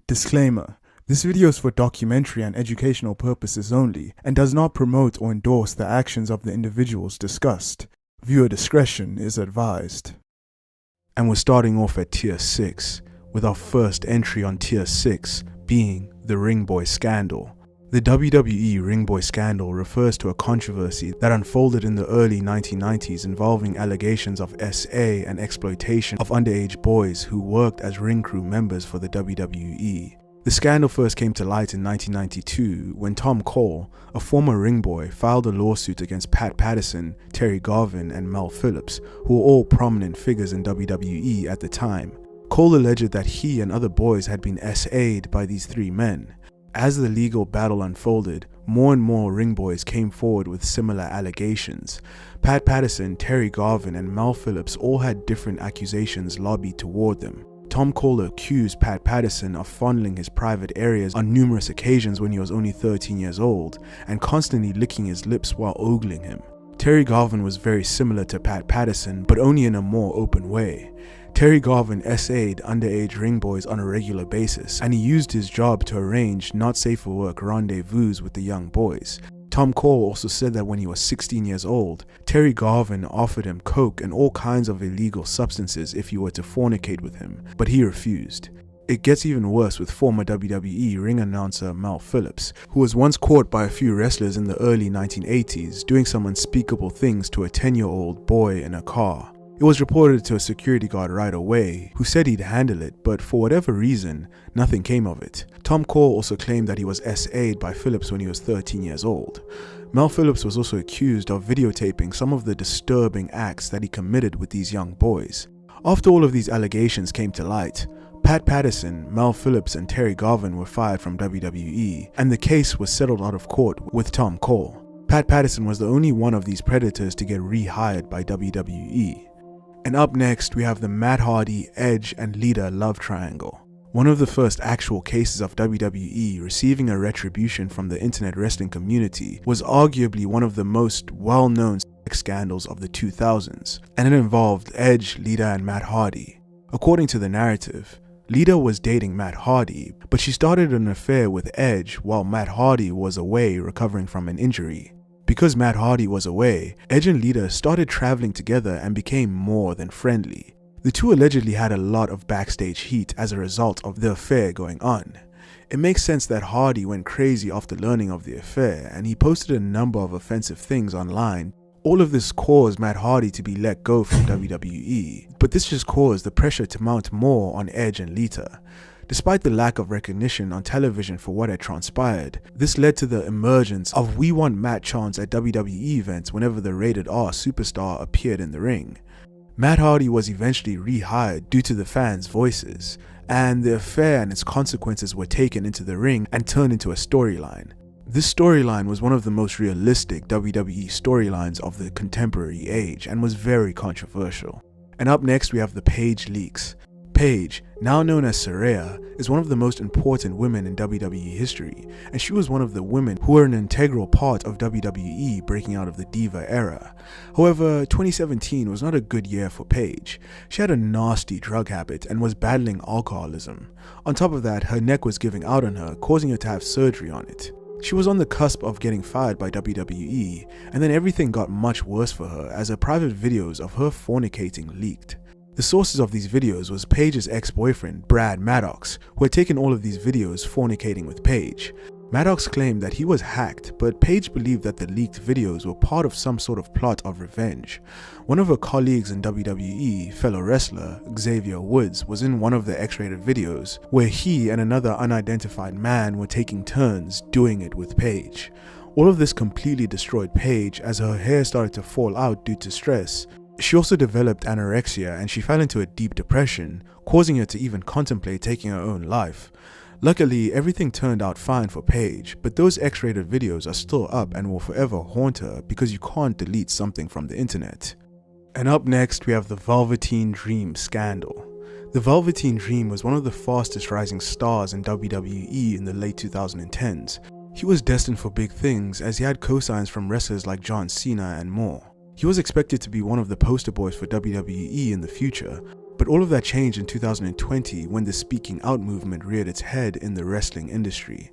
Disclaimer: this video is for documentary and educational purposes only and does not promote or endorse the actions of the individuals discussed. Viewer discretion is advised. And we're starting off at Tier 6, with our first entry on Tier 6 being the Ring Boy Scandal. The WWE Ring Boy Scandal refers to a controversy that unfolded in the early 1990s involving allegations of SA and exploitation of underage boys who worked as ring crew members for the WWE. The scandal first came to light in 1992 when Tom Cole, a former ring boy, filed a lawsuit against Pat Patterson, Terry Garvin, and Mel Phillips, who were all prominent figures in WWE at the time. Cole alleged that he and other boys had been SA'd by these three men. As the legal battle unfolded, more and more ring boys came forward with similar allegations. Pat Patterson, Terry Garvin, and Mel Phillips all had different accusations lobbied toward them. Tom Cole accused Pat Patterson of fondling his private areas on numerous occasions when he was only 13 years old, and constantly licking his lips while ogling him. Terry Garvin was very similar to Pat Patterson, but only in a more open way. Terry Garvin SA'd underage ring boys on a regular basis, and he used his job to arrange not safe for work rendezvous with the young boys. Tom Cole also said that when he was 16 years old, Terry Garvin offered him coke and all kinds of illegal substances if he were to fornicate with him, but he refused. It gets even worse with former WWE ring announcer Mel Phillips, who was once caught by a few wrestlers in the early 1980s doing some unspeakable things to a 10-year-old boy in a car. It was reported to a security guard right away, who said he'd handle it, but for whatever reason, nothing came of it. Tom Cole also claimed that he was SA'd by Phillips when he was 13 years old. Mel Phillips was also accused of videotaping some of the disturbing acts that he committed with these young boys. After all of these allegations came to light, Pat Patterson, Mel Phillips, and Terry Garvin were fired from WWE, and the case was settled out of court with Tom Cole. Pat Patterson was the only one of these predators to get rehired by WWE. And up next, we have the Matt Hardy, Edge, and Lita love triangle. One of the first actual cases of WWE receiving a retribution from the internet wrestling community was arguably one of the most well-known sex scandals of the 2000s, and it involved Edge, Lita, and Matt Hardy. According to the narrative, Lita was dating Matt Hardy, but she started an affair with Edge while Matt Hardy was away recovering from an injury. Because Matt Hardy was away, Edge and Lita started traveling together and became more than friendly. The two allegedly had a lot of backstage heat as a result of the affair going on. It makes sense that Hardy went crazy after learning of the affair, and he posted a number of offensive things online. All of this caused Matt Hardy to be let go from WWE, but this just caused the pressure to mount more on Edge and Lita. Despite the lack of recognition on television for what had transpired, this led to the emergence of "We Want Matt" chants at WWE events whenever the rated R superstar appeared in the ring. Matt Hardy was eventually rehired due to the fans' voices, and the affair and its consequences were taken into the ring and turned into a storyline. This storyline was one of the most realistic WWE storylines of the contemporary age and was very controversial. And up next, we have the Paige leaks. Paige, now known as Saraya, is one of the most important women in WWE history, and she was one of the women who were an integral part of WWE breaking out of the Diva era. However, 2017 was not a good year for Paige. She had a nasty drug habit and was battling alcoholism. On top of that, her neck was giving out on her, causing her to have surgery on it. She was on the cusp of getting fired by WWE, and then everything got much worse for her as her private videos of her fornicating leaked. The sources of these videos was Paige's ex-boyfriend, Brad Maddox, who had taken all of these videos fornicating with Paige. Maddox claimed that he was hacked, but Paige believed that the leaked videos were part of some sort of plot of revenge. One of her colleagues in WWE, fellow wrestler Xavier Woods, was in one of the X-rated videos, where he and another unidentified man were taking turns doing it with Paige. All of this completely destroyed Paige as her hair started to fall out due to stress. She also developed anorexia and she fell into a deep depression, causing her to even contemplate taking her own life. Luckily, everything turned out fine for Paige, but those X-rated videos are still up and will forever haunt her because you can't delete something from the internet. And up next, we have the Velveteen Dream scandal. The Velveteen Dream was one of the fastest rising stars in WWE in the late 2010s. He was destined for big things as he had cosigns from wrestlers like John Cena and more. He was expected to be one of the poster boys for WWE in the future, But all of that changed in 2020 when the speaking out movement reared its head in the wrestling industry.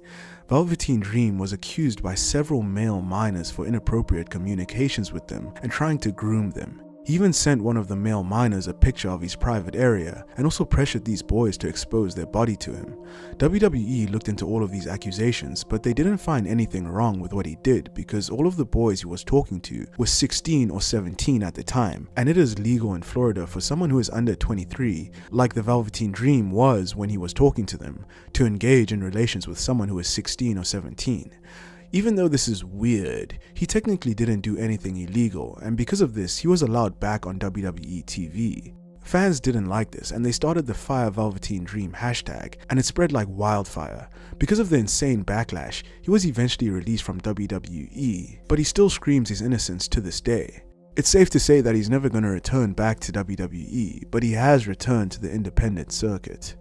Velveteen Dream was accused by several male minors for inappropriate communications with them and trying to groom them. He even sent one of the male minors a picture of his private area and also pressured these boys to expose their body to him. WWE looked into all of these accusations, but they didn't find anything wrong with what he did because all of the boys he was talking to were 16 or 17 at the time, and it is legal in Florida for someone who is under 23, like the Velveteen Dream was when he was talking to them, to engage in relations with someone who is 16 or 17. Even though this is weird, he technically didn't do anything illegal, and because of this, he was allowed back on WWE TV. Fans didn't like this, and they started the Fire Velveteen Dream hashtag, and it spread like wildfire. Because of the insane backlash, he was eventually released from WWE, but he still screams his innocence to this day. It's safe to say that he's never going to return back to WWE, but he has returned to the independent circuit.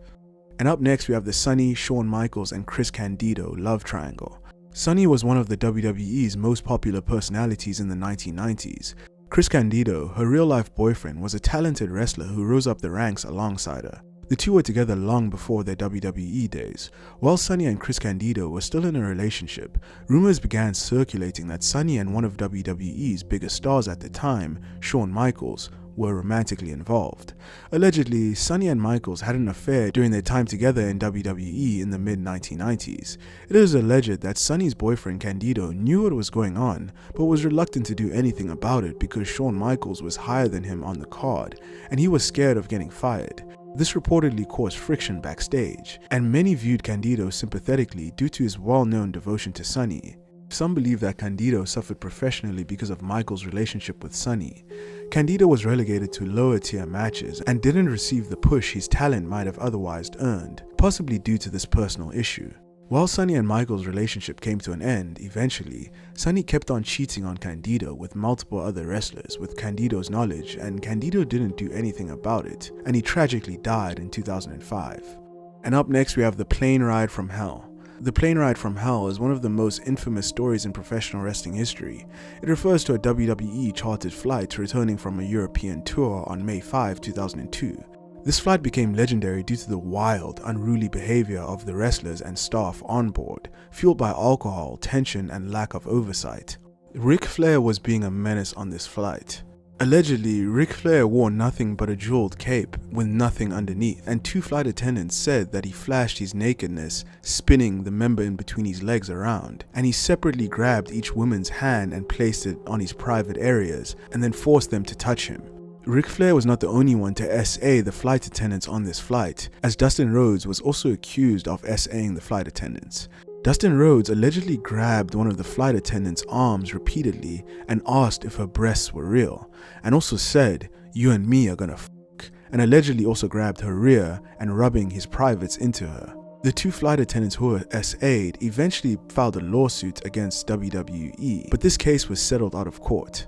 And up next, we have the Sunny, Shawn Michaels, and Chris Candido love triangle. Sunny was one of the WWE's most popular personalities in the 1990s. Chris Candido, her real-life boyfriend, was a talented wrestler who rose up the ranks alongside her. The two were together long before their WWE days. While Sunny and Chris Candido were still in a relationship, rumors began circulating that Sunny and one of WWE's biggest stars at the time, Shawn Michaels, were romantically involved. Allegedly, Sunny and Michaels had an affair during their time together in WWE in the mid-1990s. It is alleged that Sunny's boyfriend Candido knew what was going on, but was reluctant to do anything about it because Shawn Michaels was higher than him on the card, and he was scared of getting fired. This reportedly caused friction backstage, and many viewed Candido sympathetically due to his well-known devotion to Sunny. Some believe that Candido suffered professionally because of Michaels' relationship with Sunny. Candido was relegated to lower-tier matches and didn't receive the push his talent might have otherwise earned, possibly due to this personal issue. While Sunny and Michaels' relationship came to an end eventually, Sunny kept on cheating on Candido with multiple other wrestlers with Candido's knowledge, and Candido didn't do anything about it, and he tragically died in 2005. And up next we have the Plane Ride from Hell. The Plane Ride from Hell is one of the most infamous stories in professional wrestling history. It refers to a WWE chartered flight returning from a European tour on May 5, 2002. This flight became legendary due to the wild, unruly behavior of the wrestlers and staff on board, fueled by alcohol, tension, and lack of oversight. Ric Flair was being a menace on this flight. Allegedly, Ric Flair wore nothing but a jeweled cape with nothing underneath, and two flight attendants said that he flashed his nakedness, spinning the member in between his legs around, and he separately grabbed each woman's hand and placed it on his private areas, and then forced them to touch him. Ric Flair was not the only one to SA the flight attendants on this flight, as Dustin Rhodes was also accused of SAing the flight attendants. Dustin Rhodes allegedly grabbed one of the flight attendants' arms repeatedly and asked if her breasts were real, and also said, "You and me are gonna fuck," and allegedly also grabbed her rear and rubbing his privates into her. The two flight attendants who were SA'd eventually filed a lawsuit against WWE, but this case was settled out of court.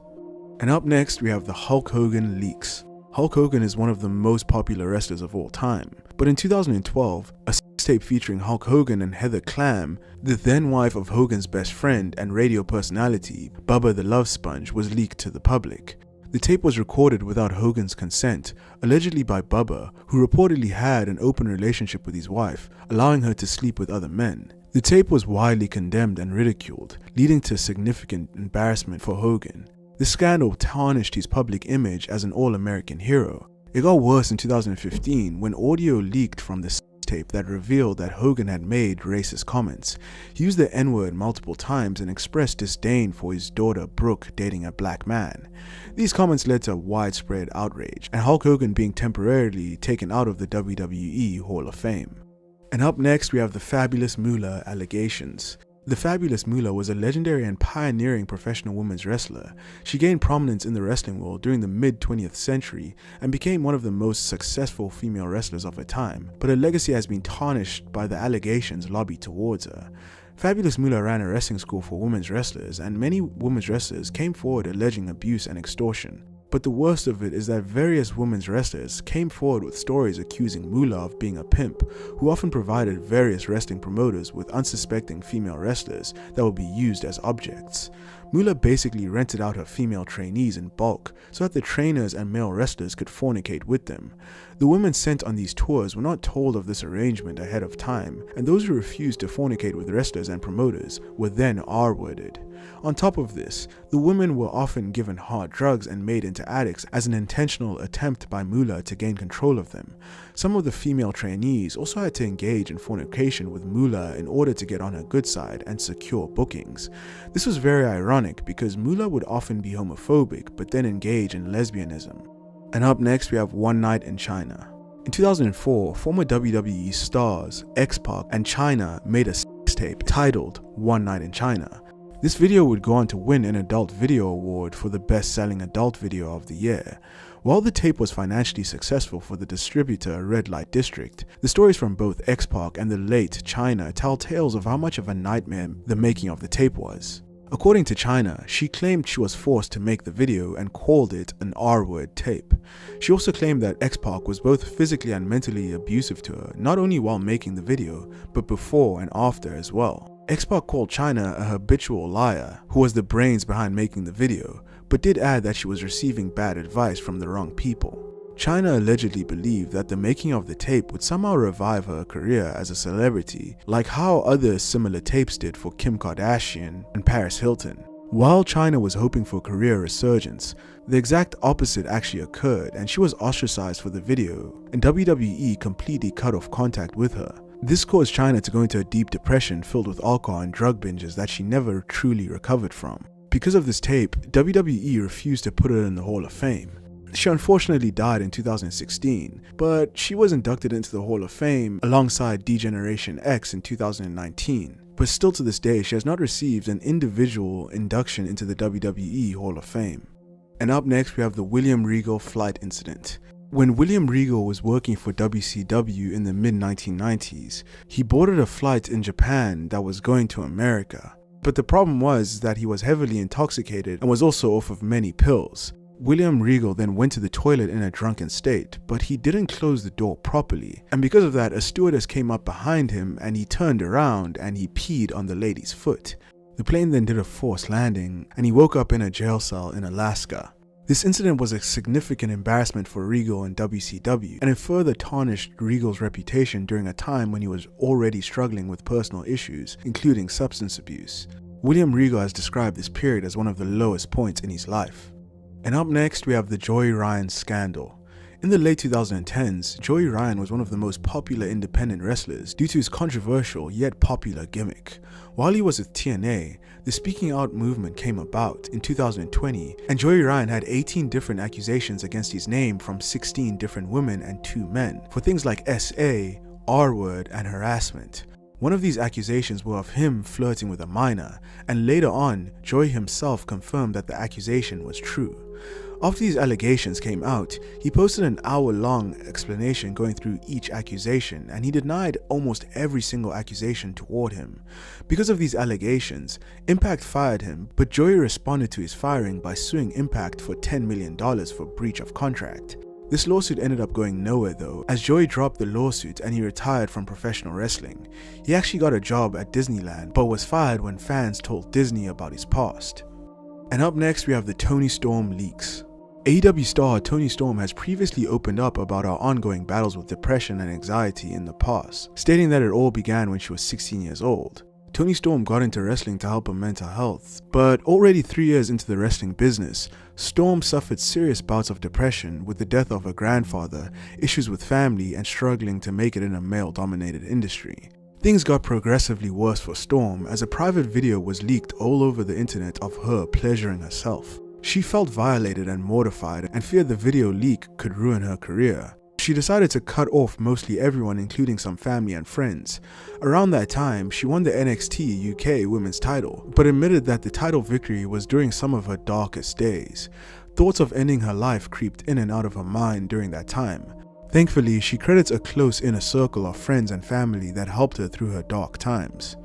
And up next we have the Hulk Hogan leaks. Hulk Hogan is one of the most popular wrestlers of all time, but in 2012, a tape featuring Hulk Hogan and Heather Clam, the then wife of Hogan's best friend and radio personality, Bubba the Love Sponge, was leaked to the public. The tape was recorded without Hogan's consent, allegedly by Bubba, who reportedly had an open relationship with his wife, allowing her to sleep with other men. The tape was widely condemned and ridiculed, leading to significant embarrassment for Hogan. This scandal tarnished his public image as an all-American hero. It got worse in 2015 when audio leaked from the tape that revealed that Hogan had made racist comments. He used the N-word multiple times and expressed disdain for his daughter Brooke dating a black man. These comments led to widespread outrage, and Hulk Hogan being temporarily taken out of the WWE Hall of Fame. And up next we have the Fabulous Moolah allegations. The Fabulous Moolah was a legendary and pioneering professional women's wrestler. She gained prominence in the wrestling world during the mid-20th century and became one of the most successful female wrestlers of her time, but her legacy has been tarnished by the allegations lobbied towards her. Fabulous Moolah ran a wrestling school for women's wrestlers, and many women's wrestlers came forward alleging abuse and extortion. But But the worst of it is that various women's wrestlers came forward with stories accusing Moolah of being a pimp, who often provided various wrestling promoters with unsuspecting female wrestlers that would be used as objects. Moolah basically rented out her female trainees in bulk so that the trainers and male wrestlers could fornicate with them. The women sent on these tours were not told of this arrangement ahead of time, and those who refused to fornicate with wrestlers and promoters were then R-worded. On top of this, the women were often given hard drugs and made into addicts as an intentional attempt by Moolah to gain control of them. Some of the female trainees also had to engage in fornication with Moolah in order to get on her good side and secure bookings. This was very ironic because Moolah would often be homophobic but then engage in lesbianism. And up next we have One Night in China. In 2004, former WWE stars X-Pac and China made a sex tape titled One Night in China. This video would go on to win an Adult Video Award for the best-selling adult video of the year. While the tape was financially successful for the distributor Red Light District, the stories from both X-Pac and the late China tell tales of how much of a nightmare the making of the tape was. According to China, she claimed she was forced to make the video and called it an R-word tape. She also claimed that X-Pac was both physically and mentally abusive to her, not only while making the video, but before and after as well. X-Pac called China a habitual liar who was the brains behind making the video, but did add that she was receiving bad advice from the wrong people. China allegedly believed that the making of the tape would somehow revive her career as a celebrity, like how other similar tapes did for Kim Kardashian and Paris Hilton. While China was hoping for career resurgence, the exact opposite actually occurred and she was ostracized for the video, and WWE completely cut off contact with her. This caused China to go into a deep depression filled with alcohol and drug binges that she never truly recovered from. Because of this tape, WWE refused to put her in the Hall of Fame. She unfortunately died in 2016, but she was inducted into the Hall of Fame alongside D-Generation X in 2019. But still to this day, she has not received an individual induction into the WWE Hall of Fame. And up next we have the William Regal flight incident. When William Regal was working for WCW in the mid-1990s, he boarded a flight in Japan that was going to America. But the problem was that he was heavily intoxicated and was also off of many pills. William Regal then went to the toilet in a drunken state, but he didn't close the door properly, and because of that a stewardess came up behind him and he turned around and he peed on the lady's foot. The plane then did a forced landing and he woke up in a jail cell in Alaska. This incident was a significant embarrassment for Regal and WCW, and it further tarnished Regal's reputation during a time when he was already struggling with personal issues, including substance abuse. William Regal has described this period as one of the lowest points in his life. And up next we have the Joey Ryan scandal. In the late 2010s, Joey Ryan was one of the most popular independent wrestlers due to his controversial yet popular gimmick. While he was with TNA, the speaking out movement came about in 2020, and Joey Ryan had 18 different accusations against his name from 16 different women and 2 men for things like SA, R-word, and harassment. One of these accusations were of him flirting with a minor, and later on, Joey himself confirmed that the accusation was true. After these allegations came out, he posted an hour-long explanation going through each accusation, and he denied almost every single accusation toward him. Because of these allegations, Impact fired him, but Joey responded to his firing by suing Impact for $10 million for breach of contract. This lawsuit ended up going nowhere though, as Joey dropped the lawsuit and he retired from professional wrestling. He actually got a job at Disneyland, but was fired when fans told Disney about his past. And up next we have the Toni Storm leaks. AEW star Toni Storm has previously opened up about her ongoing battles with depression and anxiety in the past, stating that it all began when she was 16 years old. Toni Storm got into wrestling to help her mental health, but already 3 years into the wrestling business, Storm suffered serious bouts of depression with the death of her grandfather, issues with family, and struggling to make it in a male-dominated industry. Things got progressively worse for Storm as a private video was leaked all over the internet of her pleasuring herself. She felt violated and mortified and feared the video leak could ruin her career. She decided to cut off mostly everyone, including some family and friends. Around that time, she won the NXT UK women's title, but admitted that the title victory was during some of her darkest days. Thoughts of ending her life creeped in and out of her mind during that time. Thankfully, she credits a close inner circle of friends and family that helped her through her dark times.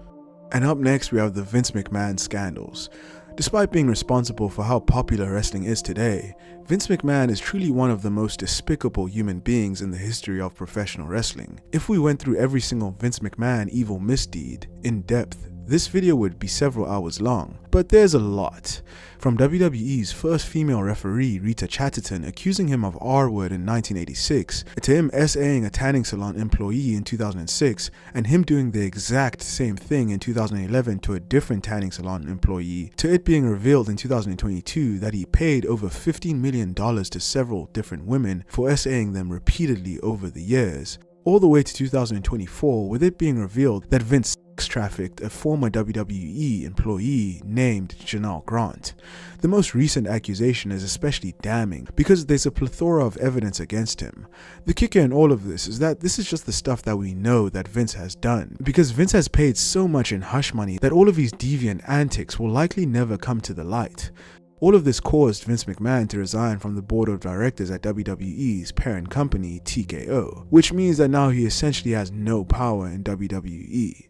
And up next we have the Vince McMahon scandals. Despite being responsible for how popular wrestling is today, Vince McMahon is truly one of the most despicable human beings in the history of professional wrestling. If we went through every single Vince McMahon evil misdeed in depth, this video would be several hours long, but there's a lot. From WWE's first female referee Rita Chatterton accusing him of R-word in 1986, to him SAing a tanning salon employee in 2006, and him doing the exact same thing in 2011 to a different tanning salon employee, to it being revealed in 2022 that he paid over $15 million to several different women for SAing them repeatedly over the years, all the way to 2024 with it being revealed that Vince trafficked a former WWE employee named Janelle Grant. The most recent accusation is especially damning because there's a plethora of evidence against him. The kicker in all of this is that this is just the stuff that we know that Vince has done, because Vince has paid so much in hush money that all of his deviant antics will likely never come to the light. All of this caused Vince McMahon to resign from the board of directors at WWE's parent company TKO, which means that now he essentially has no power in WWE.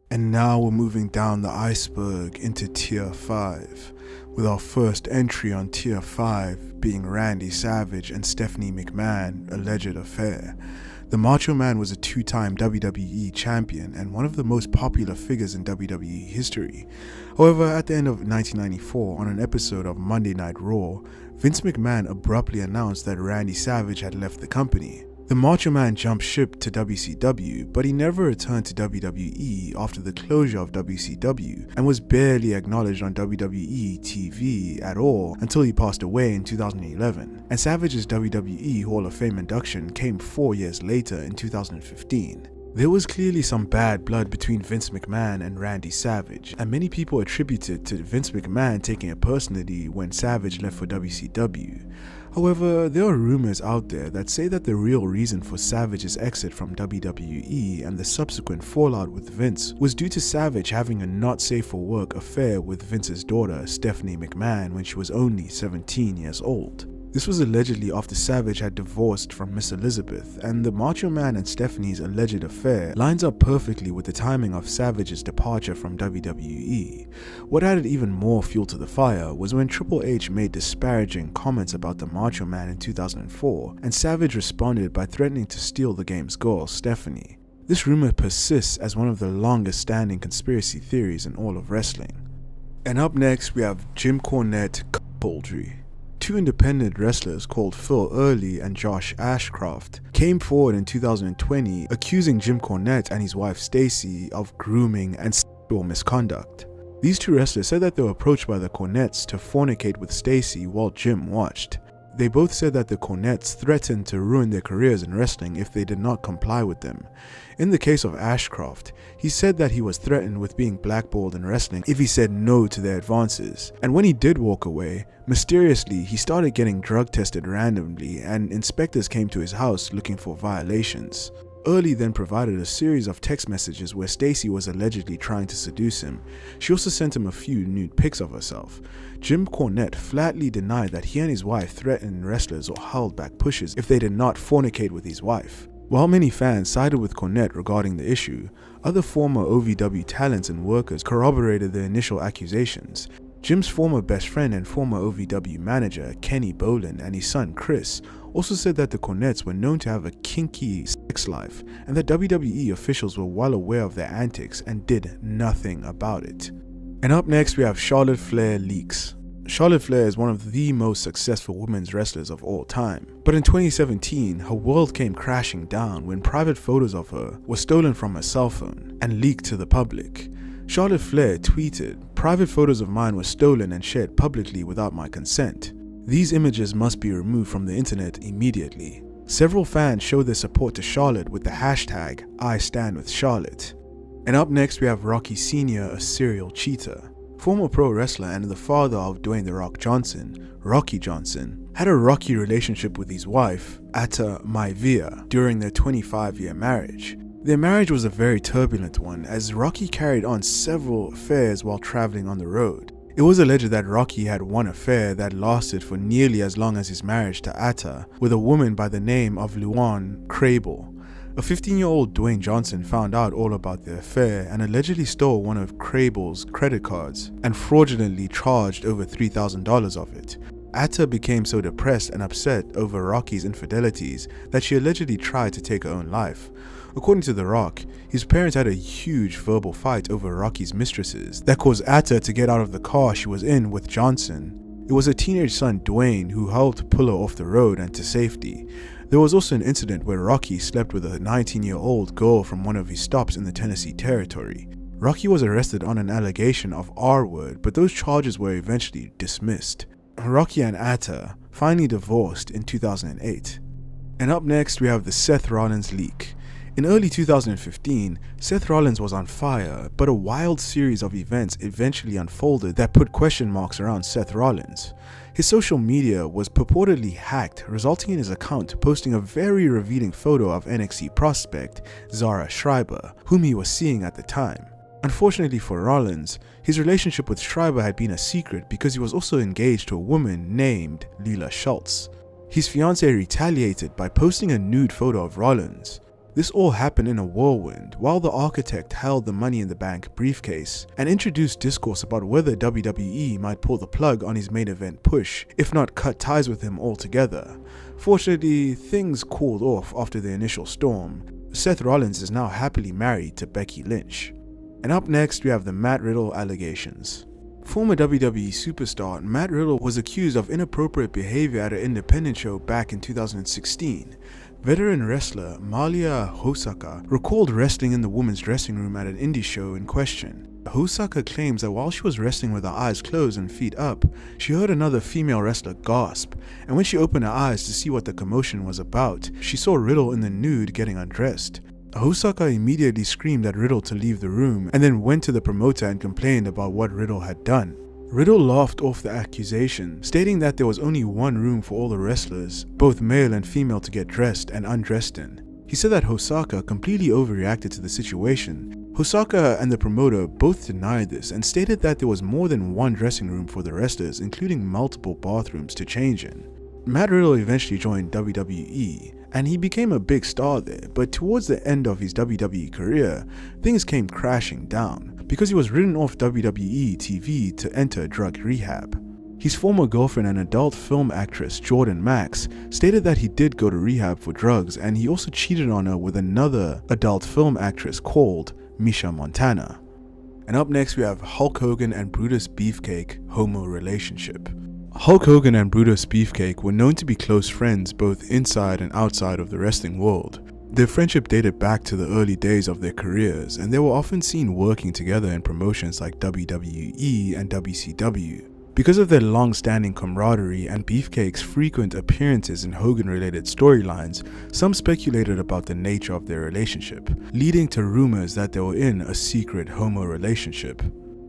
And now we're moving down the iceberg into Tier 5, with our first entry on Tier 5 being Randy Savage and Stephanie McMahon alleged affair. The Macho Man was a two-time WWE champion and one of the most popular figures in WWE history. However, at the end of 1994, on an episode of Monday Night Raw, Vince McMahon abruptly announced that Randy Savage had left the company. The Macho Man jumped ship to WCW, but he never returned to WWE after the closure of WCW and was barely acknowledged on WWE TV at all until he passed away in 2011. And Savage's WWE Hall of Fame induction came 4 years later in 2015. There was clearly some bad blood between Vince McMahon and Randy Savage, and many people attribute it to Vince McMahon taking it personally when Savage left for WCW. However, there are rumors out there that say that the real reason for Savage's exit from WWE and the subsequent fallout with Vince was due to Savage having a not safe for work affair with Vince's daughter Stephanie McMahon when she was only 17 years old. This was allegedly after Savage had divorced from Miss Elizabeth, and the Macho Man and Stephanie's alleged affair lines up perfectly with the timing of Savage's departure from WWE. What added even more fuel to the fire was when Triple H made disparaging comments about the Macho Man in 2004, and Savage responded by threatening to steal the game's girl, Stephanie. This rumor persists as one of the longest standing conspiracy theories in all of wrestling. And up next we have Jim Cornette Poultry. Two independent wrestlers called Phil Early and Josh Ashcroft came forward in 2020 accusing Jim Cornette and his wife Stacy of grooming and sexual misconduct. These two wrestlers said that they were approached by the Cornettes to fornicate with Stacy while Jim watched. They both said that the Cornettes threatened to ruin their careers in wrestling if they did not comply with them. In the case of Ashcroft, he said that he was threatened with being blackballed in wrestling if he said no to their advances. And when he did walk away, mysteriously he started getting drug tested randomly and inspectors came to his house looking for violations. Early then provided a series of text messages where Stacy was allegedly trying to seduce him. She also sent him a few nude pics of herself. Jim Cornette flatly denied that he and his wife threatened wrestlers or held back pushes if they did not fornicate with his wife. While many fans sided with Cornette regarding the issue, other former OVW talents and workers corroborated the initial accusations. Jim's former best friend and former OVW manager, Kenny Bolin, and his son Chris also said that the Cornettes were known to have a kinky sex life and that WWE officials were well aware of their antics and did nothing about it. And up next we have Charlotte Flair leaks. Charlotte Flair is one of the most successful women's wrestlers of all time. But in 2017, her world came crashing down when private photos of her were stolen from her cell phone and leaked to the public. Charlotte Flair tweeted, "Private photos of mine were stolen and shared publicly without my consent. These images must be removed from the internet immediately." Several fans showed their support to Charlotte with the hashtag #IStandWithCharlotte. And up next we have Rocky Sr., a serial cheater. Former pro wrestler and the father of Dwayne "The Rock" Johnson, Rocky Johnson, had a rocky relationship with his wife, Atta Maivia, during their 25-year marriage. Their marriage was a very turbulent one, as Rocky carried on several affairs while traveling on the road. It was alleged that Rocky had one affair that lasted for nearly as long as his marriage to Atta, with a woman by the name of Luann Crable. A 15-year-old Dwayne Johnson found out all about the affair and allegedly stole one of Crable's credit cards and fraudulently charged over $3,000 of it. Atta became so depressed and upset over Rocky's infidelities that she allegedly tried to take her own life. According to The Rock, his parents had a huge verbal fight over Rocky's mistresses that caused Atta to get out of the car she was in with Johnson. It was her teenage son Dwayne who helped pull her off the road and to safety. There was also an incident where Rocky slept with a 19-year-old girl from one of his stops in the Tennessee territory. Rocky was arrested on an allegation of R-word, but those charges were eventually dismissed. Rocky and Atta finally divorced in 2008. And up next we have the Seth Rollins leak. In early 2015, Seth Rollins was on fire, but a wild series of events eventually unfolded that put question marks around Seth Rollins. His social media was purportedly hacked, resulting in his account posting a very revealing photo of NXT prospect Zara Schreiber, whom he was seeing at the time. Unfortunately for Rollins, his relationship with Schreiber had been a secret because he was also engaged to a woman named Leila Schultz. His fiancée retaliated by posting a nude photo of Rollins. This all happened in a whirlwind while the architect held the Money in the Bank briefcase and introduced discourse about whether WWE might pull the plug on his main event push, if not cut ties with him altogether. Fortunately, things cooled off after the initial storm. Seth Rollins is now happily married to Becky Lynch. And up next we have the Matt Riddle allegations. Former WWE superstar Matt Riddle was accused of inappropriate behavior at an independent show back in 2016. Veteran wrestler Malia Hosaka recalled wrestling in the women's dressing room at an indie show in question. Hosaka claims that while she was wrestling with her eyes closed and feet up, she heard another female wrestler gasp, and when she opened her eyes to see what the commotion was about, she saw Riddle in the nude getting undressed. Hosaka immediately screamed at Riddle to leave the room and then went to the promoter and complained about what Riddle had done. Riddle laughed off the accusation, stating that there was only one room for all the wrestlers, both male and female, to get dressed and undressed in. He said that Hosaka completely overreacted to the situation. Hosaka and the promoter both denied this and stated that there was more than one dressing room for the wrestlers, including multiple bathrooms to change in. Matt Riddle eventually joined WWE, and he became a big star there, but towards the end of his WWE career, things came crashing down because he was written off WWE TV to enter drug rehab. His former girlfriend and adult film actress Jordan Max stated that he did go to rehab for drugs, and he also cheated on her with another adult film actress called Misha Montana. And up next we have Hulk Hogan and Brutus Beefcake homo relationship. Hulk Hogan and Brutus Beefcake were known to be close friends both inside and outside of the wrestling world. Their friendship dated back to the early days of their careers, and they were often seen working together in promotions like WWE and WCW. Because of their long-standing camaraderie and Beefcake's frequent appearances in Hogan-related storylines, some speculated about the nature of their relationship, leading to rumors that they were in a secret homo relationship.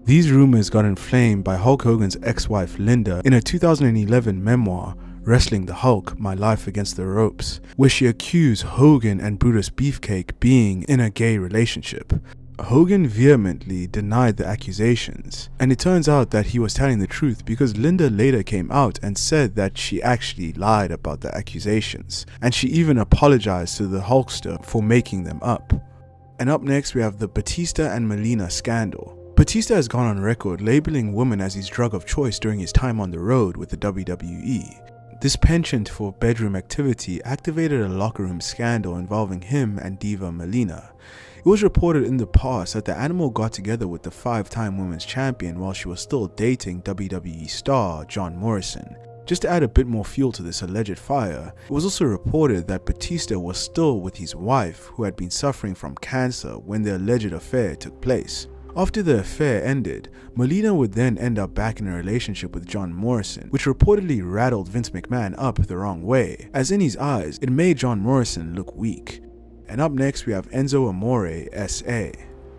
These rumors got inflamed by Hulk Hogan's ex-wife Linda in a 2011 memoir, Wrestling the Hulk: My Life Against the Ropes, where she accused Hogan and Brutus Beefcake being in a gay relationship. Hogan vehemently denied the accusations, and it turns out that he was telling the truth because Linda later came out and said that she actually lied about the accusations, and she even apologized to the Hulkster for making them up. And up next we have the Batista and Melina scandal. Batista has gone on record labeling women as his drug of choice during his time on the road with the WWE. This penchant for bedroom activity activated a locker room scandal involving him and diva Melina. It was reported in the past that the animal got together with the 5-time women's champion while she was still dating WWE star John Morrison. Just to add a bit more fuel to this alleged fire, it was also reported that Batista was still with his wife, who had been suffering from cancer when the alleged affair took place. After the affair ended, Melina would then end up back in a relationship with John Morrison, which reportedly rattled Vince McMahon up the wrong way, as in his eyes, it made John Morrison look weak. And up next we have Enzo Amore S.A.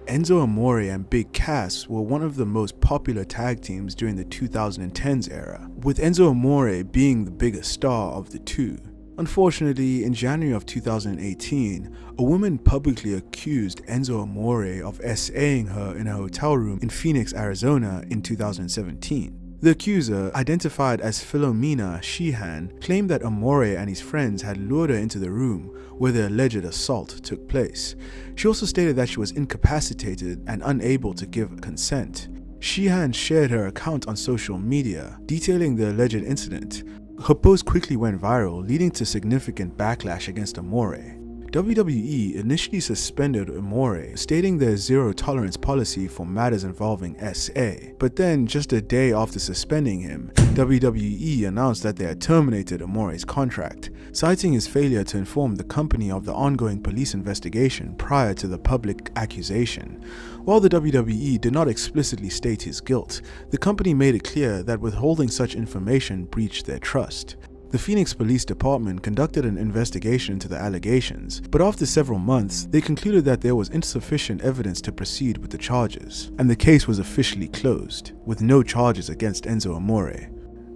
Enzo Amore and Big Cass were one of the most popular tag teams during the 2010s era, with Enzo Amore being the biggest star of the two. Unfortunately, in January of 2018, a woman publicly accused Enzo Amore of SAing her in a hotel room in Phoenix, Arizona in 2017. The accuser, identified as Philomena Sheehan, claimed that Amore and his friends had lured her into the room where the alleged assault took place. She also stated that she was incapacitated and unable to give consent. Sheehan shared her account on social media, detailing the alleged incident. Her post quickly went viral, leading to significant backlash against Amore. WWE initially suspended Amore, stating their zero-tolerance policy for matters involving SA, but then, just a day after suspending him, WWE announced that they had terminated Amore's contract, citing his failure to inform the company of the ongoing police investigation prior to the public accusation. While the WWE did not explicitly state his guilt, the company made it clear that withholding such information breached their trust. The Phoenix Police Department conducted an investigation into the allegations, but after several months, they concluded that there was insufficient evidence to proceed with the charges, and the case was officially closed, with no charges against Enzo Amore.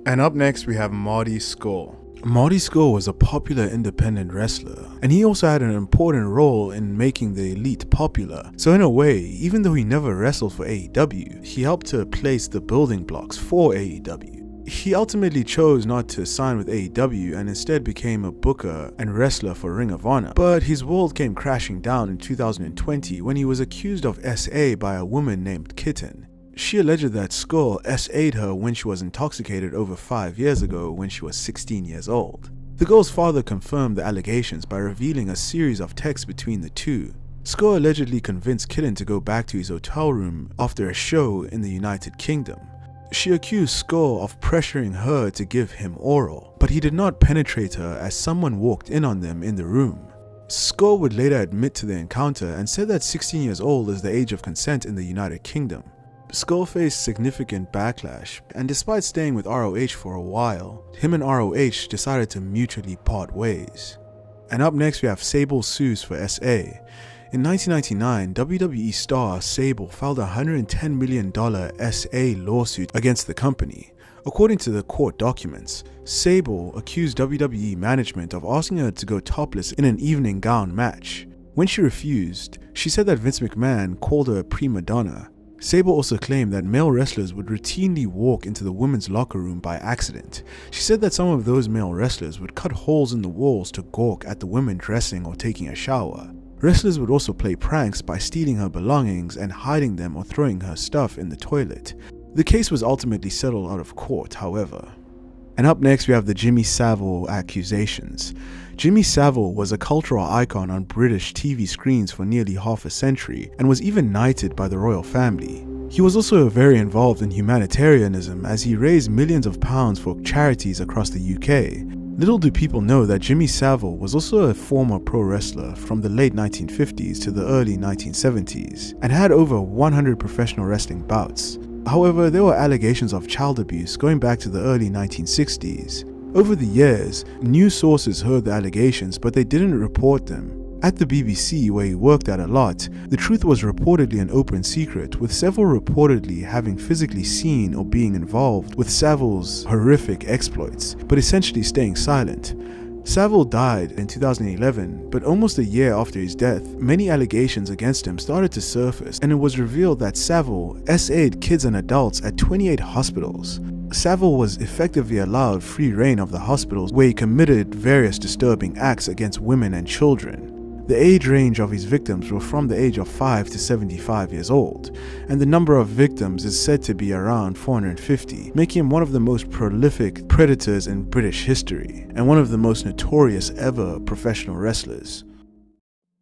And up next we have Marty Scurll. Marty Scurll was a popular independent wrestler, and he also had an important role in making the Elite popular. So in a way, even though he never wrestled for AEW, he helped to place the building blocks for AEW. He ultimately chose not to sign with AEW and instead became a booker and wrestler for Ring of Honor. But his world came crashing down in 2020 when he was accused of SA by a woman named Kitten. She alleged that Scurll SA'd her when she was intoxicated over 5 years ago when she was 16 years old. The girl's father confirmed the allegations by revealing a series of texts between the two. Scurll allegedly convinced Kitten to go back to his hotel room after a show in the United Kingdom. She accused Scurll of pressuring her to give him oral, but he did not penetrate her as someone walked in on them in the room. Scurll would later admit to the encounter and said that 16 years old is the age of consent in the United Kingdom. Scurll faced significant backlash, and despite staying with ROH for a while, him and ROH decided to mutually part ways. And up next we have Sable sues for SA. In 1999, WWE star Sable filed a $110 million SA lawsuit against the company. According to the court documents, Sable accused WWE management of asking her to go topless in an evening gown match. When she refused, she said that Vince McMahon called her a prima donna. Sable also claimed that male wrestlers would routinely walk into the women's locker room by accident. She said that some of those male wrestlers would cut holes in the walls to gawk at the women dressing or taking a shower. Wrestlers would also play pranks by stealing her belongings and hiding them or throwing her stuff in the toilet. The case was ultimately settled out of court, however. And up next we have the Jimmy Savile accusations. Jimmy Savile was a cultural icon on British TV screens for nearly half a century and was even knighted by the royal family. He was also very involved in humanitarianism as he raised millions of pounds for charities across the UK. Little do people know that Jimmy Savile was also a former pro wrestler from the late 1950s to the early 1970s and had over 100 professional wrestling bouts. However, there were allegations of child abuse going back to the early 1960s. Over the years, news sources heard the allegations, but they didn't report them. At the BBC, where he worked at a lot, the truth was reportedly an open secret, with several reportedly having physically seen or being involved with Savile's horrific exploits, but essentially staying silent. Savile died in 2011, but almost a year after his death, many allegations against him started to surface, and it was revealed that Savile SA'd kids and adults at 28 hospitals. Savile was effectively allowed free reign of the hospitals where he committed various disturbing acts against women and children. The age range of his victims were from the age of 5 to 75 years old, and the number of victims is said to be around 450, making him one of the most prolific predators in British history, and one of the most notorious ever professional wrestlers.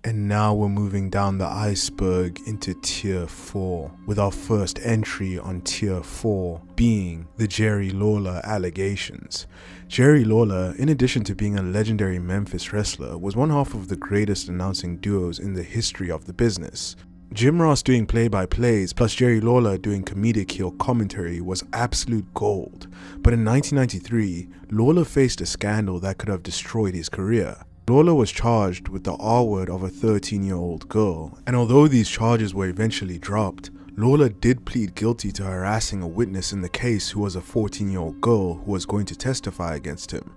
And now we're moving down the iceberg into Tier 4, with our first entry on Tier 4 being the Jerry Lawler allegations. Jerry Lawler, in addition to being a legendary Memphis wrestler, was one half of the greatest announcing duos in the history of the business. Jim Ross doing play-by-plays plus Jerry Lawler doing comedic heel commentary was absolute gold, but in 1993, Lawler faced a scandal that could have destroyed his career. Lawler was charged with the R-word of a 13-year-old girl, and although these charges were eventually dropped, Lawler did plead guilty to harassing a witness in the case who was a 14-year-old girl who was going to testify against him.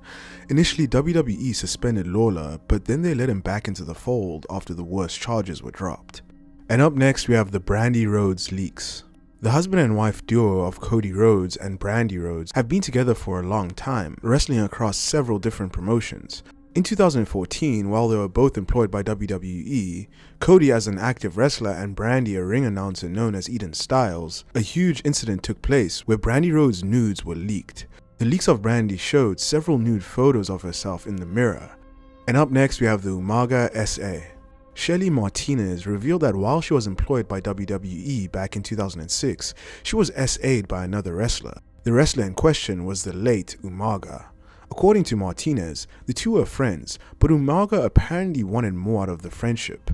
Initially, WWE suspended Lawler, but then they let him back into the fold after the worst charges were dropped. And up next we have the Brandy Rhodes leaks. The husband and wife duo of Cody Rhodes and Brandi Rhodes have been together for a long time, wrestling across several different promotions. In 2014, while they were both employed by WWE, Cody as an active wrestler and Brandi a ring announcer known as Eden Styles, a huge incident took place where Brandi Rhodes' nudes were leaked. The leaks of Brandi showed several nude photos of herself in the mirror. And up next we have the Umaga SA. Shelly Martinez revealed that while she was employed by WWE back in 2006, she was SA'd by another wrestler. The wrestler in question was the late Umaga. According to Martinez, the two were friends, but Umaga apparently wanted more out of the friendship.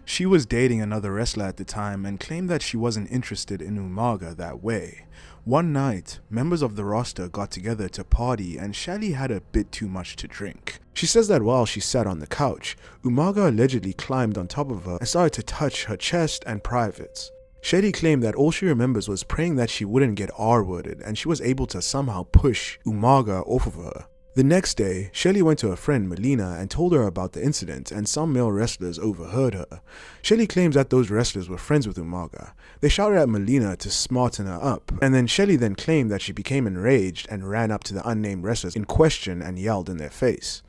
She was dating another wrestler at the time and claimed that she wasn't interested in Umaga that way. One night, members of the roster got together to party and Shelly had a bit too much to drink. She says that while she sat on the couch, Umaga allegedly climbed on top of her and started to touch her chest and privates. Shelly claimed that all she remembers was praying that she wouldn't get R-worded and she was able to somehow push Umaga off of her. The next day, Shelly went to her friend Melina and told her about the incident, and some male wrestlers overheard her. Shelly claims that those wrestlers were friends with Umaga. They shouted at Melina to smarten her up, and then Shelly then claimed that she became enraged and ran up to the unnamed wrestlers in question and yelled in their face.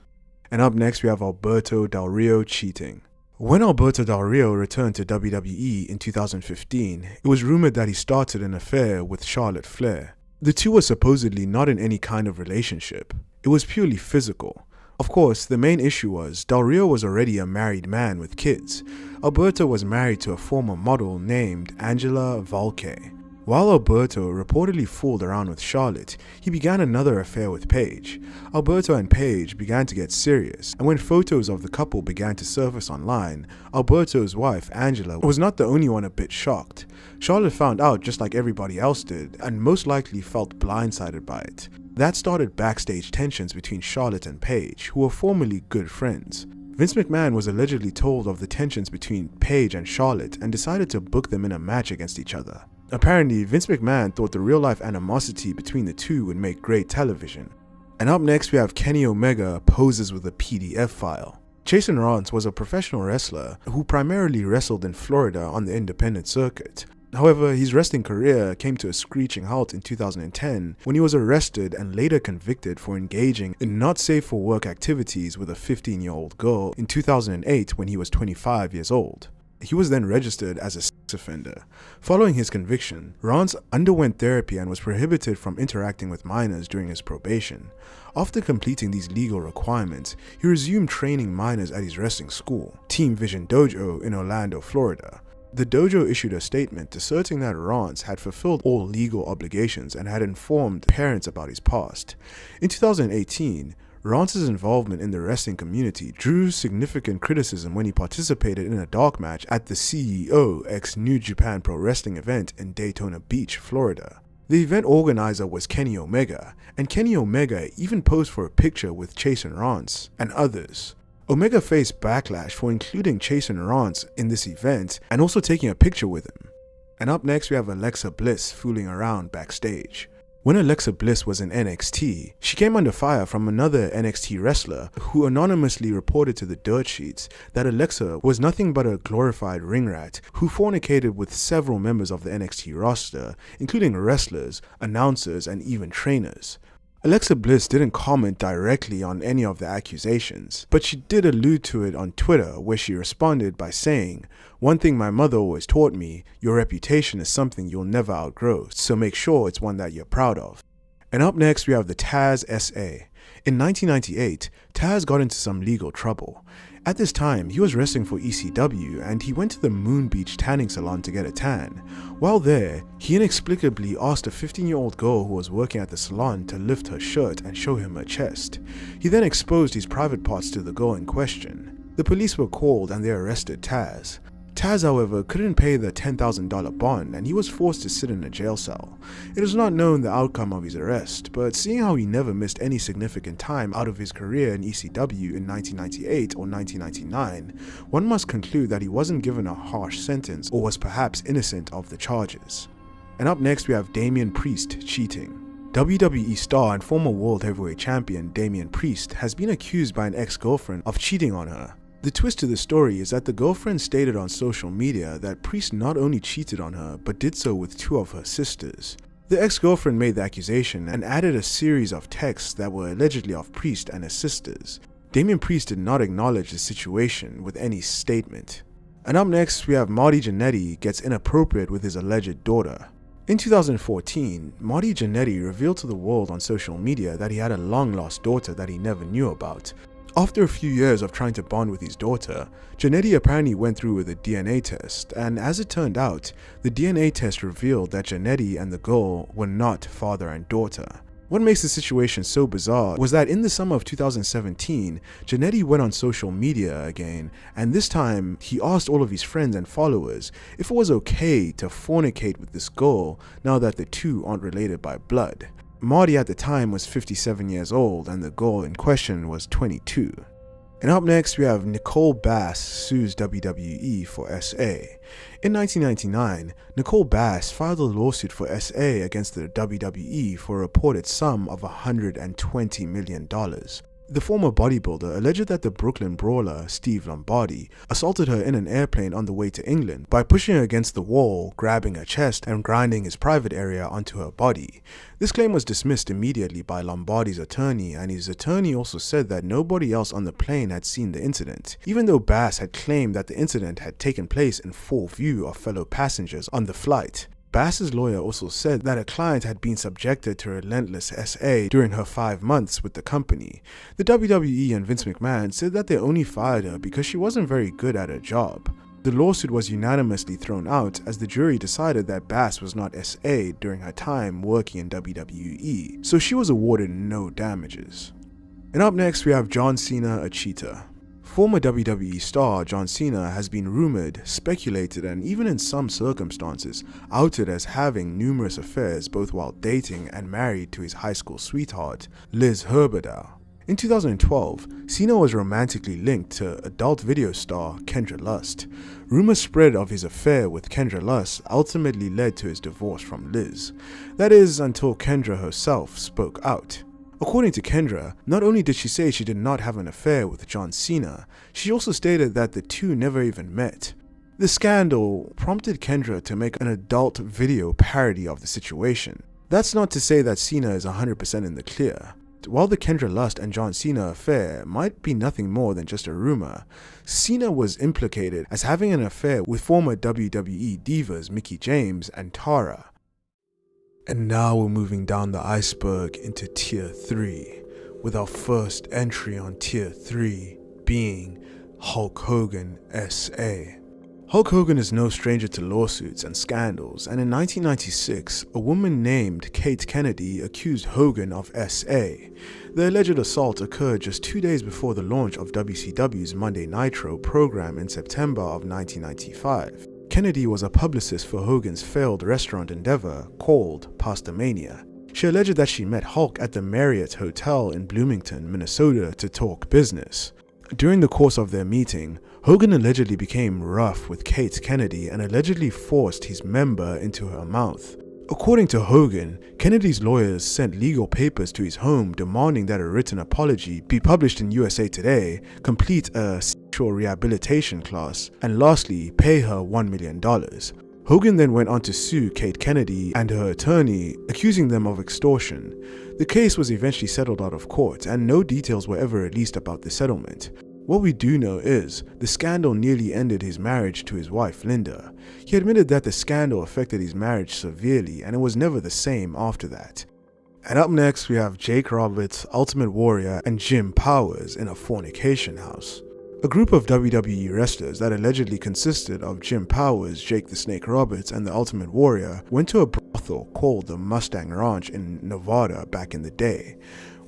And up next we have Alberto Del Rio cheating. When Alberto Del Rio returned to WWE in 2015, it was rumored that he started an affair with Charlotte Flair. The two were supposedly not in any kind of relationship. It was purely physical. Of course, the main issue was Del Rio was already a married man with kids. Alberto was married to a former model named Angela Valque. While Alberto reportedly fooled around with Charlotte, he began another affair with Paige. Alberto and Paige began to get serious, and when photos of the couple began to surface online, Alberto's wife, Angela, was not the only one a bit shocked. Charlotte found out just like everybody else did, and most likely felt blindsided by it. That started backstage tensions between Charlotte and Paige, who were formerly good friends. Vince McMahon was allegedly told of the tensions between Paige and Charlotte and decided to book them in a match against each other. Apparently, Vince McMahon thought the real-life animosity between the two would make great television. And up next we have Kenny Omega poses with a PDF file. Jason Rance was a professional wrestler who primarily wrestled in Florida on the independent circuit. However, his wrestling career came to a screeching halt in 2010 when he was arrested and later convicted for engaging in not safe for work activities with a 15-year-old girl in 2008 when he was 25 years old. He was then registered as a sex offender. Following his conviction, Rance underwent therapy and was prohibited from interacting with minors during his probation. After completing these legal requirements, he resumed training minors at his wrestling school, Team Vision Dojo in Orlando, Florida. The dojo issued a statement asserting that Rance had fulfilled all legal obligations and had informed parents about his past. In 2018, Rance's involvement in the wrestling community drew significant criticism when he participated in a dark match at the CEO x New Japan Pro Wrestling event in Daytona Beach, Florida. The event organizer was Kenny Omega, and Kenny Omega even posed for a picture with Jason Rance and others. Omega faced backlash for including Jason Rance in this event and also taking a picture with him. And up next we have Alexa Bliss fooling around backstage. When Alexa Bliss was in NXT, she came under fire from another NXT wrestler who anonymously reported to the dirt sheets that Alexa was nothing but a glorified ring rat who fornicated with several members of the NXT roster, including wrestlers, announcers, and even trainers. Alexa Bliss didn't comment directly on any of the accusations, but she did allude to it on Twitter, where she responded by saying, "One thing my mother always taught me, your reputation is something you'll never outgrow, so make sure it's one that you're proud of." And up next we have the Taz SA. In 1998, Taz got into some legal trouble. At this time, he was wrestling for ECW and he went to the Moon Beach tanning salon to get a tan. While there, he inexplicably asked a 15-year-old girl who was working at the salon to lift her shirt and show him her chest. He then exposed his private parts to the girl in question. The police were called and they arrested Taz. Taz, however, couldn't pay the $10,000 bond and he was forced to sit in a jail cell. It is not known the outcome of his arrest, but seeing how he never missed any significant time out of his career in ECW in 1998 or 1999, one must conclude that he wasn't given a harsh sentence or was perhaps innocent of the charges. And up next we have Damian Priest cheating. WWE star and former World Heavyweight Champion Damian Priest has been accused by an ex-girlfriend of cheating on her. The twist to the story is that the girlfriend stated on social media that Priest not only cheated on her, but did so with 2 of her sisters. The ex-girlfriend made the accusation and added a series of texts that were allegedly of Priest and his sisters. Damian Priest did not acknowledge the situation with any statement. And up next, we have Marty Jannetty gets inappropriate with his alleged daughter. In 2014, Marty Jannetty revealed to the world on social media that he had a long-lost daughter that he never knew about. After a few years of trying to bond with his daughter, Jannetty apparently went through with a DNA test, and as it turned out, the DNA test revealed that Jannetty and the girl were not father and daughter. What makes the situation so bizarre was that in the summer of 2017, Jannetty went on social media again, and this time he asked all of his friends and followers if it was okay to fornicate with this girl now that the two aren't related by blood. Marty at the time was 57 years old and the girl in question was 22. And up next we have Nicole Bass sues WWE for SA. In 1999, Nicole Bass filed a lawsuit for SA against the WWE for a reported sum of $120 million. The former bodybuilder alleged that the Brooklyn brawler, Steve Lombardi, assaulted her in an airplane on the way to England by pushing her against the wall, grabbing her chest, and grinding his private area onto her body. This claim was dismissed immediately by Lombardi's attorney, and his attorney also said that nobody else on the plane had seen the incident, even though Bass had claimed that the incident had taken place in full view of fellow passengers on the flight. Bass's lawyer also said that a client had been subjected to relentless SA during her 5 months with the company. The WWE and Vince McMahon said that they only fired her because she wasn't very good at her job. The lawsuit was unanimously thrown out as the jury decided that Bass was not SA during her time working in WWE, so she was awarded no damages. And up next we have John Cena, a cheater. Former WWE star John Cena has been rumored, speculated, and even in some circumstances outed as having numerous affairs both while dating and married to his high school sweetheart, Liz Herberdow. In 2012, Cena was romantically linked to adult video star Kendra Lust. Rumors spread of his affair with Kendra Lust ultimately led to his divorce from Liz. That is, until Kendra herself spoke out. According to Kendra, not only did she say she did not have an affair with John Cena, she also stated that the two never even met. The scandal prompted Kendra to make an adult video parody of the situation. That's not to say that Cena is 100% in the clear. While the Kendra Lust and John Cena affair might be nothing more than just a rumor, Cena was implicated as having an affair with former WWE divas Mickie James and Tara. And now we're moving down the iceberg into Tier 3, with our first entry on Tier 3 being Hulk Hogan SA. Hulk Hogan is no stranger to lawsuits and scandals, and in 1996, a woman named Kate Kennedy accused Hogan of SA. The alleged assault occurred just 2 days before the launch of WCW's Monday Nitro program in September of 1995. Kennedy was a publicist for Hogan's failed restaurant endeavor called Pastamania. She alleged that she met Hulk at the Marriott Hotel in Bloomington, Minnesota to talk business. During the course of their meeting, Hogan allegedly became rough with Kate Kennedy and allegedly forced his member into her mouth. According to Hogan, Kennedy's lawyers sent legal papers to his home demanding that a written apology be published in USA Today, complete a sexual rehabilitation class, and lastly, pay her $1 million. Hogan then went on to sue Kate Kennedy and her attorney, accusing them of extortion. The case was eventually settled out of court, and no details were ever released about the settlement. What we do know is, the scandal nearly ended his marriage to his wife Linda. He admitted that the scandal affected his marriage severely and it was never the same after that. And up next we have Jake Roberts, Ultimate Warrior, and Jim Powers in a fornication house. A group of WWE wrestlers that allegedly consisted of Jim Powers, Jake the Snake Roberts, and the Ultimate Warrior went to a brothel called the Mustang Ranch in Nevada back in the day.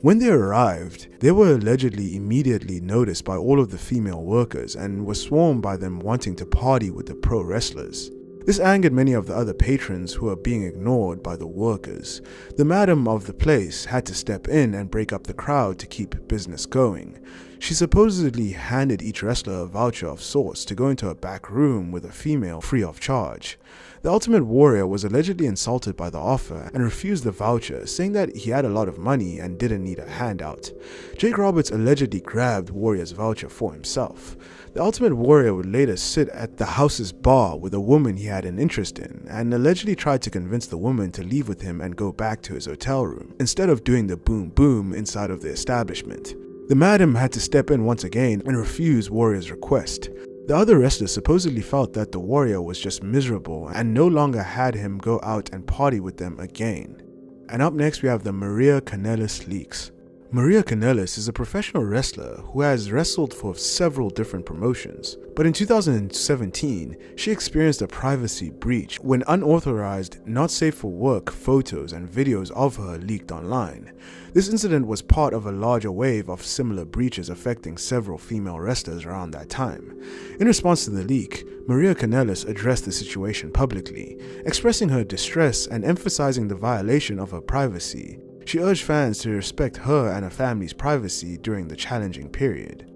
When they arrived, they were allegedly immediately noticed by all of the female workers and were swarmed by them wanting to party with the pro wrestlers. This angered many of the other patrons who were being ignored by the workers. The madam of the place had to step in and break up the crowd to keep business going. She supposedly handed each wrestler a voucher of sorts to go into a back room with a female free of charge. The Ultimate Warrior was allegedly insulted by the offer and refused the voucher, saying that he had a lot of money and didn't need a handout. Jake Roberts allegedly grabbed Warrior's voucher for himself. The Ultimate Warrior would later sit at the house's bar with a woman he had an interest in, and allegedly tried to convince the woman to leave with him and go back to his hotel room, instead of doing the boom boom inside of the establishment. The Madam had to step in once again and refuse Warrior's request. The other wrestlers supposedly felt that the Warrior was just miserable and no longer had him go out and party with them again. And up next we have the Maria Kanellis leaks. Maria Kanellis is a professional wrestler who has wrestled for several different promotions, but in 2017, she experienced a privacy breach when unauthorized, not safe for work photos and videos of her leaked online. This incident was part of a larger wave of similar breaches affecting several female wrestlers around that time. In response to the leak, Maria Kanellis addressed the situation publicly, expressing her distress and emphasizing the violation of her privacy. She urged fans to respect her and her family's privacy during the challenging period.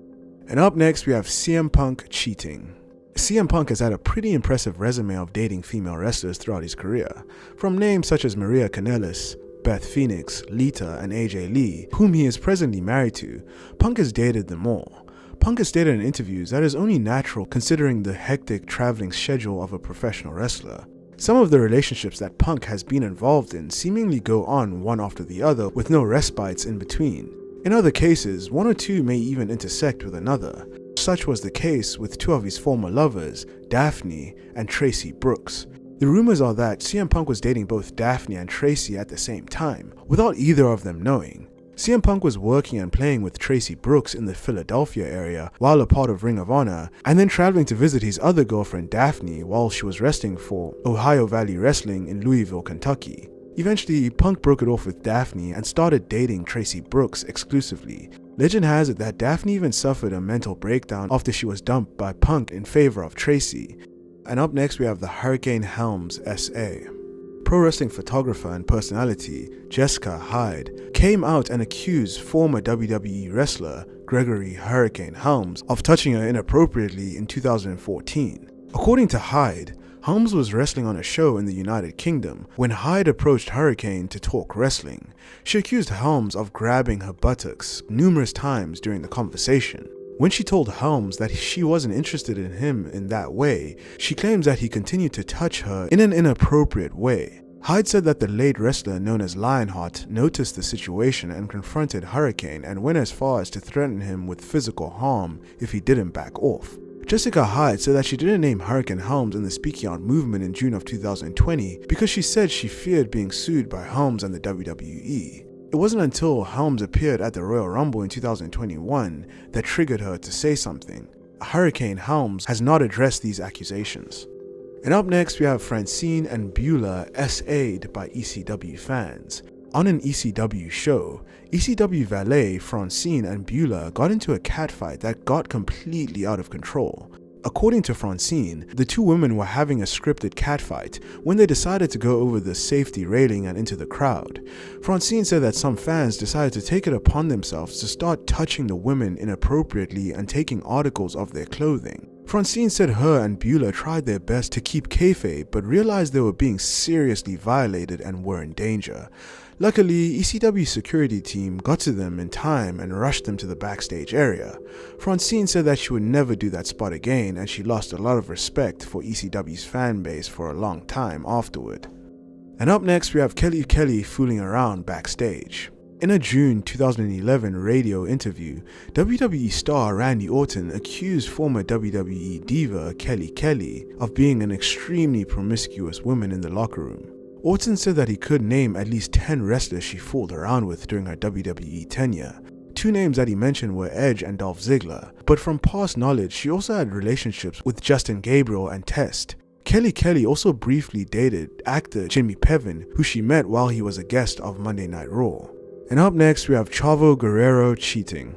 And up next we have CM Punk cheating. CM Punk has had a pretty impressive resume of dating female wrestlers throughout his career, from names such as Maria Kanellis, Beth Phoenix, Lita, and AJ Lee, whom he is presently married to. Punk has dated them all. Punk has stated in interviews that is only natural considering the hectic traveling schedule of a professional wrestler. Some of the relationships that Punk has been involved in seemingly go on one after the other with no respites in between. In other cases, one or two may even intersect with another. Such was the case with two of his former lovers, Daphne and Tracy Brooks. The rumors are that CM Punk was dating both Daphne and Tracy at the same time, without either of them knowing. CM Punk was working and playing with Tracy Brooks in the Philadelphia area while a part of Ring of Honor, and then traveling to visit his other girlfriend Daphne while she was wrestling for Ohio Valley Wrestling in Louisville, Kentucky. Eventually, Punk broke it off with Daphne and started dating Tracy Brooks exclusively. Legend has it that Daphne even suffered a mental breakdown after she was dumped by Punk in favor of Tracy. And up next we have the Hurricane Helms SA. Pro wrestling photographer and personality Jessica Hyde came out and accused former WWE wrestler Gregory Hurricane Helms of touching her inappropriately in 2014. According to Hyde, Helms was wrestling on a show in the United Kingdom when Hyde approached Hurricane to talk wrestling. She accused Helms of grabbing her buttocks numerous times during the conversation. When she told Helms that she wasn't interested in him in that way, she claims that he continued to touch her in an inappropriate way. Hyde said that the late wrestler known as Lionheart noticed the situation and confronted Hurricane and went as far as to threaten him with physical harm if he didn't back off. Jessica Hyde said that she didn't name Hurricane Helms in the Speaking Out movement in June of 2020 because she said she feared being sued by Helms and the WWE. It wasn't until Helms appeared at the Royal Rumble in 2021 that triggered her to say something. Hurricane Helms has not addressed these accusations. And up next we have Francine and Beulah SA'd by ECW fans. On an ECW show, ECW valet Francine and Beulah got into a catfight that got completely out of control. According to Francine, the two women were having a scripted catfight when they decided to go over the safety railing and into the crowd. Francine said that some fans decided to take it upon themselves to start touching the women inappropriately and taking articles of their clothing. Francine said her and Beulah tried their best to keep kayfabe but realized they were being seriously violated and were in danger. Luckily, ECW's security team got to them in time and rushed them to the backstage area. Francine said that she would never do that spot again and she lost a lot of respect for ECW's fan base for a long time afterward. And up next we have Kelly fooling around backstage. In a June 2011 radio interview, WWE star Randy Orton accused former WWE diva Kelly of being an extremely promiscuous woman in the locker room. Orton said that he could name at least 10 wrestlers she fooled around with during her WWE tenure. Two names that he mentioned were Edge and Dolph Ziggler, but from past knowledge she also had relationships with Justin Gabriel and Test. Kelly also briefly dated actor Jimmy Pevin, who she met while he was a guest of Monday Night Raw. And up next we have Chavo Guerrero cheating.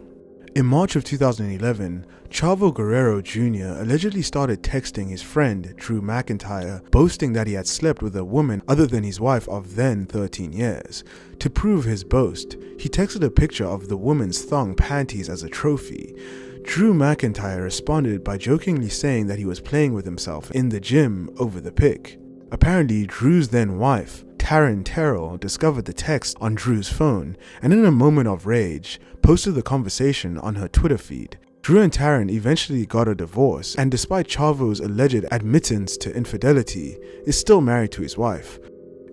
In March of 2011, Chavo Guerrero Jr. allegedly started texting his friend Drew McIntyre, boasting that he had slept with a woman other than his wife of then 13 years. To prove his boast, he texted a picture of the woman's thong panties as a trophy. Drew McIntyre responded by jokingly saying that he was playing with himself in the gym over the pic. Apparently, Drew's then wife, Taryn Terrell, discovered the text on Drew's phone and in a moment of rage, posted the conversation on her Twitter feed. Drew and Taryn eventually got a divorce, and despite Chavo's alleged admittance to infidelity, is still married to his wife.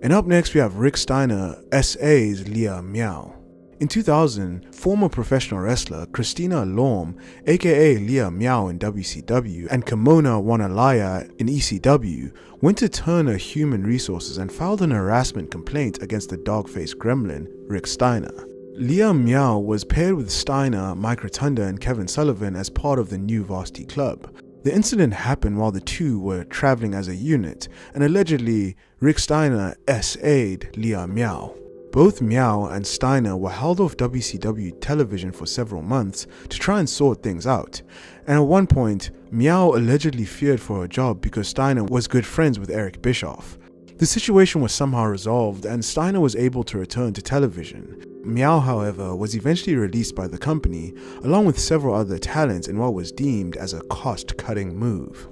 And up next we have Rick Steiner, S.A.'s Leah Meow. In 2000, former professional wrestler Christina Lorme, aka Leah Meow in WCW, and Kimona Wanalaya in ECW, went to Turner Human Resources and filed an harassment complaint against the dog-faced gremlin, Rick Steiner. Leah Meow was paired with Steiner, Mike Rotunda, and Kevin Sullivan as part of the New Varsity Club. The incident happened while the two were traveling as a unit, and allegedly, Rick Steiner S.A.'d Leah Meow. Both Meow and Steiner were held off WCW television for several months to try and sort things out, and at one point, Meow allegedly feared for her job because Steiner was good friends with Eric Bischoff. The situation was somehow resolved and Steiner was able to return to television. Meow, however, was eventually released by the company, along with several other talents in what was deemed as a cost-cutting move.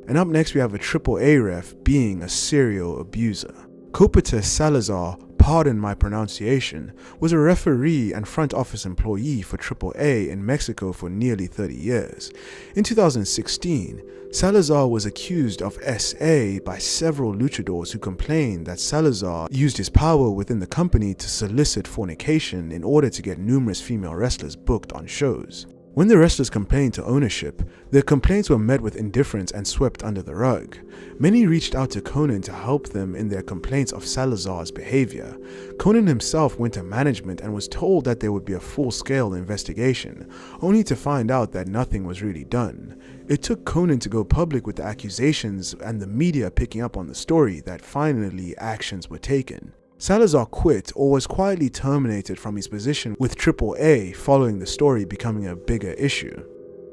And up next we have a AAA ref being a serial abuser. Copetes Salazar, pardon my pronunciation, was a referee and front office employee for AAA in Mexico for nearly 30 years. In 2016, Salazar was accused of SA by several luchadors who complained that Salazar used his power within the company to solicit fornication in order to get numerous female wrestlers booked on shows. When the wrestlers complained to ownership, their complaints were met with indifference and swept under the rug. Many reached out to Conan to help them in their complaints of Salazar's behavior. Conan himself went to management and was told that there would be a full-scale investigation, only to find out that nothing was really done. It took Conan to go public with the accusations and the media picking up on the story that finally actions were taken. Salazar quit or was quietly terminated from his position with AAA following the story becoming a bigger issue.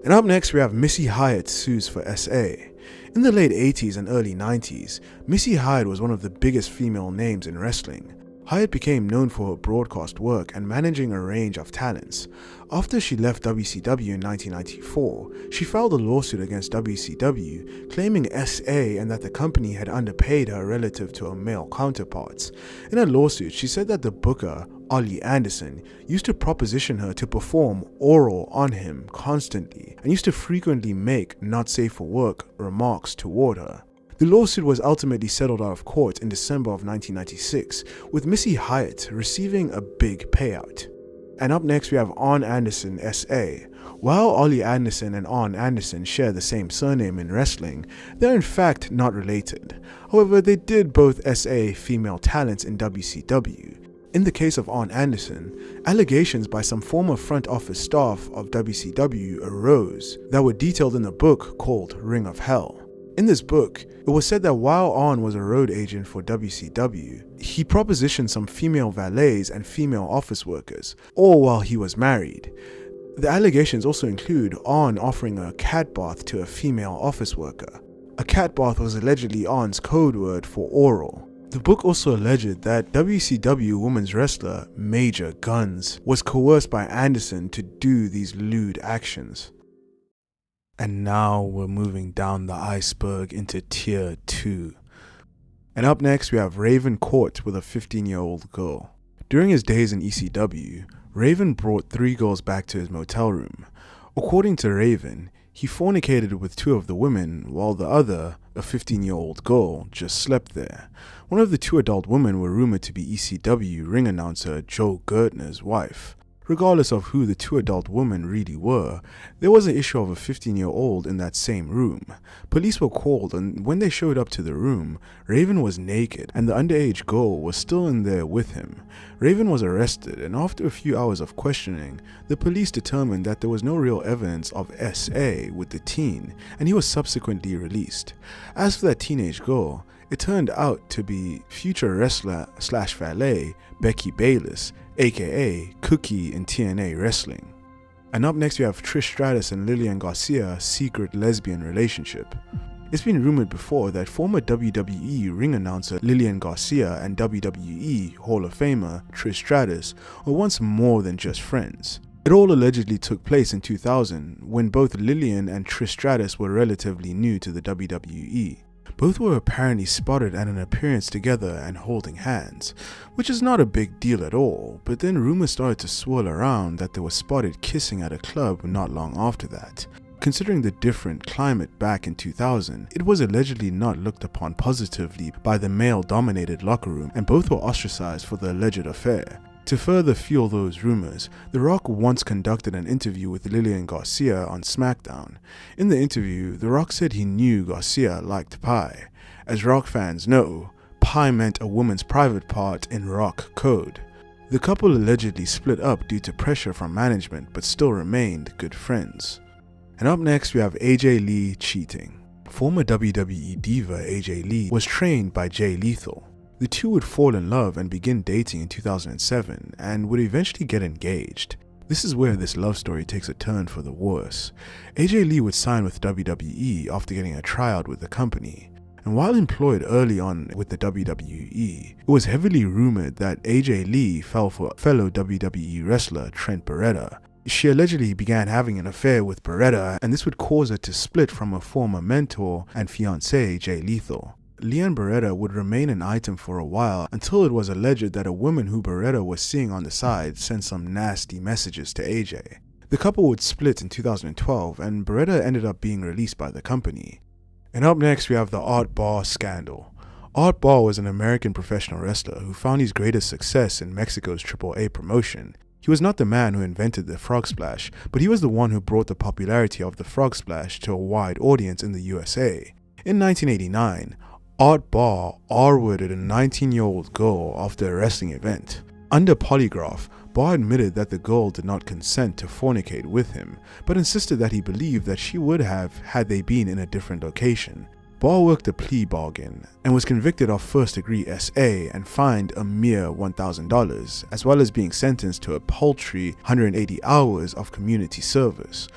And up next we have Missy Hyatt sues for SA. In the late 80s and early 90s, Missy Hyatt was one of the biggest female names in wrestling. Hyatt became known for her broadcast work and managing a range of talents. After she left WCW in 1994, she filed a lawsuit against WCW, claiming SA and that the company had underpaid her relative to her male counterparts. In her lawsuit, she said that the booker, Ollie Anderson, used to proposition her to perform oral on him constantly and used to frequently make not safe for work remarks toward her. The lawsuit was ultimately settled out of court in December of 1996, with Missy Hyatt receiving a big payout. And up next we have Arn Anderson SA. While Ollie Anderson and Arn Anderson share the same surname in wrestling, they're in fact not related. However, they did both SA female talents in WCW. In the case of Arn Anderson, allegations by some former front office staff of WCW arose that were detailed in a book called Ring of Hell. In this book, it was said that while Arn was a road agent for WCW, he propositioned some female valets and female office workers, all while he was married. The allegations also include Arn offering a cat bath to a female office worker. A cat bath was allegedly Arn's code word for oral. The book also alleged that WCW women's wrestler Major Guns was coerced by Anderson to do these lewd actions. And now we're moving down the iceberg into tier 2. And up next we have Raven caught with a 15-year-old girl. During his days in ECW, Raven brought 3 girls back to his motel room. According to Raven, he fornicated with 2 of the women while the other, a 15-year-old girl, just slept there. One of the 2 adult women were rumored to be ECW ring announcer Joe Gertner's wife. Regardless of who the 2 adult women really were, there was an issue of a 15-year-old in that same room. Police were called, and when they showed up to the room, Raven was naked and the underage girl was still in there with him. Raven was arrested, and after a few hours of questioning, the police determined that there was no real evidence of SA with the teen, and he was subsequently released. As for that teenage girl, it turned out to be future wrestler/valet Becky Bayless, aka Cookie in TNA Wrestling. And up next we have Trish Stratus and Lillian Garcia's secret lesbian relationship. It's been rumored before that former WWE ring announcer Lillian Garcia and WWE Hall of Famer Trish Stratus were once more than just friends. It all allegedly took place in 2000 when both Lillian and Trish Stratus were relatively new to the WWE. Both were apparently spotted at an appearance together and holding hands, which is not a big deal at all, but then rumors started to swirl around that they were spotted kissing at a club not long after that. Considering the different climate back in 2000, it was allegedly not looked upon positively by the male-dominated locker room, and both were ostracized for the alleged affair. To further fuel those rumors, The Rock once conducted an interview with Lillian Garcia on SmackDown. In the interview, The Rock said he knew Garcia liked pie. As Rock fans know, pie meant a woman's private part in Rock code. The couple allegedly split up due to pressure from management, but still remained good friends. And up next we have AJ Lee cheating. Former WWE diva AJ Lee was trained by Jay Lethal. The two would fall in love and begin dating in 2007 and would eventually get engaged. This is where this love story takes a turn for the worse. AJ Lee would sign with WWE after getting a tryout with the company. And while employed early on with the WWE, it was heavily rumored that AJ Lee fell for fellow WWE wrestler Trent Beretta. She allegedly began having an affair with Beretta, and this would cause her to split from her former mentor and fiancé Jay Lethal. Lee and Beretta would remain an item for a while until it was alleged that a woman who Beretta was seeing on the side sent some nasty messages to AJ. The couple would split in 2012 and Beretta ended up being released by the company. And up next we have the Art Barr scandal. Art Barr was an American professional wrestler who found his greatest success in Mexico's AAA promotion. He was not the man who invented the frog splash, but he was the one who brought the popularity of the frog splash to a wide audience in the USA. In 1989, Art Barr R-worded a 19-year-old girl after a wrestling event. Under polygraph, Barr admitted that the girl did not consent to fornicate with him, but insisted that he believed that she would have had they been in a different location. Barr worked a plea bargain and was convicted of first-degree SA and fined a mere $1,000, as well as being sentenced to a paltry 180 hours of community service.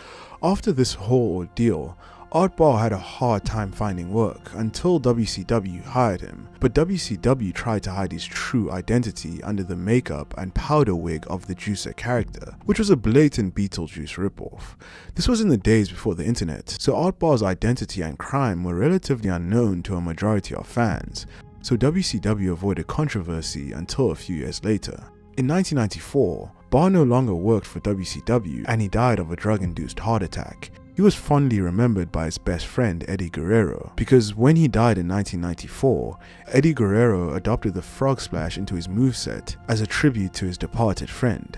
After this whole ordeal, Art Barr had a hard time finding work until WCW hired him, but WCW tried to hide his true identity under the makeup and powder wig of the Juicer character, which was a blatant Beetlejuice ripoff. This was in the days before the internet, so Art Barr's identity and crime were relatively unknown to a majority of fans, so WCW avoided controversy until a few years later. In 1994, Barr no longer worked for WCW and he died of a drug-induced heart attack. He was fondly remembered by his best friend Eddie Guerrero, because when he died in 1994, Eddie Guerrero adopted the frog splash into his moveset as a tribute to his departed friend.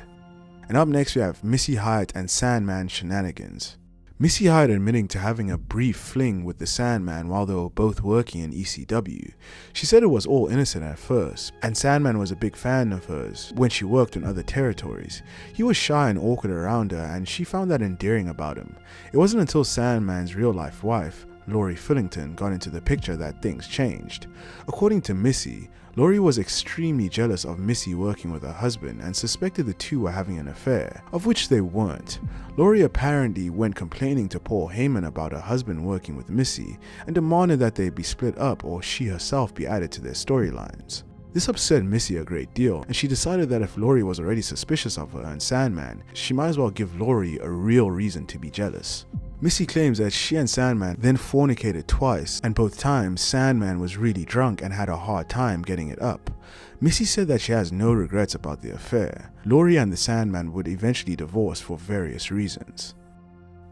And up next we have Missy Hyatt and Sandman shenanigans. Missy Hyatt admitting to having a brief fling with the Sandman while they were both working in ECW. She said it was all innocent at first, and Sandman was a big fan of hers when she worked in other territories. He was shy and awkward around her, and she found that endearing about him. It wasn't until Sandman's real-life wife, Lori Fillington, got into the picture that things changed. According to Missy, Lori was extremely jealous of Missy working with her husband and suspected the two were having an affair, of which they weren't. Lori apparently went complaining to Paul Heyman about her husband working with Missy and demanded that they be split up or she herself be added to their storylines. This upset Missy a great deal, and she decided that if Lori was already suspicious of her and Sandman, she might as well give Lori a real reason to be jealous. Missy claims that she and Sandman then fornicated twice, and both times Sandman was really drunk and had a hard time getting it up. Missy said that she has no regrets about the affair. Lori and the Sandman would eventually divorce for various reasons.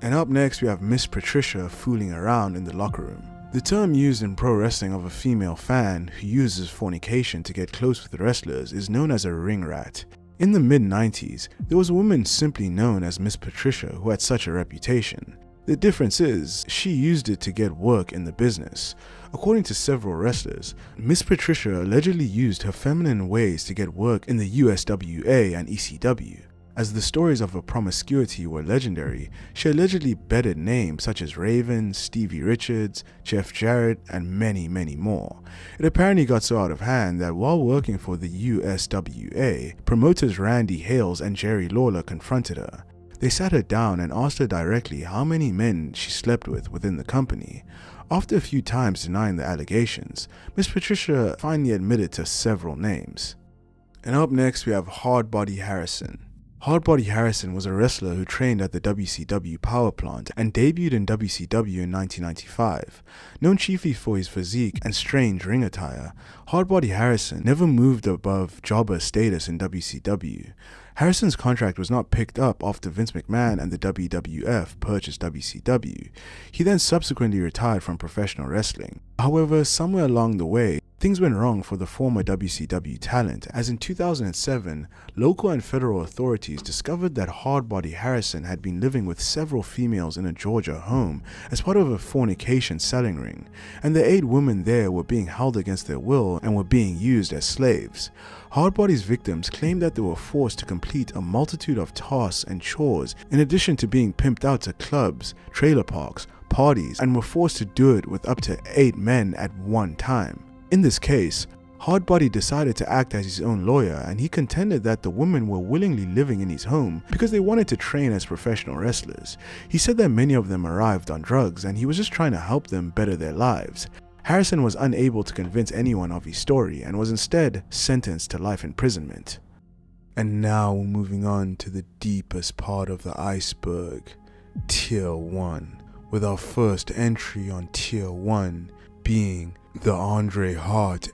And up next we have Miss Patricia fooling around in the locker room. The term used in pro wrestling of a female fan who uses fornication to get close with the wrestlers is known as a ring rat. In the mid-90s, there was a woman simply known as Miss Patricia who had such a reputation. The difference is, she used it to get work in the business. According to several wrestlers, Miss Patricia allegedly used her feminine ways to get work in the USWA and ECW. As the stories of her promiscuity were legendary, she allegedly bedded names such as Raven, Stevie Richards, Jeff Jarrett, and many, many more. It apparently got so out of hand that while working for the USWA, promoters Randy Hales and Jerry Lawler confronted her. They sat her down and asked her directly how many men she slept with within the company. After a few times denying the allegations, Miss Patricia finally admitted to several names. And up next we have Hardbody Harrison. Hardbody Harrison was a wrestler who trained at the WCW power plant and debuted in WCW in 1995. Known chiefly for his physique and strange ring attire, Hardbody Harrison never moved above jobber status in WCW. Harrison's contract was not picked up after Vince McMahon and the WWF purchased WCW. He then subsequently retired from professional wrestling. However, somewhere along the way, things went wrong for the former WCW talent, as in 2007, local and federal authorities discovered that Hardbody Harrison had been living with several females in a Georgia home as part of a fornication selling ring, and the 8 women there were being held against their will and were being used as slaves. Hardbody's victims claimed that they were forced to complete a multitude of tasks and chores, in addition to being pimped out to clubs, trailer parks, parties, and were forced to do it with up to 8 men at one time. In this case, Hardbody decided to act as his own lawyer, and he contended that the women were willingly living in his home because they wanted to train as professional wrestlers. He said that many of them arrived on drugs and he was just trying to help them better their lives. Harrison was unable to convince anyone of his story and was instead sentenced to life imprisonment. And now we're moving on to the deepest part of the iceberg, Tier 1, with our first entry on Tier 1 being the Andre Hart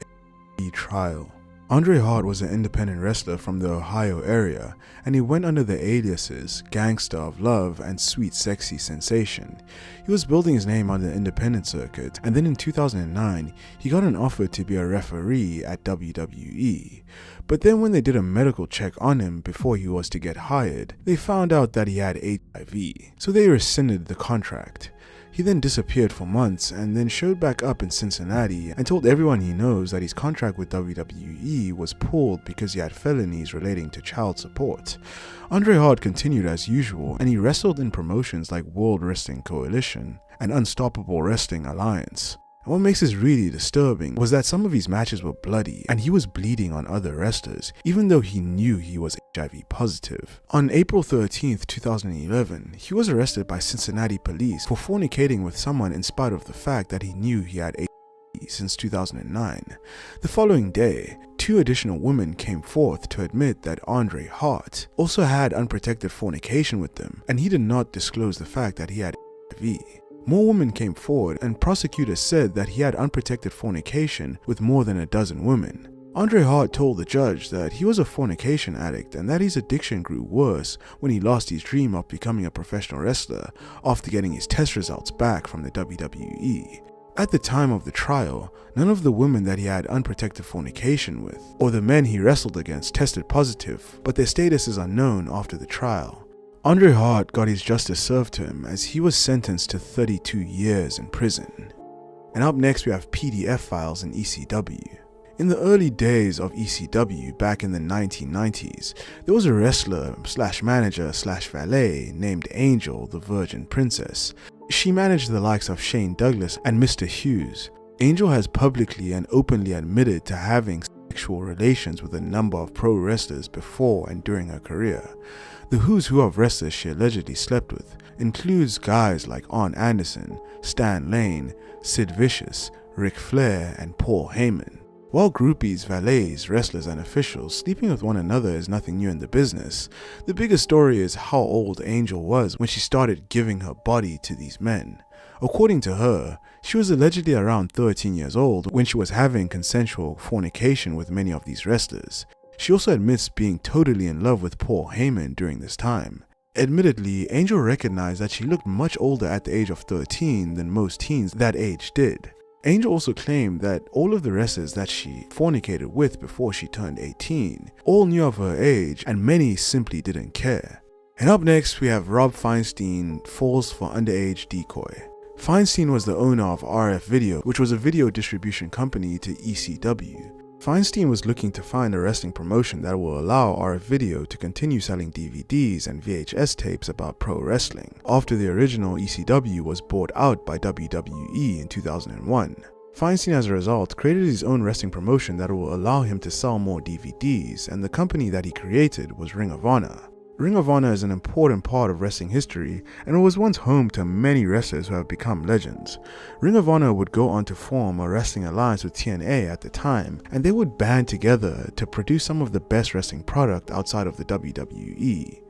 trial. Andre Hart was an independent wrestler from the Ohio area, and he went under the aliases Gangsta of Love and Sweet Sexy Sensation. He was building his name on the independent circuit, and then in 2009, he got an offer to be a referee at WWE. But then when they did a medical check on him before he was to get hired, they found out that he had HIV, so they rescinded the contract. He then disappeared for months and then showed back up in Cincinnati and told everyone he knows that his contract with WWE was pulled because he had felonies relating to child support. Andre Hart continued as usual, and he wrestled in promotions like World Wrestling Coalition and Unstoppable Wrestling Alliance. And what makes this really disturbing was that some of his matches were bloody and he was bleeding on other wrestlers, even though he knew he was HIV positive. On April 13th, 2011, he was arrested by Cincinnati police for fornicating with someone in spite of the fact that he knew he had HIV since 2009. The following day, 2 additional women came forth to admit that Andre Hart also had unprotected fornication with them, and he did not disclose the fact that he had HIV. More women came forward, and prosecutors said that he had unprotected fornication with more than a dozen women. Andre Hart told the judge that he was a fornication addict and that his addiction grew worse when he lost his dream of becoming a professional wrestler after getting his test results back from the WWE. At the time of the trial, none of the women that he had unprotected fornication with, or the men he wrestled against, tested positive, but their status is unknown after the trial. Andre Hart got his justice served to him as he was sentenced to 32 years in prison. And up next we have PDF files in ECW. In the early days of ECW back in the 1990s, there was a wrestler / manager / valet named Angel the Virgin Princess. She managed the likes of Shane Douglas and Mr. Hughes. Angel has publicly and openly admitted to having sexual relations with a number of pro wrestlers before and during her career. The who's who of wrestlers she allegedly slept with includes guys like Arn Anderson, Stan Lane, Sid Vicious, Ric Flair, and Paul Heyman. While groupies, valets, wrestlers, and officials sleeping with one another is nothing new in the business, the bigger story is how old Angel was when she started giving her body to these men. According to her, she was allegedly around 13 years old when she was having consensual fornication with many of these wrestlers. She also admits being totally in love with Paul Heyman during this time. Admittedly, Angel recognized that she looked much older at the age of 13 than most teens that age did. Angel also claimed that all of the wrestlers that she fornicated with before she turned 18 all knew of her age, and many simply didn't care. And up next we have Rob Feinstein falls for underage decoy. Feinstein was the owner of RF Video, which was a video distribution company to ECW. Feinstein was looking to find a wrestling promotion that will allow RF Video to continue selling DVDs and VHS tapes about pro wrestling, after the original ECW was bought out by WWE in 2001. Feinstein, as a result, created his own wrestling promotion that will allow him to sell more DVDs, and the company that he created was Ring of Honor. Ring of Honor is an important part of wrestling history, and it was once home to many wrestlers who have become legends. Ring of Honor would go on to form a wrestling alliance with TNA at the time, and they would band together to produce some of the best wrestling product outside of the WWE.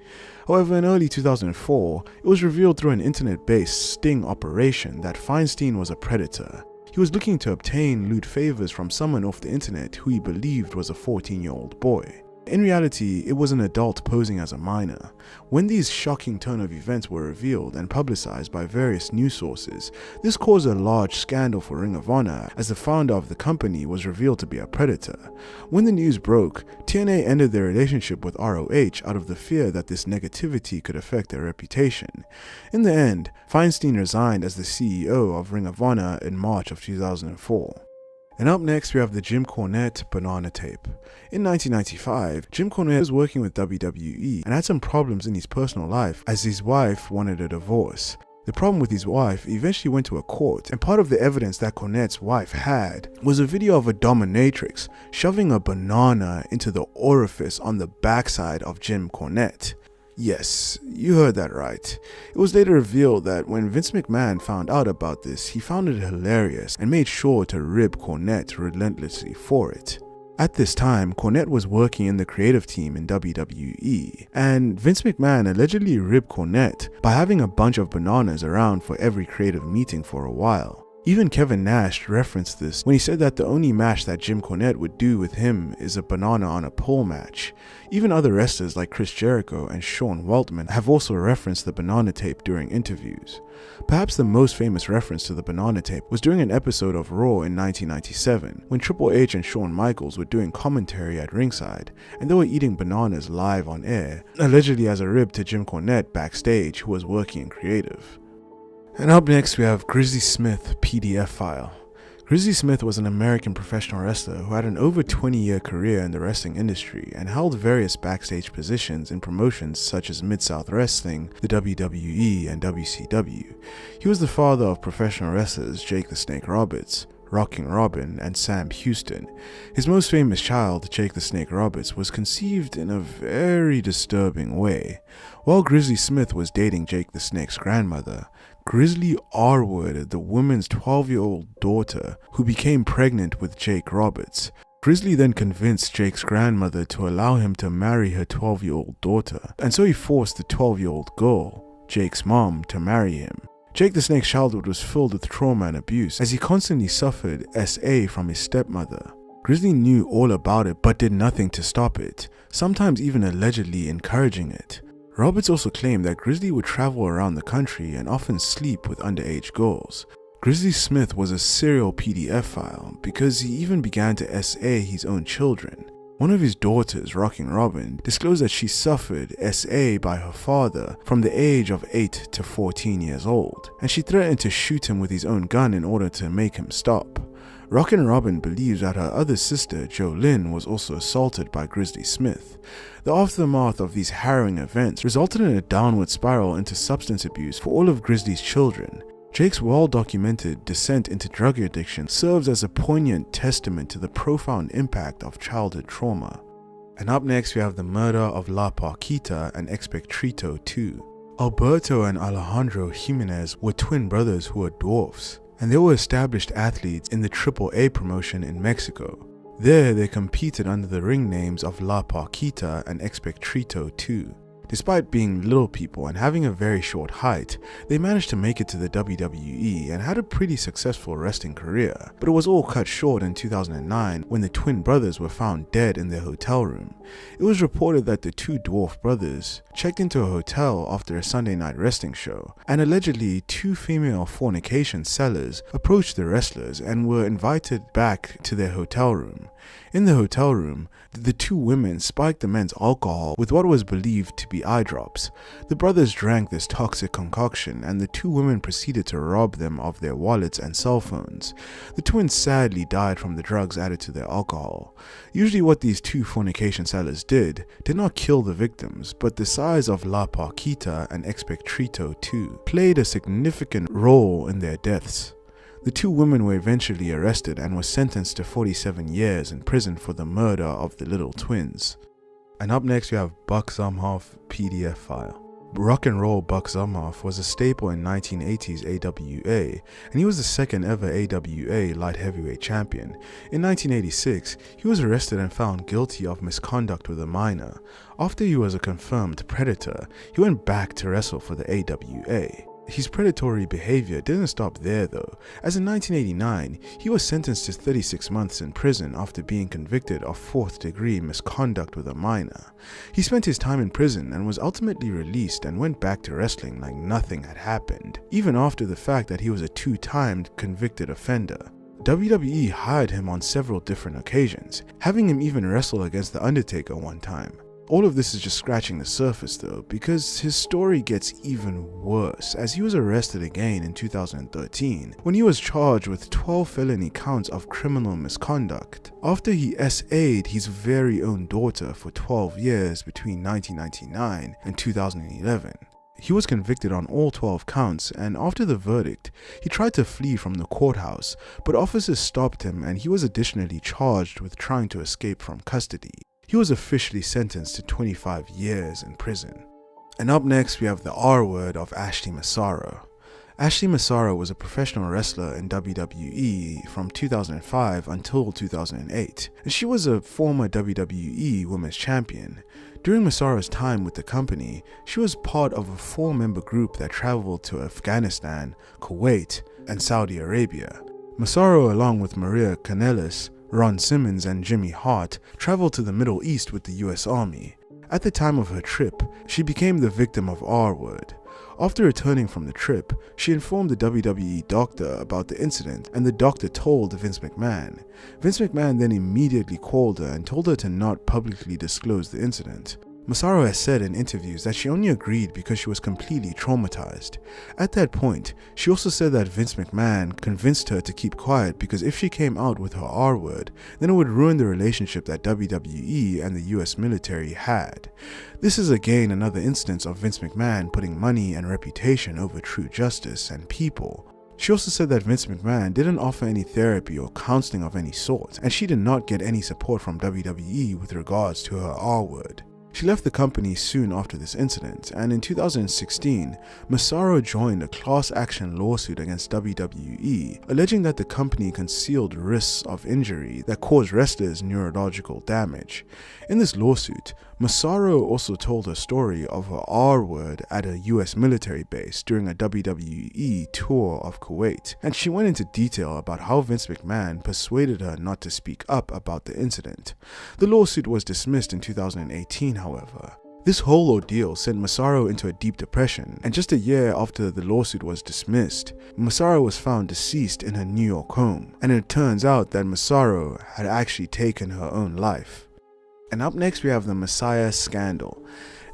However, in early 2004, it was revealed through an internet-based sting operation that Feinstein was a predator. He was looking to obtain lewd favors from someone off the internet who he believed was a 14-year-old boy. In reality, it was an adult posing as a minor. When these shocking turn of events were revealed and publicized by various news sources, this caused a large scandal for Ring of Honor, as the founder of the company was revealed to be a predator. When the news broke, TNA ended their relationship with ROH out of the fear that this negativity could affect their reputation. In the end, Feinstein resigned as the CEO of Ring of Honor in March of 2004. And up next, we have the Jim Cornette banana tape. In 1995, Jim Cornette was working with WWE and had some problems in his personal life as his wife wanted a divorce. The problem with his wife eventually went to a court, and part of the evidence that Cornette's wife had was a video of a dominatrix shoving a banana into the orifice on the backside of Jim Cornette. Yes, you heard that right. It was later revealed that when Vince McMahon found out about this, he found it hilarious and made sure to rib Cornette relentlessly for it. At this time, Cornette was working in the creative team in WWE, and Vince McMahon allegedly ribbed Cornette by having a bunch of bananas around for every creative meeting for a while. Even Kevin Nash referenced this when he said that the only match that Jim Cornette would do with him is a banana on a pole match. Even other wrestlers like Chris Jericho and Sean Waltman have also referenced the banana tape during interviews. Perhaps the most famous reference to the banana tape was during an episode of Raw in 1997, when Triple H and Shawn Michaels were doing commentary at ringside, and they were eating bananas live on air, allegedly as a rib to Jim Cornette backstage, who was working in creative. And up next, we have Grizzly Smith PDF file. Grizzly Smith was an American professional wrestler who had an over 20-year career in the wrestling industry and held various backstage positions in promotions such as Mid-South Wrestling, the WWE, and WCW. He was the father of professional wrestlers Jake the Snake Roberts, Rocking Robin, and Sam Houston. His most famous child, Jake the Snake Roberts, was conceived in a very disturbing way. While Grizzly Smith was dating Jake the Snake's grandmother, Grizzly R-worded the woman's 12-year-old daughter, who became pregnant with Jake Roberts. Grizzly then convinced Jake's grandmother to allow him to marry her 12-year-old daughter, and so he forced the 12-year-old girl, Jake's mom, to marry him. Jake the Snake's childhood was filled with trauma and abuse, as he constantly suffered SA from his stepmother. Grizzly knew all about it but did nothing to stop it, sometimes even allegedly encouraging it. Roberts also claimed that Grizzly would travel around the country and often sleep with underage girls. Grizzly Smith was a serial PDF because he even began to SA his own children. One of his daughters, Rocking Robin, disclosed that she suffered SA by her father from the age of 8 to 14 years old, and she threatened to shoot him with his own gun in order to make him stop. Rockin' Robin believes that her other sister, Jolynn, was also assaulted by Grizzly Smith. The aftermath of these harrowing events resulted in a downward spiral into substance abuse for all of Grizzly's children. Jake's well-documented descent into drug addiction serves as a poignant testament to the profound impact of childhood trauma. And up next, we have the murder of La Parquita and Expectrito 2. Alberto and Alejandro Jimenez were twin brothers who were dwarfs, and they were established athletes in the AAA promotion in Mexico. There, they competed under the ring names of La Parquita and Expectrito 2. Despite being little people and having a very short height, they managed to make it to the WWE and had a pretty successful wrestling career, but it was all cut short in 2009 when the twin brothers were found dead in their hotel room. It was reported that the two dwarf brothers checked into a hotel after a Sunday night wrestling show, and allegedly two female fornication sellers approached the wrestlers and were invited back to their hotel room. In the hotel room, the two women spiked the men's alcohol with what was believed to be eye drops. The brothers drank this toxic concoction, and the two women proceeded to rob them of their wallets and cell phones. The twins sadly died from the drugs added to their alcohol. Usually what these two fornication sellers did not kill the victims, but the size of La Parquita and Expectrito 2 played a significant role in their deaths. The two women were eventually arrested and were sentenced to 47 years in prison for the murder of the little twins. And up next we have Buck Zumhofe PDF file. Rock and Roll Buck Zumhofe was a staple in 1980s AWA, and he was the second ever AWA light heavyweight champion. In 1986, he was arrested and found guilty of misconduct with a minor. After he was a confirmed predator, he went back to wrestle for the AWA. His predatory behavior didn't stop there though, as in 1989, he was sentenced to 36 months in prison after being convicted of 4th degree misconduct with a minor. He spent his time in prison and was ultimately released and went back to wrestling like nothing had happened, even after the fact that he was a 2-time convicted offender. WWE hired him on several different occasions, having him even wrestle against The Undertaker one time. All of this is just scratching the surface though, because his story gets even worse as he was arrested again in 2013 when he was charged with 12 felony counts of criminal misconduct after he SA'd his very own daughter for 12 years between 1999 and 2011. He was convicted on all 12 counts, and after the verdict, he tried to flee from the courthouse, but officers stopped him and he was additionally charged with trying to escape from custody. He was officially sentenced to 25 years in prison. And up next we have the R word of Ashley Massaro. Ashley Massaro was a professional wrestler in WWE from 2005 until 2008, and she was a former WWE Women's Champion. During Massaro's time with the company, she was part of a 4-member group that traveled to Afghanistan, Kuwait, and Saudi Arabia. Massaro, along with Maria Kanellis, Ron Simmons, and Jimmy Hart, traveled to the Middle East with the US Army. At the time of her trip, she became the victim of R-word. After returning from the trip, she informed the WWE doctor about the incident, and the doctor told Vince McMahon. Vince McMahon then immediately called her and told her to not publicly disclose the incident. Massaro has said in interviews that she only agreed because she was completely traumatized. At that point, she also said that Vince McMahon convinced her to keep quiet because if she came out with her R-word, then it would ruin the relationship that WWE and the US military had. This is again another instance of Vince McMahon putting money and reputation over true justice and people. She also said that Vince McMahon didn't offer any therapy or counseling of any sort, and she did not get any support from WWE with regards to her R-word. She left the company soon after this incident, and in 2016, Massaro joined a class action lawsuit against WWE, alleging that the company concealed risks of injury that caused wrestlers neurological damage. In this lawsuit, Massaro also told her story of her R-word at a US military base during a WWE tour of Kuwait, and she went into detail about how Vince McMahon persuaded her not to speak up about the incident. The lawsuit was dismissed in 2018, however. This whole ordeal sent Massaro into a deep depression, and just a year after the lawsuit was dismissed, Massaro was found deceased in her New York home, and it turns out that Massaro had actually taken her own life. And up next we have the Messiah Scandal.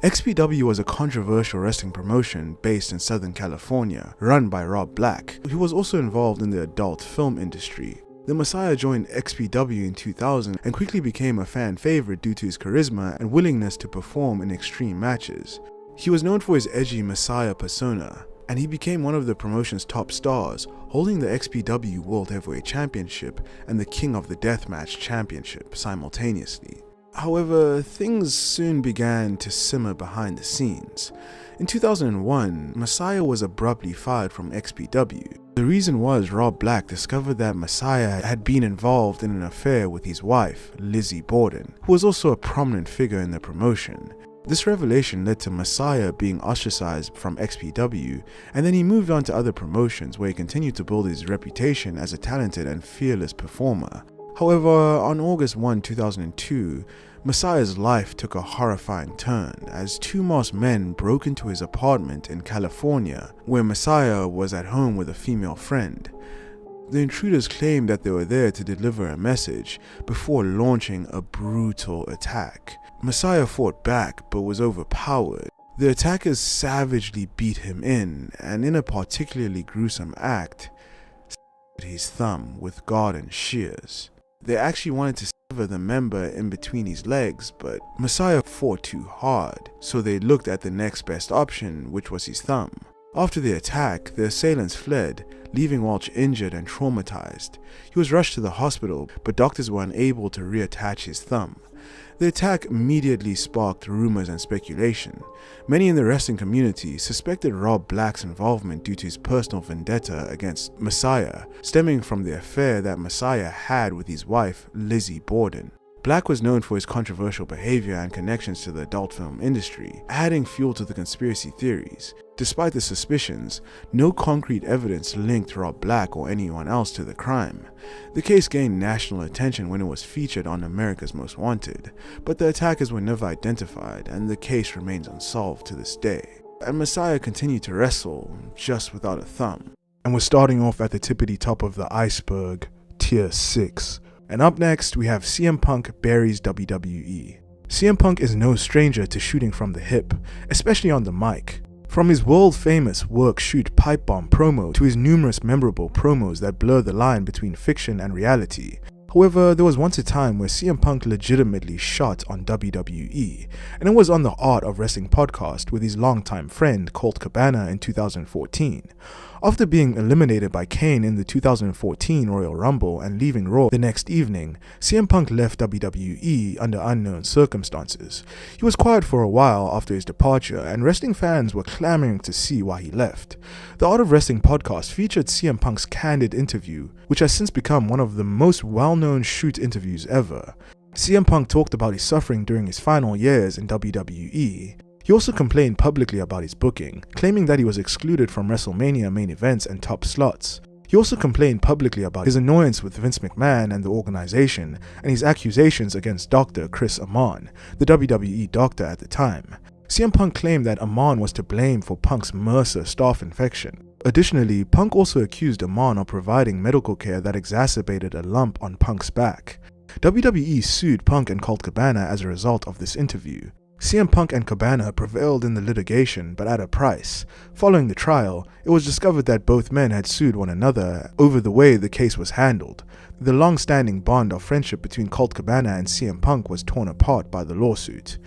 XPW was a controversial wrestling promotion based in Southern California, run by Rob Black, who was also involved in the adult film industry. The Messiah joined XPW in 2000 and quickly became a fan favorite due to his charisma and willingness to perform in extreme matches. He was known for his edgy Messiah persona, and he became one of the promotion's top stars, holding the XPW World Heavyweight Championship and the King of the Deathmatch Championship simultaneously. However, things soon began to simmer behind the scenes. In 2001, Messiah was abruptly fired from XPW. The reason was Rob Black discovered that Messiah had been involved in an affair with his wife, Lizzie Borden, who was also a prominent figure in the promotion. This revelation led to Messiah being ostracized from XPW, and then he moved on to other promotions where he continued to build his reputation as a talented and fearless performer. However, on August 1, 2002, Messiah's life took a horrifying turn as 2 masked men broke into his apartment in California, where Messiah was at home with a female friend. The intruders claimed that they were there to deliver a message before launching a brutal attack. Messiah fought back but was overpowered. The attackers savagely beat him in, and in a particularly gruesome act, severed his thumb with garden shears. They actually wanted to sever the member in between his legs, but Messiah fought too hard, so they looked at the next best option, which was his thumb. After the attack, the assailants fled, leaving Walsh injured and traumatized. He was rushed to the hospital, but doctors were unable to reattach his thumb. The attack immediately sparked rumors and speculation. Many in the wrestling community suspected Rob Black's involvement due to his personal vendetta against Messiah, stemming from the affair that Messiah had with his wife, Lizzie Borden. Black was known for his controversial behavior and connections to the adult film industry, adding fuel to the conspiracy theories. Despite the suspicions, no concrete evidence linked Rob Black or anyone else to the crime. The case gained national attention when it was featured on America's Most Wanted, but the attackers were never identified and the case remains unsolved to this day. And Messiah continued to wrestle, just without a thumb. And we're starting off at the tippity top of the iceberg, Tier 6. And up next, we have CM Punk buries WWE. CM Punk is no stranger to shooting from the hip, especially on the mic. From his world-famous work-shoot pipe bomb promo to his numerous memorable promos that blur the line between fiction and reality. However, there was once a time where CM Punk legitimately shot on WWE, and it was on the Art of Wrestling podcast with his longtime friend Colt Cabana in 2014. After being eliminated by Kane in the 2014 Royal Rumble and leaving Raw the next evening, CM Punk left WWE under unknown circumstances. He was quiet for a while after his departure, and wrestling fans were clamoring to see why he left. The Art of Wrestling podcast featured CM Punk's candid interview, which has since become one of the most well-known shoot interviews ever. CM Punk talked about his suffering during his final years in WWE. He also complained publicly about his booking, claiming that he was excluded from WrestleMania main events and top slots. He also complained publicly about his annoyance with Vince McMahon and the organization, and his accusations against Dr. Chris Amon, the WWE doctor at the time. CM Punk claimed that Amon was to blame for Punk's MRSA staph infection. Additionally, Punk also accused Amon of providing medical care that exacerbated a lump on Punk's back. WWE sued Punk and Colt Cabana as a result of this interview. CM Punk and Cabana prevailed in the litigation, but at a price. Following the trial, it was discovered that both men had sued one another over the way the case was handled. The long-standing bond of friendship between Colt Cabana and CM Punk was torn apart by the lawsuit.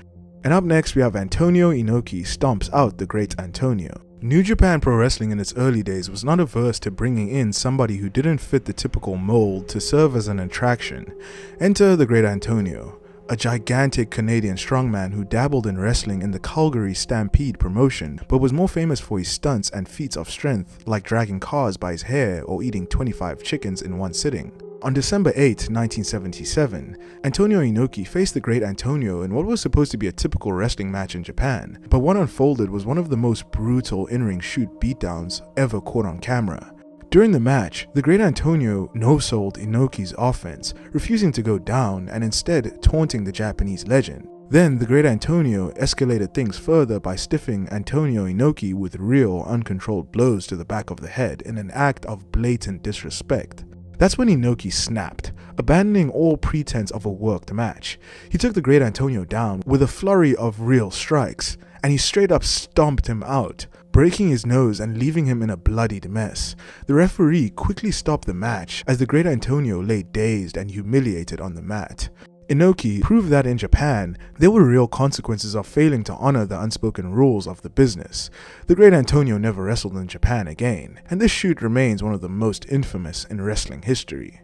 And up next, we have Antonio Inoki stomps out the Great Antonio. New Japan Pro Wrestling in its early days was not averse to bringing in somebody who didn't fit the typical mold to serve as an attraction. Enter the Great Antonio, a gigantic Canadian strongman who dabbled in wrestling in the Calgary Stampede promotion, but was more famous for his stunts and feats of strength, like dragging cars by his hair or eating 25 chickens in one sitting. On December 8, 1977, Antonio Inoki faced the Great Antonio in what was supposed to be a typical wrestling match in Japan, but what unfolded was one of the most brutal in-ring shoot beatdowns ever caught on camera. During the match, the Great Antonio no-sold Inoki's offense, refusing to go down and instead taunting the Japanese legend. Then the Great Antonio escalated things further by stiffing Antonio Inoki with real, uncontrolled blows to the back of the head in an act of blatant disrespect. That's when Inoki snapped, abandoning all pretense of a worked match. He took the Great Antonio down with a flurry of real strikes, and he straight up stomped him out, breaking his nose and leaving him in a bloodied mess. The referee quickly stopped the match as the Great Antonio lay dazed and humiliated on the mat. Inoki proved that in Japan, there were real consequences of failing to honor the unspoken rules of the business. The Great Antonio never wrestled in Japan again, and this shoot remains one of the most infamous in wrestling history.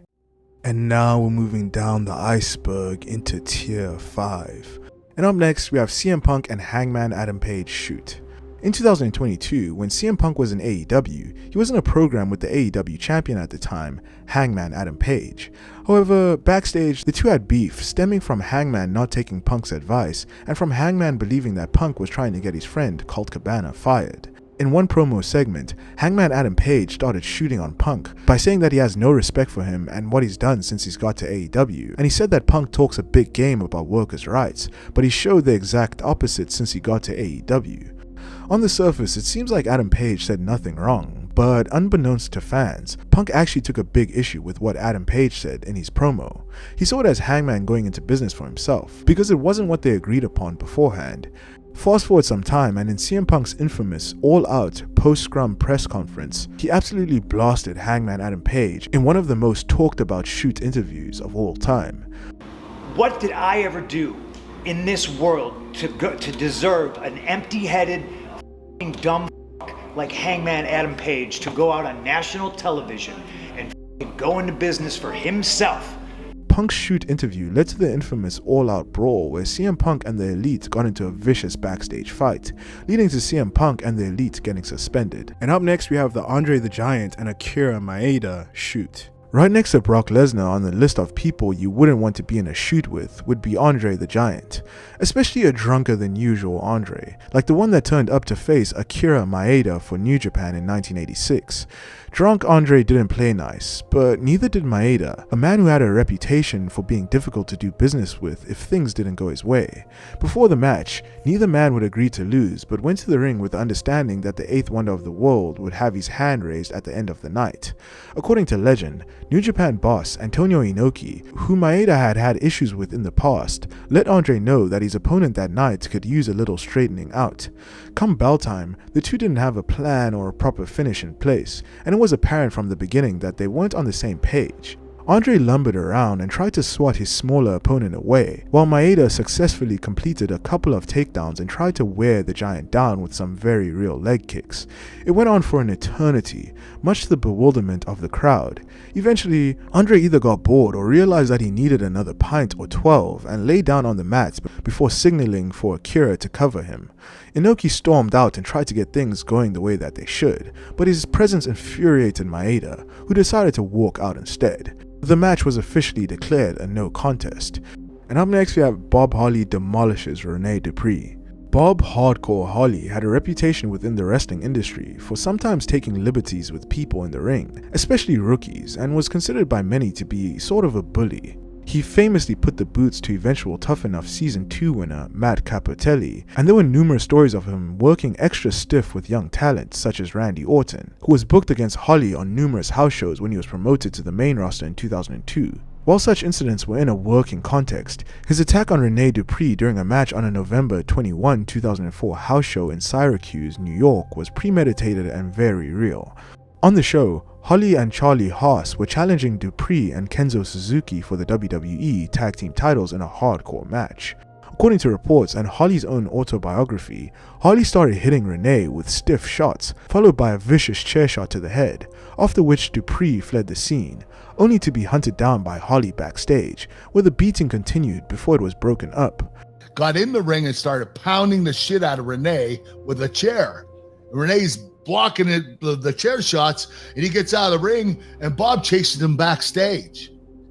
And now we're moving down the iceberg into Tier 5. And up next, we have CM Punk and Hangman Adam Page shoot. In 2022, when CM Punk was in AEW, he was in a program with the AEW champion at the time, Hangman Adam Page. However, backstage, the two had beef stemming from Hangman not taking Punk's advice and from Hangman believing that Punk was trying to get his friend Colt Cabana fired. In one promo segment, Hangman Adam Page started shooting on Punk by saying that he has no respect for him and what he's done since he's got to AEW, and he said that Punk talks a big game about workers' rights, but he showed the exact opposite since he got to AEW. On the surface, it seems like Adam Page said nothing wrong, but unbeknownst to fans, Punk actually took a big issue with what Adam Page said in his promo. He saw it as Hangman going into business for himself, because it wasn't what they agreed upon beforehand. Fast forward some time, and in CM Punk's infamous all-out post-scrum press conference, he absolutely blasted Hangman Adam Page in one of the most talked-about shoot interviews of all time. What did I ever do in this world to deserve an empty-headed, dumb like Hangman Adam Page to go out on national television and go into business for himself. Punk's shoot interview led to the infamous all-out brawl where CM Punk and the Elite got into a vicious backstage fight, leading to CM Punk and the Elite getting suspended. And up next we have the Andre the Giant and Akira Maeda shoot. Right next to Brock Lesnar on the list of people you wouldn't want to be in a shoot with would be Andre the Giant, especially a drunker than usual Andre, like the one that turned up to face Akira Maeda for New Japan in 1986. Drunk Andre didn't play nice, but neither did Maeda, a man who had a reputation for being difficult to do business with if things didn't go his way. Before the match, neither man would agree to lose, but went to the ring with the understanding that the 8th wonder of the world would have his hand raised at the end of the night. According to legend, New Japan boss Antonio Inoki, who Maeda had had issues with in the past, let Andre know that his opponent that night could use a little straightening out. Come bell time, the two didn't have a plan or a proper finish in place, and it was apparent from the beginning that they weren't on the same page. Andre lumbered around and tried to swat his smaller opponent away, while Maeda successfully completed a couple of takedowns and tried to wear the Giant down with some very real leg kicks. It went on for an eternity, much to the bewilderment of the crowd. Eventually, Andre either got bored or realized that he needed another pint or 12 and lay down on the mats before signaling for Akira to cover him. Inoki stormed out and tried to get things going the way that they should, but his presence infuriated Maeda, who decided to walk out instead. The match was officially declared a no contest. And up next we have Bob Holly demolishes Rene Dupree. Bob Hardcore Holly had a reputation within the wrestling industry for sometimes taking liberties with people in the ring, especially rookies, and was considered by many to be sort of a bully. He famously put the boots to eventual Tough Enough Season 2 winner Matt Cappotelli, and there were numerous stories of him working extra stiff with young talent such as Randy Orton, who was booked against Holly on numerous house shows when he was promoted to the main roster in 2002. While such incidents were in a working context, his attack on Rene Dupree during a match on a November 21, 2004 house show in Syracuse, New York was premeditated and very real. On the show, Holly and Charlie Haas were challenging Dupree and Kenzo Suzuki for the WWE Tag Team titles in a hardcore match. According to reports and Holly's own autobiography, Holly started hitting Rene with stiff shots, followed by a vicious chair shot to the head, after which Dupree fled the scene, only to be hunted down by Holly backstage, where the beating continued before it was broken up. Got in the ring and started pounding the shit out of Rene with a chair. Rene's blocking it, the chair shots, and he gets out of the ring, and Bob chases him backstage.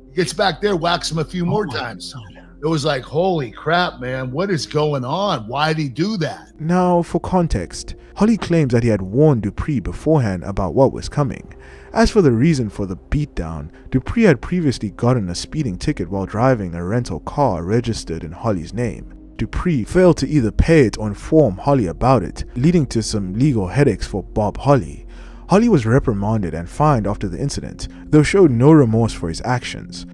He gets back there, whacks him a few more times. It was like, holy crap, man, what is going on? Why did he do that? Now, for context, Holly claims that he had warned Dupree beforehand about what was coming. As for the reason for the beatdown, Dupree had previously gotten a speeding ticket while driving a rental car registered in Holly's name. Dupree failed to either pay it or inform Holly about it, leading to some legal headaches for Bob Holly. Holly was reprimanded and fined after the incident, though showed no remorse for his actions.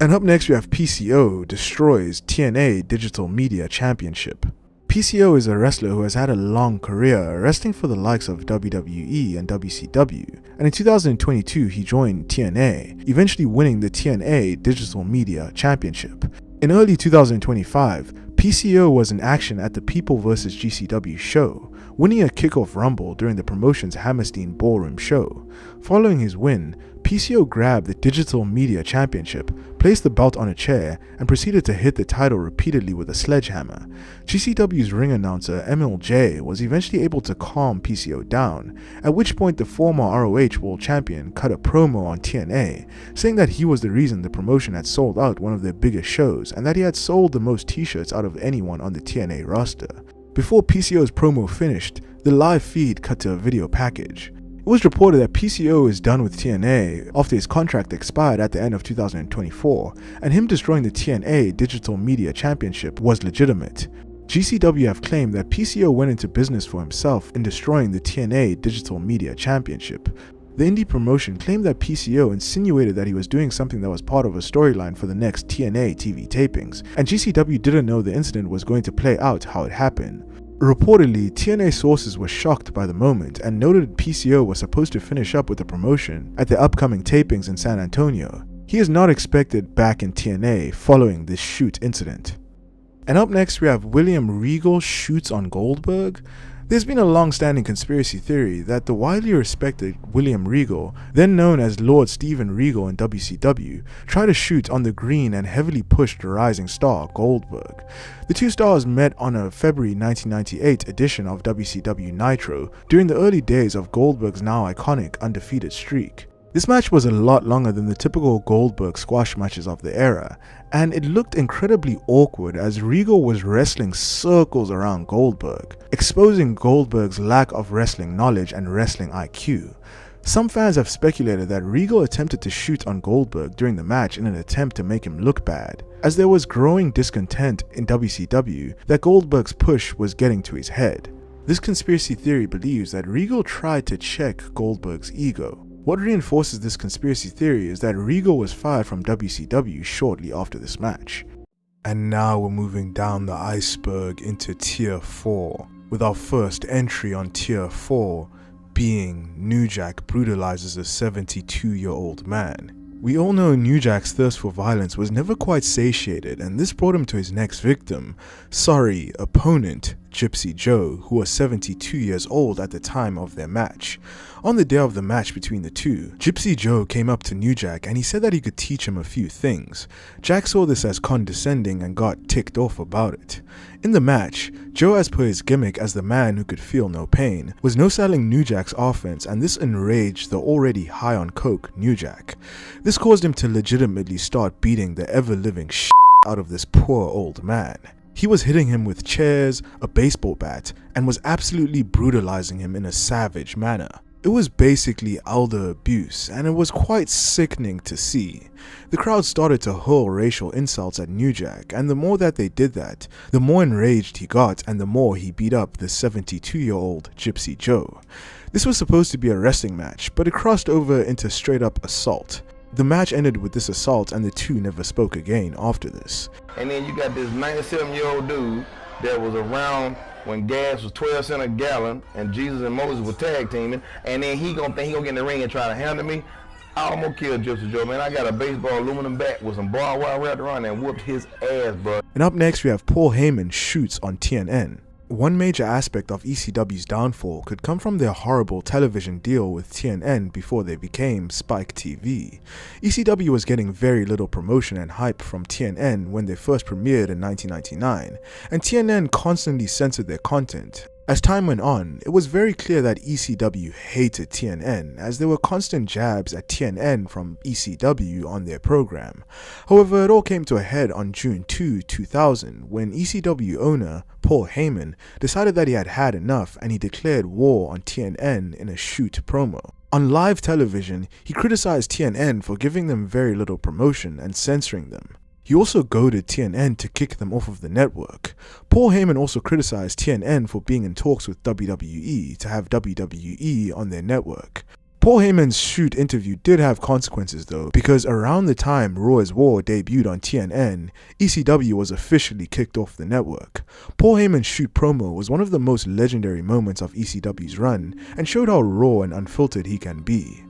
And up next we have PCO destroys TNA Digital Media Championship. PCO is a wrestler who has had a long career wrestling for the likes of WWE and WCW, and in 2022 he joined TNA, eventually winning the TNA Digital Media Championship. In early 2025, PCO was in action at the People vs GCW show, winning a kickoff rumble during the promotion's Hammerstein Ballroom show. Following his win, PCO grabbed the Digital Media Championship, placed the belt on a chair, and proceeded to hit the title repeatedly with a sledgehammer. GCW's ring announcer MLJ was eventually able to calm PCO down, at which point the former ROH World Champion cut a promo on TNA, saying that he was the reason the promotion had sold out one of their biggest shows and that he had sold the most t-shirts out of anyone on the TNA roster. Before PCO's promo finished, the live feed cut to a video package. It was reported that PCO is done with TNA after his contract expired at the end of 2024, and him destroying the TNA Digital Media Championship was legitimate. GCW have claimed that PCO went into business for himself in destroying the TNA Digital Media Championship. The indie promotion claimed that PCO insinuated that he was doing something that was part of a storyline for the next TNA TV tapings, and GCW didn't know the incident was going to play out how it happened. Reportedly, TNA sources were shocked by the moment and noted PCO was supposed to finish up with the promotion at the upcoming tapings in San Antonio. He is not expected back in TNA following this shoot incident. And up next we have William Regal shoots on Goldberg. There's been a long-standing conspiracy theory that the widely respected William Regal, then known as Lord Steven Regal in WCW, tried to shoot on the green and heavily pushed the rising star Goldberg. The two stars met on a February 1998 edition of WCW Nitro during the early days of Goldberg's now iconic undefeated streak. This match was a lot longer than the typical Goldberg squash matches of the era, and it looked incredibly awkward as Regal was wrestling circles around Goldberg, exposing Goldberg's lack of wrestling knowledge and wrestling IQ. Some fans have speculated that Regal attempted to shoot on Goldberg during the match in an attempt to make him look bad, as there was growing discontent in WCW that Goldberg's push was getting to his head. This conspiracy theory believes that Regal tried to check Goldberg's ego. What reinforces this conspiracy theory is that Regal was fired from WCW shortly after this match. And now we're moving down the iceberg into Tier 4, with our first entry on Tier 4 being New Jack brutalizes a 72-year-old man. We all know New Jack's thirst for violence was never quite satiated, and this brought him to his next victim, opponent, Gypsy Joe, who was 72 years old at the time of their match. On the day of the match between the two, Gypsy Joe came up to New Jack and he said that he could teach him a few things. Jack saw this as condescending and got ticked off about it. In the match, Joe, as per his gimmick as the man who could feel no pain, was no-selling New Jack's offense, and this enraged the already high on coke New Jack. This caused him to legitimately start beating the ever-living shit out of this poor old man. He was hitting him with chairs, a baseball bat, and was absolutely brutalizing him in a savage manner. It was basically elder abuse, and it was quite sickening to see. The crowd started to hurl racial insults at New Jack, and the more that they did that, the more enraged he got and the more he beat up the 72-year-old Gypsy Joe. This was supposed to be a wrestling match, but it crossed over into straight-up assault. The match ended with this assault and the two never spoke again after this. And then you got this 97-year-old dude that was around when gas was 12 cents a gallon and Jesus and Moses were tag teaming, and then he gonna get in the ring and try to handle me. I'm gonna kill Gypsy Joe, man. I got a baseball aluminum bat with some barbed wire wrapped around and whooped his ass, bro. And up next we have Paul Heyman shoots on TNN. One major aspect of ECW's downfall could come from their horrible television deal with TNN before they became Spike TV. ECW was getting very little promotion and hype from TNN when they first premiered in 1999, and TNN constantly censored their content. As time went on, it was very clear that ECW hated TNN, as there were constant jabs at TNN from ECW on their program. However, it all came to a head on June 2, 2000, when ECW owner Paul Heyman decided that he had had enough and he declared war on TNN in a shoot promo. On live television, he criticized TNN for giving them very little promotion and censoring them. He also goaded TNN to kick them off of the network. Paul Heyman also criticized TNN for being in talks with WWE to have WWE on their network. Paul Heyman's shoot interview did have consequences though, because around the time Raw is War debuted on TNN, ECW was officially kicked off the network. Paul Heyman's shoot promo was one of the most legendary moments of ECW's run and showed how raw and unfiltered he can be.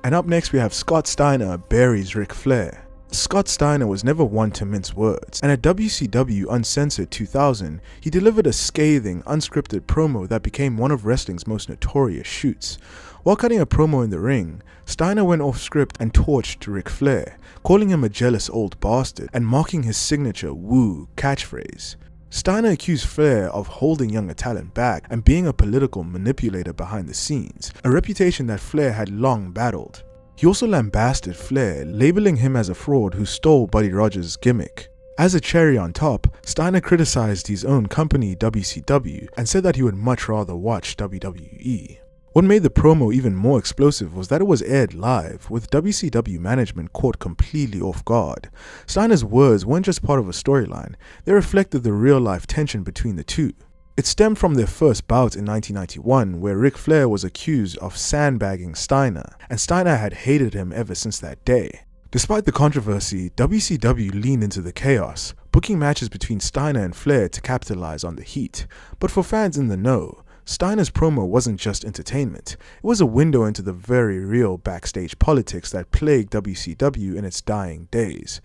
And up next we have Scott Steiner buries Ric Flair. Scott Steiner was never one to mince words, and at WCW Uncensored 2000, he delivered a scathing, unscripted promo that became one of wrestling's most notorious shoots. While cutting a promo in the ring, Steiner went off script and torched Ric Flair, calling him a jealous old bastard and mocking his signature "woo" catchphrase. Steiner accused Flair of holding younger talent back and being a political manipulator behind the scenes, a reputation that Flair had long battled. He also lambasted Flair, labeling him as a fraud who stole Buddy Rogers' gimmick. As a cherry on top, Steiner criticized his own company WCW and said that he would much rather watch WWE. What made the promo even more explosive was that it was aired live, with WCW management caught completely off guard. Steiner's words weren't just part of a storyline, they reflected the real-life tension between the two. It stemmed from their first bout in 1991, where Ric Flair was accused of sandbagging Steiner, and Steiner had hated him ever since that day. Despite the controversy, WCW leaned into the chaos, booking matches between Steiner and Flair to capitalize on the heat. But for fans in the know, Steiner's promo wasn't just entertainment, it was a window into the very real backstage politics that plagued WCW in its dying days.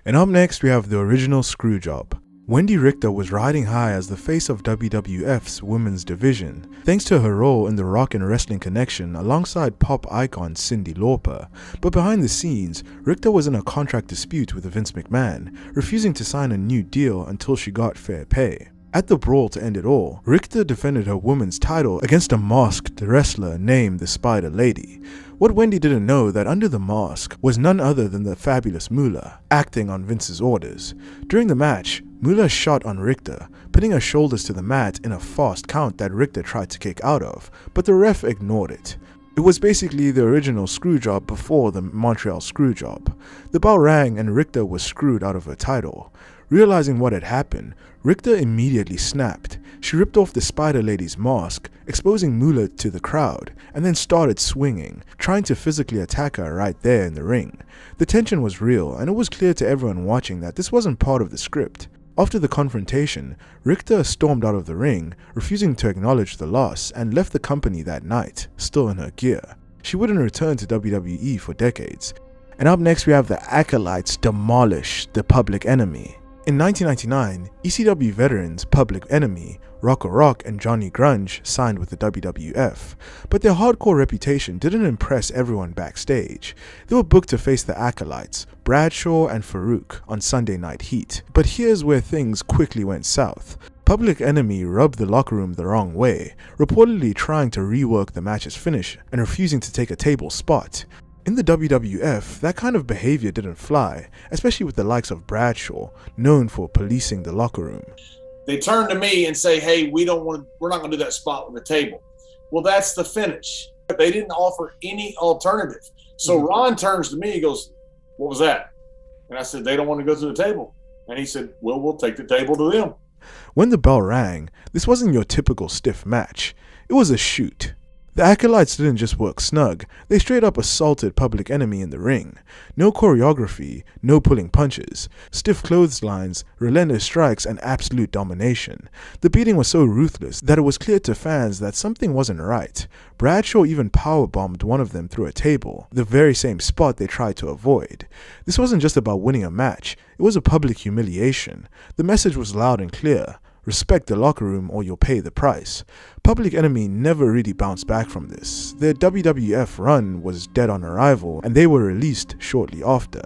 And up next we have the original Screwjob. Wendy Richter was riding high as the face of WWF's women's division, thanks to her role in the Rock and Wrestling Connection alongside pop icon Cyndi Lauper. But behind the scenes, Richter was in a contract dispute with Vince McMahon, refusing to sign a new deal until she got fair pay. At the brawl to end it all, Richter defended her women's title against a masked wrestler named the Spider Lady. What Wendy didn't know that under the mask was none other than the fabulous Moolah, acting on Vince's orders. During the match, Moolah shot on Richter, putting her shoulders to the mat in a fast count that Richter tried to kick out of, but the ref ignored it. It was basically the original screwjob before the Montreal screwjob. The bell rang and Richter was screwed out of her title. Realizing what had happened, Richter immediately snapped. She ripped off the Spider Lady's mask, exposing Moolah to the crowd, and then started swinging, trying to physically attack her right there in the ring. The tension was real, and it was clear to everyone watching that this wasn't part of the script. After the confrontation, Richter stormed out of the ring, refusing to acknowledge the loss, and left the company that night, still in her gear. She wouldn't return to WWE for decades. And up next we have the Acolytes demolish the Public Enemy. In 1999, ECW veterans Public Enemy, Rocco Rock and Johnny Grunge signed with the WWF, but their hardcore reputation didn't impress everyone backstage. They were booked to face the Acolytes, Bradshaw and Farouk, on Sunday Night Heat. But here's where things quickly went south. Public Enemy rubbed the locker room the wrong way, reportedly trying to rework the match's finish and refusing to take a table spot. In the WWF, that kind of behavior didn't fly, especially with the likes of Bradshaw, known for policing the locker room. They turn to me and say, hey, we're not going to do that spot on the table. Well, that's the finish. They didn't offer any alternative. So Ron turns to me, he goes, what was that? And I said, they don't want to go to the table. And he said, well, we'll take the table to them. When the bell rang, this wasn't your typical stiff match. It was a shoot. The Acolytes didn't just work snug, they straight up assaulted Public Enemy in the ring. No choreography, no pulling punches, stiff clotheslines, relentless strikes, and absolute domination. The beating was so ruthless that it was clear to fans that something wasn't right. Bradshaw even powerbombed one of them through a table, the very same spot they tried to avoid. This wasn't just about winning a match, it was a public humiliation. The message was loud and clear. Respect the locker room or you'll pay the price. Public Enemy never really bounced back from this. Their WWF run was dead on arrival and they were released shortly after.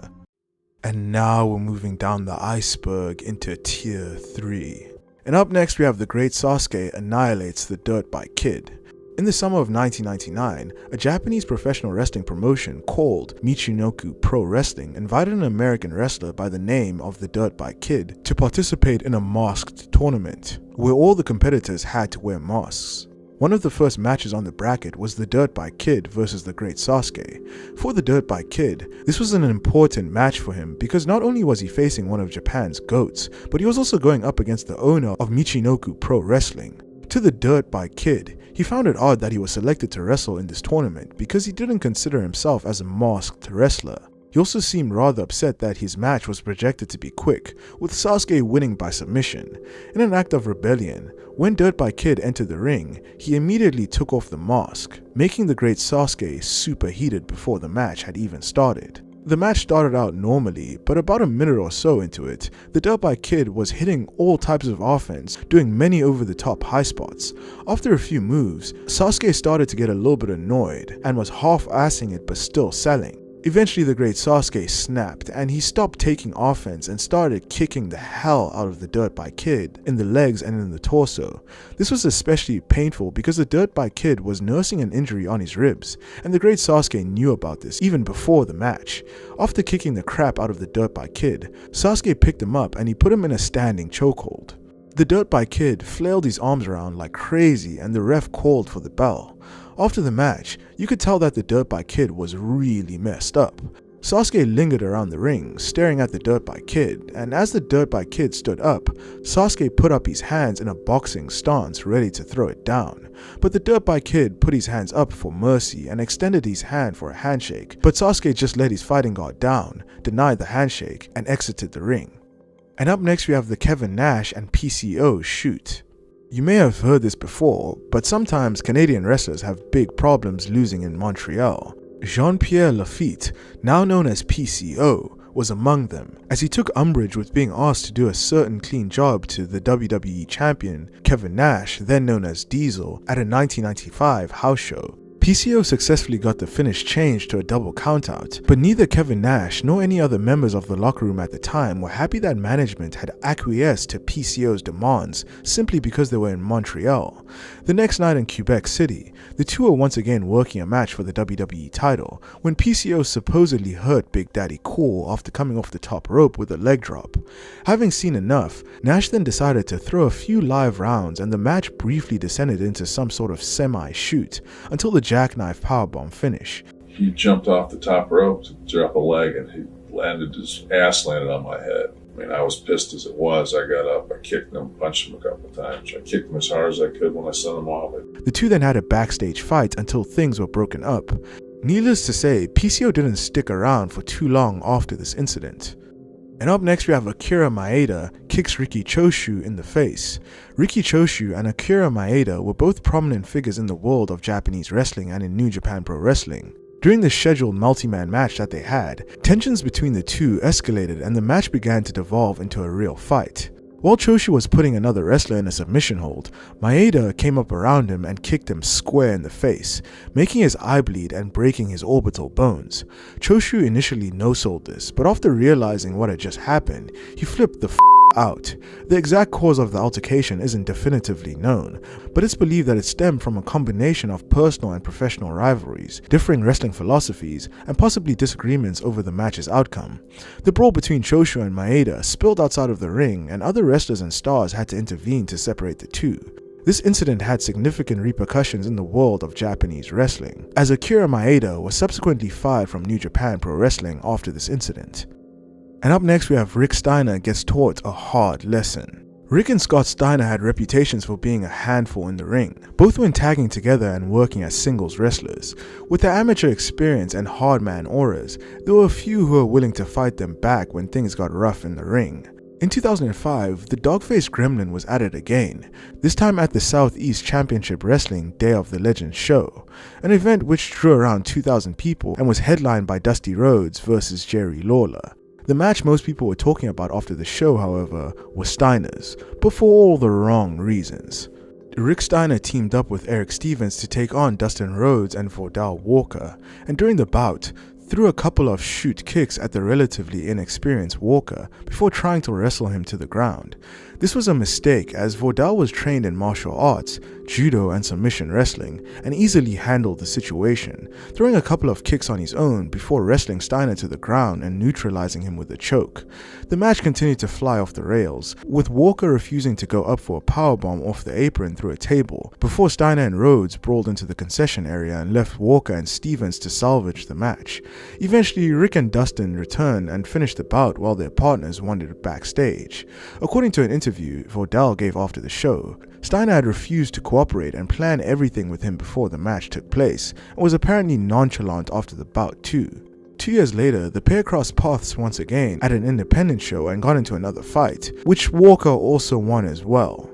And now we're moving down the iceberg into Tier 3. And up next we have the Great Sasuke annihilates the Dirt Bike Kid. In the summer of 1999, a Japanese professional wrestling promotion called Michinoku Pro Wrestling invited an American wrestler by the name of the Dirt Bike Kid to participate in a masked tournament, where all the competitors had to wear masks. One of the first matches on the bracket was the Dirt Bike Kid versus the Great Sasuke. For the Dirt Bike Kid, this was an important match for him because not only was he facing one of Japan's GOATs, but he was also going up against the owner of Michinoku Pro Wrestling. To the Dirt Bike Kid, he found it odd that he was selected to wrestle in this tournament because he didn't consider himself as a masked wrestler. He also seemed rather upset that his match was projected to be quick, with Sasuke winning by submission. In an act of rebellion, when Dirt Bike Kid entered the ring, he immediately took off the mask, making the Great Sasuke super heated before the match had even started. The match started out normally, but about a minute or so into it, the Dirt Bike Kid was hitting all types of offense, doing many over-the-top high spots. After a few moves, Sasuke started to get a little bit annoyed and was half-assing it but still selling. Eventually the Great Sasuke snapped and he stopped taking offense and started kicking the hell out of the Dirt Bike Kid in the legs and in the torso. This was especially painful because the Dirt Bike Kid was nursing an injury on his ribs, and the Great Sasuke knew about this even before the match. After kicking the crap out of the Dirt Bike Kid, Sasuke picked him up and he put him in a standing chokehold. The Dirt Bike Kid flailed his arms around like crazy and the ref called for the bell. After the match, you could tell that the Dirt Bike Kid was really messed up. Sasuke lingered around the ring, staring at the Dirt Bike Kid, and as the Dirt Bike Kid stood up, Sasuke put up his hands in a boxing stance ready to throw it down. But the Dirt Bike Kid put his hands up for mercy and extended his hand for a handshake, but Sasuke just let his fighting guard down, denied the handshake, and exited the ring. And up next we have the Kevin Nash and PCO shoot. You may have heard this before, but sometimes Canadian wrestlers have big problems losing in Montreal. Jean-Pierre Lafitte, now known as PCO, was among them, as he took umbrage with being asked to do a certain clean job to the WWE champion Kevin Nash, then known as Diesel, at a 1995 house show. PCO successfully got the finish changed to a double countout, but neither Kevin Nash nor any other members of the locker room at the time were happy that management had acquiesced to PCO's demands simply because they were in Montreal. The next night in Quebec City, the two were once again working a match for the WWE title when PCO supposedly hurt Big Daddy Cool after coming off the top rope with a leg drop. Having seen enough, Nash then decided to throw a few live rounds and the match briefly descended into some sort of semi-shoot until the jackknife powerbomb finish. He jumped off the top rope to drop a leg and his ass landed on my head. I mean, I was pissed as it was. I got up, I kicked him, punched him a couple of times. I kicked him as hard as I could when I sent him off. The two then had a backstage fight until things were broken up. Needless to say, PCO didn't stick around for too long after this incident. And up next we have Akira Maeda kicks Riki Choshu in the face. Riki Choshu and Akira Maeda were both prominent figures in the world of Japanese wrestling and in New Japan Pro Wrestling. During the scheduled multi-man match that they had, tensions between the two escalated and the match began to devolve into a real fight. While Choshu was putting another wrestler in a submission hold, Maeda came up around him and kicked him square in the face, making his eye bleed and breaking his orbital bones. Choshu initially no-sold this, but after realizing what had just happened, he flipped the out. The exact cause of the altercation isn't definitively known, but it's believed that it stemmed from a combination of personal and professional rivalries, differing wrestling philosophies, and possibly disagreements over the match's outcome. The brawl between Choshu and Maeda spilled outside of the ring, and other wrestlers and stars had to intervene to separate the two. This incident had significant repercussions in the world of Japanese wrestling, as Akira Maeda was subsequently fired from New Japan Pro Wrestling after this incident. And up next we have Rick Steiner gets taught a hard lesson. Rick and Scott Steiner had reputations for being a handful in the ring, both when tagging together and working as singles wrestlers. With their amateur experience and hard man auras, there were a few who were willing to fight them back when things got rough in the ring. In 2005, the Dogface Gremlin was added again, this time at the Southeast Championship Wrestling Day of the Legends show, an event which drew around 2,000 people and was headlined by Dusty Rhodes versus Jerry Lawler. The match most people were talking about after the show, however, was Steiner's, but for all the wrong reasons. Rick Steiner teamed up with Eric Stevens to take on Dustin Rhodes and Vordal Walker, and during the bout, threw a couple of shoot kicks at the relatively inexperienced Walker before trying to wrestle him to the ground. This was a mistake as Vordal was trained in martial arts, judo and submission wrestling, and easily handled the situation, throwing a couple of kicks on his own before wrestling Steiner to the ground and neutralizing him with a choke. The match continued to fly off the rails, with Walker refusing to go up for a powerbomb off the apron through a table, before Steiner and Rhodes brawled into the concession area and left Walker and Stevens to salvage the match. Eventually, Rick and Dustin returned and finished the bout while their partners wandered backstage. According to an interview Vordal gave after the show, Steiner had refused to cooperate and plan everything with him before the match took place, and was apparently nonchalant after the bout too. 2 years later, the pair crossed paths once again at an independent show and got into another fight, which Walker also won as well.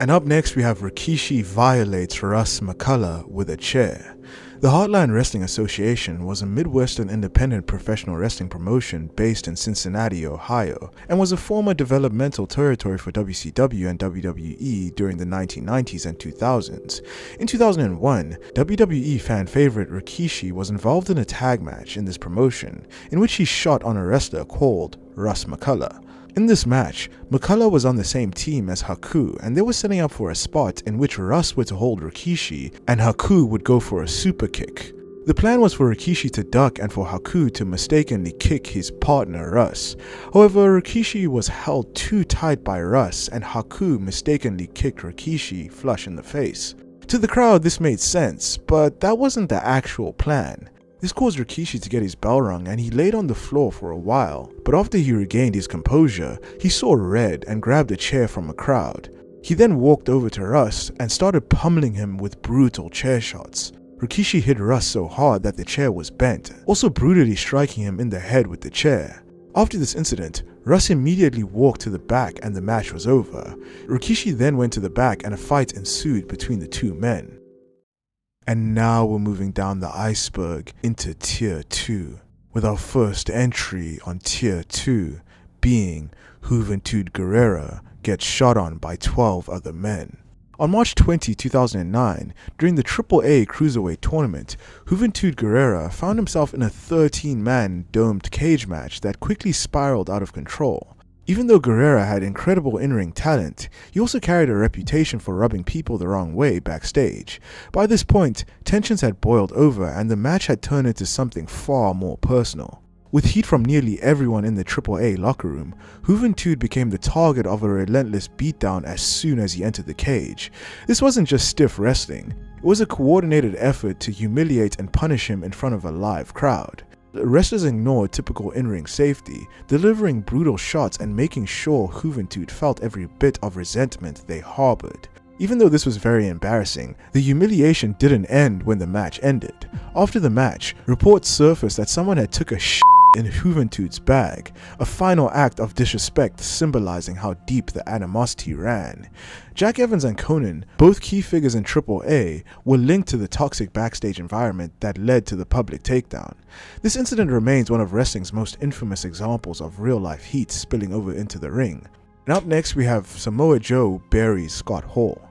And up next we have Rikishi violates Russ McCullough with a chair. The Heartland Wrestling Association was a Midwestern independent professional wrestling promotion based in Cincinnati, Ohio, and was a former developmental territory for WCW and WWE during the 1990s and 2000s. In 2001, WWE fan favorite Rikishi was involved in a tag match in this promotion, in which he shot on a wrestler called Russ McCullough. In this match, McCullough was on the same team as Haku, and they were setting up for a spot in which Russ would hold Rikishi and Haku would go for a super kick. The plan was for Rikishi to duck and for Haku to mistakenly kick his partner Russ. However, Rikishi was held too tight by Russ and Haku mistakenly kicked Rikishi flush in the face. To the crowd this made sense, but that wasn't the actual plan. This caused Rikishi to get his bell rung and he laid on the floor for a while, but after he regained his composure, he saw red and grabbed a chair from a crowd. He then walked over to Russ and started pummeling him with brutal chair shots. Rikishi hit Russ so hard that the chair was bent, also brutally striking him in the head with the chair. After this incident, Russ immediately walked to the back and the match was over. Rikishi then went to the back and a fight ensued between the two men. And now we're moving down the iceberg into Tier 2, with our first entry on Tier 2 being Juventud Guerrera gets shot on by 12 other men. On March 20, 2009, during the AAA Cruiserweight tournament, Juventud Guerrera found himself in a 13-man domed cage match that quickly spiraled out of control. Even though Guerrera had incredible in-ring talent, he also carried a reputation for rubbing people the wrong way backstage. By this point, tensions had boiled over and the match had turned into something far more personal. With heat from nearly everyone in the AAA locker room, Juventud became the target of a relentless beatdown as soon as he entered the cage. This wasn't just stiff wrestling, it was a coordinated effort to humiliate and punish him in front of a live crowd. The wrestlers ignored typical in-ring safety, delivering brutal shots and making sure Juventud felt every bit of resentment they harbored. Even though this was very embarrassing, the humiliation didn't end when the match ended. After the match, reports surfaced that someone had took a shit in Juventud's bag, a final act of disrespect symbolizing how deep the animosity ran. Jack Evans and Conan, both key figures in AAA, were linked to the toxic backstage environment that led to the public takedown. This incident remains one of wrestling's most infamous examples of real-life heat spilling over into the ring. And up next we have Samoa Joe buries Scott Hall.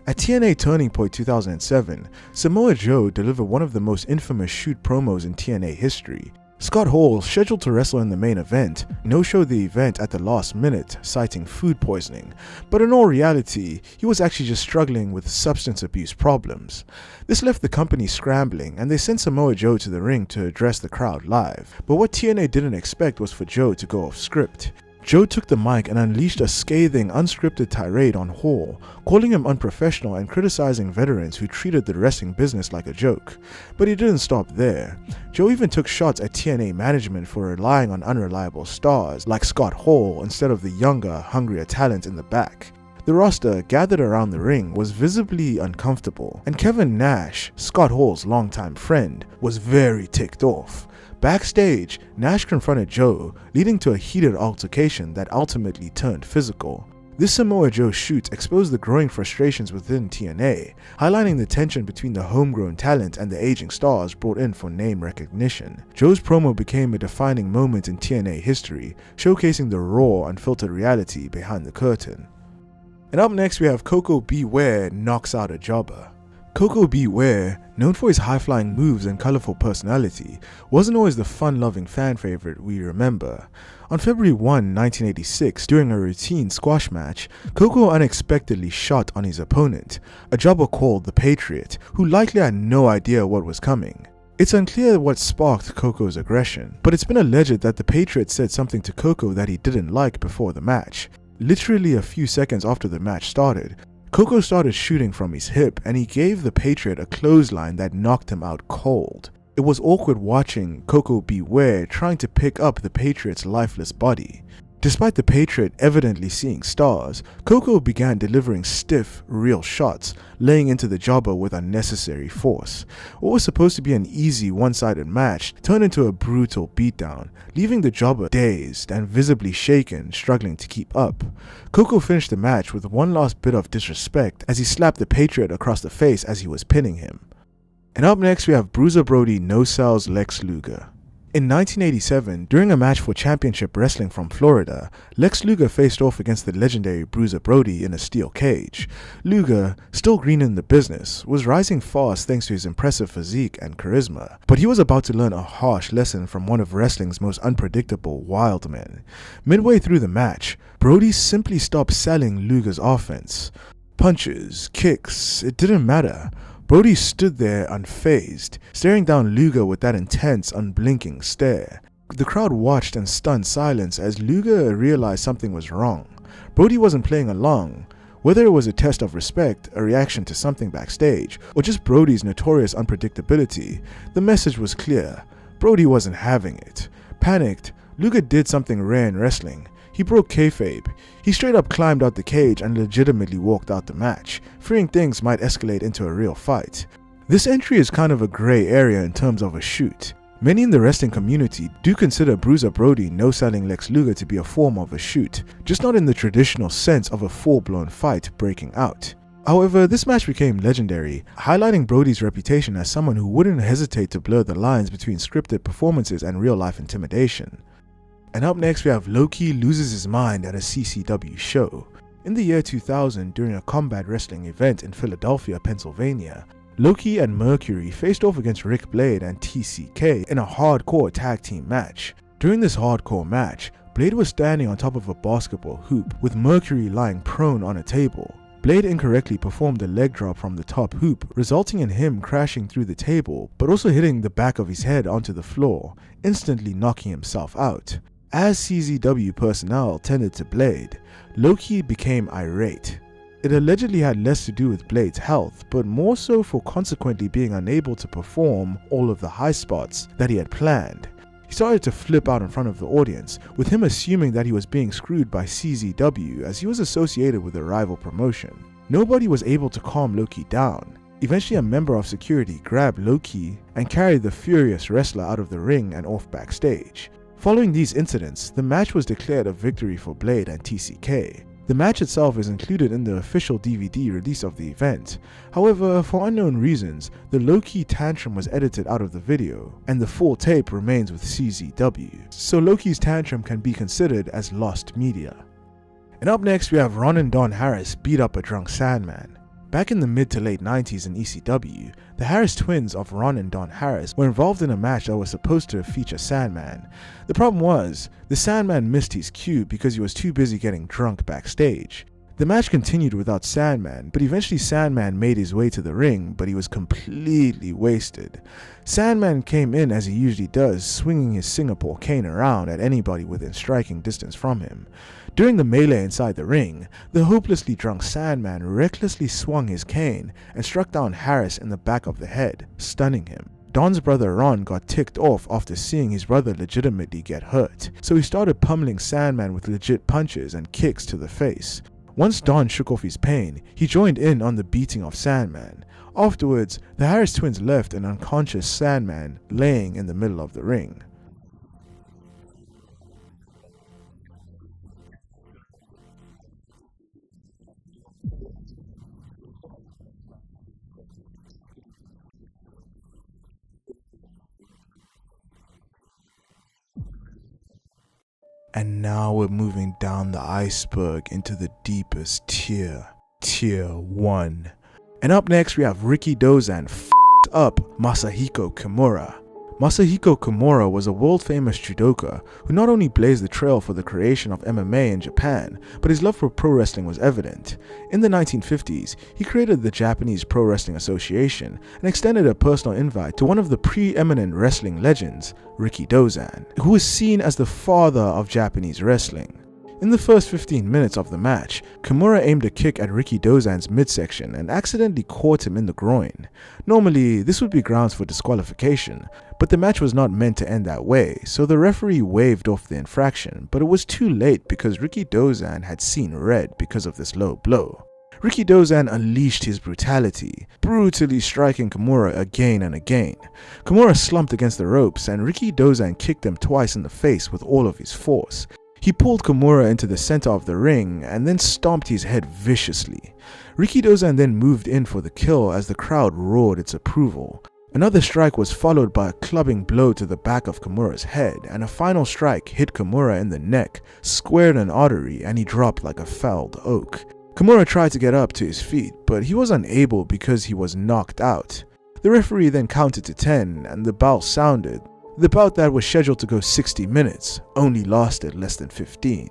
At TNA Turning Point 2007, Samoa Joe delivered one of the most infamous shoot promos in TNA history. Scott Hall, scheduled to wrestle in the main event, no-showed the event at the last minute, citing food poisoning, but in all reality, he was actually just struggling with substance abuse problems. This left the company scrambling, and they sent Samoa Joe to the ring to address the crowd live, but what TNA didn't expect was for Joe to go off script. Joe took the mic and unleashed a scathing, unscripted tirade on Hall, calling him unprofessional and criticizing veterans who treated the wrestling business like a joke. But he didn't stop there. Joe even took shots at TNA management for relying on unreliable stars like Scott Hall instead of the younger, hungrier talent in the back. The roster, gathered around the ring, was visibly uncomfortable, and Kevin Nash, Scott Hall's longtime friend, was very ticked off. Backstage, Nash confronted Joe, leading to a heated altercation that ultimately turned physical. This Samoa Joe shoot exposed the growing frustrations within TNA, highlighting the tension between the homegrown talent and the aging stars brought in for name recognition. Joe's promo became a defining moment in TNA history, showcasing the raw, unfiltered reality behind the curtain. And up next we have Koko B. Ware knocks out a jobber. Koko B. Ware, known for his high-flying moves and colorful personality, wasn't always the fun-loving fan favorite we remember. On February 1, 1986, during a routine squash match, Koko unexpectedly shot on his opponent, a jobber called the Patriot, who likely had no idea what was coming. It's unclear what sparked Koko's aggression, but it's been alleged that the Patriot said something to Koko that he didn't like before the match. Literally a few seconds after the match started, Koko started shooting from his hip and he gave the Patriot a clothesline that knocked him out cold. It was awkward watching Koko B. Ware trying to pick up the Patriot's lifeless body. Despite the Patriot evidently seeing stars, Koko began delivering stiff, real shots, laying into the jobber with unnecessary force. What was supposed to be an easy one-sided match turned into a brutal beatdown, leaving the jobber dazed and visibly shaken, struggling to keep up. Koko finished the match with one last bit of disrespect as he slapped the Patriot across the face as he was pinning him. And up next we have Bruiser Brody no-sells Lex Luger. In 1987, during a match for championship wrestling from Florida, Lex Luger faced off against the legendary Bruiser Brody in a steel cage. Luger, still green in the business, was rising fast thanks to his impressive physique and charisma, but he was about to learn a harsh lesson from one of wrestling's most unpredictable wild men. Midway through the match, Brody simply stopped selling Luger's offense. Punches, kicks, it didn't matter. Brody stood there unfazed, staring down Luger with that intense, unblinking stare. The crowd watched in stunned silence as Luger realized something was wrong. Brody wasn't playing along. Whether it was a test of respect, a reaction to something backstage, or just Brody's notorious unpredictability, the message was clear. Brody wasn't having it. Panicked, Luger did something rare in wrestling. He broke kayfabe. He straight up climbed out the cage and legitimately walked out the match, fearing things might escalate into a real fight. This entry is kind of a grey area in terms of a shoot. Many in the wrestling community do consider Bruiser Brody no-selling Lex Luger to be a form of a shoot, just not in the traditional sense of a full-blown fight breaking out. However, this match became legendary, highlighting Brody's reputation as someone who wouldn't hesitate to blur the lines between scripted performances and real-life intimidation. And up next we have Low-Ki loses his mind at a CCW show. In the year 2000, during a combat wrestling event in Philadelphia, Pennsylvania, Low-Ki and Mercury faced off against Rick Blade and TCK in a hardcore tag team match. During this hardcore match, Blade was standing on top of a basketball hoop with Mercury lying prone on a table. Blade incorrectly performed a leg drop from the top hoop, resulting in him crashing through the table, but also hitting the back of his head onto the floor, instantly knocking himself out. As CZW personnel tended to Blade, Low-Ki became irate. It allegedly had less to do with Blade's health, but more so for consequently being unable to perform all of the high spots that he had planned. He started to flip out in front of the audience, with him assuming that he was being screwed by CZW as he was associated with a rival promotion. Nobody was able to calm Low-Ki down. Eventually, a member of security grabbed Low-Ki and carried the furious wrestler out of the ring and off backstage. Following these incidents, the match was declared a victory for Blade and TCK. The match itself is included in the official DVD release of the event. However, for unknown reasons, the Low-Ki tantrum was edited out of the video, and the full tape remains with CZW, so Low-Ki's tantrum can be considered as lost media. And up next we have Ron and Don Harris beat up a drunk Sandman. Back in the mid to late 90s in ECW, the Harris twins of Ron and Don Harris were involved in a match that was supposed to feature Sandman. The problem was, the Sandman missed his cue because he was too busy getting drunk backstage. The match continued without Sandman, but eventually Sandman made his way to the ring, but he was completely wasted. Sandman came in as he usually does, swinging his Singapore cane around at anybody within striking distance from him. During the melee inside the ring, the hopelessly drunk Sandman recklessly swung his cane and struck down Harris in the back of the head, stunning him. Don's brother Ron got ticked off after seeing his brother legitimately get hurt, so he started pummeling Sandman with legit punches and kicks to the face. Once Don shook off his pain, he joined in on the beating of Sandman. Afterwards, the Harris twins left an unconscious Sandman laying in the middle of the ring. And now we're moving down the iceberg into the deepest tier, Tier 1. And up next we have Riki Dozan f***ed up Masahiko Kimura. Masahiko Kimura was a world-famous judoka who not only blazed the trail for the creation of MMA in Japan, but his love for pro wrestling was evident. In the 1950s, he created the Japanese Pro Wrestling Association and extended a personal invite to one of the preeminent wrestling legends, Riki Dozan, who was seen as the father of Japanese wrestling. In the first 15 minutes of the match, Kimura aimed a kick at Riki Dozan's midsection and accidentally caught him in the groin. Normally, this would be grounds for disqualification, but the match was not meant to end that way, so the referee waved off the infraction, but it was too late because Riki Dozan had seen red because of this low blow. Riki Dozan unleashed his brutality, brutally striking Kimura again and again. Kimura slumped against the ropes and Riki Dozan kicked him twice in the face with all of his force. He pulled Kimura into the center of the ring and then stomped his head viciously. Riki Dozan then moved in for the kill as the crowd roared its approval. Another strike was followed by a clubbing blow to the back of Kimura's head, and a final strike hit Kimura in the neck, squared an artery, and he dropped like a felled oak. Kimura tried to get up to his feet, but he was unable because he was knocked out. The referee then counted to 10 and the bell sounded. The bout that was scheduled to go 60 minutes only lasted less than 15.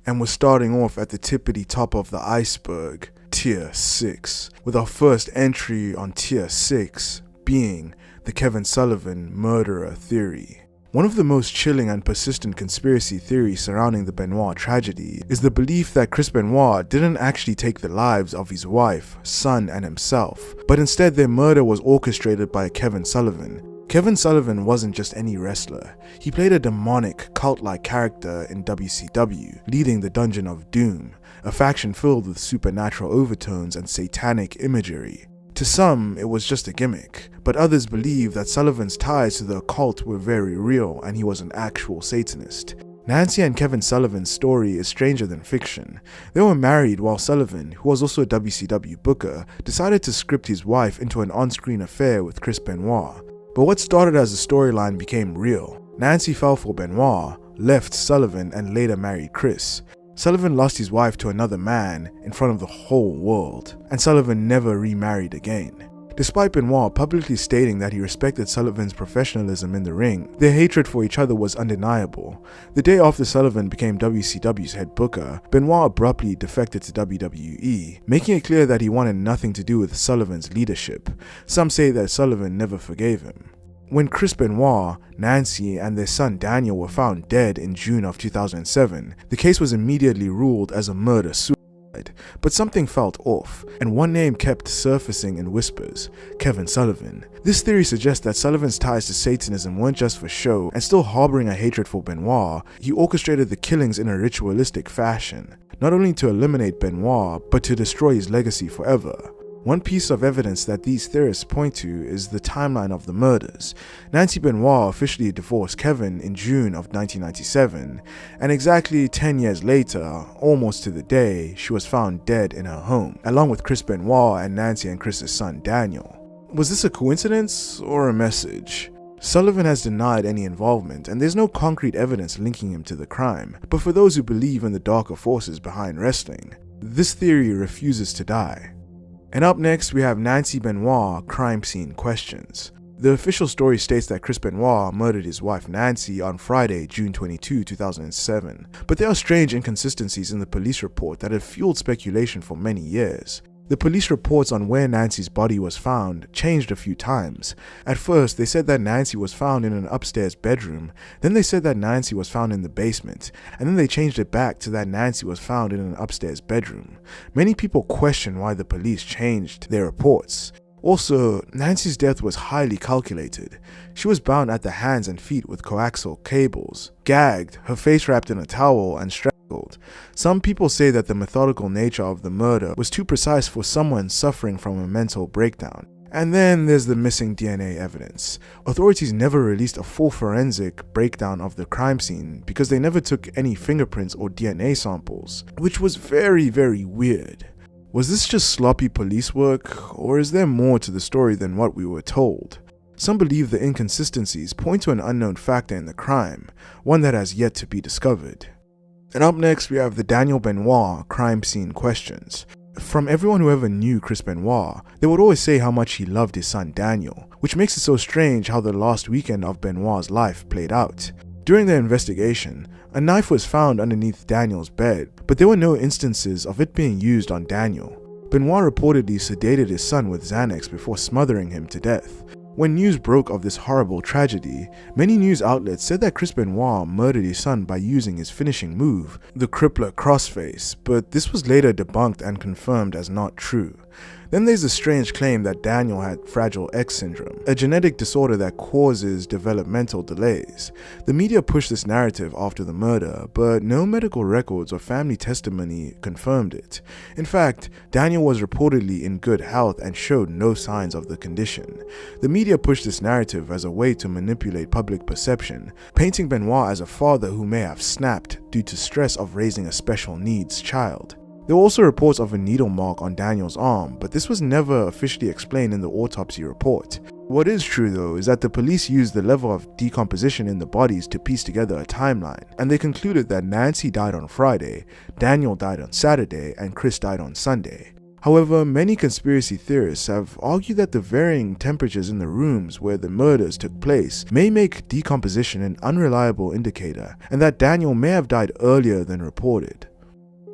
And we're starting off at the tippity top of the iceberg, Tier 6, with our first entry on Tier 6 being the Kevin Sullivan murderer theory. One of the most chilling and persistent conspiracy theories surrounding the Benoit tragedy is the belief that Chris Benoit didn't actually take the lives of his wife, son, and himself, but instead their murder was orchestrated by Kevin Sullivan. Kevin Sullivan wasn't just any wrestler. He played a demonic, cult-like character in WCW, leading the Dungeon of Doom, a faction filled with supernatural overtones and satanic imagery. To some, it was just a gimmick, but others believe that Sullivan's ties to the occult were very real and he was an actual Satanist. Nancy and Kevin Sullivan's story is stranger than fiction. They were married while Sullivan, who was also a WCW booker, decided to script his wife into an on-screen affair with Chris Benoit. But what started as a storyline became real. Nancy fell for Benoit, left Sullivan, and later married Chris. Sullivan lost his wife to another man in front of the whole world, and Sullivan never remarried again. Despite Benoit publicly stating that he respected Sullivan's professionalism in the ring, their hatred for each other was undeniable. The day after Sullivan became WCW's head booker, Benoit abruptly defected to WWE, making it clear that he wanted nothing to do with Sullivan's leadership. Some say that Sullivan never forgave him. When Chris Benoit, Nancy, and their son Daniel were found dead in June of 2007, the case was immediately ruled as a murder-suicide. But something felt off, and one name kept surfacing in whispers: Kevin Sullivan. This theory suggests that Sullivan's ties to Satanism weren't just for show, and still harboring a hatred for Benoit, he orchestrated the killings in a ritualistic fashion, not only to eliminate Benoit, but to destroy his legacy forever. One piece of evidence that these theorists point to is the timeline of the murders. Nancy Benoit officially divorced Kevin in June of 1997, and exactly 10 years later, almost to the day, she was found dead in her home, along with Chris Benoit and Nancy and Chris's son Daniel. Was this a coincidence or a message? Sullivan has denied any involvement, and there's no concrete evidence linking him to the crime, but for those who believe in the darker forces behind wrestling, this theory refuses to die. And up next, we have Nancy Benoit crime scene questions. The official story states that Chris Benoit murdered his wife Nancy on Friday, June 22, 2007, but there are strange inconsistencies in the police report that have fueled speculation for many years. The police reports on where Nancy's body was found changed a few times. At first, they said that Nancy was found in an upstairs bedroom, then they said that Nancy was found in the basement, and then they changed it back to that Nancy was found in an upstairs bedroom. Many people question why the police changed their reports. Also, Nancy's death was highly calculated. She was bound at the hands and feet with coaxial cables, gagged, her face wrapped in a towel, and strangled. Some people say that the methodical nature of the murder was too precise for someone suffering from a mental breakdown. And then there's the missing DNA evidence. Authorities never released a full forensic breakdown of the crime scene because they never took any fingerprints or DNA samples, which was very, very weird. Was this just sloppy police work, or is there more to the story than what we were told? Some believe the inconsistencies point to an unknown factor in the crime, one that has yet to be discovered. And up next, we have the Daniel Benoit crime scene questions. From everyone who ever knew Chris Benoit, they would always say how much he loved his son Daniel, which makes it so strange how the last weekend of Benoit's life played out. During their investigation, a knife was found underneath Daniel's bed, but there were no instances of it being used on Daniel. Benoit reportedly sedated his son with Xanax before smothering him to death. When news broke of this horrible tragedy, many news outlets said that Chris Benoit murdered his son by using his finishing move, the crippler crossface, but this was later debunked and confirmed as not true. Then there's the strange claim that Daniel had Fragile X syndrome, a genetic disorder that causes developmental delays. The media pushed this narrative after the murder, but no medical records or family testimony confirmed it. In fact, Daniel was reportedly in good health and showed no signs of the condition. The media pushed this narrative as a way to manipulate public perception, painting Benoit as a father who may have snapped due to stress of raising a special needs child. There were also reports of a needle mark on Daniel's arm, but this was never officially explained in the autopsy report. What is true though is that the police used the level of decomposition in the bodies to piece together a timeline, and they concluded that Nancy died on Friday, Daniel died on Saturday, and Chris died on Sunday. However, many conspiracy theorists have argued that the varying temperatures in the rooms where the murders took place may make decomposition an unreliable indicator, and that Daniel may have died earlier than reported.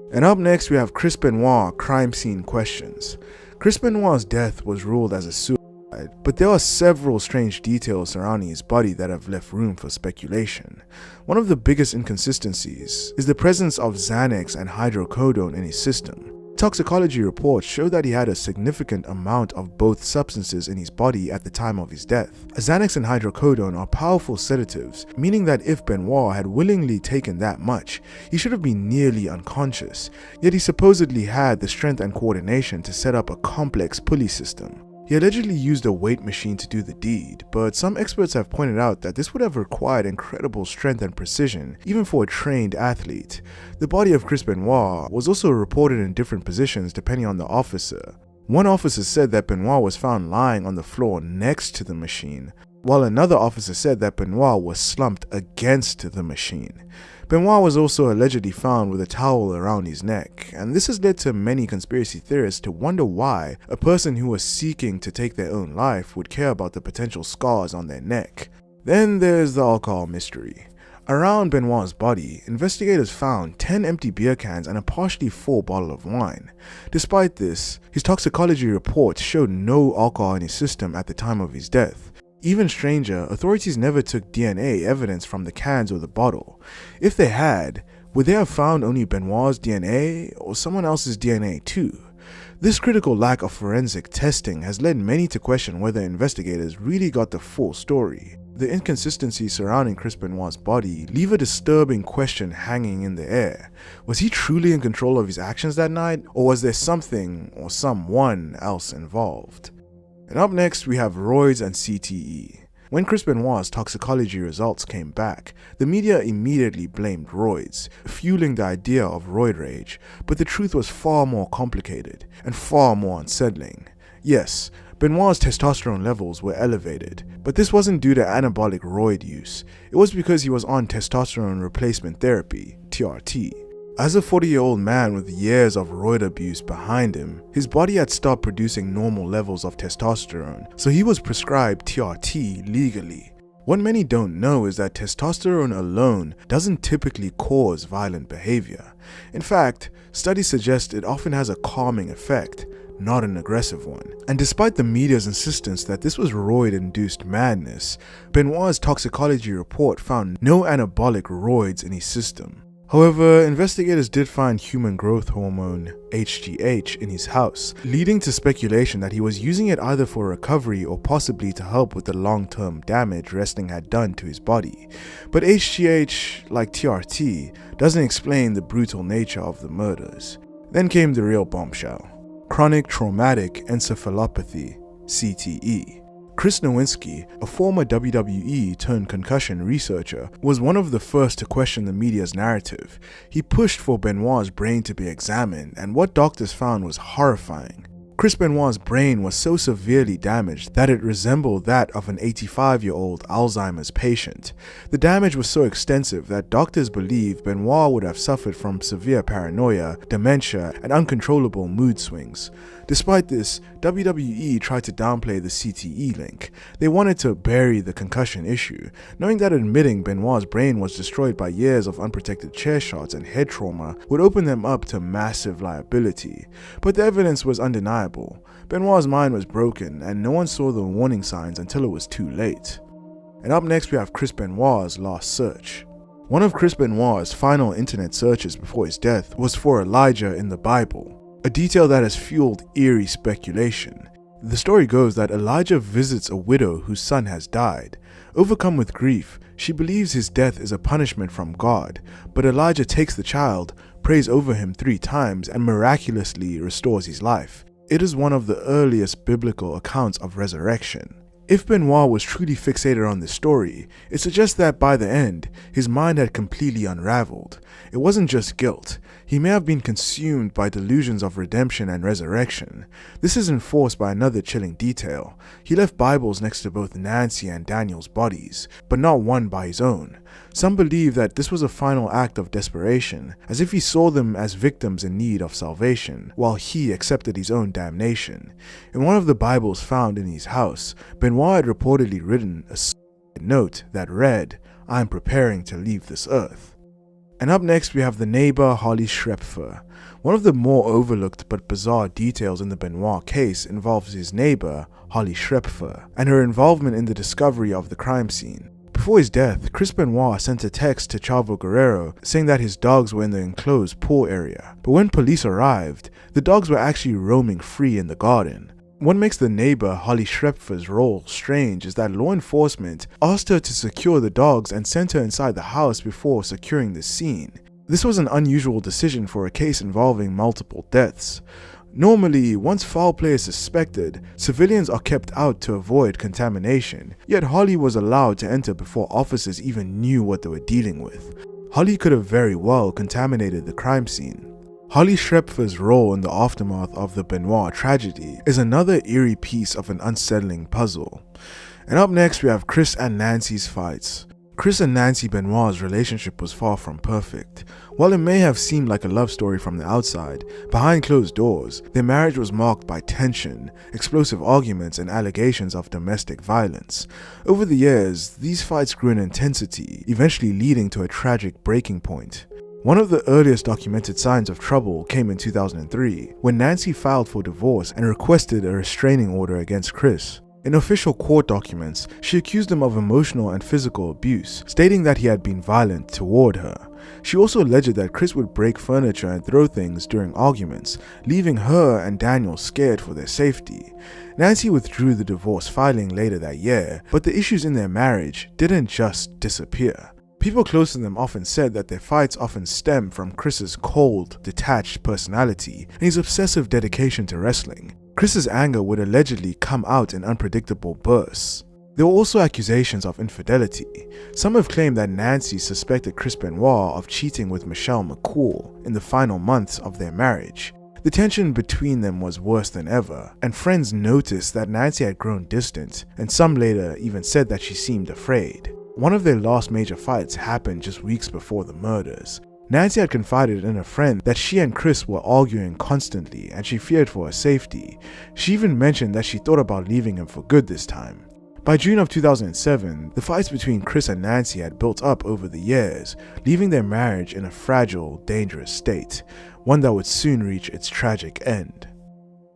And up next, we have Chris Benoit crime scene questions. Chris Benoit's death was ruled as a suicide, but there are several strange details surrounding his body that have left room for speculation. One of the biggest inconsistencies is the presence of Xanax and hydrocodone in his system. Toxicology reports show that he had a significant amount of both substances in his body at the time of his death. Xanax and hydrocodone are powerful sedatives, meaning that if Benoit had willingly taken that much, he should have been nearly unconscious, yet he supposedly had the strength and coordination to set up a complex pulley system. He allegedly used a weight machine to do the deed, but some experts have pointed out that this would have required incredible strength and precision, even for a trained athlete. The body of Chris Benoit was also reported in different positions depending on the officer. One officer said that Benoit was found lying on the floor next to the machine, while another officer said that Benoit was slumped against the machine. Benoit was also allegedly found with a towel around his neck, and this has led to many conspiracy theorists to wonder why a person who was seeking to take their own life would care about the potential scars on their neck. Then there's the alcohol mystery. Around Benoit's body, investigators found 10 empty beer cans and a partially full bottle of wine. Despite this, his toxicology report showed no alcohol in his system at the time of his death. Even stranger, authorities never took DNA evidence from the cans or the bottle. If they had, would they have found only Benoit's DNA or someone else's DNA too? This critical lack of forensic testing has led many to question whether investigators really got the full story. The inconsistencies surrounding Chris Benoit's body leave a disturbing question hanging in the air. Was he truly in control of his actions that night, or was there something or someone else involved? And up next we have roids and CTE. When Chris Benoit's toxicology results came back, the media immediately blamed roids, fueling the idea of roid rage, but the truth was far more complicated and far more unsettling. Yes, Benoit's testosterone levels were elevated, but this wasn't due to anabolic roid use. It was because he was on testosterone replacement therapy, TRT. As a 40-year-old man with years of roid abuse behind him, his body had stopped producing normal levels of testosterone, so he was prescribed TRT legally. What many don't know is that testosterone alone doesn't typically cause violent behavior. In fact, studies suggest it often has a calming effect, not an aggressive one. And despite the media's insistence that this was roid-induced madness, Benoit's toxicology report found no anabolic roids in his system. However, investigators did find human growth hormone, HGH, in his house, leading to speculation that he was using it either for recovery or possibly to help with the long-term damage wrestling had done to his body. But HGH, like TRT, doesn't explain the brutal nature of the murders. Then came the real bombshell: chronic traumatic encephalopathy, CTE. Chris Nowinski, a former WWE-turned-concussion researcher, was one of the first to question the media's narrative. He pushed for Benoit's brain to be examined, and what doctors found was horrifying. Chris Benoit's brain was so severely damaged that it resembled that of an 85-year-old Alzheimer's patient. The damage was so extensive that doctors believe Benoit would have suffered from severe paranoia, dementia, and uncontrollable mood swings. Despite this, WWE tried to downplay the CTE link. They wanted to bury the concussion issue, knowing that admitting Benoit's brain was destroyed by years of unprotected chair shots and head trauma would open them up to massive liability. But the evidence was undeniable. Benoit's mind was broken, and no one saw the warning signs until it was too late. And up next we have Chris Benoit's last search. One of Chris Benoit's final internet searches before his death was for Elijah in the Bible, a detail that has fueled eerie speculation. The story goes that Elijah visits a widow whose son has died. Overcome with grief, she believes his death is a punishment from God, but Elijah takes the child, prays over him 3 times, and miraculously restores his life. It is one of the earliest biblical accounts of resurrection. If Benoit was truly fixated on this story, it suggests that by the end, his mind had completely unraveled. It wasn't just guilt. He may have been consumed by delusions of redemption and resurrection. This is enforced by another chilling detail. He left Bibles next to both Nancy and Daniel's bodies, but not one by his own. Some believe that this was a final act of desperation, as if he saw them as victims in need of salvation, while he accepted his own damnation. In one of the Bibles found in his house, Benoit had reportedly written a note that read, "I am preparing to leave this earth." And up next we have the neighbor Holly Schrepfer. One of the more overlooked but bizarre details in the Benoit case involves his neighbor, Holly Schrepfer, and her involvement in the discovery of the crime scene. Before his death, Chris Benoit sent a text to Chavo Guerrero saying that his dogs were in the enclosed pool area. But when police arrived, the dogs were actually roaming free in the garden. What makes the neighbor Holly Schrepfer's role strange is that law enforcement asked her to secure the dogs and sent her inside the house before securing the scene. This was an unusual decision for a case involving multiple deaths. Normally, once foul play is suspected, civilians are kept out to avoid contamination, yet Holly was allowed to enter before officers even knew what they were dealing with. Holly could have very well contaminated the crime scene. Holly Schrepfer's role in the aftermath of the Benoit tragedy is another eerie piece of an unsettling puzzle. And up next we have Chris and Nancy's fights. Chris and Nancy Benoit's relationship was far from perfect. While it may have seemed like a love story from the outside, behind closed doors, their marriage was marked by tension, explosive arguments, and allegations of domestic violence. Over the years, these fights grew in intensity, eventually leading to a tragic breaking point. One of the earliest documented signs of trouble came in 2003, when Nancy filed for divorce and requested a restraining order against Chris. In official court documents, she accused him of emotional and physical abuse, stating that he had been violent toward her. She also alleged that Chris would break furniture and throw things during arguments, leaving her and Daniel scared for their safety. Nancy withdrew the divorce filing later that year, but the issues in their marriage didn't just disappear. People close to them often said that their fights often stem from Chris's cold, detached personality and his obsessive dedication to wrestling. Chris's anger would allegedly come out in unpredictable bursts. There were also accusations of infidelity. Some have claimed that Nancy suspected Chris Benoit of cheating with Michelle McCool in the final months of their marriage. The tension between them was worse than ever, and friends noticed that Nancy had grown distant, and some later even said that she seemed afraid. One of their last major fights happened just weeks before the murders. Nancy had confided in a friend that she and Chris were arguing constantly and she feared for her safety. She even mentioned that she thought about leaving him for good this time. By June of 2007, the fights between Chris and Nancy had built up over the years, leaving their marriage in a fragile, dangerous state, one that would soon reach its tragic end.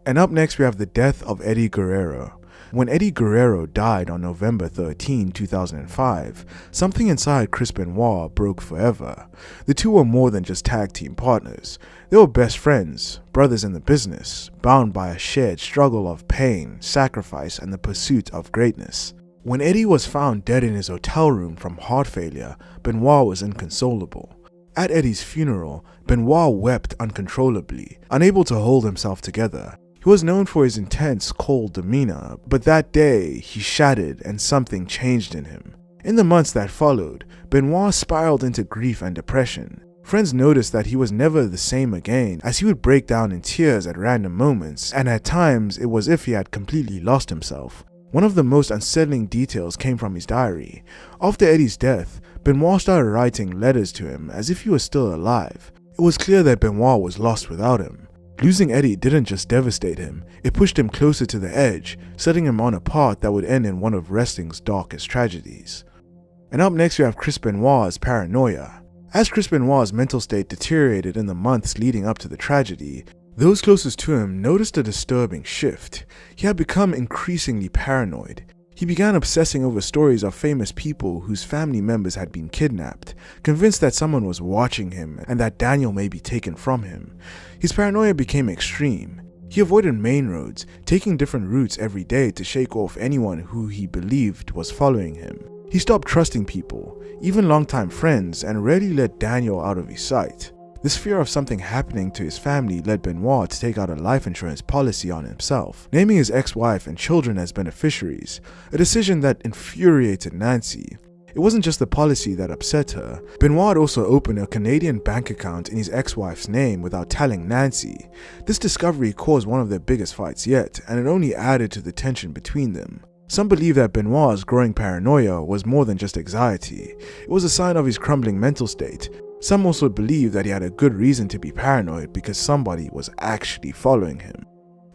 And up next we have the death of Eddie Guerrero. When Eddie Guerrero died on November 13, 2005, something inside Chris Benoit broke forever. The two were more than just tag team partners. They were best friends, brothers in the business, bound by a shared struggle of pain, sacrifice, and the pursuit of greatness. When Eddie was found dead in his hotel room from heart failure, Benoit was inconsolable. At Eddie's funeral, Benoit wept uncontrollably, unable to hold himself together. He was known for his intense, cold demeanor, but that day he shattered and something changed in him. In the months that followed, Benoit spiraled into grief and depression. Friends noticed that he was never the same again, as he would break down in tears at random moments, and at times it was as if he had completely lost himself. One of the most unsettling details came from his diary. After Eddie's death, Benoit started writing letters to him as if he was still alive. It was clear that Benoit was lost without him. Losing Eddie didn't just devastate him, it pushed him closer to the edge, setting him on a path that would end in one of wrestling's darkest tragedies. And up next we have Chris Benoit's paranoia. As Chris Benoit's mental state deteriorated in the months leading up to the tragedy, those closest to him noticed a disturbing shift. He had become increasingly paranoid. He began obsessing over stories of famous people whose family members had been kidnapped, convinced that someone was watching him and that Daniel may be taken from him. His paranoia became extreme. He avoided main roads, taking different routes every day to shake off anyone who he believed was following him. He stopped trusting people, even longtime friends, and rarely let Daniel out of his sight. This fear of something happening to his family led Benoit to take out a life insurance policy on himself, naming his ex-wife and children as beneficiaries, a decision that infuriated Nancy. It wasn't just the policy that upset her. Benoit also opened a Canadian bank account in his ex-wife's name without telling Nancy. This discovery caused one of their biggest fights yet, and it only added to the tension between them. Some believe that Benoit's growing paranoia was more than just anxiety. It was a sign of his crumbling mental state. Some also believe that he had a good reason to be paranoid because somebody was actually following him.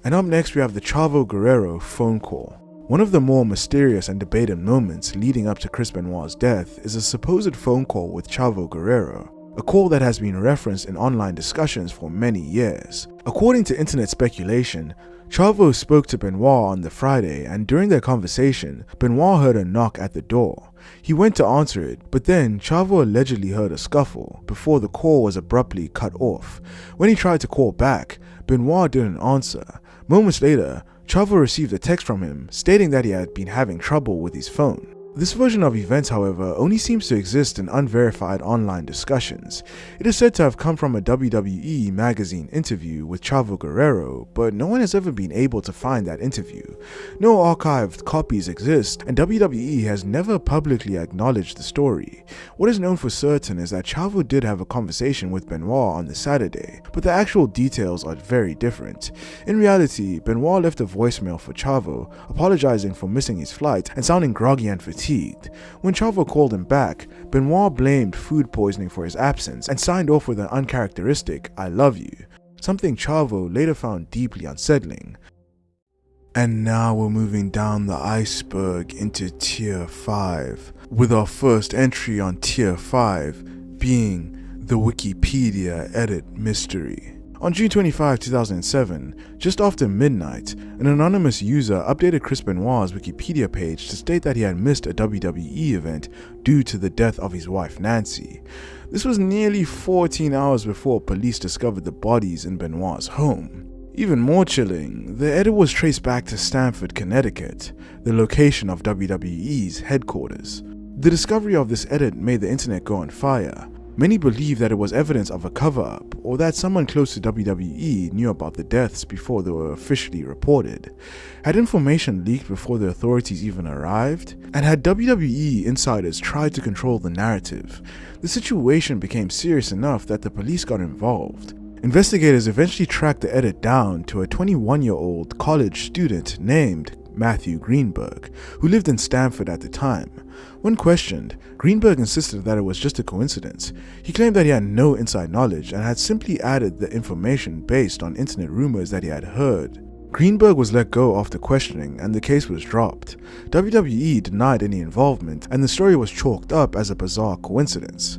And up next we have the Chavo Guerrero phone call. One of the more mysterious and debated moments leading up to Chris Benoit's death is a supposed phone call with Chavo Guerrero, a call that has been referenced in online discussions for many years. According to internet speculation, Chavo spoke to Benoit on the Friday, and during their conversation, Benoit heard a knock at the door. He went to answer it, but then Chavo allegedly heard a scuffle before the call was abruptly cut off. When he tried to call back, Benoit didn't answer. Moments later, Chavo received a text from him stating that he had been having trouble with his phone. This version of events, however, only seems to exist in unverified online discussions. It is said to have come from a WWE magazine interview with Chavo Guerrero, but no one has ever been able to find that interview. No archived copies exist, and WWE has never publicly acknowledged the story. What is known for certain is that Chavo did have a conversation with Benoit on the Saturday, but the actual details are very different. In reality, Benoit left a voicemail for Chavo, apologizing for missing his flight and sounding groggy and fatigued. When Chavo called him back, Benoit blamed food poisoning for his absence and signed off with an uncharacteristic "I love you," something Chavo later found deeply unsettling. And now we're moving down the iceberg into Tier 5, with our first entry on Tier 5 being the Wikipedia edit mystery. On June 25, 2007, just after midnight, an anonymous user updated Chris Benoit's Wikipedia page to state that he had missed a WWE event due to the death of his wife Nancy. This was nearly 14 hours before police discovered the bodies in Benoit's home. Even more chilling, the edit was traced back to Stamford, Connecticut, the location of WWE's headquarters. The discovery of this edit made the internet go on fire. Many believe that it was evidence of a cover-up, or that someone close to WWE knew about the deaths before they were officially reported. Had information leaked before the authorities even arrived? And had WWE insiders tried to control the narrative? The situation became serious enough that the police got involved. Investigators eventually tracked the edit down to a 21-year-old college student named Matthew Greenberg, who lived in Stamford at the time. When questioned, Greenberg insisted that it was just a coincidence. He claimed that he had no inside knowledge and had simply added the information based on internet rumors that he had heard. Greenberg was let go after questioning and the case was dropped. WWE denied any involvement and the story was chalked up as a bizarre coincidence.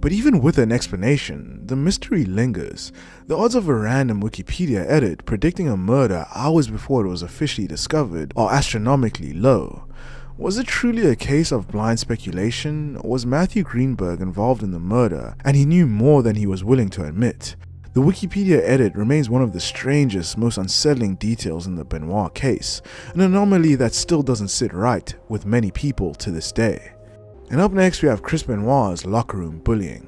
But even with an explanation, the mystery lingers. The odds of a random Wikipedia edit predicting a murder hours before it was officially discovered are astronomically low. Was it truly a case of blind speculation, or was Matthew Greenberg involved in the murder and he knew more than he was willing to admit? The Wikipedia edit remains one of the strangest, most unsettling details in the Benoit case, an anomaly that still doesn't sit right with many people to this day. And up next we have Chris Benoit's locker room bullying.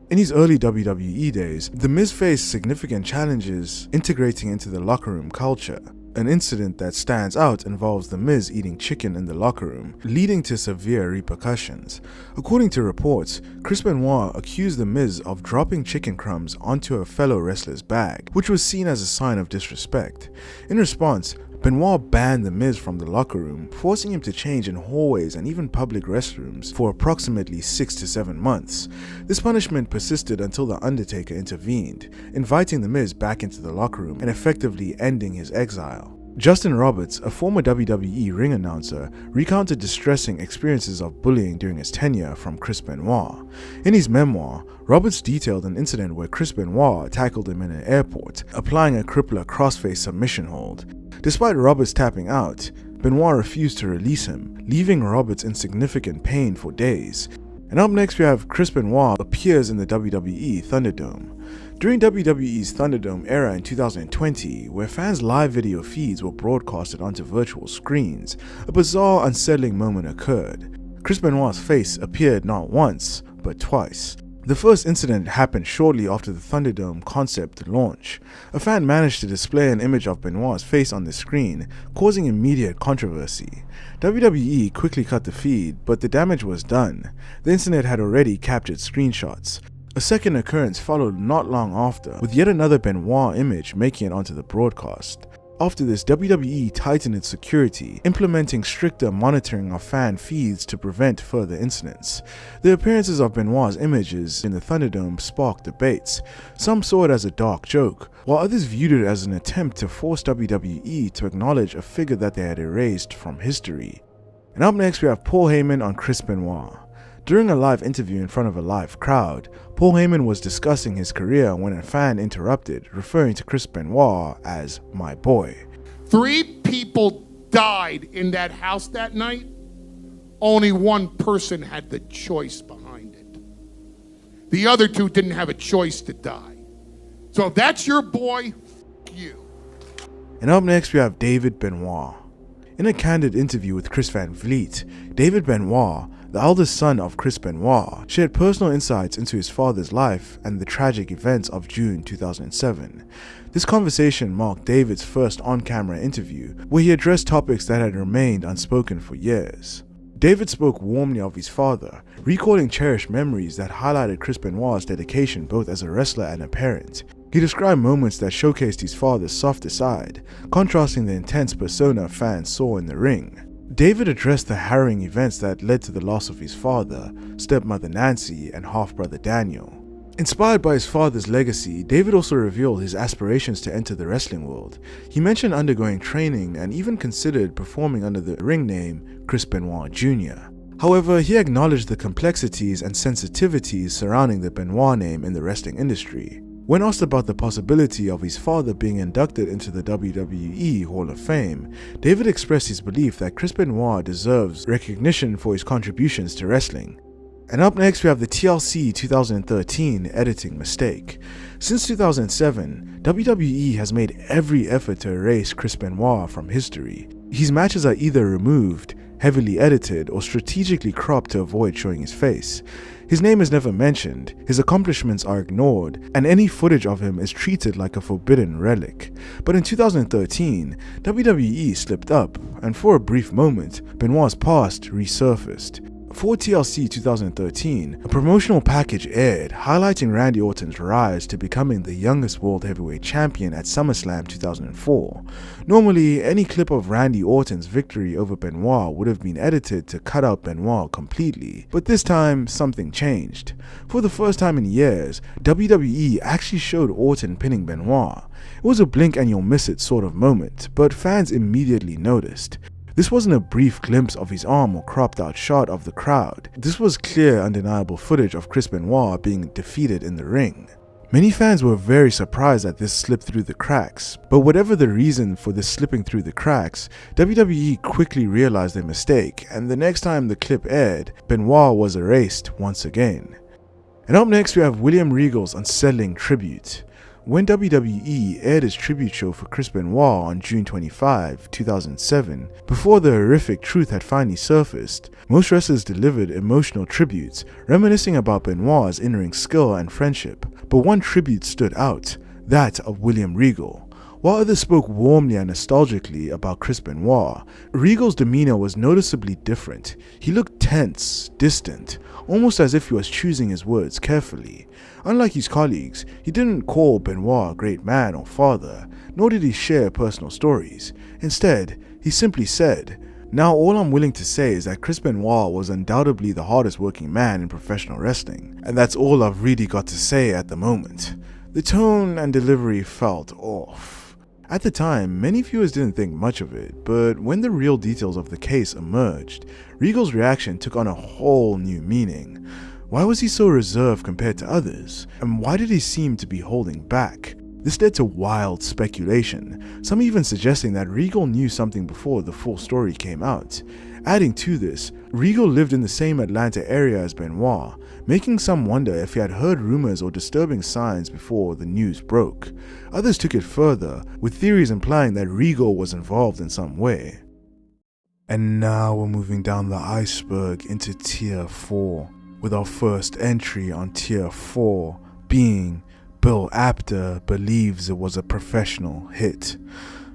In his early WWE days, The Miz faced significant challenges integrating into the locker room culture. An incident that stands out involves The Miz eating chicken in the locker room, leading to severe repercussions. According to reports, Chris Benoit accused The Miz of dropping chicken crumbs onto a fellow wrestler's bag, which was seen as a sign of disrespect. In response, Benoit banned The Miz from the locker room, forcing him to change in hallways and even public restrooms for approximately 6 to 7 months. This punishment persisted until The Undertaker intervened, inviting The Miz back into the locker room and effectively ending his exile. Justin Roberts, a former WWE ring announcer, recounted distressing experiences of bullying during his tenure from Chris Benoit. In his memoir, Roberts detailed an incident where Chris Benoit tackled him in an airport, applying a crippler crossface submission hold. Despite Roberts tapping out, Benoit refused to release him, leaving Roberts in significant pain for days. And up next we have Chris Benoit appears in the WWE Thunderdome. During WWE's Thunderdome era in 2020, where fans' live video feeds were broadcasted onto virtual screens, a bizarre, unsettling moment occurred. Chris Benoit's face appeared not once, but twice. The first incident happened shortly after the Thunderdome concept launch. A fan managed to display an image of Benoit's face on the screen, causing immediate controversy. WWE quickly cut the feed, but the damage was done. The internet had already captured screenshots. A second occurrence followed not long after, with yet another Benoit image making it onto the broadcast. After this, WWE tightened its security, implementing stricter monitoring of fan feeds to prevent further incidents. The appearances of Benoit's images in the Thunderdome sparked debates. Some saw it as a dark joke, while others viewed it as an attempt to force WWE to acknowledge a figure that they had erased from history. And up next we have Paul Heyman on Chris Benoit. During a live interview in front of a live crowd, Paul Heyman was discussing his career when a fan interrupted, referring to Chris Benoit as "my boy." 3 people died in that house that night. Only one person had the choice behind it. The other 2 didn't have a choice to die. So if that's your boy, f*** you. And up next we have David Benoit. In a candid interview with Chris Van Vliet, David Benoit, the eldest son of Chris Benoit, shared personal insights into his father's life and the tragic events of June 2007. This conversation marked David's first on-camera interview, where he addressed topics that had remained unspoken for years. David spoke warmly of his father, recalling cherished memories that highlighted Chris Benoit's dedication both as a wrestler and a parent. He described moments that showcased his father's softer side, contrasting the intense persona fans saw in the ring. David addressed the harrowing events that led to the loss of his father, stepmother Nancy, and half-brother Daniel. Inspired by his father's legacy, David also revealed his aspirations to enter the wrestling world. He mentioned undergoing training and even considered performing under the ring name Chris Benoit Jr. However, he acknowledged the complexities and sensitivities surrounding the Benoit name in the wrestling industry. When asked about the possibility of his father being inducted into the WWE Hall of Fame, David expressed his belief that Chris Benoit deserves recognition for his contributions to wrestling. And up next we have the TLC 2013 editing mistake. Since 2007, WWE has made every effort to erase Chris Benoit from history. His matches are either removed, heavily edited, or strategically cropped to avoid showing his face. His name is never mentioned, his accomplishments are ignored, and any footage of him is treated like a forbidden relic. But in 2013, WWE slipped up, and for a brief moment, Benoit's past resurfaced. For TLC 2013, a promotional package aired highlighting Randy Orton's rise to becoming the youngest World Heavyweight Champion at SummerSlam 2004. Normally, any clip of Randy Orton's victory over Benoit would have been edited to cut out Benoit completely, but this time something changed. For the first time in years, WWE actually showed Orton pinning Benoit. It was a blink and you'll miss it sort of moment, but fans immediately noticed. This wasn't a brief glimpse of his arm or cropped out shot of the crowd. This was clear, undeniable footage of Chris Benoit being defeated in the ring. Many fans were very surprised that this slipped through the cracks, but whatever the reason for this slipping through the cracks, WWE quickly realized their mistake, and the next time the clip aired, Benoit was erased once again. And up next we have William Regal's unsettling tribute. When WWE aired its tribute show for Chris Benoit on June 25, 2007, before the horrific truth had finally surfaced, most wrestlers delivered emotional tributes, reminiscing about Benoit's in-ring skill and friendship. But one tribute stood out, that of William Regal. While others spoke warmly and nostalgically about Chris Benoit, Regal's demeanor was noticeably different. He looked tense, distant, almost as if he was choosing his words carefully. Unlike his colleagues, he didn't call Benoit a great man or father, nor did he share personal stories. Instead, he simply said, "Now all I'm willing to say is that Chris Benoit was undoubtedly the hardest working man in professional wrestling, and that's all I've really got to say at the moment." The tone and delivery felt off. At the time, many viewers didn't think much of it, but when the real details of the case emerged, Regal's reaction took on a whole new meaning. Why was he so reserved compared to others? And why did he seem to be holding back? This led to wild speculation, some even suggesting that Regal knew something before the full story came out. Adding to this, Regal lived in the same Atlanta area as Benoit, making some wonder if he had heard rumors or disturbing signs before the news broke. Others took it further, with theories implying that Regal was involved in some way. And now we're moving down the iceberg into Tier 4, with our first entry on Tier 4 being Bill Apter believes it was a professional hit.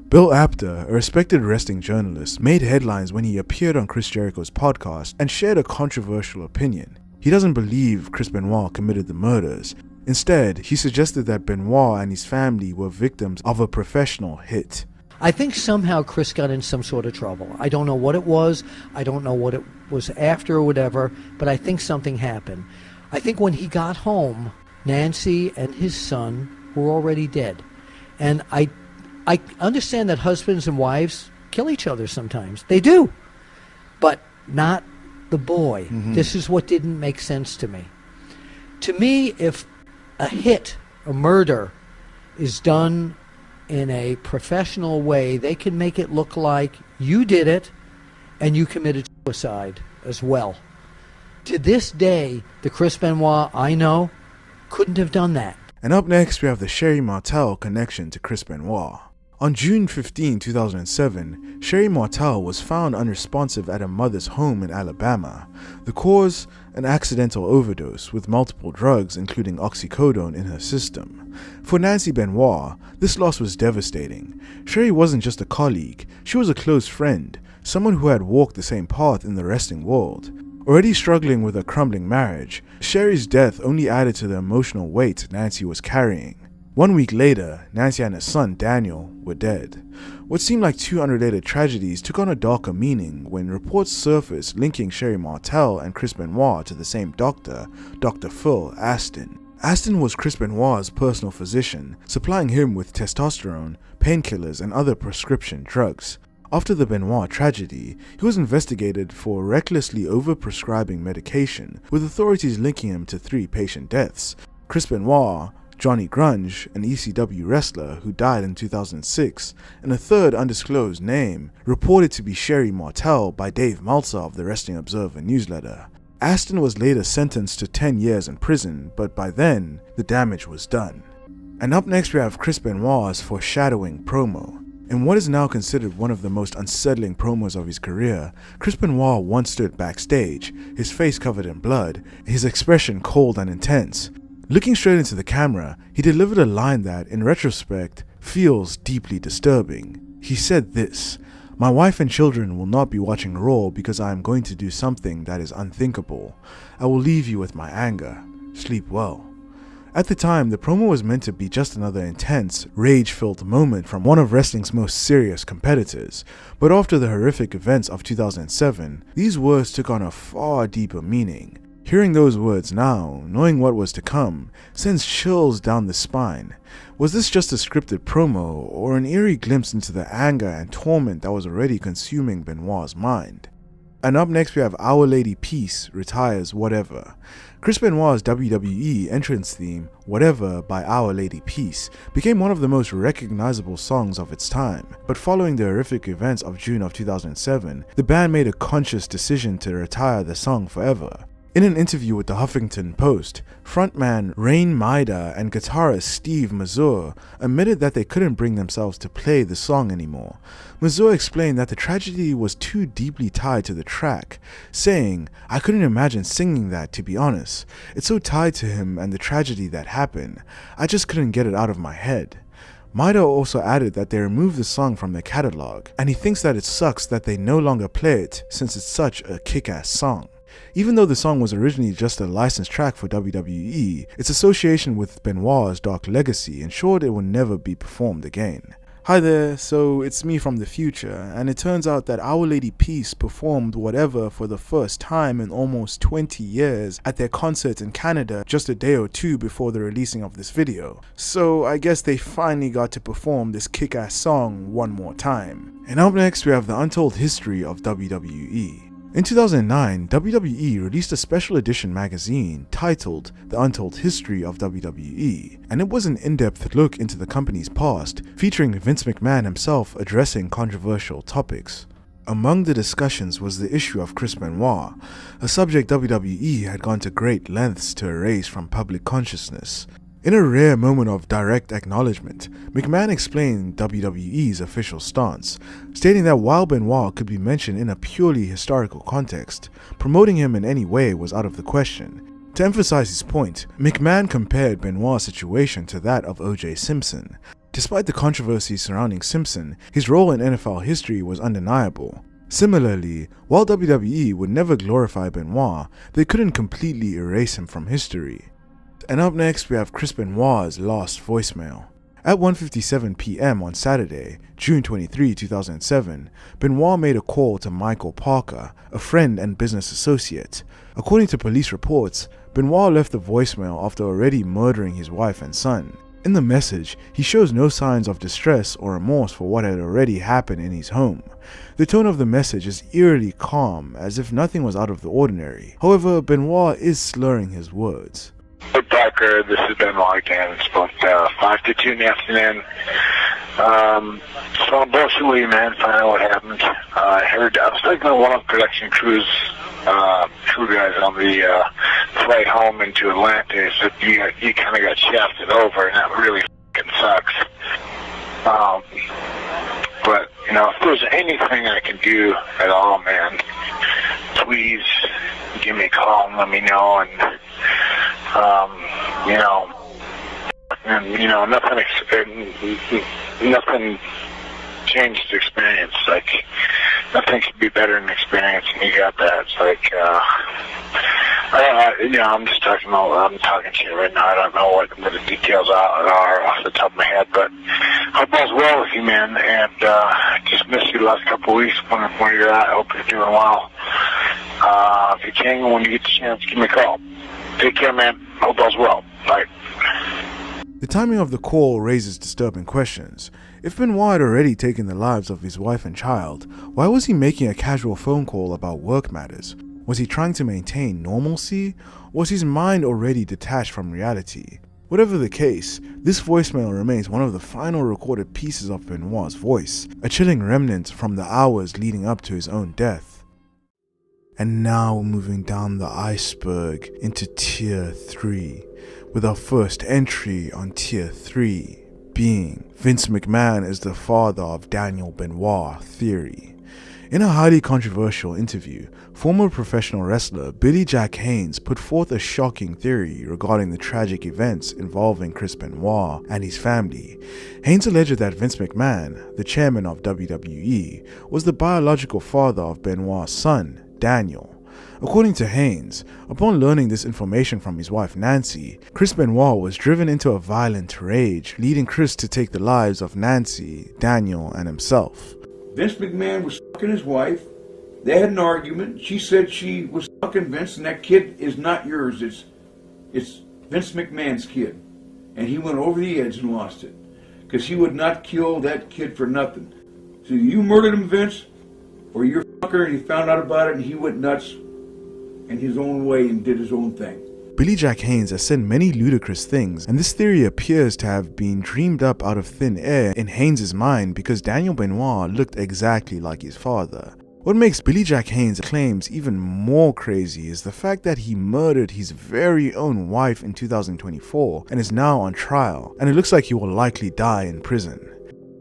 Bill Apter, a respected wrestling journalist, made headlines when he appeared on Chris Jericho's podcast and shared a controversial opinion. He doesn't believe Chris Benoit committed the murders. Instead, he suggested that Benoit and his family were victims of a professional hit. I think somehow Chris got in some sort of trouble. I don't know what it was. I don't know what it was after or whatever, but I think something happened. I think when he got home, Nancy and his son were already dead. And I understand that husbands and wives kill each other sometimes. They do. But not the boy. Mm-hmm. This is what didn't make sense to me. To me, if a hit, a murder, is done in a professional way, they can make it look like you did it and you committed suicide as well. To this day, the Chris Benoit I know couldn't have done that. And up next, we have the Sherry Martel connection to Chris Benoit. On June 15, 2007, Sherry Martel was found unresponsive at her mother's home in Alabama. The cause? An accidental overdose with multiple drugs including oxycodone in her system. For Nancy Benoit, this loss was devastating. Sherry wasn't just a colleague, she was a close friend, someone who had walked the same path in the wrestling world. Already struggling with a crumbling marriage, Sherry's death only added to the emotional weight Nancy was carrying. 1 week later, Nancy and her son Daniel were dead. What seemed like two unrelated tragedies took on a darker meaning when reports surfaced linking Sherry Martel and Chris Benoit to the same doctor, Dr. Phil Astin. Astin was Chris Benoit's personal physician, supplying him with testosterone, painkillers, and other prescription drugs. After the Benoit tragedy, he was investigated for recklessly overprescribing medication, with authorities linking him to 3 patient deaths: Chris Benoit, Johnny Grunge, an ECW wrestler who died in 2006, and a third undisclosed name, reported to be Sherry Martel by Dave Meltzer of the Wrestling Observer newsletter. Astin was later sentenced to 10 years in prison, but by then, the damage was done. And up next we have Chris Benoit's foreshadowing promo. In what is now considered one of the most unsettling promos of his career, Chris Benoit once stood backstage, his face covered in blood, his expression cold and intense. Looking straight into the camera, he delivered a line that, in retrospect, feels deeply disturbing. He said this: "My wife and children will not be watching Raw because I am going to do something that is unthinkable. I will leave you with my anger. Sleep well." At the time, the promo was meant to be just another intense, rage-filled moment from one of wrestling's most serious competitors, but after the horrific events of 2007, these words took on a far deeper meaning. Hearing those words now, knowing what was to come, sends chills down the spine. Was this just a scripted promo, or an eerie glimpse into the anger and torment that was already consuming Benoit's mind? And up next we have Our Lady Peace retires Whatever. Chris Benoit's WWE entrance theme, Whatever by Our Lady Peace, became one of the most recognizable songs of its time, but following the horrific events of June of 2007, the band made a conscious decision to retire the song forever. In an interview with the Huffington Post, frontman Rain Maida and guitarist Steve Mazur admitted that they couldn't bring themselves to play the song anymore. Mazur explained that the tragedy was too deeply tied to the track, saying, "I couldn't imagine singing that, to be honest. It's so tied to him and the tragedy that happened. I just couldn't get it out of my head." Maida also added that they removed the song from their catalog, and he thinks that it sucks that they no longer play it since it's such a kick-ass song. Even though the song was originally just a licensed track for WWE, its association with Benoit's dark legacy ensured it would never be performed again. Hi there, so it's me from the future, and it turns out that Our Lady Peace performed Whatever for the first time in almost 20 years at their concert in Canada just a day or two before the releasing of this video. So I guess they finally got to perform this kick-ass song one more time. And up next we have the untold history of WWE. In 2009, WWE released a special edition magazine titled The Untold History of WWE, and it was an in-depth look into the company's past, featuring Vince McMahon himself addressing controversial topics. Among the discussions was the issue of Chris Benoit, a subject WWE had gone to great lengths to erase from public consciousness. In a rare moment of direct acknowledgement, McMahon explained WWE's official stance, stating that while Benoit could be mentioned in a purely historical context, promoting him in any way was out of the question. To emphasize his point, McMahon compared Benoit's situation to that of O.J. Simpson. Despite the controversy surrounding Simpson, his role in NFL history was undeniable. Similarly, while WWE would never glorify Benoit, they couldn't completely erase him from history. And up next we have Chris Benoit's lost voicemail. At 1:57 p.m. on Saturday, June 23, 2007, Benoit made a call to Michael Parker, a friend and business associate. According to police reports, Benoit left the voicemail after already murdering his wife and son. In the message, he shows no signs of distress or remorse for what had already happened in his home. The tone of the message is eerily calm, as if nothing was out of the ordinary. However, Benoit is slurring his words. Hey Parker, this is Benoit again. It's about 5 to 2 in the afternoon. So I'm bullshit with you, man. Find out what happened. I was talking to one of the production crew guys on the flight home into Atlanta. He said you kind of got shafted over, and that really fucking sucks. But, you know, if there's anything I can do at all, man, please give me a call and let me know. And, nothing changed the experience. Like, nothing could be better than experience, and you got that. It's like, I'm just talking to you right now. I don't know what the details are off the top of my head, but hope all's well with you, man. And just missed you the last couple of weeks. Wondering where you're at. I hope you're doing well. If you can, when you get the chance, give me a call. Take care, man. Hope all's well. Bye. The timing of the call raises disturbing questions. If Benoit had already taken the lives of his wife and child, why was he making a casual phone call about work matters? Was he trying to maintain normalcy? Was his mind already detached from reality? Whatever the case, this voicemail remains one of the final recorded pieces of Benoit's voice, a chilling remnant from the hours leading up to his own death. And now we're moving down the iceberg into Tier 3, with our first entry on Tier 3 being Vince McMahon is the father of Daniel Benoit theory. In a highly controversial interview, former professional wrestler Billy Jack Haynes put forth a shocking theory regarding the tragic events involving Chris Benoit and his family. Haynes alleged that Vince McMahon, the chairman of WWE, was the biological father of Benoit's son, Daniel. According to Haynes, upon learning this information from his wife Nancy, Chris Benoit was driven into a violent rage, leading Chris to take the lives of Nancy, Daniel, and himself. Vince McMahon was fucking his wife. They had an argument. She said she was fucking Vince, and that kid is not yours. It's Vince McMahon's kid. And he went over the edge and lost it. Because he would not kill that kid for nothing. So you murdered him, Vince, or you're a fucker, and he found out about it, and he went nuts in his own way and did his own thing. Billy Jack Haynes has said many ludicrous things, and this theory appears to have been dreamed up out of thin air in Haynes' mind because Daniel Benoit looked exactly like his father. What makes Billy Jack Haynes' claims even more crazy is the fact that he murdered his very own wife in 2024 and is now on trial, and it looks like he will likely die in prison.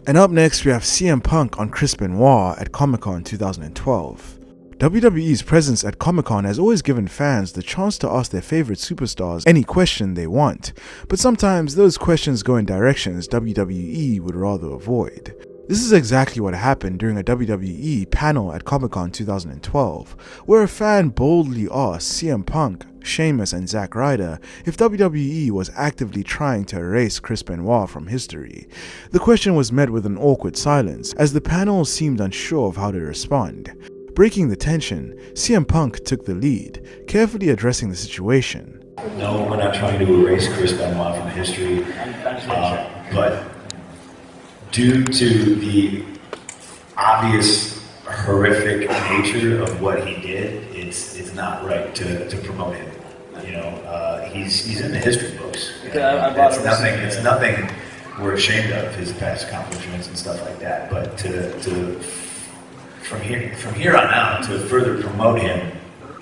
And up next we have CM Punk on Chris Benoit at Comic-Con 2012. WWE's presence at Comic-Con has always given fans the chance to ask their favorite superstars any question they want, but sometimes those questions go in directions WWE would rather avoid. This is exactly what happened during a WWE panel at Comic-Con 2012, where a fan boldly asked CM Punk, Sheamus, and Zack Ryder if WWE was actively trying to erase Chris Benoit from history. The question was met with an awkward silence, as the panel seemed unsure of how to respond. Breaking the tension, CM Punk took the lead, carefully addressing the situation. No, we're not trying to erase Chris Benoit from history, but due to the obvious horrific nature of what he did, it's not right to promote him. You know, he's in the history books. It's nothing we're ashamed of, his past accomplishments and stuff like that. But from here on out to further promote him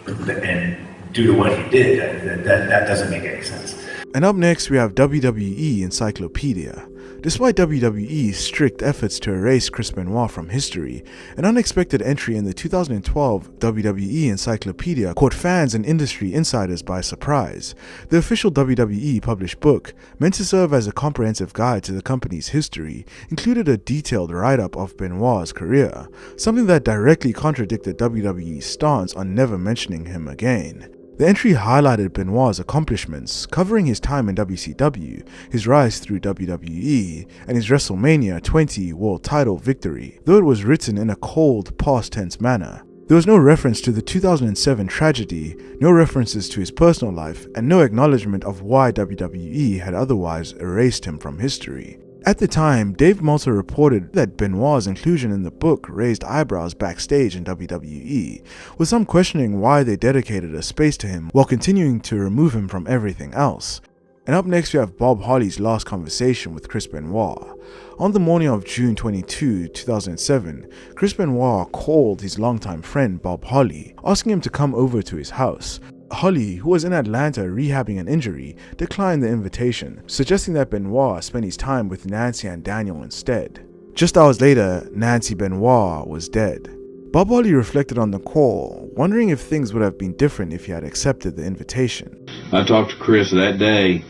and due to what he did, that doesn't make any sense. And up next we have WWE Encyclopedia. Despite WWE's strict efforts to erase Chris Benoit from history, an unexpected entry in the 2012 WWE Encyclopedia caught fans and industry insiders by surprise. The official WWE published book, meant to serve as a comprehensive guide to the company's history, included a detailed write-up of Benoit's career, something that directly contradicted WWE's stance on never mentioning him again. The entry highlighted Benoit's accomplishments, covering his time in WCW, his rise through WWE, and his WrestleMania 20 world title victory, though it was written in a cold, past tense manner. There was no reference to the 2007 tragedy, no references to his personal life, and no acknowledgement of why WWE had otherwise erased him from history. At the time, Dave Meltzer reported that Benoit's inclusion in the book raised eyebrows backstage in WWE, with some questioning why they dedicated a space to him while continuing to remove him from everything else. And up next we have Bob Holly's last conversation with Chris Benoit. On the morning of June 22, 2007, Chris Benoit called his longtime friend Bob Holly, asking him to come over to his house. Holly, who was in Atlanta rehabbing an injury, declined the invitation, suggesting that Benoit spend his time with Nancy and Daniel instead. Just hours later, Nancy Benoit was dead. Bob Holly reflected on the call, wondering if things would have been different if he had accepted the invitation. I talked to Chris that day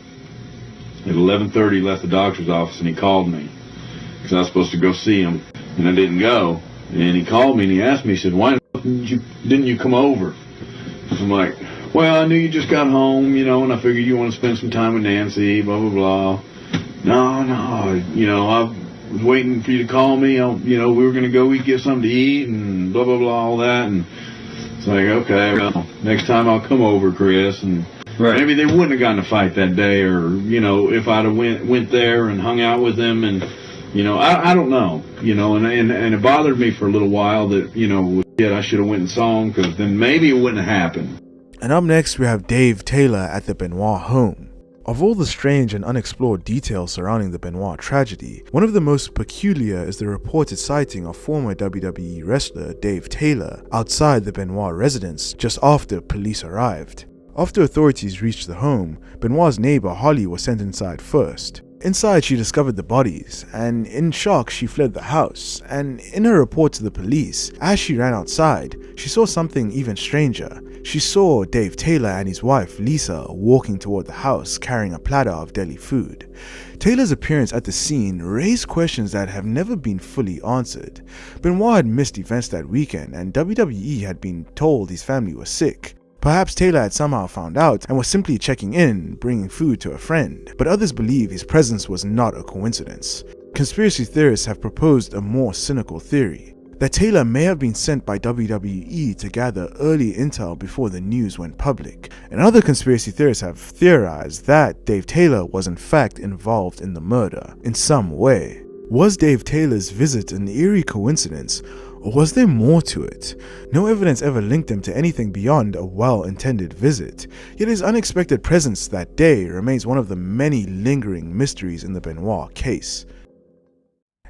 at 11:30, left the doctor's office, and he called me because I was supposed to go see him, and I didn't go. And he called me and he asked me, he said, "Why didn't you come over?" I'm like, "Well, I knew you just got home, and I figured you want to spend some time with Nancy, blah, blah, blah." No, I was waiting for you to call me. We were going to go get something to eat and blah, blah, blah, all that. And it's like, okay, well, next time I'll come over, Chris. And maybe they wouldn't have gotten a fight that day, or, if I'd have went there and hung out with them. And, I don't know, and it bothered me for a little while that, I should have went and saw him, because then maybe it wouldn't have happened. And up next, we have Dave Taylor at the Benoit home. Of all the strange and unexplored details surrounding the Benoit tragedy, one of the most peculiar is the reported sighting of former WWE wrestler Dave Taylor outside the Benoit residence just after police arrived. After authorities reached the home, Benoit's neighbor Holly was sent inside first. Inside, she discovered the bodies, and in shock, she fled the house. And in her report to the police, as she ran outside, she saw something even stranger. She saw Dave Taylor and his wife, Lisa, walking toward the house carrying a platter of deli food. Taylor's appearance at the scene raised questions that have never been fully answered. Benoit had missed events that weekend, and WWE had been told his family was sick. Perhaps Taylor had somehow found out and was simply checking in, bringing food to a friend, but others believe his presence was not a coincidence. Conspiracy theorists have proposed a more cynical theory, that Taylor may have been sent by WWE to gather early intel before the news went public, and other conspiracy theorists have theorized that Dave Taylor was in fact involved in the murder in some way. Was Dave Taylor's visit an eerie coincidence, or was there more to it? No evidence ever linked him to anything beyond a well-intended visit, yet his unexpected presence that day remains one of the many lingering mysteries in the Benoit case.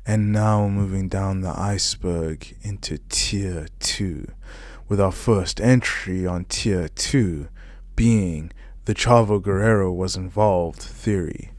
And now moving down the iceberg into Tier 2, with our first entry on Tier 2 being the Chavo Guerrero was involved theory.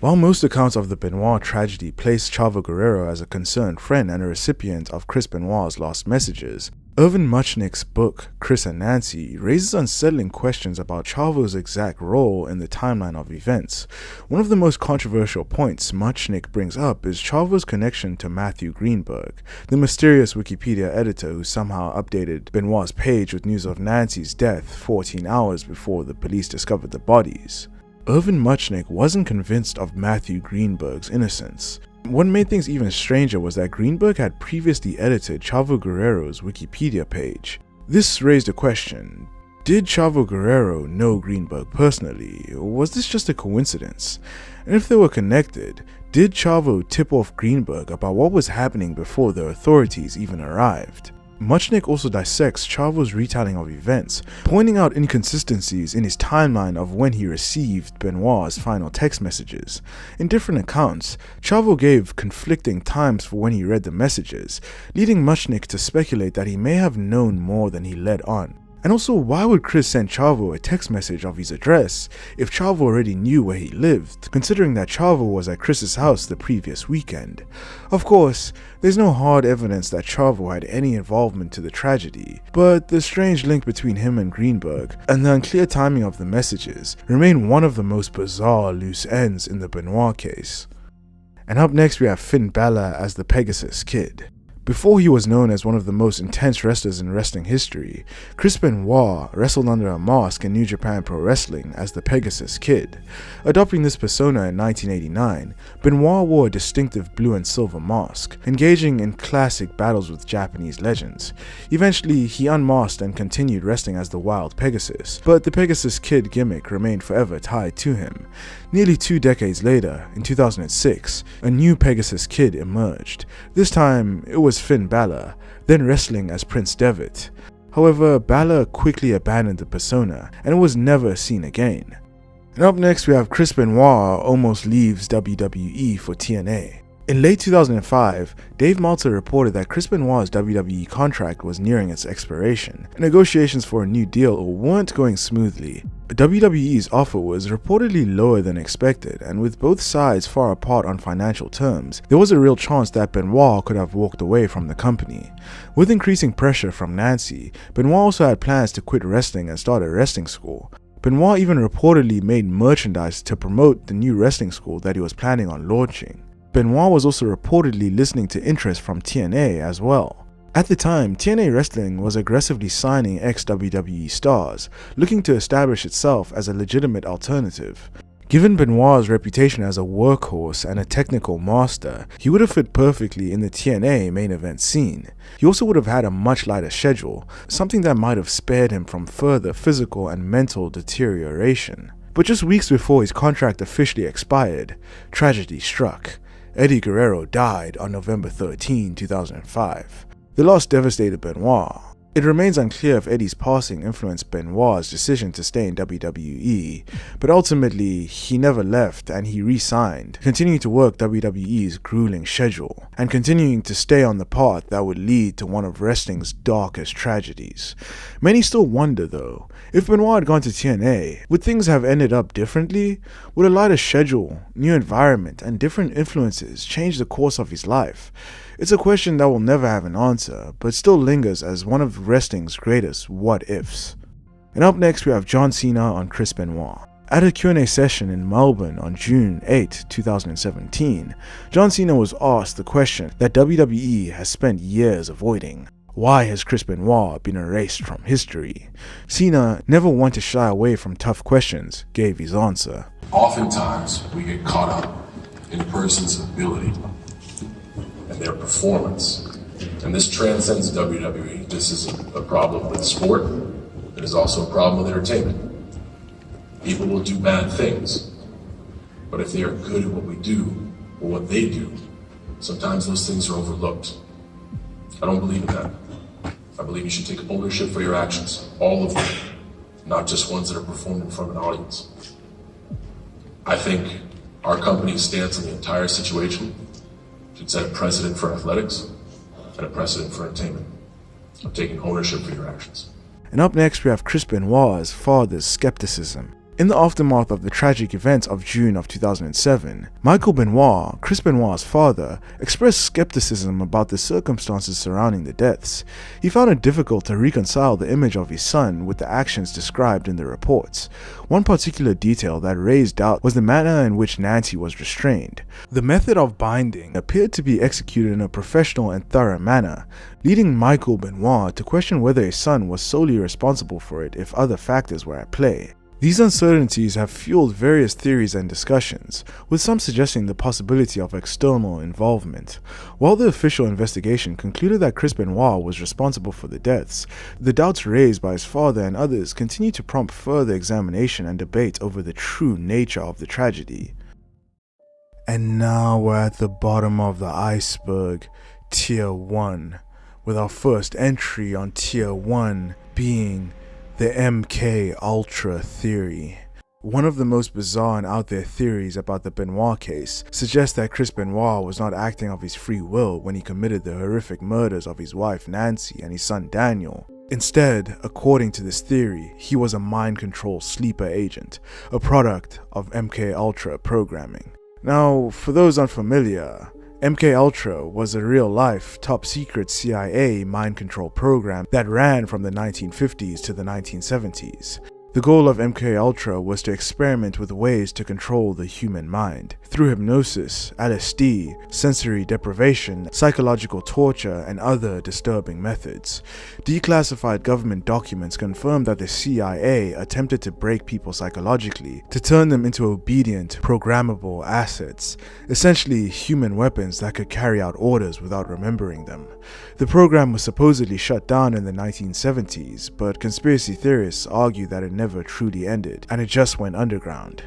While most accounts of the Benoit tragedy place Chavo Guerrero as a concerned friend and a recipient of Chris Benoit's lost messages, Irvin Muchnick's book, Chris and Nancy, raises unsettling questions about Chavo's exact role in the timeline of events. One of the most controversial points Muchnick brings up is Chavo's connection to Matthew Greenberg, the mysterious Wikipedia editor who somehow updated Benoit's page with news of Nancy's death 14 hours before the police discovered the bodies. Irvin Muchnick wasn't convinced of Matthew Greenberg's innocence. What made things even stranger was that Greenberg had previously edited Chavo Guerrero's Wikipedia page. This raised a question. Did Chavo Guerrero know Greenberg personally, or was this just a coincidence? And if they were connected, did Chavo tip off Greenberg about what was happening before the authorities even arrived? Muchnick also dissects Chavo's retelling of events, pointing out inconsistencies in his timeline of when he received Benoit's final text messages. In different accounts, Chavo gave conflicting times for when he read the messages, leading Muchnick to speculate that he may have known more than he let on. And also, why would Chris send Chavo a text message of his address if Chavo already knew where he lived, considering that Chavo was at Chris's house the previous weekend? Of course, there's no hard evidence that Chavo had any involvement to the tragedy, but the strange link between him and Greenberg, and the unclear timing of the messages, remain one of the most bizarre loose ends in the Benoit case. And up next we have Finn Balor as the Pegasus Kid. Before he was known as one of the most intense wrestlers in wrestling history, Chris Benoit wrestled under a mask in New Japan Pro Wrestling as the Pegasus Kid. Adopting this persona in 1989, Benoit wore a distinctive blue and silver mask, engaging in classic battles with Japanese legends. Eventually, he unmasked and continued wrestling as the Wild Pegasus, but the Pegasus Kid gimmick remained forever tied to him. Nearly 2 decades later, in 2006, a new Pegasus Kid emerged. This time, it was Finn Balor, then wrestling as Prince Devitt. However, Balor quickly abandoned the persona and was never seen again. And up next we have Chris Benoit almost leaves WWE for TNA. In late 2005, Dave Meltzer reported that Chris Benoit's WWE contract was nearing its expiration, and negotiations for a new deal weren't going smoothly. WWE's offer was reportedly lower than expected, and with both sides far apart on financial terms, there was a real chance that Benoit could have walked away from the company. With increasing pressure from Nancy, Benoit also had plans to quit wrestling and start a wrestling school. Benoit even reportedly made merchandise to promote the new wrestling school that he was planning on launching. Benoit was also reportedly listening to interest from TNA as well. At the time, TNA Wrestling was aggressively signing ex-WWE stars, looking to establish itself as a legitimate alternative. Given Benoit's reputation as a workhorse and a technical master, he would have fit perfectly in the TNA main event scene. He also would have had a much lighter schedule, something that might have spared him from further physical and mental deterioration. But just weeks before his contract officially expired, tragedy struck. Eddie Guerrero died on November 13, 2005. The loss devastated Benoit. It remains unclear if Eddie's passing influenced Benoit's decision to stay in WWE, but ultimately he never left and he re-signed, continuing to work WWE's grueling schedule, and continuing to stay on the path that would lead to one of wrestling's darkest tragedies. Many still wonder though, if Benoit had gone to TNA, would things have ended up differently? Would a lighter schedule, new environment, and different influences change the course of his life? It's a question that will never have an answer, but still lingers as one of wrestling's greatest what-ifs. And up next we have John Cena on Chris Benoit. At a Q&A session in Melbourne on June 8, 2017, John Cena was asked the question that WWE has spent years avoiding. Why has Chris Benoit been erased from history? Cena, never one to shy away from tough questions, gave his answer. Oftentimes, we get caught up in a person's ability and their performance. And this transcends WWE. This is a problem with sport. It is also a problem with entertainment. People will do bad things, but if they are good at what we do, or what they do, sometimes those things are overlooked. I don't believe in that. I believe you should take ownership for your actions, all of them, not just ones that are performed in front of an audience. I think our company's stance on the entire situation should set a precedent for athletics and a precedent for entertainment of taking ownership for your actions. And up next we have Chris Benoit's father's skepticism. In the aftermath of the tragic events of June of 2007, Michael Benoit, Chris Benoit's father, expressed skepticism about the circumstances surrounding the deaths. He found it difficult to reconcile the image of his son with the actions described in the reports. One particular detail that raised doubt was the manner in which Nancy was restrained. The method of binding appeared to be executed in a professional and thorough manner, leading Michael Benoit to question whether his son was solely responsible for it if other factors were at play. These uncertainties have fueled various theories and discussions, with some suggesting the possibility of external involvement. While the official investigation concluded that Chris Benoit was responsible for the deaths, the doubts raised by his father and others continue to prompt further examination and debate over the true nature of the tragedy. And now we're at the bottom of the iceberg, Tier 1, with our first entry on Tier 1 being the MK Ultra theory. One of the most bizarre and out there theories about the Benoit case suggests that Chris Benoit was not acting of his free will when he committed the horrific murders of his wife Nancy and his son Daniel. Instead, according to this theory, he was a mind control sleeper agent, a product of MK Ultra programming. Now, for those unfamiliar, MK Ultra was a real-life, top-secret CIA mind control program that ran from the 1950s to the 1970s. The goal of MK Ultra was to experiment with ways to control the human mind through hypnosis, LSD, sensory deprivation, psychological torture, and other disturbing methods. Declassified government documents confirm that the CIA attempted to break people psychologically to turn them into obedient, programmable assets, essentially human weapons that could carry out orders without remembering them. The program was supposedly shut down in the 1970s, but conspiracy theorists argue that it never truly ended, and it just went underground.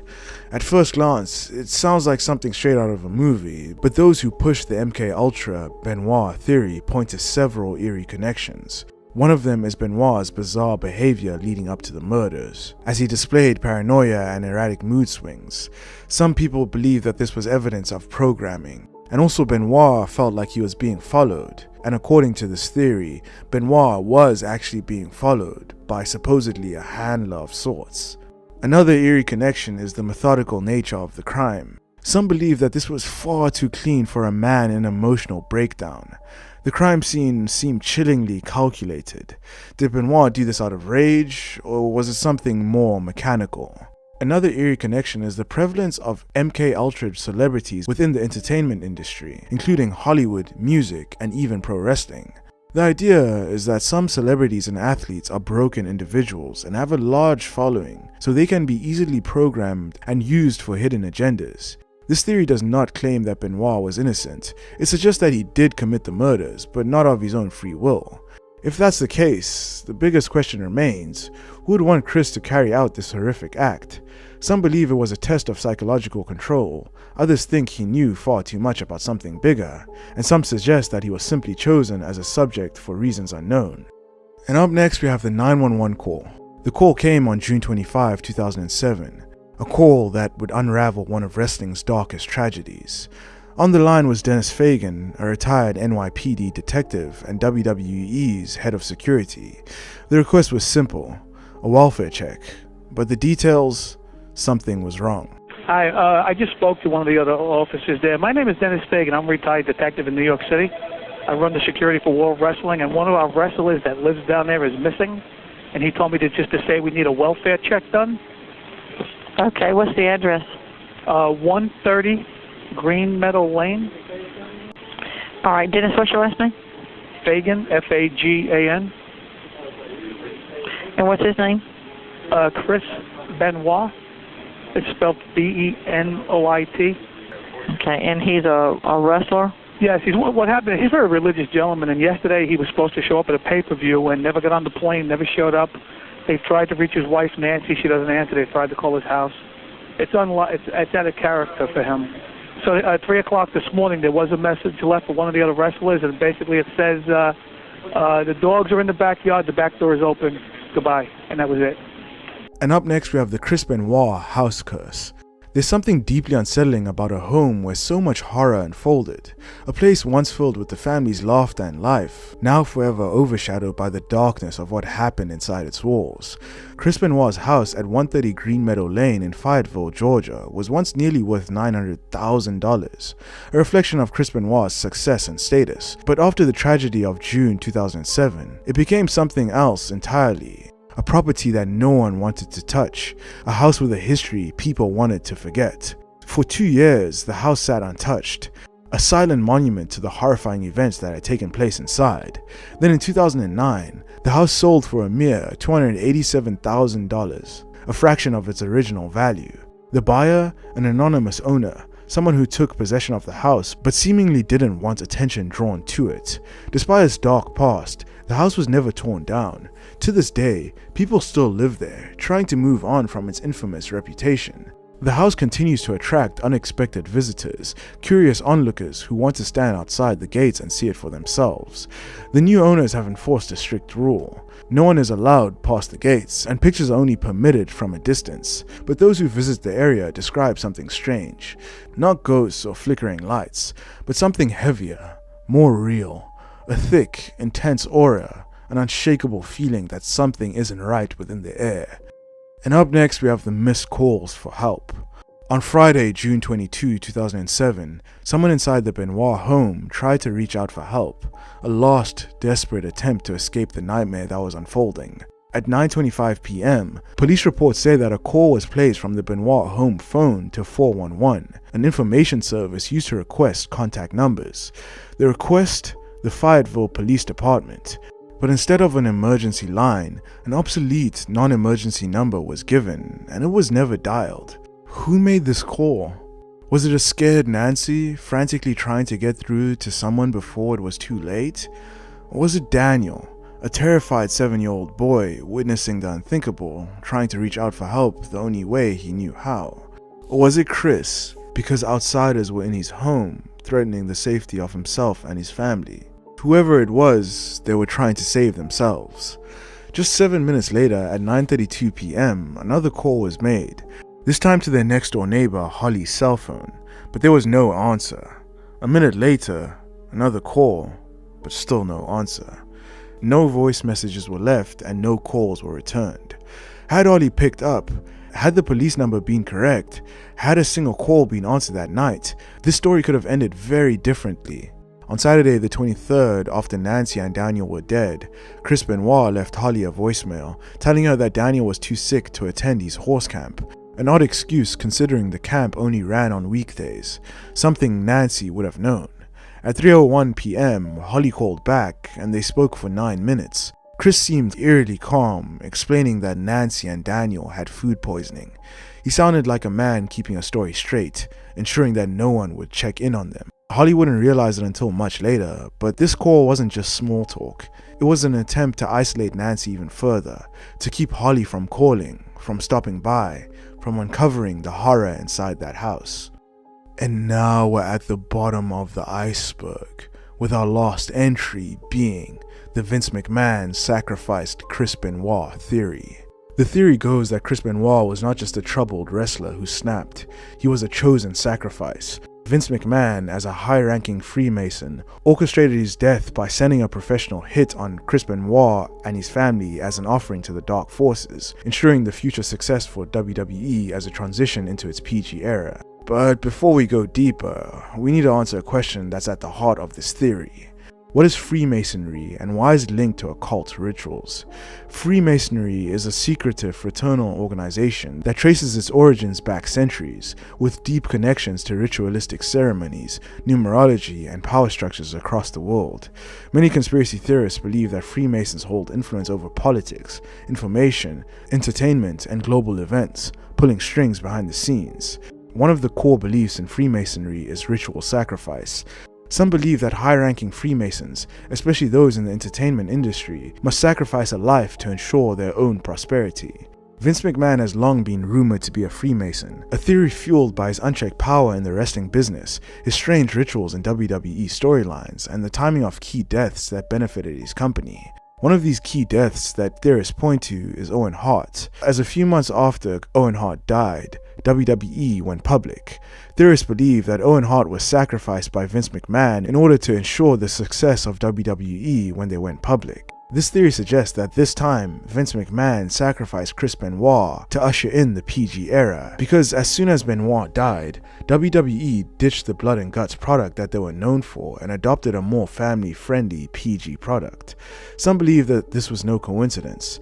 At first glance, it sounds like something straight out of a movie, but those who push the MK Ultra Benoit theory point to several eerie connections. One of them is Benoit's bizarre behavior leading up to the murders, as he displayed paranoia and erratic mood swings. Some people believe that this was evidence of programming, And also Benoit felt like he was being followed. And according to this theory, Benoit was actually being followed by supposedly a handler of sorts. Another eerie connection is the methodical nature of the crime. Some believe that this was far too clean for a man in emotional breakdown. The crime scene seemed chillingly calculated. Did Benoit do this out of rage, or was it something more mechanical? Another eerie connection is the prevalence of MK Ultra celebrities within the entertainment industry, including Hollywood, music, and even pro wrestling. The idea is that some celebrities and athletes are broken individuals and have a large following, so they can be easily programmed and used for hidden agendas. This theory does not claim that Benoit was innocent. It suggests that he did commit the murders, but not of his own free will. If that's the case, the biggest question remains, who would want Chris to carry out this horrific act? Some believe it was a test of psychological control, others think he knew far too much about something bigger, and some suggest that he was simply chosen as a subject for reasons unknown. And up next we have the 911 call. The call came on June 25, 2007, a call that would unravel one of wrestling's darkest tragedies. On the line was Dennis Fagan, a retired NYPD detective and WWE's head of security. The request was simple, a welfare check, but the details, something was wrong. Hi, I just spoke to one of the other officers there. My name is Dennis Fagan. I'm a retired detective in New York City. I run the security for World Wrestling, and one of our wrestlers that lives down there is missing, and he told me to say we need a welfare check done. Okay, what's the address? 130 Green Meadow Lane. All right, Dennis, what's your last name? Fagan, F-A-G-A-N. And what's his name? Chris Benoit. It's spelled B-E-N-O-I-T. Okay, and he's a wrestler? Yes, what happened, he's a very religious gentleman, and yesterday he was supposed to show up at a pay-per-view and never got on the plane, never showed up. They tried to reach his wife, Nancy. She doesn't answer. They tried to call his house. It's out of character for him. So at 3 o'clock this morning, there was a message left for one of the other wrestlers, and basically it says, the dogs are in the backyard, the back door is open, goodbye. And that was it. And up next we have the Chris Benoit house curse. There's something deeply unsettling about a home where so much horror unfolded, a place once filled with the family's laughter and life, now forever overshadowed by the darkness of what happened inside its walls. Chris Benoit's house at 130 Green Meadow Lane in Fayetteville, Georgia was once nearly worth $900,000, a reflection of Chris Benoit's success and status. But after the tragedy of June 2007, it became something else entirely. A property that no one wanted to touch, a house with a history people wanted to forget. For 2 years, the house sat untouched, a silent monument to the horrifying events that had taken place inside. Then in 2009, the house sold for a mere $287,000, a fraction of its original value. The buyer, an anonymous owner, someone who took possession of the house but seemingly didn't want attention drawn to it. Despite its dark past, the house was never torn down. To this day, people still live there, trying to move on from its infamous reputation. The house continues to attract unexpected visitors, curious onlookers who want to stand outside the gates and see it for themselves. The new owners have enforced a strict rule. No one is allowed past the gates, and pictures are only permitted from a distance. But those who visit the area describe something strange. Not ghosts or flickering lights, but something heavier, more real. A thick, intense aura, an unshakable feeling that something isn't right within the air. And up next we have the missed calls for help. On Friday, June 22, 2007, someone inside the Benoit home tried to reach out for help, a last, desperate attempt to escape the nightmare that was unfolding. At 9:25 p.m., police reports say that a call was placed from the Benoit home phone to 411, an information service used to request contact numbers. The request? The Fayetteville Police Department. But instead of an emergency line, an obsolete non-emergency number was given, and it was never dialed. Who made this call? Was it a scared Nancy, frantically trying to get through to someone before it was too late? Or was it Daniel, a terrified 7-year-old boy witnessing the unthinkable, trying to reach out for help the only way he knew how? Or was it Chris, because outsiders were in his home, threatening the safety of himself and his family? Whoever it was, they were trying to save themselves. Just 7 minutes later, at 9:32 p.m., another call was made, this time to their next door neighbor, Holly's cell phone, but there was no answer. A minute later, another call, but still no answer. No voice messages were left and no calls were returned. Had Holly picked up? Had the police number been correct? Had a single call been answered that night? This story could have ended very differently. On Saturday the 23rd, after Nancy and Daniel were dead, Chris Benoit left Holly a voicemail, telling her that Daniel was too sick to attend his horse camp. An odd excuse considering the camp only ran on weekdays, something Nancy would have known. At 3:01 p.m, Holly called back and they spoke for 9 minutes. Chris seemed eerily calm, explaining that Nancy and Daniel had food poisoning. He sounded like a man keeping a story straight, ensuring that no one would check in on them. Holly wouldn't realize it until much later, but this call wasn't just small talk. It was an attempt to isolate Nancy even further, to keep Holly from calling, from stopping by, from uncovering the horror inside that house. And now we're at the bottom of the iceberg, with our last entry being the Vince McMahon sacrificed Chris Benoit theory. The theory goes that Chris Benoit was not just a troubled wrestler who snapped, he was a chosen sacrifice. Vince McMahon, as a high-ranking Freemason, orchestrated his death by sending a professional hit on Chris Benoit and his family as an offering to the Dark Forces, ensuring the future success for WWE as a transition into its PG era. But before we go deeper, we need to answer a question that's at the heart of this theory. What is Freemasonry and why is it linked to occult rituals? Freemasonry is a secretive fraternal organization that traces its origins back centuries, with deep connections to ritualistic ceremonies, numerology, and power structures across the world. Many conspiracy theorists believe that Freemasons hold influence over politics, information, entertainment, and global events, pulling strings behind the scenes. One of the core beliefs in Freemasonry is ritual sacrifice. Some believe that high-ranking Freemasons, especially those in the entertainment industry, must sacrifice a life to ensure their own prosperity. Vince McMahon has long been rumored to be a Freemason, a theory fueled by his unchecked power in the wrestling business, his strange rituals in WWE storylines, and the timing of key deaths that benefited his company. One of these key deaths that theorists point to is Owen Hart, as a few months after Owen Hart died, WWE went public. Theorists believe that Owen Hart was sacrificed by Vince McMahon in order to ensure the success of WWE when they went public. This theory suggests that this time, Vince McMahon sacrificed Chris Benoit to usher in the PG era, because as soon as Benoit died, WWE ditched the blood and guts product that they were known for and adopted a more family-friendly PG product. Some believe that this was no coincidence.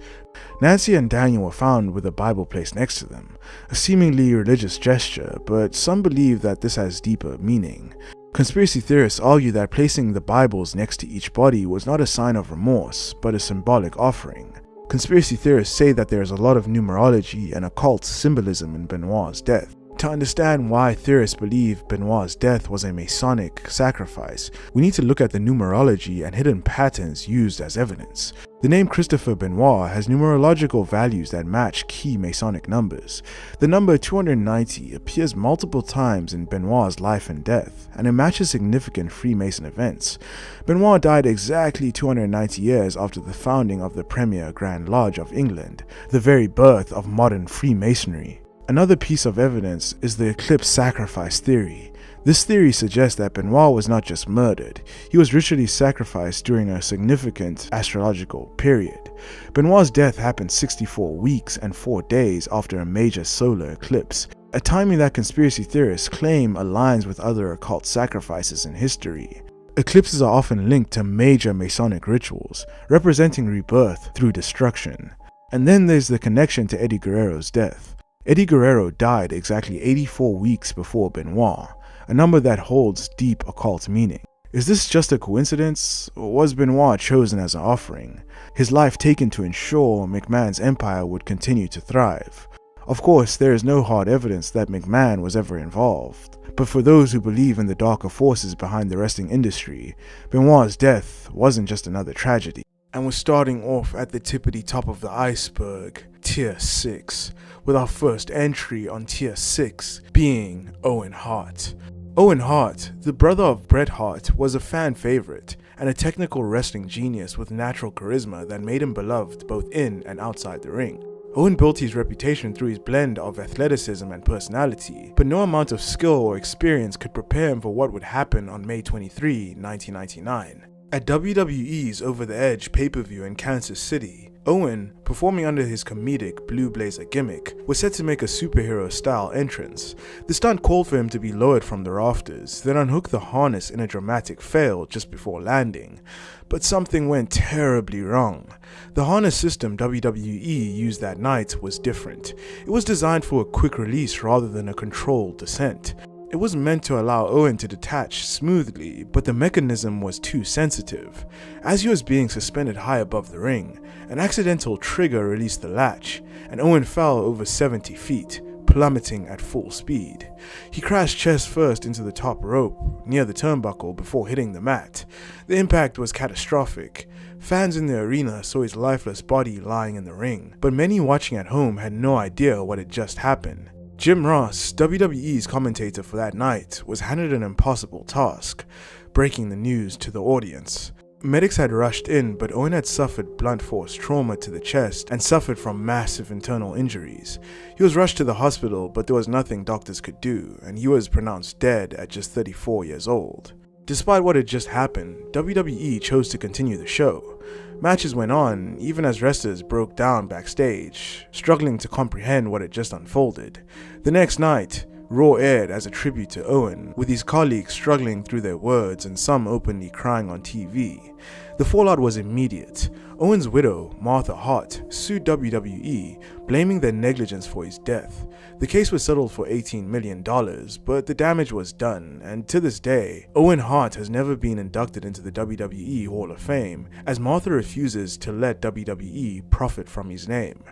Nancy and Daniel were found with a Bible placed next to them, a seemingly religious gesture, but some believe that this has deeper meaning. Conspiracy theorists argue that placing the Bibles next to each body was not a sign of remorse, but a symbolic offering. Conspiracy theorists say that there is a lot of numerology and occult symbolism in Benoit's death. To understand why theorists believe Benoit's death was a Masonic sacrifice, we need to look at the numerology and hidden patterns used as evidence. The name Christopher Benoit has numerological values that match key Masonic numbers. The number 290 appears multiple times in Benoit's life and death, and it matches significant Freemason events. Benoit died exactly 290 years after the founding of the Premier Grand Lodge of England, the very birth of modern Freemasonry. Another piece of evidence is the eclipse sacrifice theory. This theory suggests that Benoit was not just murdered, he was ritually sacrificed during a significant astrological period. Benoit's death happened 64 weeks and 4 days after a major solar eclipse, a timing that conspiracy theorists claim aligns with other occult sacrifices in history. Eclipses are often linked to major Masonic rituals, representing rebirth through destruction. And then there's the connection to Eddie Guerrero's death. Eddie Guerrero died exactly 84 weeks before Benoit, a number that holds deep occult meaning. Is this just a coincidence, or was Benoit chosen as an offering, his life taken to ensure McMahon's empire would continue to thrive? Of course, there is no hard evidence that McMahon was ever involved, but for those who believe in the darker forces behind the wrestling industry, Benoit's death wasn't just another tragedy. And we're starting off at the tippity top of the iceberg, Tier 6, with our first entry on Tier 6 being Owen Hart. Owen Hart, the brother of Bret Hart, was a fan favorite and a technical wrestling genius with natural charisma that made him beloved both in and outside the ring. Owen built his reputation through his blend of athleticism and personality, but no amount of skill or experience could prepare him for what would happen on May 23, 1999. At WWE's Over the Edge pay-per-view in Kansas City, Owen, performing under his comedic Blue Blazer gimmick, was set to make a superhero-style entrance. The stunt called for him to be lowered from the rafters, then unhook the harness in a dramatic fail just before landing. But something went terribly wrong. The harness system WWE used that night was different. It was designed for a quick release rather than a controlled descent. It was meant to allow Owen to detach smoothly, but the mechanism was too sensitive. As he was being suspended high above the ring, an accidental trigger released the latch, and Owen fell over 70 feet, plummeting at full speed. He crashed chest first into the top rope, near the turnbuckle, before hitting the mat. The impact was catastrophic. Fans in the arena saw his lifeless body lying in the ring, but many watching at home had no idea what had just happened. Jim Ross, WWE's commentator for that night, was handed an impossible task, breaking the news to the audience. Medics had rushed in, but Owen had suffered blunt force trauma to the chest and suffered from massive internal injuries. He was rushed to the hospital, but there was nothing doctors could do, and he was pronounced dead at just 34 years old. Despite what had just happened, WWE chose to continue the show. Matches went on, even as wrestlers broke down backstage, struggling to comprehend what had just unfolded. The next night, Raw aired as a tribute to Owen, with his colleagues struggling through their words and some openly crying on TV. The fallout was immediate. Owen's widow, Martha Hart, sued WWE, blaming their negligence for his death. The case was settled for $18 million, but the damage was done, and to this day, Owen Hart has never been inducted into the WWE Hall of Fame, as Martha refuses to let WWE profit from his name.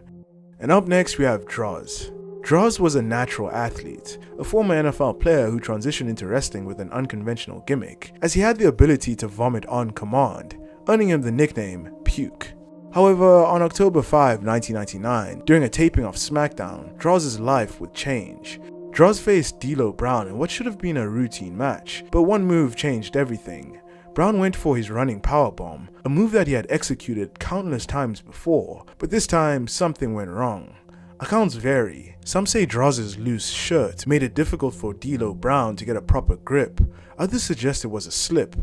And up next we have Droz. Droz was a natural athlete, a former NFL player who transitioned into wrestling with an unconventional gimmick, as he had the ability to vomit on command, earning him the nickname Puke. However, on October 5, 1999, during a taping of SmackDown, Droz's life would change. Droz faced D'Lo Brown in what should have been a routine match, but one move changed everything. Brown went for his running powerbomb, a move that he had executed countless times before, but this time something went wrong. Accounts vary. Some say Droz's loose shirt made it difficult for D'Lo Brown to get a proper grip. Others suggest it was a slip.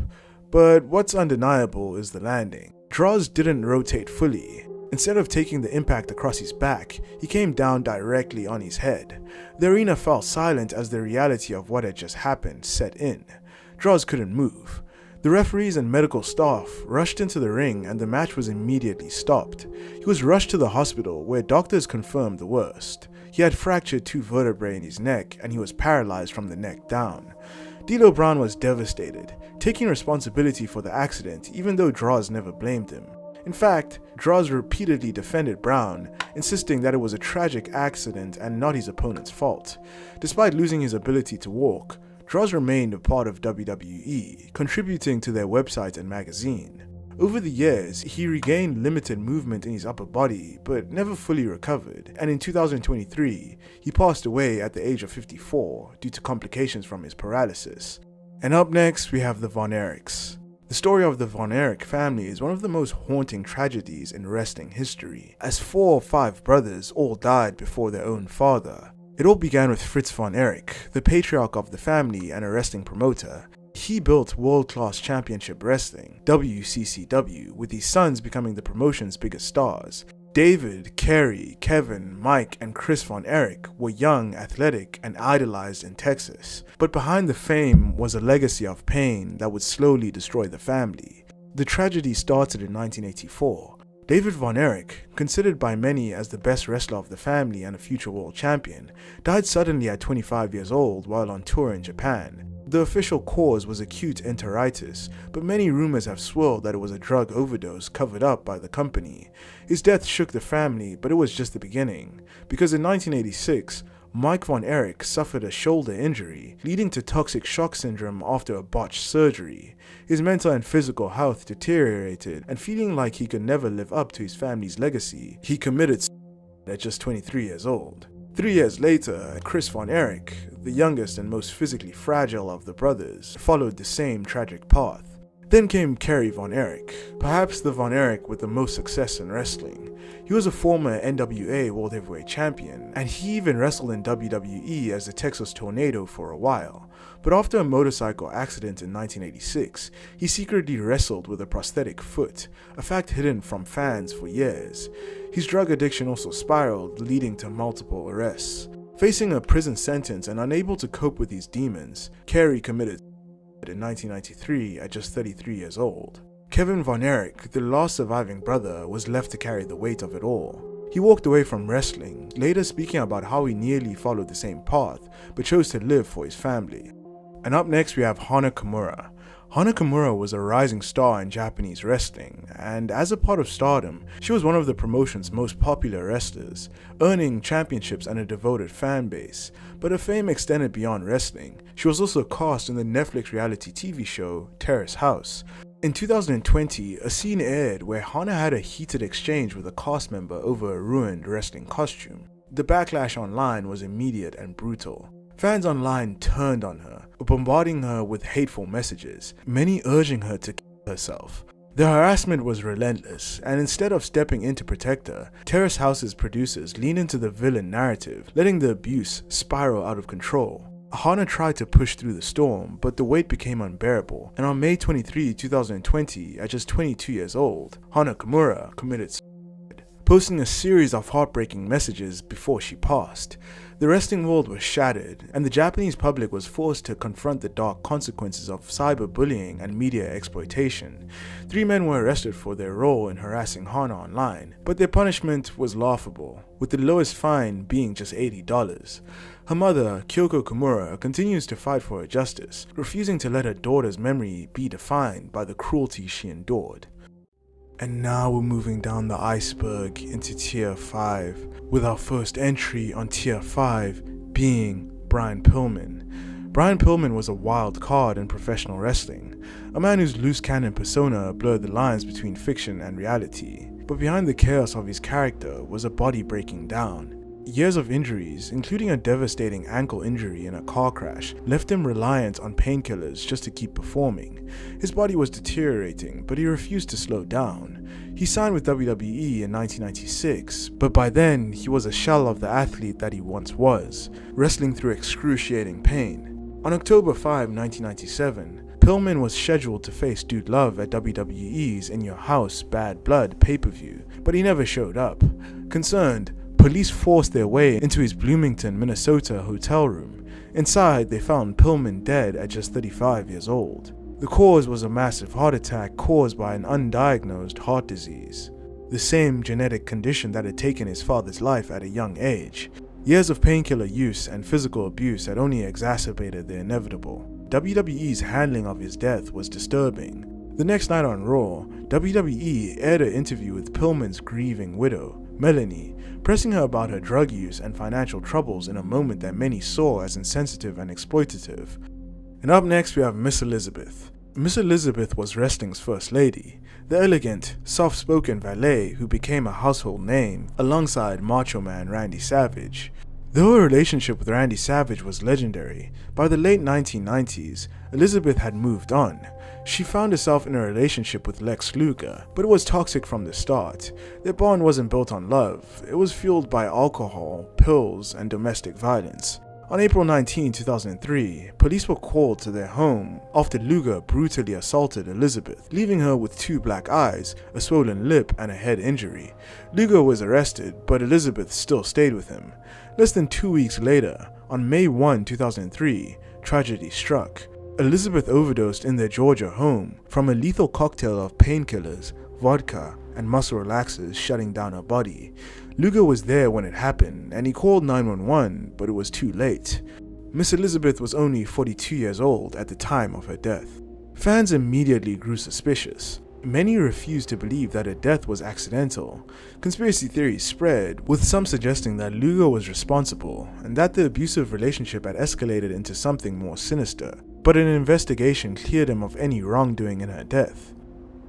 But what's undeniable is the landing. Droz didn't rotate fully. Instead of taking the impact across his back, he came down directly on his head. The arena fell silent as the reality of what had just happened set in. Droz couldn't move. The referees and medical staff rushed into the ring and the match was immediately stopped. He was rushed to the hospital where doctors confirmed the worst. He had fractured 2 vertebrae in his neck and he was paralyzed from the neck down. D'Lo Brown was devastated, taking responsibility for the accident even though Droz never blamed him. In fact, Droz repeatedly defended Brown, insisting that it was a tragic accident and not his opponent's fault. Despite losing his ability to walk, Droz remained a part of WWE, contributing to their website and magazine. Over the years, he regained limited movement in his upper body, but never fully recovered, and in 2023, he passed away at the age of 54 due to complications from his paralysis. And up next, we have the Von Erichs. The story of the Von Erich family is one of the most haunting tragedies in wrestling history, as 4 or 5 brothers all died before their own father. It all began with Fritz Von Erich, the patriarch of the family and a wrestling promoter. He built World-Class Championship Wrestling, WCCW, with his sons becoming the promotion's biggest stars. David, Kerry, Kevin, Mike, and Chris Von Erich were young, athletic, and idolized in Texas. But behind the fame was a legacy of pain that would slowly destroy the family. The tragedy started in 1984. David Von Erich, considered by many as the best wrestler of the family and a future world champion, died suddenly at 25 years old while on tour in Japan. The official cause was acute enteritis, but many rumors have swirled that it was a drug overdose covered up by the company. His death shook the family, but it was just the beginning, because in 1986, Mike Von Erich suffered a shoulder injury, leading to toxic shock syndrome after a botched surgery. His mental and physical health deteriorated, and feeling like he could never live up to his family's legacy, he committed suicide at just 23 years old. 3 years later, Chris Von Erich, the youngest and most physically fragile of the brothers, followed the same tragic path. Then came Kerry Von Erich, perhaps the Von Erich with the most success in wrestling. He was a former NWA World Heavyweight Champion, and he even wrestled in WWE as the Texas Tornado for a while. But after a motorcycle accident in 1986, he secretly wrestled with a prosthetic foot, a fact hidden from fans for years. His drug addiction also spiraled, leading to multiple arrests. Facing a prison sentence and unable to cope with these demons, Kerry committed in 1993 at just 33 years old. Kevin Von Erich, the last surviving brother, was left to carry the weight of it all. He walked away from wrestling, later speaking about how he nearly followed the same path, but chose to live for his family. And up next we have Hana Kimura. Hana Kimura was a rising star in Japanese wrestling, and as a part of Stardom, she was one of the promotion's most popular wrestlers, earning championships and a devoted fan base. But her fame extended beyond wrestling. She was also cast in the Netflix reality TV show Terrace House. In 2020, a scene aired where Hana had a heated exchange with a cast member over a ruined wrestling costume. The backlash online was immediate and brutal. Fans online turned on her, bombarding her with hateful messages, many urging her to kill herself. The harassment was relentless, and instead of stepping in to protect her, Terrace House's producers leaned into the villain narrative, letting the abuse spiral out of control. Hana tried to push through the storm, but the weight became unbearable, and on May 23, 2020, at just 22 years old, Hana Kimura committed suicide, posting a series of heartbreaking messages before she passed. The wrestling world was shattered, and the Japanese public was forced to confront the dark consequences of cyberbullying and media exploitation. 3 men were arrested for their role in harassing Hana online, but their punishment was laughable, with the lowest fine being just $80. Her mother, Kyoko Kimura, continues to fight for her justice, refusing to let her daughter's memory be defined by the cruelty she endured. And now we're moving down the iceberg into Tier 5, with our first entry on Tier 5 being Brian Pillman. Brian Pillman was a wild card in professional wrestling, a man whose loose cannon persona blurred the lines between fiction and reality. But behind the chaos of his character was a body breaking down. Years of injuries, including a devastating ankle injury in a car crash, left him reliant on painkillers just to keep performing. His body was deteriorating, but he refused to slow down. He signed with WWE in 1996, but by then he was a shell of the athlete that he once was, wrestling through excruciating pain. On October 5, 1997, Pillman was scheduled to face Dude Love at WWE's In Your House Bad Blood pay-per-view, but he never showed up. Concerned, police forced their way into his Bloomington, Minnesota hotel room. Inside, they found Pillman dead at just 35 years old. The cause was a massive heart attack caused by an undiagnosed heart disease, the same genetic condition that had taken his father's life at a young age. Years of painkiller use and physical abuse had only exacerbated the inevitable. WWE's handling of his death was disturbing. The next night on Raw, WWE aired an interview with Pillman's grieving widow, Melanie, pressing her about her drug use and financial troubles in a moment that many saw as insensitive and exploitative. And up next we have Miss Elizabeth. Miss Elizabeth was wrestling's first lady, the elegant, soft-spoken valet who became a household name alongside Macho Man Randy Savage. Though her relationship with Randy Savage was legendary, by the late 1990s, Elizabeth had moved on. She found herself in a relationship with Lex Luger, but it was toxic from the start. Their bond wasn't built on love, it was fueled by alcohol, pills, and domestic violence. On April 19, 2003, police were called to their home after Luger brutally assaulted Elizabeth, leaving her with 2 black eyes, a swollen lip, and a head injury. Luger was arrested, but Elizabeth still stayed with him. Less than 2 weeks later, on May 1, 2003, tragedy struck. Elizabeth overdosed in their Georgia home from a lethal cocktail of painkillers, vodka, and muscle relaxers shutting down her body. Luger was there when it happened, and he called 911, but it was too late. Miss Elizabeth was only 42 years old at the time of her death. Fans immediately grew suspicious. Many refused to believe that her death was accidental. Conspiracy theories spread, with some suggesting that Luger was responsible, and that the abusive relationship had escalated into something more sinister. But an investigation cleared him of any wrongdoing in her death.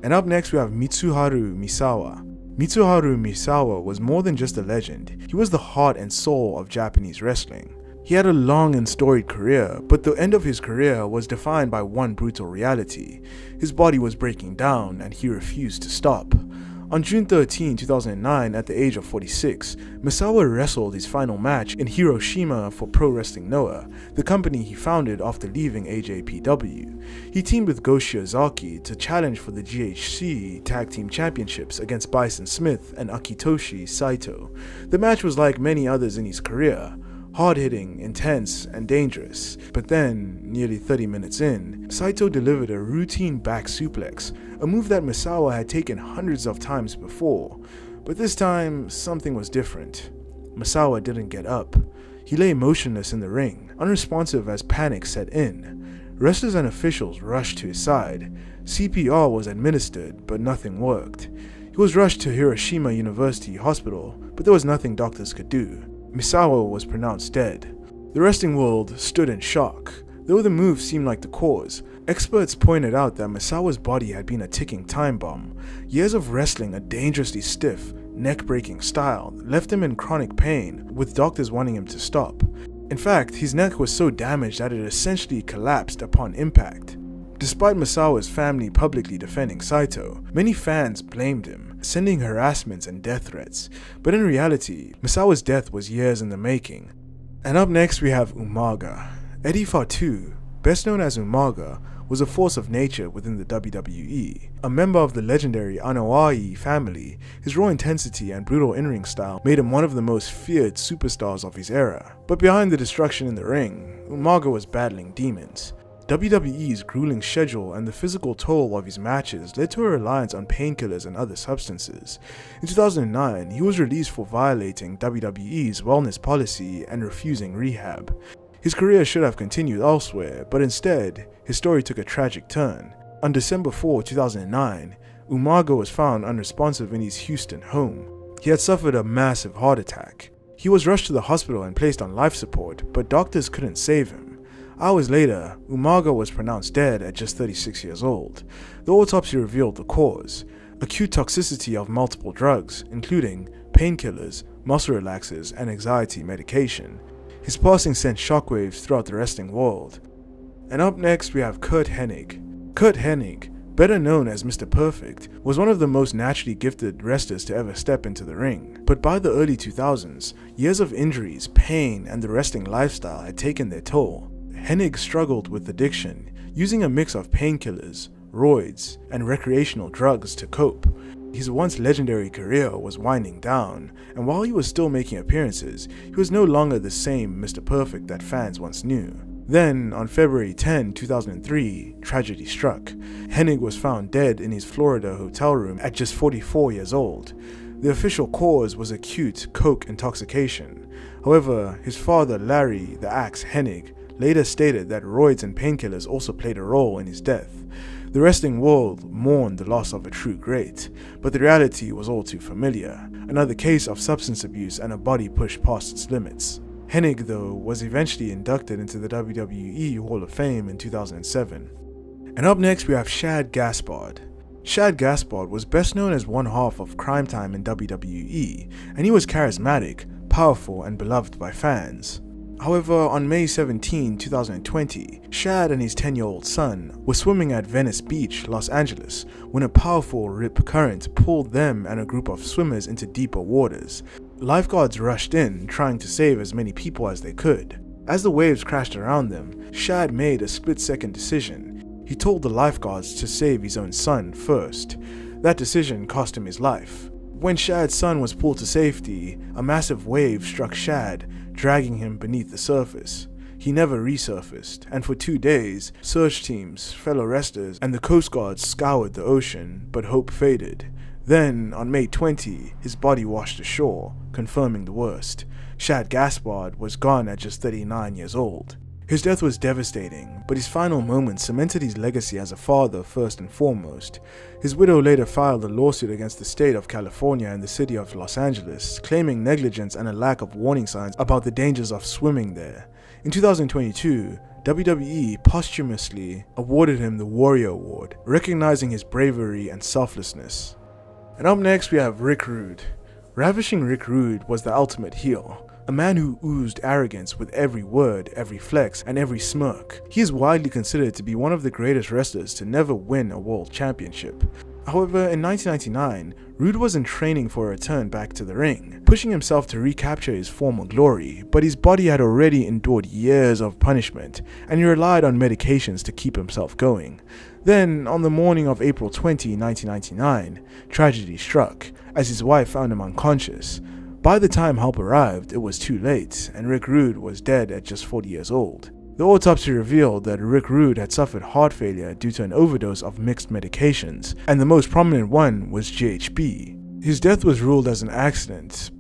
And up next we have Mitsuharu Misawa. Mitsuharu Misawa was more than just a legend, he was the heart and soul of Japanese wrestling. He had a long and storied career, but the end of his career was defined by one brutal reality. His body was breaking down and he refused to stop. On June 13, 2009, at the age of 46, Misawa wrestled his final match in Hiroshima for Pro Wrestling Noah, the company he founded after leaving AJPW. He teamed with Go Shiozaki to challenge for the GHC Tag Team Championships against Bison Smith and Akitoshi Saito. The match was like many others in his career, hard-hitting, intense, and dangerous. But then, nearly 30 minutes in, Saito delivered a routine back suplex, a move that Misawa had taken hundreds of times before. But this time, something was different. Misawa didn't get up. He lay motionless in the ring, unresponsive as panic set in. Wrestlers and officials rushed to his side. CPR was administered, but nothing worked. He was rushed to Hiroshima University Hospital, but there was nothing doctors could do. Misawa was pronounced dead. The wrestling world stood in shock. Though the move seemed like the cause, experts pointed out that Misawa's body had been a ticking time bomb. Years of wrestling a dangerously stiff, neck-breaking style left him in chronic pain, with doctors wanting him to stop. In fact, his neck was so damaged that it essentially collapsed upon impact. Despite Misawa's family publicly defending Saito, many fans blamed him, sending harassments and death threats. But in reality, Misawa's death was years in the making. And up next we have Umaga. Eddie Fatu, best known as Umaga, was a force of nature within the WWE. A member of the legendary Anoa'i family, his raw intensity and brutal in-ring style made him one of the most feared superstars of his era. But behind the destruction in the ring, Umaga was battling demons. WWE's grueling schedule and the physical toll of his matches led to a reliance on painkillers and other substances. In 2009, he was released for violating WWE's wellness policy and refusing rehab. His career should have continued elsewhere, but instead, his story took a tragic turn. On December 4, 2009, Umaga was found unresponsive in his Houston home. He had suffered a massive heart attack. He was rushed to the hospital and placed on life support, but doctors couldn't save him. Hours later, Umaga was pronounced dead at just 36 years old. The autopsy revealed the cause: acute toxicity of multiple drugs, including painkillers, muscle relaxers, and anxiety medication. His passing sent shockwaves throughout the wrestling world. And up next we have Curt Hennig. Curt Hennig, better known as Mr. Perfect, was one of the most naturally gifted wrestlers to ever step into the ring. But by the early 2000s, years of injuries, pain, and the wrestling lifestyle had taken their toll. Hennig struggled with addiction, using a mix of painkillers, roids, and recreational drugs to cope. His once legendary career was winding down, and while he was still making appearances, he was no longer the same Mr. Perfect that fans once knew. Then, on February 10, 2003, tragedy struck. Hennig was found dead in his Florida hotel room at just 44 years old. The official cause was acute coke intoxication. However, his father, Larry the Axe Hennig, later stated that roids and painkillers also played a role in his death. The wrestling world mourned the loss of a true great, but the reality was all too familiar: another case of substance abuse and a body pushed past its limits. Hennig, though, was eventually inducted into the WWE Hall of Fame in 2007. And up next we have Shad Gaspard. Shad Gaspard was best known as one half of Crime Time in WWE, and he was charismatic, powerful, and beloved by fans. However, on May 17, 2020, Shad and his 10-year-old son were swimming at Venice Beach, Los Angeles, when a powerful rip current pulled them and a group of swimmers into deeper waters. Lifeguards rushed in, trying to save as many people as they could. As the waves crashed around them, Shad made a split-second decision. He told the lifeguards to save his own son first. That decision cost him his life. When Shad's son was pulled to safety, a massive wave struck Shad, dragging him beneath the surface. He never resurfaced, and for 2 days, search teams, fellow wrestlers, and the Coast Guard scoured the ocean, but hope faded. Then, on May 20, his body washed ashore, confirming the worst. Shad Gaspard was gone at just 39 years old. His death was devastating, but his final moments cemented his legacy as a father first and foremost. His widow later filed a lawsuit against the state of California and the city of Los Angeles, claiming negligence and a lack of warning signs about the dangers of swimming there. In 2022, WWE posthumously awarded him the Warrior Award, recognizing his bravery and selflessness. And up next we have Rick Rude. Ravishing Rick Rude was the ultimate heel. a man who oozed arrogance with every word, every flex, and every smirk. He is widely considered to be one of the greatest wrestlers to never win a world championship. However, in 1999, Rude was in training for a return back to the ring, pushing himself to recapture his former glory, but his body had already endured years of punishment, and he relied on medications to keep himself going. Then, on the morning of April 20, 1999, tragedy struck, as his wife found him unconscious. By the time help arrived, it was too late, and Rick Rude was dead at just 40 years old. The autopsy revealed that Rick Rude had suffered heart failure due to an overdose of mixed medications, and the most prominent one was GHB. His death was ruled as an accident.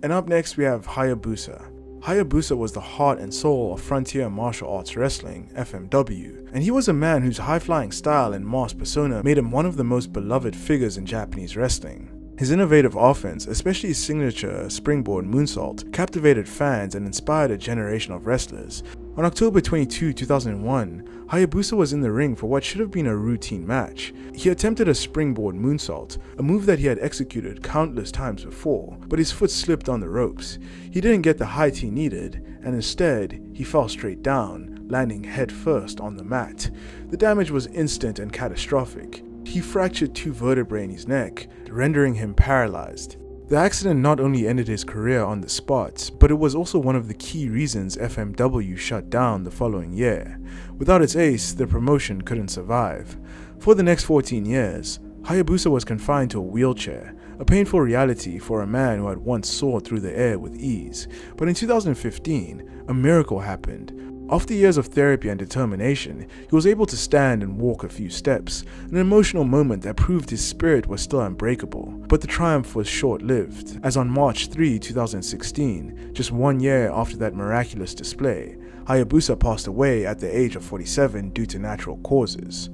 And up next we have Hayabusa. Hayabusa was the heart and soul of Frontier Martial Arts Wrestling, FMW, and he was a man whose high-flying style and masked persona made him one of the most beloved figures in Japanese wrestling. His innovative offense, especially his signature springboard moonsault, captivated fans and inspired a generation of wrestlers. On October 22, 2001, Hayabusa was in the ring for what should have been a routine match. He attempted a springboard moonsault, a move that he had executed countless times before, but his foot slipped on the ropes. He didn't get the height he needed, and instead, he fell straight down, landing head first on the mat. The damage was instant and catastrophic. He fractured 2 vertebrae in his neck, rendering him paralyzed. The accident not only ended his career on the spot, but it was also one of the key reasons FMW shut down the following year. Without its ace, the promotion couldn't survive. For the next 14 years, Hayabusa was confined to a wheelchair, a painful reality for a man who had once soared through the air with ease. But in 2015, a miracle happened. After years of therapy and determination, he was able to stand and walk a few steps, an emotional moment that proved his spirit was still unbreakable. But the triumph was short-lived, as on March 3, 2016, just 1 year after that miraculous display, Hayabusa passed away at the age of 47 due to natural causes.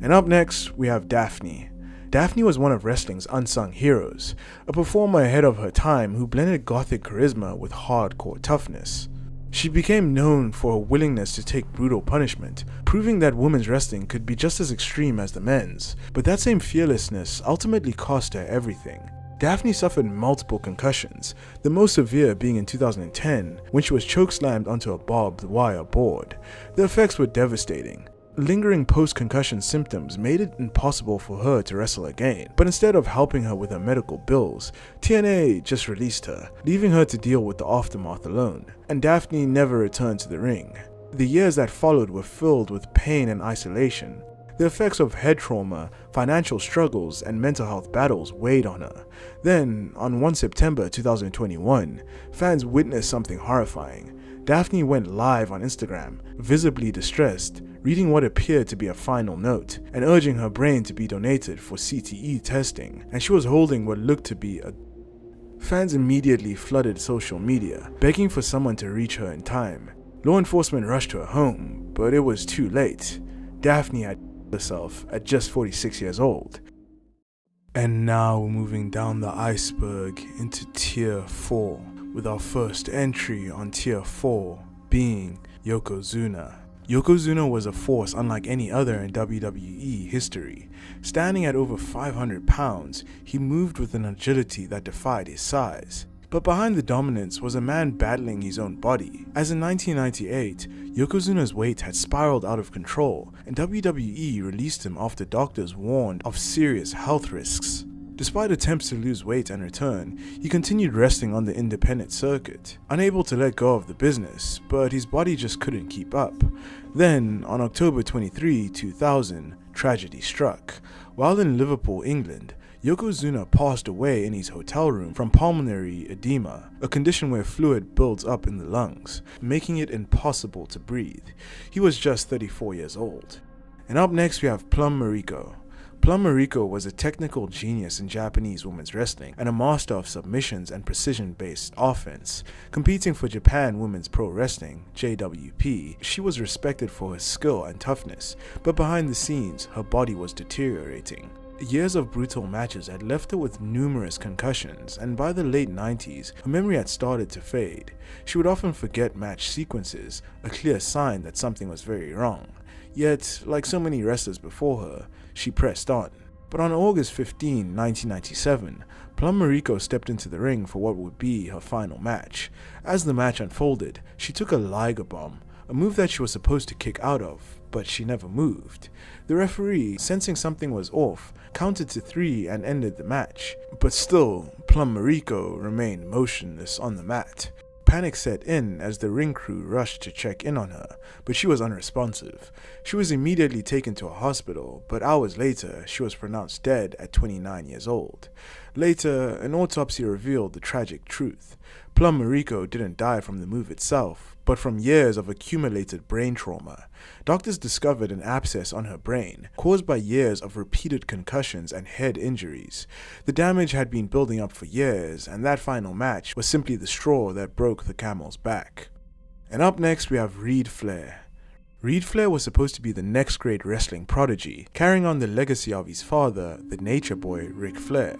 And up next, we have Daphne. Daphne was one of wrestling's unsung heroes, a performer ahead of her time who blended gothic charisma with hardcore toughness. She became known for her willingness to take brutal punishment, proving that women's wrestling could be just as extreme as the men's. But that same fearlessness ultimately cost her everything. Daphne suffered multiple concussions, the most severe being in 2010 when she was chokeslammed onto a barbed wire board. The effects were devastating. Lingering post-concussion symptoms made it impossible for her to wrestle again, but instead of helping her with her medical bills, TNA just released her, leaving her to deal with the aftermath alone, and Daphne never returned to the ring. The years that followed were filled with pain and isolation. The effects of head trauma, financial struggles, and mental health battles weighed on her. Then, on 1 September 2021, fans witnessed something horrifying. Daphne went live on Instagram, visibly distressed, reading what appeared to be a final note, and urging her brain to be donated for CTE testing, and she was holding what looked to be a... Fans immediately flooded social media, begging for someone to reach her in time. Law enforcement rushed to her home, but it was too late. Daphne had herself at just 46 years old. And now we're moving down the iceberg into Tier 4, with our first entry on Tier 4 being Yokozuna. Yokozuna was a force unlike any other in WWE history. Standing at over 500 pounds, he moved with an agility that defied his size. But behind the dominance was a man battling his own body, as in 1998, Yokozuna's weight had spiraled out of control, and WWE released him after doctors warned of serious health risks. Despite attempts to lose weight and return, he continued wrestling on the independent circuit, unable to let go of the business, but his body just couldn't keep up. Then, on October 23, 2000, tragedy struck. While in Liverpool, England, Yokozuna passed away in his hotel room from pulmonary edema, a condition where fluid builds up in the lungs, making it impossible to breathe. He was just 34 years old. And up next we have Plum Mariko. Plum Mariko was a technical genius in Japanese women's wrestling and a master of submissions and precision-based offense. Competing for Japan Women's Pro Wrestling, JWP, she was respected for her skill and toughness, but behind the scenes, her body was deteriorating. Years of brutal matches had left her with numerous concussions, and by the late 90s, her memory had started to fade. She would often forget match sequences, a clear sign that something was very wrong. Yet, like so many wrestlers before her, she pressed on. But on August 15, 1997, Plum Mariko stepped into the ring for what would be her final match. As the match unfolded, she took a Liger Bomb, a move that she was supposed to kick out of, but she never moved. The referee, sensing something was off, counted to 3 and ended the match, but still, Plum Mariko remained motionless on the mat. Panic set in as the ring crew rushed to check in on her, but she was unresponsive. She was immediately taken to a hospital, but hours later, she was pronounced dead at 29 years old. Later, an autopsy revealed the tragic truth. Plum Mariko didn't die from the move itself, but from years of accumulated brain trauma. Doctors discovered an abscess on her brain, caused by years of repeated concussions and head injuries. The damage had been building up for years, and that final match was simply the straw that broke the camel's back. And up next we have Reid Flair. Reid Flair was supposed to be the next great wrestling prodigy, carrying on the legacy of his father, the Nature Boy Ric Flair.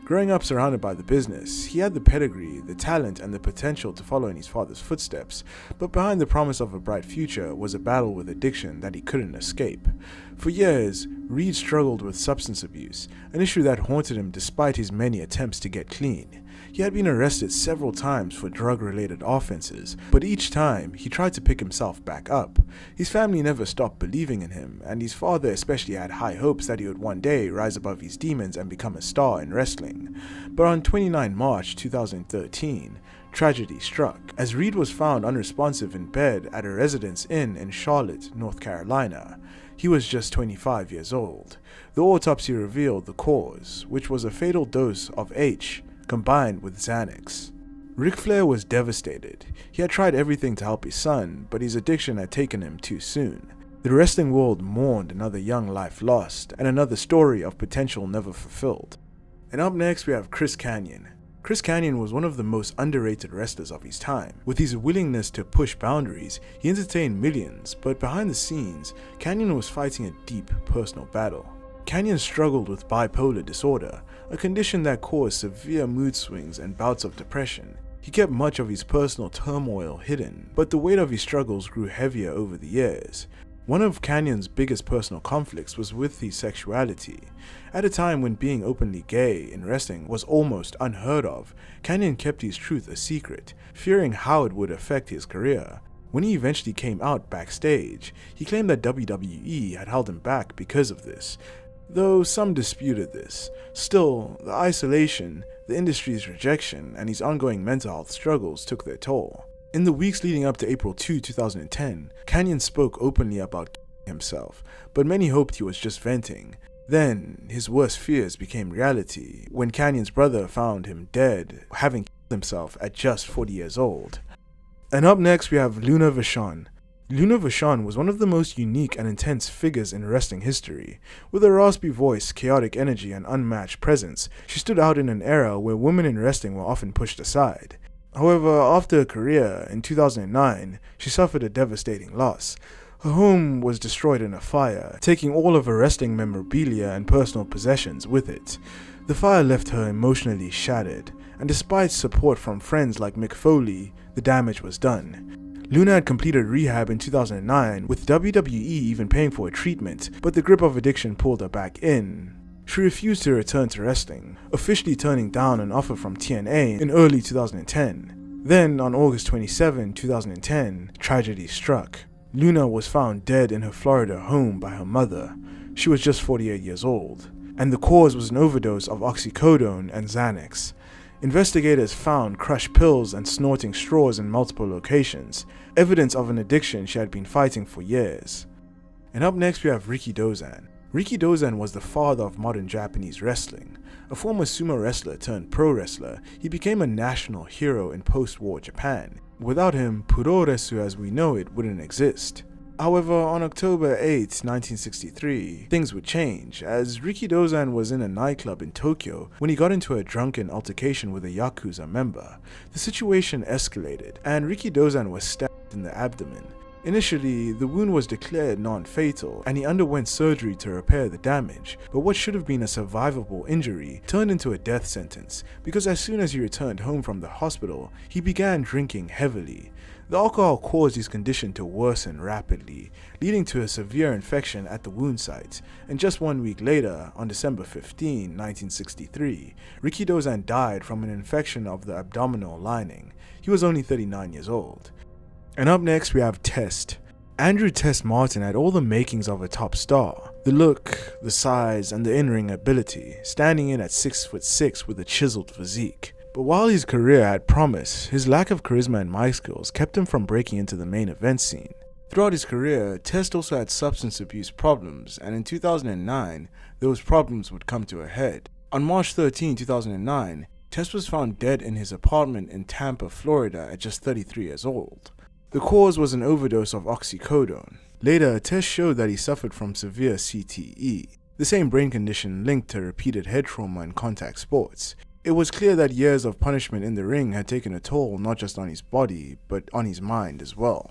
Growing up surrounded by the business, he had the pedigree, the talent, and the potential to follow in his father's footsteps, but behind the promise of a bright future was a battle with addiction that he couldn't escape. For years, Reid struggled with substance abuse, an issue that haunted him despite his many attempts to get clean. He had been arrested several times for drug-related offenses, but each time, he tried to pick himself back up. His family never stopped believing in him, and his father especially had high hopes that he would one day rise above his demons and become a star in wrestling. But on 29 March 2013, tragedy struck, as Reid was found unresponsive in bed at a residence inn in Charlotte, North Carolina. He was just 25 years old. The autopsy revealed the cause, which was a fatal dose of H, combined with Xanax. Ric Flair was devastated. He had tried everything to help his son, but his addiction had taken him too soon. The wrestling world mourned another young life lost, and another story of potential never fulfilled. And up next we have Chris Kanyon. Chris Kanyon was one of the most underrated wrestlers of his time. With his willingness to push boundaries, he entertained millions, but behind the scenes, Kanyon was fighting a deep personal battle. Kanyon struggled with bipolar disorder, a condition that caused severe mood swings and bouts of depression. He kept much of his personal turmoil hidden, but the weight of his struggles grew heavier over the years. One of Kanyon's biggest personal conflicts was with his sexuality. At a time when being openly gay in wrestling was almost unheard of, Kanyon kept his truth a secret, fearing how it would affect his career. When he eventually came out backstage, he claimed that WWE had held him back because of this, though some disputed this. Still, the isolation, the industry's rejection, and his ongoing mental health struggles took their toll. In the weeks leading up to April 2, 2010, Kanyon spoke openly about himself, but many hoped he was just venting. Then, his worst fears became reality when Kanyon's brother found him dead, having killed himself at just 40 years old. And up next we have Luna Vachon. Luna Vachon was one of the most unique and intense figures in wrestling history. With a raspy voice, chaotic energy, and unmatched presence, she stood out in an era where women in wrestling were often pushed aside. However, after her career, in 2009, she suffered a devastating loss. Her home was destroyed in a fire, taking all of her wrestling memorabilia and personal possessions with it. The fire left her emotionally shattered, and despite support from friends like Mick Foley, the damage was done. Luna had completed rehab in 2009, with WWE even paying for her treatment, but the grip of addiction pulled her back in. She refused to return to wrestling, officially turning down an offer from TNA in early 2010. Then, on August 27, 2010, tragedy struck. Luna was found dead in her Florida home by her mother. She was just 48 years old, and the cause was an overdose of oxycodone and Xanax. Investigators found crushed pills and snorting straws in multiple locations, evidence of an addiction she had been fighting for years. And up next we have Riki Dozan. Riki Dozan was the father of modern Japanese wrestling. A former sumo wrestler turned pro wrestler, he became a national hero in post-war Japan. Without him, Puroresu as we know it wouldn't exist. However, on October 8, 1963, things would change, as Riki Dozan was in a nightclub in Tokyo when he got into a drunken altercation with a Yakuza member. The situation escalated, and Riki Dozan was stabbed in the abdomen. Initially, the wound was declared non-fatal and he underwent surgery to repair the damage, but what should have been a survivable injury turned into a death sentence because as soon as he returned home from the hospital, he began drinking heavily. The alcohol caused his condition to worsen rapidly, leading to a severe infection at the wound site, and just 1 week later, on December 15, 1963, Rikidozan died from an infection of the abdominal lining. He was only 39 years old. And up next we have Test. Andrew Test Martin had all the makings of a top star. The look, the size, and the in-ring ability, standing in at 6'6" with a chiseled physique. But while his career had promise, his lack of charisma and mic skills kept him from breaking into the main event scene. Throughout his career, Test also had substance abuse problems, and in 2009, those problems would come to a head. On March 13, 2009, Test was found dead in his apartment in Tampa, Florida at just 33 years old. The cause was an overdose of oxycodone. Later, a test showed that he suffered from severe CTE, the same brain condition linked to repeated head trauma in contact sports. It was clear that years of punishment in the ring had taken a toll not just on his body, but on his mind as well.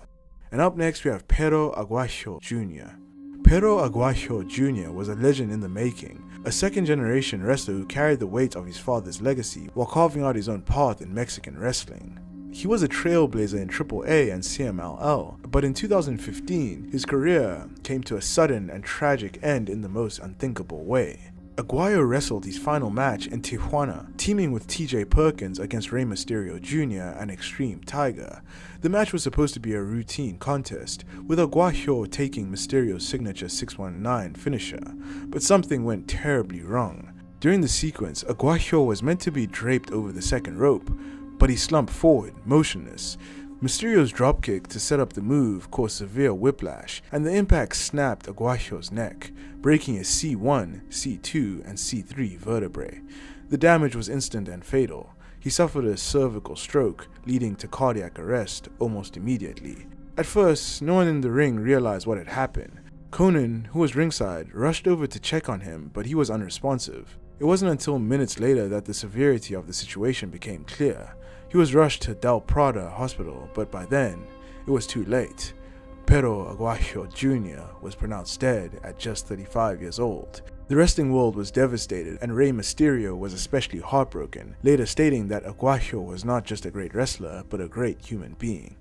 And up next we have Pero Aguayo Jr. Pero Aguayo Jr. was a legend in the making, a second-generation wrestler who carried the weight of his father's legacy while carving out his own path in Mexican wrestling. He was a trailblazer in AAA and CMLL, but in 2015, his career came to a sudden and tragic end in the most unthinkable way. Aguayo wrestled his final match in Tijuana, teaming with TJ Perkins against Rey Mysterio Jr. and Extreme Tiger. The match was supposed to be a routine contest, with Aguayo taking Mysterio's signature 619 finisher, but something went terribly wrong. During the sequence, Aguayo was meant to be draped over the second rope, but he slumped forward, motionless. Mysterio's dropkick to set up the move caused severe whiplash, and the impact snapped Aguayo's neck, breaking his C1, C2, and C3 vertebrae. The damage was instant and fatal. He suffered a cervical stroke, leading to cardiac arrest almost immediately. At first, no one in the ring realized what had happened. Conan, who was ringside, rushed over to check on him, but he was unresponsive. It wasn't until minutes later that the severity of the situation became clear. He was rushed to Del Prado Hospital, but by then, it was too late. Pero Aguayo Jr. was pronounced dead at just 35 years old. The wrestling world was devastated, and Rey Mysterio was especially heartbroken, later stating that Aguayo was not just a great wrestler, but a great human being.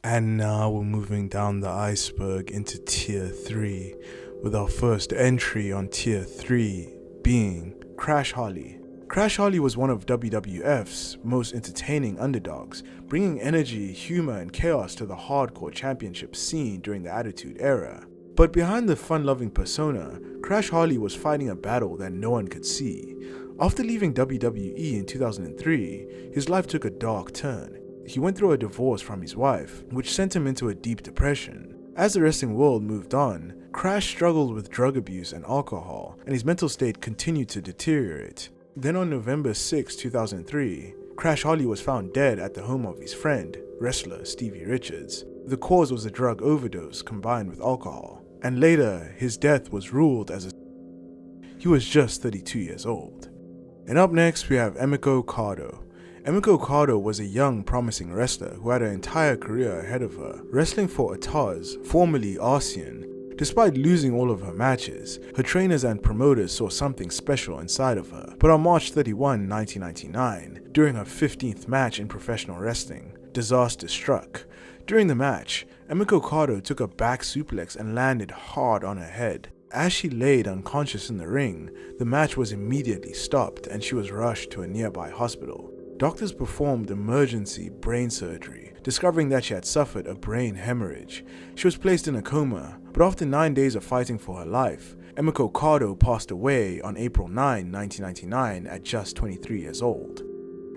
And now we're moving down the iceberg into Tier 3, with our first entry on Tier 3 being Crash Holly. Crash Holly was one of WWF's most entertaining underdogs, bringing energy, humor, and chaos to the hardcore championship scene during the Attitude Era. But behind the fun-loving persona, Crash Holly was fighting a battle that no one could see. After leaving WWE in 2003, his life took a dark turn. He went through a divorce from his wife, which sent him into a deep depression. As the wrestling world moved on, Crash struggled with drug abuse and alcohol, and his mental state continued to deteriorate. Then on November 6, 2003, Crash Holly was found dead at the home of his friend, wrestler Stevie Richards. The cause was a drug overdose combined with alcohol, and later his death was ruled as a... He was just 32 years old. And up next we have Emiko Kato. Emiko Kato was a young, promising wrestler who had her entire career ahead of her, wrestling for Ataz, formerly Arcean. Despite losing all of her matches, her trainers and promoters saw something special inside of her. But on March 31, 1999, during her 15th match in professional wrestling, disaster struck. During the match, Emiko Kato took a back suplex and landed hard on her head. As she laid unconscious in the ring, the match was immediately stopped and she was rushed to a nearby hospital. Doctors performed emergency brain surgery, discovering that she had suffered a brain hemorrhage. She was placed in a coma, but after 9 days of fighting for her life, Emiko Kato passed away on April 9, 1999 at just 23 years old.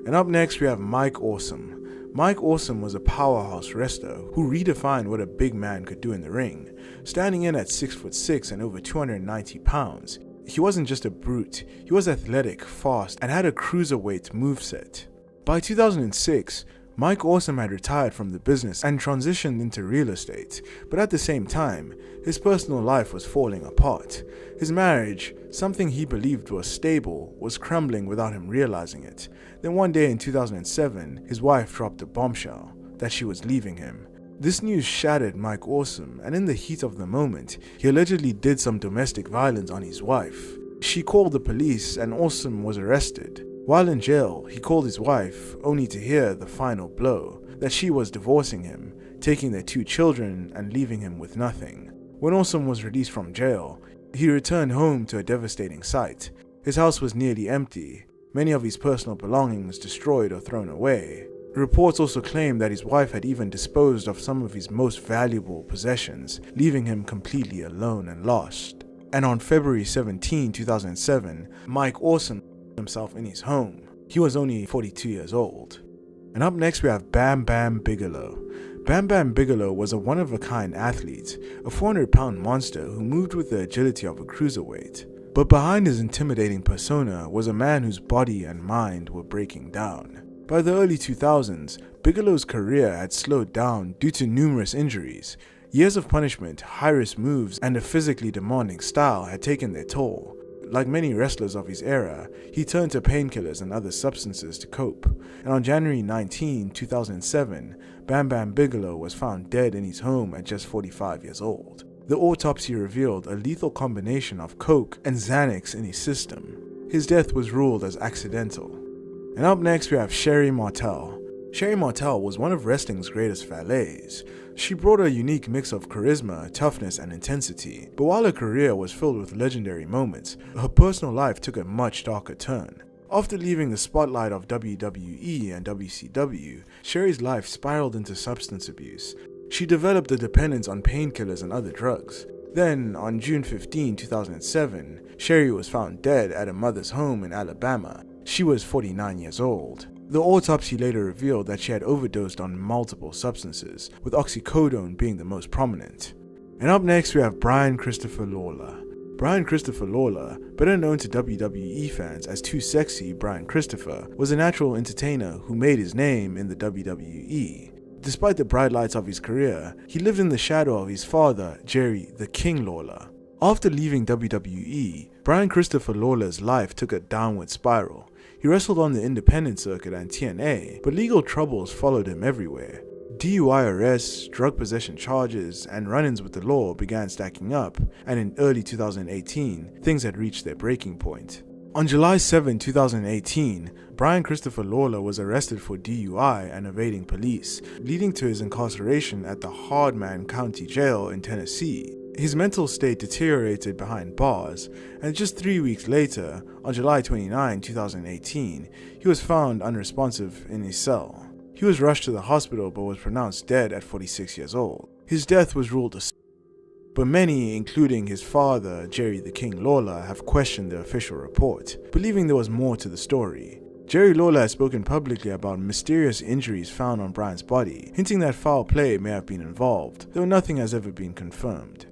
And up next we have Mike Awesome. Mike Awesome was a powerhouse wrestler who redefined what a big man could do in the ring. Standing in at 6'6" and over 290 pounds, he wasn't just a brute, he was athletic, fast, and had a cruiserweight moveset. By 2006, Mike Awesome had retired from the business and transitioned into real estate, but at the same time, his personal life was falling apart. His marriage, something he believed was stable, was crumbling without him realizing it. Then one day in 2007, his wife dropped a bombshell that she was leaving him. This news shattered Mike Awesome, and in the heat of the moment, he allegedly did some domestic violence on his wife. She called the police and Awesome was arrested. While in jail, he called his wife, only to hear the final blow, that she was divorcing him, taking their 2 children and leaving him with nothing. When Awesome was released from jail, he returned home to a devastating sight. His house was nearly empty, many of his personal belongings destroyed or thrown away. Reports also claim that his wife had even disposed of some of his most valuable possessions, leaving him completely alone and lost. And on February 17, 2007, Mike Awesome found himself in his home. He was only 42 years old. And up next we have Bam Bam Bigelow. Bam Bam Bigelow was a one-of-a-kind athlete, a 400-pound monster who moved with the agility of a cruiserweight. But behind his intimidating persona was a man whose body and mind were breaking down. By the early 2000s, Bigelow's career had slowed down due to numerous injuries. Years of punishment, high-risk moves, and a physically demanding style had taken their toll. Like many wrestlers of his era, he turned to painkillers and other substances to cope. And on January 19, 2007, Bam Bam Bigelow was found dead in his home at just 45 years old. The autopsy revealed a lethal combination of coke and Xanax in his system. His death was ruled as accidental. And up next we have Sherry Martel. Sherry Martel was one of wrestling's greatest valets. She brought a unique mix of charisma, toughness, and intensity, but while her career was filled with legendary moments, her personal life took a much darker turn. After leaving the spotlight of WWE and WCW, Sherry's life spiraled into substance abuse. She developed a dependence on painkillers and other drugs. Then, on June 15, 2007, Sherry was found dead at her mother's home in Alabama. She was 49 years old. The autopsy later revealed that she had overdosed on multiple substances, with oxycodone being the most prominent. And up next we have Brian Christopher Lawler. Brian Christopher Lawler, better known to WWE fans as Too Sexy Brian Christopher, was a natural entertainer who made his name in the WWE. Despite the bright lights of his career, he lived in the shadow of his father, Jerry the King Lawler. After leaving WWE, Brian Christopher Lawler's life took a downward spiral. He wrestled on the independent circuit and TNA, but legal troubles followed him everywhere. DUI arrests, drug possession charges, and run-ins with the law began stacking up, and in early 2018, things had reached their breaking point. On July 7, 2018, Brian Christopher Lawler was arrested for DUI and evading police, leading to his incarceration at the Hardman County Jail in Tennessee. His mental state deteriorated behind bars, and just 3 weeks later, on July 29, 2018, he was found unresponsive in his cell. He was rushed to the hospital but was pronounced dead at 46 years old. His death was ruled a suicide, but many, including his father, Jerry the King Lawler, have questioned the official report, believing there was more to the story. Jerry Lawler has spoken publicly about mysterious injuries found on Brian's body, hinting that foul play may have been involved, though nothing has ever been confirmed.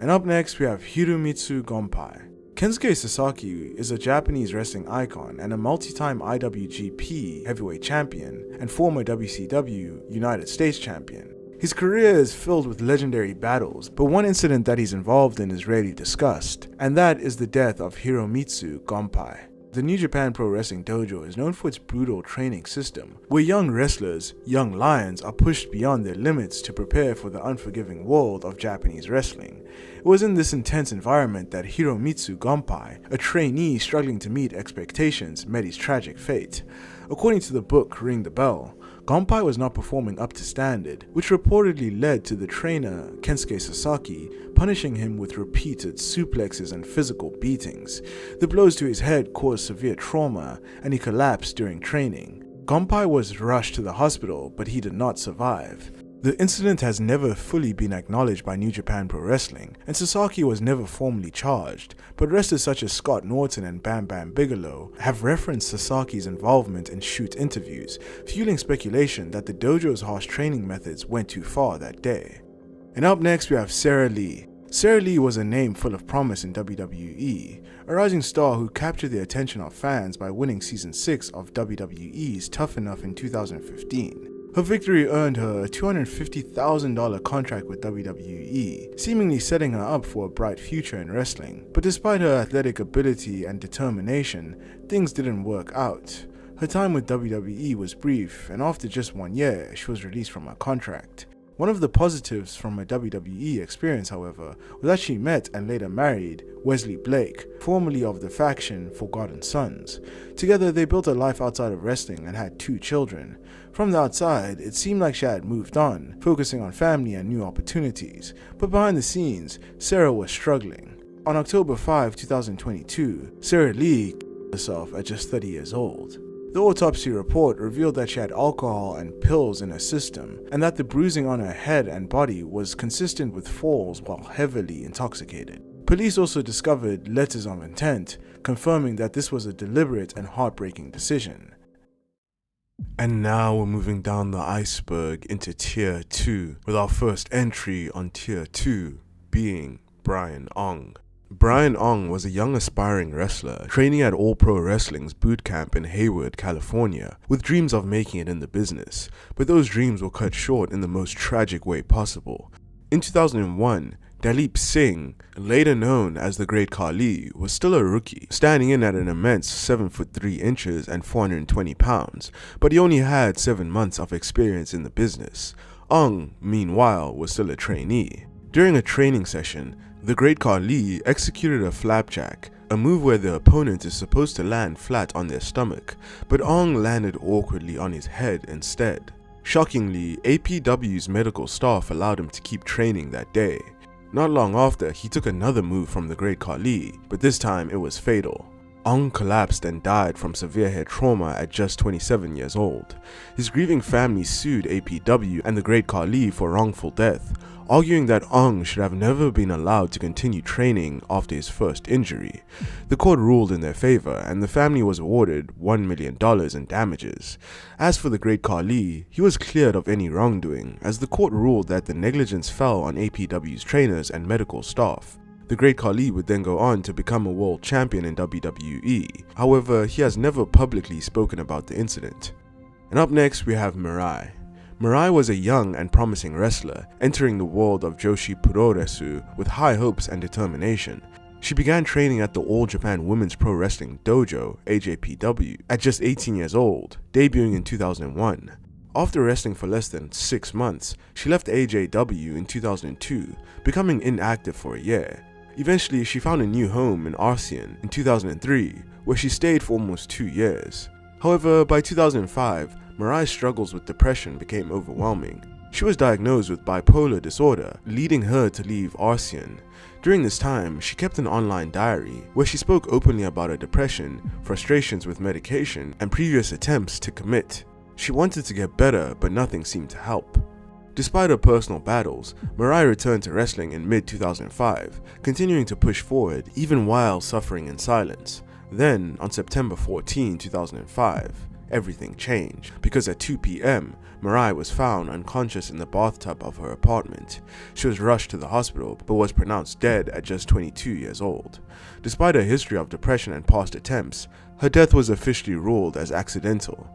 And up next we have Hiromitsu Gonpai. Kensuke Sasaki is a Japanese wrestling icon and a multi-time IWGP heavyweight champion and former WCW United States champion. His career is filled with legendary battles, but one incident that he's involved in is rarely discussed, and that is the death of Hiromitsu Gonpai. The New Japan Pro Wrestling Dojo is known for its brutal training system, where young wrestlers, young lions, are pushed beyond their limits to prepare for the unforgiving world of Japanese wrestling. It was in this intense environment that Hiromitsu Gonpai, a trainee struggling to meet expectations, met his tragic fate. According to the book Ring the Bell, Gonpai was not performing up to standard, which reportedly led to the trainer, Kensuke Sasaki, punishing him with repeated suplexes and physical beatings. The blows to his head caused severe trauma, and he collapsed during training. Gonpai was rushed to the hospital, but he did not survive. The incident has never fully been acknowledged by New Japan Pro Wrestling, and Sasaki was never formally charged, but wrestlers such as Scott Norton and Bam Bam Bigelow have referenced Sasaki's involvement in shoot interviews, fueling speculation that the dojo's harsh training methods went too far that day. And up next we have Sarah Lee. Sarah Lee was a name full of promise in WWE, a rising star who captured the attention of fans by winning Season 6 of WWE's Tough Enough in 2015. Her victory earned her a $250,000 contract with WWE, seemingly setting her up for a bright future in wrestling. But despite her athletic ability and determination, things didn't work out. Her time with WWE was brief, and after just 1 year, she was released from her contract. One of the positives from her WWE experience, however, was that she met and later married Wesley Blake, formerly of the faction Forgotten Sons. Together, they built a life outside of wrestling and had 2 children. From the outside, it seemed like she had moved on, focusing on family and new opportunities, but behind the scenes, Sarah was struggling. On October 5, 2022, Sarah Lee killed herself at just 30 years old. The autopsy report revealed that she had alcohol and pills in her system, and that the bruising on her head and body was consistent with falls while heavily intoxicated. Police also discovered letters of intent, confirming that this was a deliberate and heartbreaking decision. And now we're moving down the iceberg into Tier 2, with our first entry on Tier 2 being Brian Ong. Brian Ong was a young aspiring wrestler training at All Pro Wrestling's boot camp in Hayward, California, with dreams of making it in the business, but those dreams were cut short in the most tragic way possible. In 2001, Dalip Singh, later known as the Great Khali, was still a rookie, standing in at an immense 7 foot 3 inches and 420 pounds, but he only had 7 months of experience in the business. Ong, meanwhile, was still a trainee. During a training session, the Great Khali executed a flapjack, a move where the opponent is supposed to land flat on their stomach, but Ong landed awkwardly on his head instead. Shockingly, APW's medical staff allowed him to keep training that day. Not long after, he took another move from the Great Khali, but this time it was fatal. Ong collapsed and died from severe head trauma at just 27 years old. His grieving family sued APW and the Great Khali for wrongful death, arguing that Ong should have never been allowed to continue training after his first injury. The court ruled in their favor, and the family was awarded $1 million in damages. As for the Great Khali, he was cleared of any wrongdoing, as the court ruled that the negligence fell on APW's trainers and medical staff. The Great Khali would then go on to become a world champion in WWE. However, he has never publicly spoken about the incident. And up next we have Mirai. Mirai was a young and promising wrestler, entering the world of Joshi Puroresu with high hopes and determination. She began training at the All Japan Women's Pro Wrestling Dojo, AJPW, at just 18 years old, debuting in 2001. After wrestling for less than 6 months, she left AJW in 2002, becoming inactive for a year. Eventually, she found a new home in Arcian in 2003, where she stayed for almost 2 years. However, by 2005, Mirai's struggles with depression became overwhelming. She was diagnosed with bipolar disorder, leading her to leave Arcian. During this time, she kept an online diary where she spoke openly about her depression, frustrations with medication, and previous attempts to commit. She wanted to get better, but nothing seemed to help. Despite her personal battles, Mirai returned to wrestling in mid-2005, continuing to push forward even while suffering in silence. Then, on September 14, 2005, everything changed, because at 2 p.m., Mirai was found unconscious in the bathtub of her apartment. She was rushed to the hospital, but was pronounced dead at just 22 years old. Despite her history of depression and past attempts, her death was officially ruled as accidental.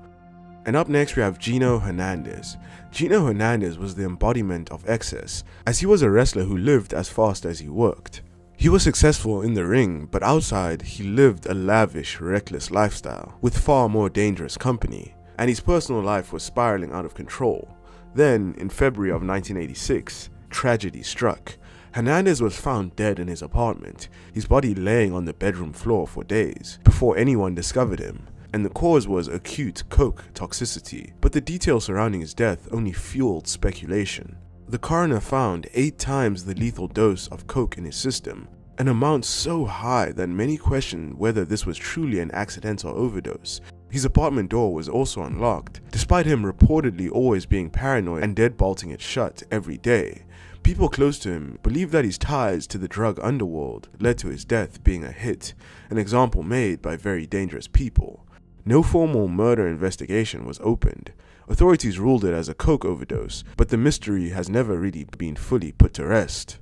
And up next we have Gino Hernandez. Gino Hernandez was the embodiment of excess, as he was a wrestler who lived as fast as he worked. He was successful in the ring, but outside he lived a lavish, reckless lifestyle, with far more dangerous company, and his personal life was spiraling out of control. Then, in February of 1986, tragedy struck. Hernandez was found dead in his apartment, his body laying on the bedroom floor for days, before anyone discovered him, and the cause was acute coke toxicity, but the details surrounding his death only fueled speculation. The coroner found 8 times the lethal dose of coke in his system, an amount so high that many questioned whether this was truly an accidental overdose. His apartment door was also unlocked, despite him reportedly always being paranoid and deadbolting it shut every day. People close to him believe that his ties to the drug underworld led to his death being a hit, an example made by very dangerous people. No formal murder investigation was opened. Authorities ruled it as a coke overdose, but the mystery has never really been fully put to rest.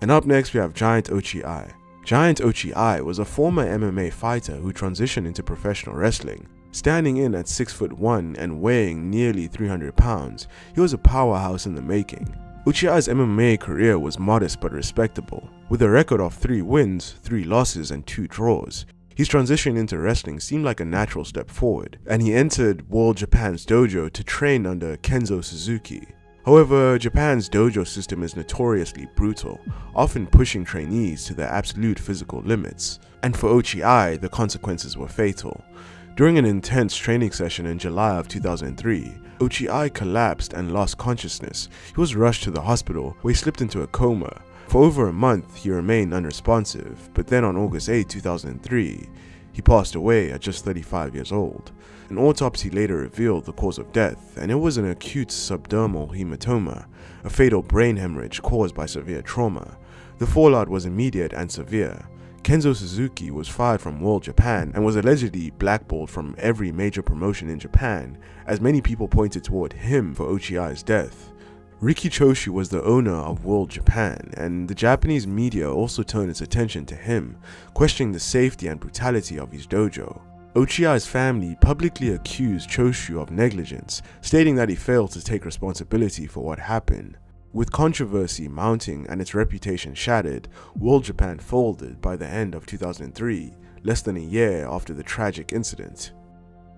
And up next we have Giant Ochi. Giant Ochi was a former MMA fighter who transitioned into professional wrestling. Standing in at 6'1" and weighing nearly 300 pounds, he was a powerhouse in the making. Ochi's MMA career was modest but respectable, with a record of 3 wins, 3 losses, and 2 draws. His transition into wrestling seemed like a natural step forward, and he entered World Japan's dojo to train under Kenzo Suzuki. However, Japan's dojo system is notoriously brutal, often pushing trainees to their absolute physical limits, and for Ochi, the consequences were fatal. During an intense training session in July of 2003, Ochi collapsed and lost consciousness. He was rushed to the hospital, where he slipped into a coma. For over a month, he remained unresponsive, but then on August 8, 2003, he passed away at just 35 years old. An autopsy later revealed the cause of death, and it was an acute subdermal hematoma, a fatal brain hemorrhage caused by severe trauma. The fallout was immediate and severe. Kenzo Suzuki was fired from World Japan and was allegedly blackballed from every major promotion in Japan, as many people pointed toward him for Ochi's death. Riki Choshi was the owner of World Japan, and the Japanese media also turned its attention to him, questioning the safety and brutality of his dojo. Ochi's family publicly accused Choshi of negligence, stating that he failed to take responsibility for what happened. With controversy mounting and its reputation shattered, World Japan folded by the end of 2003, less than a year after the tragic incident.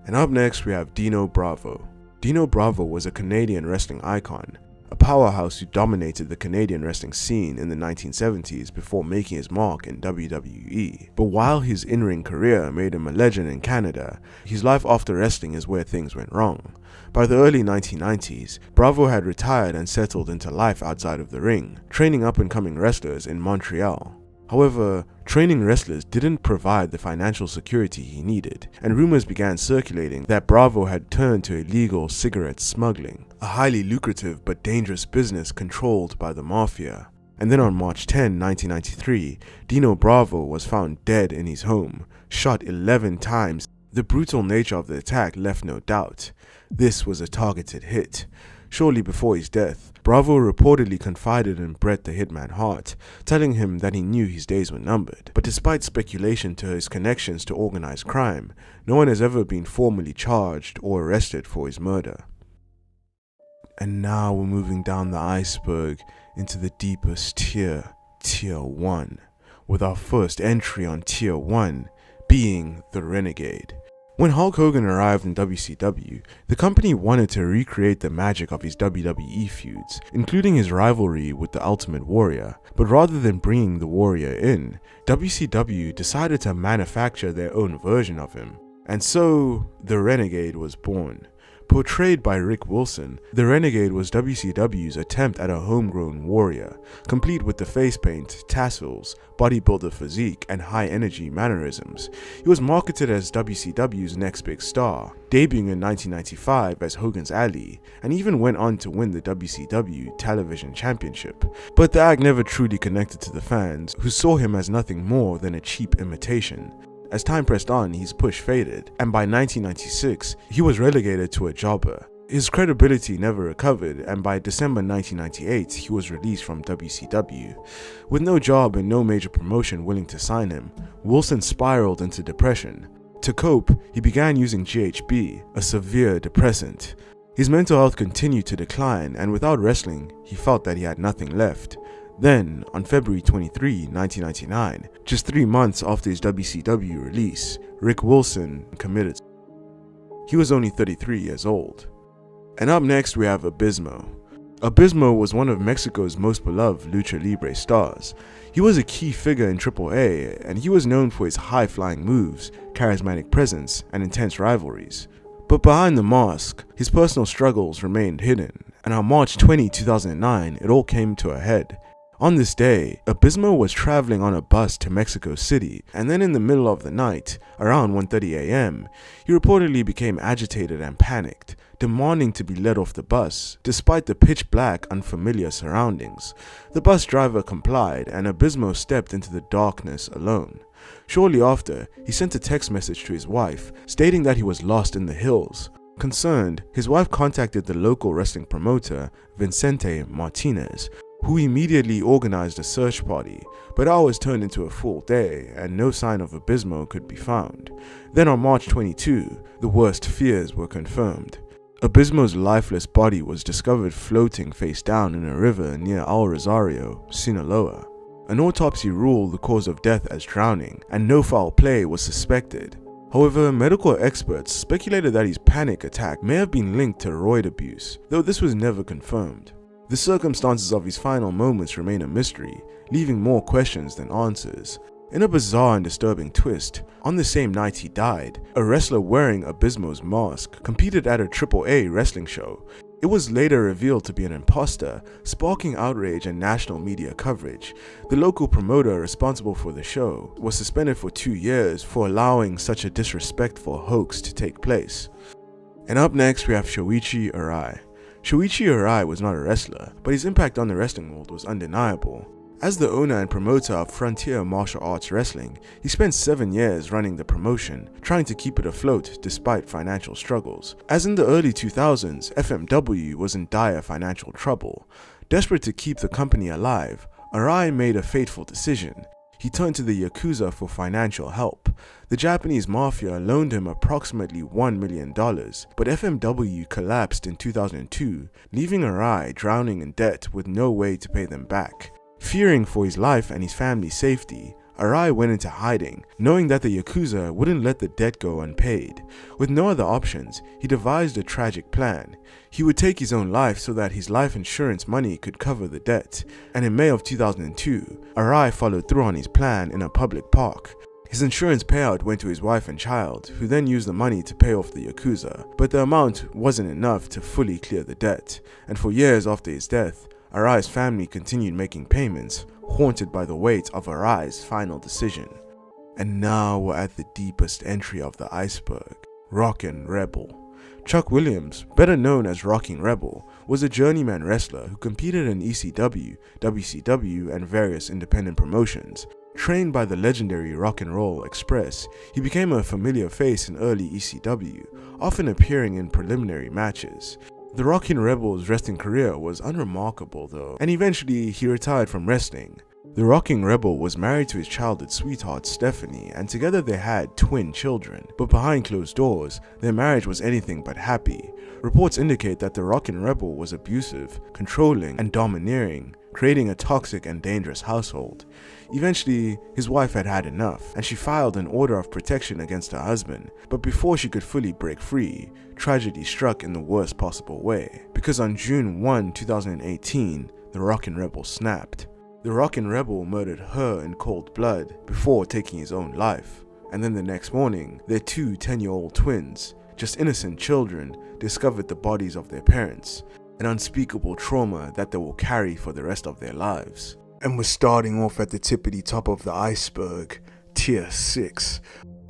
And up next we have Dino Bravo. Dino Bravo was a Canadian wrestling icon, a powerhouse who dominated the Canadian wrestling scene in the 1970s before making his mark in WWE. But while his in-ring career made him a legend in Canada, his life after wrestling is where things went wrong. By the early 1990s, Bravo had retired and settled into life outside of the ring, training up-and-coming wrestlers in Montreal. However, training wrestlers didn't provide the financial security he needed, and rumors began circulating that Bravo had turned to illegal cigarette smuggling, a highly lucrative but dangerous business controlled by the mafia. And then on March 10, 1993, Dino Bravo was found dead in his home, shot 11 times. The brutal nature of the attack left no doubt. This was a targeted hit. Shortly before his death, Bravo reportedly confided in Bret the Hitman Hart, telling him that he knew his days were numbered. But despite speculation to his connections to organized crime, no one has ever been formally charged or arrested for his murder. And now we're moving down the iceberg into the deepest tier, Tier 1, with our first entry on Tier 1 being the Renegade. When Hulk Hogan arrived in WCW, the company wanted to recreate the magic of his WWE feuds, including his rivalry with the Ultimate Warrior. But rather than bringing the Warrior in, WCW decided to manufacture their own version of him. And so, the Renegade was born. Portrayed by Rick Wilson, the Renegade was WCW's attempt at a homegrown warrior, complete with the face paint, tassels, bodybuilder physique, and high-energy mannerisms. He was marketed as WCW's next big star, debuting in 1995 as Hogan's Alley, and even went on to win the WCW Television Championship. But the act never truly connected to the fans, who saw him as nothing more than a cheap imitation. As time pressed on, his push faded, and by 1996, he was relegated to a jobber. His credibility never recovered, and by December 1998, he was released from WCW. With no job and no major promotion willing to sign him, Wilson spiraled into depression. To cope, he began using GHB, a severe depressant. His mental health continued to decline, and without wrestling, he felt that he had nothing left. Then, on February 23, 1999, just 3 months after his WCW release, Rick Wilson committed. He was only 33 years old. And up next we have Abismo. Abismo was one of Mexico's most beloved lucha libre stars. He was a key figure in AAA, and he was known for his high-flying moves, charismatic presence, and intense rivalries. But behind the mask, his personal struggles remained hidden, and on March 20, 2009, it all came to a head. On this day, Abismo was traveling on a bus to Mexico City, and then in the middle of the night, around 1:30 a.m., he reportedly became agitated and panicked, demanding to be let off the bus, despite the pitch-black, unfamiliar surroundings. The bus driver complied, and Abismo stepped into the darkness alone. Shortly after, he sent a text message to his wife, stating that he was lost in the hills. Concerned, his wife contacted the local wrestling promoter, Vicente Martinez, who immediately organized a search party, but hours turned into a full day and no sign of Abismo could be found. Then on March 22, the worst fears were confirmed. Abismo's lifeless body was discovered floating face down in a river near El Rosario, Sinaloa. An autopsy ruled the cause of death as drowning, and no foul play was suspected. However, medical experts speculated that his panic attack may have been linked to roid abuse, though this was never confirmed. The circumstances of his final moments remain a mystery, leaving more questions than answers. In a bizarre and disturbing twist, on the same night he died, a wrestler wearing Abismo's mask competed at a AAA wrestling show. It was later revealed to be an imposter, sparking outrage and national media coverage. The local promoter responsible for the show was suspended for 2 years for allowing such a disrespectful hoax to take place. And up next we have Shoichi Arai. Shoichi Arai was not a wrestler, but his impact on the wrestling world was undeniable. As the owner and promoter of Frontier Martial Arts Wrestling, he spent 7 years running the promotion, trying to keep it afloat despite financial struggles. As in the early 2000s, FMW was in dire financial trouble. Desperate to keep the company alive, Arai made a fateful decision. He turned to the Yakuza for financial help. The Japanese mafia loaned him approximately $1 million, but FMW collapsed in 2002, leaving Arai drowning in debt with no way to pay them back. Fearing for his life and his family's safety, Arai went into hiding, knowing that the Yakuza wouldn't let the debt go unpaid. With no other options, he devised a tragic plan. He would take his own life so that his life insurance money could cover the debt, and in May of 2002, Arai followed through on his plan in a public park. His insurance payout went to his wife and child, who then used the money to pay off the Yakuza, but the amount wasn't enough to fully clear the debt, and for years after his death, Arai's family continued making payments, haunted by the weight of Arai's final decision. And now we're at the deepest entry of the iceberg, Rockin' Rebel. Chuck Williams, better known as Rockin' Rebel, was a journeyman wrestler who competed in ECW, WCW, and various independent promotions. Trained by the legendary Rock and Roll Express, he became a familiar face in early ECW, often appearing in preliminary matches. The Rockin' Rebel's wrestling career was unremarkable though, and eventually he retired from wrestling. The Rockin' Rebel was married to his childhood sweetheart Stephanie, and together they had twin children, but behind closed doors, their marriage was anything but happy. Reports indicate that the Rockin' Rebel was abusive, controlling, and domineering, creating a toxic and dangerous household. Eventually, his wife had had enough, and she filed an order of protection against her husband, but before she could fully break free, tragedy struck in the worst possible way, because on June 1, 2018, the Rockin' Rebel snapped. The Rockin' Rebel murdered her in cold blood before taking his own life, and then the next morning, their two 10-year-old twins, just innocent children, discovered the bodies of their parents, an unspeakable trauma that they will carry for the rest of their lives. And we're starting off at the tippity top of the iceberg, Tier 6.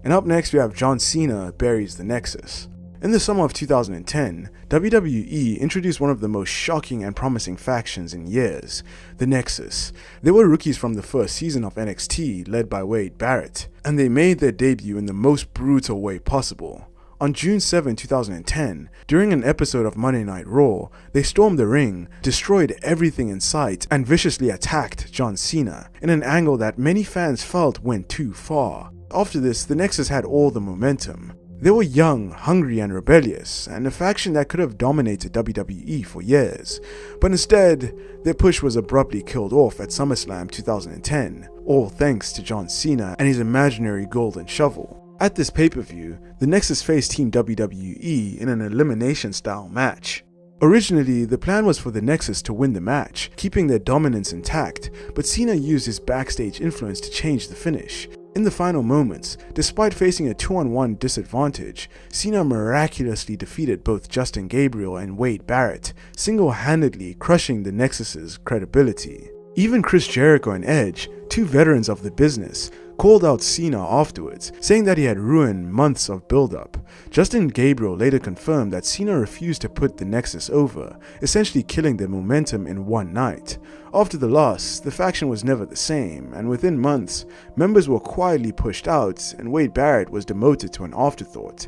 And up next we have John Cena buries the Nexus. In the summer of 2010, WWE introduced one of the most shocking and promising factions in years, the Nexus. They were rookies from the first season of NXT, led by Wade Barrett, and they made their debut in the most brutal way possible. On June 7, 2010, during an episode of Monday Night Raw, they stormed the ring, destroyed everything in sight, and viciously attacked John Cena, in an angle that many fans felt went too far. After this, the Nexus had all the momentum. They were young, hungry, and rebellious, and a faction that could have dominated WWE for years. But instead, their push was abruptly killed off at SummerSlam 2010, all thanks to John Cena and his imaginary golden shovel. At this pay-per-view, the Nexus faced Team WWE in an elimination-style match. Originally, the plan was for the Nexus to win the match, keeping their dominance intact, but Cena used his backstage influence to change the finish. In the final moments, despite facing a 2-on-1 disadvantage, Cena miraculously defeated both Justin Gabriel and Wade Barrett, single-handedly crushing the Nexus's credibility. Even Chris Jericho and Edge, two veterans of the business, called out Cena afterwards, saying that he had ruined months of build-up. Justin Gabriel later confirmed that Cena refused to put the Nexus over, essentially killing their momentum in one night. After the loss, the faction was never the same, and within months, members were quietly pushed out and Wade Barrett was demoted to an afterthought.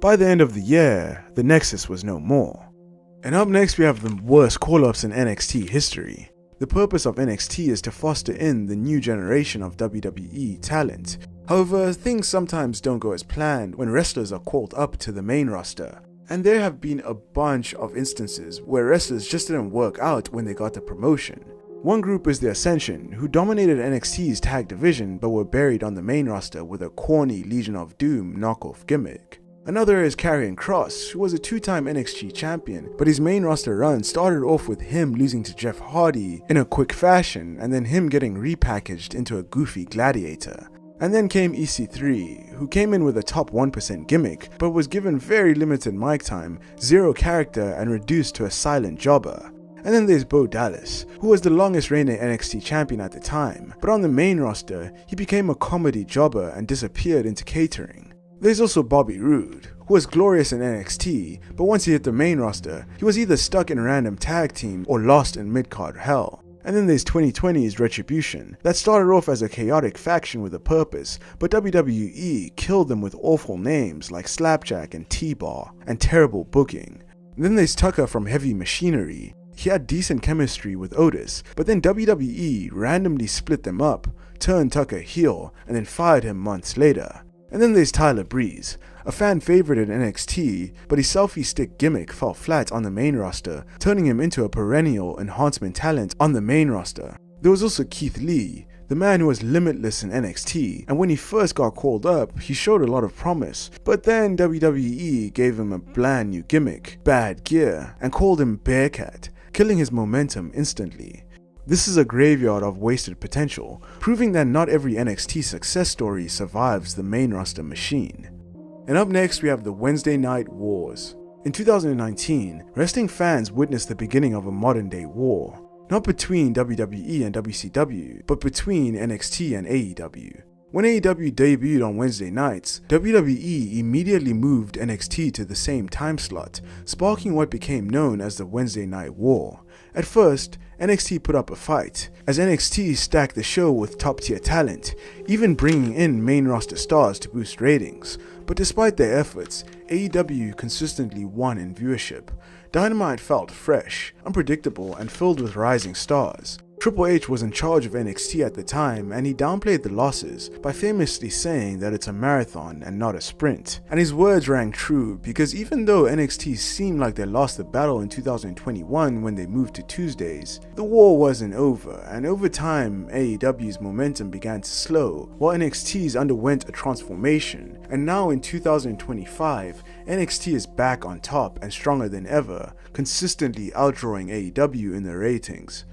By the end of the year, the Nexus was no more. And up next we have the worst call-ups in NXT history. The purpose of NXT is to foster in the new generation of WWE talent. However, things sometimes don't go as planned when wrestlers are called up to the main roster. And there have been a bunch of instances where wrestlers just didn't work out when they got the promotion. One group is the Ascension, who dominated NXT's tag division but were buried on the main roster with a corny Legion of Doom knockoff gimmick. Another is Karrion Kross, who was a two-time NXT champion, but his main roster run started off with him losing to Jeff Hardy in a quick fashion and then him getting repackaged into a goofy gladiator. And then came EC3, who came in with a top 1% gimmick, but was given very limited mic time, zero character, and reduced to a silent jobber. And then there's Bo Dallas, who was the longest reigning NXT champion at the time, but on the main roster, he became a comedy jobber and disappeared into catering. There's also Bobby Roode, who was glorious in NXT, but once he hit the main roster, he was either stuck in a random tag team or lost in mid-card hell. And then there's 2020's Retribution, that started off as a chaotic faction with a purpose, but WWE killed them with awful names like Slapjack and T-Bar, and terrible booking. And then there's Tucker from Heavy Machinery. He had decent chemistry with Otis, but then WWE randomly split them up, turned Tucker heel, and then fired him months later. And then there's Tyler Breeze, a fan favorite in NXT, but his selfie stick gimmick fell flat on the main roster, turning him into a perennial enhancement talent on the main roster. There was also Keith Lee, the man who was limitless in NXT, and when he first got called up, he showed a lot of promise, but then WWE gave him a bland new gimmick, Bad Gear, and called him Bearcat, killing his momentum instantly. This is a graveyard of wasted potential, proving that not every NXT success story survives the main roster machine. And up next we have the Wednesday Night Wars. In 2019, wrestling fans witnessed the beginning of a modern day war, not between WWE and WCW, but between NXT and AEW. When AEW debuted on Wednesday nights, WWE immediately moved NXT to the same time slot, sparking what became known as the Wednesday Night War. At first, NXT put up a fight, as NXT stacked the show with top-tier talent, even bringing in main roster stars to boost ratings. But despite their efforts, AEW consistently won in viewership. Dynamite felt fresh, unpredictable, and filled with rising stars. Triple H was in charge of NXT at the time, and he downplayed the losses by famously saying that it's a marathon and not a sprint. And his words rang true, because even though NXT seemed like they lost the battle in 2021 when they moved to Tuesdays, the war wasn't over, and over time AEW's momentum began to slow, while NXT's underwent a transformation. And now in 2025, NXT is back on top and stronger than ever, consistently outdrawing AEW in the ratings.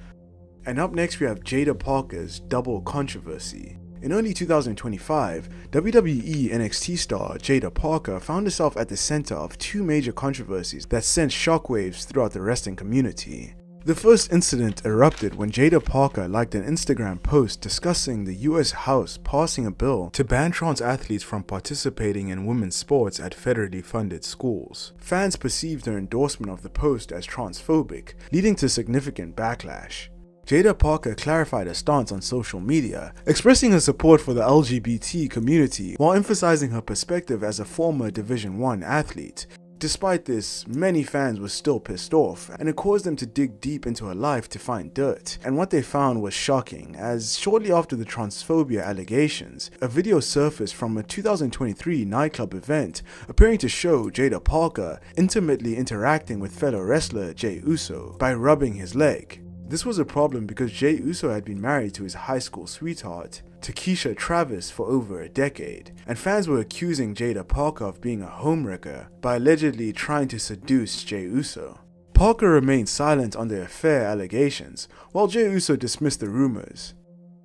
And up next we have Jada Parker's Double Controversy. In early 2025, WWE NXT star Jada Parker found herself at the center of two major controversies that sent shockwaves throughout the wrestling community. The first incident erupted when Jada Parker liked an Instagram post discussing the US House passing a bill to ban trans athletes from participating in women's sports at federally funded schools. Fans perceived her endorsement of the post as transphobic, leading to significant backlash. Jada Parker clarified her stance on social media, expressing her support for the LGBT community while emphasizing her perspective as a former Division I athlete. Despite this, many fans were still pissed off, and it caused them to dig deep into her life to find dirt. And what they found was shocking, as shortly after the transphobia allegations, a video surfaced from a 2023 nightclub event appearing to show Jada Parker intimately interacting with fellow wrestler Jey Uso by rubbing his leg. This was a problem because Jey Uso had been married to his high school sweetheart, Takesha Travis, for over a decade, and fans were accusing Jada Parker of being a homewrecker by allegedly trying to seduce Jey Uso. Parker remained silent on the affair allegations, while Jey Uso dismissed the rumors.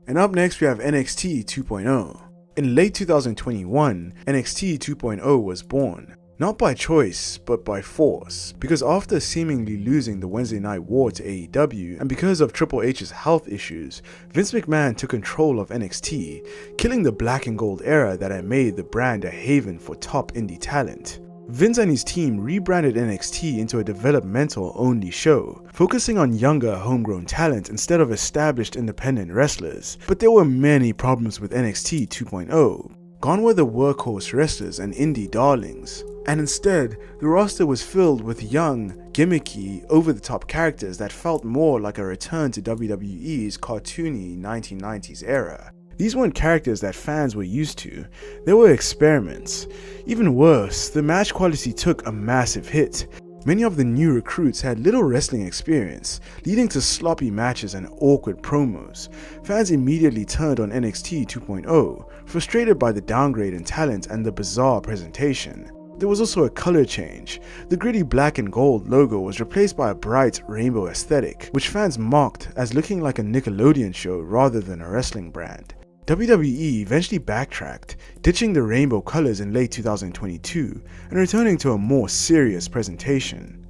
And up next we have NXT 2.0. In late 2021, NXT 2.0 was born. Not by choice, but by force, because after seemingly losing the Wednesday Night War to AEW, and because of Triple H's health issues, Vince McMahon took control of NXT, killing the black and gold era that had made the brand a haven for top indie talent. Vince and his team rebranded NXT into a developmental-only show, focusing on younger homegrown talent instead of established independent wrestlers. But there were many problems with NXT 2.0. Gone were the workhorse wrestlers and indie darlings, and instead, the roster was filled with young, gimmicky, over-the-top characters that felt more like a return to WWE's cartoony 1990s era. These weren't characters that fans were used to, they were experiments. Even worse, the match quality took a massive hit. Many of the new recruits had little wrestling experience, leading to sloppy matches and awkward promos. Fans immediately turned on NXT 2.0, frustrated by the downgrade in talent and the bizarre presentation. There was also a color change. The gritty black and gold logo was replaced by a bright rainbow aesthetic, which fans mocked as looking like a Nickelodeon show rather than a wrestling brand. WWE eventually backtracked, ditching the rainbow colors in late 2022 and returning to a more serious presentation.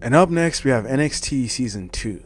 And up next we have NXT Season 2.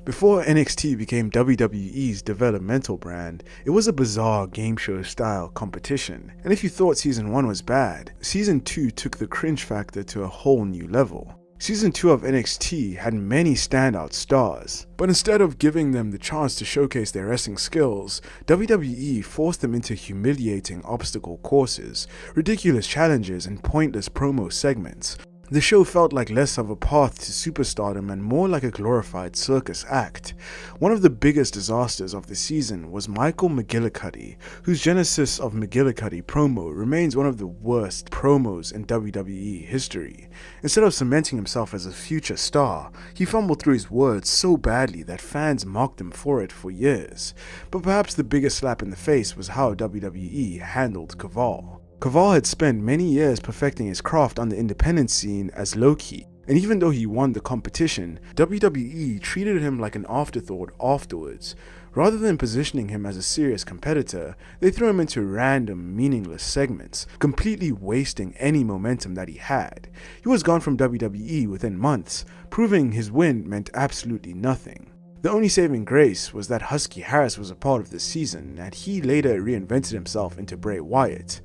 Before NXT became WWE's developmental brand, it was a bizarre game show style competition, and if you thought Season 1 was bad, Season 2 took the cringe factor to a whole new level. Season 2 of NXT had many standout stars, but instead of giving them the chance to showcase their wrestling skills, WWE forced them into humiliating obstacle courses, ridiculous challenges, and pointless promo segments. The show felt like less of a path to superstardom and more like a glorified circus act. One of the biggest disasters of the season was Michael McGillicuddy, whose Genesis of McGillicuddy promo remains one of the worst promos in WWE history. Instead of cementing himself as a future star, he fumbled through his words so badly that fans mocked him for it for years. But perhaps the biggest slap in the face was how WWE handled Kaval. Kaval had spent many years perfecting his craft on the independent scene as Loki, and even though he won the competition, WWE treated him like an afterthought afterwards. Rather than positioning him as a serious competitor, they threw him into random, meaningless segments, completely wasting any momentum that he had. He was gone from WWE within months, proving his win meant absolutely nothing. The only saving grace was that Husky Harris was a part of the season, and he later reinvented himself into Bray Wyatt.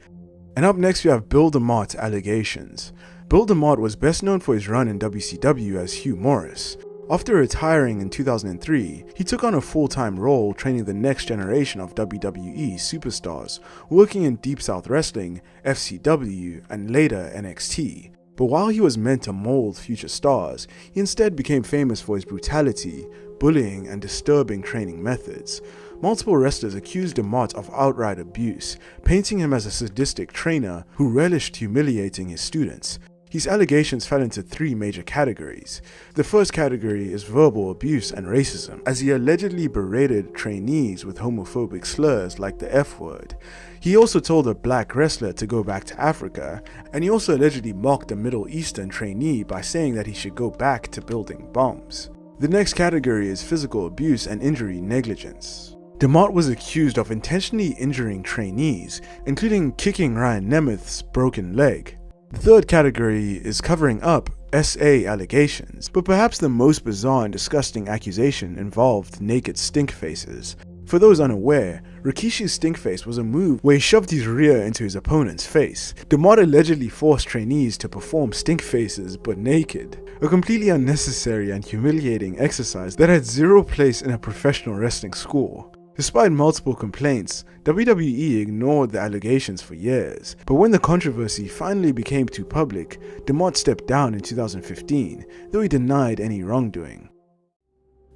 And up next we have Bill DeMott allegations. Bill DeMott was best known for his run in WCW as Hugh Morris. After retiring in 2003, he took on a full-time role training the next generation of WWE superstars, working in Deep South Wrestling, FCW, and later NXT. But while he was meant to mold future stars, he instead became famous for his brutality, bullying, and disturbing training methods. Multiple wrestlers accused DeMott of outright abuse, painting him as a sadistic trainer who relished humiliating his students. His allegations fell into three major categories. The first category is verbal abuse and racism, as he allegedly berated trainees with homophobic slurs like the F word. He also told a black wrestler to go back to Africa, and he also allegedly mocked a Middle Eastern trainee by saying that he should go back to building bombs. The next category is physical abuse and injury negligence. DeMott was accused of intentionally injuring trainees, including kicking Ryan Nemeth's broken leg. The third category is covering up SA allegations, but perhaps the most bizarre and disgusting accusation involved naked stink faces. For those unaware, Rikishi's stink face was a move where he shoved his rear into his opponent's face. DeMott allegedly forced trainees to perform stink faces but naked, a completely unnecessary and humiliating exercise that had zero place in a professional wrestling school. Despite multiple complaints, WWE ignored the allegations for years, but when the controversy finally became too public, DeMott stepped down in 2015, though he denied any wrongdoing.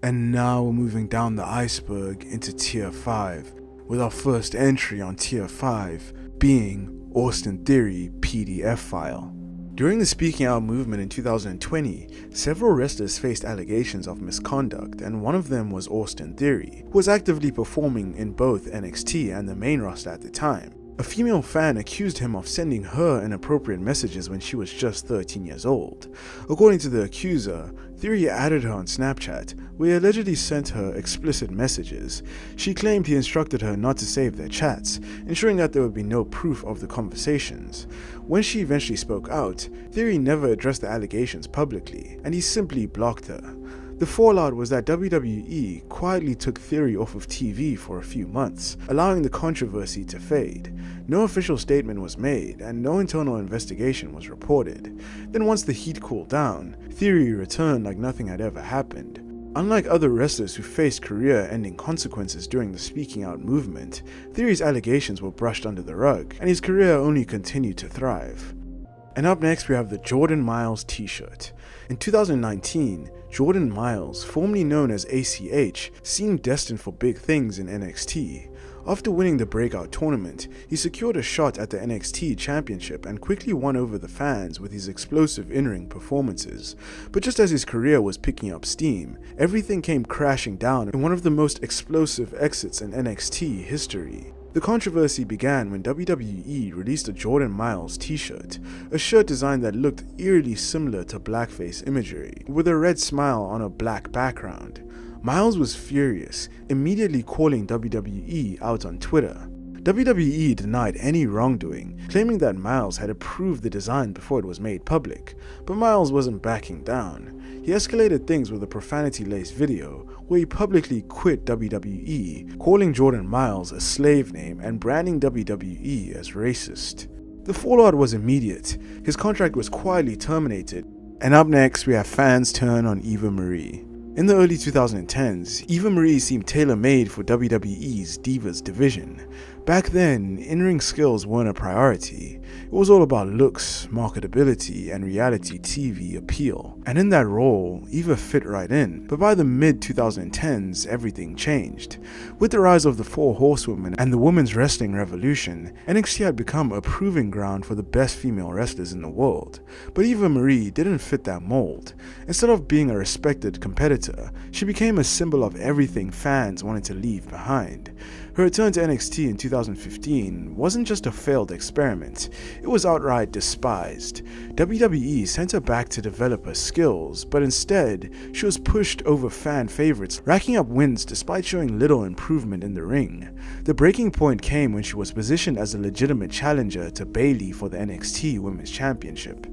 And now we're moving down the iceberg into Tier 5, with our first entry on Tier 5 being Austin Theory PDF file. During the Speaking Out movement in 2020, several wrestlers faced allegations of misconduct, and one of them was Austin Theory, who was actively performing in both NXT and the main roster at the time. A female fan accused him of sending her inappropriate messages when she was just 13 years old. According to the accuser, Theory added her on Snapchat, where he allegedly sent her explicit messages. She claimed he instructed her not to save their chats, ensuring that there would be no proof of the conversations. When she eventually spoke out, Theory never addressed the allegations publicly, and he simply blocked her. The fallout was that WWE quietly took Theory off of TV for a few months, allowing the controversy to fade. No official statement was made, and no internal investigation was reported. Then once the heat cooled down, Theory returned like nothing had ever happened. Unlike other wrestlers who faced career-ending consequences during the Speaking Out movement, Theory's allegations were brushed under the rug, and his career only continued to thrive. And up next we have the Jordan Myles t-shirt. In 2019, Jordan Myles, formerly known as ACH, seemed destined for big things in NXT. After winning the breakout tournament, he secured a shot at the NXT Championship and quickly won over the fans with his explosive in-ring performances. But just as his career was picking up steam, everything came crashing down in one of the most explosive exits in NXT history. The controversy began when WWE released a Jordan Myles t-shirt, a shirt design that looked eerily similar to blackface imagery, with a red smile on a black background. Myles was furious, immediately calling WWE out on Twitter. WWE denied any wrongdoing, claiming that Myles had approved the design before it was made public, but Myles wasn't backing down. He escalated things with a profanity-laced video where he publicly quit WWE, calling Jordan Myles a slave name and branding WWE as racist. The fallout was immediate. His contract was quietly terminated. And up next, we have fans' turn on Eva Marie. In the early 2010s, Eva Marie seemed tailor-made for WWE's Divas division. Back then, in-ring skills weren't a priority. It was all about looks, marketability, and reality TV appeal. And in that role, Eva fit right in. But by the mid-2010s, everything changed. With the rise of the Four Horsewomen and the women's wrestling revolution, NXT had become a proving ground for the best female wrestlers in the world. But Eva Marie didn't fit that mold. Instead of being a respected competitor, she became a symbol of everything fans wanted to leave behind. Her return to NXT in 2015 wasn't just a failed experiment, it was outright despised. WWE sent her back to develop her skills, but instead, she was pushed over fan favorites, racking up wins despite showing little improvement in the ring. The breaking point came when she was positioned as a legitimate challenger to Bayley for the NXT Women's Championship.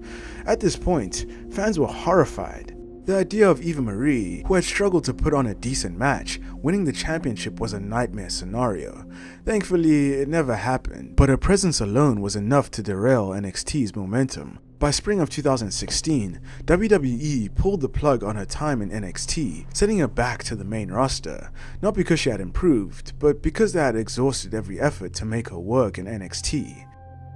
At this point, fans were horrified. The idea of Eva Marie, who had struggled to put on a decent match, winning the championship was a nightmare scenario. Thankfully, it never happened, but her presence alone was enough to derail NXT's momentum. By spring of 2016, WWE pulled the plug on her time in NXT, sending her back to the main roster, not because she had improved, but because they had exhausted every effort to make her work in NXT.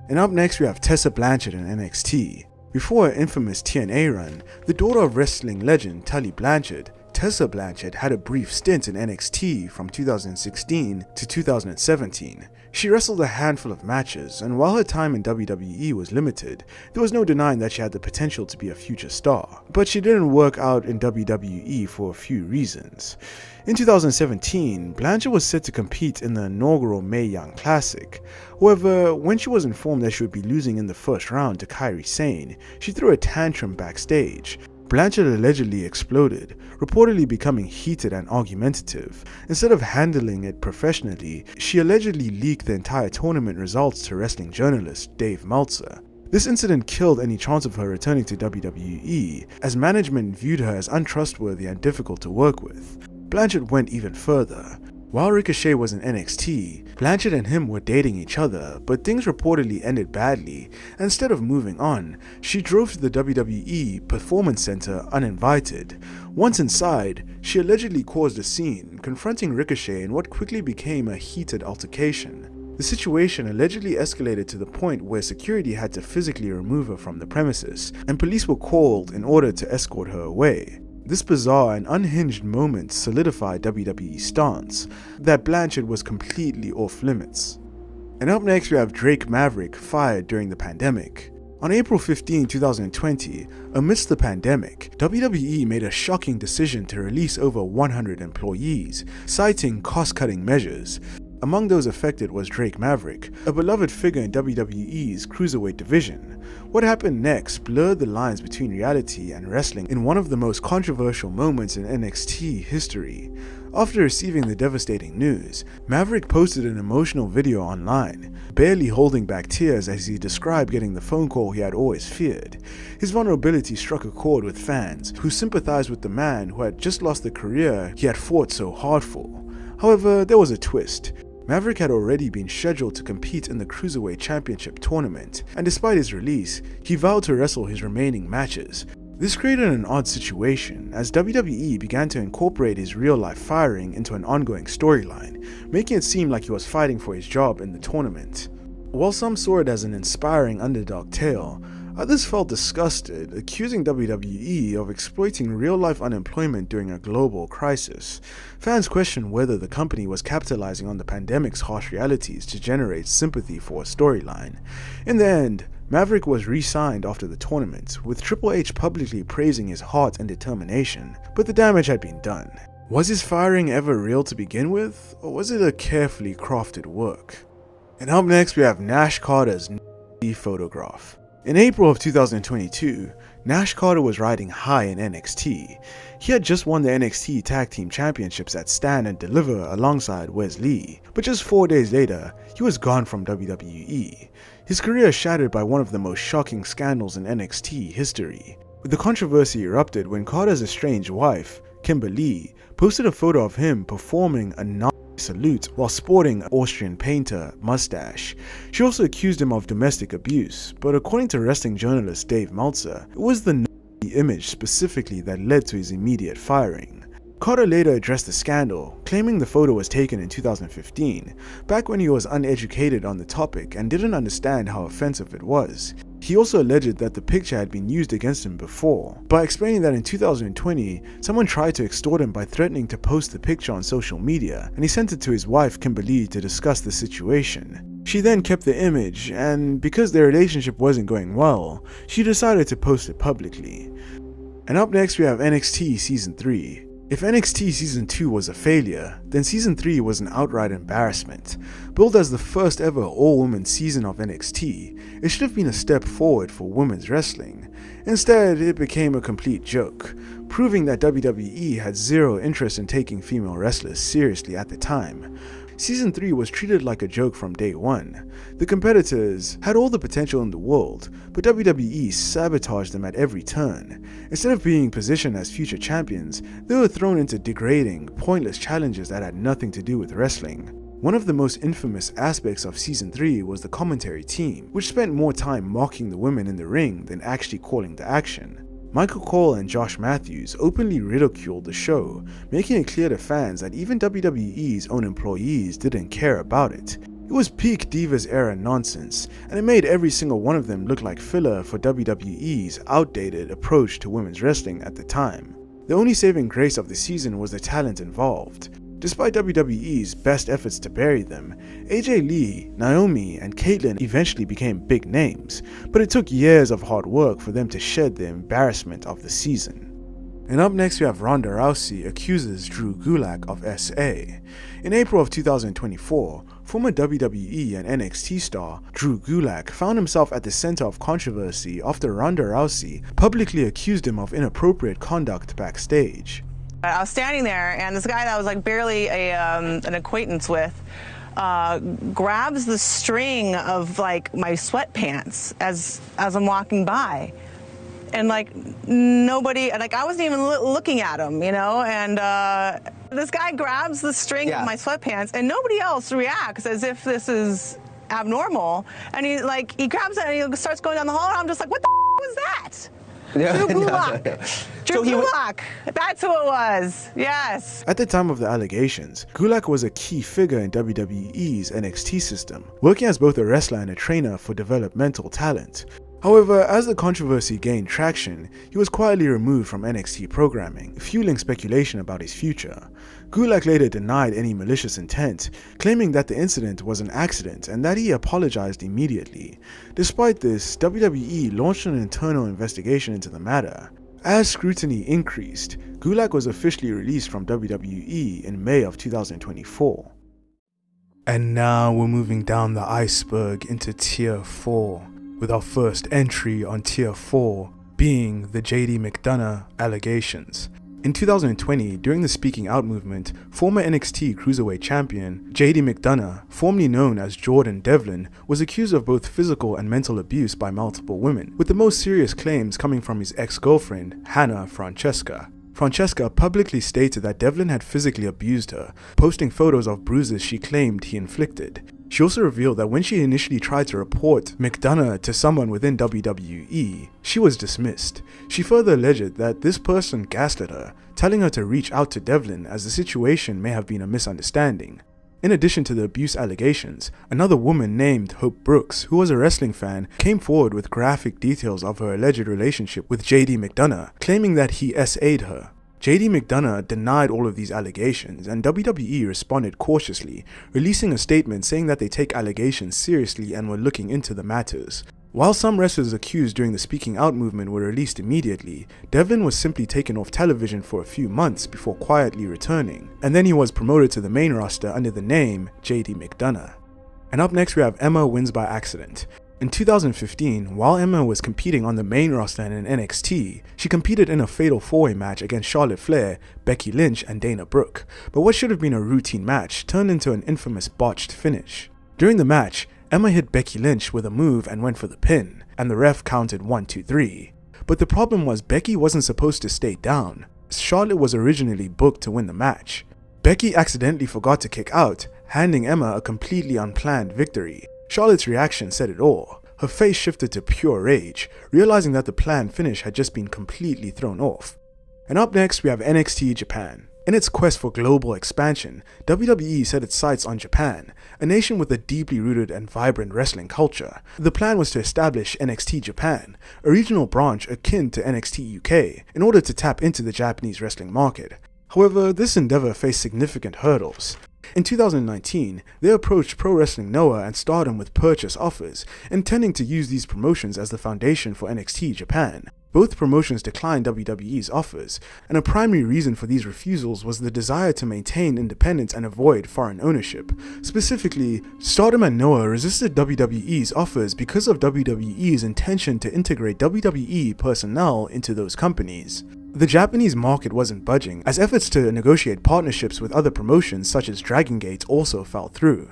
And up next we have Tessa Blanchard in NXT. Before her infamous TNA run, the daughter of wrestling legend Tully Blanchard, Tessa Blanchard had a brief stint in NXT from 2016 to 2017. She wrestled a handful of matches, and while her time in WWE was limited, there was no denying that she had the potential to be a future star. But she didn't work out in WWE for a few reasons. In 2017, Blanchard was set to compete in the inaugural Mae Young Classic. However, when she was informed that she would be losing in the first round to Kairi Sane, she threw a tantrum backstage. Blanchard allegedly exploded, reportedly becoming heated and argumentative. Instead of handling it professionally, she allegedly leaked the entire tournament results to wrestling journalist Dave Meltzer. This incident killed any chance of her returning to WWE, as management viewed her as untrustworthy and difficult to work with. Blanchard went even further. While Ricochet was in NXT, Blanchard and him were dating each other, but things reportedly ended badly, and instead of moving on, she drove to the WWE Performance Center uninvited. Once inside, she allegedly caused a scene, confronting Ricochet in what quickly became a heated altercation. The situation allegedly escalated to the point where security had to physically remove her from the premises, and police were called in order to escort her away. This bizarre and unhinged moment solidified WWE's stance that Blanchard was completely off limits. And up next we have Drake Maverick fired during the pandemic. On April 15, 2020, amidst the pandemic, WWE made a shocking decision to release over 100 employees, citing cost-cutting measures. Among those affected was Drake Maverick, a beloved figure in WWE's Cruiserweight division. What happened next blurred the lines between reality and wrestling in one of the most controversial moments in NXT history. After receiving the devastating news, Maverick posted an emotional video online, barely holding back tears as he described getting the phone call he had always feared. His vulnerability struck a chord with fans who sympathized with the man who had just lost the career he had fought so hard for. However, there was a twist. Maverick had already been scheduled to compete in the Cruiserweight Championship tournament, and despite his release, he vowed to wrestle his remaining matches. This created an odd situation, as WWE began to incorporate his real-life firing into an ongoing storyline, making it seem like he was fighting for his job in the tournament. While some saw it as an inspiring underdog tale, Others felt disgusted, accusing WWE of exploiting real-life unemployment during a global crisis. Fans questioned whether the company was capitalizing on the pandemic's harsh realities to generate sympathy for a storyline. In the end, Maverick was re-signed after the tournament, with Triple H publicly praising his heart and determination, but the damage had been done. Was his firing ever real to begin with, or was it a carefully crafted work? And up next we have Nash Carter's photograph. In April of 2022, Nash Carter was riding high in NXT. He had just won the NXT Tag Team Championships at Stand and Deliver alongside Wes Lee, but just 4 days later, he was gone from WWE. His career shattered by one of the most shocking scandals in NXT history. The controversy erupted when Carter's estranged wife, Kimberly, posted a photo of him performing a Nazi salute while sporting an Austrian painter mustache. She also accused him of domestic abuse, but according to wrestling journalist Dave Meltzer, it was the Nazi image specifically that led to his immediate firing. Carter later addressed the scandal, claiming the photo was taken in 2015, back when he was uneducated on the topic and didn't understand how offensive it was. He also alleged that the picture had been used against him before, by explaining that in 2020, someone tried to extort him by threatening to post the picture on social media, and he sent it to his wife Kimberly to discuss the situation. She then kept the image, and because their relationship wasn't going well, she decided to post it publicly. And up next we have NXT Season 3. If NXT Season 2 was a failure, then Season 3 was an outright embarrassment. Billed as the first ever all-women season of NXT, it should have been a step forward for women's wrestling. Instead, it became a complete joke, proving that WWE had zero interest in taking female wrestlers seriously at the time. Season 3 was treated like a joke from day one. The competitors had all the potential in the world, but WWE sabotaged them at every turn. Instead of being positioned as future champions, they were thrown into degrading, pointless challenges that had nothing to do with wrestling. One of the most infamous aspects of Season 3 was the commentary team, which spent more time mocking the women in the ring than actually calling the action. Michael Cole and Josh Matthews openly ridiculed the show, making it clear to fans that even WWE's own employees didn't care about it. It was peak Divas era nonsense, and it made every single one of them look like filler for WWE's outdated approach to women's wrestling at the time. The only saving grace of the season was the talent involved. Despite WWE's best efforts to bury them, AJ Lee, Naomi, and Caitlyn eventually became big names, but it took years of hard work for them to shed the embarrassment of the season. And up next we have Ronda Rousey accuses Drew Gulak of SA. In April of 2024, former WWE and NXT star Drew Gulak found himself at the center of controversy after Ronda Rousey publicly accused him of inappropriate conduct backstage. I was standing there, and this guy that I was like barely an acquaintance with grabs the string of like my sweatpants as I'm walking by, and like nobody, like I wasn't even looking at him, you know, and this guy grabs the string of my sweatpants, and nobody else reacts as if this is abnormal, and he grabs it and he starts going down the hall, and I'm just like, what the was that? Drew Gulak. Drew Gulak. That's who it was. Yes. At the time of the allegations, Gulak was a key figure in WWE's NXT system, working as both a wrestler and a trainer for developmental talent. However, as the controversy gained traction, he was quietly removed from NXT programming, fueling speculation about his future. Gulak later denied any malicious intent, claiming that the incident was an accident and that he apologized immediately. Despite this, WWE launched an internal investigation into the matter. As scrutiny increased, Gulak was officially released from WWE in May of 2024. And now we're moving down the iceberg into Tier 4, with our first entry on Tier 4 being the JD McDonough allegations. In 2020, during the Speaking Out movement, former NXT Cruiserweight Champion JD McDonough, formerly known as Jordan Devlin, was accused of both physical and mental abuse by multiple women, with the most serious claims coming from his ex-girlfriend, Hannah Francesca. Francesca publicly stated that Devlin had physically abused her, posting photos of bruises she claimed he inflicted. She also revealed that when she initially tried to report McDonough to someone within WWE, she was dismissed. She further alleged that this person gaslit her, telling her to reach out to Devlin as the situation may have been a misunderstanding. In addition to the abuse allegations, another woman named Hope Brooks, who was a wrestling fan, came forward with graphic details of her alleged relationship with JD McDonough, claiming that he SA'd her. JD McDonough denied all of these allegations, and WWE responded cautiously, releasing a statement saying that they take allegations seriously and were looking into the matters. While some wrestlers accused during the speaking out movement were released immediately, Devlin was simply taken off television for a few months before quietly returning, and then he was promoted to the main roster under the name JD McDonough. And up next we have Emma wins by accident. In 2015, while Emma was competing on the main roster and in NXT, she competed in a fatal 4-way match against Charlotte Flair, Becky Lynch, and Dana Brooke, but what should have been a routine match turned into an infamous botched finish. During the match, Emma hit Becky Lynch with a move and went for the pin, and the ref counted 1, 2, 3. But the problem was Becky wasn't supposed to stay down. Charlotte was originally booked to win the match. Becky accidentally forgot to kick out, handing Emma a completely unplanned victory. Charlotte's reaction said it all. Her face shifted to pure rage, realizing that the planned finish had just been completely thrown off. And up next we have NXT Japan. In its quest for global expansion, WWE set its sights on Japan, a nation with a deeply rooted and vibrant wrestling culture. The plan was to establish NXT Japan, a regional branch akin to NXT UK, in order to tap into the Japanese wrestling market. However, this endeavor faced significant hurdles. In 2019, they approached Pro Wrestling Noah and Stardom with purchase offers, intending to use these promotions as the foundation for NXT Japan. Both promotions declined WWE's offers, and a primary reason for these refusals was the desire to maintain independence and avoid foreign ownership. Specifically, Stardom and Noah resisted WWE's offers because of WWE's intention to integrate WWE personnel into those companies. The Japanese market wasn't budging, as efforts to negotiate partnerships with other promotions such as Dragon Gate also fell through.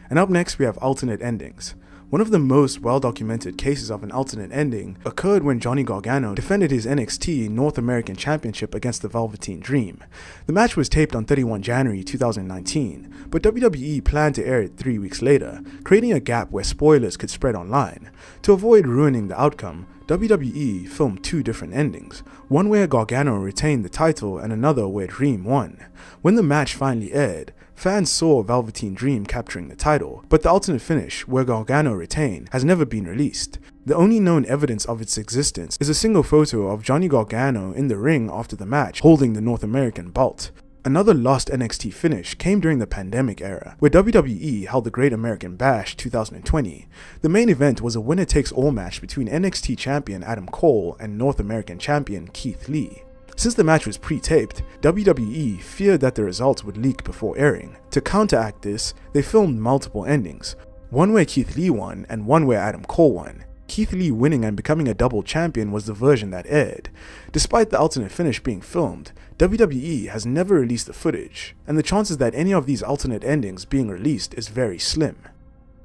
And up next we have alternate endings. One of the most well-documented cases of an alternate ending occurred when Johnny Gargano defended his NXT North American Championship against the Velveteen Dream. The match was taped on 31 January 2019, but WWE planned to air it 3 weeks later, creating a gap where spoilers could spread online. To avoid ruining the outcome, WWE filmed 2 different endings, one where Gargano retained the title and another where Dream won. When the match finally aired, fans saw Velveteen Dream capturing the title, but the alternate finish, where Gargano retained, has never been released. The only known evidence of its existence is a single photo of Johnny Gargano in the ring after the match, holding the North American belt. Another lost NXT finish came during the pandemic era, where WWE held the Great American Bash 2020. The main event was a winner-takes-all match between NXT champion Adam Cole and North American champion Keith Lee. Since the match was pre-taped, WWE feared that the results would leak before airing. To counteract this, they filmed multiple endings, one where Keith Lee won and one where Adam Cole won. Keith Lee winning and becoming a double champion was the version that aired. Despite the alternate finish being filmed, WWE has never released the footage, and the chances that any of these alternate endings being released is very slim.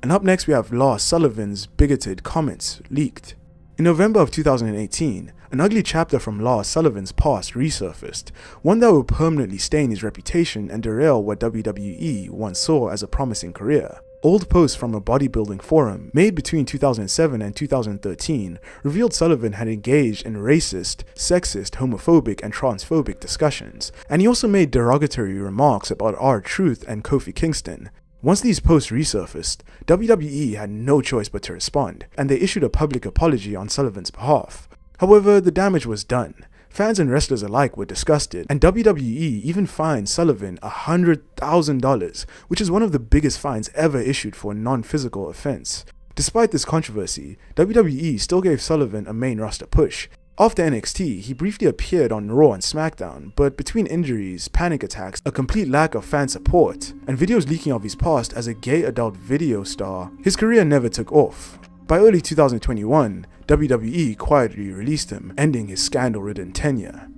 And up next we have Lars Sullivan's bigoted comments leaked. In November of 2018, an ugly chapter from Lars Sullivan's past resurfaced, one that would permanently stain his reputation and derail what WWE once saw as a promising career. Old posts from a bodybuilding forum made between 2007 and 2013 revealed Sullivan had engaged in racist, sexist, homophobic, and transphobic discussions, and he also made derogatory remarks about R-Truth and Kofi Kingston. Once these posts resurfaced, WWE had no choice but to respond, and they issued a public apology on Sullivan's behalf. However, the damage was done. Fans and wrestlers alike were disgusted, and WWE even fined Sullivan $100,000, which is one of the biggest fines ever issued for a non-physical offense. Despite this controversy, WWE still gave Sullivan a main roster push. After NXT, he briefly appeared on Raw and SmackDown, but between injuries, panic attacks, a complete lack of fan support, and videos leaking of his past as a gay adult video star, his career never took off. By early 2021, WWE quietly released him, ending his scandal-ridden tenure.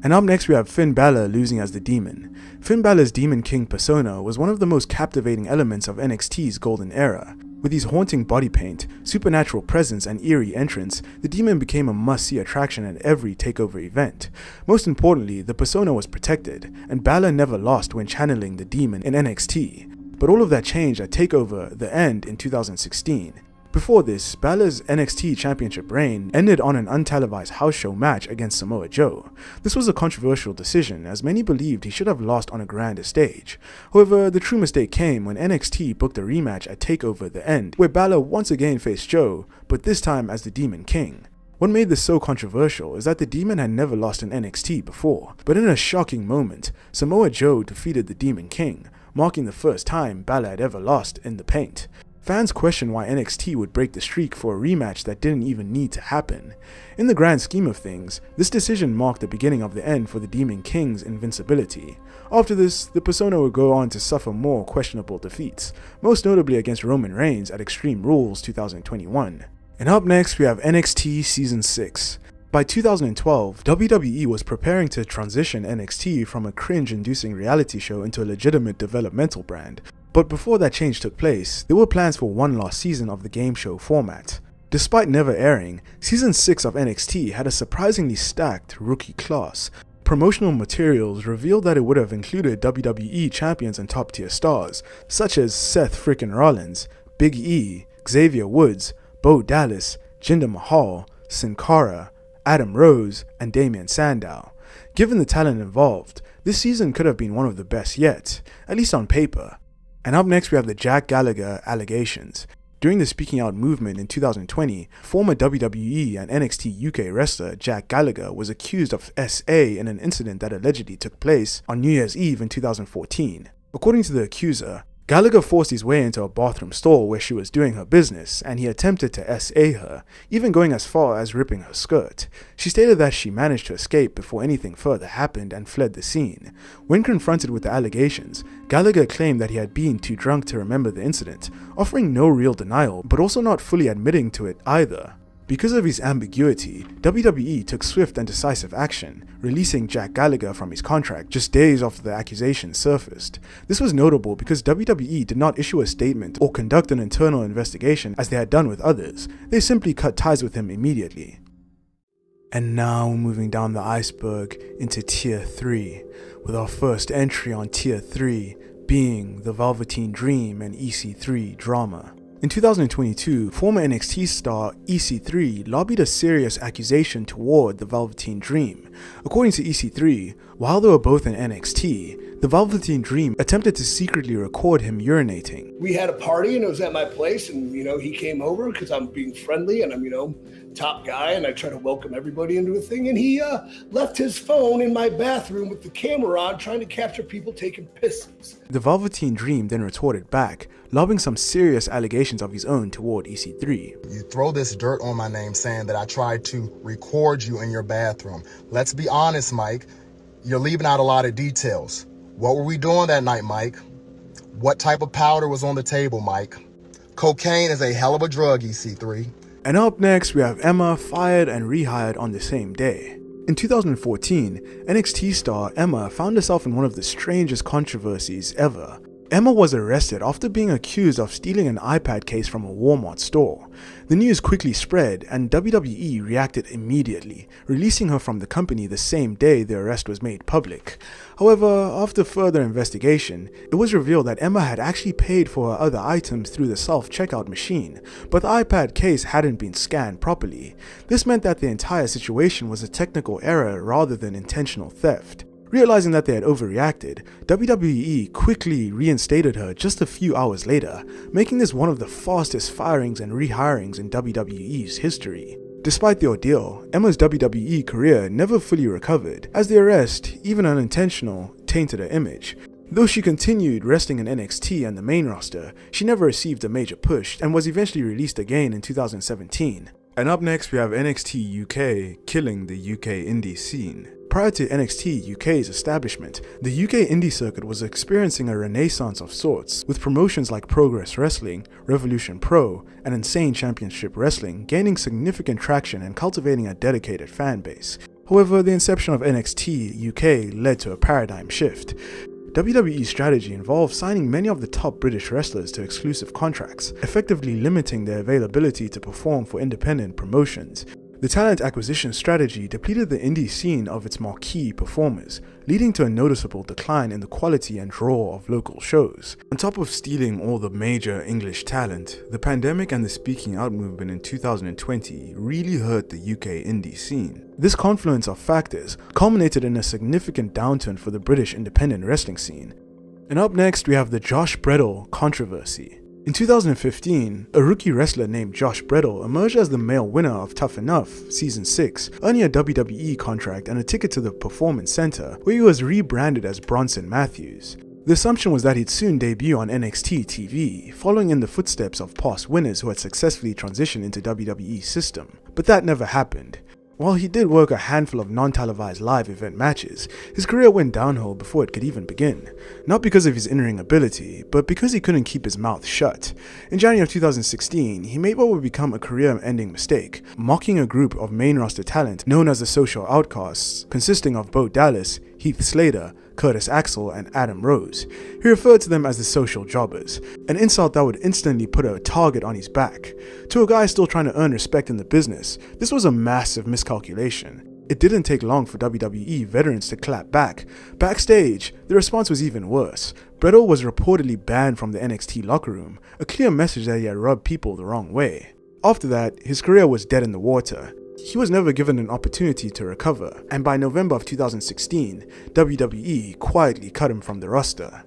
And up next we have Finn Balor losing as the Demon. Finn Balor's Demon King persona was one of the most captivating elements of NXT's golden era. With his haunting body paint, supernatural presence, and eerie entrance, the Demon became a must-see attraction at every takeover event. Most importantly, the persona was protected, and Balor never lost when channeling the Demon in NXT. But all of that changed at TakeOver The End in 2016. Before this, Balor's NXT Championship reign ended on an untelevised house show match against Samoa Joe. This was a controversial decision, as many believed he should have lost on a grander stage. However, the true mistake came when NXT booked a rematch at TakeOver The End, where Balor once again faced Joe, but this time as the Demon King. What made this so controversial is that the Demon had never lost in NXT before, but in a shocking moment, Samoa Joe defeated the Demon King, marking the first time Balor had ever lost in the paint. Fans questioned why NXT would break the streak for a rematch that didn't even need to happen. In the grand scheme of things, this decision marked the beginning of the end for the Demon King's invincibility. After this, the persona would go on to suffer more questionable defeats, most notably against Roman Reigns at Extreme Rules 2021. And up next, we have NXT Season 6. By 2012, WWE was preparing to transition NXT from a cringe-inducing reality show into a legitimate developmental brand. But before that change took place, there were plans for one last season of the game show format. Despite never airing, Season 6 of NXT had a surprisingly stacked rookie class. Promotional materials revealed that it would have included WWE champions and top-tier stars, such as Seth frickin' Rollins, Big E, Xavier Woods, Bo Dallas, Jinder Mahal, Sin Cara, Adam Rose, and Damian Sandow. Given the talent involved, this season could have been one of the best yet, at least on paper. And up next we have the Jack Gallagher allegations. During the Speaking Out movement in 2020, former WWE and NXT UK wrestler Jack Gallagher was accused of SA in an incident that allegedly took place on New Year's Eve in 2014. According to the accuser, Gallagher forced his way into a bathroom stall where she was doing her business, and he attempted to SA her, even going as far as ripping her skirt. She stated that she managed to escape before anything further happened and fled the scene. When confronted with the allegations, Gallagher claimed that he had been too drunk to remember the incident, offering no real denial, but also not fully admitting to it either. Because of his ambiguity, WWE took swift and decisive action, releasing Jack Gallagher from his contract just days after the accusations surfaced. This was notable because WWE did not issue a statement or conduct an internal investigation as they had done with others. They simply cut ties with him immediately. And now moving down the iceberg into Tier 3, with our first entry on Tier 3 being the Velveteen Dream and EC3 drama. In 2022, former NXT star EC3 lobbied a serious accusation toward the Velveteen Dream. According to EC3, while they were both in NXT, the Velveteen Dream attempted to secretly record him urinating. We had a party and it was at my place, and he came over because I'm being friendly and I'm top guy, and I try to welcome everybody into a thing, and he left his phone in my bathroom with the camera on, trying to capture people taking pisses. The Velveteen Dream then retorted back, lobbing some serious allegations of his own toward EC3. You throw this dirt on my name saying that I tried to record you in your bathroom. Let's be honest, Mike. You're leaving out a lot of details. What were we doing that night, Mike? What type of powder was on the table, Mike? Cocaine is a hell of a drug, EC3. And up next, we have Emma fired and rehired on the same day. In 2014, NXT star Emma found herself in one of the strangest controversies ever. Emma was arrested after being accused of stealing an iPad case from a Walmart store. The news quickly spread, and WWE reacted immediately, releasing her from the company the same day the arrest was made public. However, after further investigation, it was revealed that Emma had actually paid for her other items through the self-checkout machine, but the iPad case hadn't been scanned properly. This meant that the entire situation was a technical error rather than intentional theft. Realizing that they had overreacted, WWE quickly reinstated her just a few hours later, making this one of the fastest firings and rehirings in WWE's history. Despite the ordeal, Emma's WWE career never fully recovered, as the arrest, even unintentional, tainted her image. Though she continued wrestling in NXT and the main roster, she never received a major push and was eventually released again in 2017. And up next we have NXT UK killing the UK indie scene. Prior to NXT UK's establishment, the UK indie circuit was experiencing a renaissance of sorts, with promotions like Progress Wrestling, Revolution Pro, and Insane Championship Wrestling gaining significant traction and cultivating a dedicated fan base. However, the inception of NXT UK led to a paradigm shift. WWE's strategy involved signing many of the top British wrestlers to exclusive contracts, effectively limiting their availability to perform for independent promotions. The talent acquisition strategy depleted the indie scene of its marquee performers, leading to a noticeable decline in the quality and draw of local shows. On top of stealing all the major English talent, the pandemic and the speaking out movement in 2020 really hurt the UK indie scene. This confluence of factors culminated in a significant downturn for the British independent wrestling scene. And up next we have the Josh Bredel controversy. In 2015, a rookie wrestler named Josh Bredel emerged as the male winner of Tough Enough Season 6, earning a WWE contract and a ticket to the Performance Center, where he was rebranded as Bronson Matthews. The assumption was that he'd soon debut on NXT TV, following in the footsteps of past winners who had successfully transitioned into WWE's system. But that never happened. While he did work a handful of non-televised live event matches, his career went downhill before it could even begin. Not because of his in-ring ability, but because he couldn't keep his mouth shut. In January of 2016, he made what would become a career-ending mistake, mocking a group of main roster talent known as the Social Outcasts, consisting of Bo Dallas, Heath Slater, Curtis Axel, and Adam Rose. He referred to them as the social jobbers, an insult that would instantly put a target on his back. To a guy still trying to earn respect in the business, this was a massive miscalculation. It didn't take long for WWE veterans to clap back. Backstage, the response was even worse. Bredel was reportedly banned from the NXT locker room, a clear message that he had rubbed people the wrong way. After that, his career was dead in the water. He was never given an opportunity to recover, and by November of 2016, WWE quietly cut him from the roster.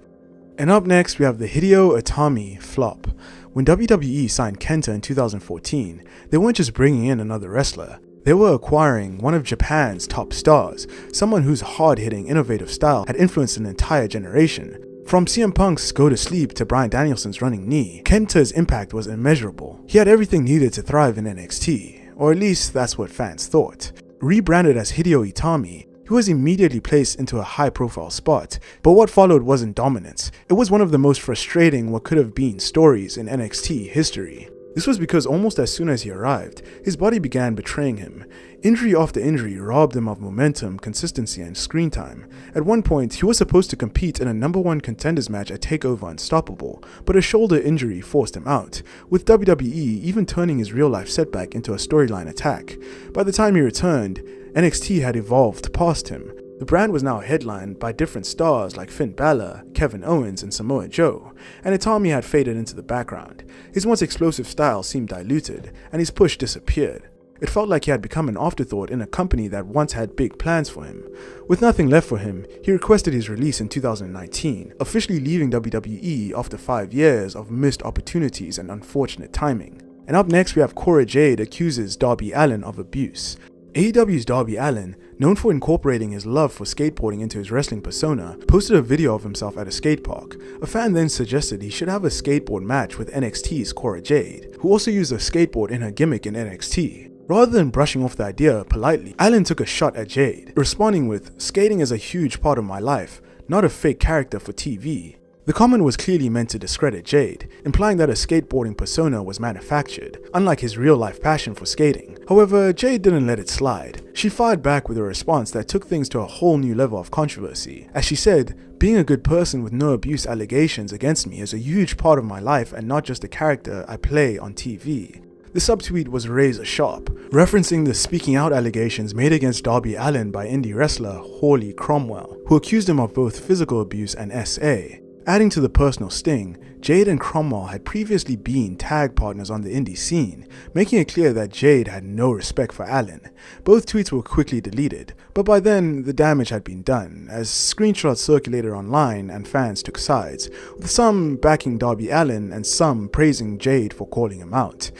And up next, we have the Hideo Itami flop. When WWE signed Kenta in 2014, they weren't just bringing in another wrestler. They were acquiring one of Japan's top stars, someone whose hard-hitting, innovative style had influenced an entire generation. From CM Punk's Go to Sleep to Bryan Danielson's Running Knee, Kenta's impact was immeasurable. He had everything needed to thrive in NXT. Or at least that's what fans thought. Rebranded as Hideo Itami, he was immediately placed into a high-profile spot, but what followed wasn't dominance. It was one of the most frustrating what could have been stories in NXT history. This was because almost as soon as he arrived, his body began betraying him. Injury after injury robbed him of momentum, consistency, and screen time. At one point, he was supposed to compete in a #1 contenders match at TakeOver Unstoppable, but a shoulder injury forced him out, with WWE even turning his real-life setback into a storyline attack. By the time he returned, NXT had evolved past him. The brand was now headlined by different stars like Finn Balor, Kevin Owens, and Samoa Joe, and Itami had faded into the background. His once explosive style seemed diluted, and his push disappeared. It felt like he had become an afterthought in a company that once had big plans for him. With nothing left for him, he requested his release in 2019, officially leaving WWE after 5 years of missed opportunities and unfortunate timing. And up next we have Cora Jade accuses Darby Allin of abuse. AEW's Darby Allin, known for incorporating his love for skateboarding into his wrestling persona, posted a video of himself at a skate park. A fan then suggested he should have a skateboard match with NXT's Cora Jade, who also used a skateboard in her gimmick in NXT. Rather than brushing off the idea politely, Allin took a shot at Jade, responding with, "Skating is a huge part of my life, not a fake character for TV." The comment was clearly meant to discredit Jade, implying that a skateboarding persona was manufactured, unlike his real-life passion for skating. However, Jade didn't let it slide. She fired back with a response that took things to a whole new level of controversy. As she said, "Being a good person with no abuse allegations against me is a huge part of my life and not just a character I play on TV." The subtweet was razor sharp, referencing the speaking out allegations made against Darby Allin by indie wrestler Hawley Cromwell, who accused him of both physical abuse and SA. Adding to the personal sting, Jade and Cromwell had previously been tag partners on the indie scene, making it clear that Jade had no respect for Allin. Both tweets were quickly deleted, but by then the damage had been done, as screenshots circulated online and fans took sides, with some backing Darby Allin and some praising Jade for calling him out.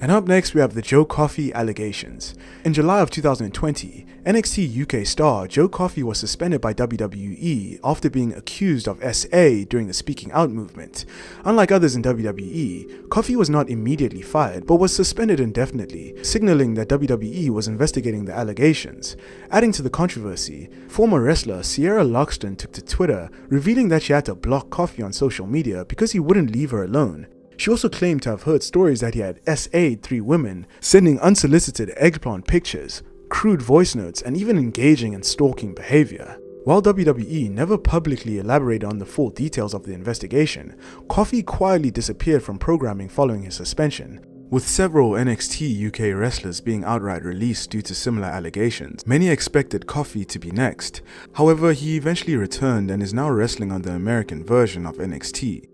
And up next we have the Joe Coffey allegations. In July of 2020, NXT UK star Joe Coffey was suspended by WWE after being accused of SA during the speaking out movement. Unlike others in WWE, Coffey was not immediately fired but was suspended indefinitely, signaling that WWE was investigating the allegations. Adding to the controversy, former wrestler Sierra Loxton took to Twitter, revealing that she had to block Coffey on social media because he wouldn't leave her alone. She also claimed to have heard stories that he had SA'd 3 women, sending unsolicited eggplant pictures, crude voice notes, and even engaging in stalking behavior. While WWE never publicly elaborated on the full details of the investigation, Coffey quietly disappeared from programming following his suspension. With several NXT UK wrestlers being outright released due to similar allegations, many expected Coffey to be next. However, he eventually returned and is now wrestling on the American version of NXT.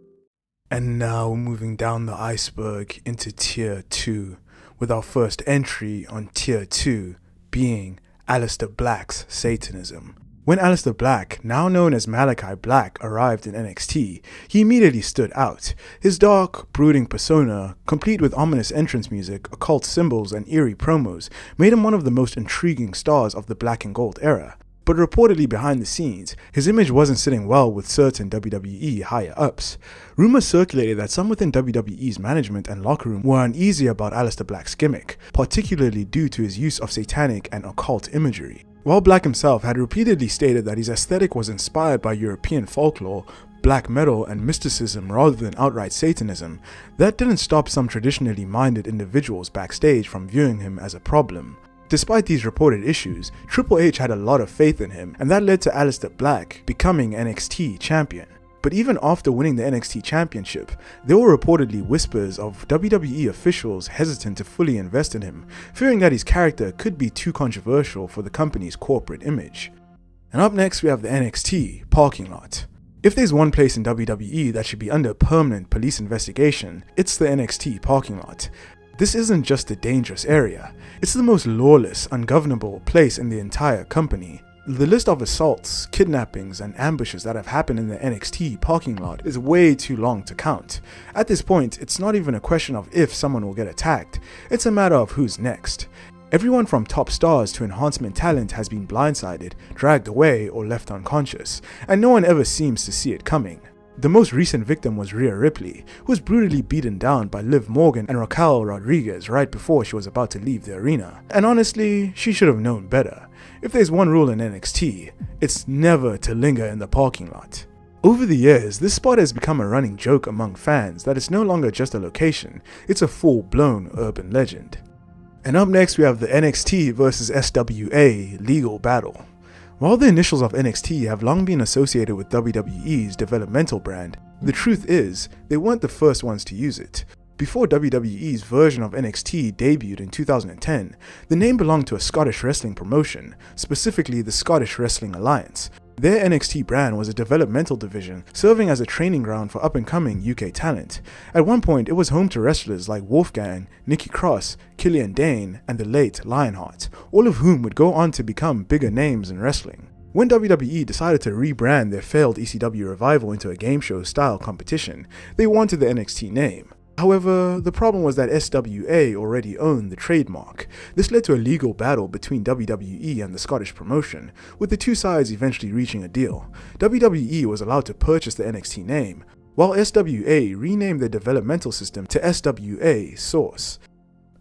And now moving down the iceberg into Tier 2, with our first entry on Tier 2 being Aleister Black's Satanism. When Aleister Black, now known as Malachi Black, arrived in NXT, he immediately stood out. His dark, brooding persona, complete with ominous entrance music, occult symbols, and eerie promos, made him one of the most intriguing stars of the Black and Gold era. But reportedly behind the scenes, his image wasn't sitting well with certain WWE higher-ups. Rumors circulated that some within WWE's management and locker room were uneasy about Aleister Black's gimmick, particularly due to his use of satanic and occult imagery. While Black himself had repeatedly stated that his aesthetic was inspired by European folklore, black metal, and mysticism rather than outright Satanism, that didn't stop some traditionally minded individuals backstage from viewing him as a problem. Despite these reported issues, Triple H had a lot of faith in him, and that led to Aleister Black becoming NXT champion. But even after winning the NXT championship, there were reportedly whispers of WWE officials hesitant to fully invest in him, fearing that his character could be too controversial for the company's corporate image. And up next we have the NXT parking lot. If there's one place in WWE that should be under permanent police investigation, it's the NXT parking lot. This isn't just a dangerous area, it's the most lawless, ungovernable place in the entire company. The list of assaults, kidnappings, and ambushes that have happened in the NXT parking lot is way too long to count. At this point, it's not even a question of if someone will get attacked, it's a matter of who's next. Everyone from top stars to enhancement talent has been blindsided, dragged away, or left unconscious, and no one ever seems to see it coming. The most recent victim was Rhea Ripley, who was brutally beaten down by Liv Morgan and Raquel Rodriguez right before she was about to leave the arena. And honestly, she should have known better. If there's one rule in NXT, it's never to linger in the parking lot. Over the years, this spot has become a running joke among fans that it's no longer just a location, it's a full-blown urban legend. And up next we have the NXT vs SWA legal battle. While the initials of NXT have long been associated with WWE's developmental brand, the truth is, they weren't the first ones to use it. Before WWE's version of NXT debuted in 2010, the name belonged to a Scottish wrestling promotion, specifically the Scottish Wrestling Alliance. Their NXT brand was a developmental division, serving as a training ground for up-and-coming UK talent. At one point, it was home to wrestlers like Wolfgang, Nikki Cross, Killian Dane, and the late Lionheart, all of whom would go on to become bigger names in wrestling. When WWE decided to rebrand their failed ECW revival into a game show style competition, they wanted the NXT name. However, the problem was that SWA already owned the trademark. This led to a legal battle between WWE and the Scottish promotion, with the two sides eventually reaching a deal. WWE was allowed to purchase the NXT name, while SWA renamed their developmental system to SWA Source.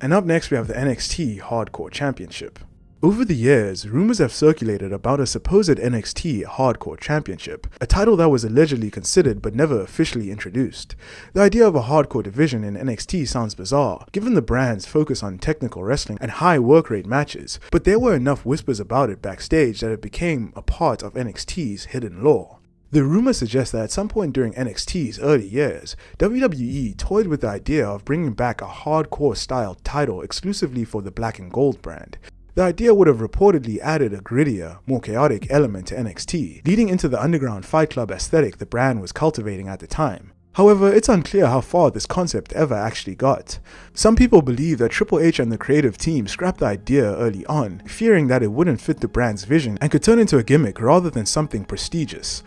And up next we have the NXT Hardcore Championship. Over the years, rumors have circulated about a supposed NXT Hardcore Championship, a title that was allegedly considered but never officially introduced. The idea of a hardcore division in NXT sounds bizarre, given the brand's focus on technical wrestling and high work rate matches, but there were enough whispers about it backstage that it became a part of NXT's hidden lore. The rumor suggests that at some point during NXT's early years, WWE toyed with the idea of bringing back a hardcore-style title exclusively for the Black and Gold brand. The idea would have reportedly added a grittier, more chaotic element to NXT, leading into the underground Fight Club aesthetic the brand was cultivating at the time. However, it's unclear how far this concept ever actually got. Some people believe that Triple H and the creative team scrapped the idea early on, fearing that it wouldn't fit the brand's vision and could turn into a gimmick rather than something prestigious.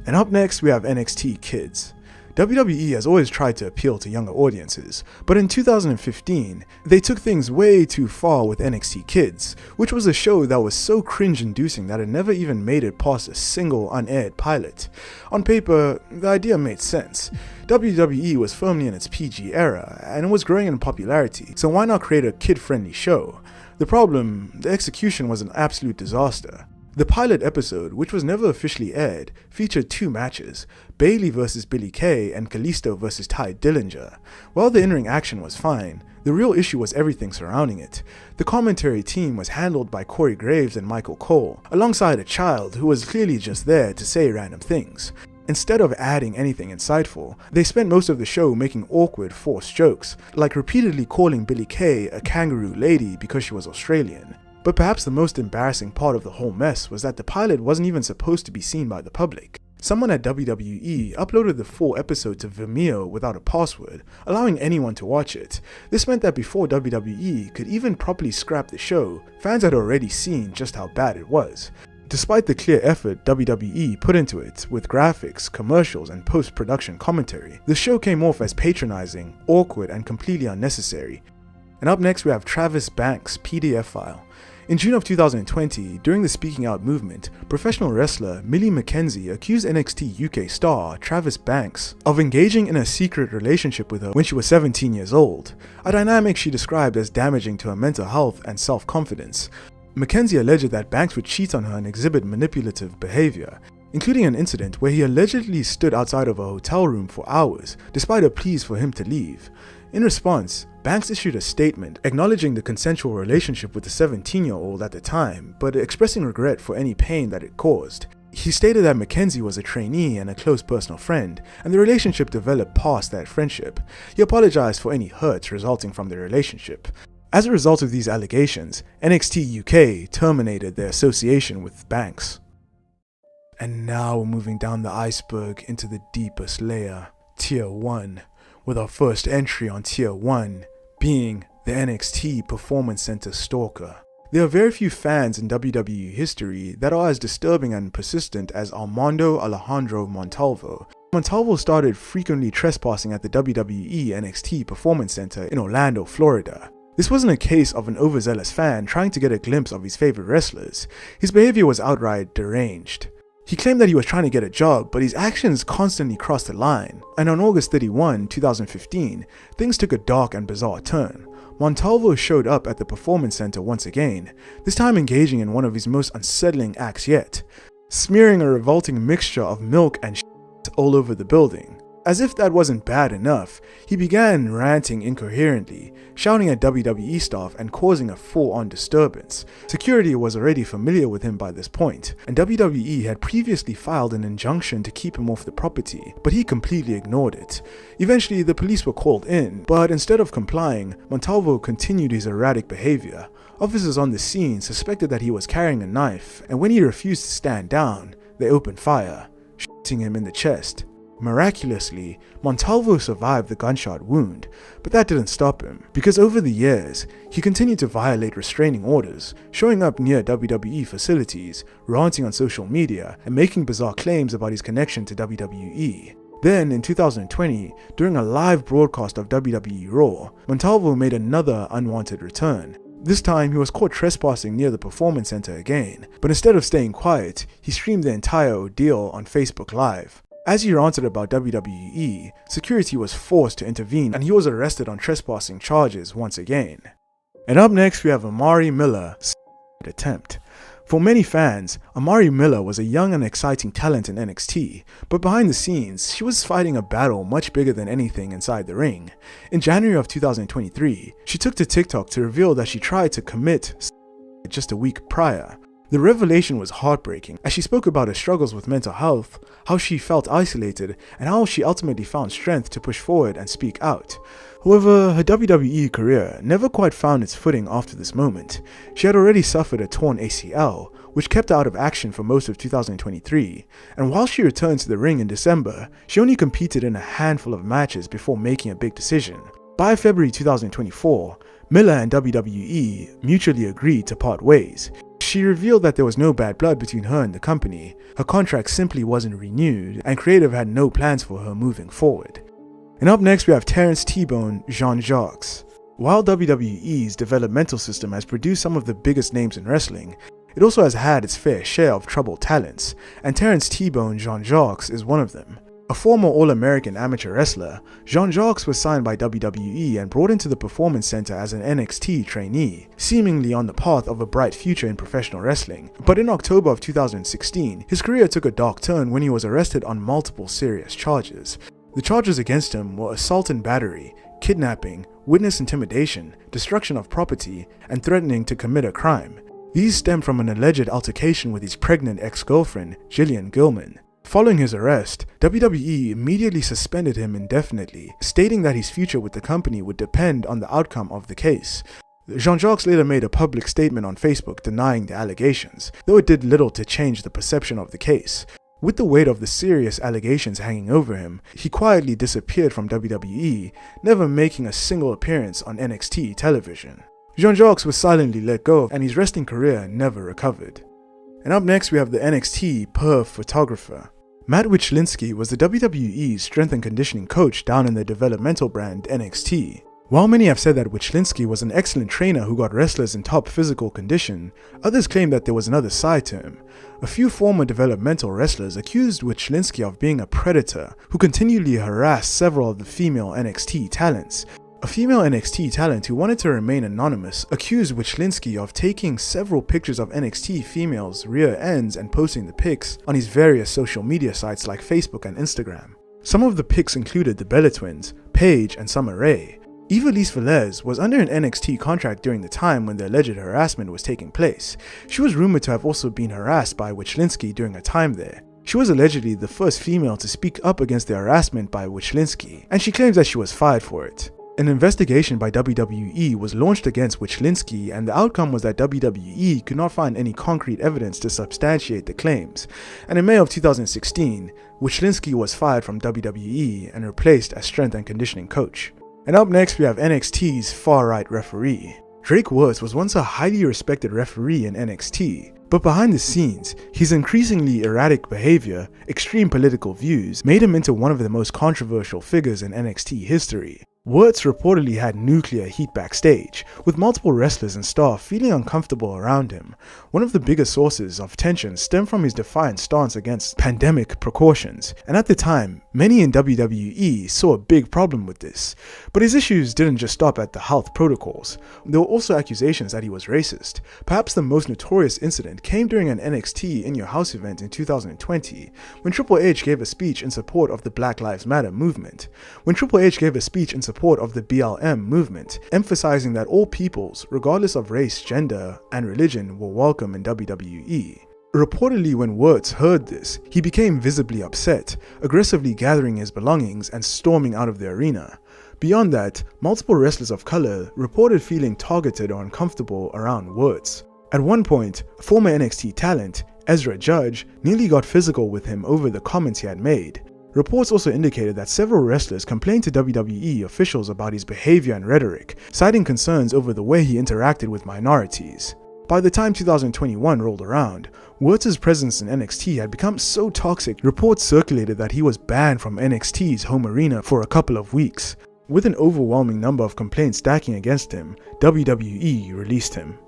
And up next we have NXT Kids. WWE has always tried to appeal to younger audiences, but in 2015, they took things way too far with NXT Kids, which was a show that was so cringe-inducing that it never even made it past a single unaired pilot. On paper, the idea made sense. WWE was firmly in its PG era, and it was growing in popularity, so why not create a kid-friendly show? The problem, the execution was an absolute disaster. The pilot episode, which was never officially aired, featured two matches, Bayley vs Billie Kay and Kalisto vs Ty Dillinger. While the in-ring action was fine, the real issue was everything surrounding it. The commentary team was handled by Corey Graves and Michael Cole, alongside a child who was clearly just there to say random things. Instead of adding anything insightful, they spent most of the show making awkward, forced jokes, like repeatedly calling Billie Kay a kangaroo lady because she was Australian. But perhaps the most embarrassing part of the whole mess was that the pilot wasn't even supposed to be seen by the public. Someone at WWE uploaded the full episode to Vimeo without a password, allowing anyone to watch it. This meant that before WWE could even properly scrap the show, fans had already seen just how bad it was. Despite the clear effort WWE put into it, with graphics, commercials, and post-production commentary, the show came off as patronizing, awkward, and completely unnecessary. And up next we have Travis Banks' PDF file. In June of 2020, during the Speaking Out movement, professional wrestler Millie McKenzie accused NXT UK star Travis Banks of engaging in a secret relationship with her when she was 17 years old, a dynamic she described as damaging to her mental health and self-confidence. McKenzie alleged that Banks would cheat on her and exhibit manipulative behavior, including an incident where he allegedly stood outside of a hotel room for hours, despite her pleas for him to leave. In response, Banks issued a statement acknowledging the consensual relationship with the 17-year-old at the time, but expressing regret for any pain that it caused. He stated that McKenzie was a trainee and a close personal friend, and the relationship developed past that friendship. He apologized for any hurts resulting from the relationship. As a result of these allegations, NXT UK terminated their association with Banks. And now we're moving down the iceberg into the deepest layer, Tier 1, with our first entry on Tier 1 being the NXT Performance Center stalker. There are very few fans in WWE history that are as disturbing and persistent as Armando Alejandro Montalvo. Montalvo started frequently trespassing at the WWE NXT Performance Center in Orlando, Florida. This wasn't a case of an overzealous fan trying to get a glimpse of his favorite wrestlers. His behavior was outright deranged. He claimed that he was trying to get a job, but his actions constantly crossed the line. And on August 31, 2015, things took a dark and bizarre turn. Montalvo showed up at the Performance Center once again, this time engaging in one of his most unsettling acts yet, smearing a revolting mixture of milk and shit all over the building. As if that wasn't bad enough, he began ranting incoherently, shouting at WWE staff and causing a full-on disturbance. Security was already familiar with him by this point, and WWE had previously filed an injunction to keep him off the property, but he completely ignored it. Eventually, the police were called in, but instead of complying, Montalvo continued his erratic behavior. Officers on the scene suspected that he was carrying a knife, and when he refused to stand down, they opened fire, shooting him in the chest. Miraculously, Montalvo survived the gunshot wound, but that didn't stop him, because over the years, he continued to violate restraining orders, showing up near WWE facilities, ranting on social media, and making bizarre claims about his connection to WWE. Then, in 2020, during a live broadcast of WWE Raw, Montalvo made another unwanted return. This time, he was caught trespassing near the Performance Center again, but instead of staying quiet, he streamed the entire ordeal on Facebook Live. As he ranted about WWE, security was forced to intervene and he was arrested on trespassing charges once again. And up next we have Amari Miller's attempt. For many fans, Amari Miller was a young and exciting talent in NXT, but behind the scenes, she was fighting a battle much bigger than anything inside the ring. In January of 2023, she took to TikTok to reveal that she tried to commit just a week prior. The revelation was heartbreaking as she spoke about her struggles with mental health, how she felt isolated, and how she ultimately found strength to push forward and speak out. However, her WWE career never quite found its footing after this moment. She had already suffered a torn ACL, which kept her out of action for most of 2023, and while she returned to the ring in December, she only competed in a handful of matches before making a big decision. By February 2024, Miller and WWE mutually agreed to part ways. She revealed that there was no bad blood between her and the company, her contract simply wasn't renewed, and creative had no plans for her moving forward. And up next we have Terrence T-Bone Jean-Jacques. While WWE's developmental system has produced some of the biggest names in wrestling, it also has had its fair share of troubled talents, and Terrence T-Bone Jean-Jacques is one of them. A former All-American amateur wrestler, Jean-Jacques was signed by WWE and brought into the Performance Center as an NXT trainee, seemingly on the path of a bright future in professional wrestling. But in October of 2016, his career took a dark turn when he was arrested on multiple serious charges. The charges against him were assault and battery, kidnapping, witness intimidation, destruction of property, and threatening to commit a crime. These stemmed from an alleged altercation with his pregnant ex-girlfriend, Jillian Gilman. Following his arrest, WWE immediately suspended him indefinitely, stating that his future with the company would depend on the outcome of the case. Jean-Jacques later made a public statement on Facebook denying the allegations, though it did little to change the perception of the case. With the weight of the serious allegations hanging over him, he quietly disappeared from WWE, never making a single appearance on NXT television. Jean-Jacques was silently let go and his wrestling career never recovered. And up next we have the NXT perv photographer. Matt Wichlinski was the WWE's strength and conditioning coach down in the developmental brand NXT. While many have said that Wichlinski was an excellent trainer who got wrestlers in top physical condition, others claim that there was another side to him. A few former developmental wrestlers accused Wichlinski of being a predator who continually harassed several of the female NXT talents. A female NXT talent who wanted to remain anonymous accused Wichlinski of taking several pictures of NXT females' rear ends and posting the pics on his various social media sites like Facebook and Instagram. Some of the pics included the Bella Twins, Paige, and Summer Rae. Ivelisse Velez was under an NXT contract during the time when the alleged harassment was taking place. She was rumored to have also been harassed by Wichlinski during her time there. She was allegedly the first female to speak up against the harassment by Wichlinski, and she claims that she was fired for it. An investigation by WWE was launched against Wichlinski, and the outcome was that WWE could not find any concrete evidence to substantiate the claims. And in May of 2016, Wichlinski was fired from WWE and replaced as strength and conditioning coach. And up next we have NXT's far-right referee. Drake Wuertz was once a highly respected referee in NXT, but behind the scenes, his increasingly erratic behavior, extreme political views, made him into one of the most controversial figures in NXT history. Wuertz reportedly had nuclear heat backstage, with multiple wrestlers and staff feeling uncomfortable around him. One of the biggest sources of tension stemmed from his defiant stance against pandemic precautions, and at the time, many in WWE saw a big problem with this. But his issues didn't just stop at the health protocols. There were also accusations that he was racist. Perhaps the most notorious incident came during an NXT In Your House event in 2020, when Triple H gave a speech in support of the Black Lives Matter movement. When Triple H gave a speech in support of the BLM movement, emphasizing that all peoples, regardless of race, gender, and religion, were welcome in WWE. Reportedly, when Wuertz heard this, he became visibly upset, aggressively gathering his belongings and storming out of the arena. Beyond that, multiple wrestlers of color reported feeling targeted or uncomfortable around Wuertz. At one point, former NXT talent, Ezra Judge, nearly got physical with him over the comments he had made. Reports also indicated that several wrestlers complained to WWE officials about his behavior and rhetoric, citing concerns over the way he interacted with minorities. By the time 2021 rolled around, Wuertz's presence in NXT had become so toxic, reports circulated that he was banned from NXT's home arena for a couple of weeks. With an overwhelming number of complaints stacking against him, WWE released him.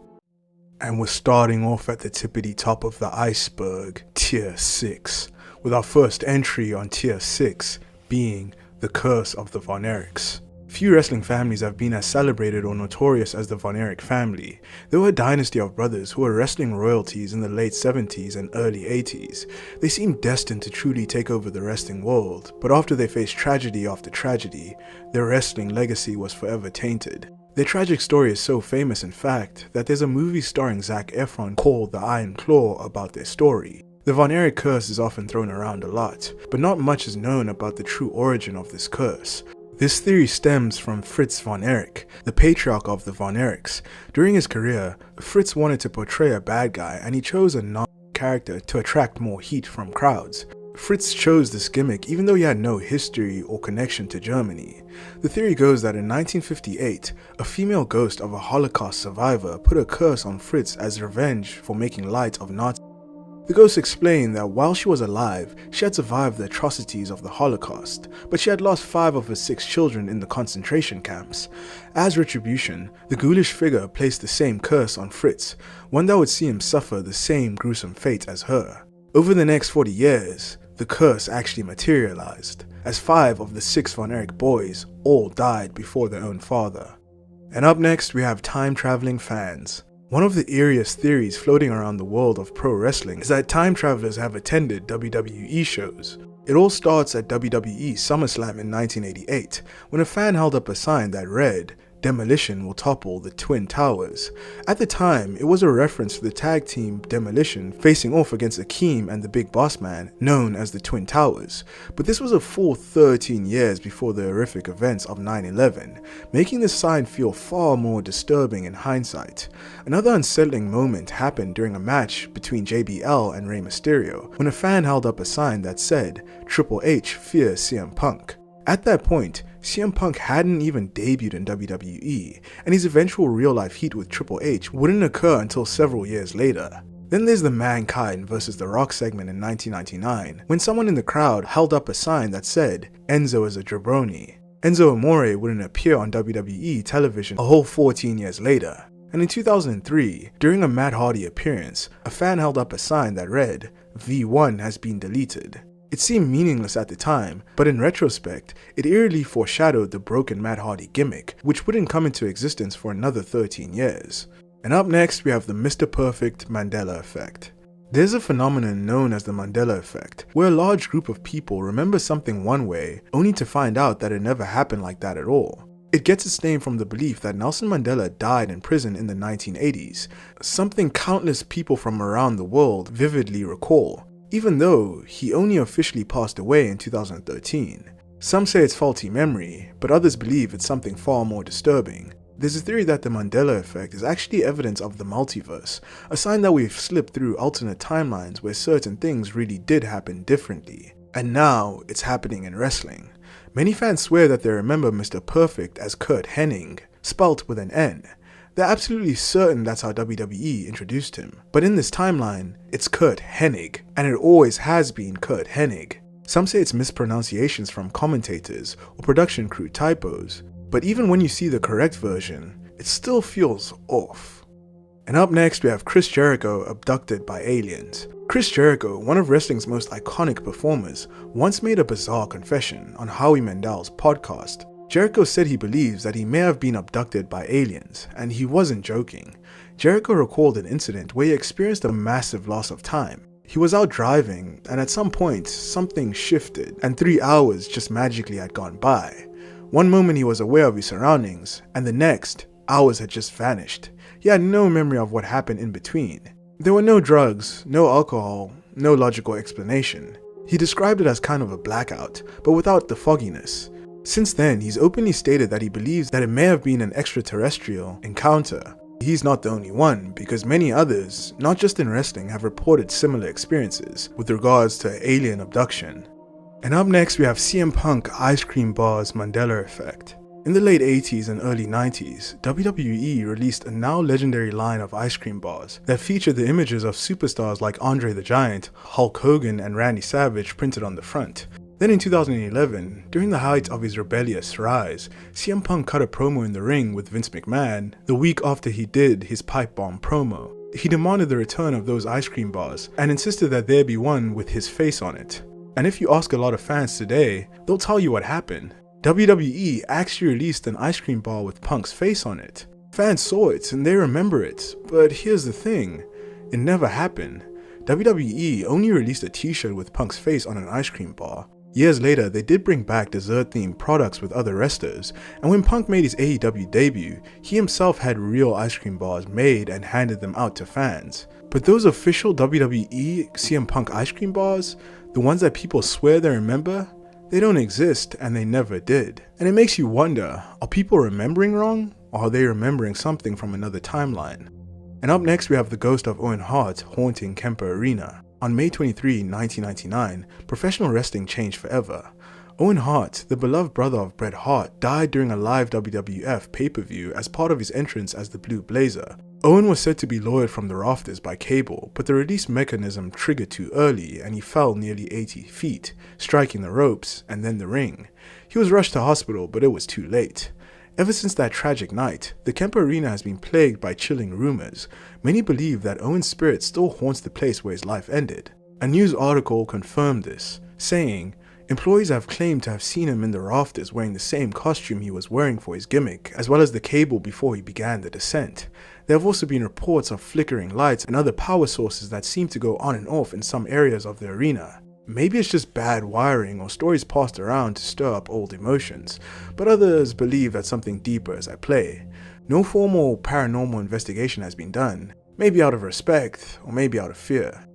And we're starting off at the tippity top of the iceberg, Tier 6. With our first entry on Tier 6 being the Curse of the Von Erichs. Few wrestling families have been as celebrated or notorious as the Von Erich family. They were a dynasty of brothers who were wrestling royalties in the late 70s and early 80s. They seemed destined to truly take over the wrestling world, but after they faced tragedy after tragedy, their wrestling legacy was forever tainted. Their tragic story is so famous, in fact, that there's a movie starring Zac Efron called The Iron Claw about their story. The Von Erich curse is often thrown around a lot, but not much is known about the true origin of this curse. This theory stems from Fritz Von Erich, the patriarch of the Von Erichs. During his career, Fritz wanted to portray a bad guy and he chose a non-character to attract more heat from crowds. Fritz chose this gimmick even though he had no history or connection to Germany. The theory goes that in 1958, a female ghost of a Holocaust survivor put a curse on Fritz as revenge for making light of Nazis. The ghost explained that while she was alive, she had survived the atrocities of the Holocaust, but she had lost 5 of her 6 children in the concentration camps. As retribution, the ghoulish figure placed the same curse on Fritz, one that would see him suffer the same gruesome fate as her. Over the next 40 years, the curse actually materialized, as 5 of the 6 Von Erich boys all died before their own father. And up next, we have time-traveling fans. One of the eeriest theories floating around the world of pro wrestling is that time travelers have attended WWE shows. It all starts at WWE SummerSlam in 1988, when a fan held up a sign that read, Demolition will topple the Twin Towers. At the time, it was a reference to the tag team Demolition facing off against Akeem and the Big Boss Man, known as the Twin Towers. But this was a full 13 years before the horrific events of 9/11, making this sign feel far more disturbing in hindsight. Another unsettling moment happened during a match between JBL and Rey Mysterio, when a fan held up a sign that said, "Triple H fears CM Punk." At that point, CM Punk hadn't even debuted in WWE, and his eventual real-life heat with Triple H wouldn't occur until several years later. Then there's the Mankind vs. The Rock segment in 1999, when someone in the crowd held up a sign that said, "Enzo is a jabroni." Enzo Amore wouldn't appear on WWE television a whole 14 years later. And in 2003, during a Matt Hardy appearance, a fan held up a sign that read, "V1 has been deleted." It seemed meaningless at the time, but in retrospect, it eerily foreshadowed the broken Matt Hardy gimmick, which wouldn't come into existence for another 13 years. And up next, we have the Mr. Perfect Mandela Effect. There's a phenomenon known as the Mandela Effect, where a large group of people remember something one way, only to find out that it never happened like that at all. It gets its name from the belief that Nelson Mandela died in prison in the 1980s, something countless people from around the world vividly recall, even though he only officially passed away in 2013. Some say it's faulty memory, but others believe it's something far more disturbing. There's a theory that the Mandela Effect is actually evidence of the multiverse, a sign that we've slipped through alternate timelines where certain things really did happen differently. And now, it's happening in wrestling. Many fans swear that they remember Mr. Perfect as Kurt Hennig, spelt with an N. They're absolutely certain that's how WWE introduced him. But in this timeline, it's Kurt Hennig, and it always has been Kurt Hennig. Some say it's mispronunciations from commentators or production crew typos, but even when you see the correct version, it still feels off. And up next, we have Chris Jericho abducted by aliens. Chris Jericho, one of wrestling's most iconic performers, once made a bizarre confession on Howie Mandel's podcast. Jericho said he believes that he may have been abducted by aliens, and he wasn't joking. Jericho recalled an incident where he experienced a massive loss of time. He was out driving, and at some point, something shifted, and 3 hours just magically had gone by. One moment he was aware of his surroundings, and the next, hours had just vanished. He had no memory of what happened in between. There were no drugs, no alcohol, no logical explanation. He described it as kind of a blackout, but without the fogginess. Since then, he's openly stated that he believes that it may have been an extraterrestrial encounter. He's not the only one, because many others, not just in wrestling, have reported similar experiences with regards to alien abduction. And up next, we have CM Punk Ice Cream Bar's Mandela Effect. In the late 80s and early 90s, WWE released a now legendary line of ice cream bars that featured the images of superstars like Andre the Giant, Hulk Hogan, and Randy Savage printed on the front. Then in 2011, during the height of his rebellious rise, CM Punk cut a promo in the ring with Vince McMahon the week after he did his pipe bomb promo. He demanded the return of those ice cream bars and insisted that there be one with his face on it. And if you ask a lot of fans today, they'll tell you what happened. WWE actually released an ice cream bar with Punk's face on it. Fans saw it and they remember it, but here's the thing, it never happened. WWE only released a t-shirt with Punk's face on an ice cream bar. Years later, they did bring back dessert-themed products with other wrestlers, and when Punk made his AEW debut, he himself had real ice cream bars made and handed them out to fans. But those official WWE CM Punk ice cream bars, the ones that people swear they remember, they don't exist and they never did. And it makes you wonder, are people remembering wrong, or are they remembering something from another timeline? And up next we have the ghost of Owen Hart haunting Kemper Arena. On May 23, 1999, professional wrestling changed forever. Owen Hart, the beloved brother of Bret Hart, died during a live WWF pay-per-view as part of his entrance as the Blue Blazer. Owen was said to be lowered from the rafters by cable, but the release mechanism triggered too early and he fell nearly 80 feet, striking the ropes and then the ring. He was rushed to hospital, but it was too late. Ever since that tragic night, the Kemper Arena has been plagued by chilling rumors. Many believe that Owen's spirit still haunts the place where his life ended. A news article confirmed this, saying, employees have claimed to have seen him in the rafters wearing the same costume he was wearing for his gimmick, as well as the cable before he began the descent. There have also been reports of flickering lights and other power sources that seem to go on and off in some areas of the arena. Maybe it's just bad wiring or stories passed around to stir up old emotions, but others believe that something deeper is at play. No formal paranormal investigation has been done, maybe out of respect or maybe out of fear.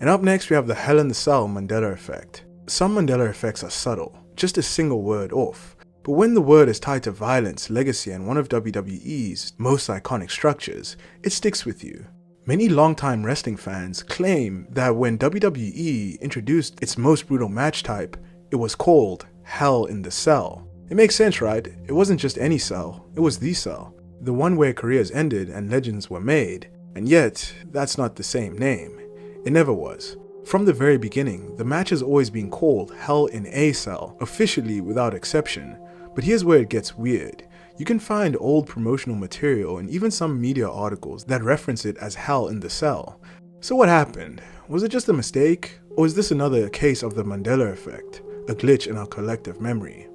And up next we have the Hell in the Cell Mandela effect. Some Mandela effects are subtle, just a single word off. But when the word is tied to violence, legacy, and one of WWE's most iconic structures, it sticks with you. Many longtime wrestling fans claim that when WWE introduced its most brutal match type, it was called Hell in the Cell. It makes sense, right? It wasn't just any cell, it was the cell. The one where careers ended and legends were made. And yet, that's not the same name. It never was. From the very beginning, the match has always been called Hell in a Cell, officially without exception. But here's where it gets weird. You can find old promotional material and even some media articles that reference it as Hell in the Cell. So what happened? Was it just a mistake? Or is this another case of the Mandela effect, a glitch in our collective memory?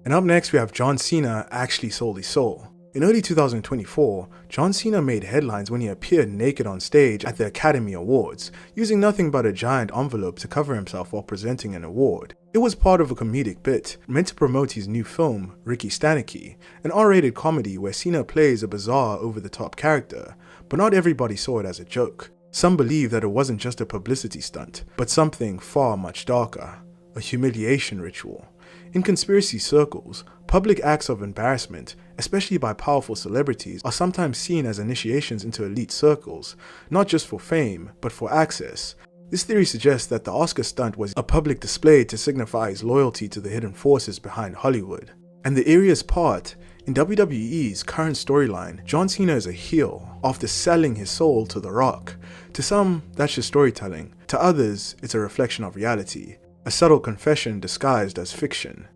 And up next we have John Cena actually sold his soul. In early 2024, John Cena made headlines when he appeared naked on stage at the Academy Awards, using nothing but a giant envelope to cover himself while presenting an award. It was part of a comedic bit, meant to promote his new film, Ricky Stanicky, an R-rated comedy where Cena plays a bizarre, over-the-top character, but not everybody saw it as a joke. Some believe that it wasn't just a publicity stunt, but something far much darker, a humiliation ritual. In conspiracy circles, public acts of embarrassment, especially by powerful celebrities, are sometimes seen as initiations into elite circles, not just for fame, but for access. This theory suggests that the Oscar stunt was a public display to signify his loyalty to the hidden forces behind Hollywood. And the eeriest part, in WWE's current storyline, John Cena is a heel after selling his soul to The Rock. To some, that's just storytelling. To others, it's a reflection of reality, a subtle confession disguised as fiction.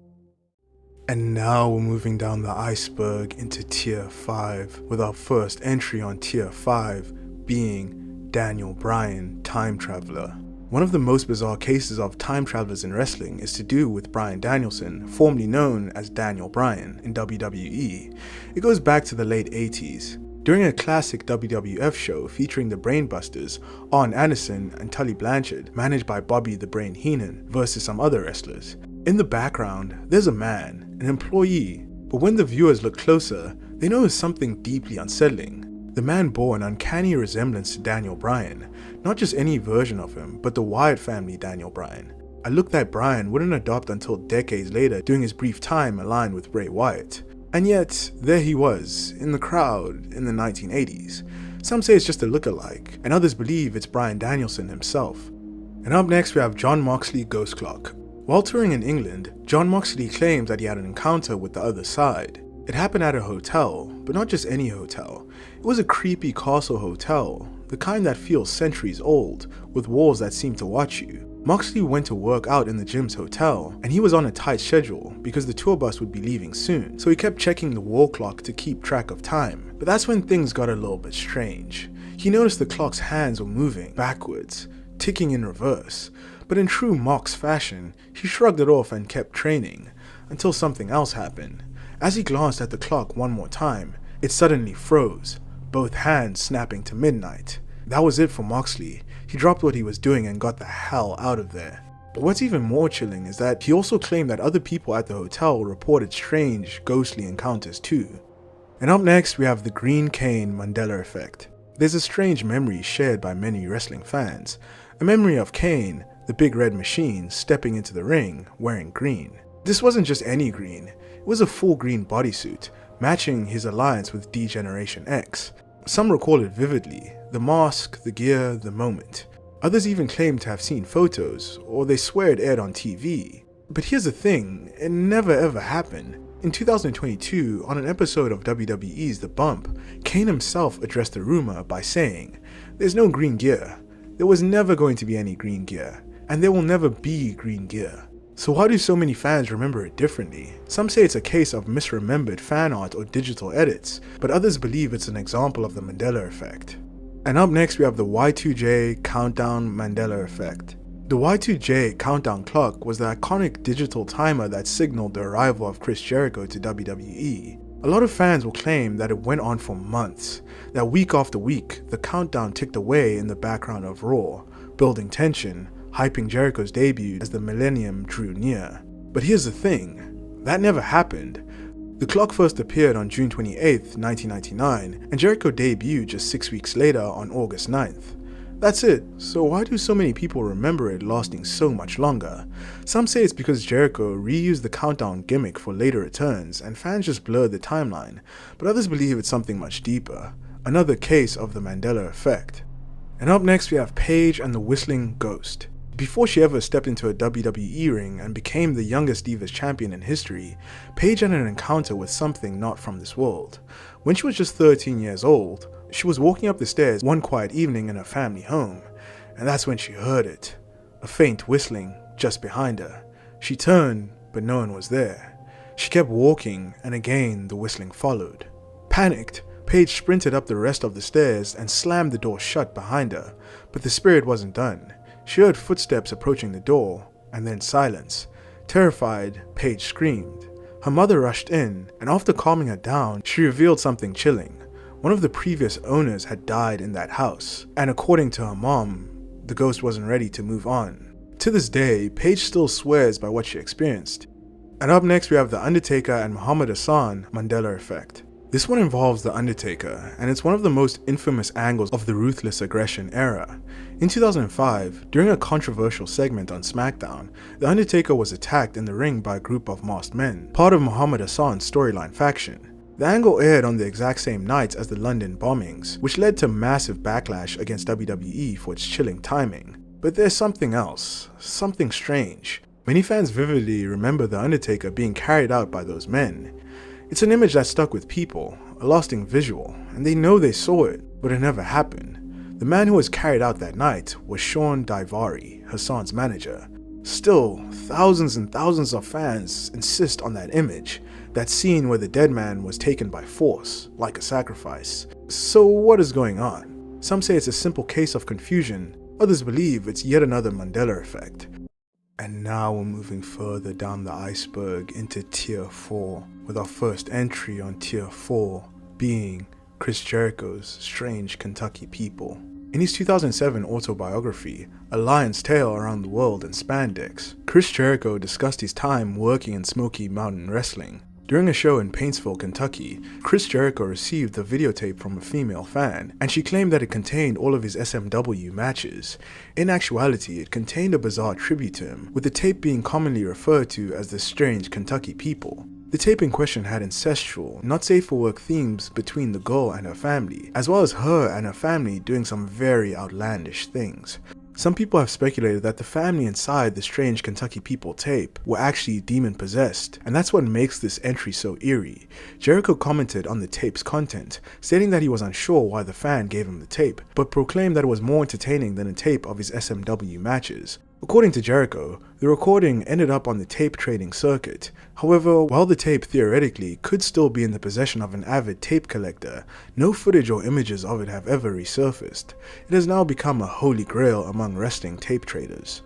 And now we're moving down the iceberg into Tier 5, with our first entry on Tier 5 being Daniel Bryan, Time Traveler. One of the most bizarre cases of time travelers in wrestling is to do with Bryan Danielson, formerly known as Daniel Bryan, in WWE. It goes back to the late 80s. During a classic WWF show featuring the Brainbusters, Arn Anderson and Tully Blanchard, managed by Bobby the Brain Heenan, versus some other wrestlers. In the background, there's a man, an employee, but when the viewers look closer, they notice something deeply unsettling. The man bore an uncanny resemblance to Daniel Bryan, not just any version of him, but the Wyatt family Daniel Bryan. A look that Bryan wouldn't adopt until decades later during his brief time aligned with Bray Wyatt. And yet, there he was, in the crowd in the 1980s. Some say it's just a look-alike, and others believe it's Bryan Danielson himself. And up next we have Jon Moxley Ghost Clock. While touring in England, Jon Moxley claimed that he had an encounter with the other side. It happened at a hotel, but not just any hotel. It was a creepy castle hotel, the kind that feels centuries old, with walls that seem to watch you. Moxley went to work out in the gym's hotel, and he was on a tight schedule because the tour bus would be leaving soon, so he kept checking the wall clock to keep track of time. But that's when things got a little bit strange. He noticed the clock's hands were moving backwards, ticking in reverse. But in true Mox fashion, he shrugged it off and kept training, until something else happened. As he glanced at the clock one more time, it suddenly froze, both hands snapping to midnight. That was it for Moxley. He dropped what he was doing and got the hell out of there. But what's even more chilling is that he also claimed that other people at the hotel reported strange, ghostly encounters too. And up next, we have the Green Cane Mandela effect. There's a strange memory shared by many wrestling fans, a memory of Kane, the big red machine, stepping into the ring wearing green. This wasn't just any green, it was a full green bodysuit, matching his alliance with D-Generation X. Some recall it vividly, the mask, the gear, the moment. Others even claim to have seen photos, or they swear it aired on TV. But here's the thing, it never ever happened. In 2022, on an episode of WWE's The Bump, Kane himself addressed the rumor by saying, "There's no green gear. There was never going to be any green gear, and there will never be green gear." So why do so many fans remember it differently? Some say it's a case of misremembered fan art or digital edits, but others believe it's an example of the Mandela effect. And up next we have the Y2J Countdown Mandela effect. The Y2J countdown clock was the iconic digital timer that signaled the arrival of Chris Jericho to WWE. A lot of fans will claim that it went on for months, that week after week, the countdown ticked away in the background of Raw, building tension, hyping Jericho's debut as the millennium drew near. But here's the thing, that never happened. The clock first appeared on June 28th, 1999, and Jericho debuted just 6 weeks later on August 9th. That's it, so why do so many people remember it lasting so much longer? Some say it's because Jericho reused the countdown gimmick for later returns and fans just blurred the timeline, but others believe it's something much deeper, another case of the Mandela effect. And up next we have Paige and the Whistling Ghost. Before she ever stepped into a WWE ring and became the youngest Divas champion in history, Paige had an encounter with something not from this world. When she was just 13 years old, she was walking up the stairs one quiet evening in her family home, and that's when she heard it. A faint whistling just behind her. She turned, but no one was there. She kept walking, and again the whistling followed. Panicked, Paige sprinted up the rest of the stairs and slammed the door shut behind her, but the spirit wasn't done. She heard footsteps approaching the door, and then silence. Terrified, Paige screamed. Her mother rushed in, and after calming her down, she revealed something chilling. One of the previous owners had died in that house, and according to her mom, the ghost wasn't ready to move on. To this day, Paige still swears by what she experienced. And up next we have The Undertaker and Muhammad Hassan Mandela Effect. This one involves The Undertaker, and it's one of the most infamous angles of the Ruthless Aggression era. In 2005, during a controversial segment on SmackDown, The Undertaker was attacked in the ring by a group of masked men, part of Muhammad Hassan's storyline faction. The angle aired on the exact same nights as the London bombings, which led to massive backlash against WWE for its chilling timing. But there's something else, something strange. Many fans vividly remember The Undertaker being carried out by those men. It's an image that stuck with people, a lasting visual, and they know they saw it, but it never happened. The man who was carried out that night was Sean Daivari, Hassan's manager. Still, thousands and thousands of fans insist on that image, that scene where the dead man was taken by force, like a sacrifice. So what is going on? Some say it's a simple case of confusion, others believe it's yet another Mandela effect. And now we're moving further down the iceberg into Tier 4, with our first entry on Tier 4 being Chris Jericho's Strange Kentucky People. In his 2007 autobiography, A Lion's Tale Around the World in Spandex, Chris Jericho discussed his time working in Smoky Mountain Wrestling. During a show in Paintsville, Kentucky, Chris Jericho received a videotape from a female fan, and she claimed that it contained all of his SMW matches. In actuality, it contained a bizarre tribute to him, with the tape being commonly referred to as the Strange Kentucky People. The tape in question had incestual, not safe for work themes between the girl and her family, as well as her and her family doing some very outlandish things. Some people have speculated that the family inside the Strange Kentucky People tape were actually demon-possessed, and that's what makes this entry so eerie. Jericho commented on the tape's content, stating that he was unsure why the fan gave him the tape, but proclaimed that it was more entertaining than a tape of his SMW matches. According to Jericho, the recording ended up on the tape trading circuit. However, while the tape theoretically could still be in the possession of an avid tape collector, no footage or images of it have ever resurfaced. It has now become a holy grail among wrestling tape traders.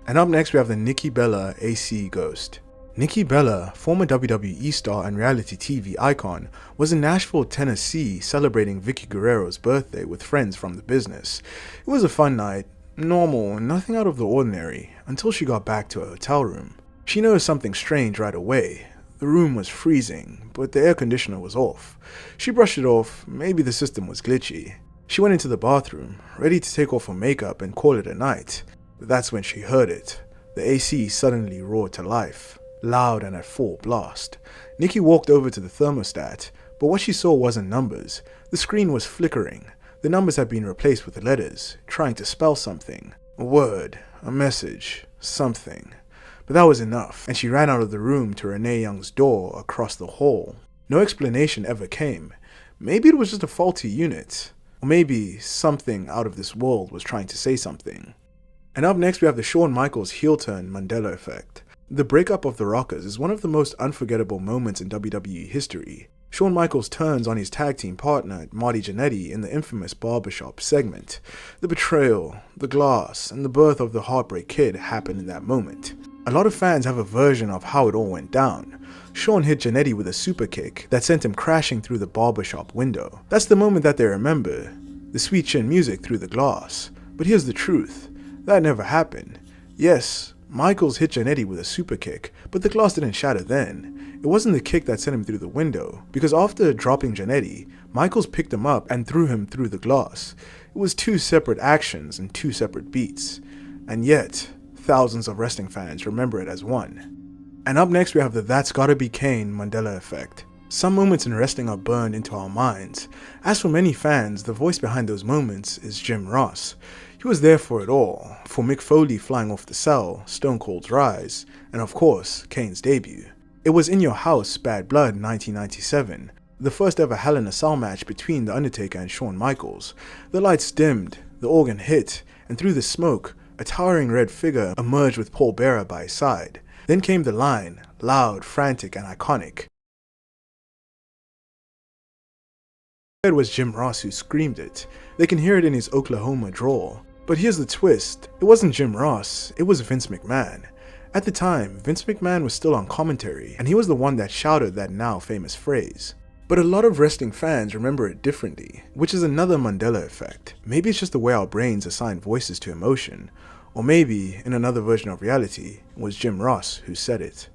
And up next we have the Nikki Bella AC Ghost. Nikki Bella, former WWE star and reality TV icon, was in Nashville, Tennessee celebrating Vicky Guerrero's birthday with friends from the business. It was a fun night. Normal, nothing out of the ordinary, until she got back to her hotel room. She noticed something strange right away. The room was freezing, but the air conditioner was off. She brushed it off, maybe the system was glitchy. She went into the bathroom, ready to take off her makeup and call it a night. But that's when she heard it. The AC suddenly roared to life, loud and at full blast. Nikki walked over to the thermostat, but what she saw wasn't numbers. The screen was flickering. The numbers had been replaced with letters, trying to spell something. A word, a message, something. But that was enough, and she ran out of the room to Renee Young's door across the hall. No explanation ever came. Maybe it was just a faulty unit. Or maybe something out of this world was trying to say something. And up next we have the Shawn Michaels heel turn Mandela effect. The breakup of the Rockers is one of the most unforgettable moments in WWE history. Shawn Michaels turns on his tag team partner, Marty Jannetty, in the infamous barbershop segment. The betrayal, the glass, and the birth of the Heartbreak Kid happened in that moment. A lot of fans have a version of how it all went down. Shawn hit Jannetty with a super kick that sent him crashing through the barbershop window. That's the moment that they remember, the sweet chin music through the glass. But here's the truth. That never happened. Yes, Michaels hit Jannetty with a super kick, but the glass didn't shatter then. It wasn't the kick that sent him through the window, because after dropping Jannetty, Michaels picked him up and threw him through the glass. It was two separate actions and two separate beats. And yet, thousands of wrestling fans remember it as one. And up next we have the That's Gotta Be Kane Mandela effect. Some moments in wrestling are burned into our minds. As for many fans, the voice behind those moments is Jim Ross. He was there for it all, for Mick Foley flying off the cell, Stone Cold's rise, and of course, Kane's debut. It was In Your House, Bad Blood 1997, the first ever Hell in a Cell match between The Undertaker and Shawn Michaels. The lights dimmed, the organ hit, and through the smoke, a towering red figure emerged with Paul Bearer by his side. Then came the line, loud, frantic, and iconic. It was Jim Ross who screamed it. They can hear it in his Oklahoma drawl. But here's the twist, it wasn't Jim Ross, it was Vince McMahon. At the time, Vince McMahon was still on commentary, and he was the one that shouted that now famous phrase. But a lot of wrestling fans remember it differently, which is another Mandela effect. Maybe it's just the way our brains assign voices to emotion, or maybe, in another version of reality, it was Jim Ross who said it.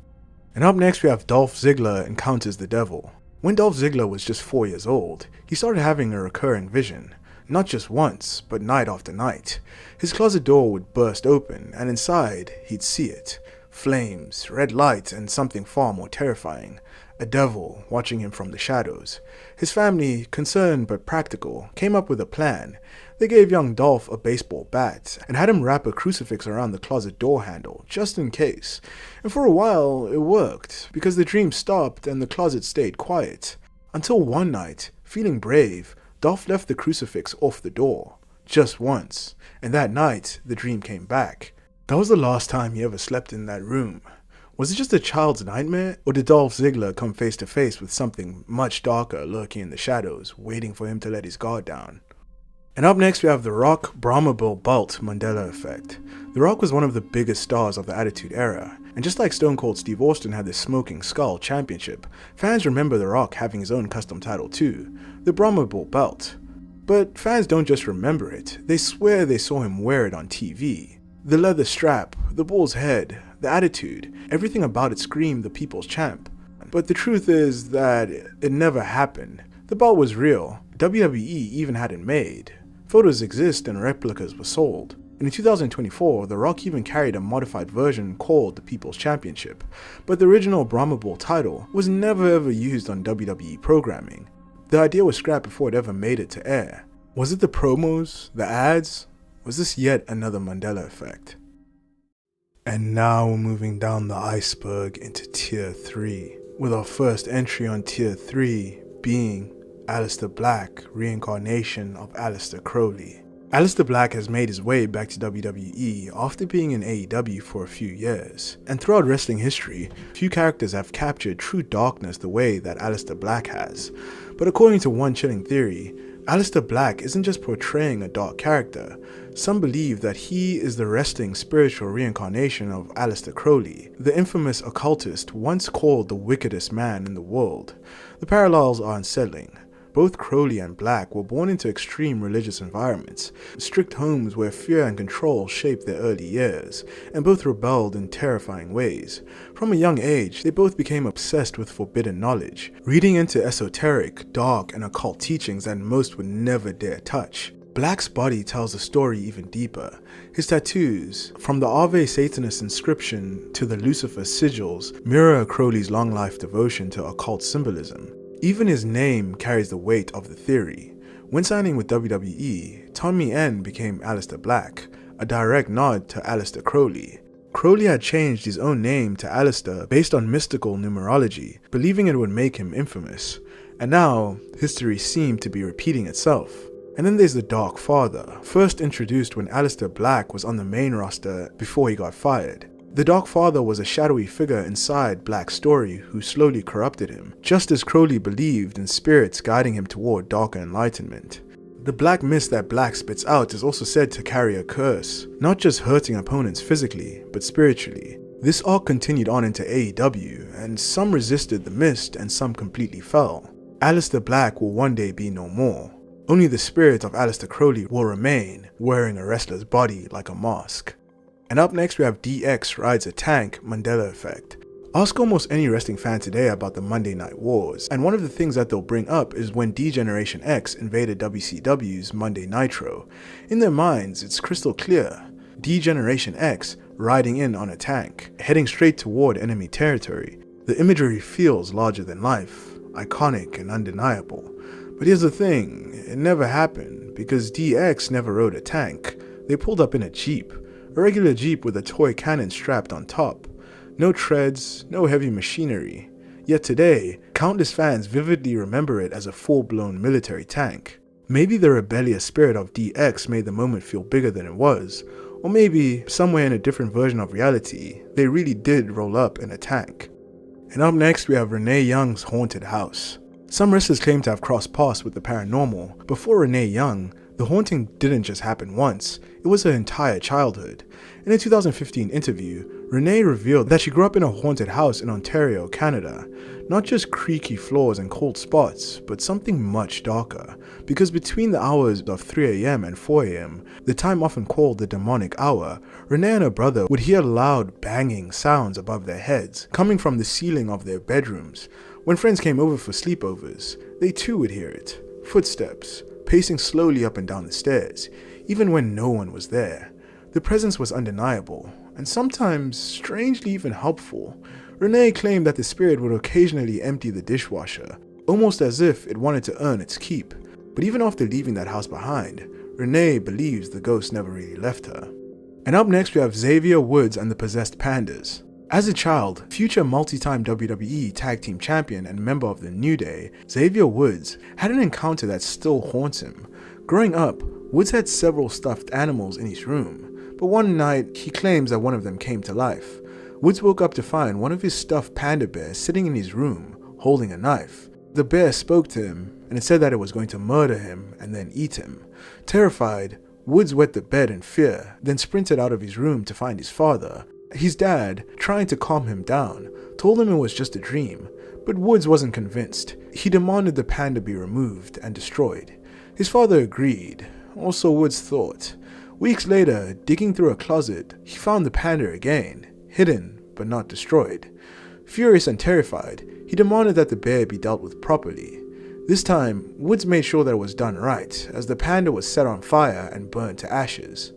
And up next we have Dolph Ziggler encounters the devil. When Dolph Ziggler was just 4 years old, he started having a recurring vision. Not just once, but night after night. His closet door would burst open, and inside, he'd see it. Flames, red light, and something far more terrifying. A devil watching him from the shadows. His family, concerned but practical, came up with a plan. They gave young Dolph a baseball bat, and had him wrap a crucifix around the closet door handle, just in case. And for a while, it worked, because the dream stopped and the closet stayed quiet. Until one night, feeling brave, Dolph left the crucifix off the door. Just once. And that night, the dream came back. That was the last time he ever slept in that room. Was it just a child's nightmare, or did Dolph Ziggler come face to face with something much darker lurking in the shadows, waiting for him to let his guard down? And up next we have The Rock Brahma Bull Belt Mandela effect. The Rock was one of the biggest stars of the Attitude Era, and just like Stone Cold Steve Austin had the Smoking Skull Championship, fans remember The Rock having his own custom title too, the Brahma Bull Belt. But fans don't just remember it, they swear they saw him wear it on TV. The leather strap, the bull's head, the attitude, everything about it screamed the people's champ. But the truth is that it never happened. The belt was real, WWE even had it made. Photos exist and replicas were sold. And in 2024, The Rock even carried a modified version called the People's Championship. But the original Brahma Bull title was never ever used on WWE programming. The idea was scrapped before it ever made it to air. Was it the promos? The ads? Was this yet another Mandela effect? And now we're moving down the iceberg into Tier 3, with our first entry on Tier 3 being Aleister Black, reincarnation of Aleister Crowley. Aleister Black has made his way back to WWE after being in AEW for a few years, and throughout wrestling history, few characters have captured true darkness the way that Aleister Black has. But according to one chilling theory, Aleister Black isn't just portraying a dark character. Some believe that he is the wrestling spiritual reincarnation of Aleister Crowley, the infamous occultist once called the wickedest man in the world. The parallels are unsettling. Both Crowley and Black were born into extreme religious environments, strict homes where fear and control shaped their early years, and both rebelled in terrifying ways. From a young age, they both became obsessed with forbidden knowledge, reading into esoteric, dark, and occult teachings that most would never dare touch. Black's body tells the story even deeper. His tattoos, from the Ave Satanis inscription to the Lucifer sigils, mirror Crowley's long-life devotion to occult symbolism. Even his name carries the weight of the theory. When signing with WWE, Tommy N became Aleister Black, a direct nod to Aleister Crowley. Crowley had changed his own name to Aleister based on mystical numerology, believing it would make him infamous. And now, history seemed to be repeating itself. And then there's the Dark Father, first introduced when Aleister Black was on the main roster before he got fired. The Dark Father was a shadowy figure inside Black's story who slowly corrupted him, just as Crowley believed in spirits guiding him toward darker enlightenment. The black mist that Black spits out is also said to carry a curse, not just hurting opponents physically, but spiritually. This arc continued on into AEW, and some resisted the mist and some completely fell. Aleister Black will one day be no more. Only the spirit of Aleister Crowley will remain, wearing a wrestler's body like a mask. And up next we have DX rides a tank, Mandela effect. Ask almost any wrestling fan today about the Monday Night Wars, and one of the things that they'll bring up is when D-Generation X invaded WCW's Monday Nitro. In their minds, it's crystal clear. D-Generation X riding in on a tank, heading straight toward enemy territory. The imagery feels larger than life, iconic and undeniable. But here's the thing, it never happened, because DX never rode a tank. They pulled up in a Jeep, a regular Jeep with a toy cannon strapped on top. No treads, no heavy machinery. Yet today, countless fans vividly remember it as a full-blown military tank. Maybe the rebellious spirit of DX made the moment feel bigger than it was, or maybe, somewhere in a different version of reality, they really did roll up in a tank. And up next we have Renee Young's haunted house. Some wrestlers claim to have crossed paths with the paranormal, but for Renee Young, the haunting didn't just happen once, it was her entire childhood. In a 2015 interview, Renee revealed that she grew up in a haunted house in Ontario, Canada. Not just creaky floors and cold spots, but something much darker. Because between the hours of 3 AM and 4 AM, the time often called the demonic hour, Renee and her brother would hear loud banging sounds above their heads, coming from the ceiling of their bedrooms. When friends came over for sleepovers, they too would hear it. Footsteps, pacing slowly up and down the stairs, even when no one was there. The presence was undeniable, and sometimes strangely even helpful. Renee claimed that the spirit would occasionally empty the dishwasher, almost as if it wanted to earn its keep. But even after leaving that house behind, Renee believes the ghost never really left her. And up next we have Xavier Woods and the Possessed Pandas. As a child, future multi-time WWE Tag Team Champion and member of the New Day, Xavier Woods had an encounter that still haunts him. Growing up, Woods had several stuffed animals in his room, but one night he claims that one of them came to life. Woods woke up to find one of his stuffed panda bears sitting in his room, holding a knife. The bear spoke to him, and it said that it was going to murder him and then eat him. Terrified, Woods wet the bed in fear, then sprinted out of his room to find his father. His dad, trying to calm him down, told him it was just a dream, but Woods wasn't convinced. He demanded the panda be removed and destroyed. His father agreed, also Woods thought. Weeks later, digging through a closet, he found the panda again, hidden but not destroyed. Furious and terrified, he demanded that the bear be dealt with properly. This time, Woods made sure that it was done right, as the panda was set on fire and burned to ashes.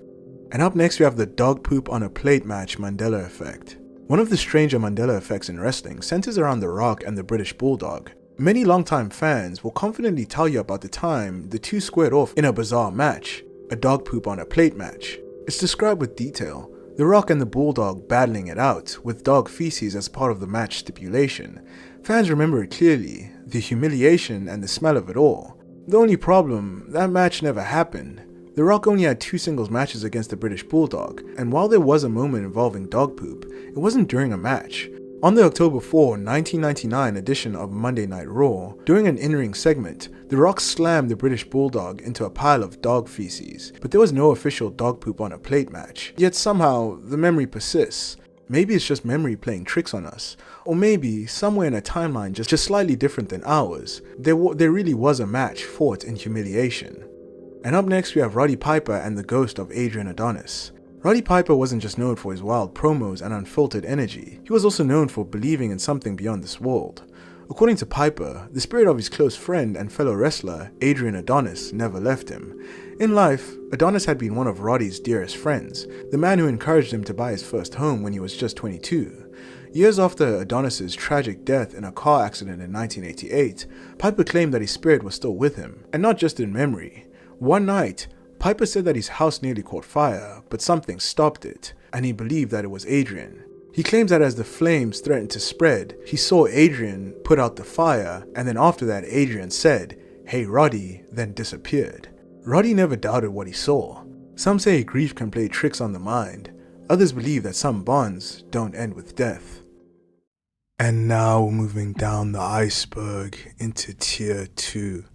And up next we have the dog poop on a plate match Mandela effect. One of the stranger Mandela effects in wrestling centers around The Rock and the British Bulldog. Many longtime fans will confidently tell you about the time the two squared off in a bizarre match, a dog poop on a plate match. It's described with detail, The Rock and the Bulldog battling it out, with dog feces as part of the match stipulation. Fans remember it clearly, the humiliation and the smell of it all. The only problem, that match never happened. The Rock only had 2 singles matches against the British Bulldog, and while there was a moment involving dog poop, it wasn't during a match. On the October 4, 1999 edition of Monday Night Raw, during an in-ring segment, The Rock slammed the British Bulldog into a pile of dog feces, but there was no official dog poop on a plate match. Yet somehow, the memory persists. Maybe it's just memory playing tricks on us, or maybe somewhere in a timeline just slightly different than ours, there really was a match fought in humiliation. And up next we have Roddy Piper and the ghost of Adrian Adonis. Roddy Piper wasn't just known for his wild promos and unfiltered energy, he was also known for believing in something beyond this world. According to Piper, the spirit of his close friend and fellow wrestler, Adrian Adonis, never left him. In life, Adonis had been one of Roddy's dearest friends, the man who encouraged him to buy his first home when he was just 22. Years after Adonis's tragic death in a car accident in 1988, Piper claimed that his spirit was still with him, and not just in memory. One night, Piper said that his house nearly caught fire, but something stopped it, and he believed that it was Adrian. He claims that as the flames threatened to spread, he saw Adrian put out the fire, and then after that Adrian said, "Hey Roddy," then disappeared. Roddy never doubted what he saw. Some say grief can play tricks on the mind, others believe that some bonds don't end with death. And now moving down the iceberg into Tier 2.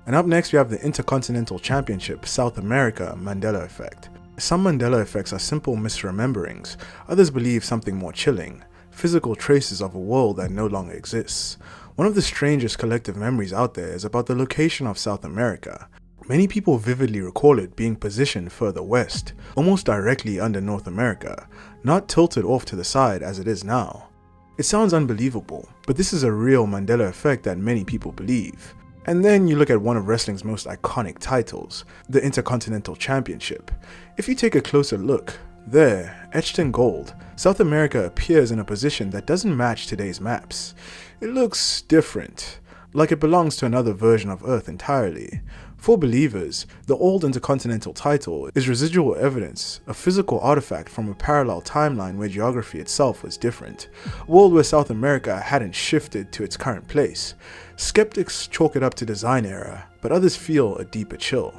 And up next we have the Intercontinental Championship South America Mandela Effect. Some Mandela effects are simple misrememberings, others believe something more chilling, physical traces of a world that no longer exists. One of the strangest collective memories out there is about the location of South America. Many people vividly recall it being positioned further west, almost directly under North America, not tilted off to the side as it is now. It sounds unbelievable, but this is a real Mandela effect that many people believe. And then you look at one of wrestling's most iconic titles, the Intercontinental Championship. If you take a closer look, there, etched in gold, South America appears in a position that doesn't match today's maps. It looks different, like it belongs to another version of Earth entirely. For believers, the old Intercontinental title is residual evidence, a physical artifact from a parallel timeline where geography itself was different, a world where South America hadn't shifted to its current place. Skeptics chalk it up to design error, but others feel a deeper chill.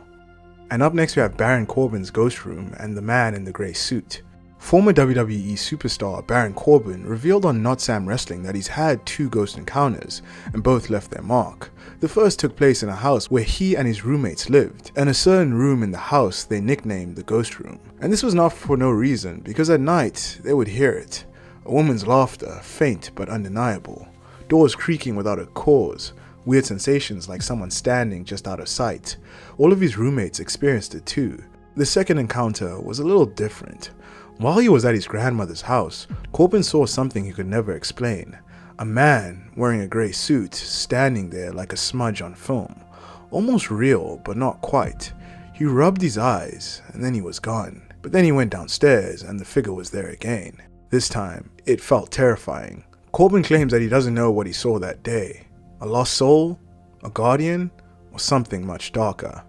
And up next we have Baron Corbin's Ghost Room and the man in the grey suit. Former WWE superstar Baron Corbin revealed on Not Sam Wrestling that he's had 2 ghost encounters, and both left their mark. The first took place in a house where he and his roommates lived, and a certain room in the house they nicknamed the Ghost Room. And this was not for no reason, because at night they would hear it. A woman's laughter, faint but undeniable. Doors creaking without a cause. Weird sensations like someone standing just out of sight. All of his roommates experienced it too. The second encounter was a little different. While he was at his grandmother's house, Corbin saw something he could never explain. A man wearing a grey suit standing there like a smudge on film. Almost real, but not quite. He rubbed his eyes and then he was gone. But then he went downstairs and the figure was there again. This time, it felt terrifying. Corbin claims that he doesn't know what he saw that day. A lost soul? A guardian? Or something much darker.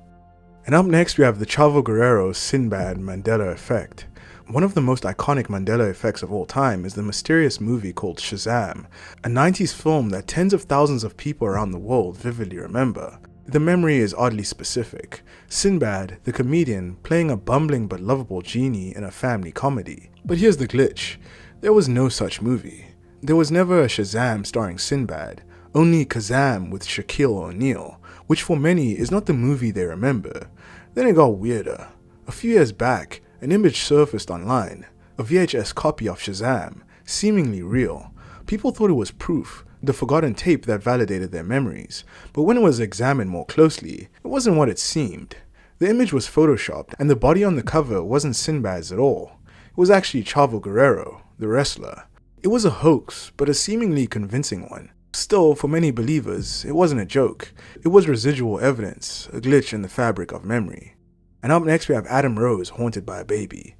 And up next we have the Chavo Guerrero's Sinbad Mandela effect. One of the most iconic Mandela effects of all time is the mysterious movie called Shazam, a 90s film that tens of thousands of people around the world vividly remember. The memory is oddly specific. Sinbad, the comedian, playing a bumbling but lovable genie in a family comedy. But here's the glitch. There was no such movie. There was never a Shazam starring Sinbad, only Kazam with Shaquille O'Neal, which for many is not the movie they remember. Then it got weirder. A few years back, an image surfaced online, a VHS copy of Shazam, seemingly real. People thought it was proof, the forgotten tape that validated their memories, but when it was examined more closely, it wasn't what it seemed. The image was photoshopped, and the body on the cover wasn't Sinbad's at all. It was actually Chavo Guerrero, the wrestler. It was a hoax, but a seemingly convincing one. Still, for many believers, it wasn't a joke. It was residual evidence, a glitch in the fabric of memory. And up next we have Adam Rose haunted by a baby.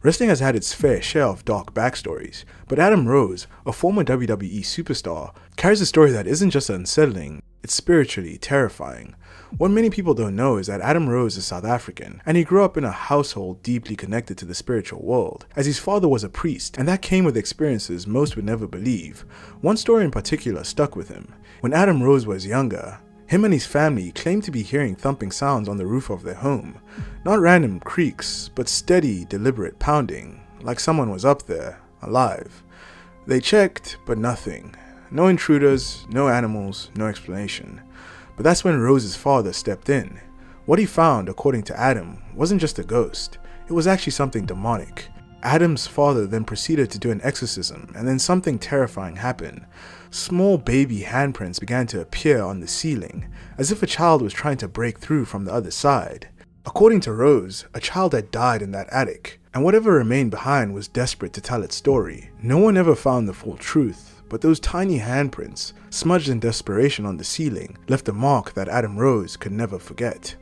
Wrestling has had its fair share of dark backstories, but Adam Rose, a former WWE superstar, carries a story that isn't just unsettling, it's spiritually terrifying. What many people don't know is that Adam Rose is South African, and he grew up in a household deeply connected to the spiritual world, as his father was a priest, and that came with experiences most would never believe. One story in particular stuck with him. When Adam Rose was younger, him and his family claimed to be hearing thumping sounds on the roof of their home. Not random creaks, but steady, deliberate pounding, like someone was up there, alive. They checked, but nothing. No intruders, no animals, no explanation. But that's when Rose's father stepped in. What he found, according to Adam, wasn't just a ghost. It was actually something demonic. Adam's father then proceeded to do an exorcism, and then something terrifying happened. Small baby handprints began to appear on the ceiling, as if a child was trying to break through from the other side. According to Rose, a child had died in that attic, and whatever remained behind was desperate to tell its story. No one ever found the full truth, but those tiny handprints, smudged in desperation on the ceiling, left a mark that Adam Rose could never forget.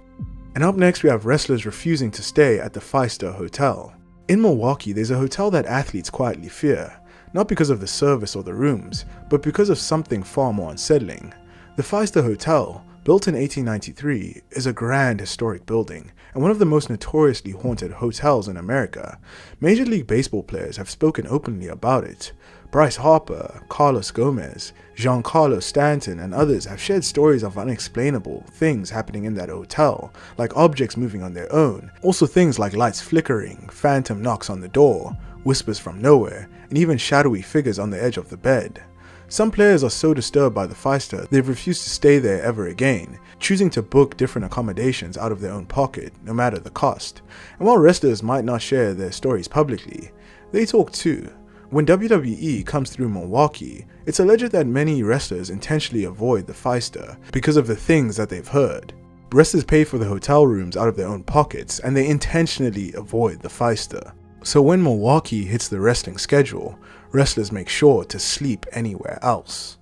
And up next we have wrestlers refusing to stay at the 5-star hotel. In Milwaukee, there's a hotel that athletes quietly fear, not because of the service or the rooms, but because of something far more unsettling. The 5-star hotel, built in 1893, is a grand historic building, and one of the most notoriously haunted hotels in America. Major League Baseball players have spoken openly about it. Bryce Harper, Carlos Gomez, Giancarlo Stanton, and others have shared stories of unexplainable things happening in that hotel, like objects moving on their own, also things like lights flickering, phantom knocks on the door, whispers from nowhere, and even shadowy figures on the edge of the bed. Some players are so disturbed by the 5-star they've refused to stay there ever again, choosing to book different accommodations out of their own pocket, no matter the cost. And while wrestlers might not share their stories publicly, they talk too. When WWE comes through Milwaukee, it's alleged that many wrestlers intentionally avoid the 5-star because of the things that they've heard. Wrestlers pay for the hotel rooms out of their own pockets, and they intentionally avoid the Feister. So when Milwaukee hits the wrestling schedule, wrestlers make sure to sleep anywhere else.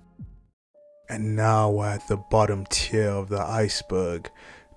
And now we're at the bottom tier of the iceberg,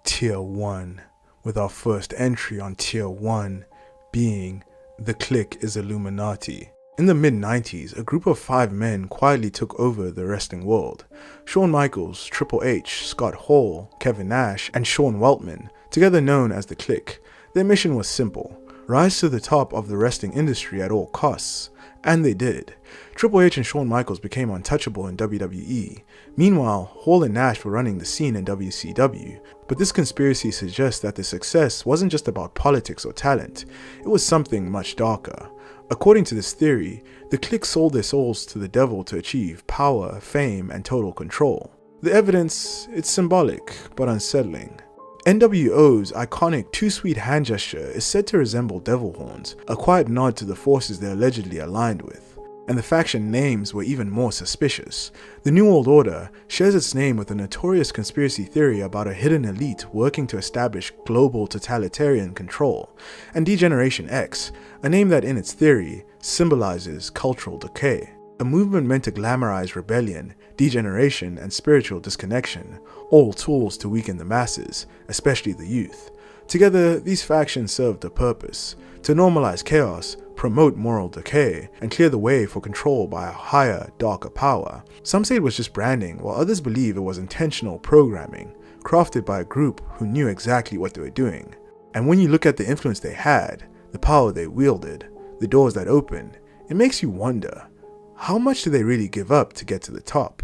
Tier 1, with our first entry on Tier 1 being The Clique is Illuminati. In the mid-90s, a group of 5 men quietly took over the wrestling world. Shawn Michaels, Triple H, Scott Hall, Kevin Nash, and Sean Weltman, together known as The Clique. Their mission was simple: rise to the top of the wrestling industry at all costs. And they did. Triple H and Shawn Michaels became untouchable in WWE. Meanwhile, Hall and Nash were running the scene in WCW. But this conspiracy suggests that the success wasn't just about politics or talent. It was something much darker. According to this theory, the Clique sold their souls to the devil to achieve power, fame, and total control. The evidence, it's symbolic, but unsettling. NWO's iconic Too Sweet hand gesture is said to resemble devil horns, a quiet nod to the forces they're allegedly aligned with. And the faction names were even more suspicious. The New World Order shares its name with a notorious conspiracy theory about a hidden elite working to establish global totalitarian control, and Degeneration X, a name that in its theory symbolizes cultural decay. A movement meant to glamorize rebellion, degeneration, and spiritual disconnection, all tools to weaken the masses, especially the youth. Together, these factions served a purpose: to normalize chaos, promote moral decay, and clear the way for control by a higher, darker power. Some say it was just branding, while others believe it was intentional programming, crafted by a group who knew exactly what they were doing. And when you look at the influence they had, the power they wielded, the doors that opened, it makes you wonder, how much do they really give up to get to the top?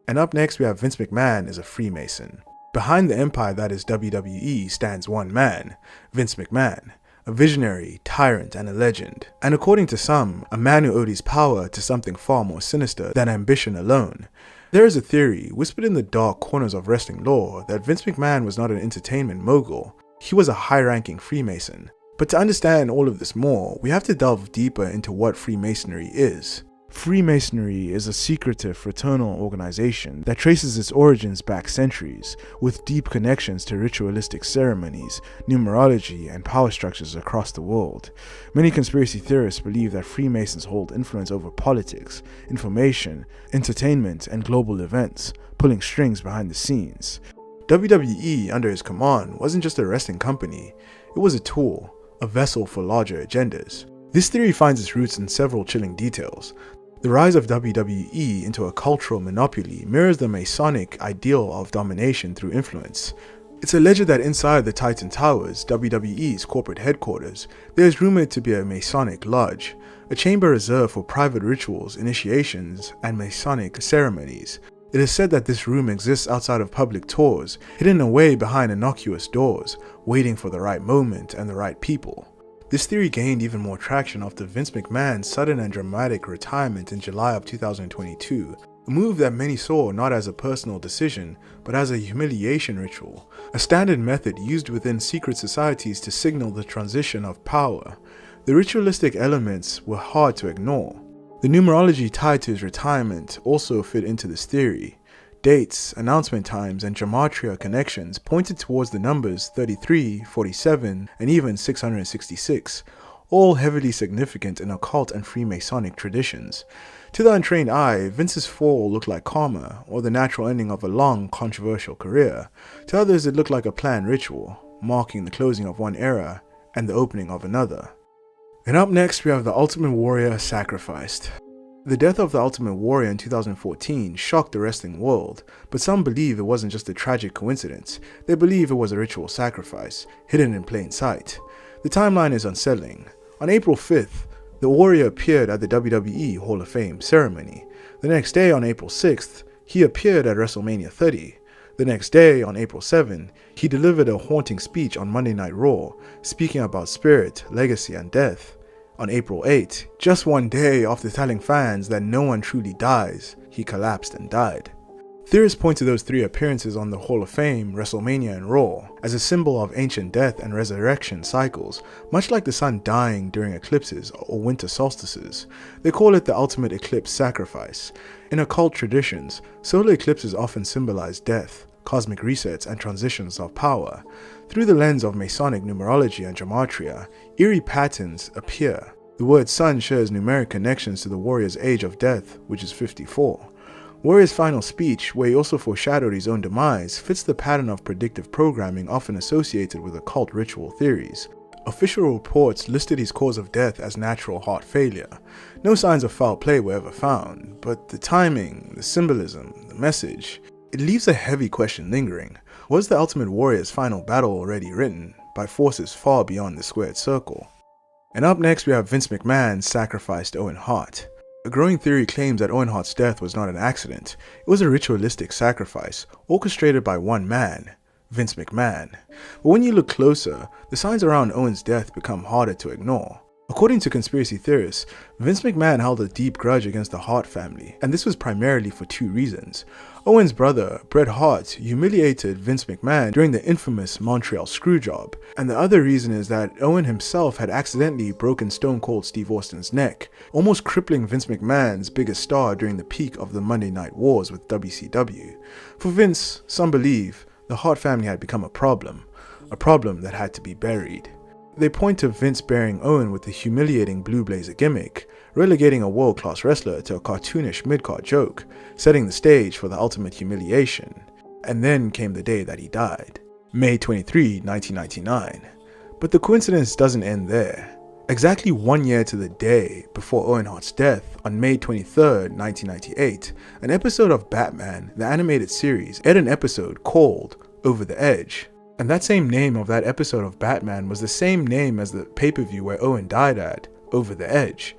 And up next we have Vince McMahon as a Freemason. Behind the empire that is WWE stands one man, Vince McMahon, a visionary, tyrant, and a legend. And according to some, a man who owed his power to something far more sinister than ambition alone. There is a theory, whispered in the dark corners of wrestling lore, that Vince McMahon was not an entertainment mogul, he was a high-ranking Freemason. But to understand all of this more, we have to delve deeper into what Freemasonry is. Freemasonry is a secretive fraternal organization that traces its origins back centuries, with deep connections to ritualistic ceremonies, numerology, and power structures across the world. Many conspiracy theorists believe that Freemasons hold influence over politics, information, entertainment, and global events, pulling strings behind the scenes. WWE, under his command, wasn't just a wrestling company, it was a tool, a vessel for larger agendas. This theory finds its roots in several chilling details. The rise of WWE into a cultural monopoly mirrors the Masonic ideal of domination through influence. It's alleged that inside the Titan Towers, WWE's corporate headquarters, there is rumored to be a Masonic lodge, a chamber reserved for private rituals, initiations, and Masonic ceremonies. It is said that this room exists outside of public tours, hidden away behind innocuous doors, waiting for the right moment and the right people. This theory gained even more traction after Vince McMahon's sudden and dramatic retirement in July of 2022, a move that many saw not as a personal decision, but as a humiliation ritual, a standard method used within secret societies to signal the transition of power. The ritualistic elements were hard to ignore. The numerology tied to his retirement also fit into this theory. Dates, announcement times, and gematria connections pointed towards the numbers 33, 47, and even 666, all heavily significant in occult and Freemasonic traditions. To the untrained eye, Vince's fall looked like karma, or the natural ending of a long, controversial career. To others, it looked like a planned ritual, marking the closing of one era and the opening of another. And up next, we have the Ultimate Warrior sacrificed. The death of the Ultimate Warrior in 2014 shocked the wrestling world, but some believe it wasn't just a tragic coincidence. They believe it was a ritual sacrifice, hidden in plain sight. The timeline is unsettling. On April 5th, the Warrior appeared at the WWE Hall of Fame ceremony. The next day, on April 6th, he appeared at WrestleMania 30. The next day, on April 7, he delivered a haunting speech on Monday Night Raw, speaking about spirit, legacy, and death. On April 8, just one day after telling fans that no one truly dies, he collapsed and died. Theorists point to those 3 appearances on the Hall of Fame, WrestleMania, and Raw as a symbol of ancient death and resurrection cycles, much like the sun dying during eclipses or winter solstices. They call it the ultimate eclipse sacrifice. In occult traditions, solar eclipses often symbolize death, cosmic resets and transitions of power. Through the lens of Masonic numerology and gematria, eerie patterns appear. The word sun shares numeric connections to the warrior's age of death, which is 54. Warrior's final speech, where he also foreshadowed his own demise, fits the pattern of predictive programming often associated with occult ritual theories. Official reports listed his cause of death as natural heart failure. No signs of foul play were ever found, but the timing, the symbolism, the message, it leaves a heavy question lingering. Was the Ultimate Warrior's final battle already written by forces far beyond the squared circle? And up next we have Vince McMahon sacrificed Owen Hart. A growing theory claims that Owen Hart's death was not an accident. It was a ritualistic sacrifice, orchestrated by one man, Vince McMahon. But when you look closer, the signs around Owen's death become harder to ignore. According to conspiracy theorists, Vince McMahon held a deep grudge against the Hart family, and this was primarily for two reasons. Owen's brother, Bret Hart, humiliated Vince McMahon during the infamous Montreal Screwjob, and the other reason is that Owen himself had accidentally broken Stone Cold Steve Austin's neck, almost crippling Vince McMahon's biggest star during the peak of the Monday Night Wars with WCW. For Vince, some believe, the Hart family had become a problem that had to be buried. They point to Vince burying Owen with the humiliating Blue Blazer gimmick, relegating a world-class wrestler to a cartoonish mid-card joke, setting the stage for the ultimate humiliation. And then came the day that he died, May 23, 1999. But the coincidence doesn't end there. Exactly 1 year to the day before Owen Hart's death, on May 23, 1998, an episode of Batman, the animated series, aired an episode called Over the Edge. And that same name of that episode of Batman was the same name as the pay-per-view where Owen died at, Over the Edge.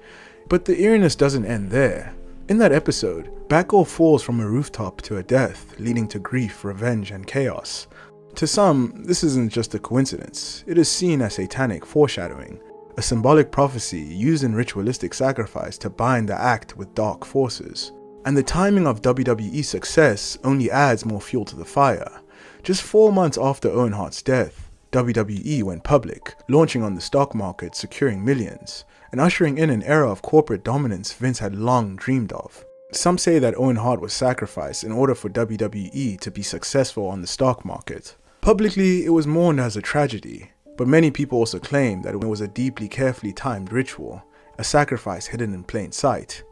But the eeriness doesn't end there. In that episode, Batgirl falls from a rooftop to a death, leading to grief, revenge, and chaos. To some, this isn't just a coincidence. It is seen as satanic foreshadowing, a symbolic prophecy used in ritualistic sacrifice to bind the act with dark forces. And the timing of WWE's success only adds more fuel to the fire. Just 4 months after Owen Hart's death, WWE went public, launching on the stock market, securing millions, and ushering in an era of corporate dominance Vince had long dreamed of. Some say that Owen Hart was sacrificed in order for WWE to be successful on the stock market. Publicly, it was mourned as a tragedy, but many people also claim that it was a deeply carefully timed ritual, a sacrifice hidden in plain sight.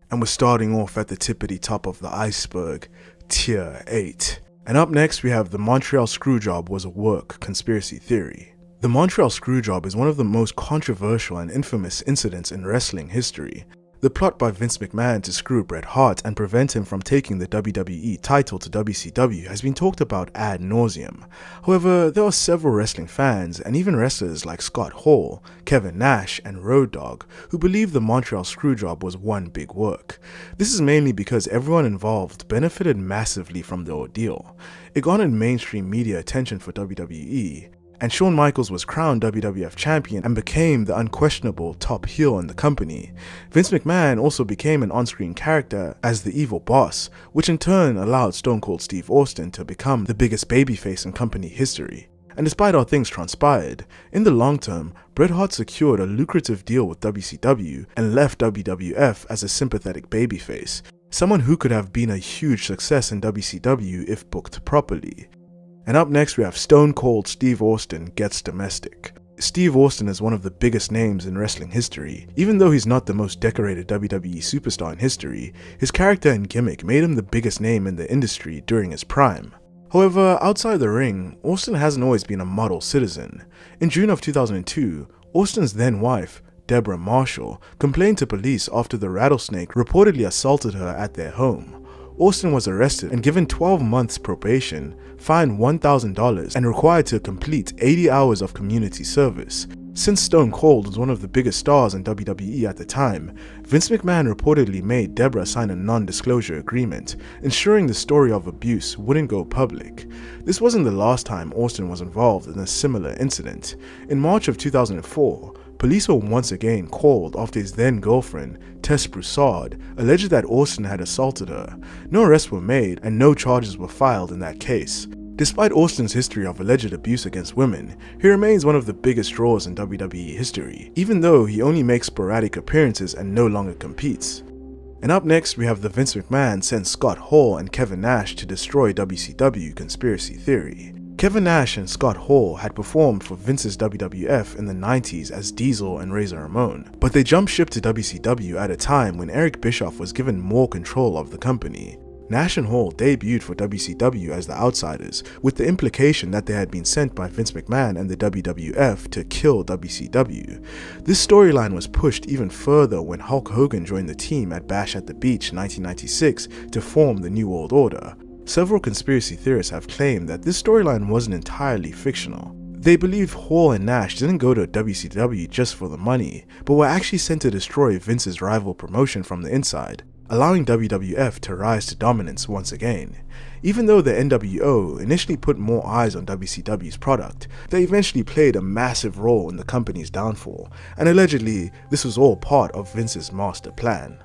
And we're starting off at the tippity top of the iceberg, Tier 8. And up next we have the Montreal Screwjob was a work conspiracy theory. The Montreal Screwjob is one of the most controversial and infamous incidents in wrestling history. The plot by Vince McMahon to screw Bret Hart and prevent him from taking the WWE title to WCW has been talked about ad nauseum. However, there are several wrestling fans and even wrestlers like Scott Hall, Kevin Nash, and Road Dogg who believe the Montreal Screwjob was one big work. This is mainly because everyone involved benefited massively from the ordeal. It garnered mainstream media attention for WWE, and Shawn Michaels was crowned WWF champion and became the unquestionable top heel in the company. Vince McMahon also became an on-screen character as the evil boss, which in turn allowed Stone Cold Steve Austin to become the biggest babyface in company history. And despite how things transpired, in the long term, Bret Hart secured a lucrative deal with WCW and left WWF as a sympathetic babyface, someone who could have been a huge success in WCW if booked properly. And up next we have Stone Cold Steve Austin gets domestic. Steve Austin is one of the biggest names in wrestling history. Even though he's not the most decorated WWE superstar in history, his character and gimmick made him the biggest name in the industry during his prime. However, outside the ring, Austin hasn't always been a model citizen. In June of 2002, Austin's then wife, Deborah Marshall, complained to police after the rattlesnake reportedly assaulted her at their home. Austin was arrested and given 12 months probation, fined $1,000, and required to complete 80 hours of community service. Since Stone Cold was one of the biggest stars in WWE at the time, Vince McMahon reportedly made Deborah sign a non-disclosure agreement, ensuring the story of abuse wouldn't go public. This wasn't the last time Austin was involved in a similar incident. In March of 2004, police were once again called after his then-girlfriend, Tess Broussard, alleged that Austin had assaulted her. No arrests were made and no charges were filed in that case. Despite Austin's history of alleged abuse against women, he remains one of the biggest draws in WWE history, even though he only makes sporadic appearances and no longer competes. And up next, we have the Vince McMahon sent Scott Hall and Kevin Nash to destroy WCW conspiracy theory. Kevin Nash and Scott Hall had performed for Vince's WWF in the 90s as Diesel and Razor Ramon, but they jumped ship to WCW at a time when Eric Bischoff was given more control of the company. Nash and Hall debuted for WCW as the Outsiders, with the implication that they had been sent by Vince McMahon and the WWF to kill WCW. This storyline was pushed even further when Hulk Hogan joined the team at Bash at the Beach 1996 to form the New World Order. Several conspiracy theorists have claimed that this storyline wasn't entirely fictional. They believe Hall and Nash didn't go to WCW just for the money, but were actually sent to destroy Vince's rival promotion from the inside, allowing WWF to rise to dominance once again. Even though the NWO initially put more eyes on WCW's product, they eventually played a massive role in the company's downfall, and allegedly this was all part of Vince's master plan.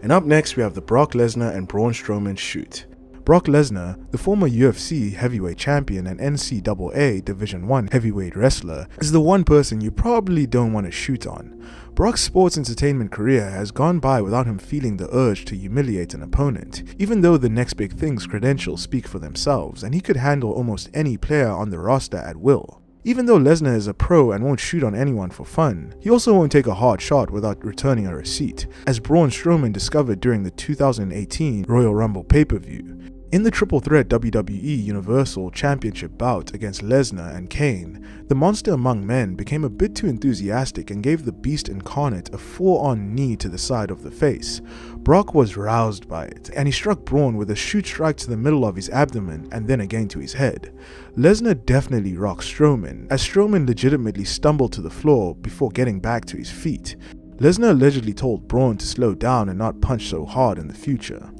And up next we have the Brock Lesnar and Braun Strowman shoot. Brock Lesnar, the former UFC heavyweight champion and NCAA Division I heavyweight wrestler, is the one person you probably don't want to shoot on. Brock's sports entertainment career has gone by without him feeling the urge to humiliate an opponent, even though the Next Big Thing's credentials speak for themselves and he could handle almost any player on the roster at will. Even though Lesnar is a pro and won't shoot on anyone for fun, he also won't take a hard shot without returning a receipt, as Braun Strowman discovered during the 2018 Royal Rumble pay-per-view. In the triple threat WWE Universal Championship bout against Lesnar and Kane, the monster among men became a bit too enthusiastic and gave the beast incarnate a full-on knee to the side of the face. Brock was roused by it, and he struck Braun with a shoot strike to the middle of his abdomen and then again to his head. Lesnar definitely rocked Strowman, as Strowman legitimately stumbled to the floor before getting back to his feet. Lesnar allegedly told Braun to slow down and not punch so hard in the future.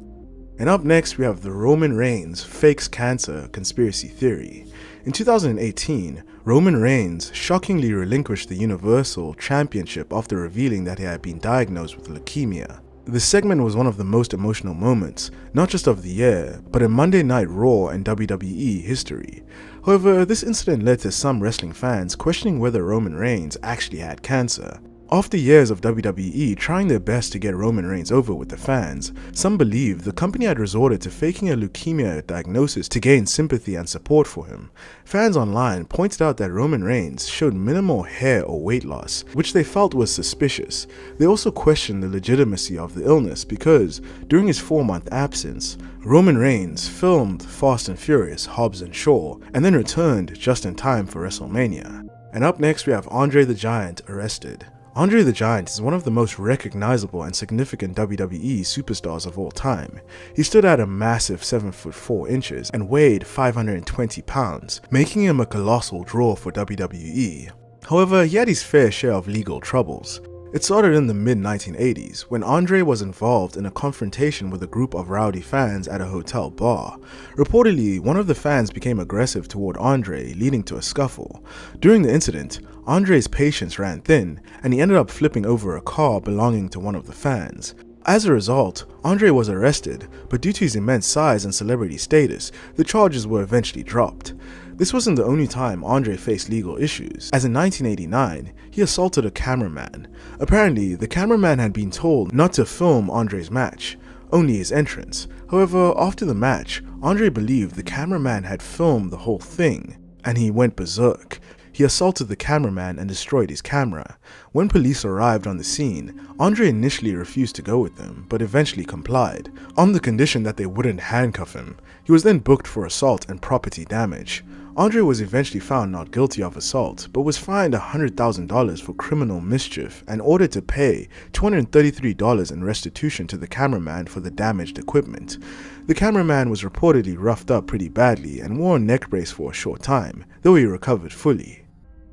And up next we have the Roman Reigns fakes cancer conspiracy theory. In 2018, Roman Reigns shockingly relinquished the Universal Championship after revealing that he had been diagnosed with leukemia. This segment was one of the most emotional moments, not just of the year, but in Monday Night Raw and WWE history. However, this incident led to some wrestling fans questioning whether Roman Reigns actually had cancer. After years of WWE trying their best to get Roman Reigns over with the fans, some believe the company had resorted to faking a leukemia diagnosis to gain sympathy and support for him. Fans online pointed out that Roman Reigns showed minimal hair or weight loss, which they felt was suspicious. They also questioned the legitimacy of the illness because, during his 4-month absence, Roman Reigns filmed Fast and Furious Hobbs and Shaw, and then returned just in time for WrestleMania. And up next we have Andre the Giant arrested. Andre the Giant is one of the most recognizable and significant WWE superstars of all time. He stood at a massive 7 foot 4 inches and weighed 520 pounds, making him a colossal draw for WWE. However, he had his fair share of legal troubles. It started in the mid-1980s when Andre was involved in a confrontation with a group of rowdy fans at a hotel bar. Reportedly, one of the fans became aggressive toward Andre, leading to a scuffle. During the incident, Andre's patience ran thin, and he ended up flipping over a car belonging to one of the fans. As a result, Andre was arrested, but due to his immense size and celebrity status, the charges were eventually dropped. This wasn't the only time Andre faced legal issues, as in 1989, he assaulted a cameraman. Apparently, the cameraman had been told not to film Andre's match, only his entrance. However, after the match, Andre believed the cameraman had filmed the whole thing, and he went berserk. He assaulted the cameraman and destroyed his camera. When police arrived on the scene, Andre initially refused to go with them, but eventually complied, on the condition that they wouldn't handcuff him. He was then booked for assault and property damage. Andre was eventually found not guilty of assault, but was fined $100,000 for criminal mischief and ordered to pay $233 in restitution to the cameraman for the damaged equipment. The cameraman was reportedly roughed up pretty badly and wore a neck brace for a short time, though he recovered fully.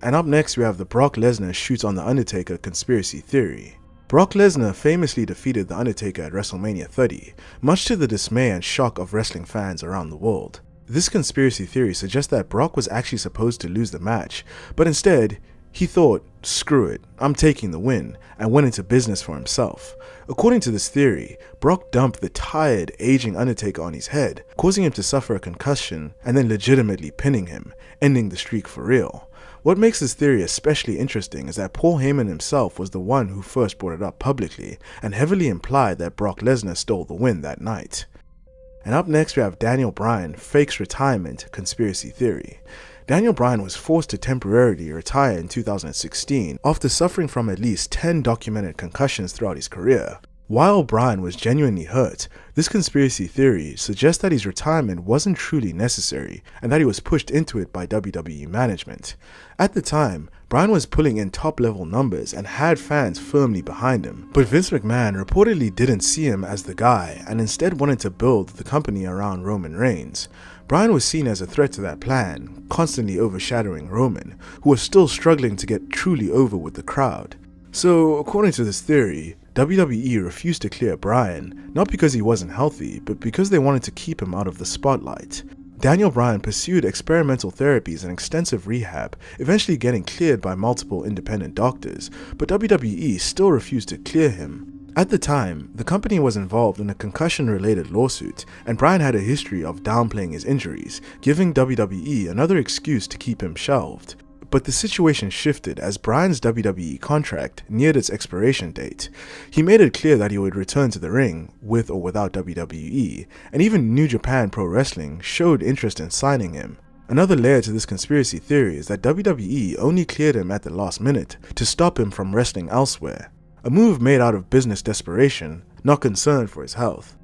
And up next we have the Brock Lesnar shoots on The Undertaker conspiracy theory. Brock Lesnar famously defeated The Undertaker at WrestleMania 30, much to the dismay and shock of wrestling fans around the world. This conspiracy theory suggests that Brock was actually supposed to lose the match, but instead, he thought, screw it, I'm taking the win, and went into business for himself. According to this theory, Brock dumped the tired, aging Undertaker on his head, causing him to suffer a concussion and then legitimately pinning him, ending the streak for real. What makes this theory especially interesting is that Paul Heyman himself was the one who first brought it up publicly and heavily implied that Brock Lesnar stole the win that night. And up next we have Daniel Bryan fakes retirement conspiracy theory. Daniel Bryan was forced to temporarily retire in 2016 after suffering from at least 10 documented concussions throughout his career. While Bryan was genuinely hurt, this conspiracy theory suggests that his retirement wasn't truly necessary and that he was pushed into it by WWE management. At the time, Bryan was pulling in top-level numbers and had fans firmly behind him, but Vince McMahon reportedly didn't see him as the guy and instead wanted to build the company around Roman Reigns. Bryan was seen as a threat to that plan, constantly overshadowing Roman, who was still struggling to get truly over with the crowd. So, according to this theory, WWE refused to clear Bryan, not because he wasn't healthy, but because they wanted to keep him out of the spotlight. Daniel Bryan pursued experimental therapies and extensive rehab, eventually getting cleared by multiple independent doctors, but WWE still refused to clear him. At the time, the company was involved in a concussion-related lawsuit, and Bryan had a history of downplaying his injuries, giving WWE another excuse to keep him shelved. But the situation shifted as Bryan's WWE contract neared its expiration date. He made it clear that he would return to the ring, with or without WWE, and even New Japan Pro Wrestling showed interest in signing him. Another layer to this conspiracy theory is that WWE only cleared him at the last minute to stop him from wrestling elsewhere. A move made out of business desperation, not concern for his health.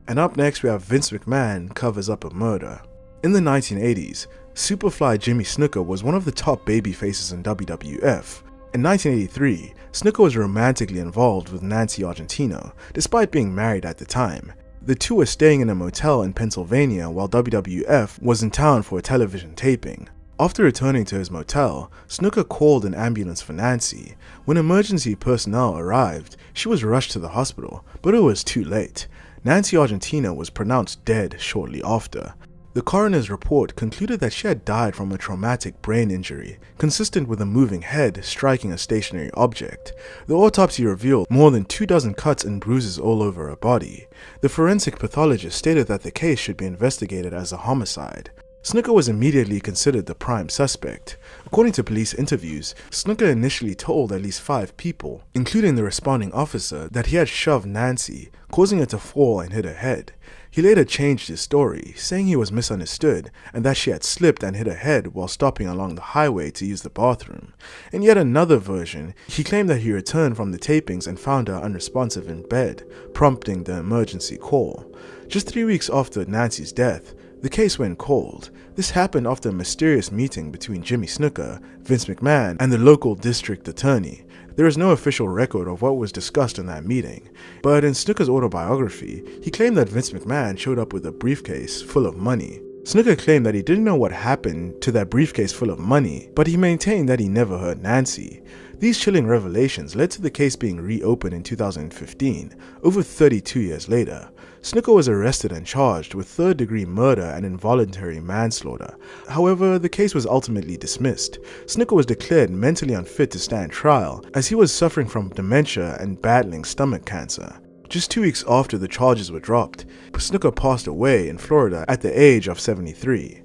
And up next we have Vince McMahon covers up a murder. In the 1980s, Superfly Jimmy Snuka was one of the top baby faces in WWF. In 1983, Snuka was romantically involved with Nancy Argentino, despite being married at the time. The two were staying in a motel in Pennsylvania while WWF was in town for a television taping. After returning to his motel, Snuka called an ambulance for Nancy. When emergency personnel arrived, she was rushed to the hospital, but it was too late. Nancy Argentino was pronounced dead shortly after. The coroner's report concluded that she had died from a traumatic brain injury, consistent with a moving head striking a stationary object. The autopsy revealed more than 24 cuts and bruises all over her body. The forensic pathologist stated that the case should be investigated as a homicide. Snuka was immediately considered the prime suspect. According to police interviews, Snuka initially told at least 5 people, including the responding officer, that he had shoved Nancy, causing her to fall and hit her head. He later changed his story, saying he was misunderstood and that she had slipped and hit her head while stopping along the highway to use the bathroom. In yet another version, he claimed that he returned from the tapings and found her unresponsive in bed, prompting the emergency call. Just 3 weeks after Nancy's death, the case went cold. This happened after a mysterious meeting between Jimmy Snuka, Vince McMahon, and the local district attorney. There is no official record of what was discussed in that meeting, but in Snuka's autobiography, he claimed that Vince McMahon showed up with a briefcase full of money. Snuka claimed that he didn't know what happened to that briefcase full of money, but he maintained that he never hurt Nancy. These chilling revelations led to the case being reopened in 2015, over 32 years later. Snuka was arrested and charged with third-degree murder and involuntary manslaughter. However, the case was ultimately dismissed. Snuka was declared mentally unfit to stand trial, as he was suffering from dementia and battling stomach cancer. Just 2 weeks after the charges were dropped, Snuka passed away in Florida at the age of 73.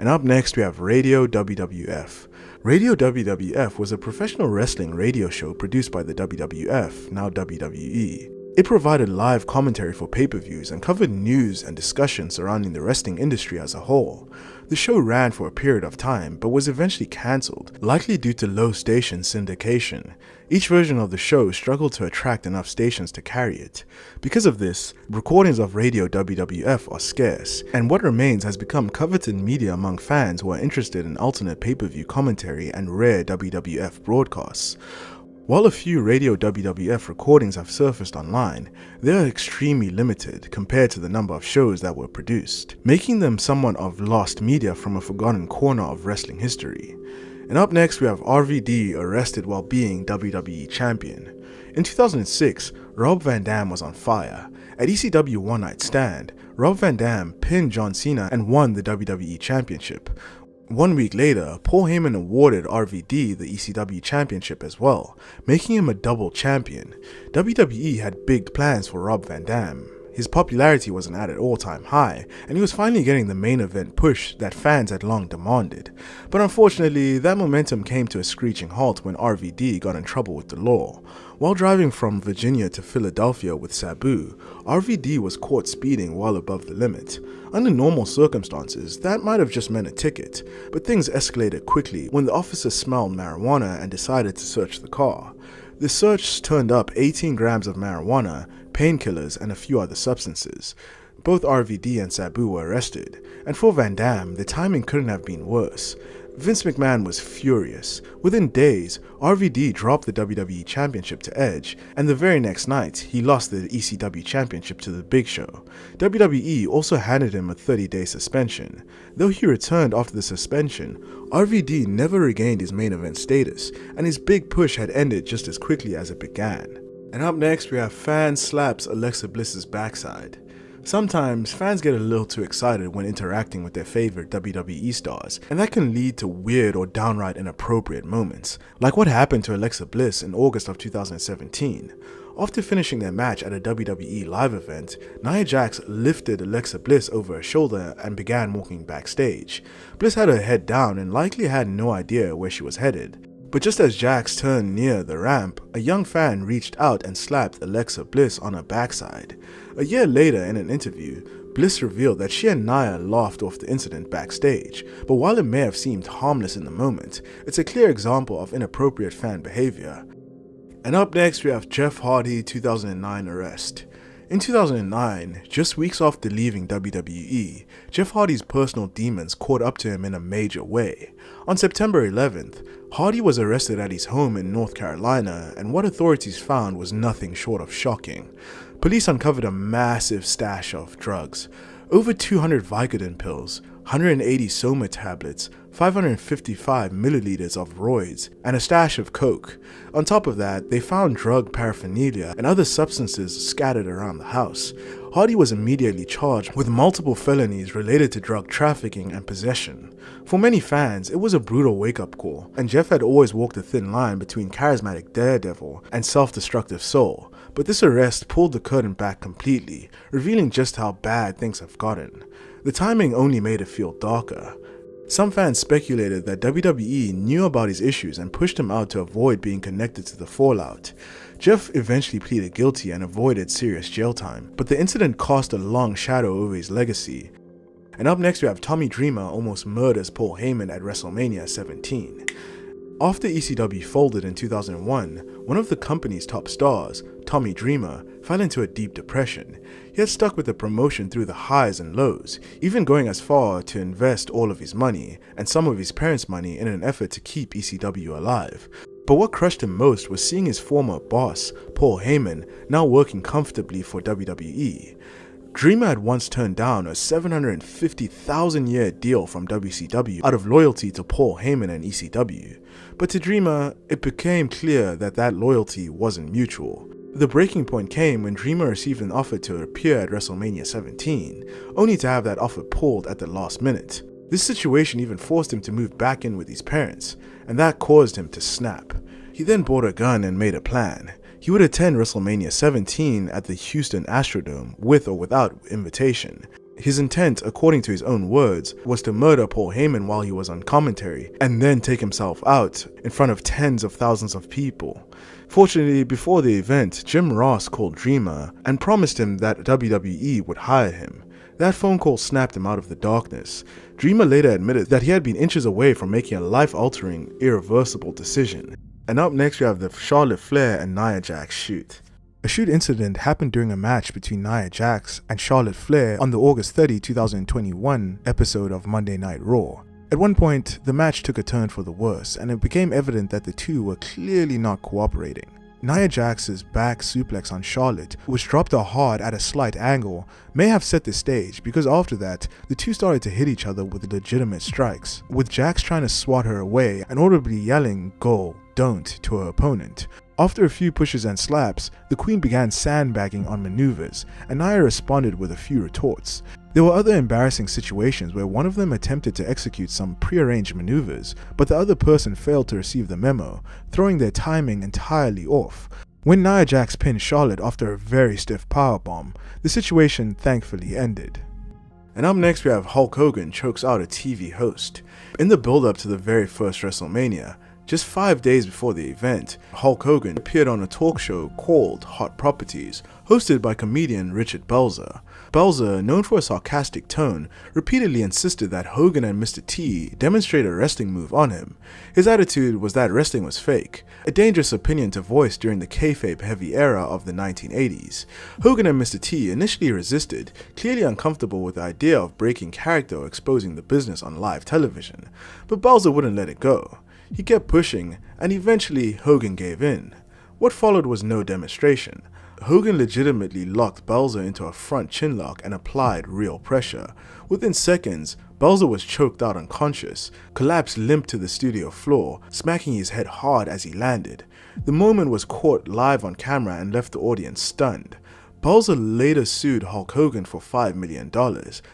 And up next we have Radio WWF. Radio WWF was a professional wrestling radio show produced by the WWF, now WWE. It provided live commentary for pay-per-views and covered news and discussion surrounding the wrestling industry as a whole. The show ran for a period of time but was eventually cancelled, likely due to low station syndication. Each version of the show struggled to attract enough stations to carry it. Because of this, recordings of Radio WWF are scarce, and what remains has become coveted media among fans who are interested in alternate pay-per-view commentary and rare WWF broadcasts. While a few Radio WWF recordings have surfaced online, they are extremely limited compared to the number of shows that were produced, making them somewhat of lost media from a forgotten corner of wrestling history. And up next we have RVD arrested while being WWE Champion. In 2006, Rob Van Dam was on fire. At ECW One Night Stand, Rob Van Dam pinned John Cena and won the WWE Championship. 1 week later, Paul Heyman awarded RVD the ECW Championship as well, making him a double champion. WWE had big plans for Rob Van Dam. His popularity wasn't at an all-time high, and he was finally getting the main event push that fans had long demanded. But unfortunately, that momentum came to a screeching halt when RVD got in trouble with the law. While driving from Virginia to Philadelphia with Sabu, RVD was caught speeding well above the limit. Under normal circumstances, that might have just meant a ticket, but things escalated quickly when the officer smelled marijuana and decided to search the car. The search turned up 18 grams of marijuana, painkillers, and a few other substances. Both RVD and Sabu were arrested, and for Van Dam, the timing couldn't have been worse. Vince McMahon was furious. Within days, RVD dropped the WWE Championship to Edge, and the very next night, he lost the ECW Championship to The Big Show. WWE also handed him a 30-day suspension. Though he returned after the suspension, RVD never regained his main event status, and his big push had ended just as quickly as it began. And up next, we have fan slaps Alexa Bliss's backside. Sometimes, fans get a little too excited when interacting with their favorite WWE stars, and that can lead to weird or downright inappropriate moments, like what happened to Alexa Bliss in August of 2017. After finishing their match at a WWE live event, Nia Jax lifted Alexa Bliss over her shoulder and began walking backstage. Bliss had her head down and likely had no idea where she was headed. But just as Jax turned near the ramp, a young fan reached out and slapped Alexa Bliss on her backside. A year later, in an interview, Bliss revealed that she and Nia laughed off the incident backstage, but while it may have seemed harmless in the moment, it's a clear example of inappropriate fan behavior. And up next, we have Jeff Hardy 2009 arrest. In 2009, just weeks after leaving WWE, Jeff Hardy's personal demons caught up to him in a major way. On September 11th, Hardy was arrested at his home in North Carolina, and what authorities found was nothing short of shocking. Police uncovered a massive stash of drugs, over 200 Vicodin pills, 180 Soma tablets, 555 milliliters of roids, and a stash of coke. On top of that, they found drug paraphernalia and other substances scattered around the house. Hardy was immediately charged with multiple felonies related to drug trafficking and possession. For many fans, it was a brutal wake-up call, and Jeff had always walked a thin line between charismatic daredevil and self-destructive soul. But this arrest pulled the curtain back completely, revealing just how bad things have gotten. The timing only made it feel darker. Some fans speculated that WWE knew about his issues and pushed him out to avoid being connected to the fallout. Jeff eventually pleaded guilty and avoided serious jail time, but the incident cast a long shadow over his legacy. And up next we have Tommy Dreamer almost murders Paul Heyman at WrestleMania 17. After ECW folded in 2001, one of the company's top stars, Tommy Dreamer, fell into a deep depression. He had stuck with the promotion through the highs and lows, even going as far to invest all of his money and some of his parents' money in an effort to keep ECW alive. But what crushed him most was seeing his former boss, Paul Heyman, now working comfortably for WWE. Dreamer had once turned down a $750,000-year deal from WCW out of loyalty to Paul Heyman and ECW. But to Dreamer, it became clear that that loyalty wasn't mutual. The breaking point came when Dreamer received an offer to appear at WrestleMania 17, only to have that offer pulled at the last minute. This situation even forced him to move back in with his parents, and that caused him to snap. He then bought a gun and made a plan. He would attend WrestleMania 17 at the Houston Astrodome with or without invitation. His intent, according to his own words, was to murder Paul Heyman while he was on commentary, and then take himself out in front of tens of thousands of people. Fortunately, before the event, Jim Ross called Dreamer and promised him that WWE would hire him. That phone call snapped him out of the darkness. Dreamer later admitted that he had been inches away from making a life-altering, irreversible decision. And up next we have the Charlotte Flair and Nia Jax shoot. A shoot incident happened during a match between Nia Jax and Charlotte Flair on the August 30, 2021 episode of Monday Night Raw. At one point, the match took a turn for the worse, and it became evident that the two were clearly not cooperating. Nia Jax's back suplex on Charlotte, which dropped her hard at a slight angle, may have set the stage because after that, the two started to hit each other with legitimate strikes, with Jax trying to swat her away and audibly yelling, "Go, don't," to her opponent. After a few pushes and slaps, the Queen began sandbagging on maneuvers, and Nia responded with a few retorts. There were other embarrassing situations where one of them attempted to execute some prearranged maneuvers, but the other person failed to receive the memo, throwing their timing entirely off. When Nia Jax pinned Charlotte after a very stiff powerbomb, the situation thankfully ended. And up next we have Hulk Hogan chokes out a TV host. In the build-up to the very first WrestleMania, just 5 days before the event, Hulk Hogan appeared on a talk show called Hot Properties, hosted by comedian Richard Belzer. Belzer, known for a sarcastic tone, repeatedly insisted that Hogan and Mr. T demonstrate a wrestling move on him. His attitude was that wrestling was fake, a dangerous opinion to voice during the kayfabe-heavy era of the 1980s. Hogan and Mr. T initially resisted, clearly uncomfortable with the idea of breaking character or exposing the business on live television, but Belzer wouldn't let it go. He kept pushing, and eventually Hogan gave in. What followed was no demonstration. Hogan legitimately locked Belzer into a front chinlock and applied real pressure. Within seconds, Belzer was choked out unconscious, collapsed limp to the studio floor, smacking his head hard as he landed. The moment was caught live on camera and left the audience stunned. Belzer later sued Hulk Hogan for $5 million,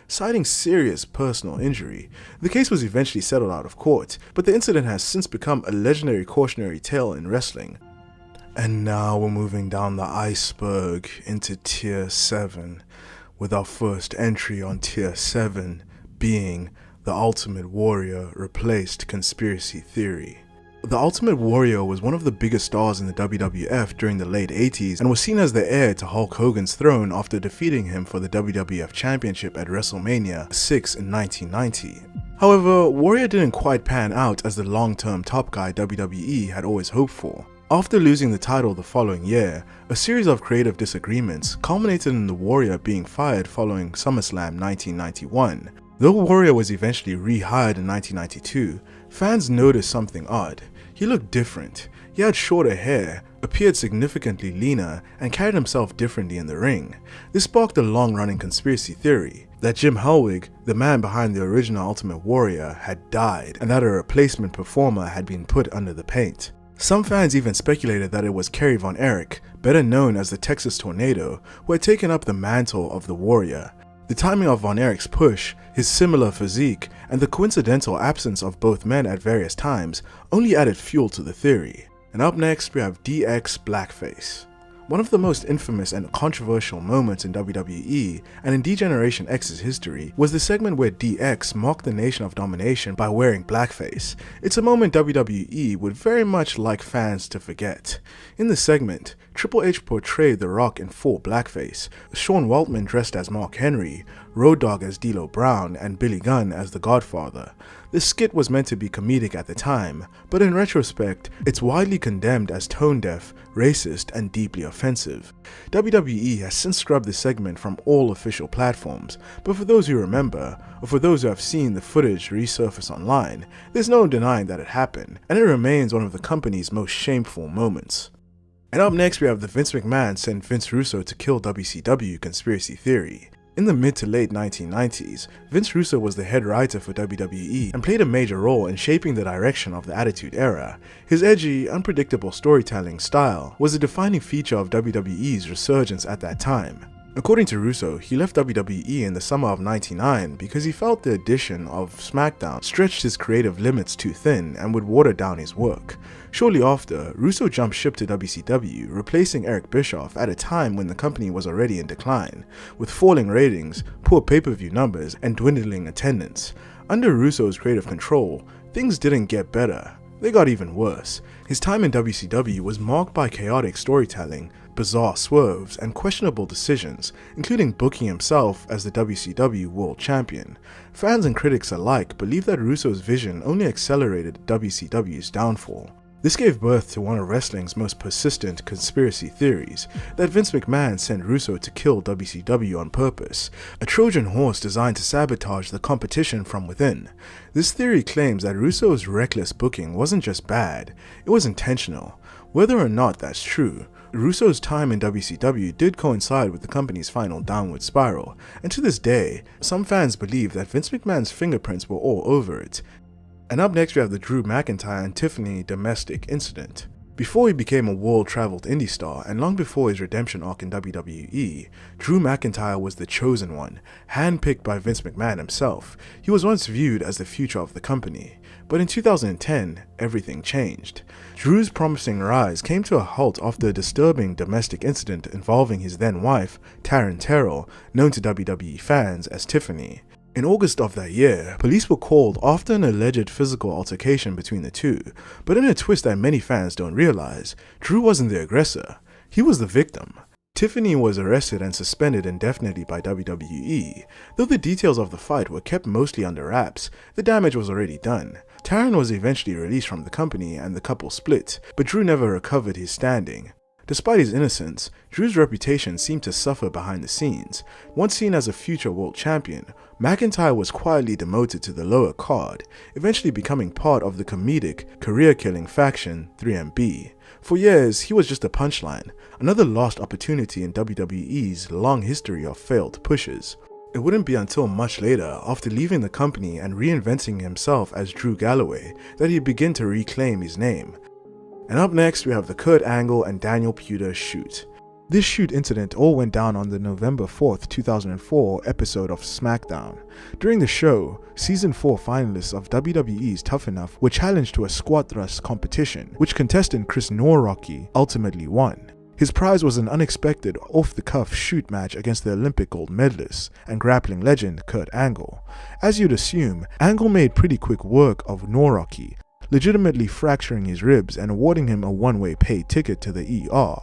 citing serious personal injury. The case was eventually settled out of court, but the incident has since become a legendary cautionary tale in wrestling. And now we're moving down the iceberg into Tier 7, with our first entry on Tier 7 being The Ultimate Warrior replaced Conspiracy Theory. The Ultimate Warrior was one of the biggest stars in the WWF during the late 80s and was seen as the heir to Hulk Hogan's throne after defeating him for the WWF Championship at WrestleMania 6 in 1990. However, Warrior didn't quite pan out as the long-term top guy WWE had always hoped for. After losing the title the following year, a series of creative disagreements culminated in the Warrior being fired following SummerSlam 1991. Though Warrior was eventually rehired in 1992, fans noticed something odd. He looked different. He had shorter hair, appeared significantly leaner, and carried himself differently in the ring. This sparked a long-running conspiracy theory that Jim Hellwig, the man behind the original Ultimate Warrior, had died and that a replacement performer had been put under the paint. Some fans even speculated that it was Kerry Von Erich, better known as the Texas Tornado, who had taken up the mantle of the Warrior. The timing of Von Erich's push, his similar physique, and the coincidental absence of both men at various times only added fuel to the theory. And up next we have DX Blackface. One of the most infamous and controversial moments in WWE and in D-Generation X's history was the segment where DX mocked the Nation of Domination by wearing blackface. It's a moment WWE would very much like fans to forget. In the segment, Triple H portrayed The Rock in full blackface, Sean Waltman dressed as Mark Henry, Road Dogg as D'Lo Brown, and Billy Gunn as The Godfather. This skit was meant to be comedic at the time, but in retrospect, it's widely condemned as tone-deaf, racist, and deeply offensive. WWE has since scrubbed the segment from all official platforms, but for those who remember, or for those who have seen the footage resurface online, there's no denying that it happened, and it remains one of the company's most shameful moments. And up next we have the Vince McMahon sent Vince Russo to kill WCW conspiracy theory. In the mid to late 1990s, Vince Russo was the head writer for WWE and played a major role in shaping the direction of the Attitude Era. His edgy, unpredictable storytelling style was a defining feature of WWE's resurgence at that time. According to Russo, he left WWE in the summer of '99 because he felt the addition of SmackDown stretched his creative limits too thin and would water down his work. Shortly after, Russo jumped ship to WCW, replacing Eric Bischoff at a time when the company was already in decline, with falling ratings, poor pay-per-view numbers, and dwindling attendance. Under Russo's creative control, things didn't get better. They got even worse. His time in WCW was marked by chaotic storytelling, bizarre swerves, and questionable decisions, including booking himself as the WCW World Champion. Fans and critics alike believe that Russo's vision only accelerated WCW's downfall. This gave birth to one of wrestling's most persistent conspiracy theories, that Vince McMahon sent Russo to kill WCW on purpose, a Trojan horse designed to sabotage the competition from within. This theory claims that Russo's reckless booking wasn't just bad, it was intentional. Whether or not that's true, Russo's time in WCW did coincide with the company's final downward spiral, and to this day, some fans believe that Vince McMahon's fingerprints were all over it. And up next we have the Drew McIntyre and Tiffany domestic incident. Before he became a world-traveled indie star, and long before his redemption arc in WWE, Drew McIntyre was the chosen one, handpicked by Vince McMahon himself. He was once viewed as the future of the company. But in 2010, everything changed. Drew's promising rise came to a halt after a disturbing domestic incident involving his then-wife, Taryn Terrell, known to WWE fans as Tiffany. In August of that year, police were called after an alleged physical altercation between the two, but in a twist that many fans don't realize, Drew wasn't the aggressor, he was the victim. Tiffany was arrested and suspended indefinitely by WWE. Though the details of the fight were kept mostly under wraps, the damage was already done. Taryn was eventually released from the company and the couple split, but Drew never recovered his standing. Despite his innocence, Drew's reputation seemed to suffer behind the scenes. Once seen as a future world champion, McIntyre was quietly demoted to the lower card, eventually becoming part of the comedic, career-killing faction 3MB. For years, he was just a punchline, another lost opportunity in WWE's long history of failed pushes. It wouldn't be until much later, after leaving the company and reinventing himself as Drew Galloway, that he'd begin to reclaim his name. And up next, we have the Kurt Angle and Daniel Puder shoot. This shoot incident all went down on the November 4th, 2004 episode of SmackDown. During the show, Season 4 finalists of WWE's Tough Enough were challenged to a squat thrust competition, which contestant Chris Norocki ultimately won. His prize was an unexpected, off-the-cuff shoot match against the Olympic gold medalist and grappling legend Kurt Angle. As you'd assume, Angle made pretty quick work of Norocki, legitimately fracturing his ribs and awarding him a one-way paid ticket to the ER.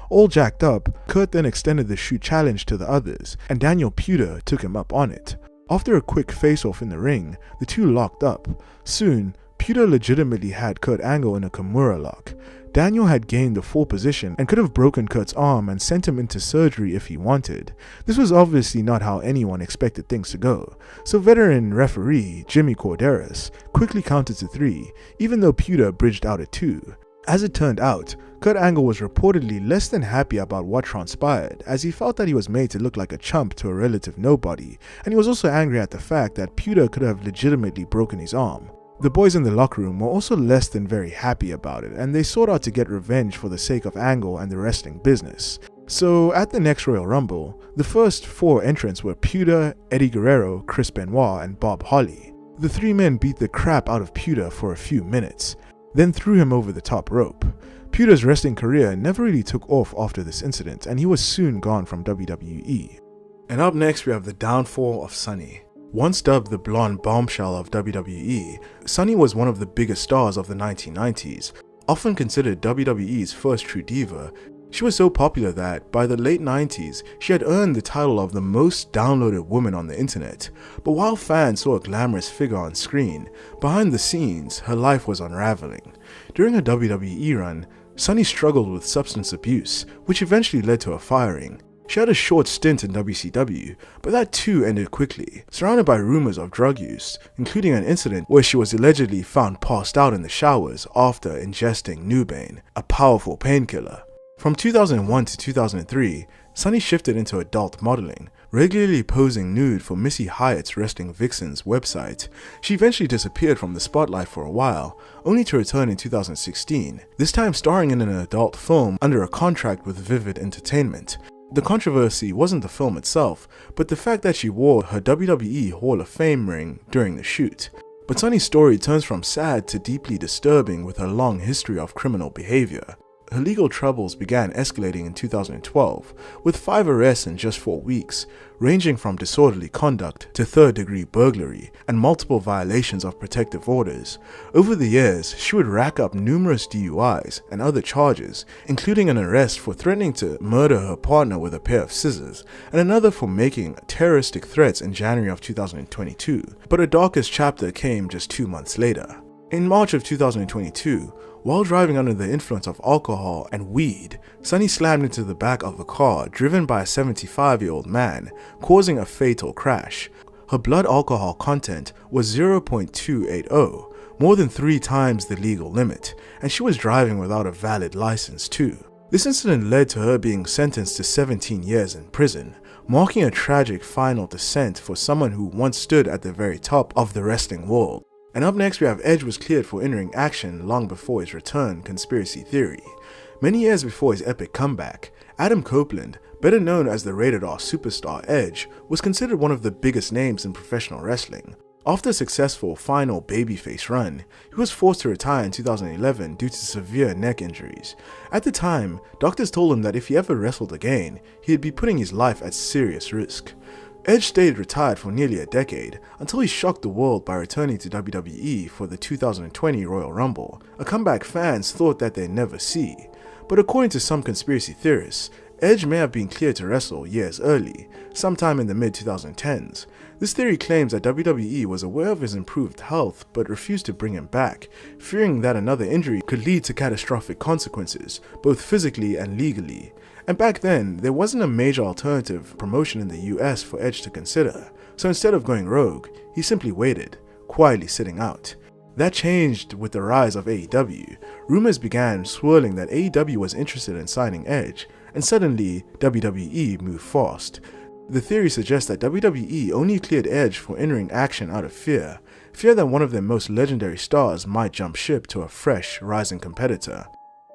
All jacked up, Kurt then extended the shoot challenge to the others, and Daniel Puder took him up on it. After a quick face-off in the ring, the two locked up. Soon, Puder legitimately had Kurt Angle in a Kimura lock. Daniel had gained the full position and could have broken Kurt's arm and sent him into surgery if he wanted. This was obviously not how anyone expected things to go, so veteran referee Jimmy Corderas quickly counted to 3, even though Puder bridged out at 2. As it turned out, Kurt Angle was reportedly less than happy about what transpired, as he felt that he was made to look like a chump to a relative nobody, and he was also angry at the fact that Puder could have legitimately broken his arm. The boys in the locker room were also less than very happy about it, and they sought out to get revenge for the sake of Angle and the wrestling business. So at the next Royal Rumble, the first 4 entrants were Puder, Eddie Guerrero, Chris Benoit, and Bob Holly. The 3 men beat the crap out of Puder for a few minutes, then threw him over the top rope. Puder's wrestling career never really took off after this incident, and he was soon gone from WWE. And up next we have the downfall of Sunny. Once dubbed the blonde bombshell of WWE, Sunny was one of the biggest stars of the 1990s. Often considered WWE's first true diva, she was so popular that, by the late 90s, she had earned the title of the most downloaded woman on the internet. But while fans saw a glamorous figure on screen, behind the scenes, her life was unraveling. During her WWE run, Sunny struggled with substance abuse, which eventually led to a firing. She had a short stint in WCW, but that too ended quickly, surrounded by rumors of drug use, including an incident where she was allegedly found passed out in the showers after ingesting Nubane, a powerful painkiller. From 2001 to 2003, Sunny shifted into adult modeling, regularly posing nude for Missy Hyatt's Wrestling Vixen's website. She eventually disappeared from the spotlight for a while, only to return in 2016, this time starring in an adult film under a contract with Vivid Entertainment. The controversy wasn't the film itself, but the fact that she wore her WWE Hall of Fame ring during the shoot. But Sunny's story turns from sad to deeply disturbing with her long history of criminal behavior. Her legal troubles began escalating in 2012, with 5 arrests in just 4 weeks, ranging from disorderly conduct to third-degree burglary and multiple violations of protective orders. Over the years, she would rack up numerous DUIs and other charges, including an arrest for threatening to murder her partner with a pair of scissors, and another for making terroristic threats in January of 2022. But her darkest chapter came just 2 months later. In March of 2022, while driving under the influence of alcohol and weed, Sunny slammed into the back of a car driven by a 75-year-old man, causing a fatal crash. Her blood alcohol content was 0.280, more than 3 times the legal limit, and she was driving without a valid license too. This incident led to her being sentenced to 17 years in prison, marking a tragic final descent for someone who once stood at the very top of the wrestling world. And up next we have Edge was cleared for in-ring action long before his return, conspiracy theory. Many years before his epic comeback, Adam Copeland, better known as the rated R superstar Edge, was considered one of the biggest names in professional wrestling. After a successful final babyface run, he was forced to retire in 2011 due to severe neck injuries. At the time, doctors told him that if he ever wrestled again, he'd be putting his life at serious risk. Edge stayed retired for nearly a decade until he shocked the world by returning to WWE for the 2020 Royal Rumble, a comeback fans thought that they'd never see. But according to some conspiracy theorists, Edge may have been cleared to wrestle years early, sometime in the mid-2010s. This theory claims that WWE was aware of his improved health but refused to bring him back, fearing that another injury could lead to catastrophic consequences, both physically and legally. And back then, there wasn't a major alternative promotion in the US for Edge to consider, so instead of going rogue, he simply waited, quietly sitting out. That changed with the rise of AEW. Rumors began swirling that AEW was interested in signing Edge, and suddenly WWE moved fast. The theory suggests that WWE only cleared Edge for in-ring action out of fear that one of their most legendary stars might jump ship to a fresh, rising competitor.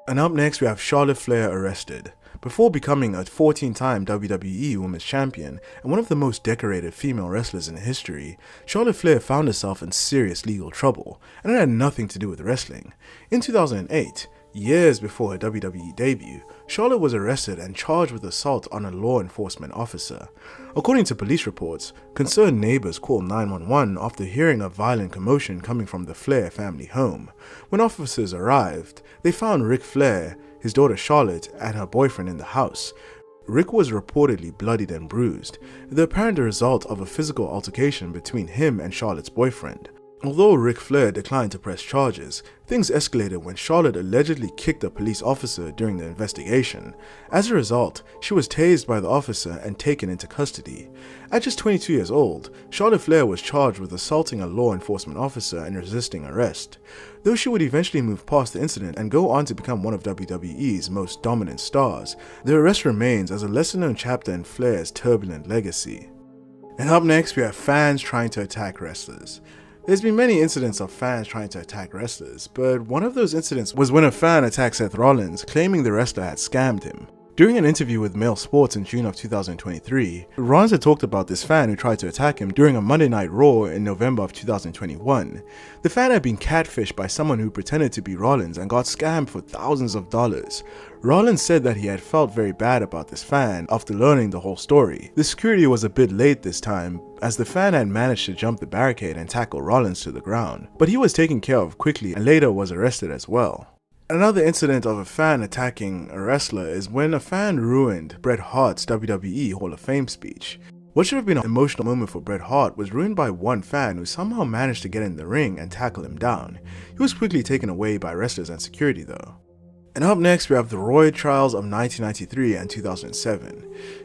And up next we have Charlotte Flair arrested. Before becoming a 14-time WWE Women's Champion and one of the most decorated female wrestlers in history, Charlotte Flair found herself in serious legal trouble, and it had nothing to do with wrestling. In 2008, years before her WWE debut, Charlotte was arrested and charged with assault on a law enforcement officer. According to police reports, concerned neighbors called 911 after hearing a violent commotion coming from the Flair family home. When officers arrived, they found Ric Flair, his daughter Charlotte, and her boyfriend in the house. Rick was reportedly bloodied and bruised, the apparent result of a physical altercation between him and Charlotte's boyfriend. Although Ric Flair declined to press charges, things escalated when Charlotte allegedly kicked a police officer during the investigation. As a result, she was tased by the officer and taken into custody. At just 22 years old, Charlotte Flair was charged with assaulting a law enforcement officer and resisting arrest. Though she would eventually move past the incident and go on to become one of WWE's most dominant stars, the arrest remains as a lesser-known chapter in Flair's turbulent legacy. And up next, we have fans trying to attack wrestlers. There's been many incidents of fans trying to attack wrestlers, but one of those incidents was when a fan attacked Seth Rollins, claiming the wrestler had scammed him. During an interview with Mail Sports in June of 2023, Rollins had talked about this fan who tried to attack him during a Monday Night Raw in November of 2021. The fan had been catfished by someone who pretended to be Rollins and got scammed for thousands of dollars. Rollins said that he had felt very bad about this fan after learning the whole story. The security was a bit late this time, as the fan had managed to jump the barricade and tackle Rollins to the ground, but he was taken care of quickly and later was arrested as well. Another incident of a fan attacking a wrestler is when a fan ruined Bret Hart's WWE Hall of Fame speech. What should have been an emotional moment for Bret Hart was ruined by one fan who somehow managed to get in the ring and tackle him down. He was quickly taken away by wrestlers and security though. And up next we have the Roy trials of 1993 and 2007.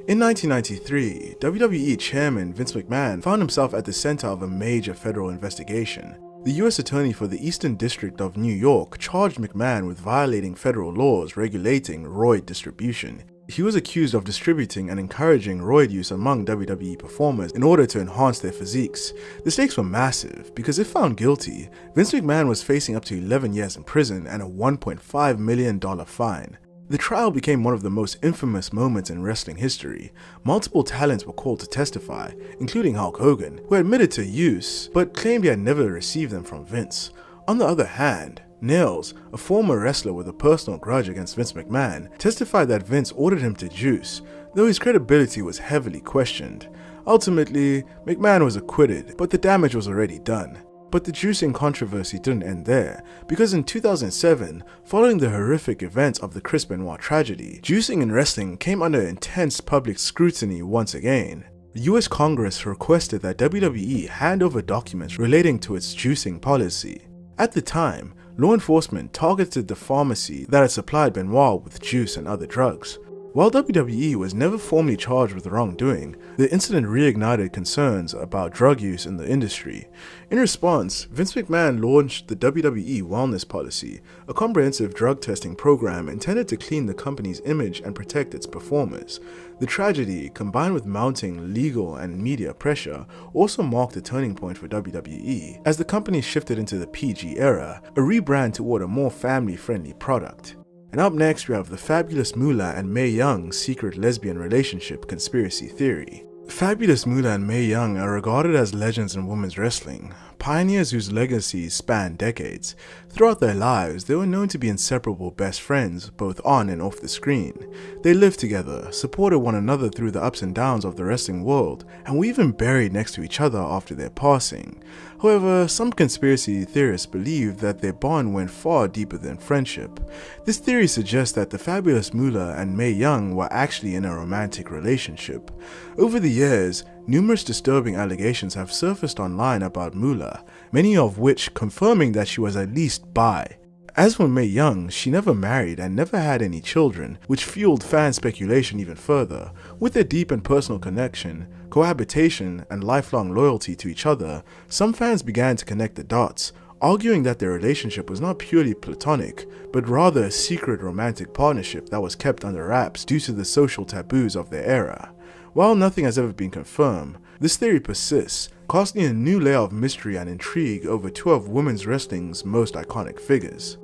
In 1993, WWE chairman Vince McMahon found himself at the center of a major federal investigation. The U.S. Attorney for the Eastern District of New York charged McMahon with violating federal laws regulating roid distribution. He was accused of distributing and encouraging roid use among WWE performers in order to enhance their physiques. The stakes were massive because if found guilty, Vince McMahon was facing up to 11 years in prison and a $1.5 million fine. The trial became one of the most infamous moments in wrestling history. Multiple talents were called to testify, including Hulk Hogan, who admitted to use, but claimed he had never received them from Vince. On the other hand, Nails, a former wrestler with a personal grudge against Vince McMahon, testified that Vince ordered him to juice, though his credibility was heavily questioned. Ultimately, McMahon was acquitted, but the damage was already done. But the juicing controversy didn't end there, because in 2007, following the horrific events of the Chris Benoit tragedy, juicing in wrestling came under intense public scrutiny once again. The US Congress requested that WWE hand over documents relating to its juicing policy. At the time, law enforcement targeted the pharmacy that had supplied Benoit with juice and other drugs. While WWE was never formally charged with wrongdoing, the incident reignited concerns about drug use in the industry. In response, Vince McMahon launched the WWE Wellness Policy, a comprehensive drug testing program intended to clean the company's image and protect its performers. The tragedy, combined with mounting legal and media pressure, also marked a turning point for WWE as the company shifted into the PG era, a rebrand toward a more family-friendly product. And up next we have the Fabulous Moolah and Mae Young's secret lesbian relationship conspiracy theory. Fabulous Moolah and Mae Young are regarded as legends in women's wrestling, pioneers whose legacies span decades. Throughout their lives, they were known to be inseparable best friends, both on and off the screen. They lived together, supported one another through the ups and downs of the wrestling world, and were even buried next to each other after their passing. However, some conspiracy theorists believe that their bond went far deeper than friendship. This theory suggests that the Fabulous Moolah and Mae Young were actually in a romantic relationship. Over the years, numerous disturbing allegations have surfaced online about Moolah, many of which confirming that she was at least bi. As for Mae Young, she never married and never had any children, which fueled fan speculation even further. With their deep and personal connection, cohabitation, and lifelong loyalty to each other, some fans began to connect the dots, arguing that their relationship was not purely platonic, but rather a secret romantic partnership that was kept under wraps due to the social taboos of their era. While nothing has ever been confirmed, this theory persists, casting a new layer of mystery and intrigue over two of women's wrestling's most iconic figures.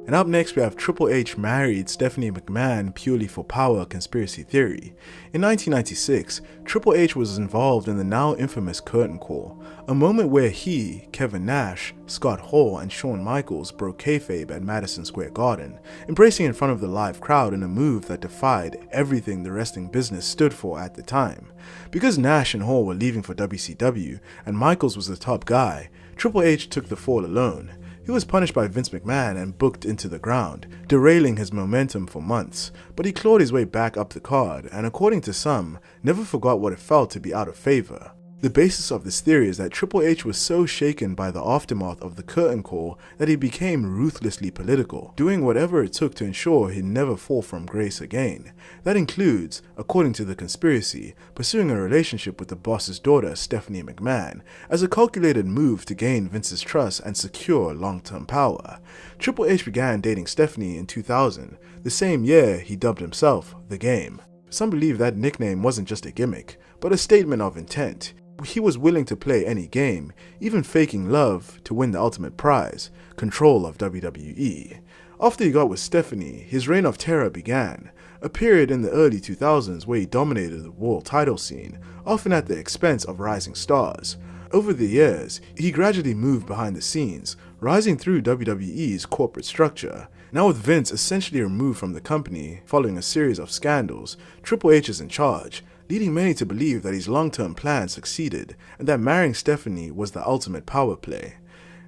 And up next we have Triple H married Stephanie McMahon purely for power conspiracy theory. In 1996, Triple H was involved in the now infamous curtain call, a moment where he, Kevin Nash, Scott Hall, and Shawn Michaels broke kayfabe at Madison Square Garden, embracing in front of the live crowd in a move that defied everything the wrestling business stood for at the time. Because Nash and Hall were leaving for WCW, and Michaels was the top guy, Triple H took the fall alone. He was punished by Vince McMahon and booked into the ground, derailing his momentum for months, but he clawed his way back up the card and, according to some, never forgot what it felt to be out of favor. The basis of this theory is that Triple H was so shaken by the aftermath of the curtain call that he became ruthlessly political, doing whatever it took to ensure he'd never fall from grace again. That includes, according to the conspiracy, pursuing a relationship with the boss's daughter, Stephanie McMahon, as a calculated move to gain Vince's trust and secure long-term power. Triple H began dating Stephanie in 2000, the same year he dubbed himself The Game. Some believe that nickname wasn't just a gimmick, but a statement of intent. He was willing to play any game, even faking love, to win the ultimate prize, control of WWE. After he got with Stephanie, his reign of terror began, a period in the early 2000s where he dominated the world title scene, often at the expense of rising stars. Over the years, he gradually moved behind the scenes, rising through WWE's corporate structure. Now with Vince essentially removed from the company following a series of scandals, Triple H is in charge, leading many to believe that his long-term plan succeeded and that marrying Stephanie was the ultimate power play.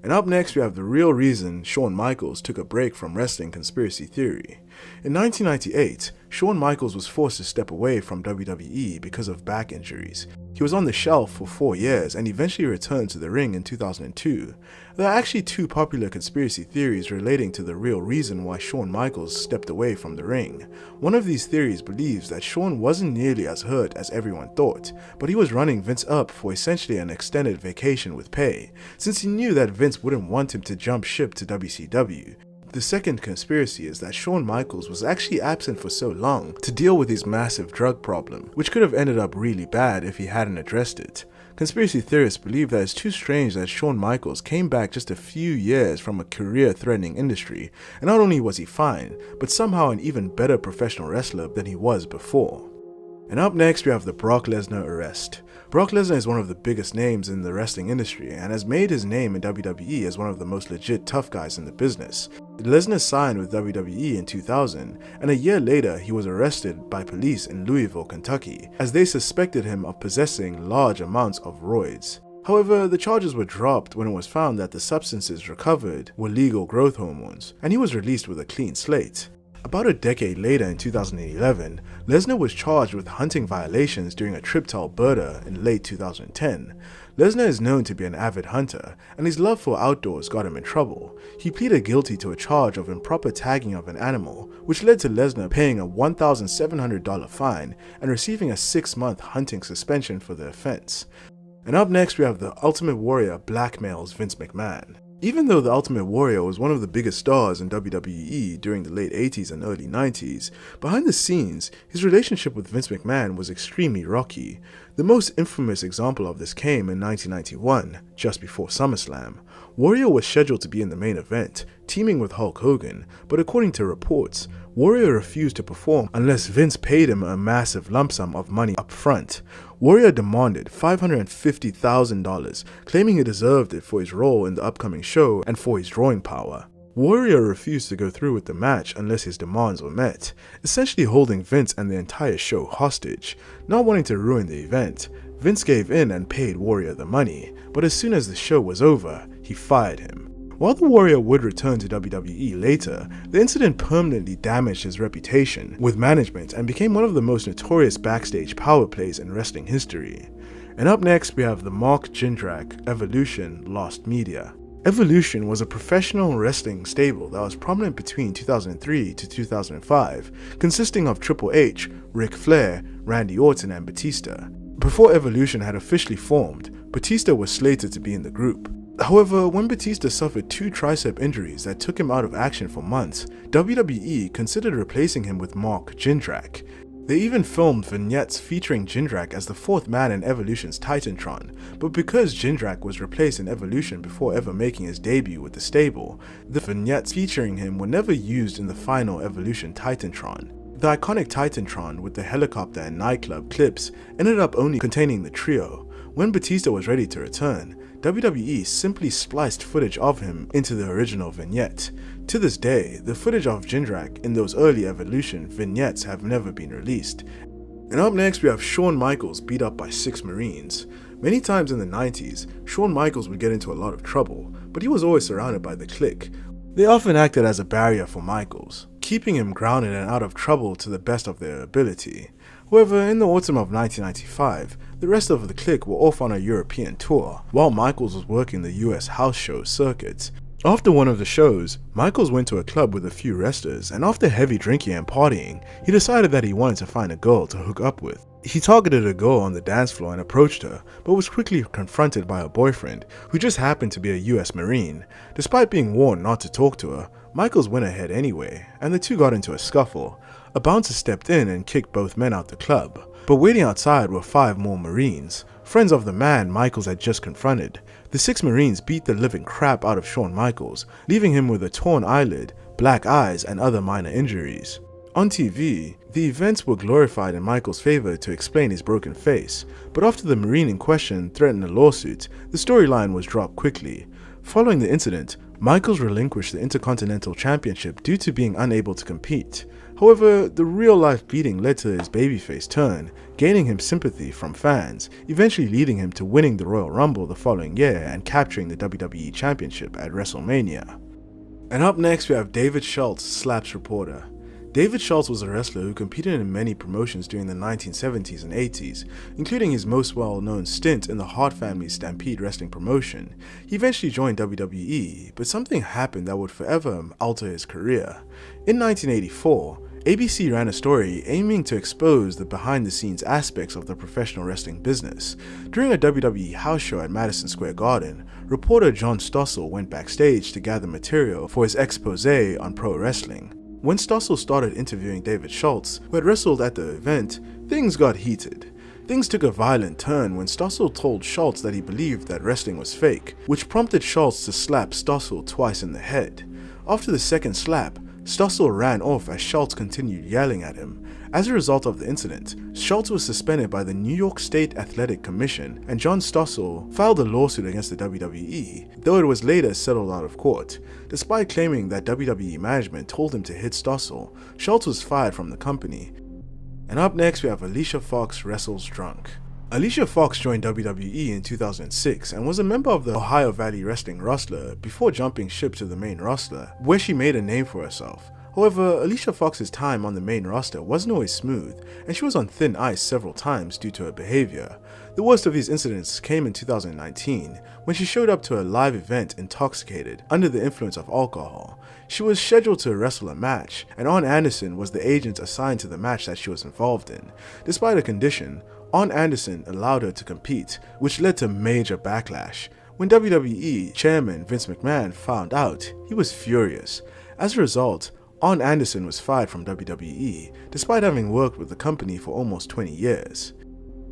And up next we have the real reason Shawn Michaels took a break from wrestling conspiracy theory. In 1998, Shawn Michaels was forced to step away from WWE because of back injuries. He was on the shelf for 4 years and eventually returned to the ring in 2002. There are actually two popular conspiracy theories relating to the real reason why Shawn Michaels stepped away from the ring. One of these theories believes that Shawn wasn't nearly as hurt as everyone thought, but he was running Vince up for essentially an extended vacation with pay, since he knew that Vince wouldn't want him to jump ship to WCW. The second conspiracy is that Shawn Michaels was actually absent for so long to deal with his massive drug problem, which could have ended up really bad if he hadn't addressed it. Conspiracy theorists believe that it's too strange that Shawn Michaels came back just a few years from a career-threatening industry, and not only was he fine, but somehow an even better professional wrestler than he was before. And up next we have the Brock Lesnar arrest. Brock Lesnar is one of the biggest names in the wrestling industry and has made his name in WWE as one of the most legit tough guys in the business. Lesnar signed with WWE in 2000, and a year later he was arrested by police in Louisville, Kentucky, as they suspected him of possessing large amounts of roids. However, the charges were dropped when it was found that the substances recovered were legal growth hormones, and he was released with a clean slate. About a decade later in 2011, Lesnar was charged with hunting violations during a trip to Alberta in late 2010. Lesnar is known to be an avid hunter, and his love for outdoors got him in trouble. He pleaded guilty to a charge of improper tagging of an animal, which led to Lesnar paying a $1,700 fine and receiving a 6-month hunting suspension for the offense. And up next we have the Ultimate Warrior blackmails Vince McMahon. Even though the Ultimate Warrior was one of the biggest stars in WWE during the late 80s and early 90s, behind the scenes, his relationship with Vince McMahon was extremely rocky. The most infamous example of this came in 1991, just before SummerSlam. Warrior was scheduled to be in the main event, teaming with Hulk Hogan, but according to reports, Warrior refused to perform unless Vince paid him a massive lump sum of money up front. Warrior demanded $550,000, claiming he deserved it for his role in the upcoming show and for his drawing power. Warrior refused to go through with the match unless his demands were met, essentially holding Vince and the entire show hostage. Not wanting to ruin the event, Vince gave in and paid Warrior the money, but as soon as the show was over, he fired him. While the Warrior would return to WWE later, the incident permanently damaged his reputation with management and became one of the most notorious backstage power plays in wrestling history. And up next we have the Mark Jindrak Evolution Lost Media. Evolution was a professional wrestling stable that was prominent between 2003 to 2005, consisting of Triple H, Ric Flair, Randy Orton and Batista. Before Evolution had officially formed, Batista was slated to be in the group. However, when Batista suffered 2 tricep injuries that took him out of action for months, WWE considered replacing him with Mark Jindrak. They even filmed vignettes featuring Jindrak as the 4th man in Evolution's Titantron, but because Jindrak was replaced in Evolution before ever making his debut with the stable, the vignettes featuring him were never used in the final Evolution Titantron. The iconic Titantron with the helicopter and nightclub clips ended up only containing the trio. When Batista was ready to return, WWE simply spliced footage of him into the original vignette. To this day, the footage of Jindrak in those early Evolution vignettes have never been released. And up next we have Shawn Michaels beat up by 6 Marines. Many times in the 90s, Shawn Michaels would get into a lot of trouble, but he was always surrounded by the clique. They often acted as a barrier for Michaels, keeping him grounded and out of trouble to the best of their ability. However, in the autumn of 1995, the rest of the clique were off on a European tour, while Michaels was working the US house show circuit. After one of the shows, Michaels went to a club with a few wrestlers, and after heavy drinking and partying, he decided that he wanted to find a girl to hook up with. He targeted a girl on the dance floor and approached her, but was quickly confronted by her boyfriend, who just happened to be a US Marine. Despite being warned not to talk to her, Michaels went ahead anyway, and the two got into a scuffle. A bouncer stepped in and kicked both men out the club, but waiting outside were 5 more Marines, friends of the man Michaels had just confronted. The 6 Marines beat the living crap out of Shawn Michaels, leaving him with a torn eyelid, black eyes, and other minor injuries. On TV, the events were glorified in Michaels' favor to explain his broken face, but after the Marine in question threatened a lawsuit, the storyline was dropped quickly. Following the incident, Michaels relinquished the Intercontinental Championship due to being unable to compete. However, the real-life beating led to his babyface turn, gaining him sympathy from fans, eventually leading him to winning the Royal Rumble the following year and capturing the WWE Championship at WrestleMania. And up next we have David Schultz, Slaps reporter. David Schultz was a wrestler who competed in many promotions during the 1970s and 80s, including his most well-known stint in the Hart family's Stampede Wrestling promotion. He eventually joined WWE, but something happened that would forever alter his career. In 1984, ABC ran a story aiming to expose the behind-the-scenes aspects of the professional wrestling business. During a WWE house show at Madison Square Garden, reporter John Stossel went backstage to gather material for his expose on pro wrestling. When Stossel started interviewing David Schultz, who had wrestled at the event, things got heated. Things took a violent turn when Stossel told Schultz that he believed that wrestling was fake, which prompted Schultz to slap Stossel twice in the head. After the second slap, Stossel ran off as Schultz continued yelling at him. As a result of the incident, Schultz was suspended by the New York State Athletic Commission, and John Stossel filed a lawsuit against the WWE, though it was later settled out of court. Despite claiming that WWE management told him to hit Stossel, Schultz was fired from the company. And up next we have Alicia Fox wrestles drunk. Alicia Fox joined WWE in 2006 and was a member of the Ohio Valley Wrestling roster before jumping ship to the main roster, where she made a name for herself. However, Alicia Fox's time on the main roster wasn't always smooth, and she was on thin ice several times due to her behavior. The worst of these incidents came in 2019, when she showed up to a live event intoxicated, under the influence of alcohol. She was scheduled to wrestle a match, and Arn Anderson was the agent assigned to the match that she was involved in. Despite her condition, Arn Anderson allowed her to compete, which led to major backlash. When WWE chairman Vince McMahon found out, he was furious. As a result, Arn Anderson was fired from WWE, despite having worked with the company for almost 20 years.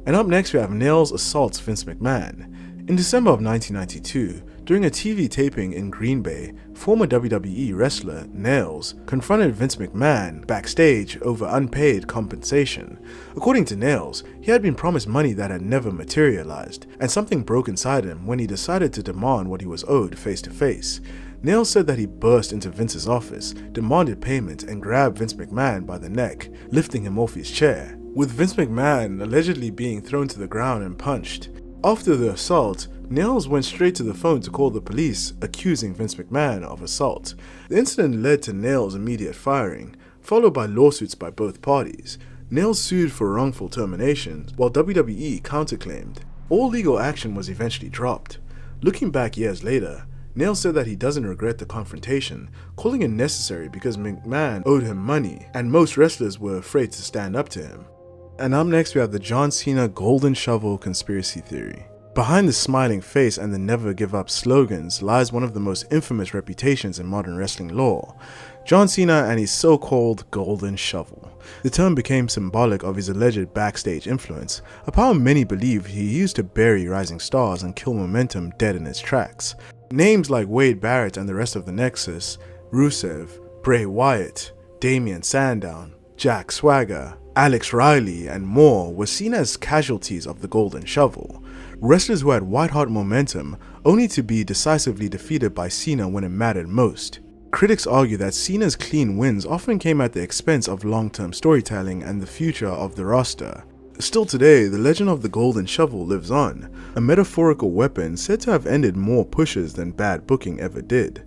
And up next we have Nails assaults Vince McMahon. In December of 1992, during a TV taping in Green Bay, former WWE wrestler Nails confronted Vince McMahon backstage over unpaid compensation. According to Nails, he had been promised money that had never materialized, and something broke inside him when he decided to demand what he was owed face to face. Nails said that he burst into Vince's office, demanded payment, and grabbed Vince McMahon by the neck, lifting him off his chair, with Vince McMahon allegedly being thrown to the ground and punched. After the assault, Nails went straight to the phone to call the police, accusing Vince McMahon of assault. The incident led to Nails' immediate firing, followed by lawsuits by both parties. Nails sued for wrongful termination, while WWE counterclaimed. All legal action was eventually dropped. Looking back years later, Nails said that he doesn't regret the confrontation, calling it necessary because McMahon owed him money, and most wrestlers were afraid to stand up to him. And up next we have the John Cena Golden Shovel conspiracy theory. Behind the smiling face and the never give up slogans lies one of the most infamous reputations in modern wrestling lore, John Cena and his so-called Golden Shovel. The term became symbolic of his alleged backstage influence, a power many believe he used to bury rising stars and kill momentum dead in its tracks. Names like Wade Barrett and the rest of the Nexus, Rusev, Bray Wyatt, Damian Sandown, Jack Swagger, Alex Riley, and more were seen as casualties of the Golden Shovel, wrestlers who had white-hot momentum only to be decisively defeated by Cena when it mattered most. Critics argue that Cena's clean wins often came at the expense of long-term storytelling and the future of the roster. Still today, the legend of the Golden Shovel lives on, a metaphorical weapon said to have ended more pushes than bad booking ever did.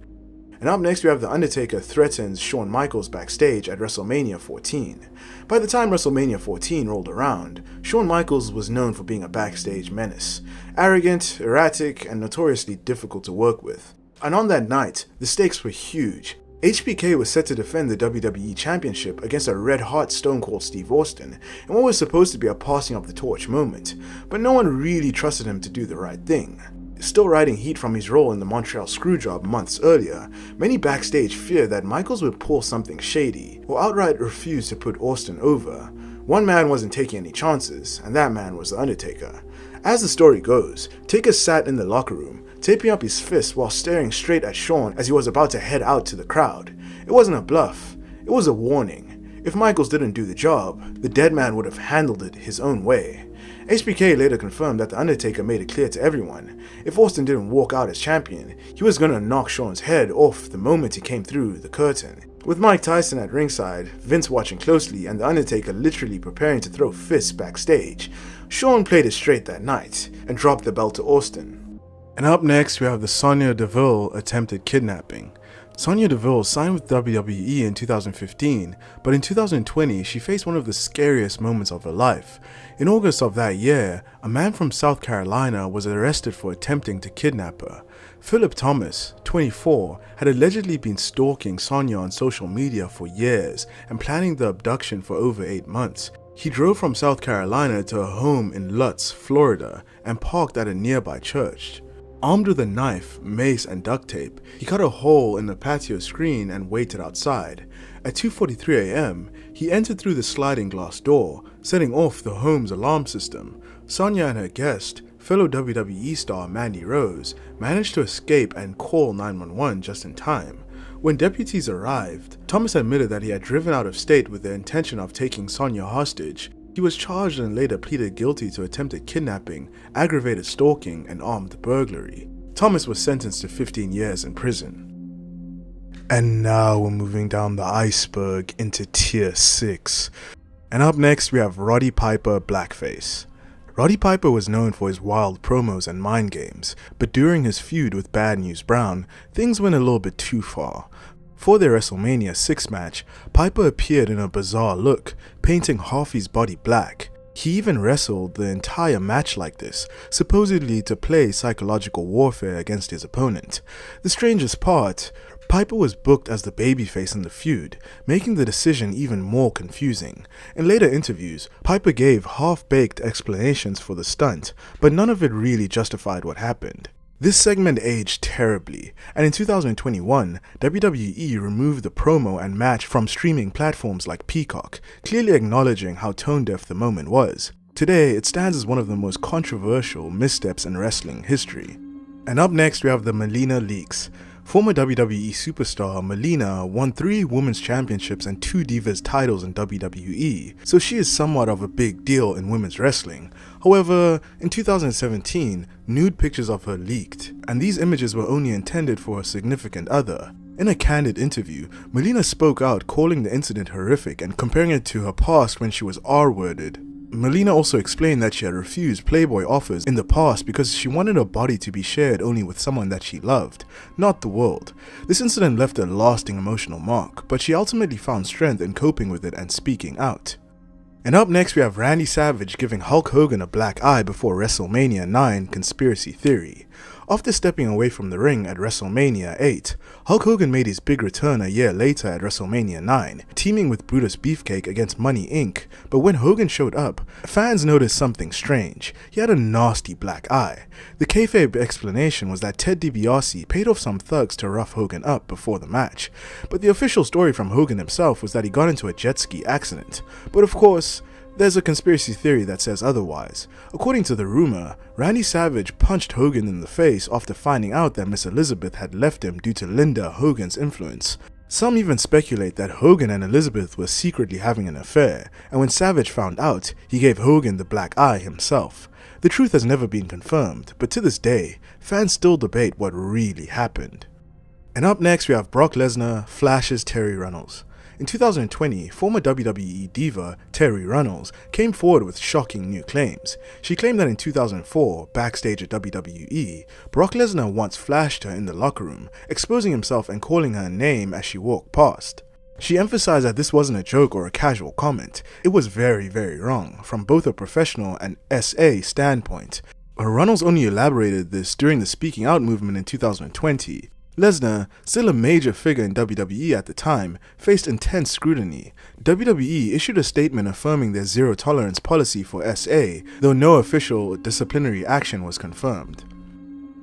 And up next we have The Undertaker threatens Shawn Michaels backstage at WrestleMania 14. By the time WrestleMania 14 rolled around, Shawn Michaels was known for being a backstage menace, arrogant, erratic, and notoriously difficult to work with. And on that night, the stakes were huge. HBK was set to defend the WWE Championship against a red-hot Stone Cold Steve Austin in what was supposed to be a passing of the torch moment, but no one really trusted him to do the right thing. Still riding heat from his role in the Montreal Screwjob months earlier, many backstage feared that Michaels would pull something shady or outright refuse to put Austin over. One man wasn't taking any chances, and that man was The Undertaker. As the story goes, Taker sat in the locker room, taping up his fist while staring straight at Shawn as he was about to head out to the crowd. It wasn't a bluff, it was a warning. If Michaels didn't do the job, the dead man would have handled it his own way. HBK later confirmed that The Undertaker made it clear to everyone, if Austin didn't walk out as champion, he was gonna knock Shawn's head off the moment he came through the curtain. With Mike Tyson at ringside, Vince watching closely, and The Undertaker literally preparing to throw fists backstage, Shawn played it straight that night, and dropped the belt to Austin. And up next we have the Sonya Deville attempted kidnapping. Sonya Deville signed with WWE in 2015, but in 2020 she faced one of the scariest moments of her life. In August of that year, a man from South Carolina was arrested for attempting to kidnap her. Philip Thomas, 24, had allegedly been stalking Sonya on social media for years and planning the abduction for over 8 months. He drove from South Carolina to a home in Lutz, Florida, and parked at a nearby church. Armed with a knife, mace, and duct tape, he cut a hole in the patio screen and waited outside. At 2:43 a.m., he entered through the sliding glass door, setting off the home's alarm system. Sonya and her guest, fellow WWE star Mandy Rose, managed to escape and call 911 just in time. When deputies arrived, Thomas admitted that he had driven out of state with the intention of taking Sonya hostage. He was charged and later pleaded guilty to attempted kidnapping, aggravated stalking, and armed burglary. Thomas was sentenced to 15 years in prison. And now we're moving down the iceberg into Tier 6. And up next we have Roddy Piper Blackface. Roddy Piper was known for his wild promos and mind games, but during his feud with Bad News Brown, things went a little bit too far. For their WrestleMania 6 match, Piper appeared in a bizarre look, painting half his body black. He even wrestled the entire match like this, supposedly to play psychological warfare against his opponent. The strangest part, Piper was booked as the babyface in the feud, making the decision even more confusing. In later interviews, Piper gave half-baked explanations for the stunt, but none of it really justified what happened. This segment aged terribly, and in 2021, WWE removed the promo and match from streaming platforms like Peacock, clearly acknowledging how tone-deaf the moment was. Today, it stands as one of the most controversial missteps in wrestling history. And up next, we have the Melina leaks. Former WWE superstar Melina won 3 women's championships and 2 Divas titles in WWE, so she is somewhat of a big deal in women's wrestling. However, in 2017, nude pictures of her leaked, and these images were only intended for a significant other. In a candid interview, Melina spoke out, calling the incident horrific and comparing it to her past when she was R-worded. Melina also explained that she had refused Playboy offers in the past because she wanted her body to be shared only with someone that she loved, not the world. This incident left a lasting emotional mark, but she ultimately found strength in coping with it and speaking out. And up next, we have Randy Savage giving Hulk Hogan a black eye before WrestleMania 9 conspiracy theory. After stepping away from the ring at WrestleMania 8, Hulk Hogan made his big return a year later at WrestleMania 9, teaming with Brutus Beefcake against Money Inc. But when Hogan showed up, fans noticed something strange. He had a nasty black eye. The kayfabe explanation was that Ted DiBiase paid off some thugs to rough Hogan up before the match. But the official story from Hogan himself was that he got into a jet ski accident. But of course, there's a conspiracy theory that says otherwise. According to the rumor, Randy Savage punched Hogan in the face after finding out that Miss Elizabeth had left him due to Linda Hogan's influence. Some even speculate that Hogan and Elizabeth were secretly having an affair, and when Savage found out, he gave Hogan the black eye himself. The truth has never been confirmed, but to this day, fans still debate what really happened. And up next, we have Brock Lesnar flashes Terry Runnels. In 2020, former WWE diva Terry Runnels came forward with shocking new claims. She claimed that in 2004, backstage at WWE, Brock Lesnar once flashed her in the locker room, exposing himself and calling her a name as she walked past. She emphasized that this wasn't a joke or a casual comment. It was very, very wrong, from both a professional and SA standpoint. Runnels only elaborated this during the speaking out movement in 2020. Lesnar, still a major figure in WWE at the time, faced intense scrutiny. WWE issued a statement affirming their zero-tolerance policy for SA, though no official disciplinary action was confirmed.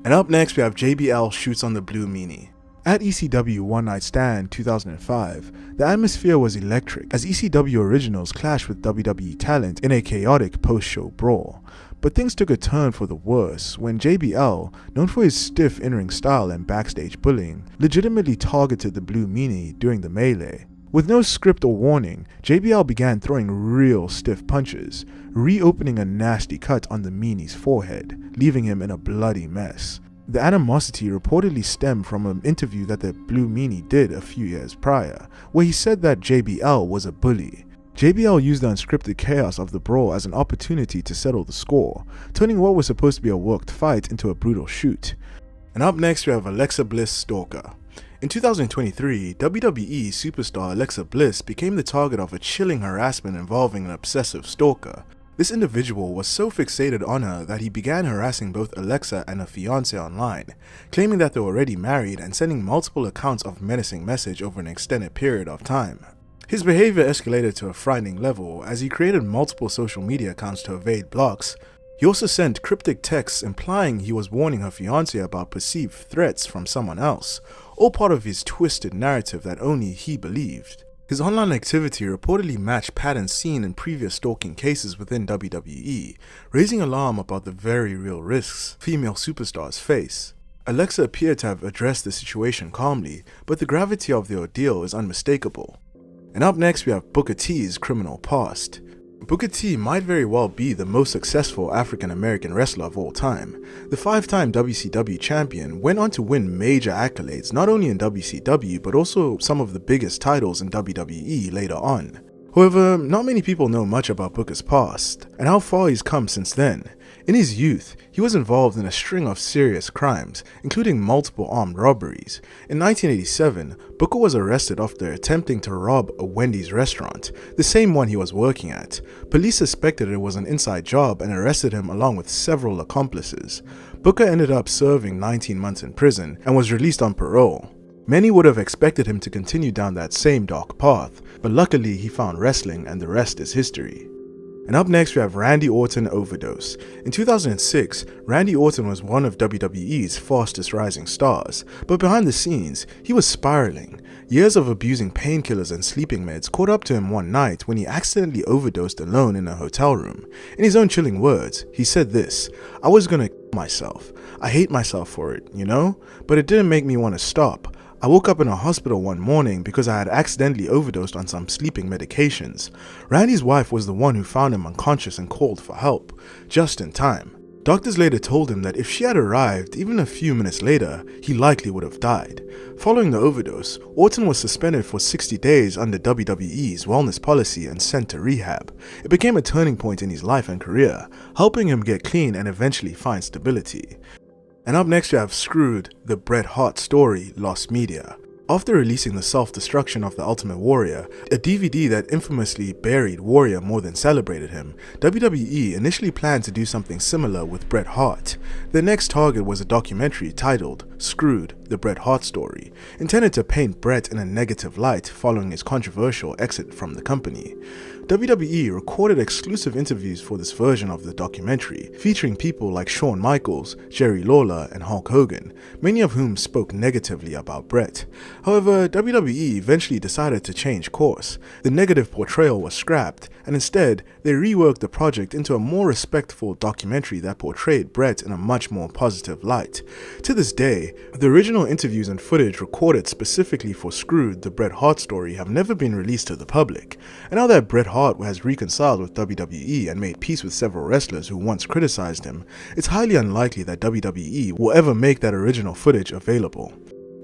And up next, we have JBL shoots on the Blue Meanie. At ECW One Night Stand 2005, the atmosphere was electric as ECW originals clashed with WWE talent in a chaotic post-show brawl. But things took a turn for the worse when JBL, known for his stiff in-ring style and backstage bullying, legitimately targeted the Blue Meanie during the melee. With no script or warning, JBL began throwing real stiff punches, reopening a nasty cut on the Meanie's forehead, leaving him in a bloody mess. The animosity reportedly stemmed from an interview that the Blue Meanie did a few years prior, where he said that JBL was a bully. JBL used the unscripted chaos of the brawl as an opportunity to settle the score, turning what was supposed to be a worked fight into a brutal shoot. And up next, we have Alexa Bliss stalker. In 2023, WWE superstar Alexa Bliss became the target of a chilling harassment involving an obsessive stalker. This individual was so fixated on her that he began harassing both Alexa and her fiancé online, claiming that they were already married and sending multiple accounts of menacing message over an extended period of time. His behavior escalated to a frightening level as he created multiple social media accounts to evade blocks. He also sent cryptic texts implying he was warning her fiancé about perceived threats from someone else, all part of his twisted narrative that only he believed. His online activity reportedly matched patterns seen in previous stalking cases within WWE, raising alarm about the very real risks female superstars face. Alexa appeared to have addressed the situation calmly, but the gravity of the ordeal is unmistakable. And up next, we have Booker T's criminal past. Booker T might very well be the most successful African-American wrestler of all time. The 5-time WCW champion went on to win major accolades not only in WCW but also some of the biggest titles in WWE later on. However, not many people know much about Booker's past and how far he's come since then. In his youth, he was involved in a string of serious crimes, including multiple armed robberies. In 1987, Booker was arrested after attempting to rob a Wendy's restaurant, the same one he was working at. Police suspected it was an inside job and arrested him along with several accomplices. Booker ended up serving 19 months in prison and was released on parole. Many would have expected him to continue down that same dark path, but luckily he found wrestling and the rest is history. And up next we have Randy Orton overdose. In 2006, Randy Orton was one of WWE's fastest rising stars, but behind the scenes, he was spiraling. Years of abusing painkillers and sleeping meds caught up to him one night when he accidentally overdosed alone in a hotel room. In his own chilling words, he said this, "I was gonna kill myself. I hate myself for it, you know? But it didn't make me want to stop. I woke up in a hospital one morning because I had accidentally overdosed on some sleeping medications. Randy's wife was the one who found him unconscious and called for help, just in time. Doctors later told him that if she had arrived even a few minutes later, he likely would have died." Following the overdose, Orton was suspended for 60 days under WWE's wellness policy and sent to rehab. It became a turning point in his life and career, helping him get clean and eventually find stability. And up next we have Screwed, the Bret Hart story lost media. After releasing The Self-Destruction of the Ultimate Warrior, a DVD that infamously buried Warrior more than celebrated him, WWE initially planned to do something similar with Bret Hart. Their next target was a documentary titled Screwed, the Bret Hart Story, intended to paint Bret in a negative light following his controversial exit from the company. WWE recorded exclusive interviews for this version of the documentary, featuring people like Shawn Michaels, Jerry Lawler, and Hulk Hogan, many of whom spoke negatively about Bret. However, WWE eventually decided to change course. The negative portrayal was scrapped, and instead, they reworked the project into a more respectful documentary that portrayed Bret in a much more positive light. To this day, the original interviews and footage recorded specifically for Screwed, the Bret Hart story have never been released to the public. And now that Bret Hart has reconciled with WWE and made peace with several wrestlers who once criticized him, it's highly unlikely that WWE will ever make that original footage available.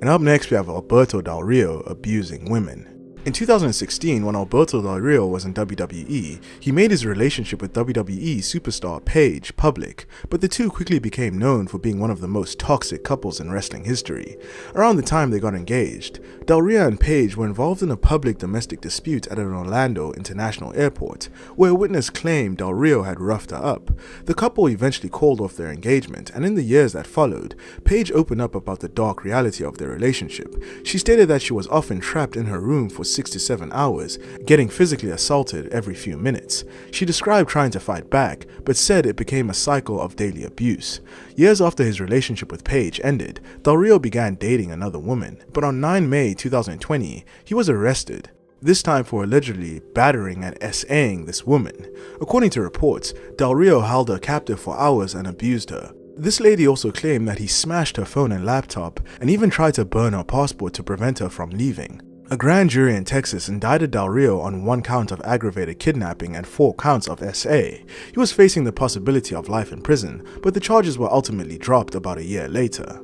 And up next we have Alberto Del Rio abusing women. In 2016, when Alberto Del Rio was in WWE, he made his relationship with WWE superstar Paige public, but the two quickly became known for being one of the most toxic couples in wrestling history. Around the time they got engaged, Del Rio and Paige were involved in a public domestic dispute at an Orlando international airport, where a witness claimed Del Rio had roughed her up. The couple eventually called off their engagement, and in the years that followed, Paige opened up about the dark reality of their relationship. She stated that she was often trapped in her room for 6 to 7 hours, getting physically assaulted every few minutes. She described trying to fight back, but said it became a cycle of daily abuse. Years after his relationship with Paige ended, Del Rio began dating another woman, but on 9 May 2020, he was arrested, this time for allegedly battering and SAing this woman. According to reports, Del Rio held her captive for hours and abused her. This lady also claimed that he smashed her phone and laptop and even tried to burn her passport to prevent her from leaving. A grand jury in Texas indicted Del Rio on 1 count of aggravated kidnapping and 4 counts of SA. He was facing the possibility of life in prison, but the charges were ultimately dropped about a year later.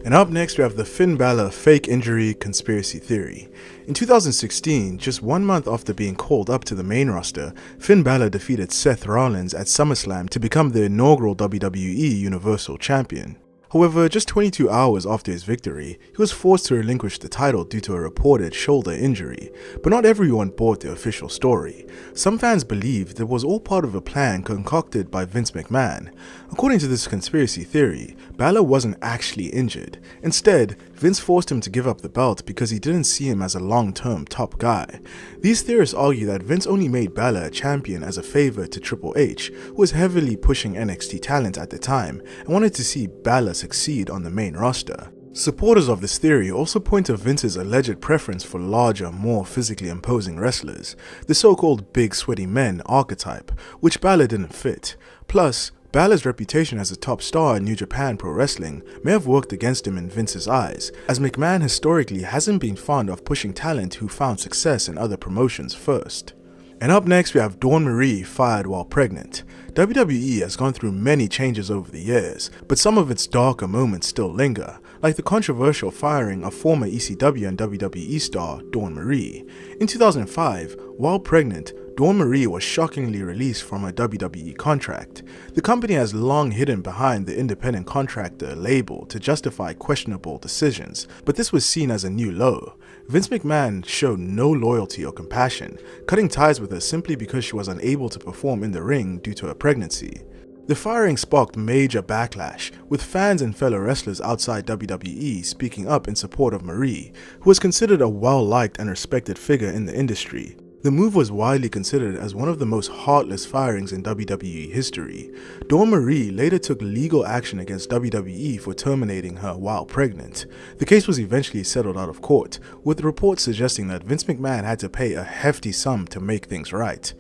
And up next we have the Finn Balor fake injury conspiracy theory. In 2016, just 1 month after being called up to the main roster, Finn Balor defeated Seth Rollins at SummerSlam to become the inaugural WWE Universal Champion. However, just 22 hours after his victory, he was forced to relinquish the title due to a reported shoulder injury. But not everyone bought the official story. Some fans believed it was all part of a plan concocted by Vince McMahon. According to this conspiracy theory, Balor wasn't actually injured. Instead, Vince forced him to give up the belt because he didn't see him as a long-term top guy. These theorists argue that Vince only made Balor a champion as a favor to Triple H, who was heavily pushing NXT talent at the time and wanted to see Balor succeed on the main roster. Supporters of this theory also point to Vince's alleged preference for larger, more physically imposing wrestlers, the so-called big sweaty men archetype, which Balor didn't fit. Plus, Balor's reputation as a top star in New Japan Pro Wrestling may have worked against him in Vince's eyes, as McMahon historically hasn't been fond of pushing talent who found success in other promotions first. And up next we have Dawn Marie fired while pregnant. WWE has gone through many changes over the years, but some of its darker moments still linger, like the controversial firing of former ECW and WWE star Dawn Marie. In 2005, while pregnant, Dawn Marie was shockingly released from a WWE contract. The company has long hidden behind the independent contractor label to justify questionable decisions, but this was seen as a new low. Vince McMahon showed no loyalty or compassion, cutting ties with her simply because she was unable to perform in the ring due to her pregnancy. The firing sparked major backlash, with fans and fellow wrestlers outside WWE speaking up in support of Marie, who was considered a well-liked and respected figure in the industry. The move was widely considered as one of the most heartless firings in WWE history. Dawn Marie later took legal action against WWE for terminating her while pregnant. The case was eventually settled out of court, with reports suggesting that Vince McMahon had to pay a hefty sum to make things right.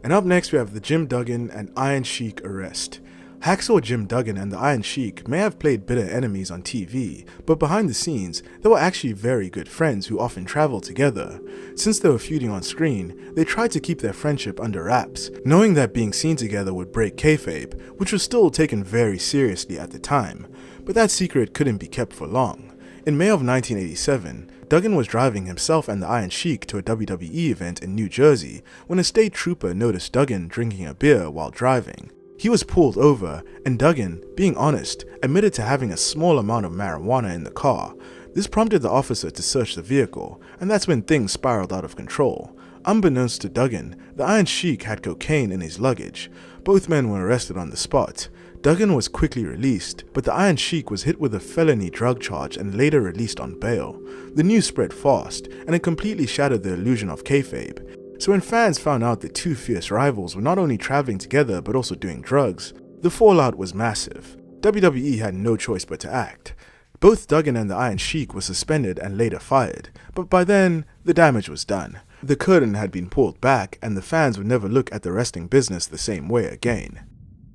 And up next we have the Jim Duggan and Iron Sheik arrest. Hacksaw Jim Duggan and the Iron Sheik may have played bitter enemies on TV, but behind the scenes, they were actually very good friends who often traveled together. Since they were feuding on screen, they tried to keep their friendship under wraps, knowing that being seen together would break kayfabe, which was still taken very seriously at the time. But that secret couldn't be kept for long. In May of 1987, Duggan was driving himself and the Iron Sheik to a WWE event in New Jersey when a state trooper noticed Duggan drinking a beer while driving. He was pulled over, and Duggan, being honest, admitted to having a small amount of marijuana in the car. This prompted the officer to search the vehicle, and that's when things spiraled out of control. Unbeknownst to Duggan, the Iron Sheik had cocaine in his luggage. Both men were arrested on the spot. Duggan was quickly released, but the Iron Sheik was hit with a felony drug charge and later released on bail. The news spread fast, and it completely shattered the illusion of kayfabe. So when fans found out the two fierce rivals were not only traveling together but also doing drugs, the fallout was massive. WWE had no choice but to act. Both Duggan and the Iron Sheik were suspended and later fired, but by then, the damage was done. The curtain had been pulled back and the fans would never look at the wrestling business the same way again.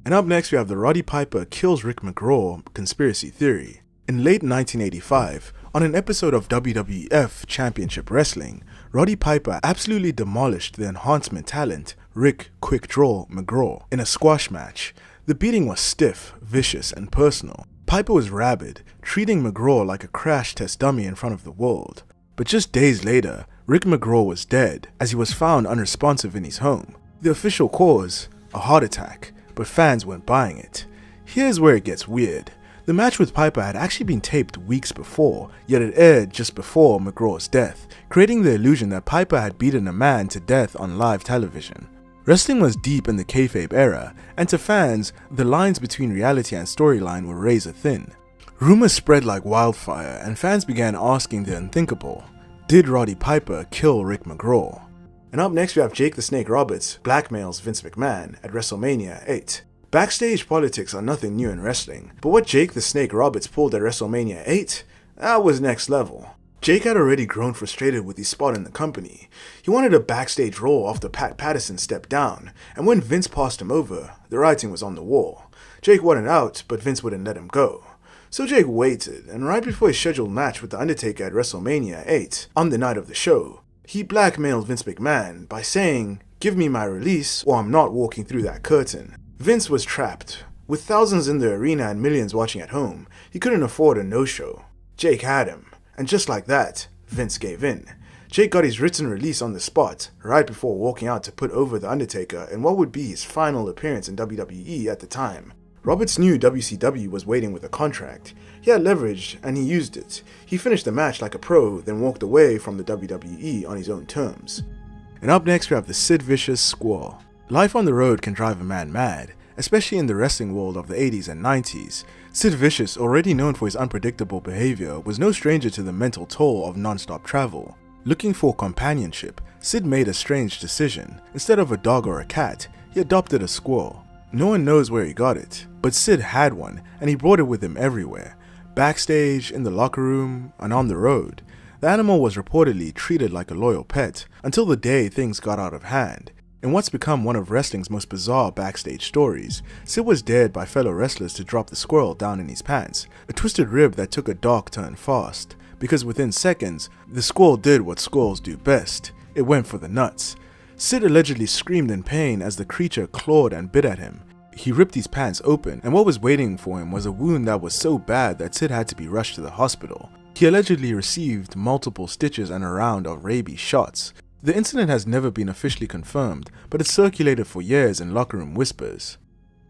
And up next we have the Roddy Piper kills Rick McGraw conspiracy theory. In late 1985, on an episode of WWF Championship Wrestling, Roddy Piper absolutely demolished the enhancement talent Rick Quick Draw McGraw in a squash match. The beating was stiff, vicious, and personal. Piper was rabid, treating McGraw like a crash test dummy in front of the world. But just days later, Rick McGraw was dead, as he was found unresponsive in his home. The official cause? A heart attack, but fans weren't buying it. Here's where it gets weird. The match with Piper had actually been taped weeks before, yet it aired just before McGraw's death, creating the illusion that Piper had beaten a man to death on live television. Wrestling was deep in the kayfabe era, and to fans, the lines between reality and storyline were razor thin. Rumors spread like wildfire, and fans began asking the unthinkable. Did Roddy Piper kill Rick McGraw? And up next we have Jake the Snake Roberts blackmails Vince McMahon at WrestleMania 8. Backstage politics are nothing new in wrestling, but what Jake the Snake Roberts pulled at WrestleMania 8? That was next level. Jake had already grown frustrated with his spot in the company. He wanted a backstage role after Pat Patterson stepped down, and when Vince passed him over, the writing was on the wall. Jake wanted out, but Vince wouldn't let him go. So Jake waited, and right before his scheduled match with The Undertaker at WrestleMania 8, on the night of the show, he blackmailed Vince McMahon by saying, "Give me my release or I'm not walking through that curtain." Vince was trapped. With thousands in the arena and millions watching at home, he couldn't afford a no-show. Jake had him, and just like that, Vince gave in. Jake got his written release on the spot, right before walking out to put over The Undertaker in what would be his final appearance in WWE at the time. Roberts knew WCW was waiting with a contract. He had leverage, and he used it. He finished the match like a pro, then walked away from the WWE on his own terms. And up next we have the Sid Vicious Squall. Life on the road can drive a man mad, especially in the wrestling world of the 80s and 90s. Sid Vicious, already known for his unpredictable behavior, was no stranger to the mental toll of non-stop travel. Looking for companionship, Sid made a strange decision. Instead of a dog or a cat, he adopted a squirrel. No one knows where he got it, but Sid had one, and he brought it with him everywhere. Backstage, in the locker room, and on the road. The animal was reportedly treated like a loyal pet, until the day things got out of hand. In what's become one of wrestling's most bizarre backstage stories, Sid was dared by fellow wrestlers to drop the squirrel down in his pants, a twisted rib that took a dark turn fast, because within seconds, the squirrel did what squirrels do best, it went for the nuts. Sid allegedly screamed in pain as the creature clawed and bit at him. He ripped his pants open, and what was waiting for him was a wound that was so bad that Sid had to be rushed to the hospital. He allegedly received multiple stitches and a round of rabies shots. The incident has never been officially confirmed, but it circulated for years in locker room whispers.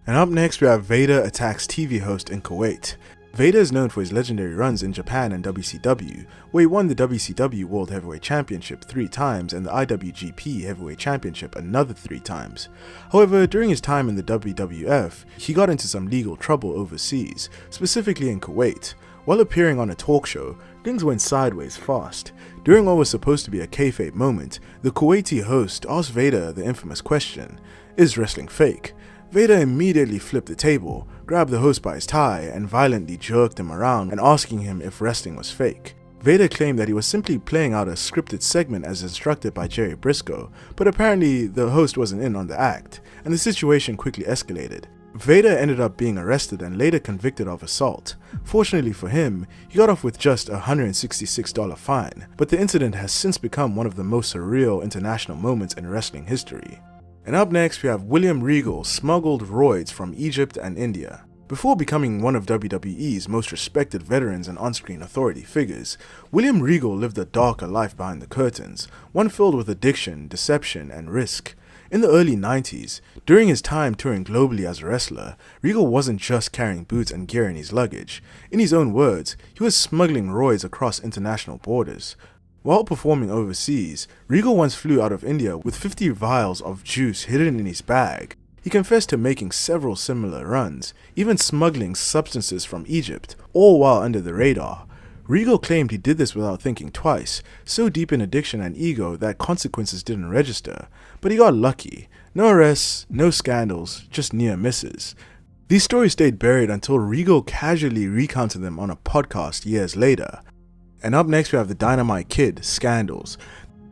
And up next we have Vader attacks TV host in Kuwait. Vader is known for his legendary runs in Japan and WCW, where he won the WCW World Heavyweight Championship 3 times and the IWGP Heavyweight Championship another 3 times. However, during his time in the WWF, he got into some legal trouble overseas, specifically in Kuwait. While appearing on a talk show, things went sideways fast. During what was supposed to be a kayfabe moment, the Kuwaiti host asked Vader the infamous question, "Is wrestling fake?" Vader immediately flipped the table, grabbed the host by his tie, and violently jerked him around and asking him if wrestling was fake. Vader claimed that he was simply playing out a scripted segment as instructed by Jerry Briscoe, but apparently the host wasn't in on the act, and the situation quickly escalated. Vader ended up being arrested and later convicted of assault. Fortunately for him, he got off with just a $166 fine, but the incident has since become one of the most surreal international moments in wrestling history. And up next we have William Regal smuggled roids from Egypt and India. Before becoming one of WWE's most respected veterans and on-screen authority figures, William Regal lived a darker life behind the curtains, one filled with addiction, deception, and risk. In the early 90s, during his time touring globally as a wrestler, Regal wasn't just carrying boots and gear in his luggage. In his own words, he was smuggling roids across international borders. While performing overseas, Regal once flew out of India with 50 vials of juice hidden in his bag. He confessed to making several similar runs, even smuggling substances from Egypt, all while under the radar. Regal claimed he did this without thinking twice, so deep in addiction and ego that consequences didn't register. But he got lucky. No arrests, no scandals, just near misses. These stories stayed buried until Regal casually recounted them on a podcast years later. And up next we have the Dynamite Kid, Scandals.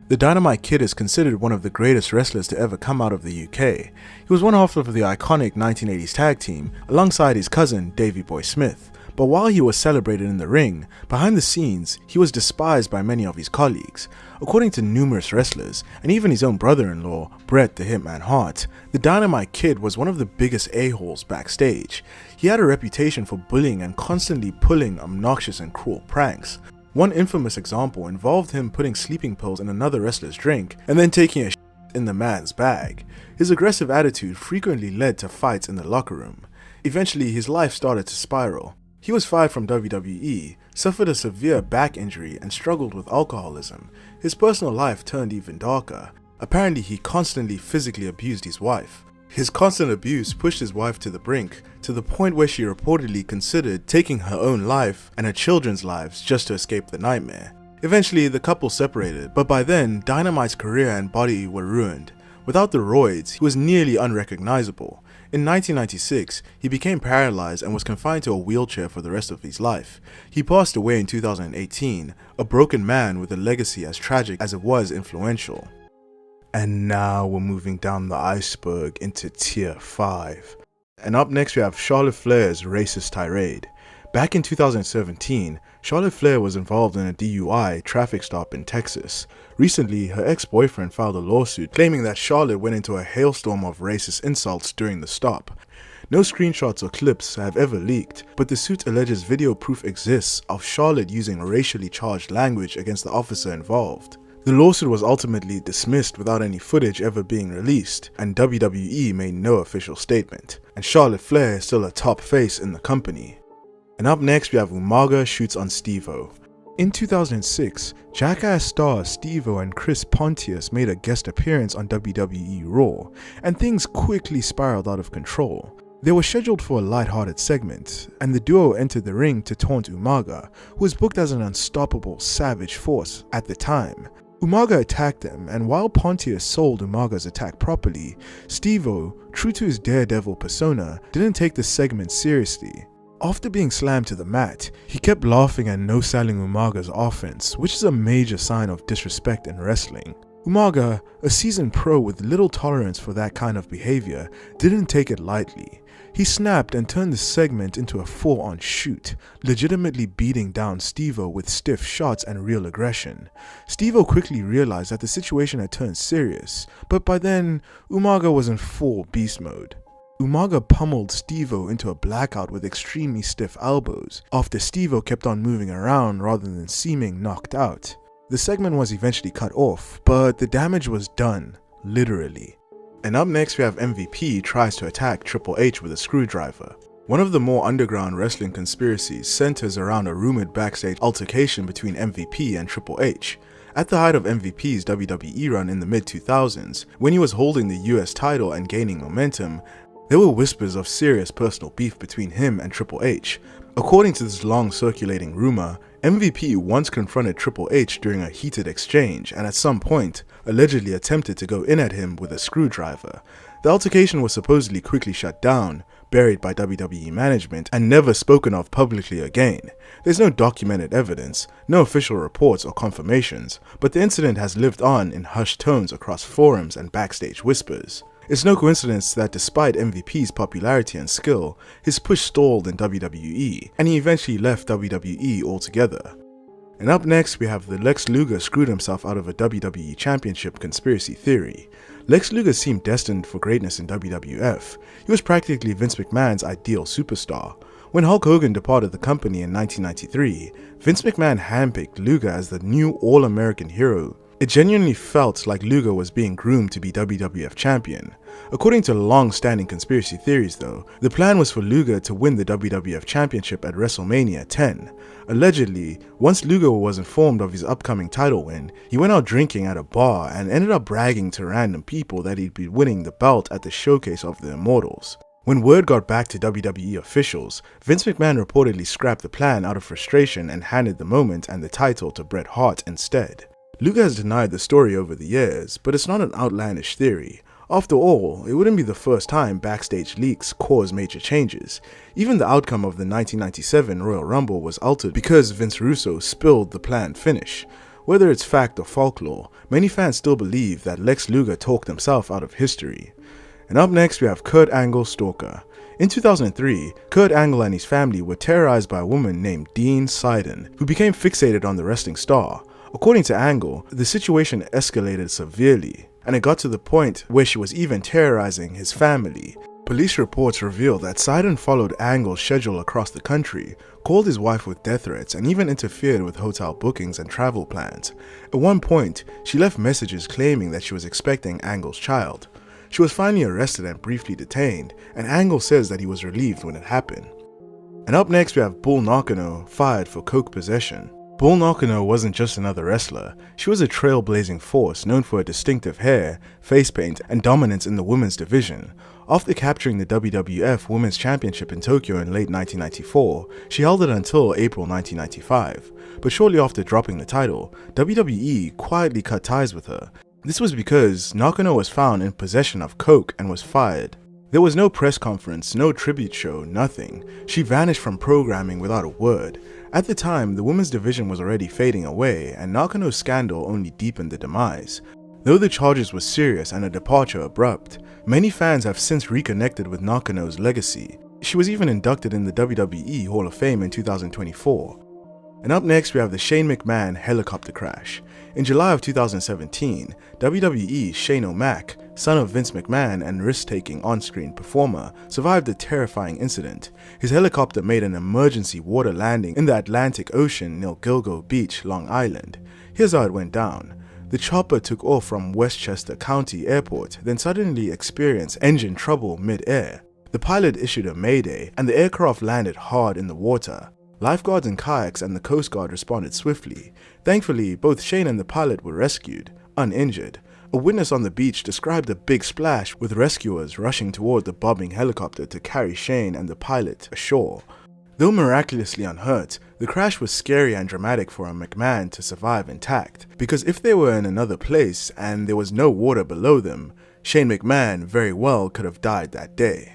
The Dynamite Kid is considered one of the greatest wrestlers to ever come out of the UK. He was one half of the iconic 1980s tag team, alongside his cousin Davey Boy Smith. But while he was celebrated in the ring, behind the scenes, he was despised by many of his colleagues. According to numerous wrestlers, and even his own brother-in-law, Bret the Hitman Hart, the Dynamite Kid was one of the biggest a-holes backstage. He had a reputation for bullying and constantly pulling obnoxious and cruel pranks. One infamous example involved him putting sleeping pills in another wrestler's drink and then taking a shit in the man's bag. His aggressive attitude frequently led to fights in the locker room. Eventually, his life started to spiral. He was fired from WWE, suffered a severe back injury, and struggled with alcoholism. His personal life turned even darker. Apparently, he constantly physically abused his wife. His constant abuse pushed his wife to the brink, to the point where she reportedly considered taking her own life and her children's lives just to escape the nightmare. Eventually, the couple separated, but by then, Dynamite's career and body were ruined. Without the roids, he was nearly unrecognizable. In 1996, he became paralyzed and was confined to a wheelchair for the rest of his life. He passed away in 2018, a broken man with a legacy as tragic as it was influential. And now we're moving down the iceberg into Tier 5. And up next we have Charlotte Flair's racist tirade. Back in 2017, Charlotte Flair was involved in a DUI traffic stop in Texas. Recently, her ex-boyfriend filed a lawsuit claiming that Charlotte went into a hailstorm of racist insults during the stop. No screenshots or clips have ever leaked, but the suit alleges video proof exists of Charlotte using racially charged language against the officer involved. The lawsuit was ultimately dismissed without any footage ever being released, and WWE made no official statement. And Charlotte Flair is still a top face in the company. And up next we have Umaga shoots on Steve-O. In 2006, Jackass stars Steve-O and Chris Pontius made a guest appearance on WWE Raw, and things quickly spiraled out of control. They were scheduled for a lighthearted segment, and the duo entered the ring to taunt Umaga, who was booked as an unstoppable savage force at the time. Umaga attacked them, and while Pontius sold Umaga's attack properly, Steve-O, true to his daredevil persona, didn't take the segment seriously. After being slammed to the mat, he kept laughing and no-selling Umaga's offense, which is a major sign of disrespect in wrestling. Umaga, a seasoned pro with little tolerance for that kind of behavior, didn't take it lightly. He snapped and turned the segment into a full-on shoot, legitimately beating down Steve-O with stiff shots and real aggression. Steve-O quickly realized that the situation had turned serious, but by then, Umaga was in full beast mode. Umaga pummeled Steve-O into a blackout with extremely stiff elbows, after Steve-O kept on moving around rather than seeming knocked out. The segment was eventually cut off, but the damage was done, literally. And up next we have MVP tries to attack Triple H with a screwdriver. One of the more underground wrestling conspiracies centers around a rumored backstage altercation between MVP and Triple H. At the height of MVP's WWE run in the mid-2000s, when he was holding the US title and gaining momentum, There were whispers of serious personal beef between him and Triple H. According to this long circulating rumor, MVP once confronted Triple H during a heated exchange and at some point allegedly attempted to go in at him with a screwdriver. The altercation was supposedly quickly shut down, buried by WWE management, and never spoken of publicly again. There's no documented evidence, no official reports or confirmations, but the incident has lived on in hushed tones across forums and backstage whispers. It's no coincidence that despite MVP's popularity and skill, his push stalled in WWE, and he eventually left WWE altogether. And up next we have the Lex Luger screwed himself out of a WWE Championship conspiracy theory. Lex Luger seemed destined for greatness in WWF. He was practically Vince McMahon's ideal superstar. When Hulk Hogan departed the company in 1993, Vince McMahon handpicked Luger as the new All-American hero. It genuinely felt like Luger was being groomed to be WWF champion. According to long-standing conspiracy theories though, the plan was for Luger to win the WWF championship at WrestleMania 10. Allegedly, once Luger was informed of his upcoming title win, he went out drinking at a bar and ended up bragging to random people that he'd be winning the belt at the showcase of the Immortals. When word got back to WWE officials, Vince McMahon reportedly scrapped the plan out of frustration and handed the moment and the title to Bret Hart instead. Luger has denied the story over the years, but it's not an outlandish theory. After all, it wouldn't be the first time backstage leaks cause major changes. Even the outcome of the 1997 Royal Rumble was altered because Vince Russo spilled the planned finish. Whether it's fact or folklore, many fans still believe that Lex Luger talked himself out of history. And up next we have Kurt Angle's stalker. In 2003, Kurt Angle and his family were terrorized by a woman named Dean Sidon, who became fixated on the wrestling star. According to Angle, the situation escalated severely, and it got to the point where she was even terrorizing his family. Police reports reveal that Sidon followed Angle's schedule across the country, called his wife with death threats, and even interfered with hotel bookings and travel plans. At one point, she left messages claiming that she was expecting Angle's child. She was finally arrested and briefly detained, and Angle says that he was relieved when it happened. And up next we have Bull Nakano fired for coke possession. Bull Nakano wasn't just another wrestler, she was a trailblazing force known for her distinctive hair, face paint, and dominance in the women's division. After capturing the WWF Women's Championship in Tokyo in late 1994, she held it until April 1995. But shortly after dropping the title, WWE quietly cut ties with her. This was because Nakano was found in possession of coke and was fired. There was no press conference, no tribute show, nothing. She vanished from programming without a word. At the time, the women's division was already fading away, and Nakano's scandal only deepened the demise. Though the charges were serious and her departure abrupt, many fans have since reconnected with Nakano's legacy. She was even inducted in the WWE Hall of Fame in 2024. And up next we have the Shane McMahon helicopter crash. In July of 2017, WWE's Shane O'Mac, son of Vince McMahon and risk-taking on-screen performer, survived a terrifying incident. His helicopter made an emergency water landing in the Atlantic Ocean near Gilgo Beach, Long Island. Here's how it went down. The chopper took off from Westchester County Airport, then suddenly experienced engine trouble mid-air. The pilot issued a mayday, and the aircraft landed hard in the water. Lifeguards and kayaks and the Coast Guard responded swiftly. Thankfully, both Shane and the pilot were rescued, uninjured. A witness on the beach described a big splash with rescuers rushing toward the bobbing helicopter to carry Shane and the pilot ashore. Though miraculously unhurt, the crash was scary and dramatic for a McMahon to survive intact, because if they were in another place and there was no water below them, Shane McMahon very well could have died that day.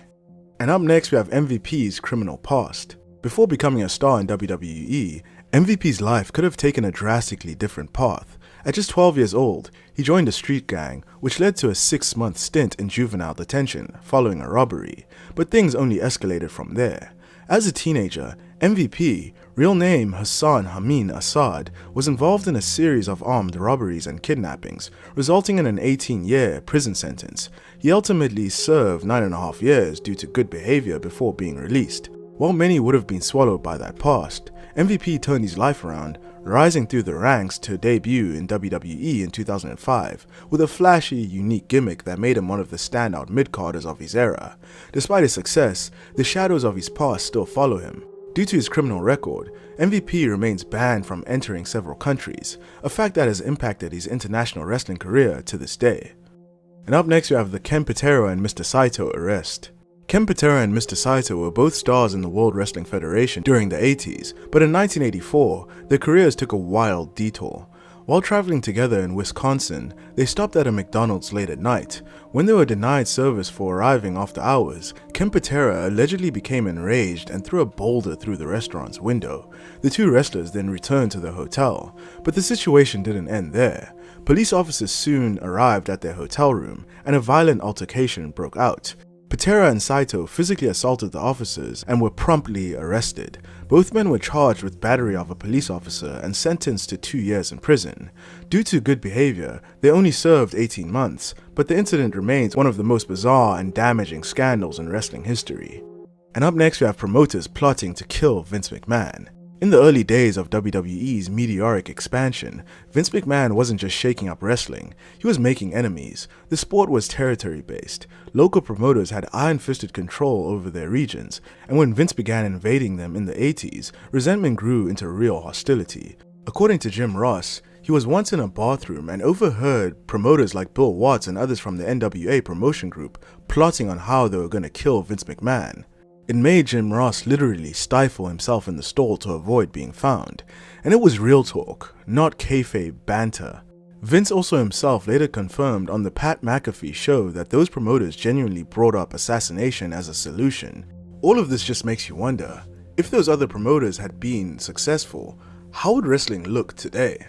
And up next we have MVP's criminal past. Before becoming a star in WWE, MVP's life could have taken a drastically different path. At just 12 years old, he joined a street gang, which led to a 6-month stint in juvenile detention following a robbery, but things only escalated from there. As a teenager, MVP, real name Hassan Hameen Assad, was involved in a series of armed robberies and kidnappings, resulting in an 18-year prison sentence. He ultimately served 9.5 years due to good behavior before being released. While many would have been swallowed by that past, MVP turned his life around, rising through the ranks to debut in WWE in 2005 with a flashy, unique gimmick that made him one of the standout mid-carders of his era. Despite his success, the shadows of his past still follow him. Due to his criminal record, MVP remains banned from entering several countries, a fact that has impacted his international wrestling career to this day. And up next we have the Ken Patera and Mr. Saito arrest. Ken Patera and Mr. Saito were both stars in the World Wrestling Federation during the 80s, but in 1984, their careers took a wild detour. While traveling together in Wisconsin, they stopped at a McDonald's late at night. When they were denied service for arriving after hours, Ken Patera allegedly became enraged and threw a boulder through the restaurant's window. The two wrestlers then returned to their hotel, but the situation didn't end there. Police officers soon arrived at their hotel room, and a violent altercation broke out. Patera and Saito physically assaulted the officers and were promptly arrested. Both men were charged with battery of a police officer and sentenced to 2 years in prison. Due to good behavior, they only served 18 months, but the incident remains one of the most bizarre and damaging scandals in wrestling history. And up next we have promoters plotting to kill Vince McMahon. In the early days of WWE's meteoric expansion, Vince McMahon wasn't just shaking up wrestling, he was making enemies. The sport was territory-based. Local promoters had iron-fisted control over their regions, and when Vince began invading them in the 80s, resentment grew into real hostility. According to Jim Ross, he was once in a bathroom and overheard promoters like Bill Watts and others from the NWA promotion group plotting on how they were going to kill Vince McMahon. It made Jim Ross literally stifle himself in the stall to avoid being found, and it was real talk, not kayfabe banter. Vince also himself later confirmed on the Pat McAfee show that those promoters genuinely brought up assassination as a solution. All of this just makes you wonder, if those other promoters had been successful, how would wrestling look today?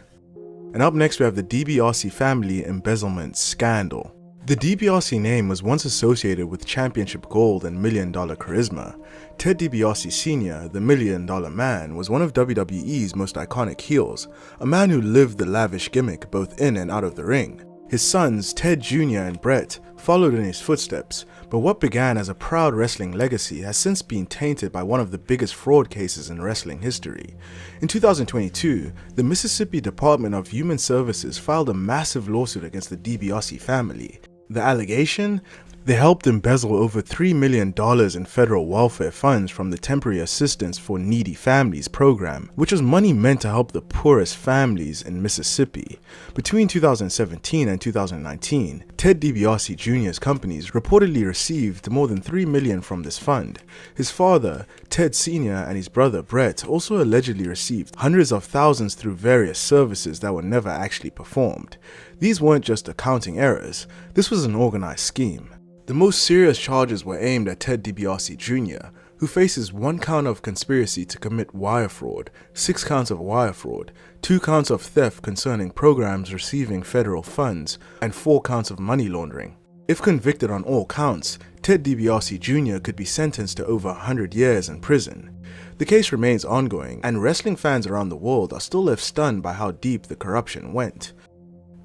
And up next we have the DiBiase family embezzlement scandal. The DiBiase name was once associated with championship gold and $1 million charisma. Ted DiBiase Sr., the $1 Million Man, was one of WWE's most iconic heels, a man who lived the lavish gimmick both in and out of the ring. His sons, Ted Jr. and Brett, followed in his footsteps, but what began as a proud wrestling legacy has since been tainted by one of the biggest fraud cases in wrestling history. In 2022, the Mississippi Department of Human Services filed a massive lawsuit against the DiBiase family. The allegation? They helped embezzle over $3 million in federal welfare funds from the Temporary Assistance for Needy Families program, which was money meant to help the poorest families in Mississippi. Between 2017 and 2019, Ted DiBiase Jr.'s companies reportedly received more than $3 million from this fund. His father, Ted Sr., and his brother Brett also allegedly received hundreds of thousands through various services that were never actually performed. These weren't just accounting errors, this was an organized scheme. The most serious charges were aimed at Ted DiBiase Jr., who faces 1 count of conspiracy to commit wire fraud, 6 counts of wire fraud, 2 counts of theft concerning programs receiving federal funds, and 4 counts of money laundering. If convicted on all counts, Ted DiBiase Jr. could be sentenced to over 100 years in prison. The case remains ongoing, and wrestling fans around the world are still left stunned by how deep the corruption went.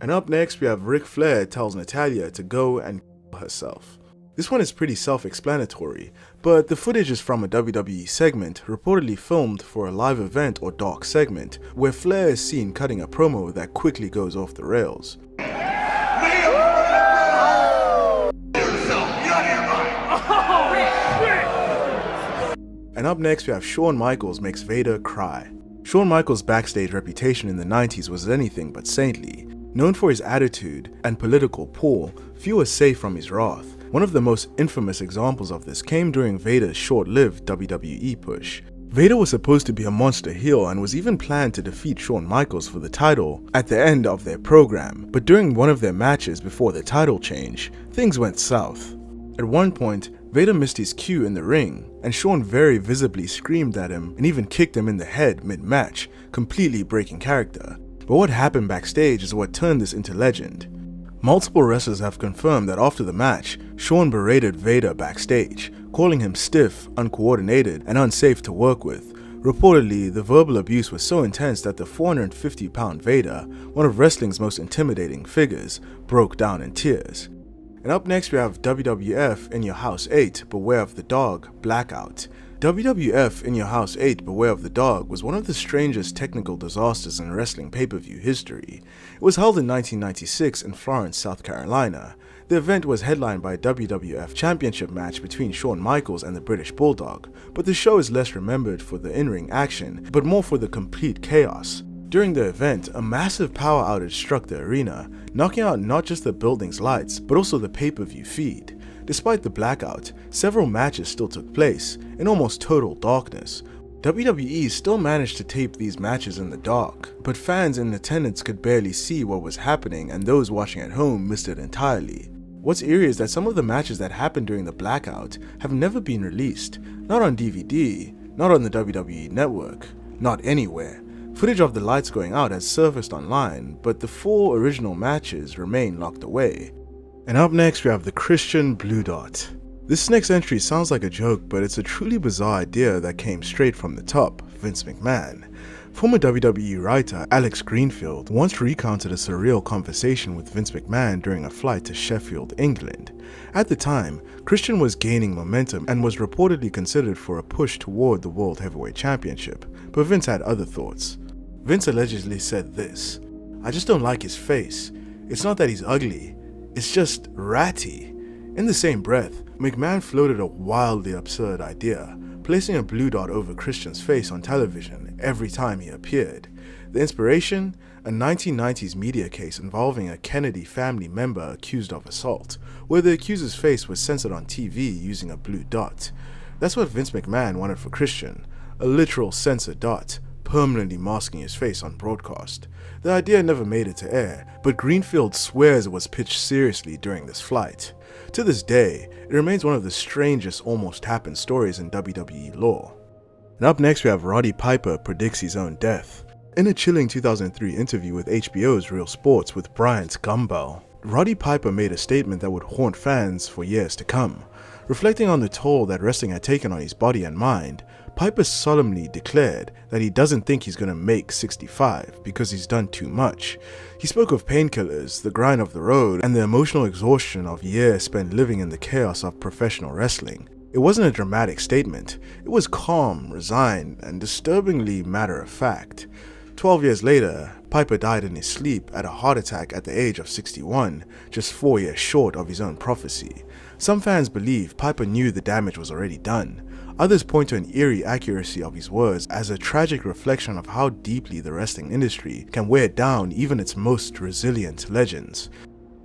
And up next we have Ric Flair tells Natalya to go and kill herself. This one is pretty self-explanatory, but the footage is from a WWE segment reportedly filmed for a live event or dark segment, where Flair is seen cutting a promo that quickly goes off the rails. And up next we have Shawn Michaels makes Vader cry. Shawn Michaels' backstage reputation in the 90s was anything but saintly. Known for his attitude and political pull, few were safe from his wrath. One of the most infamous examples of this came during Vader's short-lived WWE push. Vader was supposed to be a monster heel and was even planned to defeat Shawn Michaels for the title at the end of their program, but during one of their matches before the title change, things went south. At one point, Vader missed his cue in the ring, and Shawn very visibly screamed at him and even kicked him in the head mid-match, completely breaking character. But what happened backstage is what turned this into legend. Multiple wrestlers have confirmed that after the match, Shawn berated Vader backstage, calling him stiff, uncoordinated, and unsafe to work with. Reportedly, the verbal abuse was so intense that the 450-pound Vader, one of wrestling's most intimidating figures, broke down in tears. And up next we have WWF In Your House 8, Beware of the Dog, Blackout. WWF In Your House 8, Beware of the Dog was one of the strangest technical disasters in wrestling pay-per-view history. It was held in 1996 in Florence, South Carolina. The event was headlined by a WWF Championship match between Shawn Michaels and the British Bulldog, but the show is less remembered for the in-ring action, but more for the complete chaos. During the event, a massive power outage struck the arena, knocking out not just the building's lights, but also the pay-per-view feed. Despite the blackout, several matches still took place in almost total darkness. WWE still managed to tape these matches in the dark, but fans in attendance could barely see what was happening and those watching at home missed it entirely. What's eerie is that some of the matches that happened during the blackout have never been released, not on DVD, not on the WWE network, not anywhere. Footage of the lights going out has surfaced online, but the 4 original matches remain locked away. And up next we have the Christian Blue Dot. This next entry sounds like a joke, but it's a truly bizarre idea that came straight from the top, Vince McMahon. Former WWE writer Alex Greenfield once recounted a surreal conversation with Vince McMahon during a flight to Sheffield, England. At the time, Christian was gaining momentum and was reportedly considered for a push toward the World Heavyweight Championship, but Vince had other thoughts. Vince allegedly said this: "I just don't like his face. It's not that he's ugly, it's just ratty." In the same breath, McMahon floated a wildly absurd idea, placing a blue dot over Christian's face on television every time he appeared. The inspiration? A 1990s media case involving a Kennedy family member accused of assault, where the accuser's face was censored on TV using a blue dot. That's what Vince McMahon wanted for Christian, a literal censored dot, permanently masking his face on broadcast. The idea never made it to air, but Greenfield swears it was pitched seriously during this flight. To this day, it remains one of the strangest almost happened stories in WWE lore. And up next we have Roddy Piper predicts his own death. In a chilling 2003 interview with HBO's Real Sports with Bryant Gumbel, Roddy Piper made a statement that would haunt fans for years to come. Reflecting on the toll that wrestling had taken on his body and mind, Piper solemnly declared that he doesn't think he's going to make 65 because he's done too much. He spoke of painkillers, the grind of the road, and the emotional exhaustion of years spent living in the chaos of professional wrestling. It wasn't a dramatic statement. It was calm, resigned, and disturbingly matter-of-fact. 12 years later, Piper died in his sleep at a heart attack at the age of 61, just 4 years short of his own prophecy. Some fans believe Piper knew the damage was already done. Others point to an eerie accuracy of his words as a tragic reflection of how deeply the wrestling industry can wear down even its most resilient legends.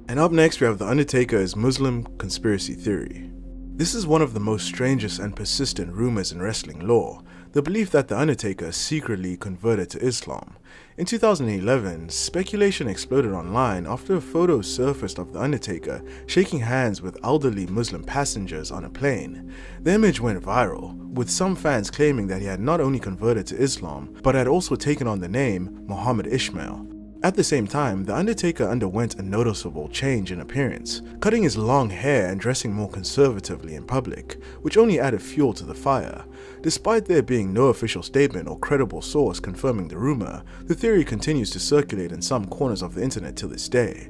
And up next we have The Undertaker's Muslim conspiracy theory. This is one of the most strangest and persistent rumors in wrestling lore, the belief that The Undertaker secretly converted to Islam. In 2011, speculation exploded online after a photo surfaced of The Undertaker shaking hands with elderly Muslim passengers on a plane. The image went viral, with some fans claiming that he had not only converted to Islam, but had also taken on the name Muhammad Ishmael. At the same time, The Undertaker underwent a noticeable change in appearance, cutting his long hair and dressing more conservatively in public, which only added fuel to the fire. Despite there being no official statement or credible source confirming the rumor, the theory continues to circulate in some corners of the internet till this day.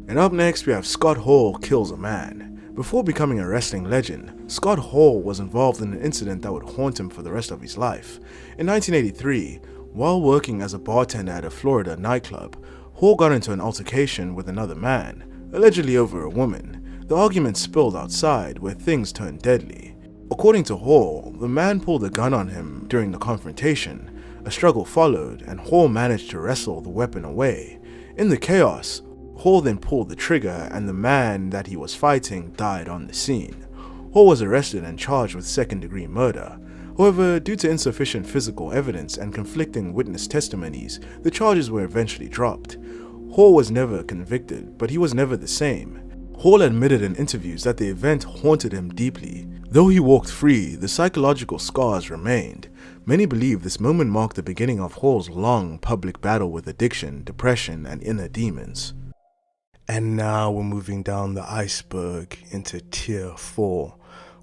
And up next we have Scott Hall kills a man. Before becoming a wrestling legend, Scott Hall was involved in an incident that would haunt him for the rest of his life. In 1983, while working as a bartender at a Florida nightclub, Hall got into an altercation with another man, allegedly over a woman. The argument spilled outside, where things turned deadly. According to Hall, the man pulled a gun on him during the confrontation. A struggle followed, and Hall managed to wrestle the weapon away. In the chaos, Hall then pulled the trigger, and the man that he was fighting died on the scene. Hall was arrested and charged with second-degree murder. However, due to insufficient physical evidence and conflicting witness testimonies, the charges were eventually dropped. Hall was never convicted, but he was never the same. Hall admitted in interviews that the event haunted him deeply. Though he walked free, the psychological scars remained. Many believe this moment marked the beginning of Hall's long public battle with addiction, depression, and inner demons. And now we're moving down the iceberg into Tier 4.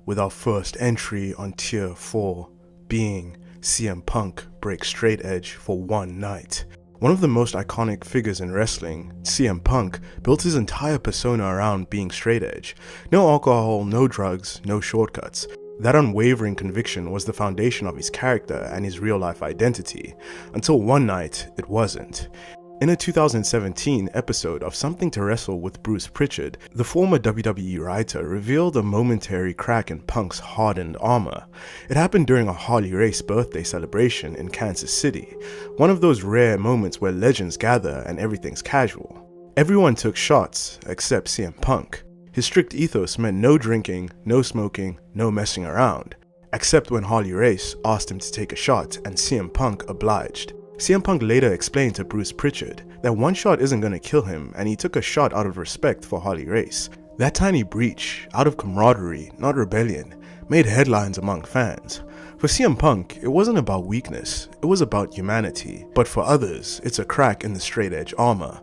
With our first entry on Tier 4 being CM Punk breaks straight edge for one night. One of the most iconic figures in wrestling, CM Punk built his entire persona around being straight edge. No alcohol, no drugs, no shortcuts. That unwavering conviction was the foundation of his character and his real-life identity, until one night it wasn't. In a 2017 episode of Something to Wrestle with Bruce Pritchard, the former WWE writer revealed a momentary crack in Punk's hardened armor. It happened during a Harley Race birthday celebration in Kansas City, one of those rare moments where legends gather and everything's casual. Everyone took shots except CM Punk. His strict ethos meant no drinking, no smoking, no messing around, except when Harley Race asked him to take a shot and CM Punk obliged. CM Punk later explained to Bruce Pritchard that one shot isn't going to kill him, and he took a shot out of respect for Harley Race. That tiny breach, out of camaraderie, not rebellion, made headlines among fans. For CM Punk, it wasn't about weakness, it was about humanity, but for others, it's a crack in the straight edge armor.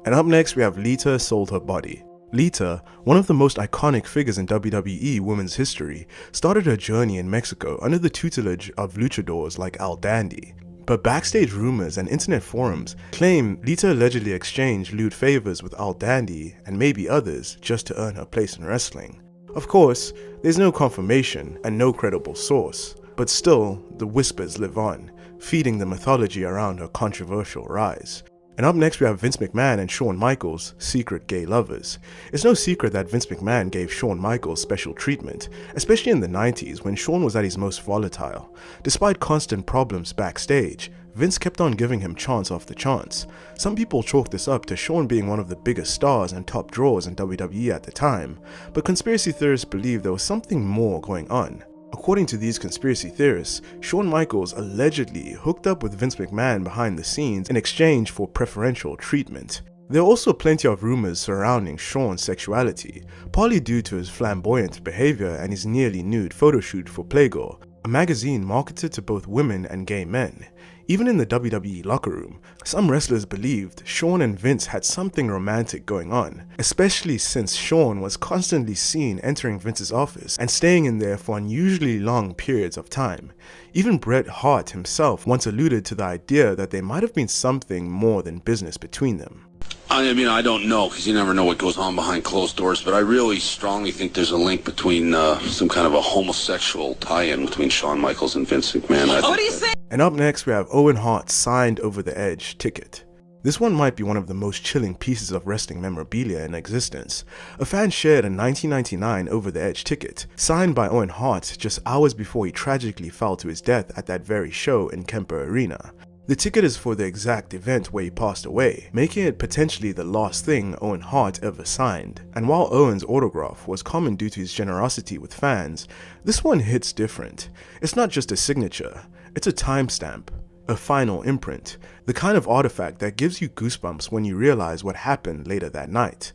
And up next we have Lita Sold Her Body. Lita, one of the most iconic figures in WWE women's history, started her journey in Mexico under the tutelage of luchadors like Al Dandy. But backstage rumors and internet forums claim Lita allegedly exchanged lewd favors with Al Dandy and maybe others just to earn her place in wrestling. Of course, there's no confirmation and no credible source, but still, the whispers live on, feeding the mythology around her controversial rise. And up next we have Vince McMahon and Shawn Michaels, secret gay lovers. It's no secret that Vince McMahon gave Shawn Michaels special treatment, especially in the 90s when Shawn was at his most volatile. Despite constant problems backstage, Vince kept on giving him chance after chance. Some people chalk this up to Shawn being one of the biggest stars and top draws in WWE at the time, but conspiracy theorists believe there was something more going on. According to these conspiracy theorists, Shawn Michaels allegedly hooked up with Vince McMahon behind the scenes in exchange for preferential treatment. There are also plenty of rumors surrounding Shawn's sexuality, partly due to his flamboyant behavior and his nearly nude photoshoot for Playboy, a magazine marketed to both women and gay men. Even in the WWE locker room, some wrestlers believed Shawn and Vince had something romantic going on, especially since Shawn was constantly seen entering Vince's office and staying in there for unusually long periods of time. Even Bret Hart himself once alluded to the idea that there might have been something more than business between them. I mean, I don't know, because you never know what goes on behind closed doors, but I really strongly think there's a link between some kind of a homosexual tie-in between Shawn Michaels and Vince McMahon. What do you say? And up next we have Owen Hart's signed over the edge ticket. This one might be one of the most chilling pieces of wrestling memorabilia in existence. A fan shared a 1999 over the edge ticket, signed by Owen Hart just hours before he tragically fell to his death at that very show in Kemper Arena. The ticket is for the exact event where he passed away, making it potentially the last thing Owen Hart ever signed. And while Owen's autograph was common due to his generosity with fans, this one hits different. It's not just a signature, it's a timestamp, a final imprint, the kind of artifact that gives you goosebumps when you realize what happened later that night.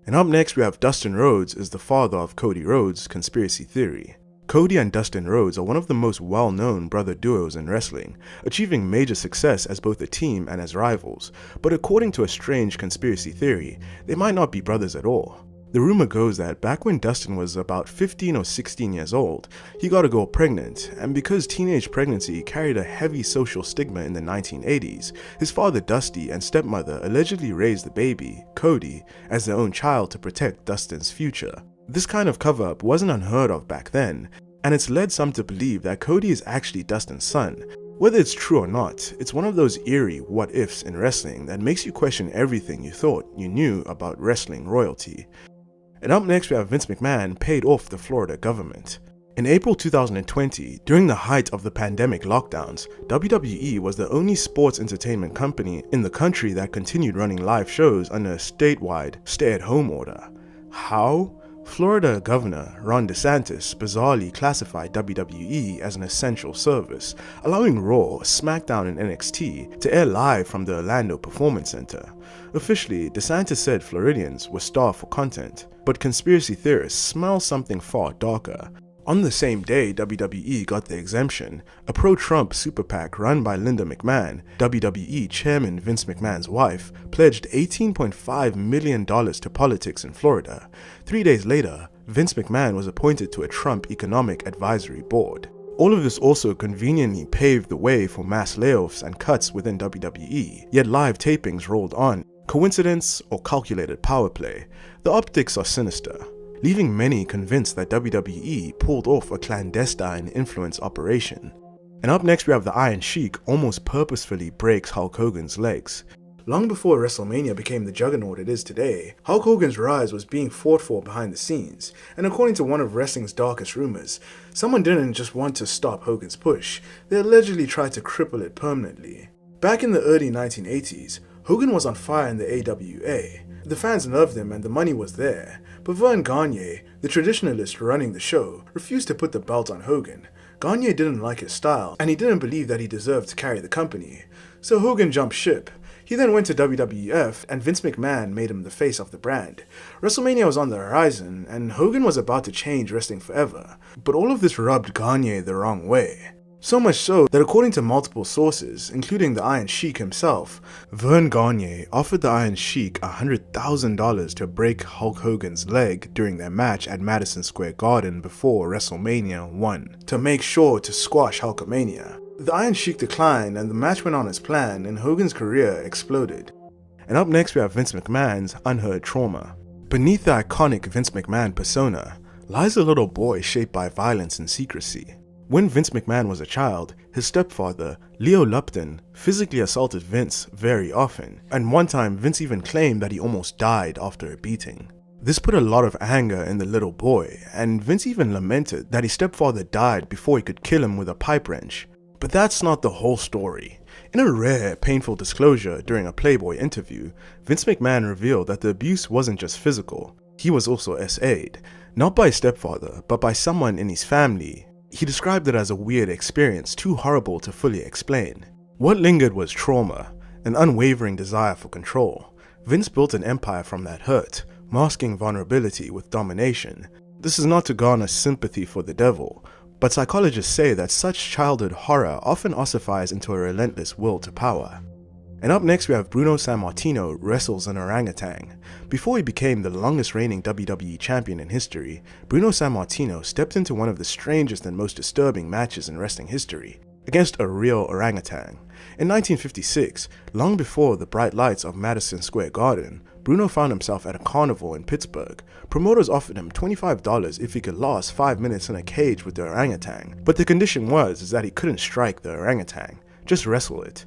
And up next we have Dustin Rhodes is the father of Cody Rhodes' conspiracy theory. Cody and Dustin Rhodes are one of the most well-known brother duos in wrestling, achieving major success as both a team and as rivals, but according to a strange conspiracy theory, they might not be brothers at all. The rumor goes that back when Dustin was about 15 or 16 years old, he got a girl pregnant, and because teenage pregnancy carried a heavy social stigma in the 1980s, his father Dusty and stepmother allegedly raised the baby, Cody, as their own child to protect Dustin's future. This kind of cover-up wasn't unheard of back then, and it's led some to believe that Cody is actually Dustin's son. Whether it's true or not, it's one of those eerie what-ifs in wrestling that makes you question everything you thought you knew about wrestling royalty. And up next we have Vince McMahon paid off the Florida government. In April 2020, during the height of the pandemic lockdowns, WWE was the only sports entertainment company in the country that continued running live shows under a statewide stay-at-home order. How? Florida Governor Ron DeSantis bizarrely classified WWE as an essential service, allowing Raw, SmackDown, and NXT to air live from the Orlando Performance Center. Officially, DeSantis said Floridians were starved for content, but conspiracy theorists smell something far darker. On the same day WWE got the exemption, a pro-Trump super PAC run by Linda McMahon, WWE chairman Vince McMahon's wife, pledged $18.5 million to politics in Florida. 3 days later, Vince McMahon was appointed to a Trump Economic Advisory Board. All of this also conveniently paved the way for mass layoffs and cuts within WWE, yet live tapings rolled on. Coincidence or calculated power play? The optics are sinister, leaving many convinced that WWE pulled off a clandestine influence operation. And up next we have the Iron Sheik almost purposefully breaks Hulk Hogan's legs. Long before WrestleMania became the juggernaut it is today, Hulk Hogan's rise was being fought for behind the scenes, and according to one of wrestling's darkest rumors, someone didn't just want to stop Hogan's push, they allegedly tried to cripple it permanently. Back in the early 1980s, Hogan was on fire in the AWA. The fans loved him and the money was there, but Vern Gagne, the traditionalist running the show, refused to put the belt on Hogan. Gagne didn't like his style, and he didn't believe that he deserved to carry the company. So Hogan jumped ship. He then went to WWF, and Vince McMahon made him the face of the brand. WrestleMania was on the horizon, and Hogan was about to change wrestling forever. But all of this rubbed Gagne the wrong way. So much so that according to multiple sources, including the Iron Sheik himself, Vern Gagne offered the Iron Sheik $100,000 to break Hulk Hogan's leg during their match at Madison Square Garden before WrestleMania 1, to make sure to squash Hulkamania. The Iron Sheik declined and the match went on as planned and Hogan's career exploded. And up next we have Vince McMahon's unheard trauma. Beneath the iconic Vince McMahon persona lies a little boy shaped by violence and secrecy. When Vince McMahon was a child, his stepfather, Leo Lupton, physically assaulted Vince very often, and one time Vince even claimed that he almost died after a beating. This put a lot of anger in the little boy, and Vince even lamented that his stepfather died before he could kill him with a pipe wrench. But that's not the whole story. In a rare, painful disclosure during a Playboy interview, Vince McMahon revealed that the abuse wasn't just physical. He was also SA'd, not by his stepfather, but by someone in his family. He described it as a weird experience too horrible to fully explain. What lingered was trauma, an unwavering desire for control. Vince built an empire from that hurt, masking vulnerability with domination. This is not to garner sympathy for the devil, but psychologists say that such childhood horror often ossifies into a relentless will to power. And up next we have Bruno Sammartino wrestles an orangutan. Before he became the longest reigning WWE champion in history, Bruno Sammartino stepped into one of the strangest and most disturbing matches in wrestling history, against a real orangutan. In 1956, long before the bright lights of Madison Square Garden, Bruno found himself at a carnival in Pittsburgh. Promoters offered him $25 if he could last 5 minutes in a cage with the orangutan, but the condition was that he couldn't strike the orangutan, just wrestle it.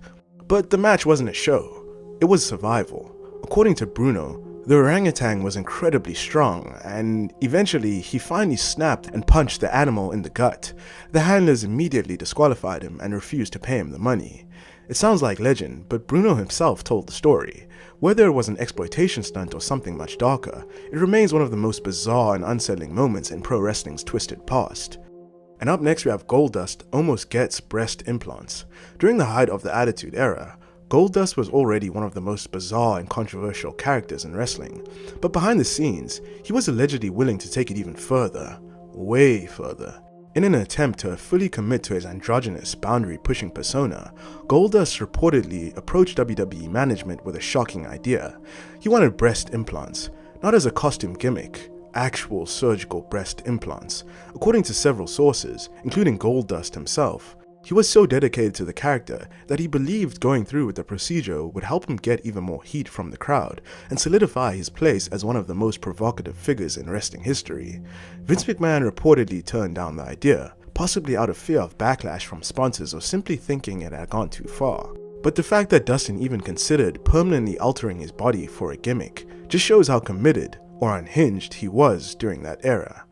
But the match wasn't a show, it was survival. According to Bruno, the orangutan was incredibly strong, and eventually he finally snapped and punched the animal in the gut. The handlers immediately disqualified him and refused to pay him the money. It sounds like legend, but Bruno himself told the story. Whether it was an exploitation stunt or something much darker, it remains one of the most bizarre and unsettling moments in pro wrestling's twisted past. And up next we have Goldust almost gets breast implants. During the height of the Attitude Era, Goldust was already one of the most bizarre and controversial characters in wrestling, but behind the scenes, he was allegedly willing to take it even further, way further. In an attempt to fully commit to his androgynous, boundary-pushing persona, Goldust reportedly approached WWE management with a shocking idea. He wanted breast implants, not as a costume gimmick, actual surgical breast implants. According to several sources, including Goldust himself, he was so dedicated to the character that he believed going through with the procedure would help him get even more heat from the crowd and solidify his place as one of the most provocative figures in wrestling history. Vince McMahon reportedly turned down the idea, possibly out of fear of backlash from sponsors or simply thinking it had gone too far. But the fact that Dustin even considered permanently altering his body for a gimmick just shows how committed or unhinged he was during that era.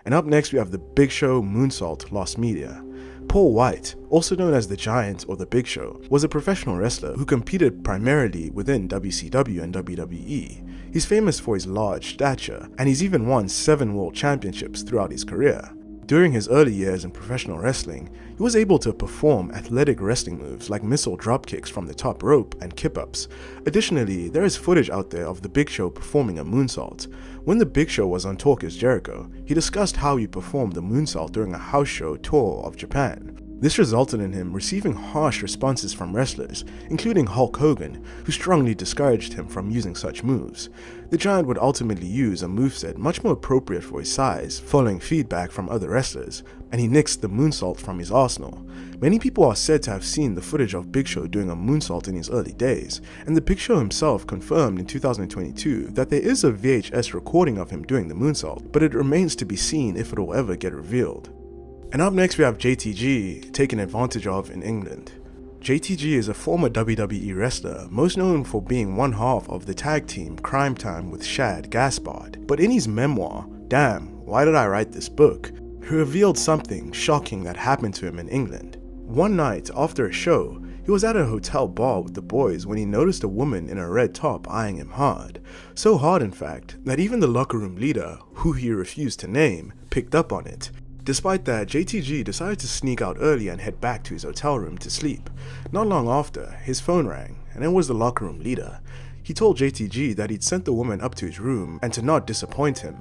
And up next we have the Big Show moonsault lost media. Paul White, also known as the Giant or the Big Show, was a professional wrestler who competed primarily within WCW and WWE. He's famous for his large stature, and he's even won 7 world championships throughout his career. During his early years in professional wrestling, he was able to perform athletic wrestling moves like missile dropkicks from the top rope and kip-ups. Additionally, there is footage out there of the Big Show performing a moonsault. When the Big Show was on Talk is Jericho, he discussed how he performed the moonsault during a house show tour of Japan. This resulted in him receiving harsh responses from wrestlers, including Hulk Hogan, who strongly discouraged him from using such moves. The Giant would ultimately use a moveset much more appropriate for his size, following feedback from other wrestlers, and he nixed the moonsault from his arsenal. Many people are said to have seen the footage of Big Show doing a moonsault in his early days, and the Big Show himself confirmed in 2022 that there is a VHS recording of him doing the moonsault, but it remains to be seen if it will ever get revealed. And up next we have JTG taken advantage of in England. JTG is a former WWE wrestler, most known for being one half of the tag team Crime Time with Shad Gaspard. But in his memoir, Damn, Why Did I Write This Book?, he revealed something shocking that happened to him in England. One night after a show, He was at a hotel bar with the boys when he noticed a woman in a red top eyeing him hard. So hard, in fact, that even the locker room leader, who he refused to name, picked up on it. Despite that, JTG decided to sneak out early and head back to his hotel room to sleep. Not long after, his phone rang, and it was the locker room leader. He told JTG that he'd sent the woman up to his room and to not disappoint him.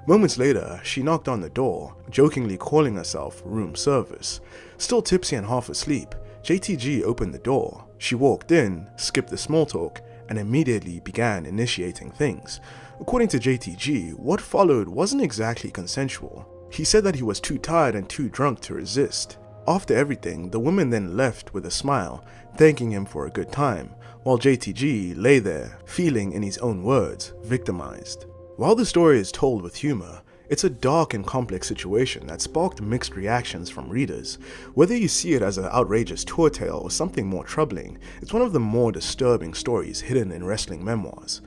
Moments later, she knocked on the door, jokingly calling herself room service. Still tipsy and half asleep, JTG opened the door. She walked in, skipped the small talk, and immediately began initiating things. According to JTG, what followed wasn't exactly consensual. He said that he was too tired and too drunk to resist. After everything, the woman then left with a smile, thanking him for a good time, while JTG lay there, feeling, in his own words, victimized. While the story is told with humor, it's a dark and complex situation that sparked mixed reactions from readers. Whether you see it as an outrageous tour tale or something more troubling, it's one of the more disturbing stories hidden in wrestling memoirs.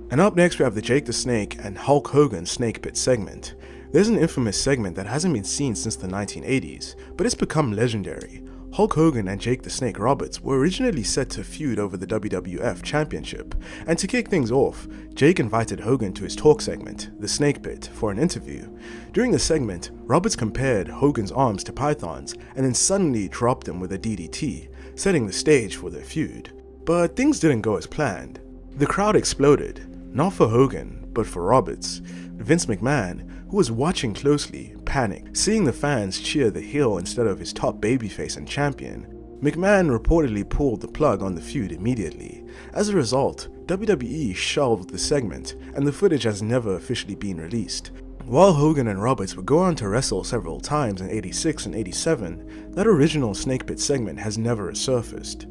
And up next we have the Jake the Snake and Hulk Hogan Snake Pit segment. There's an infamous segment that hasn't been seen since the 1980s, but it's become legendary. Hulk Hogan and Jake the Snake Roberts were originally set to feud over the WWF Championship, and to kick things off, Jake invited Hogan to his talk segment, The Snake Pit, for an interview. During the segment, Roberts compared Hogan's arms to pythons and then suddenly dropped them with a DDT, setting the stage for their feud. But things didn't go as planned. The crowd exploded, not for Hogan, but for Roberts. Vince McMahon, who was watching closely, panicked, seeing the fans cheer the heel instead of his top babyface and champion. McMahon reportedly pulled the plug on the feud immediately. As a result, WWE shelved the segment, and the footage has never officially been released. While Hogan and Roberts would go on to wrestle several times in '86 and '87, that original Snake Pit segment has never resurfaced.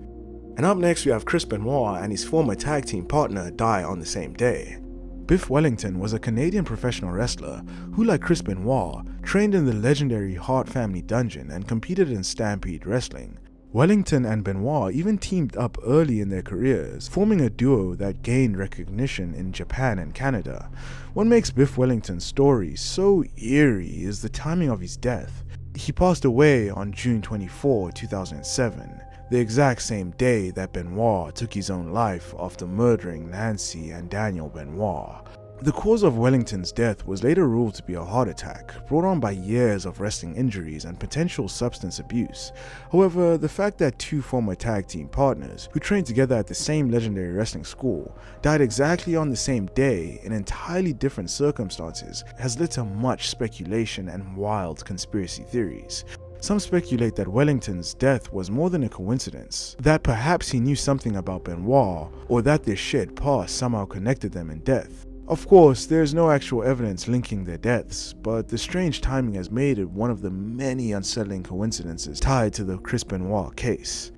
And up next we have Chris Benoit and his former tag team partner die on the same day. Biff Wellington was a Canadian professional wrestler who, like Chris Benoit, trained in the legendary Hart family dungeon and competed in Stampede Wrestling. Wellington and Benoit even teamed up early in their careers, forming a duo that gained recognition in Japan and Canada. What makes Biff Wellington's story so eerie is the timing of his death. He passed away on June 24, 2007. The exact same day that Benoit took his own life after murdering Nancy and Daniel Benoit. The cause of Wellington's death was later ruled to be a heart attack, brought on by years of wrestling injuries and potential substance abuse. However, the fact that two former tag team partners, who trained together at the same legendary wrestling school, died exactly on the same day in entirely different circumstances has led to much speculation and wild conspiracy theories. Some speculate that Wellington's death was more than a coincidence, that perhaps he knew something about Benoit, or that their shared past somehow connected them in death. Of course, there is no actual evidence linking their deaths, but the strange timing has made it one of the many unsettling coincidences tied to the Chris Benoit case.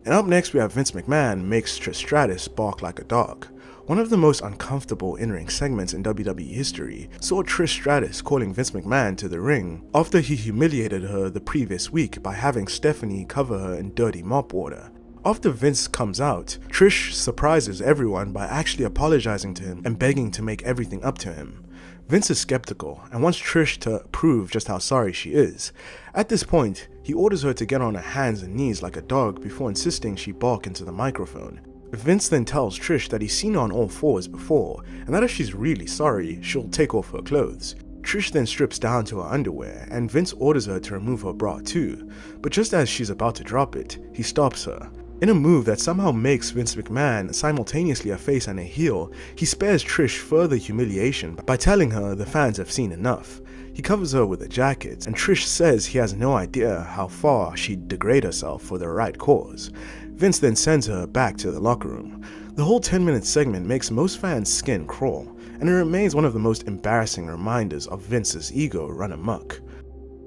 And up next we have Vince McMahon makes Trish Stratus bark like a dog. One of the most uncomfortable in-ring segments in WWE history saw Trish Stratus calling Vince McMahon to the ring after he humiliated her the previous week by having Stephanie cover her in dirty mop water. After Vince comes out, Trish surprises everyone by actually apologizing to him and begging to make everything up to him. Vince is skeptical and wants Trish to prove just how sorry she is. At this point, he orders her to get on her hands and knees like a dog before insisting she bark into the microphone. Vince then tells Trish that he's seen her on all fours before, and that if she's really sorry, she'll take off her clothes. Trish then strips down to her underwear, and Vince orders her to remove her bra too, but just as she's about to drop it, he stops her. In a move that somehow makes Vince McMahon simultaneously a face and a heel, he spares Trish further humiliation by telling her the fans have seen enough. He covers her with a jacket, and Trish says he has no idea how far she'd degrade herself for the right cause. Vince then sends her back to the locker room. The whole 10-minute segment makes most fans' skin crawl, and it remains one of the most embarrassing reminders of Vince's ego run amok.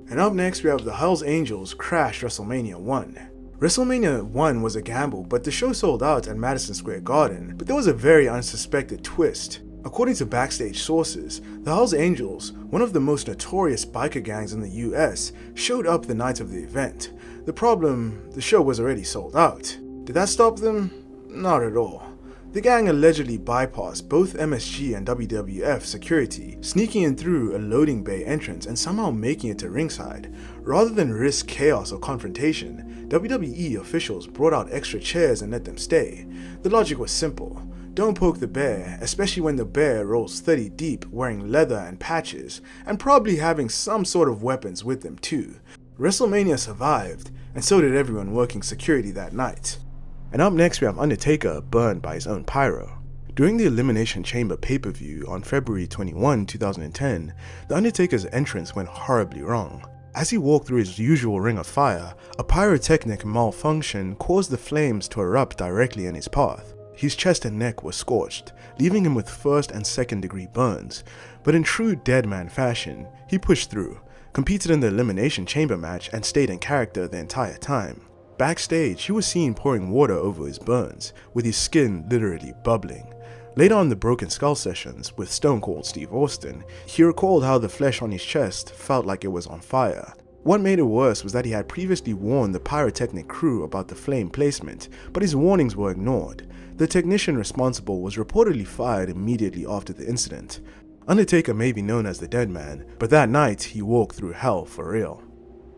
And up next we have the Hells Angels crash WrestleMania 1. WrestleMania 1 was a gamble, but the show sold out at Madison Square Garden, but there was a very unsuspected twist. According to backstage sources, the Hells Angels, one of the most notorious biker gangs in the US, showed up the night of the event. The problem, the show was already sold out. Did that stop them? Not at all. The gang allegedly bypassed both MSG and WWF security, sneaking in through a loading bay entrance and somehow making it to ringside. Rather than risk chaos or confrontation, WWE officials brought out extra chairs and let them stay. The logic was simple. Don't poke the bear, especially when the bear rolls 30 deep wearing leather and patches, and probably having some sort of weapons with them too. WrestleMania survived, and so did everyone working security that night. And up next we have Undertaker burned by his own pyro. During the Elimination Chamber pay-per-view on February 21, 2010, The Undertaker's entrance went horribly wrong. As he walked through his usual ring of fire, a pyrotechnic malfunction caused the flames to erupt directly in his path. His chest and neck were scorched, leaving him with first and second degree burns, but in true Deadman fashion, he pushed through, competed in the Elimination Chamber match and stayed in character the entire time. Backstage, he was seen pouring water over his burns, with his skin literally bubbling. Later on the Broken Skull sessions with Stone Cold Steve Austin, he recalled how the flesh on his chest felt like it was on fire. What made it worse was that he had previously warned the pyrotechnic crew about the flame placement, but his warnings were ignored. The technician responsible was reportedly fired immediately after the incident. Undertaker may be known as the Dead Man, but that night he walked through hell for real.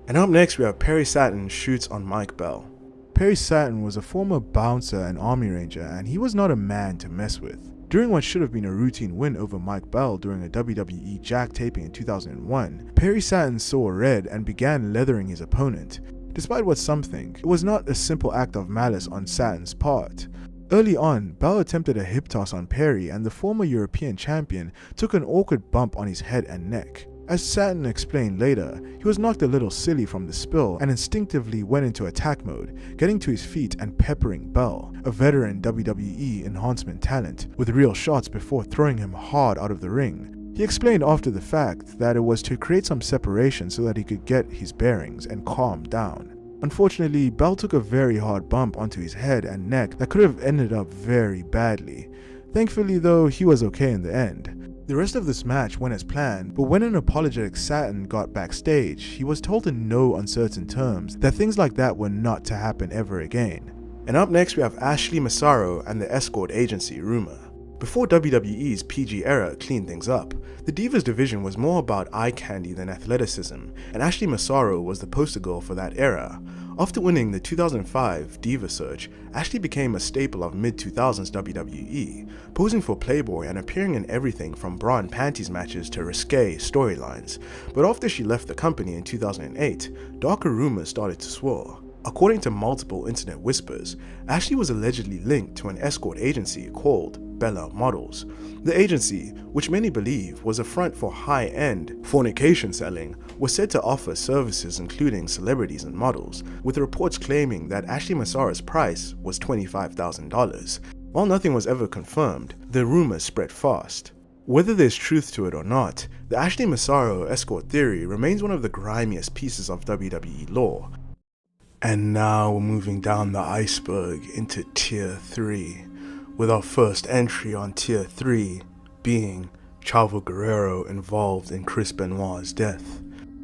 And up next we have Perry Saturn shoots on Mike Bell. Perry Saturn was a former bouncer and army ranger, and he was not a man to mess with. During what should have been a routine win over Mike Bell during a WWE Jack taping in 2001, Perry Saturn saw red and began leathering his opponent. Despite what some think, it was not a simple act of malice on Saturn's part. Early on, Bell attempted a hip toss on Perry, and the former European champion took an awkward bump on his head and neck. As Saturn explained later, he was knocked a little silly from the spill and instinctively went into attack mode, getting to his feet and peppering Bell, a veteran WWE enhancement talent, with real shots before throwing him hard out of the ring. He explained after the fact that it was to create some separation so that he could get his bearings and calm down. Unfortunately, Bell took a very hard bump onto his head and neck that could have ended up very badly. Thankfully though, he was okay in the end. The rest of this match went as planned, but when an apologetic Saturn got backstage, he was told in no uncertain terms that things like that were not to happen ever again. And up next we have Ashley Massaro and the escort agency Rumor. Before WWE's PG era cleaned things up, the Divas division was more about eye candy than athleticism, and Ashley Massaro was the poster girl for that era. After winning the 2005 Diva Search, Ashley became a staple of mid-2000s WWE, posing for Playboy and appearing in everything from bra and panties matches to risque storylines. But after she left the company in 2008, darker rumors started to swirl. According to multiple internet whispers, Ashley was allegedly linked to an escort agency called Bella Models. The agency, which many believe was a front for high-end fornication selling, was said to offer services including celebrities and models, with reports claiming that Ashley Massaro's price was $25,000. While nothing was ever confirmed, the rumors spread fast. Whether there's truth to it or not, the Ashley Massaro escort theory remains one of the grimiest pieces of WWE lore. And now we're moving down the iceberg into Tier 3, with our first entry on Tier 3 being Chavo Guerrero involved in Chris Benoit's death.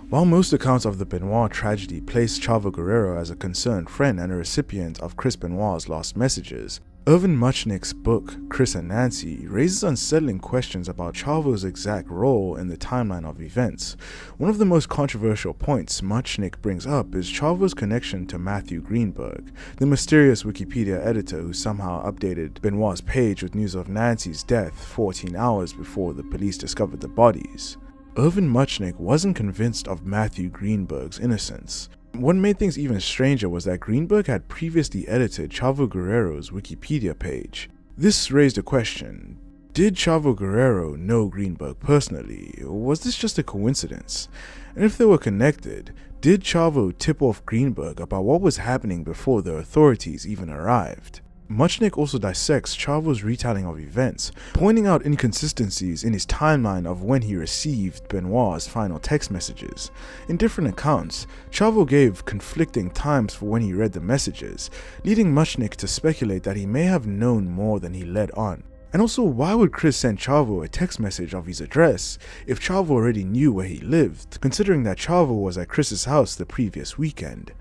While most accounts of the Benoit tragedy place Chavo Guerrero as a concerned friend and a recipient of Chris Benoit's last messages, Irvin Muchnick's book, Chris and Nancy, raises unsettling questions about Chavo's exact role in the timeline of events. One of the most controversial points Muchnick brings up is Chavo's connection to Matthew Greenberg, the mysterious Wikipedia editor who somehow updated Benoit's page with news of Nancy's death 14 hours before the police discovered the bodies. Irvin Muchnick wasn't convinced of Matthew Greenberg's innocence. What made things even stranger was that Greenberg had previously edited Chavo Guerrero's Wikipedia page. This raised a question. Did Chavo Guerrero know Greenberg personally, or was this just a coincidence? And if they were connected, did Chavo tip off Greenberg about what was happening before the authorities even arrived? Muchnick also dissects Chavo's retelling of events, pointing out inconsistencies in his timeline of when he received Benoit's final text messages. In different accounts, Chavo gave conflicting times for when he read the messages, leading Muchnick to speculate that he may have known more than he let on. And also, why would Chris send Chavo a text message of his address if Chavo already knew where he lived, considering that Chavo was at Chris's house the previous weekend?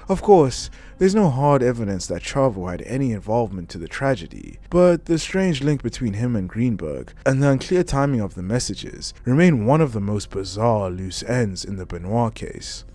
Of course, there's no hard evidence that Chavo had any involvement to the tragedy, but the strange link between him and Greenberg and the unclear timing of the messages remain one of the most bizarre loose ends in the Benoit case.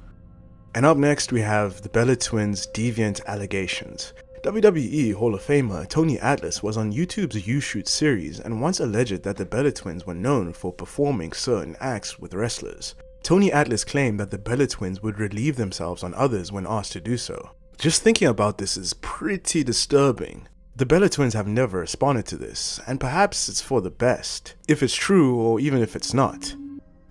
And up next we have the Bella Twins' deviant allegations. WWE Hall of Famer Tony Atlas was on YouTube's You Shoot series and once alleged that the Bella Twins were known for performing certain acts with wrestlers. Tony Atlas claimed that the Bella Twins would relieve themselves on others when asked to do so. Just thinking about this is pretty disturbing. The Bella Twins have never responded to this, and perhaps it's for the best, if it's true or even if it's not.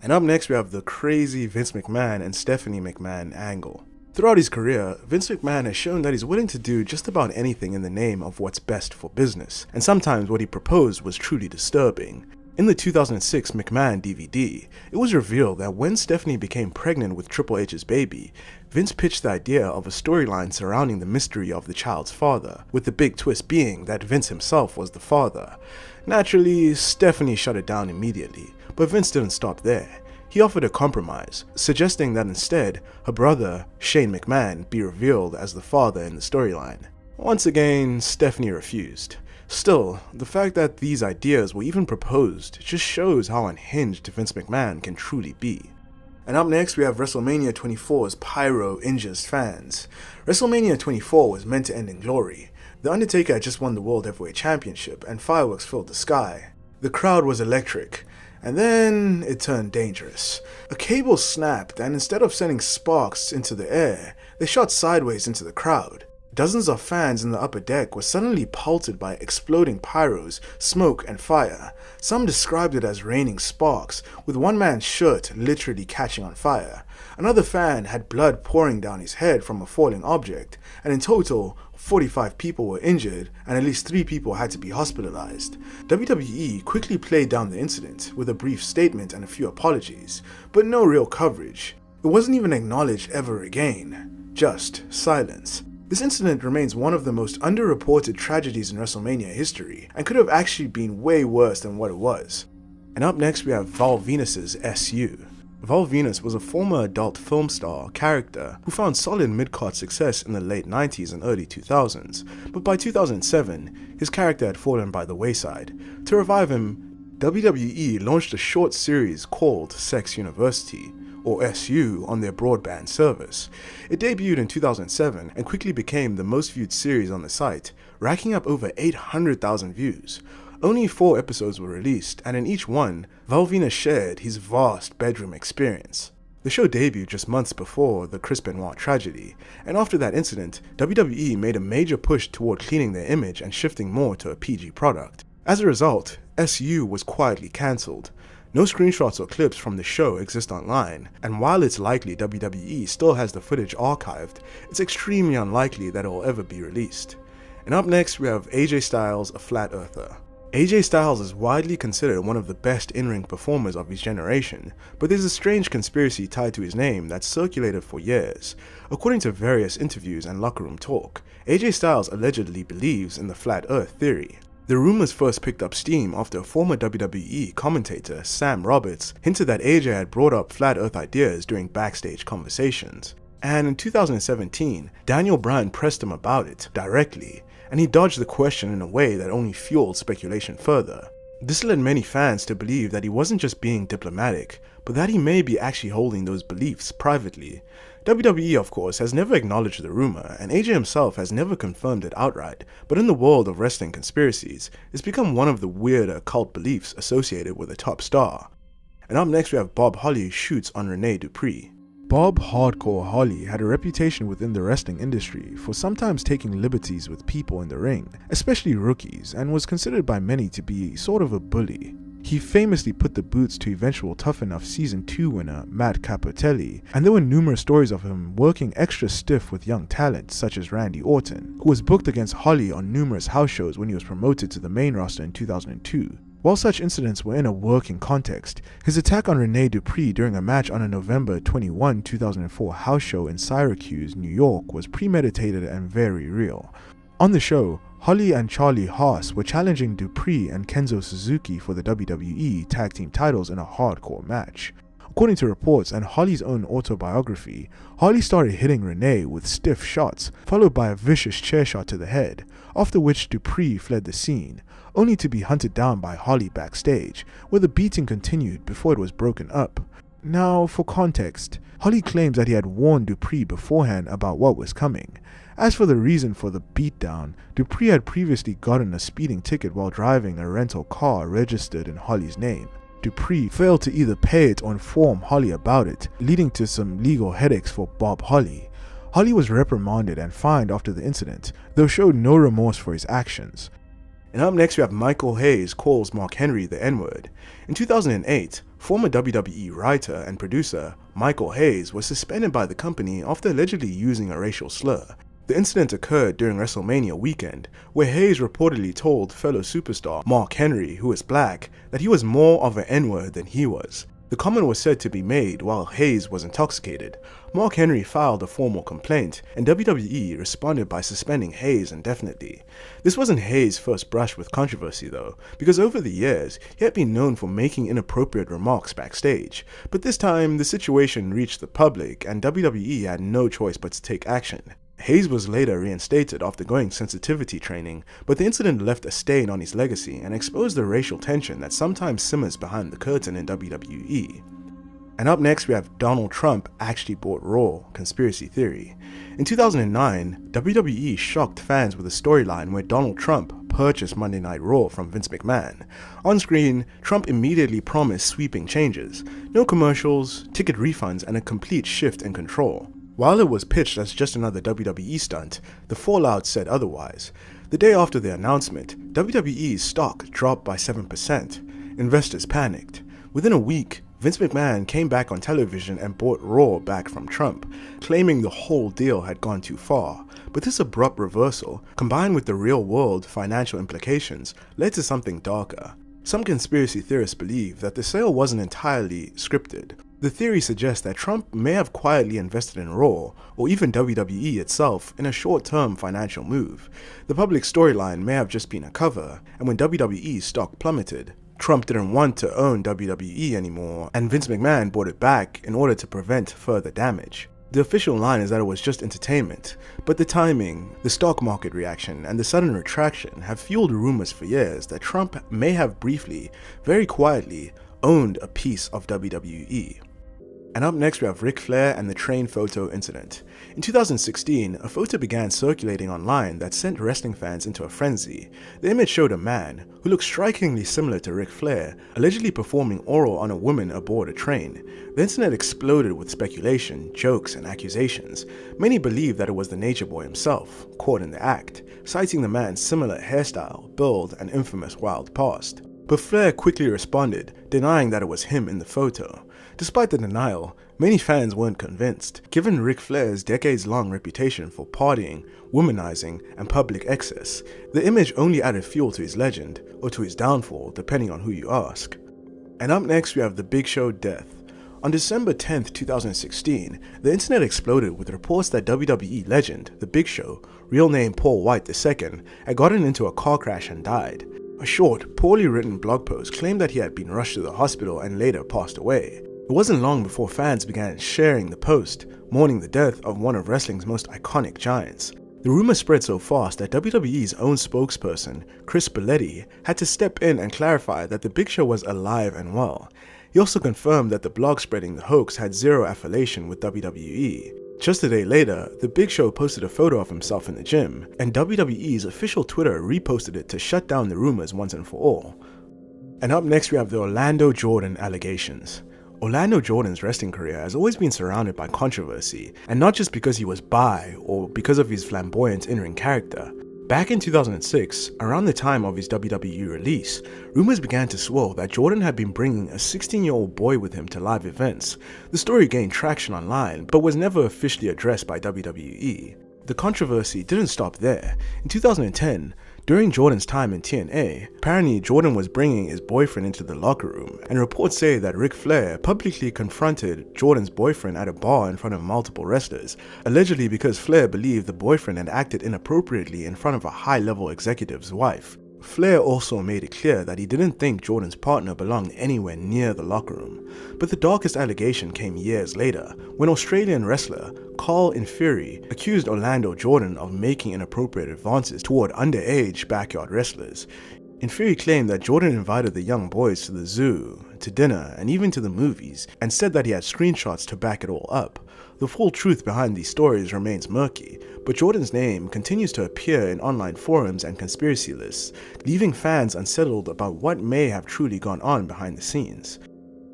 And up next we have the crazy Vince McMahon and Stephanie McMahon angle. Throughout his career, Vince McMahon has shown that he's willing to do just about anything in the name of what's best for business, and sometimes what he proposed was truly disturbing. In the 2006 McMahon DVD, it was revealed that when Stephanie became pregnant with Triple H's baby, Vince pitched the idea of a storyline surrounding the mystery of the child's father, with the big twist being that Vince himself was the father. Naturally, Stephanie shut it down immediately, but Vince didn't stop there. He offered a compromise, suggesting that instead, her brother, Shane McMahon, be revealed as the father in the storyline. Once again, Stephanie refused. Still, the fact that these ideas were even proposed just shows how unhinged Vince McMahon can truly be. And up next we have WrestleMania 24's pyro injures fans. WrestleMania 24 was meant to end in glory. The Undertaker had just won the World Heavyweight Championship and fireworks filled the sky. The crowd was electric. And then it turned dangerous. A cable snapped, and instead of sending sparks into the air, they shot sideways into the crowd. Dozens of fans in the upper deck were suddenly pelted by exploding pyros, smoke, and fire. Some described it as raining sparks, with one man's shirt literally catching on fire. Another fan had blood pouring down his head from a falling object, and in total, 45 people were injured and at least 3 people had to be hospitalized. WWE quickly played down the incident with a brief statement and a few apologies, but no real coverage. It wasn't even acknowledged ever again, just silence. This incident remains one of the most underreported tragedies in WrestleMania history and could have actually been way worse than what it was. And up next we have Val Venus's SU. Val Venus was a former adult film star character who found solid mid-card success in the late 90s and early 2000s, but by 2007, his character had fallen by the wayside. To revive him, WWE launched a short series called Sex University, or SU, on their broadband service. It debuted in 2007 and quickly became the most viewed series on the site, racking up over 800,000 views. Only 4 episodes were released, and in each one, Val Venus shared his vast bedroom experience. The show debuted just months before the Chris Benoit tragedy, and after that incident, WWE made a major push toward cleaning their image and shifting more to a PG product. As a result, SU was quietly cancelled. No screenshots or clips from the show exist online, and while it's likely WWE still has the footage archived, it's extremely unlikely that it will ever be released. And up next we have AJ Styles, a flat earther. AJ Styles is widely considered one of the best in-ring performers of his generation, but there's a strange conspiracy tied to his name that's circulated for years. According to various interviews and locker room talk, AJ Styles allegedly believes in the flat earth theory. The rumors first picked up steam after a former WWE commentator, Sam Roberts, hinted that AJ had brought up flat earth ideas during backstage conversations. And in 2017, Daniel Bryan pressed him about it directly, and he dodged the question in a way that only fueled speculation further. This led many fans to believe that he wasn't just being diplomatic, but that he may be actually holding those beliefs privately. WWE, of course, has never acknowledged the rumor, and AJ himself has never confirmed it outright, but in the world of wrestling conspiracies, it's become one of the weirder cult beliefs associated with a top star. And up next we have Bob Holly shoots on Rene Dupree. Bob Hardcore Holly had a reputation within the wrestling industry for sometimes taking liberties with people in the ring, especially rookies, and was considered by many to be sort of a bully. He famously put the boots to eventual Tough Enough Season 2 winner Matt Cappotelli, and there were numerous stories of him working extra stiff with young talent such as Randy Orton, who was booked against Holly on numerous house shows when he was promoted to the main roster in 2002. While such incidents were in a working context, his attack on Rene Dupree during a match on a November 21, 2004 house show in Syracuse, New York was premeditated and very real. On the show, Holly and Charlie Haas were challenging Dupree and Kenzo Suzuki for the WWE Tag Team titles in a hardcore match. According to reports and Holly's own autobiography, Holly started hitting Renee with stiff shots, followed by a vicious chair shot to the head, after which Dupree fled the scene, only to be hunted down by Holly backstage, where the beating continued before it was broken up. Now, for context, Holly claims that he had warned Dupree beforehand about what was coming. As for the reason for the beatdown, Dupree had previously gotten a speeding ticket while driving a rental car registered in Holly's name. Dupree failed to either pay it or inform Holly about it, leading to some legal headaches for Bob Holly. Holly was reprimanded and fined after the incident, though showed no remorse for his actions. And up next we have Michael Hayes calls Mark Henry the N-word. In 2008, former WWE writer and producer Michael Hayes was suspended by the company after allegedly using a racial slur. The incident occurred during WrestleMania weekend, where Hayes reportedly told fellow superstar Mark Henry, who is black, that he was more of an N-word than he was. The comment was said to be made while Hayes was intoxicated. Mark Henry filed a formal complaint, and WWE responded by suspending Hayes indefinitely. This wasn't Hayes' first brush with controversy though, because over the years, he had been known for making inappropriate remarks backstage. But this time, the situation reached the public, and WWE had no choice but to take action. Hayes was later reinstated after going sensitivity training, but the incident left a stain on his legacy and exposed the racial tension that sometimes simmers behind the curtain in WWE. And up next we have Donald Trump actually bought Raw, conspiracy theory. In 2009, WWE shocked fans with a storyline where Donald Trump purchased Monday Night Raw from Vince McMahon. On screen, Trump immediately promised sweeping changes, no commercials, ticket refunds, and a complete shift in control. While it was pitched as just another WWE stunt, the fallout said otherwise. The day after the announcement, WWE's stock dropped by 7%. Investors panicked. Within a week, Vince McMahon came back on television and bought Raw back from Trump, claiming the whole deal had gone too far. But this abrupt reversal, combined with the real-world financial implications, led to something darker. Some conspiracy theorists believe that the sale wasn't entirely scripted. The theory suggests that Trump may have quietly invested in Raw, or even WWE itself, in a short-term financial move. The public storyline may have just been a cover, and when WWE's stock plummeted, Trump didn't want to own WWE anymore, and Vince McMahon bought it back in order to prevent further damage. The official line is that it was just entertainment, but the timing, the stock market reaction, and the sudden retraction have fueled rumors for years that Trump may have briefly, very quietly, owned a piece of WWE. And up next we have Ric Flair and the train photo incident. In 2016, a photo began circulating online that sent wrestling fans into a frenzy. The image showed a man, who looked strikingly similar to Ric Flair, allegedly performing oral on a woman aboard a train. The internet exploded with speculation, jokes, and accusations. Many believed that it was the Nature Boy himself, caught in the act, citing the man's similar hairstyle, build, and infamous wild past. But Flair quickly responded, denying that it was him in the photo. Despite the denial, many fans weren't convinced, given Ric Flair's decades-long reputation for partying, womanizing, and public excess. The image only added fuel to his legend, or to his downfall, depending on who you ask. And up next we have The Big Show death. On December 10th, 2016, the internet exploded with reports that WWE legend, The Big Show, real name Paul White II, had gotten into a car crash and died. A short, poorly written blog post claimed that he had been rushed to the hospital and later passed away. It wasn't long before fans began sharing the post, mourning the death of one of wrestling's most iconic giants. The rumor spread so fast that WWE's own spokesperson, Chris Belletti, had to step in and clarify that the Big Show was alive and well. He also confirmed that the blog spreading the hoax had zero affiliation with WWE. Just a day later, the Big Show posted a photo of himself in the gym, and WWE's official Twitter reposted it to shut down the rumors once and for all. And up next we have the Orlando Jordan allegations. Orlando Jordan's wrestling career has always been surrounded by controversy, and not just because he was bi or because of his flamboyant in-ring character. Back in 2006, around the time of his WWE release, rumors began to swirl that Jordan had been bringing a 16-year-old boy with him to live events. The story gained traction online, but was never officially addressed by WWE. The controversy didn't stop there. In 2010, During Jordan's time in TNA, apparently Jordan was bringing his boyfriend into the locker room, and reports say that Ric Flair publicly confronted Jordan's boyfriend at a bar in front of multiple wrestlers, allegedly because Flair believed the boyfriend had acted inappropriately in front of a high-level executive's wife. Flair also made it clear that he didn't think Jordan's partner belonged anywhere near the locker room, but the darkest allegation came years later, when Australian wrestler Carl Inferi accused Orlando Jordan of making inappropriate advances toward underage backyard wrestlers. Inferi claimed that Jordan invited the young boys to the zoo, to dinner, and even to the movies, and said that he had screenshots to back it all up. The full truth behind these stories remains murky, but Jordan's name continues to appear in online forums and conspiracy lists, leaving fans unsettled about what may have truly gone on behind the scenes.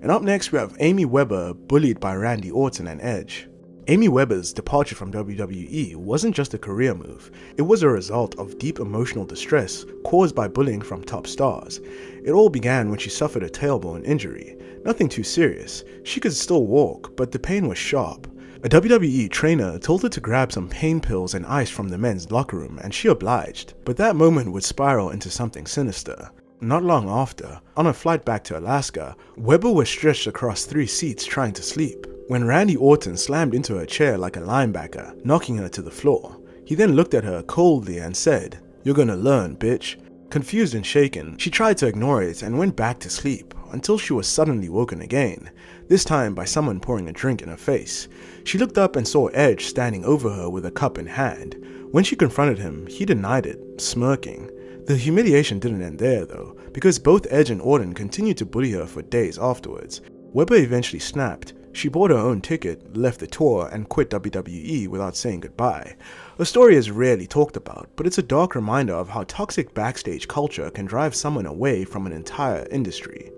And up next we have Amy Weber bullied by Randy Orton and Edge. Amy Weber's departure from WWE wasn't just a career move, it was a result of deep emotional distress caused by bullying from top stars. It all began when she suffered a tailbone injury. Nothing too serious, she could still walk, but the pain was sharp. A WWE trainer told her to grab some pain pills and ice from the men's locker room, and she obliged, but that moment would spiral into something sinister. Not long after, on a flight back to Alaska, Weber was stretched across 3 seats trying to sleep, when Randy Orton slammed into her chair like a linebacker, knocking her to the floor. He then looked at her coldly and said, "You're gonna learn, bitch." Confused and shaken, she tried to ignore it and went back to sleep, until she was suddenly woken again, this time by someone pouring a drink in her face. She looked up and saw Edge standing over her with a cup in hand. When she confronted him, he denied it, smirking. The humiliation didn't end there though, because both Edge and Orton continued to bully her for days afterwards. Weber eventually snapped. She bought her own ticket, left the tour, and quit WWE without saying goodbye. The story is rarely talked about, but it's a dark reminder of how toxic backstage culture can drive someone away from an entire industry.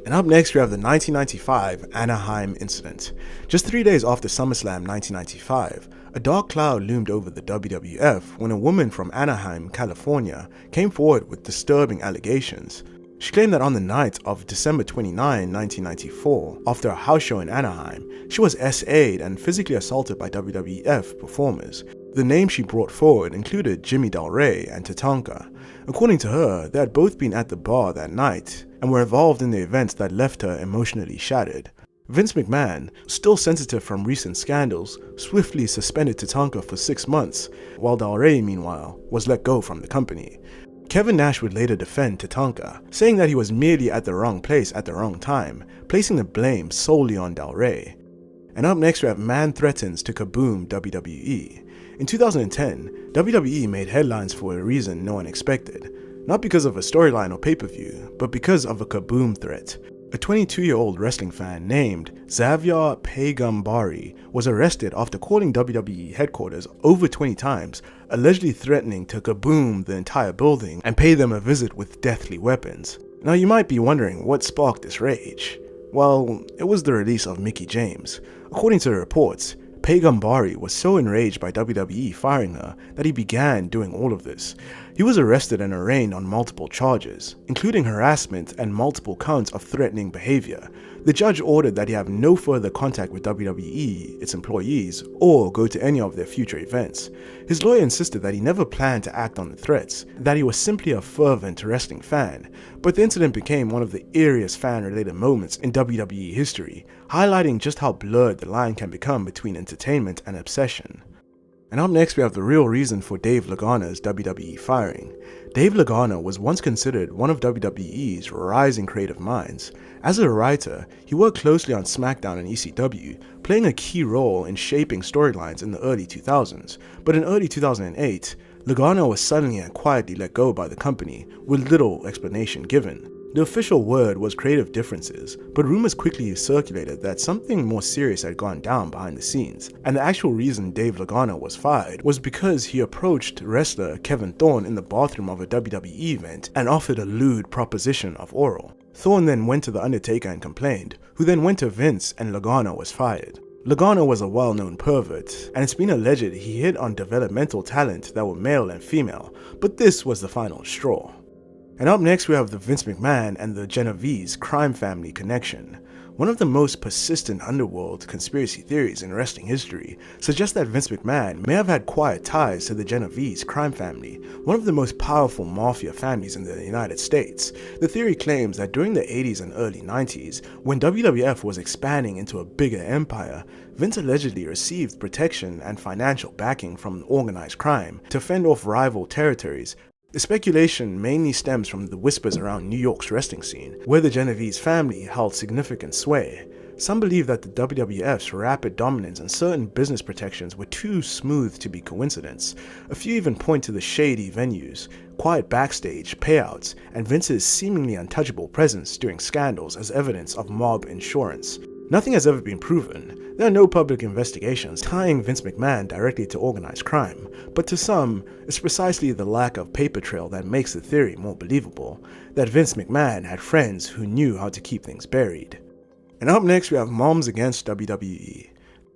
And up next we have the 1995 Anaheim incident. Just 3 days after SummerSlam 1995, a dark cloud loomed over the WWF when a woman from Anaheim, California, came forward with disturbing allegations. She claimed that on the night of December 29, 1994, after a house show in Anaheim, she was SA'd and physically assaulted by WWF performers. The names she brought forward included Jimmy Del Rey and Tatanka. According to her, they had both been at the bar that night and were involved in the events that left her emotionally shattered. Vince McMahon, still sensitive from recent scandals, swiftly suspended Tatanka for 6 months, while Del Rey, meanwhile, was let go from the company. Kevin Nash would later defend Tatanka, saying that he was merely at the wrong place at the wrong time, placing the blame solely on Del Rey. And up next we have Man Threatens to Kaboom WWE. In 2010, WWE made headlines for a reason no one expected, not because of a storyline or pay-per-view, but because of a kaboom threat. A 22-year-old wrestling fan named Xavier Pagambari was arrested after calling WWE headquarters over 20 times, allegedly threatening to kaboom the entire building and pay them a visit with deathly weapons. Now you might be wondering what sparked this rage. Well, it was the release of Mickie James. According to the reports, Pagambari was so enraged by WWE firing her that he began doing all of this. He was arrested and arraigned on multiple charges, including harassment and multiple counts of threatening behavior. The judge ordered that he have no further contact with WWE, its employees, or go to any of their future events. His lawyer insisted that he never planned to act on the threats, that he was simply a fervent wrestling fan, but the incident became one of the eeriest fan-related moments in WWE history, highlighting just how blurred the line can become between entertainment and obsession. And up next we have the real reason for Dave Lagana's WWE firing. Dave Lagana was once considered one of WWE's rising creative minds. As a writer, he worked closely on SmackDown and ECW, playing a key role in shaping storylines in the early 2000s. But in early 2008, Lagana was suddenly and quietly let go by the company, with little explanation given. The official word was creative differences, but rumors quickly circulated that something more serious had gone down behind the scenes, and the actual reason Dave Lagana was fired was because he approached wrestler Kevin Thorne in the bathroom of a WWE event and offered a lewd proposition of oral. Thorne then went to The Undertaker and complained, who then went to Vince, and Lagana was fired. Lagana was a well-known pervert, and it's been alleged he hit on developmental talent that were male and female, but this was the final straw. And up next we have the Vince McMahon and the Genovese crime family connection. One of the most persistent underworld conspiracy theories in wrestling history suggests that Vince McMahon may have had quiet ties to the Genovese crime family, one of the most powerful mafia families in the United States. The theory claims that during the 80s and early 90s, when WWF was expanding into a bigger empire, Vince allegedly received protection and financial backing from organized crime to fend off rival territories. The speculation mainly stems from the whispers around New York's wrestling scene, where the Genovese family held significant sway. Some believe that the WWF's rapid dominance and certain business protections were too smooth to be coincidence. A few even point to the shady venues, quiet backstage, payouts, and Vince's seemingly untouchable presence during scandals as evidence of mob insurance. Nothing has ever been proven. There are no public investigations tying Vince McMahon directly to organized crime, but to some, it's precisely the lack of paper trail that makes the theory more believable, that Vince McMahon had friends who knew how to keep things buried. And up next we have Moms Against WWE.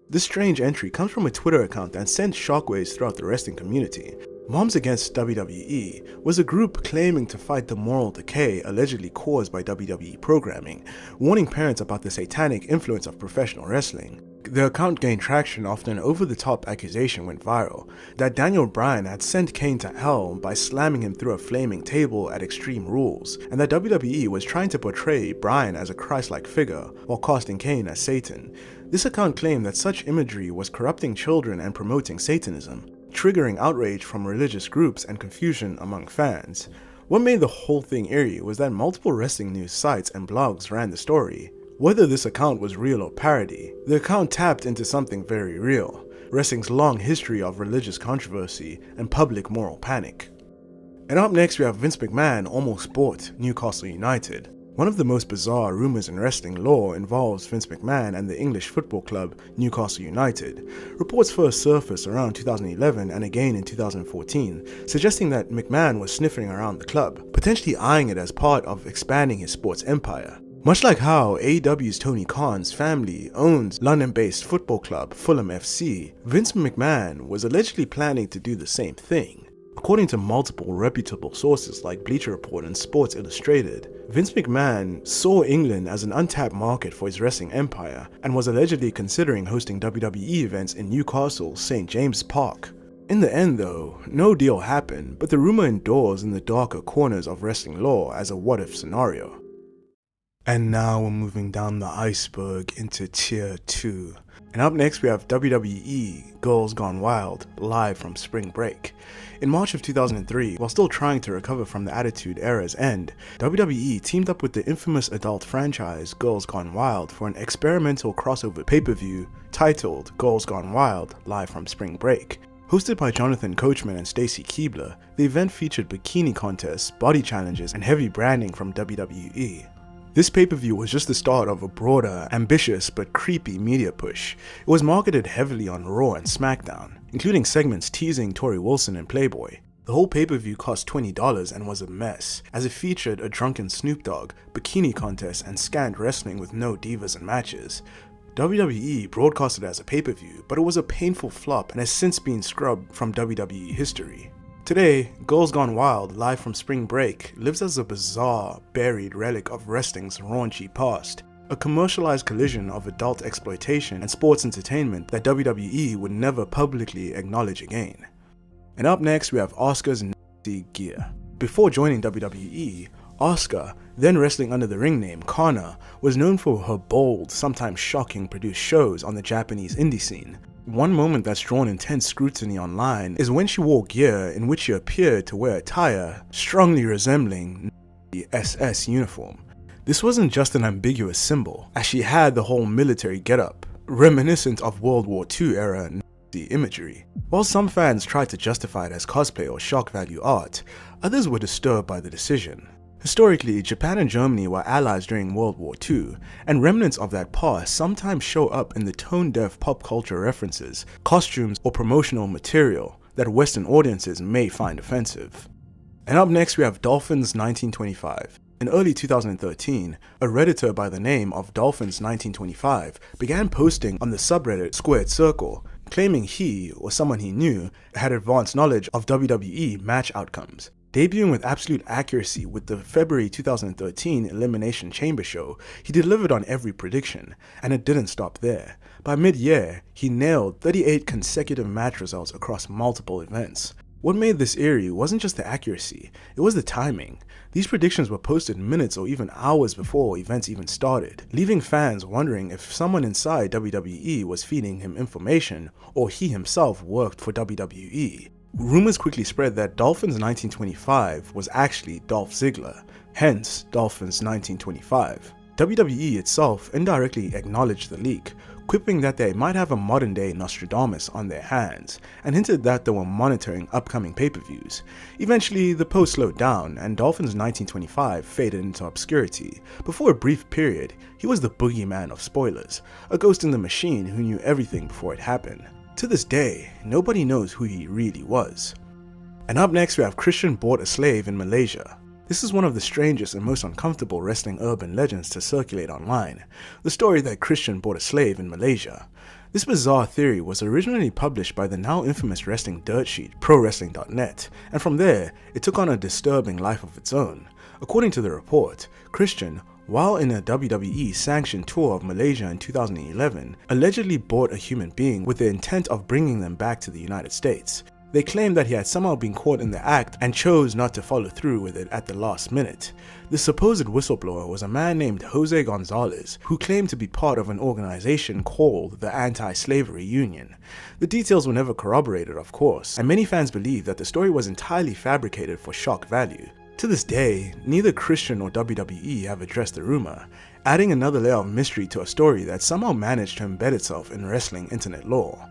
This strange entry comes from a Twitter account that sent shockwaves throughout the wrestling community. Moms Against WWE was a group claiming to fight the moral decay allegedly caused by WWE programming, warning parents about the satanic influence of professional wrestling. The account gained traction after an over-the-top accusation went viral that Daniel Bryan had sent Kane to hell by slamming him through a flaming table at Extreme Rules, and that WWE was trying to portray Bryan as a Christ-like figure while casting Kane as Satan. This account claimed that such imagery was corrupting children and promoting Satanism, triggering outrage from religious groups and confusion among fans. What made the whole thing eerie was that multiple wrestling news sites and blogs ran the story. Whether this account was real or parody, the account tapped into something very real: wrestling's long history of religious controversy and public moral panic. And up next we have Vince McMahon almost bought Newcastle United. One of the most bizarre rumors in wrestling lore involves Vince McMahon and the English football club Newcastle United. Reports first surfaced around 2011 and again in 2014, suggesting that McMahon was sniffing around the club, potentially eyeing it as part of expanding his sports empire. Much like how AEW's Tony Khan's family owns London-based football club Fulham FC, Vince McMahon was allegedly planning to do the same thing. According to multiple reputable sources like Bleacher Report and Sports Illustrated, Vince McMahon saw England as an untapped market for his wrestling empire and was allegedly considering hosting WWE events in Newcastle's St. James Park. In the end though, no deal happened, but the rumor endures in the darker corners of wrestling lore as a what-if scenario. And now we're moving down the iceberg into Tier 2. And up next we have WWE Girls Gone Wild, live from Spring Break. In March of 2003, while still trying to recover from the Attitude Era's end, WWE teamed up with the infamous adult franchise Girls Gone Wild for an experimental crossover pay-per-view titled Girls Gone Wild, live from Spring Break. Hosted by Jonathan Coachman and Stacy Keibler, the event featured bikini contests, body challenges, and heavy branding from WWE. This pay-per-view was just the start of a broader, ambitious but creepy media push. It was marketed heavily on Raw and SmackDown, including segments teasing Tori Wilson and Playboy. The whole pay-per-view cost $20 and was a mess, as it featured a drunken Snoop Dogg, bikini contests, and scant wrestling with no divas and matches. WWE broadcast it as a pay-per-view, but it was a painful flop and has since been scrubbed from WWE history. Today, Girls Gone Wild, live from Spring Break, lives as a bizarre, buried relic of wrestling's raunchy past, a commercialized collision of adult exploitation and sports entertainment that WWE would never publicly acknowledge again. And up next, we have Asuka's nasty gear. Before joining WWE, Asuka, then wrestling under the ring name Kana, was known for her bold, sometimes shocking produced shows on the Japanese indie scene. One moment that's drawn intense scrutiny online is when she wore gear in which she appeared to wear attire strongly resembling the SS uniform. This wasn't just an ambiguous symbol, as she had the whole military getup, reminiscent of World War II era Nazi imagery. While some fans tried to justify it as cosplay or shock value art, others were disturbed by the decision. Historically, Japan and Germany were allies during World War II, and remnants of that past sometimes show up in the tone-deaf pop culture references, costumes, or promotional material that Western audiences may find offensive. And up next we have Dolphins 1925. In early 2013, a Redditor by the name of Dolphins 1925 began posting on the subreddit Squared Circle, claiming he, or someone he knew, had advanced knowledge of WWE match outcomes. Debuting with absolute accuracy with the February 2013 Elimination Chamber show, he delivered on every prediction, and it didn't stop there. By mid-year, he nailed 38 consecutive match results across multiple events. What made this eerie wasn't just the accuracy, it was the timing. These predictions were posted minutes or even hours before events even started, leaving fans wondering if someone inside WWE was feeding him information or he himself worked for WWE. Rumors quickly spread that Dolphin's 1925 was actually Dolph Ziggler, hence Dolphin's 1925. WWE itself indirectly acknowledged the leak, quipping that they might have a modern-day Nostradamus on their hands, and hinted that they were monitoring upcoming pay-per-views. Eventually, the post slowed down, and Dolphin's 1925 faded into obscurity, but for a brief period, he was the boogeyman of spoilers, a ghost in the machine who knew everything before it happened. To this day, nobody knows who he really was. And up next we have Christian bought a slave in Malaysia. This is one of the strangest and most uncomfortable wrestling urban legends to circulate online, the story that Christian bought a slave in Malaysia. This bizarre theory was originally published by the now infamous wrestling dirt sheet ProWrestling.net, and from there, it took on a disturbing life of its own. According to the report, Christian, while in a WWE sanctioned tour of Malaysia in 2011, allegedly bought a human being with the intent of bringing them back to the United States. They claimed that he had somehow been caught in the act and chose not to follow through with it at the last minute. The supposed whistleblower was a man named Jose Gonzalez, who claimed to be part of an organization called the Anti-Slavery Union. The details were never corroborated, of course, and many fans believe that the story was entirely fabricated for shock value. To this day, neither Christian or WWE have addressed the rumor, adding another layer of mystery to a story that somehow managed to embed itself in wrestling internet lore.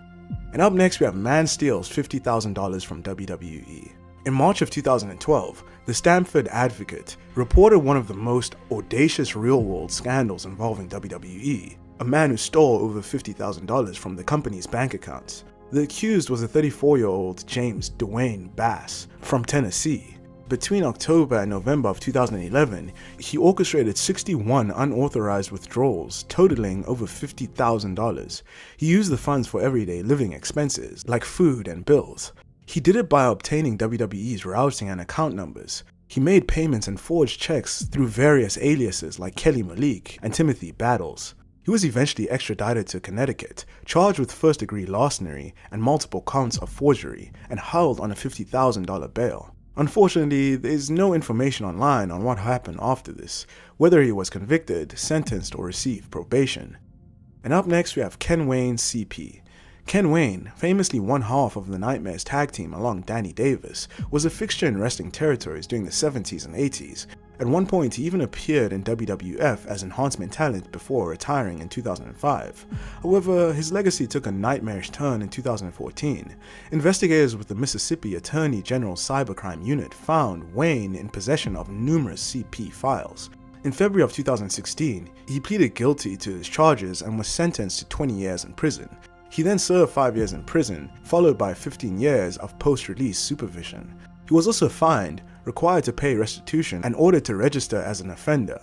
And up next we have man steals $50,000 from WWE. In March of 2012, the Stamford Advocate reported one of the most audacious real-world scandals involving WWE, a man who stole over $50,000 from the company's bank accounts. The accused was a 34-year-old James Dwayne Bass from Tennessee. Between October and November of 2011, he orchestrated 61 unauthorized withdrawals, totaling over $50,000. He used the funds for everyday living expenses, like food and bills. He did it by obtaining WWE's routing and account numbers. He made payments and forged checks through various aliases like Kelly Malik and Timothy Battles. He was eventually extradited to Connecticut, charged with first-degree larceny and multiple counts of forgery, and held on a $50,000 bail. Unfortunately, there is no information online on what happened after this, whether he was convicted, sentenced, or received probation. And up next we have Ken Wayne CP. Ken Wayne, famously one half of the Nightmares tag team along Danny Davis, was a fixture in wrestling territories during the 70s and 80s. At one point, he even appeared in WWF as enhancement talent before retiring in 2005. However, his legacy took a nightmarish turn in 2014. Investigators with the Mississippi Attorney General Cybercrime Unit found Wayne in possession of numerous CP files. In February of 2016, he pleaded guilty to his charges and was sentenced to 20 years in prison. He then served 5 years in prison, followed by 15 years of post-release supervision. He was also fined, required to pay restitution, and ordered to register as an offender.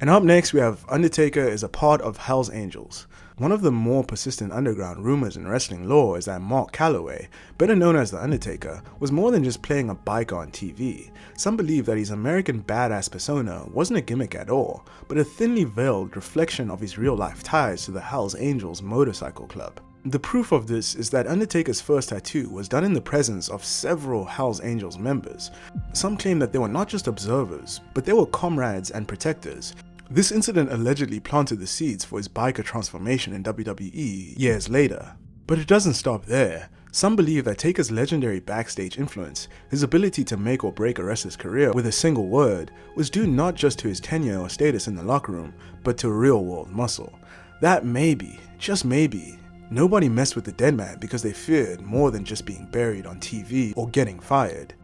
And up next we have Undertaker is a part of Hell's Angels. One of the more persistent underground rumors in wrestling lore is that Mark Calloway, better known as The Undertaker, was more than just playing a biker on TV. Some believe that his American badass persona wasn't a gimmick at all, but a thinly veiled reflection of his real-life ties to the Hell's Angels motorcycle club. The proof of this is that Undertaker's first tattoo was done in the presence of several Hell's Angels members. Some claim that they were not just observers, but they were comrades and protectors. This incident allegedly planted the seeds for his biker transformation in WWE years later. But it doesn't stop there. Some believe that Taker's legendary backstage influence, his ability to make or break a wrestler's career with a single word, was due not just to his tenure or status in the locker room, but to real-world muscle. That maybe, just maybe, nobody messed with the dead man because they feared more than just being buried on TV or getting fired.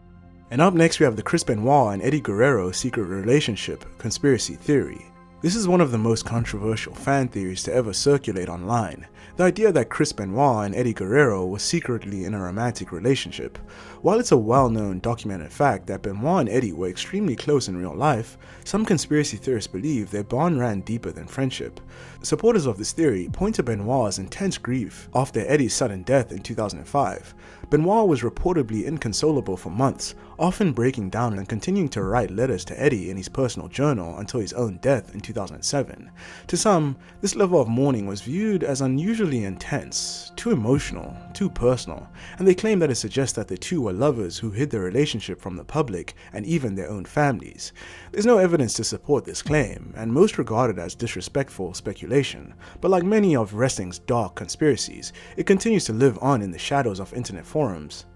And up next we have the Chris Benoit and Eddie Guerrero secret relationship conspiracy theory. This is one of the most controversial fan theories to ever circulate online. The idea that Chris Benoit and Eddie Guerrero were secretly in a romantic relationship. While it's a well-known documented fact that Benoit and Eddie were extremely close in real life, some conspiracy theorists believe their bond ran deeper than friendship. Supporters of this theory point to Benoit's intense grief after Eddie's sudden death in 2005. Benoit was reportedly inconsolable for months, often breaking down and continuing to write letters to Eddie in his personal journal until his own death in 2007. To some, this level of mourning was viewed as unusually intense, too emotional, too personal, and they claim that it suggests that the two were lovers who hid their relationship from the public and even their own families. There's no evidence to support this claim, and most regard it as disrespectful speculation, but like many of wrestling's dark conspiracies, it continues to live on in the shadows of internet forums.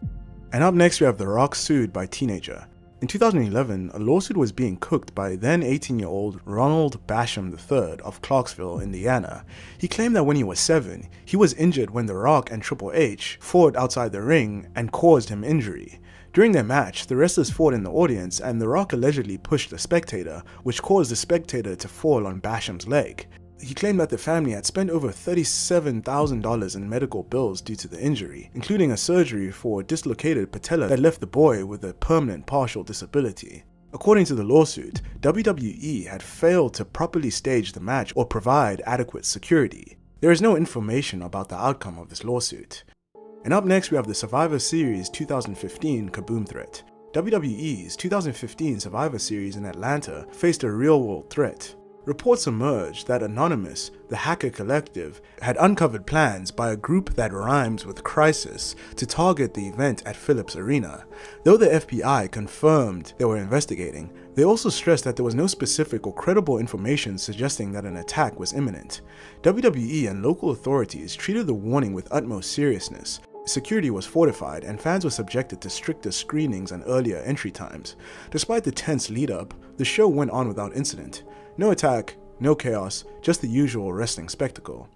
And up next we have The Rock sued by teenager. In 2011, a lawsuit was being cooked by then 18-year-old Ronald Basham III of Clarksville, Indiana. He claimed that when he was 7, he was injured when The Rock and Triple H fought outside the ring and caused him injury. During their match, the wrestlers fought in the audience and The Rock allegedly pushed the spectator, which caused the spectator to fall on Basham's leg. He claimed that the family had spent over $37,000 in medical bills due to the injury, including a surgery for a dislocated patella that left the boy with a permanent partial disability. According to the lawsuit, WWE had failed to properly stage the match or provide adequate security. There is no information about the outcome of this lawsuit. And up next we have the Survivor Series 2015 Kaboom threat. WWE's 2015 Survivor Series in Atlanta faced a real-world threat. Reports emerged that Anonymous, the hacker collective, had uncovered plans by a group that rhymes with crisis to target the event at Phillips Arena. Though the FBI confirmed they were investigating, they also stressed that there was no specific or credible information suggesting that an attack was imminent. WWE and local authorities treated the warning with utmost seriousness. Security was fortified and fans were subjected to stricter screenings and earlier entry times. Despite the tense lead-up, the show went on without incident. No attack, no chaos, just the usual wrestling spectacle.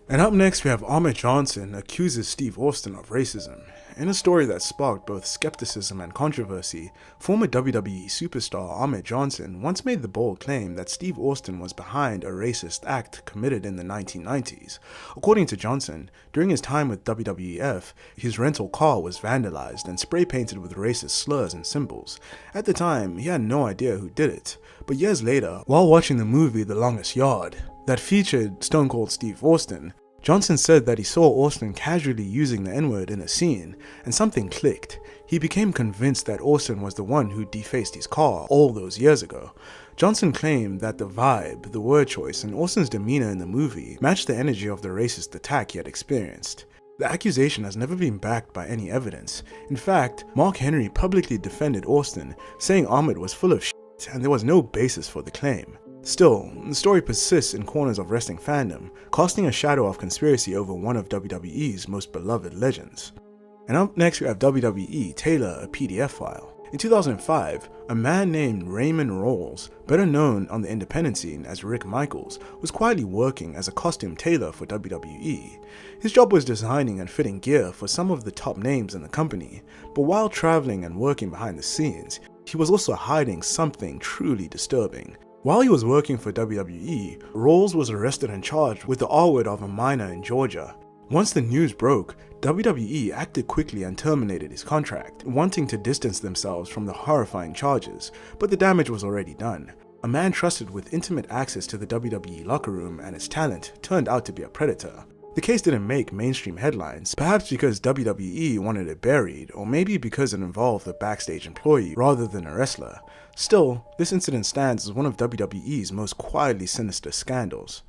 And up next we have Ahmed Johnson accuses Steve Austin of racism. In a story that sparked both skepticism and controversy, former WWE superstar Ahmed Johnson once made the bold claim that Steve Austin was behind a racist act committed in the 1990s. According to Johnson, during his time with WWF, his rental car was vandalized and spray painted with racist slurs and symbols. At the time, he had no idea who did it, but years later, while watching the movie The Longest Yard, that featured Stone Cold Steve Austin, Johnson said that he saw Austin casually using the N-word in a scene, and something clicked. He became convinced that Austin was the one who defaced his car all those years ago. Johnson claimed that the vibe, the word choice, and Austin's demeanor in the movie matched the energy of the racist attack he had experienced. The accusation has never been backed by any evidence. In fact, Mark Henry publicly defended Austin, saying Ahmed was full of shit and there was no basis for the claim. Still, the story persists in corners of wrestling fandom, casting a shadow of conspiracy over one of WWE's most beloved legends. And up next we have WWE Tailor a PDF file. In 2005, a man named Raymond Rawls, better known on the independent scene as Rick Michaels, was quietly working as a costume tailor for WWE. His job was designing and fitting gear for some of the top names in the company, but while traveling and working behind the scenes, he was also hiding something truly disturbing. While he was working for WWE, Rawls was arrested and charged with the R-word of a minor in Georgia. Once the news broke, WWE acted quickly and terminated his contract, wanting to distance themselves from the horrifying charges, but the damage was already done. A man trusted with intimate access to the WWE locker room and its talent turned out to be a predator. The case didn't make mainstream headlines, perhaps because WWE wanted it buried, or maybe because it involved a backstage employee rather than a wrestler. Still, this incident stands as one of WWE's most quietly sinister scandals.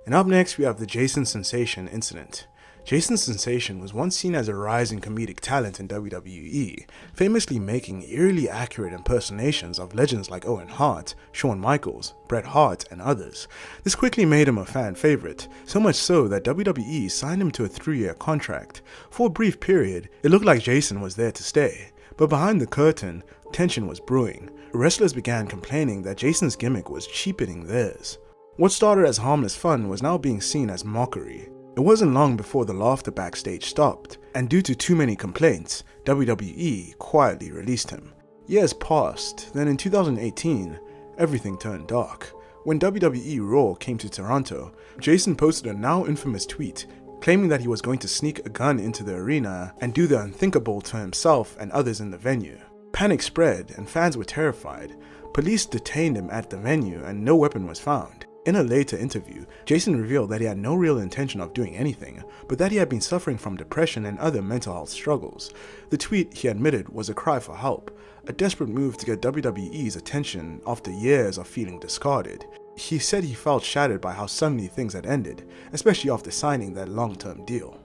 And up next we have the Jason Sensation incident. Jason Sensation was once seen as a rising comedic talent in WWE, famously making eerily accurate impersonations of legends like Owen Hart, Shawn Michaels, Bret Hart, and others. This quickly made him a fan favorite, so much so that WWE signed him to a 3-year contract. For a brief period, it looked like Jason was there to stay, but behind the curtain, tension was brewing. Wrestlers began complaining that Jason's gimmick was cheapening theirs. What started as harmless fun was now being seen as mockery. It wasn't long before the laughter backstage stopped, and due to too many complaints, WWE quietly released him. Years passed, then in 2018, everything turned dark. When WWE Raw came to Toronto, Jason posted a now infamous tweet claiming that he was going to sneak a gun into the arena and do the unthinkable to himself and others in the venue. Panic spread and fans were terrified. Police detained him at the venue and no weapon was found. In a later interview, Jason revealed that he had no real intention of doing anything, but that he had been suffering from depression and other mental health struggles. The tweet, he admitted, was a cry for help, a desperate move to get WWE's attention after years of feeling discarded. He said he felt shattered by how suddenly things had ended, especially after signing that long-term deal.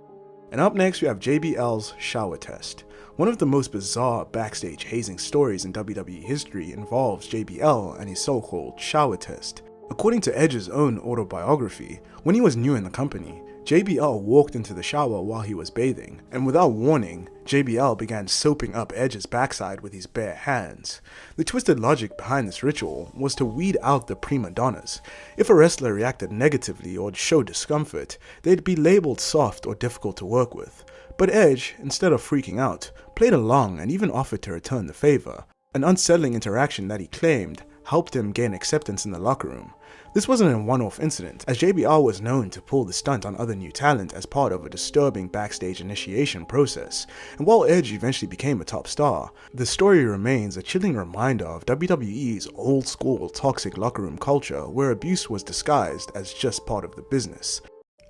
And up next we have JBL's shower test. One of the most bizarre backstage hazing stories in WWE history involves JBL and his so-called shower test. According to Edge's own autobiography, when he was new in the company, JBL walked into the shower while he was bathing, and without warning, JBL began soaping up Edge's backside with his bare hands. The twisted logic behind this ritual was to weed out the prima donnas. If a wrestler reacted negatively or showed discomfort, they'd be labeled soft or difficult to work with. But Edge, instead of freaking out, played along and even offered to return the favor, an unsettling interaction that he claimed helped him gain acceptance in the locker room. This wasn't a one-off incident, as JBL was known to pull the stunt on other new talent as part of a disturbing backstage initiation process, and while Edge eventually became a top star, the story remains a chilling reminder of WWE's old-school toxic locker room culture where abuse was disguised as just part of the business.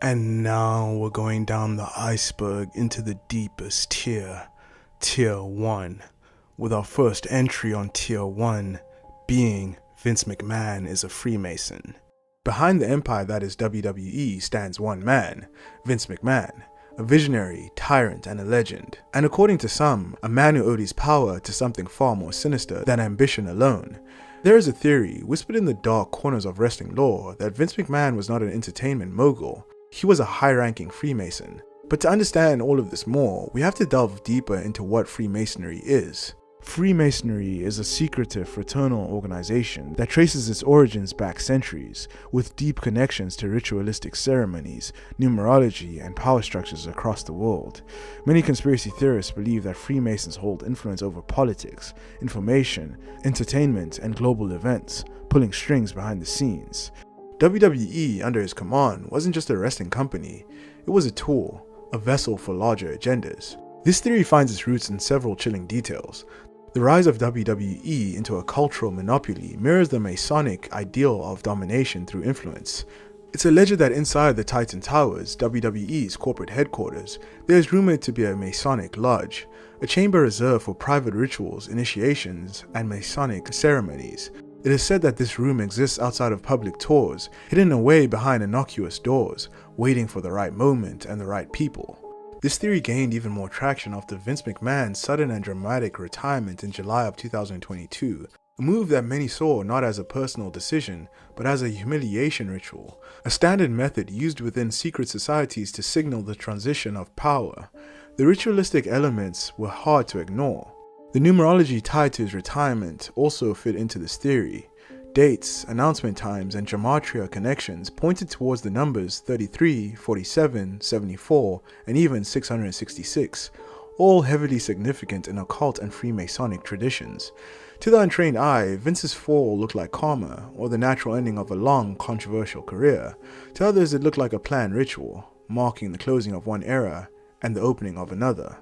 And now we're going down the iceberg into the deepest tier, Tier 1, with our first entry on Tier 1 being Vince McMahon is a Freemason. Behind the empire that is WWE stands one man, Vince McMahon, a visionary, tyrant, and a legend, and according to some, a man who owed his power to something far more sinister than ambition alone. There is a theory, whispered in the dark corners of wrestling lore, that Vince McMahon was not an entertainment mogul, he was a high-ranking Freemason. But to understand all of this more, we have to delve deeper into what Freemasonry is. Freemasonry is a secretive fraternal organization that traces its origins back centuries, with deep connections to ritualistic ceremonies, numerology, and power structures across the world. Many conspiracy theorists believe that Freemasons hold influence over politics, information, entertainment, and global events, pulling strings behind the scenes. WWE, under his command, wasn't just a wrestling company, it was a tool, a vessel for larger agendas. This theory finds its roots in several chilling details. The rise of WWE into a cultural monopoly mirrors the Masonic ideal of domination through influence. It's alleged that inside the Titan Towers, WWE's corporate headquarters, there is rumored to be a Masonic lodge, a chamber reserved for private rituals, initiations, and Masonic ceremonies. It is said that this room exists outside of public tours, hidden away behind innocuous doors, waiting for the right moment and the right people. This theory gained even more traction after Vince McMahon's sudden and dramatic retirement in July of 2022, a move that many saw not as a personal decision, but as a humiliation ritual, a standard method used within secret societies to signal the transition of power. The ritualistic elements were hard to ignore. The numerology tied to his retirement also fit into this theory. Dates, announcement times, and gematria connections pointed towards the numbers 33, 47, 74, and even 666, all heavily significant in occult and Freemasonic traditions. To the untrained eye, Vince's fall looked like karma, or the natural ending of a long, controversial career. To others, it looked like a planned ritual, marking the closing of one era and the opening of another.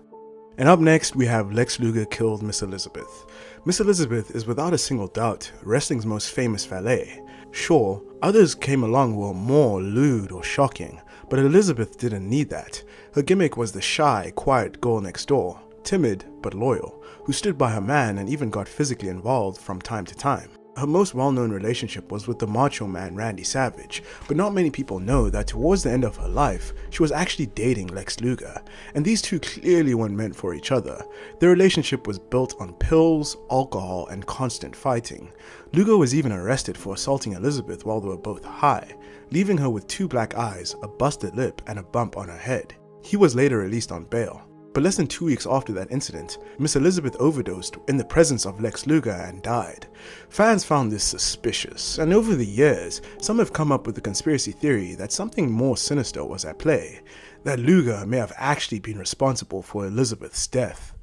And up next, we have Lex Luger killed Miss Elizabeth. Miss Elizabeth is without a single doubt wrestling's most famous valet. Sure, others came along who were more lewd or shocking, but Elizabeth didn't need that. Her gimmick was the shy, quiet girl next door, timid but loyal, who stood by her man and even got physically involved from time to time. Her most well-known relationship was with the Macho Man Randy Savage, but not many people know that towards the end of her life, she was actually dating Lex Luger, and these two clearly weren't meant for each other. Their relationship was built on pills, alcohol, and constant fighting. Luger was even arrested for assaulting Elizabeth while they were both high, leaving her with 2 black eyes, a busted lip, and a bump on her head. He was later released on bail. But less than 2 weeks after that incident, Miss Elizabeth overdosed in the presence of Lex Luger and died. Fans found this suspicious, and over the years, some have come up with the conspiracy theory that something more sinister was at play, that Luger may have actually been responsible for Elizabeth's death.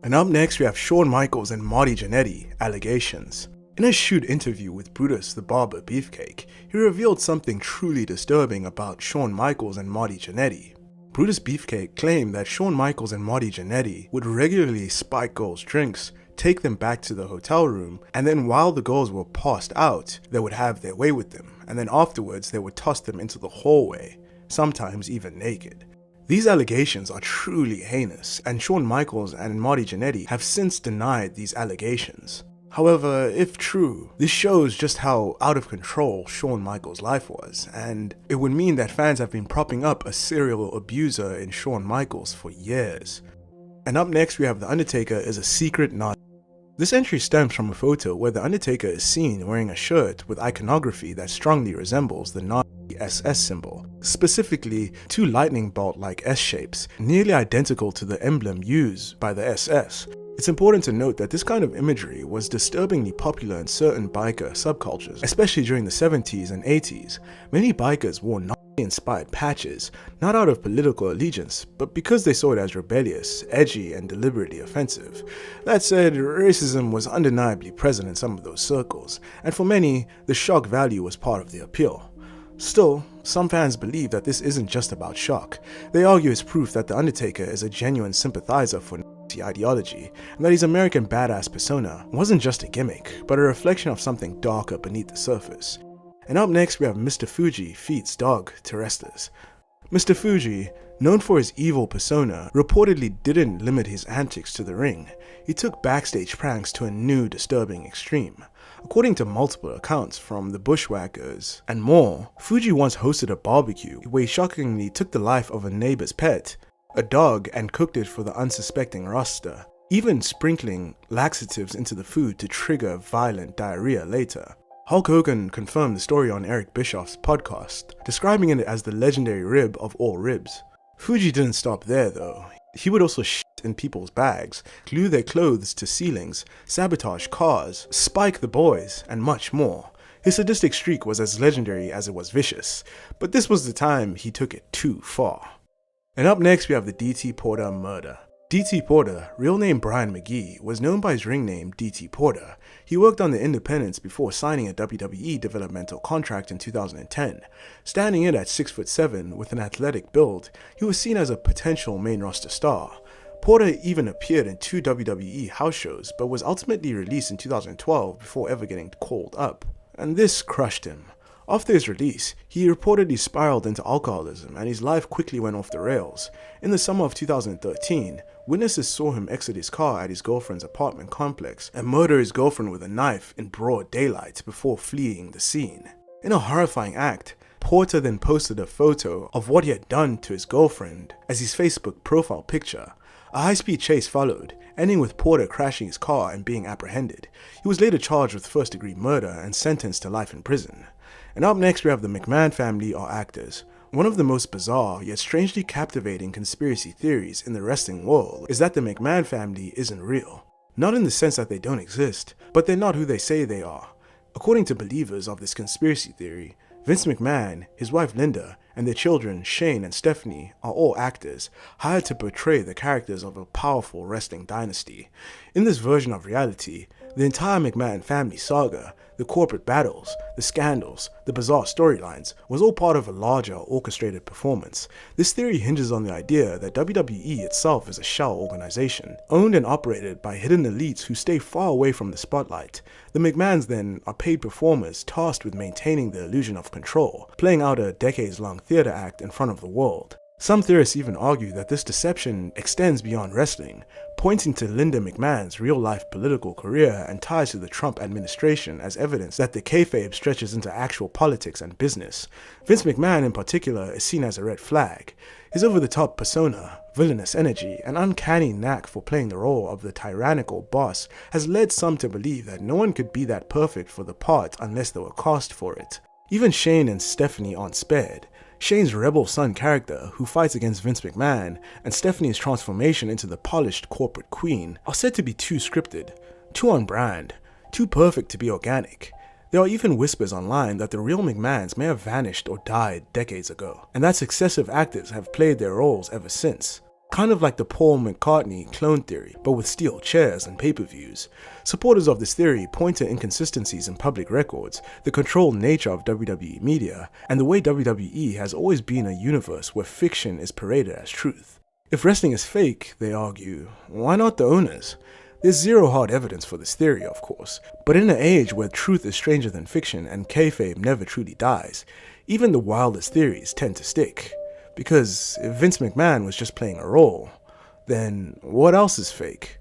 And up next, we have Shawn Michaels and Marty Jannetty, allegations. In a shoot interview with Brutus the Barber Beefcake, he revealed something truly disturbing about Shawn Michaels and Marty Jannetty. Brutus Beefcake claimed that Shawn Michaels and Marty Jannetty would regularly spike girls' drinks, take them back to the hotel room, and then while the girls were passed out, they would have their way with them, and then afterwards they would toss them into the hallway, sometimes even naked. These allegations are truly heinous, and Shawn Michaels and Marty Jannetty have since denied these allegations. However, if true, this shows just how out of control Shawn Michaels' life was, and it would mean that fans have been propping up a serial abuser in Shawn Michaels for years. And up next we have The Undertaker is a secret Nazi. This entry stems from a photo where The Undertaker is seen wearing a shirt with iconography that strongly resembles the Nazi SS symbol, specifically two lightning bolt-like S-shapes, nearly identical to the emblem used by the SS. It's important to note that this kind of imagery was disturbingly popular in certain biker subcultures, especially during the 70s and 80s. Many bikers wore Nazi-inspired patches, not out of political allegiance, but because they saw it as rebellious, edgy, and deliberately offensive. That said, racism was undeniably present in some of those circles, and for many, the shock value was part of the appeal. Still, some fans believe that this isn't just about shock. They argue it's proof that The Undertaker is a genuine sympathizer for Nazi ideology, and that his American badass persona wasn't just a gimmick, but a reflection of something darker beneath the surface. And up next we have Mr. Fuji feats dog Terestas. Mr. Fuji, known for his evil persona, reportedly didn't limit his antics to the ring. He took backstage pranks to a new disturbing extreme. According to multiple accounts from the Bushwhackers and more, Fuji once hosted a barbecue where he shockingly took the life of a neighbor's pet, a dog, and cooked it for the unsuspecting roster, even sprinkling laxatives into the food to trigger violent diarrhea later. Hulk Hogan confirmed the story on Eric Bischoff's podcast, describing it as the legendary rib of all ribs. Fuji didn't stop there though. He would also shit in people's bags, glue their clothes to ceilings, sabotage cars, spike the boys, and much more. His sadistic streak was as legendary as it was vicious, but this was the time he took it too far. And up next we have the DT Porter murder. DT Porter, real name Brian McGee, was known by his ring name DT Porter. He worked on the independents before signing a WWE developmental contract in 2010. Standing in at 6'7" with an athletic build, he was seen as a potential main roster star. Porter even appeared in 2 WWE house shows, but was ultimately released in 2012 before ever getting called up. And this crushed him. After his release, he reportedly spiraled into alcoholism and his life quickly went off the rails. In the summer of 2013, witnesses saw him exit his car at his girlfriend's apartment complex and murder his girlfriend with a knife in broad daylight before fleeing the scene. In a horrifying act, Porter then posted a photo of what he had done to his girlfriend as his Facebook profile picture. A high-speed chase followed, ending with Porter crashing his car and being apprehended. He was later charged with first-degree murder and sentenced to life in prison. And up next we have the McMahon family or actors. One of the most bizarre yet strangely captivating conspiracy theories in the wrestling world is that the McMahon family isn't real. Not in the sense that they don't exist, but they're not who they say they are. According to believers of this conspiracy theory, Vince McMahon, his wife Linda, and their children Shane and Stephanie are all actors, hired to portray the characters of a powerful wrestling dynasty. In this version of reality, the entire McMahon family saga, the corporate battles, the scandals, the bizarre storylines, was all part of a larger orchestrated performance. This theory hinges on the idea that WWE itself is a shell organization, owned and operated by hidden elites who stay far away from the spotlight. The McMahons then are paid performers tasked with maintaining the illusion of control, playing out a decades-long theater act in front of the world. Some theorists even argue that this deception extends beyond wrestling, pointing to Linda McMahon's real-life political career and ties to the Trump administration as evidence that the kayfabe stretches into actual politics and business. Vince McMahon in particular is seen as a red flag. His over-the-top persona, villainous energy, and uncanny knack for playing the role of the tyrannical boss has led some to believe that no one could be that perfect for the part unless they were cast for it. Even Shane and Stephanie aren't spared. Shane's rebel son character, who fights against Vince McMahon, and Stephanie's transformation into the polished corporate queen are said to be too scripted, too on brand, too perfect to be organic. There are even whispers online that the real McMahons may have vanished or died decades ago, and that successive actors have played their roles ever since. Kind of like the Paul McCartney clone theory, but with steel chairs and pay-per-views. Supporters of this theory point to inconsistencies in public records, the controlled nature of WWE media, and the way WWE has always been a universe where fiction is paraded as truth. If wrestling is fake, they argue, why not the owners? There's zero hard evidence for this theory, of course, but in an age where truth is stranger than fiction and kayfabe never truly dies, even the wildest theories tend to stick. Because if Vince McMahon was just playing a role, then what else is fake?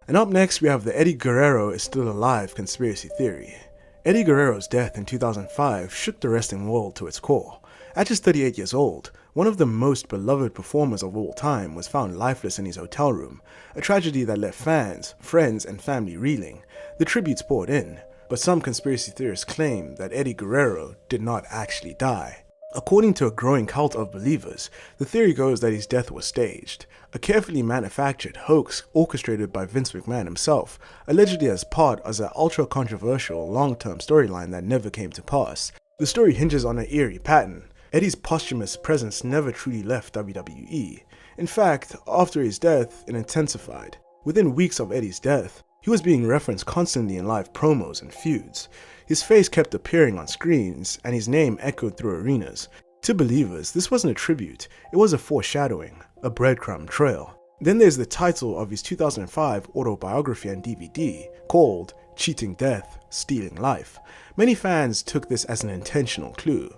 And up next we have the Eddie Guerrero is still alive conspiracy theory. Eddie Guerrero's death in 2005 shook the wrestling world to its core. At just 38 years old, one of the most beloved performers of all time was found lifeless in his hotel room, a tragedy that left fans, friends, and family reeling. The tributes poured in, but some conspiracy theorists claim that Eddie Guerrero did not actually die. According to a growing cult of believers, the theory goes that his death was staged, a carefully manufactured hoax orchestrated by Vince McMahon himself, allegedly as part of an ultra-controversial long-term storyline that never came to pass. The story hinges on an eerie pattern. Eddie's posthumous presence never truly left WWE. In fact, after his death, it intensified. Within weeks of Eddie's death, he was being referenced constantly in live promos and feuds. His face kept appearing on screens, and his name echoed through arenas. To believers, this wasn't a tribute, it was a foreshadowing, a breadcrumb trail. Then there's the title of his 2005 autobiography and DVD, called Cheating Death, Stealing Life. Many fans took this as an intentional clue.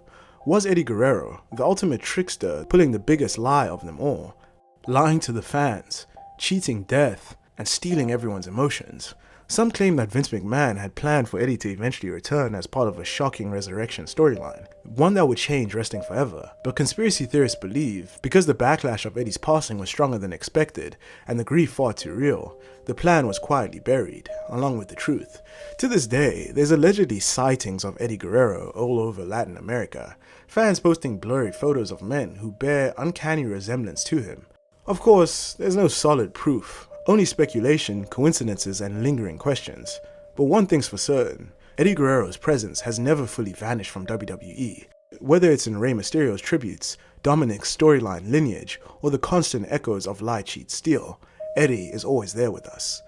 Was Eddie Guerrero, the ultimate trickster, pulling the biggest lie of them all? Lying to the fans, cheating death, and stealing everyone's emotions. Some claim that Vince McMahon had planned for Eddie to eventually return as part of a shocking resurrection storyline, one that would change wrestling forever. But conspiracy theorists believe, because the backlash of Eddie's passing was stronger than expected, and the grief far too real, the plan was quietly buried, along with the truth. To this day, there's allegedly sightings of Eddie Guerrero all over Latin America, fans posting blurry photos of men who bear uncanny resemblance to him. Of course, there's no solid proof, only speculation, coincidences, and lingering questions. But one thing's for certain, Eddie Guerrero's presence has never fully vanished from WWE. Whether it's in Rey Mysterio's tributes, Dominic's storyline lineage, or the constant echoes of lie, cheat, steal, Eddie is always there with us.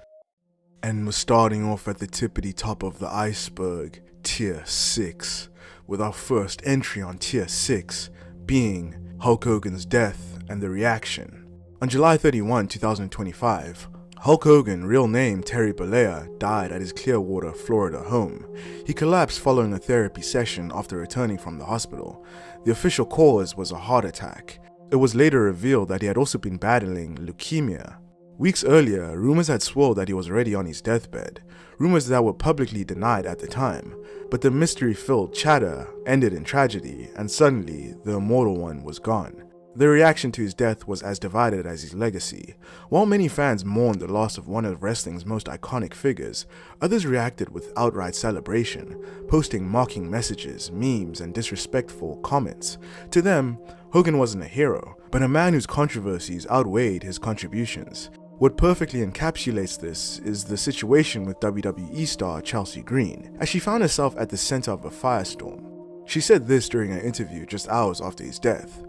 And we're starting off at the tippity top of the iceberg, Tier 6, with our first entry on Tier 6 being Hulk Hogan's death and the reaction. On July 31, 2025, Hulk Hogan, real name Terry Bollea, died at his Clearwater, Florida home. He collapsed following a therapy session after returning from the hospital. The official cause was a heart attack. It was later revealed that he had also been battling leukemia. Weeks earlier, rumors had swirled that he was already on his deathbed, rumors that were publicly denied at the time. But the mystery-filled chatter ended in tragedy, and suddenly, the immortal one was gone. The reaction to his death was as divided as his legacy. While many fans mourned the loss of one of wrestling's most iconic figures, others reacted with outright celebration, posting mocking messages, memes, and disrespectful comments. To them, Hogan wasn't a hero, but a man whose controversies outweighed his contributions. What perfectly encapsulates this is the situation with WWE star Chelsea Green, as she found herself at the center of a firestorm. She said this during an interview just hours after his death.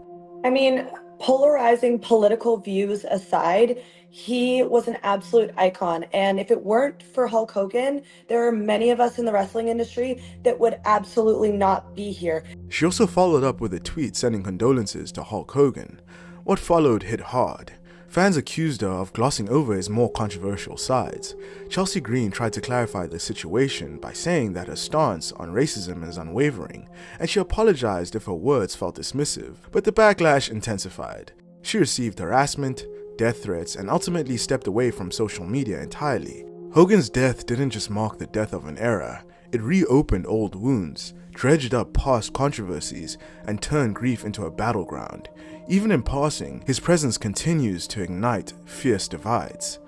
I mean, polarizing political views aside, he was an absolute icon. And if it weren't for Hulk Hogan, there are many of us in the wrestling industry that would absolutely not be here. She also followed up with a tweet sending condolences to Hulk Hogan. What followed hit hard. Fans accused her of glossing over his more controversial sides. Chelsea Green tried to clarify the situation by saying that her stance on racism is unwavering, and she apologized if her words felt dismissive, but the backlash intensified. She received harassment, death threats, and ultimately stepped away from social media entirely. Hogan's death didn't just mark the death of an era, it reopened old wounds, dredged up past controversies, and turned grief into a battleground. Even in passing, his presence continues to ignite fierce divides.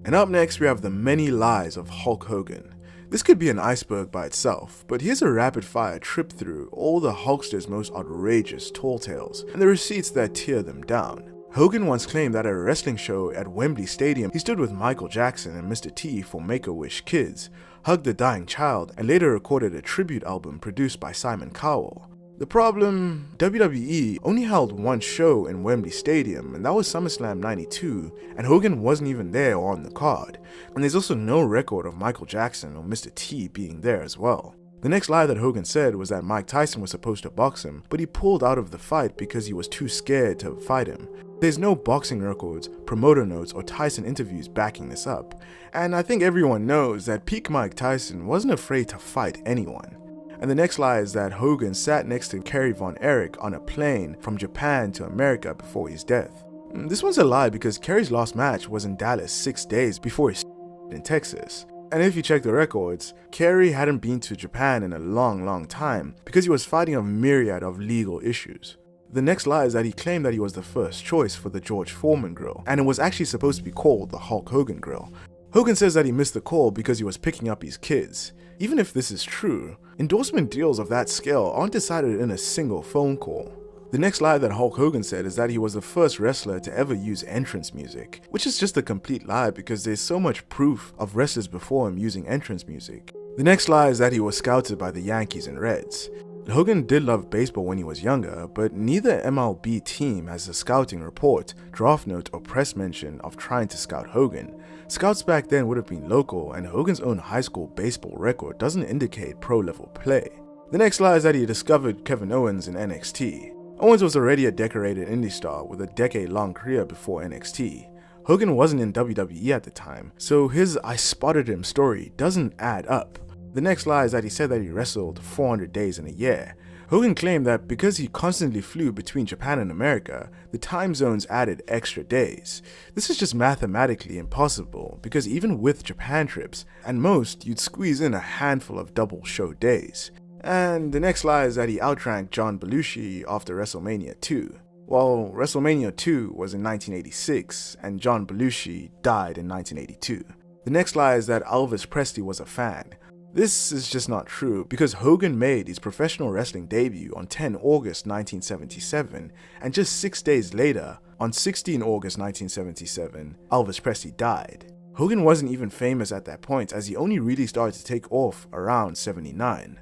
And up next we have the many lies of Hulk Hogan. This could be an iceberg by itself, but here's a rapid-fire trip through all the Hulkster's most outrageous tall tales, and the receipts that tear them down. Hogan once claimed that at a wrestling show at Wembley Stadium, he stood with Michael Jackson and Mr. T for Make-A-Wish Kids, hugged a dying child, and later recorded a tribute album produced by Simon Cowell. The problem, WWE only held one show in Wembley Stadium, and that was SummerSlam 92, and Hogan wasn't even there or on the card. And there's also no record of Michael Jackson or Mr. T being there as well. The next lie that Hogan said was that Mike Tyson was supposed to box him, but he pulled out of the fight because he was too scared to fight him. There's no boxing records, promoter notes, or Tyson interviews backing this up, and I think everyone knows that peak Mike Tyson wasn't afraid to fight anyone. And the next lie is that Hogan sat next to Kerry Von Erich on a plane from Japan to America before his death. This one's a lie because Kerry's last match was in Dallas 6 days before his in Texas. And if you check the records, Kerry hadn't been to Japan in a long time because he was fighting a myriad of legal issues. The next lie is that he claimed that he was the first choice for the George Foreman grill, and it was actually supposed to be called the Hulk Hogan grill. Hogan says that he missed the call because he was picking up his kids. Even if this is true, endorsement deals of that scale aren't decided in a single phone call. The next lie that Hulk Hogan said is that he was the first wrestler to ever use entrance music, which is just a complete lie because there's so much proof of wrestlers before him using entrance music. The next lie is that he was scouted by the Yankees and Reds. Hogan did love baseball when he was younger, but neither MLB team has a scouting report, draft note, or press mention of trying to scout Hogan. Scouts back then would have been local, and Hogan's own high school baseball record doesn't indicate pro-level play. The next lie is that he discovered Kevin Owens in NXT. Owens was already a decorated indie star with a decade-long career before NXT. Hogan wasn't in WWE at the time, so his "I spotted him" story doesn't add up. The next lie is that he said that he wrestled 400 days in a year. Hogan claimed that because he constantly flew between Japan and America, the time zones added extra days. This is just mathematically impossible because even with Japan trips, at most you'd squeeze in a handful of double show days. And the next lie is that he outranked John Belushi after WrestleMania 2. Well, WrestleMania 2 was in 1986 and John Belushi died in 1982. The next lie is that Elvis Presley was a fan. This is just not true because Hogan made his professional wrestling debut on 10 August 1977, and just 6 days later, on 16 August 1977, Elvis Presley died. Hogan wasn't even famous at that point as he only really started to take off around 79.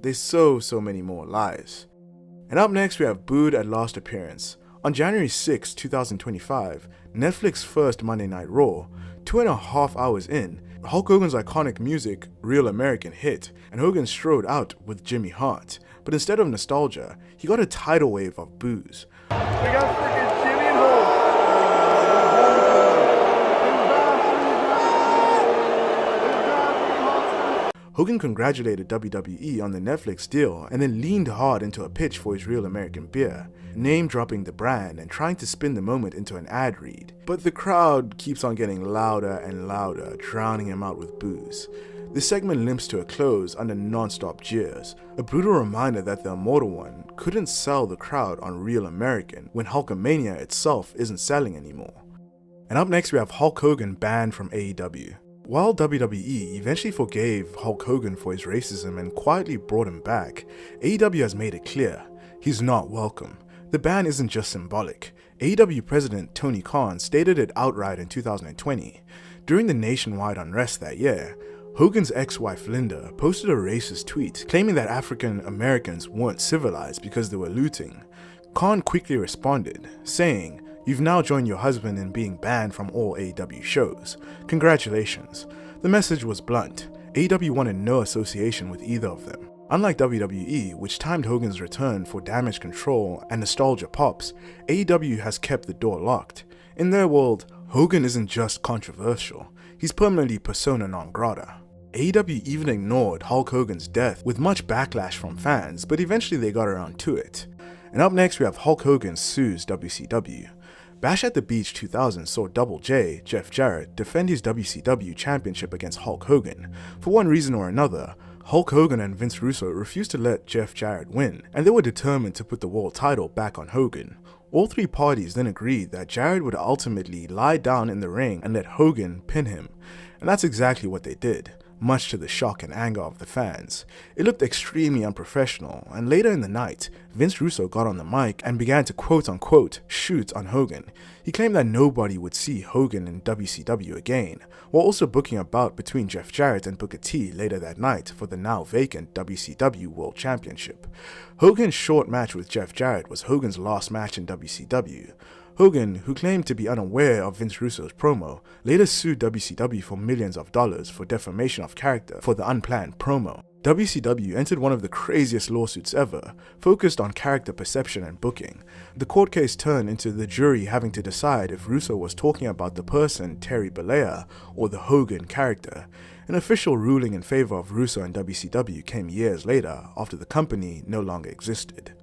There's so many more lies. And up next we have booed at last appearance. On January 6, 2025, Netflix's first Monday Night Raw, 2.5 hours in, Hulk Hogan's iconic music, Real American, hit, and Hogan strode out with Jimmy Hart. But instead of nostalgia, he got a tidal wave of boos. We got freaking Jimmy and Hulk. Hogan congratulated WWE on the Netflix deal and then leaned hard into a pitch for his Real American beer, name-dropping the brand and trying to spin the moment into an ad read. But the crowd keeps on getting louder and louder, drowning him out with boos. The segment limps to a close under non-stop jeers, a brutal reminder that the Immortal One couldn't sell the crowd on Real American when Hulkamania itself isn't selling anymore. And up next we have Hulk Hogan banned from AEW. While WWE eventually forgave Hulk Hogan for his racism and quietly brought him back, AEW has made it clear he's not welcome. The ban isn't just symbolic. AEW President Tony Khan stated it outright in 2020. During the nationwide unrest that year, Hogan's ex-wife Linda posted a racist tweet claiming that African Americans weren't civilized because they were looting. Khan quickly responded, saying, "You've now joined your husband in being banned from all AEW shows. Congratulations." The message was blunt. AEW wanted no association with either of them. Unlike WWE, which timed Hogan's return for Damage Control and Nostalgia Pops, AEW has kept the door locked. In their world, Hogan isn't just controversial, he's permanently persona non grata. AEW even ignored Hulk Hogan's death with much backlash from fans, but eventually they got around to it. And up next we have Hulk Hogan sues WCW. Bash at the Beach 2000 saw Double J, Jeff Jarrett, defend his WCW championship against Hulk Hogan. For one reason or another, Hulk Hogan and Vince Russo refused to let Jeff Jarrett win, and they were determined to put the world title back on Hogan. All three parties then agreed that Jarrett would ultimately lie down in the ring and let Hogan pin him, and that's exactly what they did, much to the shock and anger of the fans. It looked extremely unprofessional, and later in the night, Vince Russo got on the mic and began to quote-unquote shoot on Hogan. He claimed that nobody would see Hogan in WCW again, while also booking a bout between Jeff Jarrett and Booker T later that night for the now vacant WCW World Championship. Hogan's short match with Jeff Jarrett was Hogan's last match in WCW. Hogan, who claimed to be unaware of Vince Russo's promo, later sued WCW for millions of dollars for defamation of character for the unplanned promo. WCW entered one of the craziest lawsuits ever, focused on character perception and booking. The court case turned into the jury having to decide if Russo was talking about the person Terry Bollea or the Hogan character. An official ruling in favor of Russo and WCW came years later, after the company no longer existed.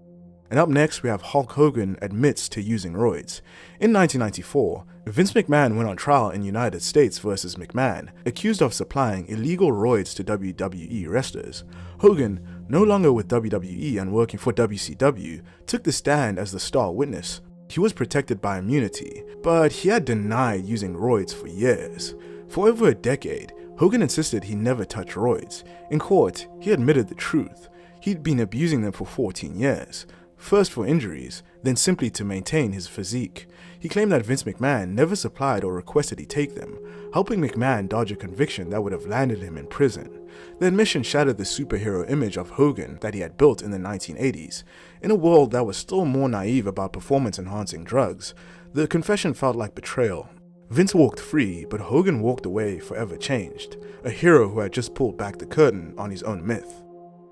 And up next, we have Hulk Hogan admits to using roids. In 1994, Vince McMahon went on trial in United States versus McMahon, accused of supplying illegal roids to WWE wrestlers. Hogan, no longer with WWE and working for WCW, took the stand as the star witness. He was protected by immunity, but he had denied using roids for years. For over a decade, Hogan insisted he never touched roids. In court, he admitted the truth. He'd been abusing them for 14 years. First for injuries, then simply to maintain his physique. He claimed that Vince McMahon never supplied or requested he take them, helping McMahon dodge a conviction that would have landed him in prison. The admission shattered the superhero image of Hogan that he had built in the 1980s. In a world that was still more naive about performance-enhancing drugs, the confession felt like betrayal. Vince walked free, but Hogan walked away forever changed, a hero who had just pulled back the curtain on his own myth.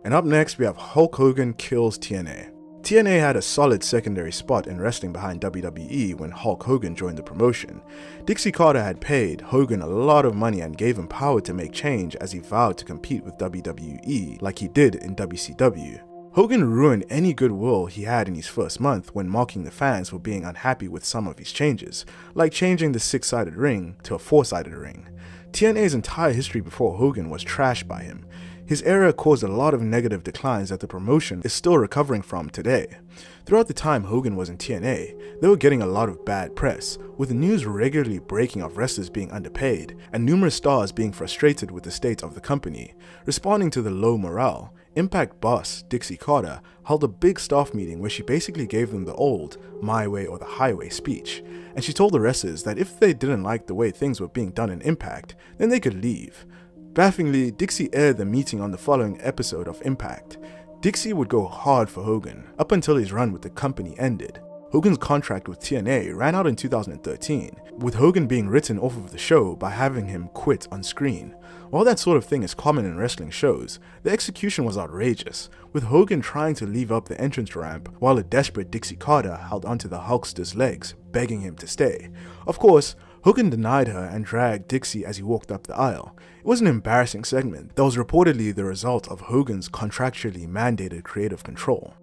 And up next, we have Hulk Hogan kills TNA. TNA had a solid secondary spot in wrestling behind WWE when Hulk Hogan joined the promotion. Dixie Carter had paid Hogan a lot of money and gave him power to make change as he vowed to compete with WWE like he did in WCW. Hogan ruined any goodwill he had in his first month when mocking the fans for being unhappy with some of his changes, like changing the 6-sided ring to a 4-sided ring. TNA's entire history before Hogan was trashed by him. His era caused a lot of negative declines that the promotion is still recovering from today. Throughout the time Hogan was in TNA, they were getting a lot of bad press, with news regularly breaking of wrestlers being underpaid, and numerous stars being frustrated with the state of the company. Responding to the low morale, Impact boss Dixie Carter held a big staff meeting where she basically gave them the old "my way or the highway" speech, and she told the wrestlers that if they didn't like the way things were being done in Impact, then they could leave. Bafflingly, Dixie aired the meeting on the following episode of Impact. Dixie would go hard for Hogan, up until his run with the company ended. Hogan's contract with TNA ran out in 2013, with Hogan being written off of the show by having him quit on screen. While that sort of thing is common in wrestling shows, the execution was outrageous, with Hogan trying to leave up the entrance ramp while a desperate Dixie Carter held onto the Hulkster's legs, begging him to stay. Of course, Hogan denied her and dragged Dixie as he walked up the aisle. It was an embarrassing segment that was reportedly the result of Hogan's contractually mandated creative control.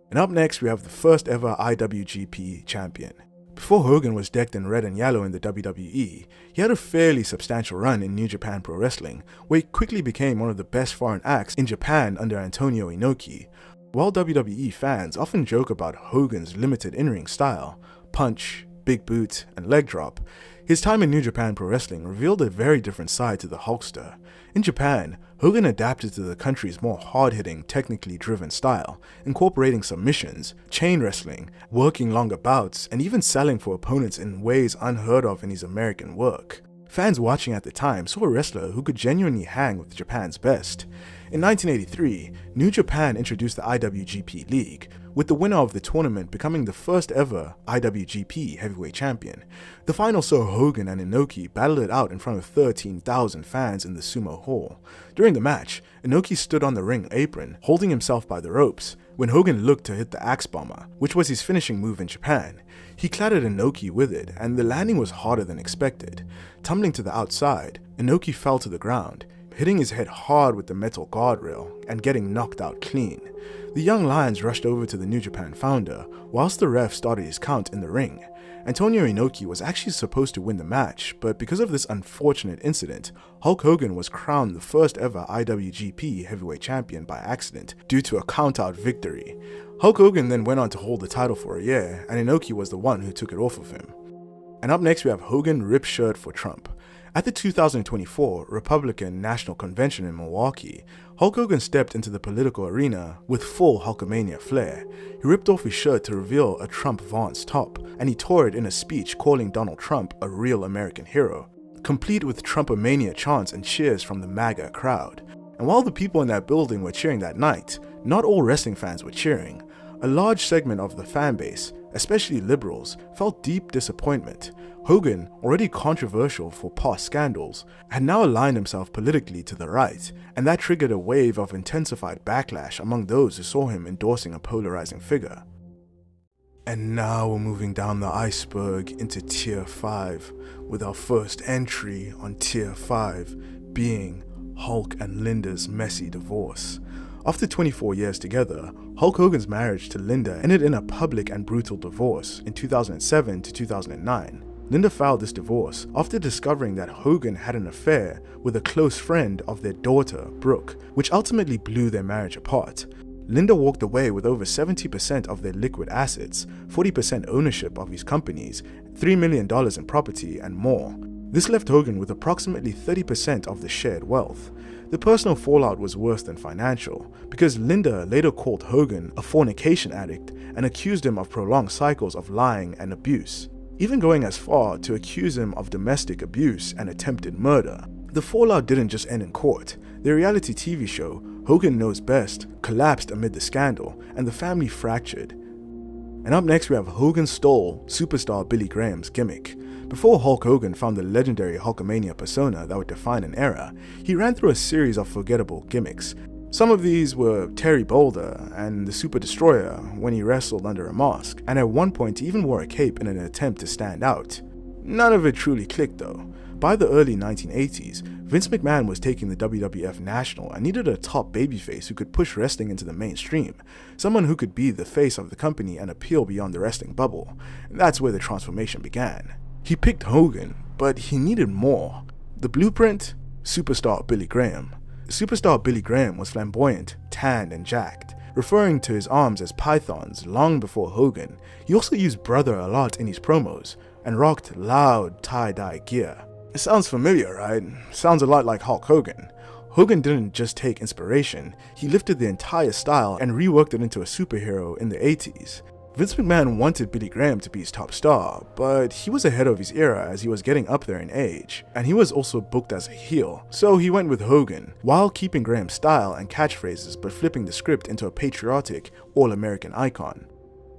And up next, we have the first ever IWGP champion. Before Hogan was decked in red and yellow in the WWE, he had a fairly substantial run in New Japan Pro Wrestling, where he quickly became one of the best foreign acts in Japan under Antonio Inoki. While WWE fans often joke about Hogan's limited in-ring style, punch, big boot, and leg drop, his time in New Japan Pro Wrestling revealed a very different side to the Hulkster. In Japan, Hogan adapted to the country's more hard-hitting, technically driven style, incorporating submissions, chain wrestling, working longer bouts, and even selling for opponents in ways unheard of in his American work. Fans watching at the time saw a wrestler who could genuinely hang with Japan's best. In 1983, New Japan introduced the IWGP League, with the winner of the tournament becoming the first ever IWGP Heavyweight Champion. The final saw Hogan and Inoki battle it out in front of 13,000 fans in the Sumo Hall. During the match, Inoki stood on the ring apron, holding himself by the ropes, when Hogan looked to hit the Axe Bomber, which was his finishing move in Japan. He clattered Inoki with it, and the landing was harder than expected. Tumbling to the outside, Inoki fell to the ground, hitting his head hard with the metal guardrail and getting knocked out clean. The young lions rushed over to the New Japan founder, whilst the ref started his count in the ring. Antonio Inoki was actually supposed to win the match, but because of this unfortunate incident, Hulk Hogan was crowned the first ever IWGP Heavyweight Champion by accident due to a count-out victory. Hulk Hogan then went on to hold the title for a year, and Inoki was the one who took it off of him. And up next we have Hogan rip shirt for Trump. At the 2024 Republican National Convention in Milwaukee, Hulk Hogan stepped into the political arena with full Hulkamania flair. He ripped off his shirt to reveal a Trump Vance top, and he tore it in a speech calling Donald Trump a real American hero, complete with Trumpomania chants and cheers from the MAGA crowd. And while the people in that building were cheering that night, not all wrestling fans were cheering. A large segment of the fan base, especially liberals, felt deep disappointment. Hogan, already controversial for past scandals, had now aligned himself politically to the right, and that triggered a wave of intensified backlash among those who saw him endorsing a polarizing figure. And now we're moving down the iceberg into Tier 5, with our first entry on Tier 5 being Hulk and Linda's messy divorce. After 24 years together, Hulk Hogan's marriage to Linda ended in a public and brutal divorce in 2007 to 2009. Linda filed this divorce after discovering that Hogan had an affair with a close friend of their daughter, Brooke, which ultimately blew their marriage apart. Linda walked away with over 70% of their liquid assets, 40% ownership of his companies, $3 million in property, and more. This left Hogan with approximately 30% of the shared wealth. The personal fallout was worse than financial, because Linda later called Hogan a fornication addict and accused him of prolonged cycles of lying and abuse, even going as far to accuse him of domestic abuse and attempted murder. The fallout didn't just end in court. The reality TV show, Hogan Knows Best, collapsed amid the scandal, and the family fractured. And up next we have Hogan stole superstar Billy Graham's gimmick. Before Hulk Hogan found the legendary Hulkamania persona that would define an era, he ran through a series of forgettable gimmicks. Some of these were Terry Boulder and the Super Destroyer when he wrestled under a mask, and at one point he even wore a cape in an attempt to stand out. None of it truly clicked though. By the early 1980s, Vince McMahon was taking the WWF national and needed a top babyface who could push wrestling into the mainstream, someone who could be the face of the company and appeal beyond the wrestling bubble. That's where the transformation began. He picked Hogan, but he needed more. The blueprint? Superstar Billy Graham. Superstar Billy Graham was flamboyant, tanned, and jacked, referring to his arms as pythons long before Hogan. He also used brother a lot in his promos, and rocked loud tie-dye gear. It sounds familiar, right? Sounds a lot like Hulk Hogan. Hogan didn't just take inspiration, he lifted the entire style and reworked it into a superhero in the 80s. Vince McMahon wanted Billy Graham to be his top star, but he was ahead of his era as he was getting up there in age, and he was also booked as a heel, so he went with Hogan, while keeping Graham's style and catchphrases but flipping the script into a patriotic, all-American icon.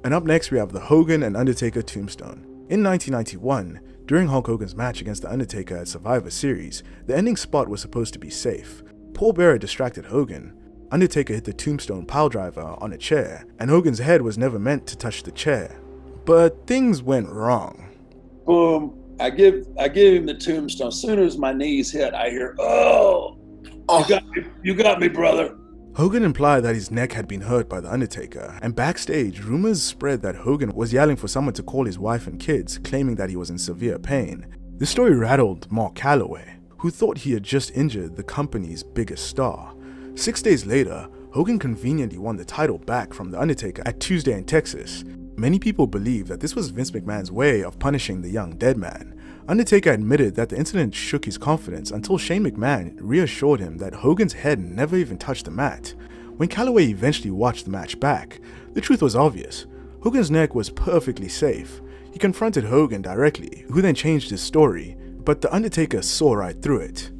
And up next we have the Hogan and Undertaker tombstone. In 1991, during Hulk Hogan's match against The Undertaker at Survivor Series, the ending spot was supposed to be safe. Paul Bearer distracted Hogan. Undertaker hit the tombstone piledriver on a chair, and Hogan's head was never meant to touch the chair. But things went wrong. Boom. I give him the tombstone. As soon as my knees hit, I hear, oh. You got me, brother. Hogan implied that his neck had been hurt by The Undertaker, and backstage, rumors spread that Hogan was yelling for someone to call his wife and kids, claiming that he was in severe pain. The story rattled Mark Calloway, who thought he had just injured the company's biggest star. 6 days later, Hogan conveniently won the title back from The Undertaker at Tuesday in Texas. Many people believe that this was Vince McMahon's way of punishing the young dead man. Undertaker admitted that the incident shook his confidence until Shane McMahon reassured him that Hogan's head never even touched the mat. When Calloway eventually watched the match back, the truth was obvious. Hogan's neck was perfectly safe. He confronted Hogan directly, who then changed his story, but The Undertaker saw right through it.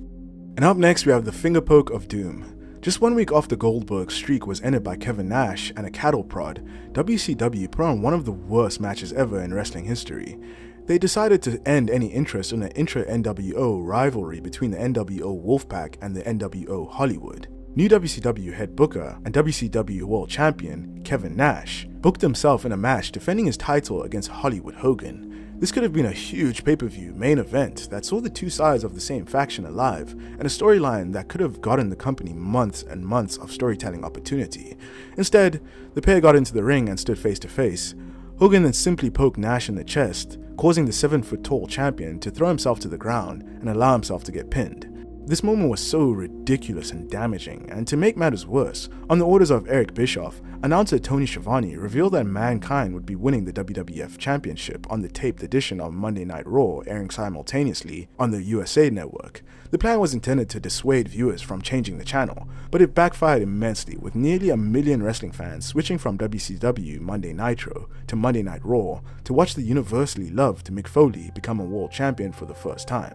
And up next we have the finger poke of doom. Just 1 week after Goldberg's streak was ended by Kevin Nash and a cattle prod, WCW put on one of the worst matches ever in wrestling history. They decided to end any interest in an intra-NWO rivalry between the NWO Wolfpack and the NWO Hollywood. New WCW head booker and WCW World Champion Kevin Nash booked himself in a match defending his title against Hollywood Hogan. This could have been a huge pay-per-view main event that saw the two sides of the same faction alive, and a storyline that could have gotten the company months and months of storytelling opportunity. Instead, the pair got into the ring and stood face to face. Hogan then simply poked Nash in the chest, causing the 7-foot-tall champion to throw himself to the ground and allow himself to get pinned. This moment was so ridiculous and damaging, and to make matters worse, on the orders of Eric Bischoff, announcer Tony Schiavone revealed that Mankind would be winning the WWF Championship on the taped edition of Monday Night Raw, airing simultaneously on the USA Network. The plan was intended to dissuade viewers from changing the channel, but it backfired immensely, with nearly 1 million wrestling fans switching from WCW Monday Nitro to Monday Night Raw to watch the universally loved Mick Foley become a world champion for the first time.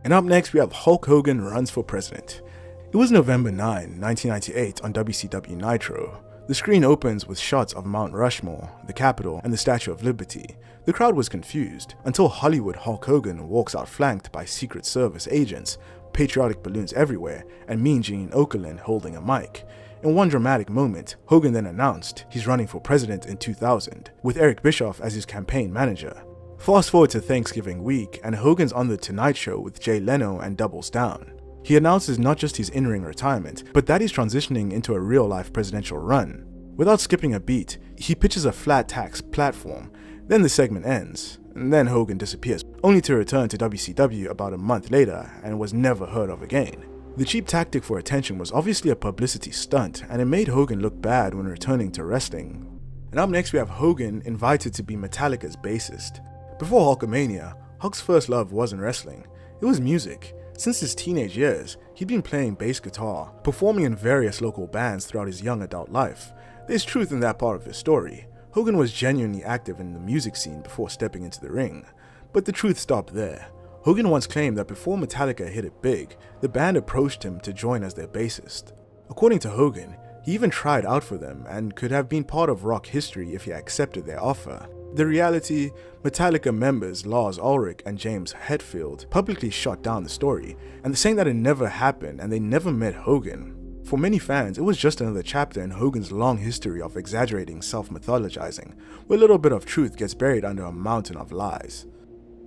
And up next we have Hulk Hogan runs for president. It was November 9, 1998 on WCW Nitro. The screen opens with shots of Mount Rushmore, the Capitol, and the Statue of Liberty. The crowd was confused until Hollywood Hulk Hogan walks out flanked by Secret Service agents, patriotic balloons everywhere, and Mean Gene Okerlund holding a mic. In one dramatic moment, Hogan then announced he's running for president in 2000, with Eric Bischoff as his campaign manager. Fast forward to Thanksgiving week, and Hogan's on The Tonight Show with Jay Leno and doubles down. He announces not just his in-ring retirement, but that he's transitioning into a real-life presidential run. Without skipping a beat, he pitches a flat tax platform. Then the segment ends, and then Hogan disappears, only to return to WCW about a month later and was never heard of again. The cheap tactic for attention was obviously a publicity stunt, and it made Hogan look bad when returning to wrestling. And up next we have Hogan invited to be Metallica's bassist. Before Hulkamania, Hulk's first love wasn't wrestling, it was music. Since his teenage years, he'd been playing bass guitar, performing in various local bands throughout his young adult life. There's truth in that part of his story. Hogan was genuinely active in the music scene before stepping into the ring. But the truth stopped there. Hogan once claimed that before Metallica hit it big, the band approached him to join as their bassist. According to Hogan, he even tried out for them and could have been part of rock history if he accepted their offer. The reality, Metallica members Lars Ulrich and James Hetfield publicly shot down the story, and saying that it never happened and they never met Hogan. For many fans, it was just another chapter in Hogan's long history of exaggerating self-mythologizing, where a little bit of truth gets buried under a mountain of lies.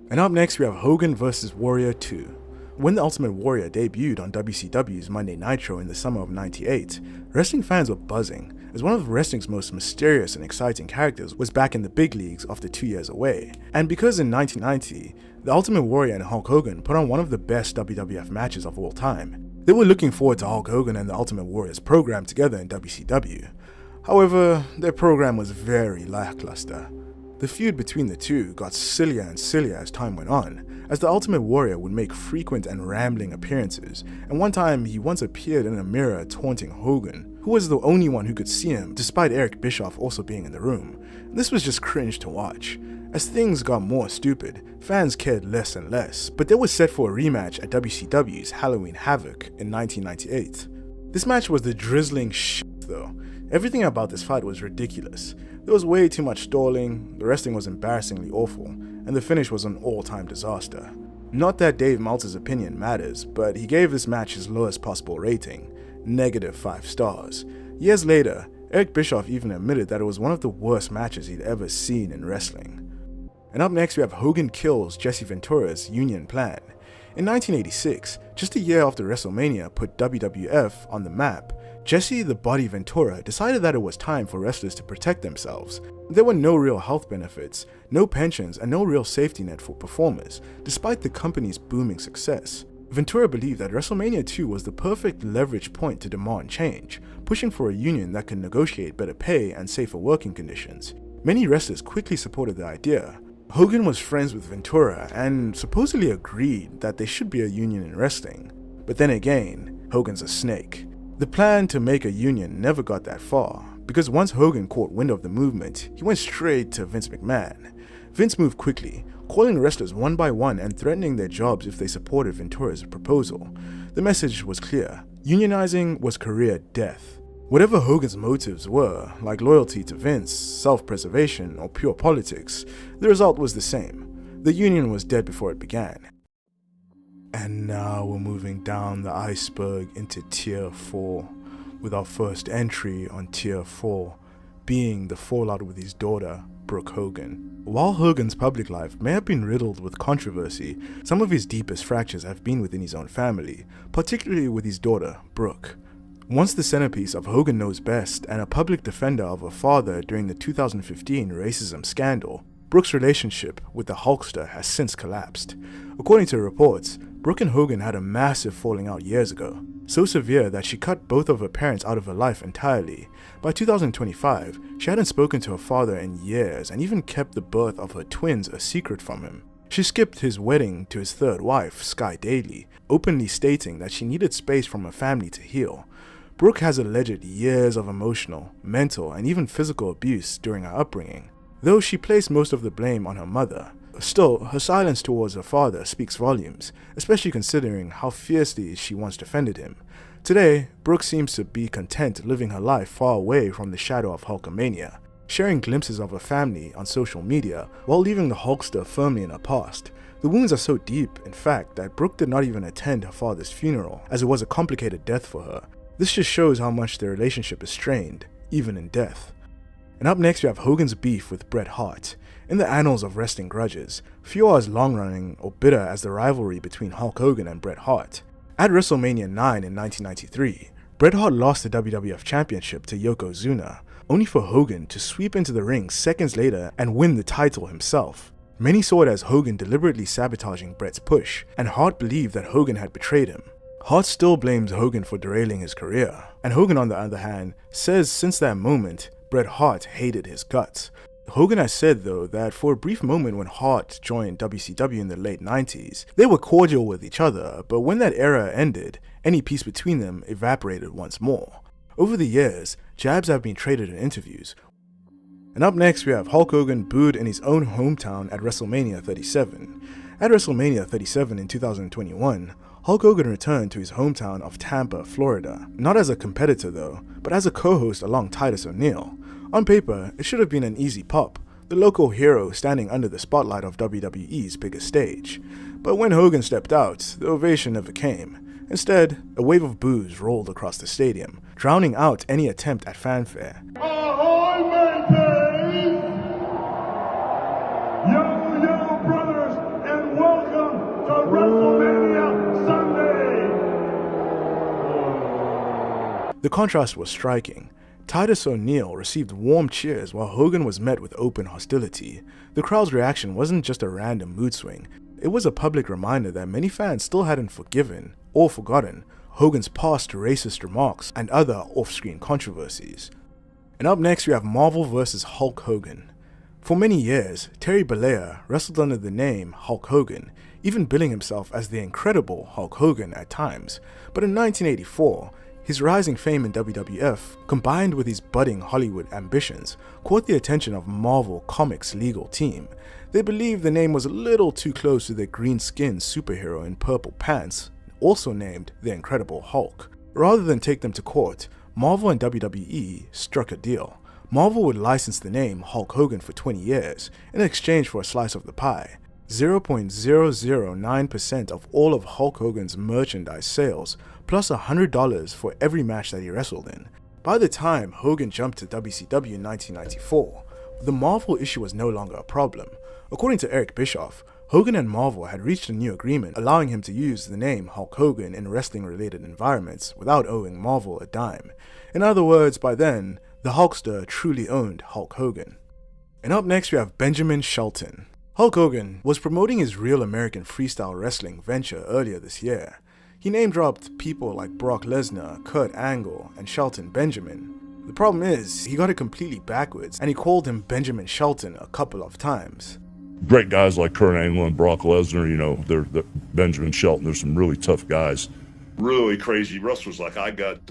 And up next we have Hogan vs. Warrior 2. When The Ultimate Warrior debuted on WCW's Monday Nitro in the summer of '98, wrestling fans were buzzing, as one of wrestling's most mysterious and exciting characters was back in the big leagues after 2 years away. And because in 1990, The Ultimate Warrior and Hulk Hogan put on one of the best WWF matches of all time, they were looking forward to Hulk Hogan and The Ultimate Warrior's program together in WCW. However, their program was very lackluster. The feud between the two got sillier and sillier as time went on, as the Ultimate Warrior would make frequent and rambling appearances, and one time he once appeared in a mirror taunting Hogan, who was the only one who could see him despite Eric Bischoff also being in the room. This was just cringe to watch. As things got more stupid, fans cared less and less, but they were set for a rematch at WCW's Halloween Havoc in 1998. This match was the drizzling shit though. Everything about this fight was ridiculous. There was way too much stalling, the wrestling was embarrassingly awful, and the finish was an all-time disaster. Not that Dave Meltzer's opinion matters, but he gave this match his lowest possible rating, -5 stars. Years later, Eric Bischoff even admitted that it was one of the worst matches he'd ever seen in wrestling. And up next we have Hogan kills Jesse Ventura's Union Plan. In 1986, just a year after WrestleMania put WWF on the map, Jesse the Body Ventura decided that it was time for wrestlers to protect themselves. There were no real health benefits, no pensions, and no real safety net for performers, despite the company's booming success. Ventura believed that WrestleMania 2 was the perfect leverage point to demand change, pushing for a union that could negotiate better pay and safer working conditions. Many wrestlers quickly supported the idea. Hogan was friends with Ventura and supposedly agreed that there should be a union in wrestling. But then again, Hogan's a snake. The plan to make a union never got that far, because once Hogan caught wind of the movement, he went straight to Vince McMahon. Vince moved quickly, calling wrestlers one by one and threatening their jobs if they supported Ventura's proposal. The message was clear: unionizing was career death. Whatever Hogan's motives were, like loyalty to Vince, self-preservation, or pure politics, the result was the same. The union was dead before it began. And now we're moving down the iceberg into Tier 4, with our first entry on Tier 4 being the fallout with his daughter, Brooke Hogan. While Hogan's public life may have been riddled with controversy, some of his deepest fractures have been within his own family, particularly with his daughter, Brooke. Once the centerpiece of Hogan Knows Best and a public defender of her father during the 2015 racism scandal, Brooke's relationship with the Hulkster has since collapsed. According to reports, Brooke and Hogan had a massive falling out years ago, so severe that she cut both of her parents out of her life entirely. By 2025, she hadn't spoken to her father in years and even kept the birth of her twins a secret from him. She skipped his wedding to his third wife, Sky Daly, openly stating that she needed space from her family to heal. Brooke has alleged years of emotional, mental, and even physical abuse during her upbringing, though she placed most of the blame on her mother. Still, her silence towards her father speaks volumes, especially considering how fiercely she once defended him. Today, Brooke seems to be content living her life far away from the shadow of Hulkamania, sharing glimpses of her family on social media while leaving the Hulkster firmly in her past. The wounds are so deep, in fact, that Brooke did not even attend her father's funeral, as it was a complicated death for her. This just shows how much their relationship is strained, even in death. And up next we have Hogan's beef with Bret Hart. In the annals of wrestling grudges, few are as long-running or bitter as the rivalry between Hulk Hogan and Bret Hart. At WrestleMania 9 in 1993, Bret Hart lost the WWF Championship to Yokozuna, only for Hogan to sweep into the ring seconds later and win the title himself. Many saw it as Hogan deliberately sabotaging Bret's push, and Hart believed that Hogan had betrayed him. Hart still blames Hogan for derailing his career, and Hogan on the other hand says since that moment, Bret Hart hated his guts. Hogan has said though that for a brief moment when Hart joined WCW in the late 90s, they were cordial with each other, but when that era ended, any peace between them evaporated once more. Over the years, jabs have been traded in interviews. And up next we have Hulk Hogan booed in his own hometown at WrestleMania 37. At WrestleMania 37 in 2021, Hulk Hogan returned to his hometown of Tampa, Florida, not as a competitor though, but as a co-host along Titus O'Neil. On paper, it should have been an easy pop, the local hero standing under the spotlight of WWE's biggest stage. But when Hogan stepped out, the ovation never came. Instead, a wave of boos rolled across the stadium, drowning out any attempt at fanfare. Ahoy, mateys! Yo, brothers, and welcome to WrestleMania Sunday! The contrast was striking. Titus O'Neil received warm cheers while Hogan was met with open hostility. The crowd's reaction wasn't just a random mood swing, it was a public reminder that many fans still hadn't forgiven or forgotten Hogan's past racist remarks and other off-screen controversies. And up next we have Marvel vs. Hulk Hogan. For many years, Terry Bollea wrestled under the name Hulk Hogan, even billing himself as the Incredible Hulk Hogan at times, but in 1984, his rising fame in WWF, combined with his budding Hollywood ambitions, caught the attention of Marvel Comics' legal team. They believed the name was a little too close to their green-skinned superhero in purple pants, also named the Incredible Hulk. Rather than take them to court, Marvel and WWE struck a deal. Marvel would license the name Hulk Hogan for 20 years in exchange for a slice of the pie. 0.009% of all of Hulk Hogan's merchandise sales, plus $100 for every match that he wrestled in. By the time Hogan jumped to WCW in 1994, the Marvel issue was no longer a problem. According to Eric Bischoff, Hogan and Marvel had reached a new agreement allowing him to use the name Hulk Hogan in wrestling-related environments without owing Marvel a dime. In other words, by then, the Hulkster truly owned Hulk Hogan. And up next we have Benjamin Shelton. Hulk Hogan was promoting his Real American Freestyle Wrestling venture earlier this year. He name-dropped people like Brock Lesnar, Kurt Angle, and Shelton Benjamin. The problem is, he got it completely backwards, and he called him Benjamin Shelton a couple of times. Great guys like Kurt Angle and Brock Lesnar, you know, they're Benjamin Shelton, there's some really tough guys. Really crazy wrestlers, like I got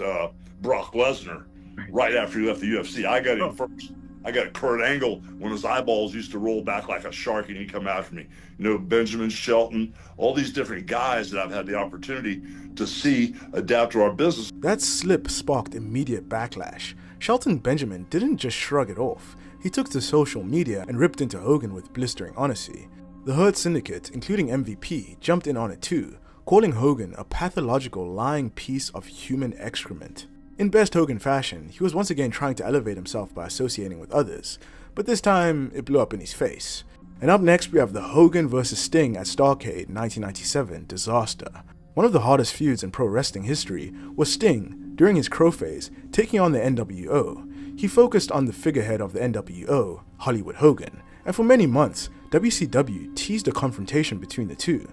Brock Lesnar right after he left the UFC. I got him first. I got Kurt Angle when his eyeballs used to roll back like a shark and he'd come after me. You know, Benjamin Shelton, all these different guys that I've had the opportunity to see adapt to our business. That slip sparked immediate backlash. Shelton Benjamin didn't just shrug it off. He took to social media and ripped into Hogan with blistering honesty. The Hurt Syndicate, including MVP, jumped in on it too, calling Hogan a pathological lying piece of human excrement. In best Hogan fashion, he was once again trying to elevate himself by associating with others, but this time it blew up in his face. And up next we have the Hogan vs. Sting at Starrcade 1997 disaster. One of the hardest feuds in pro wrestling history was Sting, during his Crow phase, taking on the NWO. He focused on the figurehead of the NWO, Hollywood Hogan, and for many months, WCW teased a confrontation between the two.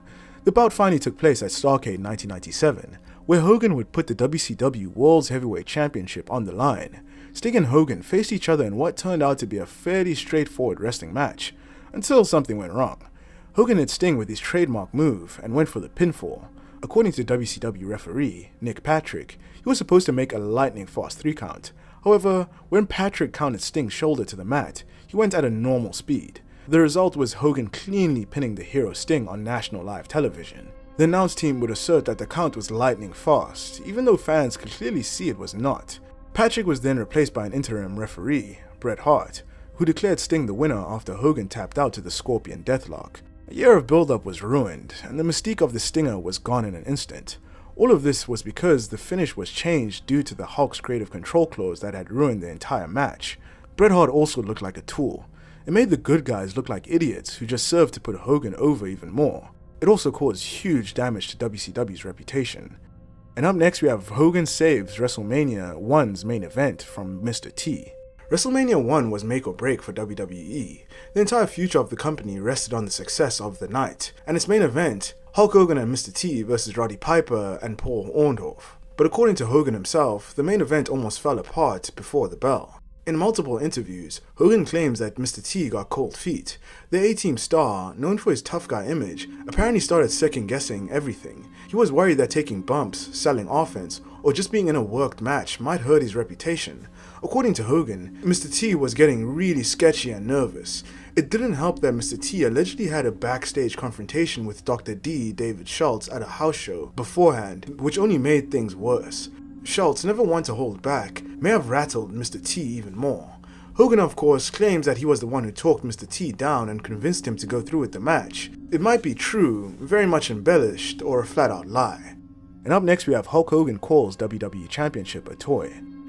The bout finally took place at Starrcade 1997, where Hogan would put the WCW World's Heavyweight Championship on the line. Sting and Hogan faced each other in what turned out to be a fairly straightforward wrestling match, until something went wrong. Hogan hit Sting with his trademark move and went for the pinfall. According to WCW referee Nick Patrick, he was supposed to make a lightning-fast 3 count. However, when Patrick counted Sting's shoulder to the mat, he went at a normal speed. The result was Hogan cleanly pinning the hero Sting on national live television. The announce team would assert that the count was lightning fast, even though fans could clearly see it was not. Patrick was then replaced by an interim referee, Bret Hart, who declared Sting the winner after Hogan tapped out to the Scorpion Deathlock. A year of build-up was ruined, and the mystique of the Stinger was gone in an instant. All of this was because the finish was changed due to the Hulk's creative control clause that had ruined the entire match. Bret Hart also looked like a tool. It made the good guys look like idiots who just served to put Hogan over even more. It also caused huge damage to WCW's reputation. And up next we have Hogan saves WrestleMania 1's main event from Mr. T. WrestleMania 1 was make or break for WWE. The entire future of the company rested on the success of the night, and its main event, Hulk Hogan and Mr. T versus Roddy Piper and Paul Orndorff. But according to Hogan himself, the main event almost fell apart before the bell. In multiple interviews, Hogan claims that Mr. T got cold feet. The A-Team star, known for his tough guy image, apparently started second-guessing everything. He was worried that taking bumps, selling offense, or just being in a worked match might hurt his reputation. According to Hogan, Mr. T was getting really sketchy and nervous. It didn't help that Mr. T allegedly had a backstage confrontation with Dr. D, David Schultz, at a house show beforehand, which only made things worse. Schultz, never one to hold back, may have rattled Mr. T even more. Hogan, of course, claims that he was the one who talked Mr. T down and convinced him to go through with the match. It might be true, very much embellished, or a flat-out lie. And up next we have Hulk Hogan calls WWE Championship a toy.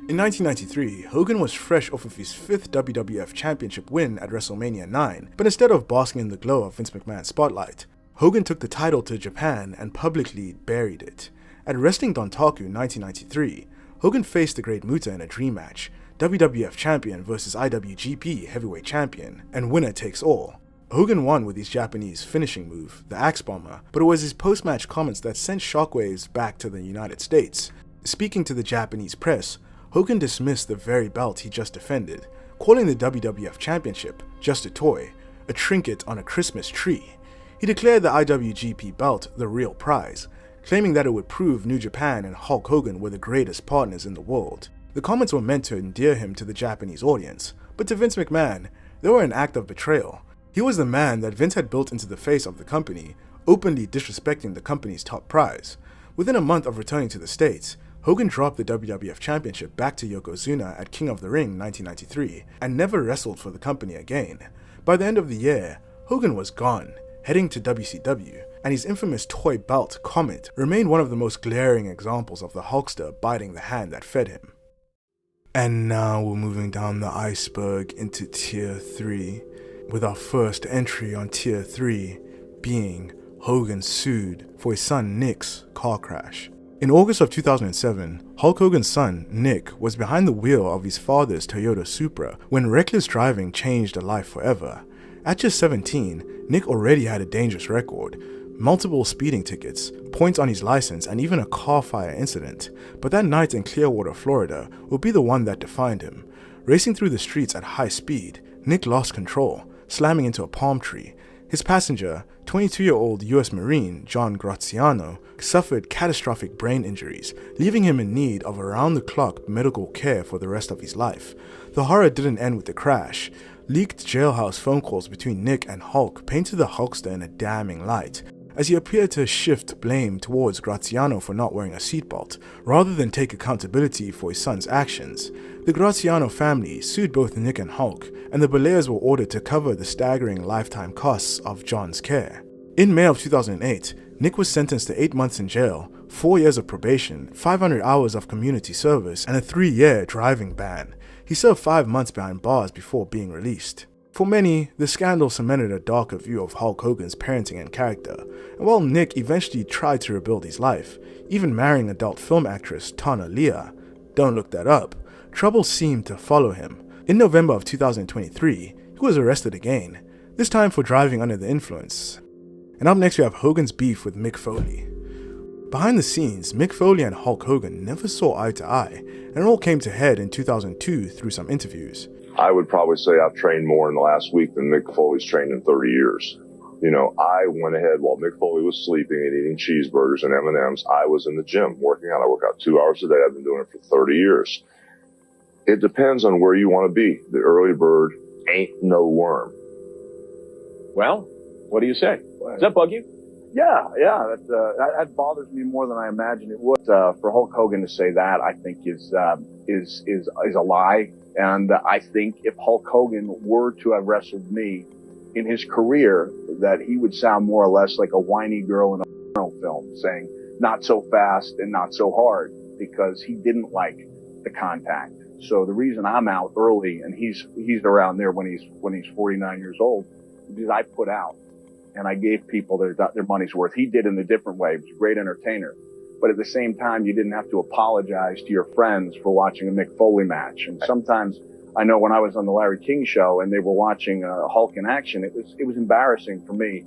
In 1993, Hogan was fresh off of his 5th WWF Championship win at WrestleMania 9, but instead of basking in the glow of Vince McMahon's spotlight, Hogan took the title to Japan and publicly buried it. At Wrestling Dontaku 1993, Hogan faced the Great Muta in a dream match, WWF Champion versus IWGP Heavyweight Champion, and winner takes all. Hogan won with his Japanese finishing move, the Axe Bomber, but it was his post-match comments that sent shockwaves back to the United States. Speaking to the Japanese press, Hogan dismissed the very belt he just defended, calling the WWF Championship just a toy, a trinket on a Christmas tree. He declared the IWGP belt the real prize, claiming that it would prove New Japan and Hulk Hogan were the greatest partners in the world. The comments were meant to endear him to the Japanese audience, but to Vince McMahon, they were an act of betrayal. He was the man that Vince had built into the face of the company, openly disrespecting the company's top prize. Within a month of returning to the States, Hogan dropped the WWF Championship back to Yokozuna at King of the Ring 1993 and never wrestled for the company again. By the end of the year, Hogan was gone, heading to WCW, and his infamous toy belt comment remained one of the most glaring examples of the Hulkster biting the hand that fed him. And now we're moving down the iceberg into Tier 3, with our first entry on Tier 3 being Hogan sued for his son Nick's car crash. In August of 2007, Hulk Hogan's son, Nick, was behind the wheel of his father's Toyota Supra when reckless driving changed a life forever. At just 17, Nick already had a dangerous record, multiple speeding tickets, points on his license, and even a car fire incident. But that night in Clearwater, Florida, would be the one that defined him. Racing through the streets at high speed, Nick lost control, slamming into a palm tree. His passenger, 22-year-old U.S. Marine John Graziano, suffered catastrophic brain injuries, leaving him in need of around-the-clock medical care for the rest of his life. The horror didn't end with the crash. Leaked jailhouse phone calls between Nick and Hulk painted the Hulkster in a damning light, as he appeared to shift blame towards Graziano for not wearing a seatbelt, rather than take accountability for his son's actions. The Graziano family sued both Nick and Hulk, and the Belairs were ordered to cover the staggering lifetime costs of John's care. In May of 2008, Nick was sentenced to 8 months in jail, 4 years of probation, 500 hours of community service, and a 3-year driving ban. He served 5 months behind bars before being released. For many, the scandal cemented a darker view of Hulk Hogan's parenting and character, and while Nick eventually tried to rebuild his life, even marrying adult film actress Tana Leah, don't look that up, trouble seemed to follow him. In November of 2023, he was arrested again, this time for driving under the influence. And up next we have Hogan's beef with Mick Foley. Behind the scenes, Mick Foley and Hulk Hogan never saw eye to eye, and it all came to head in 2002 through some interviews. I would probably say I've trained more in the last week than Mick Foley's trained in 30 years. You know, I went ahead while Mick Foley was sleeping and eating cheeseburgers and M&Ms. I was in the gym working out. I work out 2 hours a day. I've been doing it for 30 years. It depends on where you want to be. The early bird ain't no worm. Well, what do you say? Does that bug you? That bothers me more than I imagined it would. For Hulk Hogan to say that, I think is a lie. And I think if Hulk Hogan were to have wrestled me in his career, that he would sound more or less like a whiny girl in a porno film, saying not so fast and not so hard, because he didn't like the contact. So the reason I'm out early and he's around there when he's 49 years old, is because I put out and I gave people their money's worth. He did in a different way. He was a great entertainer. But at the same time, you didn't have to apologize to your friends for watching a Mick Foley match. And sometimes, I know when I was on the Larry King show and they were watching Hulk in action, it was embarrassing for me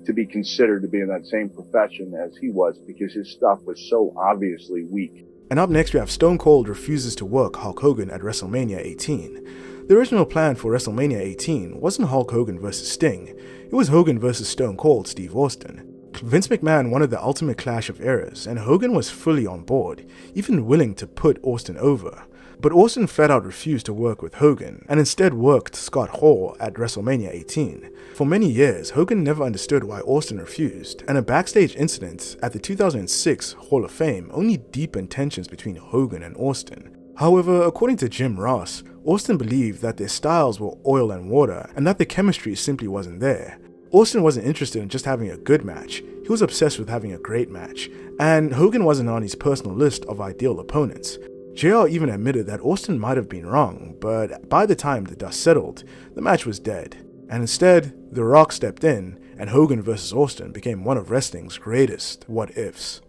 to be considered to be in that same profession as he was, because his stuff was so obviously weak. And up next we have Stone Cold refuses to work Hulk Hogan at WrestleMania 18. The original plan for WrestleMania 18 wasn't Hulk Hogan vs. Sting, it was Hogan vs. Stone Cold Steve Austin. Vince McMahon wanted the ultimate clash of eras, and Hogan was fully on board, even willing to put Austin over. But Austin flat out refused to work with Hogan, and instead worked Scott Hall at WrestleMania 18. For many years, Hogan never understood why Austin refused, and a backstage incident at the 2006 Hall of Fame only deepened tensions between Hogan and Austin. However, according to Jim Ross, Austin believed that their styles were oil and water, and that the chemistry simply wasn't there. Austin wasn't interested in just having a good match, he was obsessed with having a great match, and Hogan wasn't on his personal list of ideal opponents. JR even admitted that Austin might have been wrong, but by the time the dust settled, the match was dead, and instead, The Rock stepped in, and Hogan vs. Austin became one of wrestling's greatest what-ifs.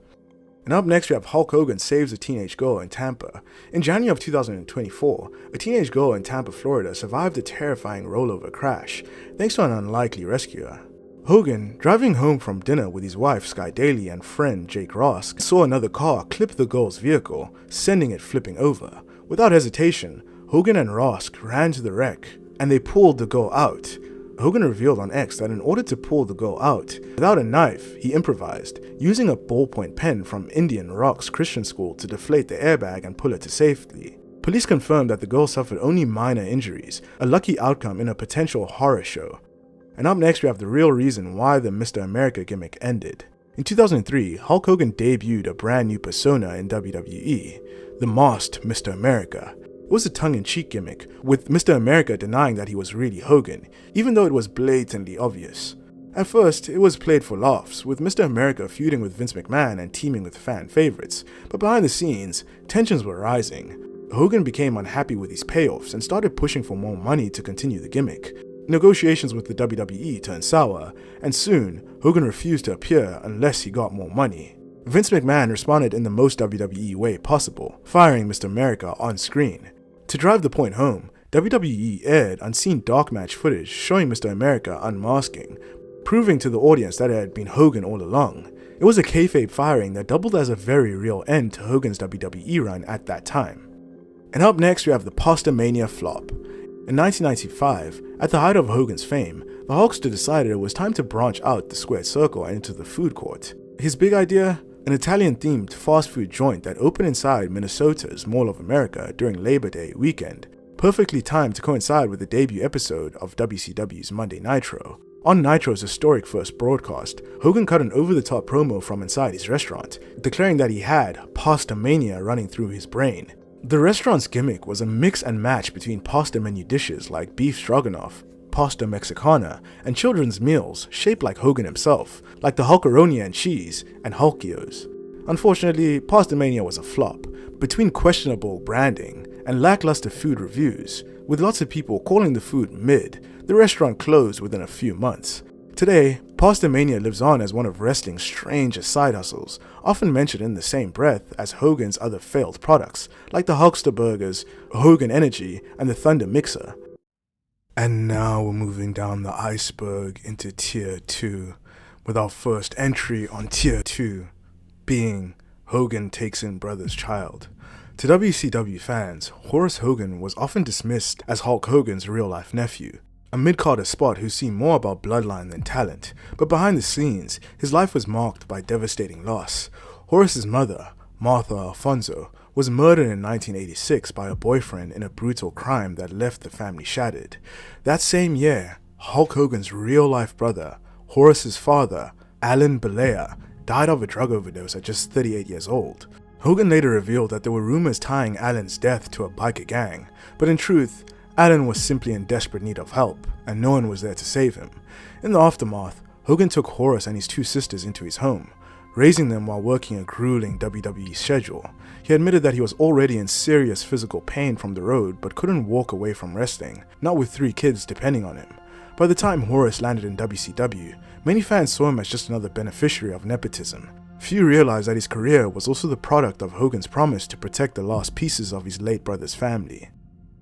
And up next we have Hulk Hogan saves a teenage girl in Tampa. In January of 2024, a teenage girl in Tampa, Florida survived a terrifying rollover crash, thanks to an unlikely rescuer. Hogan, driving home from dinner with his wife Sky Daly and friend Jake Ross, saw another car clip the girl's vehicle, sending it flipping over. Without hesitation, Hogan and Ross ran to the wreck, and they pulled the girl out. Hogan revealed on X that in order to pull the girl out, without a knife, he improvised, using a ballpoint pen from Indian Rock's Christian school to deflate the airbag and pull her to safety. Police confirmed that the girl suffered only minor injuries, a lucky outcome in a potential horror show. And up next we have the real reason why the Mr. America gimmick ended. In 2003, Hulk Hogan debuted a brand new persona in WWE, the masked Mr. America. It was a tongue-in-cheek gimmick, with Mr. America denying that he was really Hogan, even though it was blatantly obvious. At first, it was played for laughs, with Mr. America feuding with Vince McMahon and teaming with fan favorites, but behind the scenes, tensions were rising. Hogan became unhappy with his payoffs and started pushing for more money to continue the gimmick. Negotiations with the WWE turned sour, and soon, Hogan refused to appear unless he got more money. Vince McMahon responded in the most WWE way possible, firing Mr. America on screen. To drive the point home, WWE aired unseen dark match footage showing Mr. America unmasking, proving to the audience that it had been Hogan all along. It was a kayfabe firing that doubled as a very real end to Hogan's WWE run at that time. And up next we have the Pasta Mania flop. In 1995, at the height of Hogan's fame, the Hulkster decided it was time to branch out the squared circle and into the food court. His big idea? An Italian-themed fast food joint that opened inside Minnesota's Mall of America during Labor Day weekend, perfectly timed to coincide with the debut episode of WCW's Monday Nitro. On Nitro's historic first broadcast, Hogan cut an over-the-top promo from inside his restaurant, declaring that he had pasta mania running through his brain. The restaurant's gimmick was a mix and match between pasta menu dishes like beef stroganoff, pasta mexicana, and children's meals shaped like Hogan himself, like the Hulkaroni and cheese and Hulkios. Unfortunately, Pasta Mania was a flop, between questionable branding and lackluster food reviews. With lots of people calling the food mid, the restaurant closed within a few months. Today, Pasta Mania lives on as one of wrestling's strangest side hustles, often mentioned in the same breath as Hogan's other failed products, like the Hulkster Burgers, Hogan Energy, and the Thunder Mixer. And now we're moving down the iceberg into Tier 2, with our first entry on Tier 2 being Hogan Takes in Brother's Child. To WCW fans, Horace Hogan was often dismissed as Hulk Hogan's real-life nephew, a mid-carder spot who seemed more about bloodline than talent, but behind the scenes, his life was marked by devastating loss. Horace's mother, Martha Alfonso, was murdered in 1986 by her boyfriend in a brutal crime that left the family shattered. That same year, Hulk Hogan's real-life brother, Horace's father, Alan Balea, died of a drug overdose at just 38 years old. Hogan later revealed that there were rumors tying Alan's death to a biker gang, but in truth, Alan was simply in desperate need of help, and no one was there to save him. In the aftermath, Hogan took Horace and his two sisters into his home, raising them while working a grueling WWE schedule. He admitted that he was already in serious physical pain from the road but couldn't walk away from wrestling, not with 3 kids depending on him. By the time Horace landed in WCW, many fans saw him as just another beneficiary of nepotism. Few realized that his career was also the product of Hogan's promise to protect the last pieces of his late brother's family.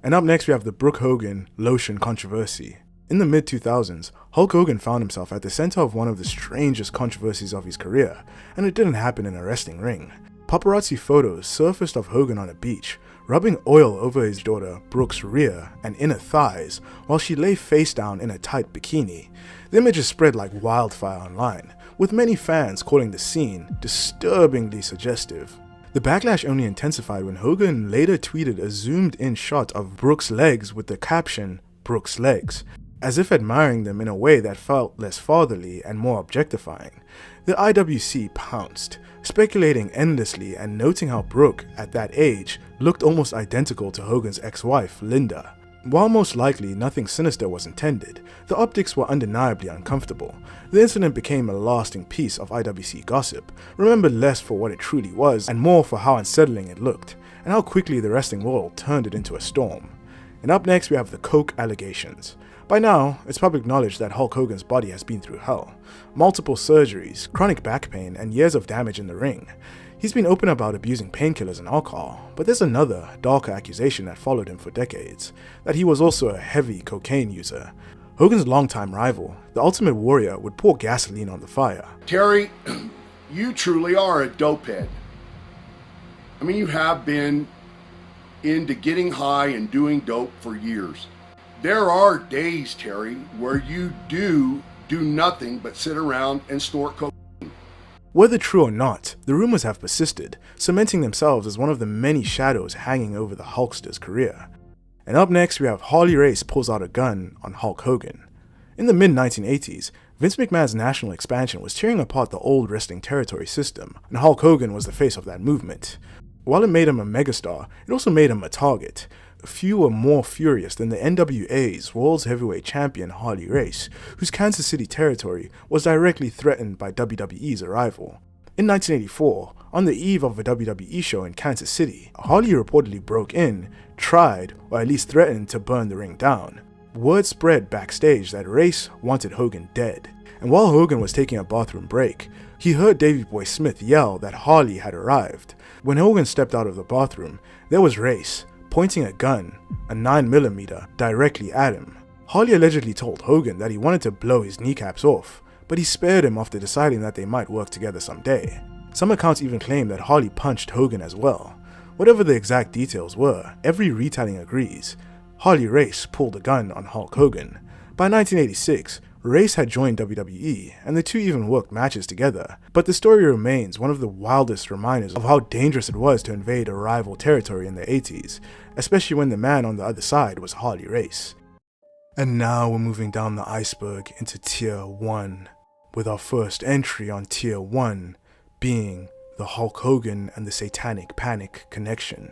And up next we have the Brooke Hogan lotion controversy. In the mid-2000s, Hulk Hogan found himself at the center of one of the strangest controversies of his career, and it didn't happen in a wrestling ring. Paparazzi photos surfaced of Hogan on a beach, rubbing oil over his daughter Brooke's rear and inner thighs while she lay face down in a tight bikini. The images spread like wildfire online, with many fans calling the scene disturbingly suggestive. The backlash only intensified when Hogan later tweeted a zoomed-in shot of Brooke's legs with the caption, "Brooke's legs," as if admiring them in a way that felt less fatherly and more objectifying. The IWC pounced, speculating endlessly and noting how Brooke, at that age, looked almost identical to Hogan's ex-wife, Linda. While most likely nothing sinister was intended, the optics were undeniably uncomfortable. The incident became a lasting piece of IWC gossip, remembered less for what it truly was and more for how unsettling it looked, and how quickly the wrestling world turned it into a storm. And up next we have the coke allegations. By now, it's public knowledge that Hulk Hogan's body has been through hell. Multiple surgeries, chronic back pain, and years of damage in the ring. He's been open about abusing painkillers and alcohol, but there's another, darker accusation that followed him for decades, that he was also a heavy cocaine user. Hogan's longtime rival, the Ultimate Warrior, would pour gasoline on the fire. Terry, you truly are a dopehead. I mean, you have been into getting high and doing dope for years. There are days, Terry, where you do nothing but sit around and snort cocaine. Whether true or not, the rumors have persisted, cementing themselves as one of the many shadows hanging over the Hulkster's career. And up next we have Harley Race pulls out a gun on Hulk Hogan. In the mid-1980s, Vince McMahon's national expansion was tearing apart the old wrestling territory system, and Hulk Hogan was the face of that movement. While it made him a megastar, it also made him a target. Few were more furious than the NWA's World's Heavyweight Champion Harley Race, whose Kansas City territory was directly threatened by WWE's arrival. In 1984, on the eve of a WWE show in Kansas City, Harley reportedly broke in, tried, or at least threatened to burn the ring down. Word spread backstage that Race wanted Hogan dead, and while Hogan was taking a bathroom break, he heard Davey Boy Smith yell that Harley had arrived. When Hogan stepped out of the bathroom, there was Race, pointing a gun, a 9mm, directly at him. Harley allegedly told Hogan that he wanted to blow his kneecaps off, but he spared him after deciding that they might work together someday. Some accounts even claim that Harley punched Hogan as well. Whatever the exact details were, every retelling agrees. Harley Race pulled a gun on Hulk Hogan. By 1986, Race had joined WWE, and the two even worked matches together, but the story remains one of the wildest reminders of how dangerous it was to invade a rival territory in the 80s, especially when the man on the other side was Harley Race. And now we're moving down the iceberg into Tier 1, with our first entry on Tier 1 being the Hulk Hogan and the Satanic Panic connection.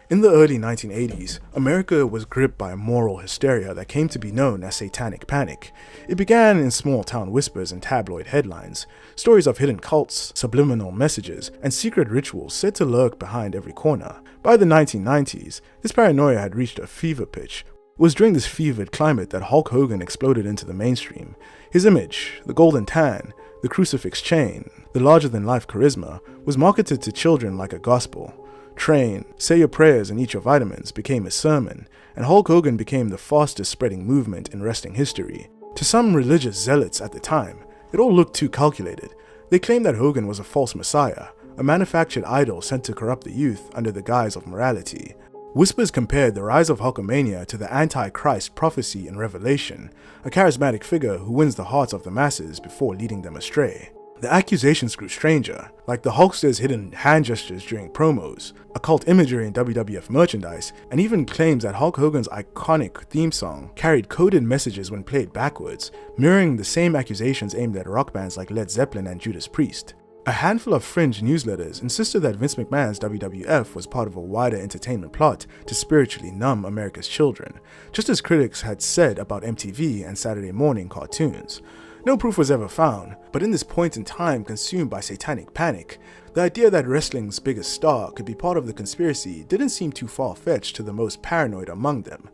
In the early 1980s, America was gripped by a moral hysteria that came to be known as Satanic Panic. It began in small-town whispers and tabloid headlines, stories of hidden cults, subliminal messages, and secret rituals said to lurk behind every corner. By the 1990s, this paranoia had reached a fever pitch. It was during this fevered climate that Hulk Hogan exploded into the mainstream. His image, the golden tan, the crucifix chain, the larger-than-life charisma, was marketed to children like a gospel. Train, say your prayers and eat your vitamins became a sermon, and Hulk Hogan became the fastest spreading movement in wrestling history. To some religious zealots at the time, it all looked too calculated. They claimed that Hogan was a false messiah, a manufactured idol sent to corrupt the youth under the guise of morality. Whispers compared the rise of Hulkamania to the Antichrist prophecy in Revelation, a charismatic figure who wins the hearts of the masses before leading them astray. The accusations grew stranger, like the Hulkster's hidden hand gestures during promos, occult imagery in WWF merchandise, and even claims that Hulk Hogan's iconic theme song carried coded messages when played backwards, mirroring the same accusations aimed at rock bands like Led Zeppelin and Judas Priest. A handful of fringe newsletters insisted that Vince McMahon's WWF was part of a wider entertainment plot to spiritually numb America's children, just as critics had said about MTV and Saturday morning cartoons. No proof was ever found, but in this point in time consumed by satanic panic, the idea that wrestling's biggest star could be part of the conspiracy didn't seem too far-fetched to the most paranoid among them.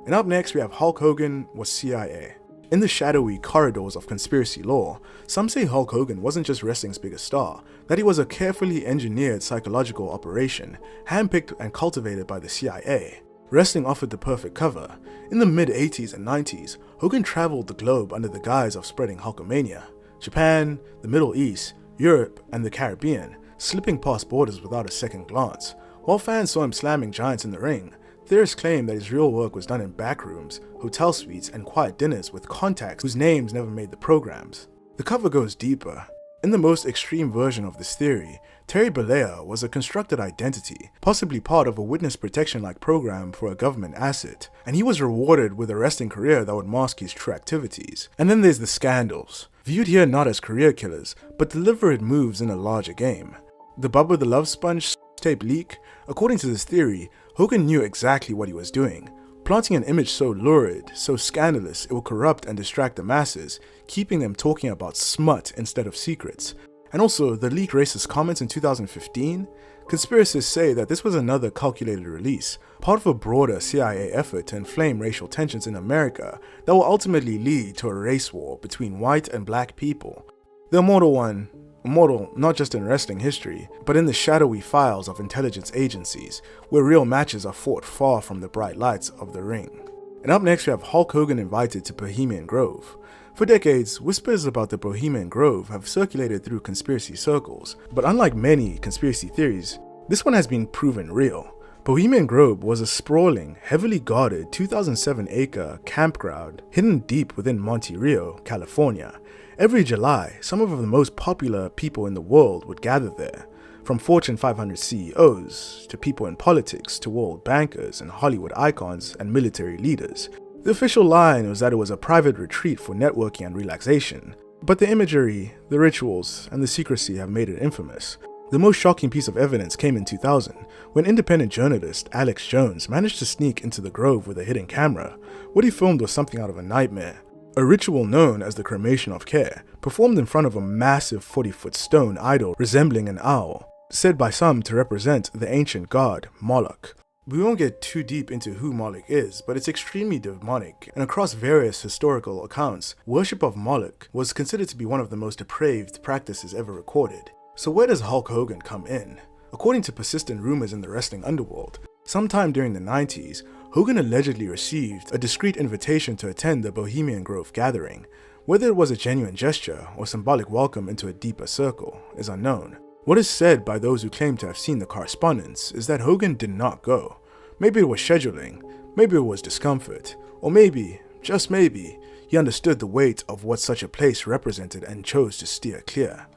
And up next we have Hulk Hogan was CIA. In the shadowy corridors of conspiracy lore, some say Hulk Hogan wasn't just wrestling's biggest star, that he was a carefully engineered psychological operation, handpicked and cultivated by the CIA. Wrestling offered the perfect cover. In the mid-80s and 90s, Hogan traveled the globe under the guise of spreading Hulkamania. Japan, the Middle East, Europe, and the Caribbean, slipping past borders without a second glance. While fans saw him slamming giants in the ring, theorists claim that his real work was done in back rooms, hotel suites, and quiet dinners with contacts whose names never made the programs. The cover goes deeper. In the most extreme version of this theory, Terry Bollea was a constructed identity, possibly part of a witness protection-like program for a government asset, and he was rewarded with a wrestling career that would mask his true activities. And then there's the scandals, viewed here not as career killers, but deliberate moves in a larger game. The Bubba the Love Sponge tape leak? According to this theory, Hogan knew exactly what he was doing, planting an image so lurid, so scandalous it will corrupt and distract the masses, keeping them talking about smut instead of secrets. And also, the leaked racist comments in 2015? Conspiracists say that this was another calculated release, part of a broader CIA effort to inflame racial tensions in America that will ultimately lead to a race war between white and black people. The immortal one, immortal not just in wrestling history, but in the shadowy files of intelligence agencies, where real matches are fought far from the bright lights of the ring. And up next we have Hulk Hogan invited to Bohemian Grove. For decades, whispers about the Bohemian Grove have circulated through conspiracy circles, but unlike many conspiracy theories, this one has been proven real. Bohemian Grove was a sprawling, heavily guarded 2,007-acre campground hidden deep within Monte Rio, California. Every July, some of the most popular people in the world would gather there, from Fortune 500 CEOs to people in politics to world bankers and Hollywood icons and military leaders. The official line was that it was a private retreat for networking and relaxation, but the imagery, the rituals, and the secrecy have made it infamous. The most shocking piece of evidence came in 2000, when independent journalist Alex Jones managed to sneak into the grove with a hidden camera. What he filmed was something out of a nightmare. A ritual known as the cremation of care, performed in front of a massive 40-foot stone idol resembling an owl, said by some to represent the ancient god Moloch. We won't get too deep into who Moloch is, but it's extremely demonic, and across various historical accounts, worship of Moloch was considered to be one of the most depraved practices ever recorded. So where does Hulk Hogan come in? According to persistent rumors in the wrestling underworld, sometime during the 90s, Hogan allegedly received a discreet invitation to attend the Bohemian Grove gathering. Whether it was a genuine gesture or symbolic welcome into a deeper circle is unknown. What is said by those who claim to have seen the correspondence is that Hogan did not go. Maybe it was scheduling, maybe it was discomfort, or maybe, just maybe, he understood the weight of what such a place represented and chose to steer clear.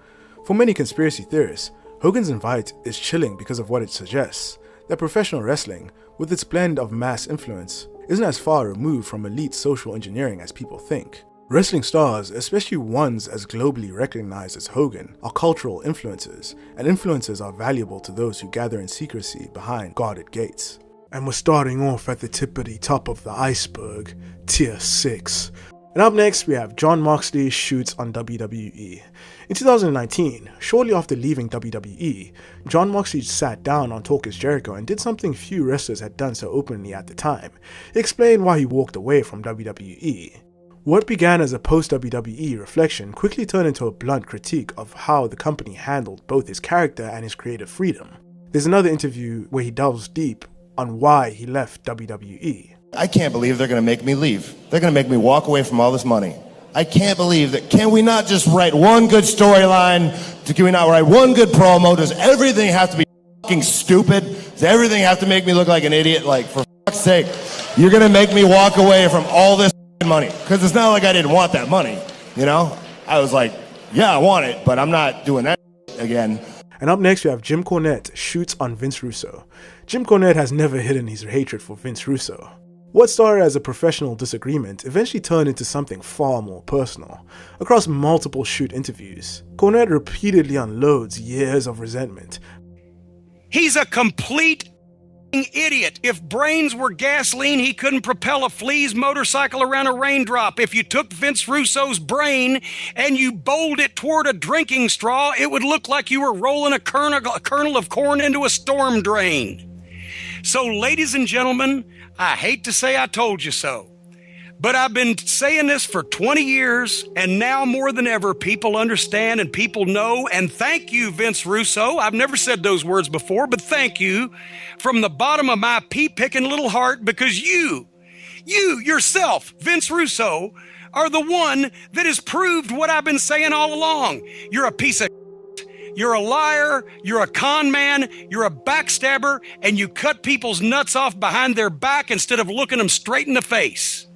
For many conspiracy theorists, Hogan's invite is chilling because of what it suggests, that professional wrestling, with its blend of mass influence, isn't as far removed from elite social engineering as people think. Wrestling stars, especially ones as globally recognized as Hogan, are cultural influencers, and influencers are valuable to those who gather in secrecy behind guarded gates. And we're starting off at the tippity top of the iceberg, Tier 6. And up next we have Jon Moxley shoots on WWE. In 2019, shortly after leaving WWE, Jon Moxley sat down on Talk Is Jericho and did something few wrestlers had done so openly at the time. He explained why he walked away from WWE. What began as a post-WWE reflection quickly turned into a blunt critique of how the company handled both his character and his creative freedom. There's another interview where he delves deep on why he left WWE. I can't believe they're going to make me leave. They're going to make me walk away from all this money. I can't believe that. Can we not just write one good storyline? Can we not write one good promo? Does everything have to be fucking stupid? Does everything have to make me look like an idiot? Like, for fuck's sake, you're going to make me walk away from all this money? Because it's not like I didn't want that money, you know? I was like, Yeah, I want it, but I'm not doing that again. And up next, we have Jim Cornette shoots on Vince Russo. Jim Cornette has never hidden his hatred for Vince Russo. What started as a professional disagreement eventually turned into something far more personal. Across multiple shoot interviews, Cornette repeatedly unloads years of resentment. He's a complete idiot. If brains were gasoline, he couldn't propel a Flea's motorcycle around a raindrop. If you took Vince Russo's brain and you bowled it toward a drinking straw, it would look like you were rolling a kernel of corn into a storm drain. So, ladies and gentlemen, I hate to say I told you so, but I've been saying this for 20 years, and now more than ever, people understand and people know, and thank you, Vince Russo. I've never said those words before, but thank you from the bottom of my pea-picking little heart, because you yourself, Vince Russo, are the one that has proved what I've been saying all along. You're a piece of you're a liar, you're a con man, you're a backstabber, and you cut people's nuts off behind their back instead of looking them straight in the face.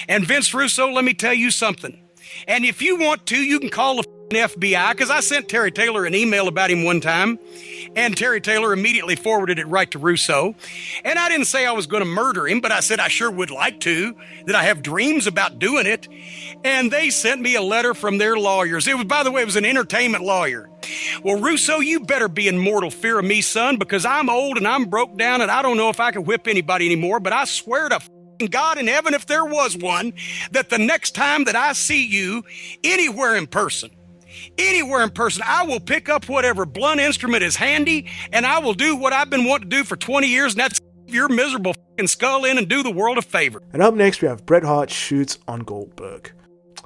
And Vince Russo, let me tell you something. And if you want to, you can call the FBI, because I sent Terry Taylor an email about him one time, and Terry Taylor immediately forwarded it right to Russo. And I didn't say I was going to murder him, but I said I sure would like to, that I have dreams about doing it. And they sent me a letter from their lawyers. It was, by the way, it was an entertainment lawyer. Well, Russo, you better be in mortal fear of me, son, because I'm old and I'm broke down and I don't know if I can whip anybody anymore, but I swear to God in heaven, if there was one, that the next time that I see you anywhere in person, I will pick up whatever blunt instrument is handy, and I will do what I've been wanting to do for 20 years, and that's your miserable skull in and do the world a favor. And up next, we have Bret Hart shoots on Goldberg.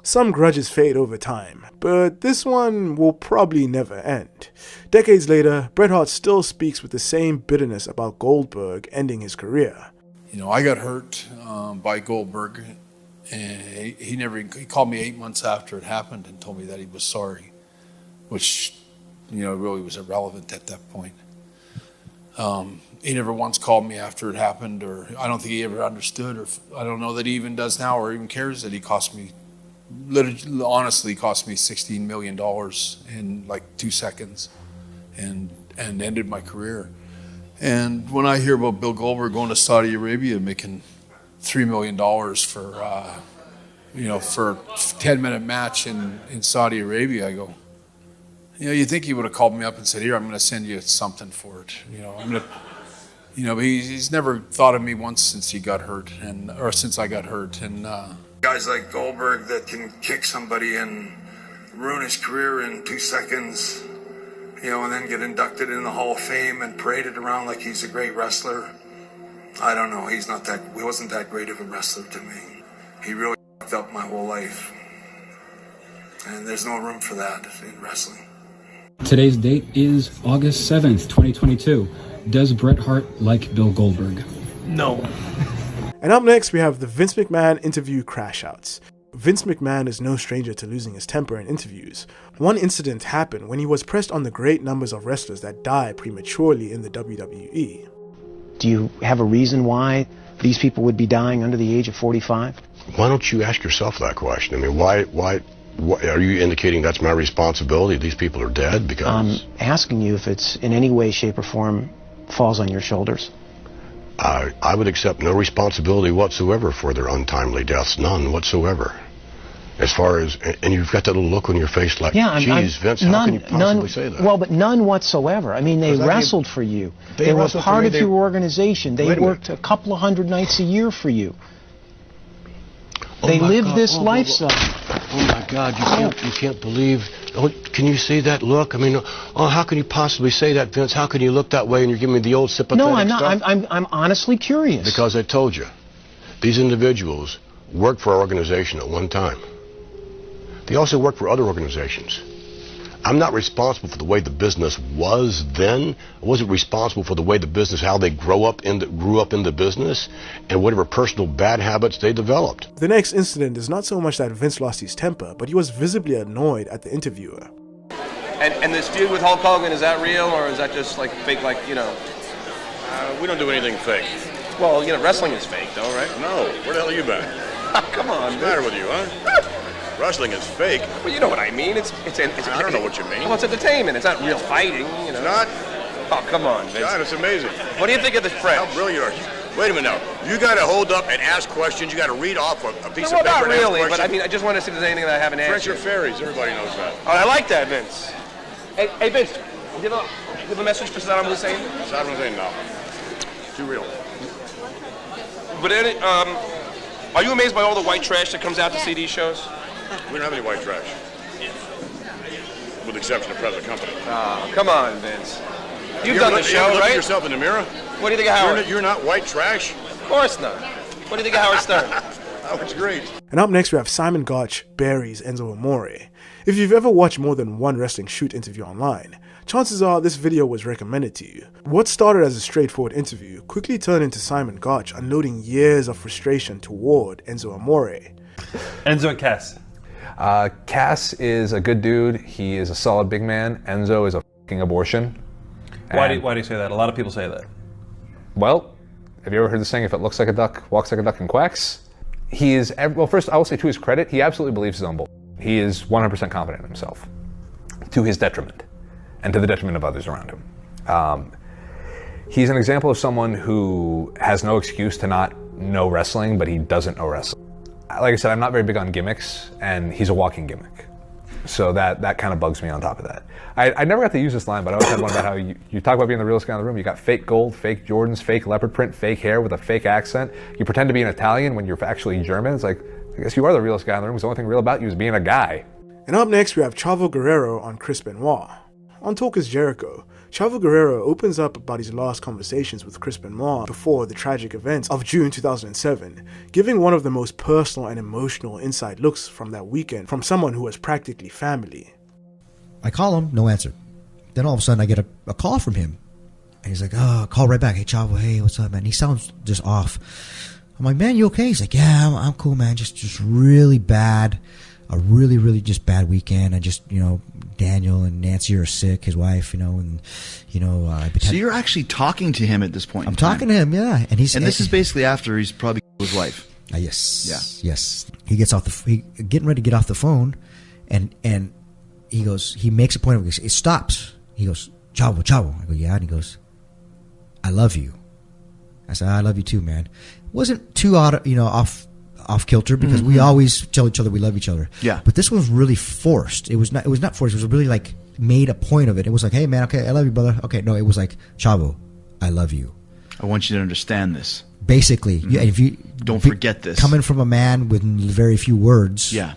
Some grudges fade over time, but this one will probably never end. Decades later, Bret Hart still speaks with the same bitterness about Goldberg ending his career. You know, I got hurt by Goldberg, and he called me 8 months after it happened and told me that he was sorry, which, you know, really was irrelevant at that point. He never once called me after it happened, or I don't think he ever understood, or I don't know that he even does now or even cares that he cost me, honestly cost me $16 million in like 2 seconds and ended my career. And when I hear about Bill Goldberg going to Saudi Arabia making $3 million for, for a 10-minute match in Saudi Arabia, I go, you think he would have called me up and said, here, I'm going to send you something for it. But he's never thought of me once since he got hurt, or since I got hurt. And guys like Goldberg that can kick somebody and ruin his career in 2 seconds, and then get inducted in the Hall of Fame and paraded around like he's a great wrestler. I don't know. He wasn't that great of a wrestler to me. He really fucked up my whole life. And there's no room for that in wrestling. Today's date is August 7th, 2022. Does Bret Hart like Bill Goldberg? No. And up next, we have the Vince McMahon interview crash outs. Vince McMahon is no stranger to losing his temper in interviews. One incident happened when he was pressed on the great numbers of wrestlers that die prematurely in the WWE. Do you have a reason why these people would be dying under the age of 45? Why don't you ask yourself that question? I mean, why are you indicating that's my responsibility? These people are dead? Because I'm asking you if it's in any way, shape, or form falls on your shoulders. I would accept no responsibility whatsoever for their untimely deaths, none whatsoever. As far as, and you've got that little look on your face like, geez, Vince, how can you possibly say that? Well, but none whatsoever. I mean, they wrestled for you. They were part of your organization. They worked a couple of hundred nights a year for you. They lived this lifestyle. Oh my God, you can't believe. Oh, can you see that look? I mean, how can you possibly say that, Vince? How can you look that way and you're giving me the old sympathetic stuff? No, I'm not. Stuff? I'm honestly curious. Because I told you, these individuals worked for our organization at one time. They also work for other organizations. I'm not responsible for the way the business was then. I wasn't responsible for the way the business, how they grew up in the business, and whatever personal bad habits they developed. The next incident is not so much that Vince lost his temper, but he was visibly annoyed at the interviewer. And this feud with Hulk Hogan, is that real, or is that just like fake, we don't do anything fake. Well, wrestling is fake, though, right? No. Where the hell have you been? Come on, What's the matter with you, huh? Wrestling is fake. Well, you know what I mean. It's I don't know what you mean. Well, it's entertainment. It's not real fighting, you know. It's not? Oh, come on, Vince. God, it's amazing. What do you think of the French? How brilliant are you? Wait a minute now. You got to hold up and ask questions. You got to read off a piece Well, of paper not and ask really, questions. but I mean, I just want to see if there's anything that I haven't asked French are fairies. Everybody knows that. Oh, I like that, Vince. Hey, Vince, do you have a message for Saddam Hussein? Saddam Hussein, no. Too real. But are you amazed by all the white trash that comes out to see these shows? We don't have any white trash. With the exception of present company. Oh, come on, Vince. You've You done ever the look- you show, ever look right? at yourself in the mirror? What do you think of Howard? You're not white trash? Of course not. What do you think of Howard Stern? Oh, it's great. And up next we have Simon Gotch buries Enzo Amore. If you've ever watched more than one wrestling shoot interview online, chances are this video was recommended to you. What started as a straightforward interview quickly turned into Simon Gotch unloading years of frustration toward Enzo Amore. Enzo and Cass. Cass is a good dude. He is a solid big man. Enzo is a fucking abortion. Why And- do you say that? A lot of people say that. Well, have you ever heard the saying, if it looks like a duck, walks like a duck and quacks? He is, well, first, I will say to his credit, he absolutely believes his own bull. He is 100% confident in himself, to his detriment, and to the detriment of others around him. He's an example of someone who has no excuse to not know wrestling, but he doesn't know wrestling. Like I said, I'm not very big on gimmicks, and he's a walking gimmick. So that kind of bugs me on top of that. I never got to use this line, but I always had one about how you talk about being the realest guy in the room. You got fake gold, fake Jordans, fake leopard print, fake hair with a fake accent. You pretend to be an Italian when you're actually German. It's like, I guess you are the realest guy in the room because the only thing real about you is being a guy. And up next we have Chavo Guerrero on Chris Benoit. On Talk is Jericho, Chavo Guerrero opens up about his last conversations with Chris Benoit before the tragic events of June 2007, giving one of the most personal and emotional inside looks from that weekend from someone who was practically family. I call him, no answer. Then all of a sudden I get a call from him. And he's like, oh, call right back. Hey, Chavo, hey, what's up, man? He sounds just off. I'm like, man, you okay? He's like, yeah, I'm cool, man. Just really bad. A really, really just bad weekend. I just, Daniel and Nancy are sick, his wife, and, So you're actually talking to him at this point? I'm talking to him, yeah. And this is basically after he's probably with his wife. Yes. Yeah. Yes. He gets off getting ready to get off the phone, and he goes, he makes a point of it stops. He goes, Chavo. I go, yeah. And he goes, I love you. I said, I love you too, man. Wasn't too off kilter because we always tell each other we love each other. Yeah. But this was really forced. It was not forced. It was really like made a point of it. It was like, hey man, okay, I love you, brother. Okay, no, it was like, Chavo, I love you. I want you to understand this. Basically, yeah. If you don't forget this, coming from a man with very few words. Yeah.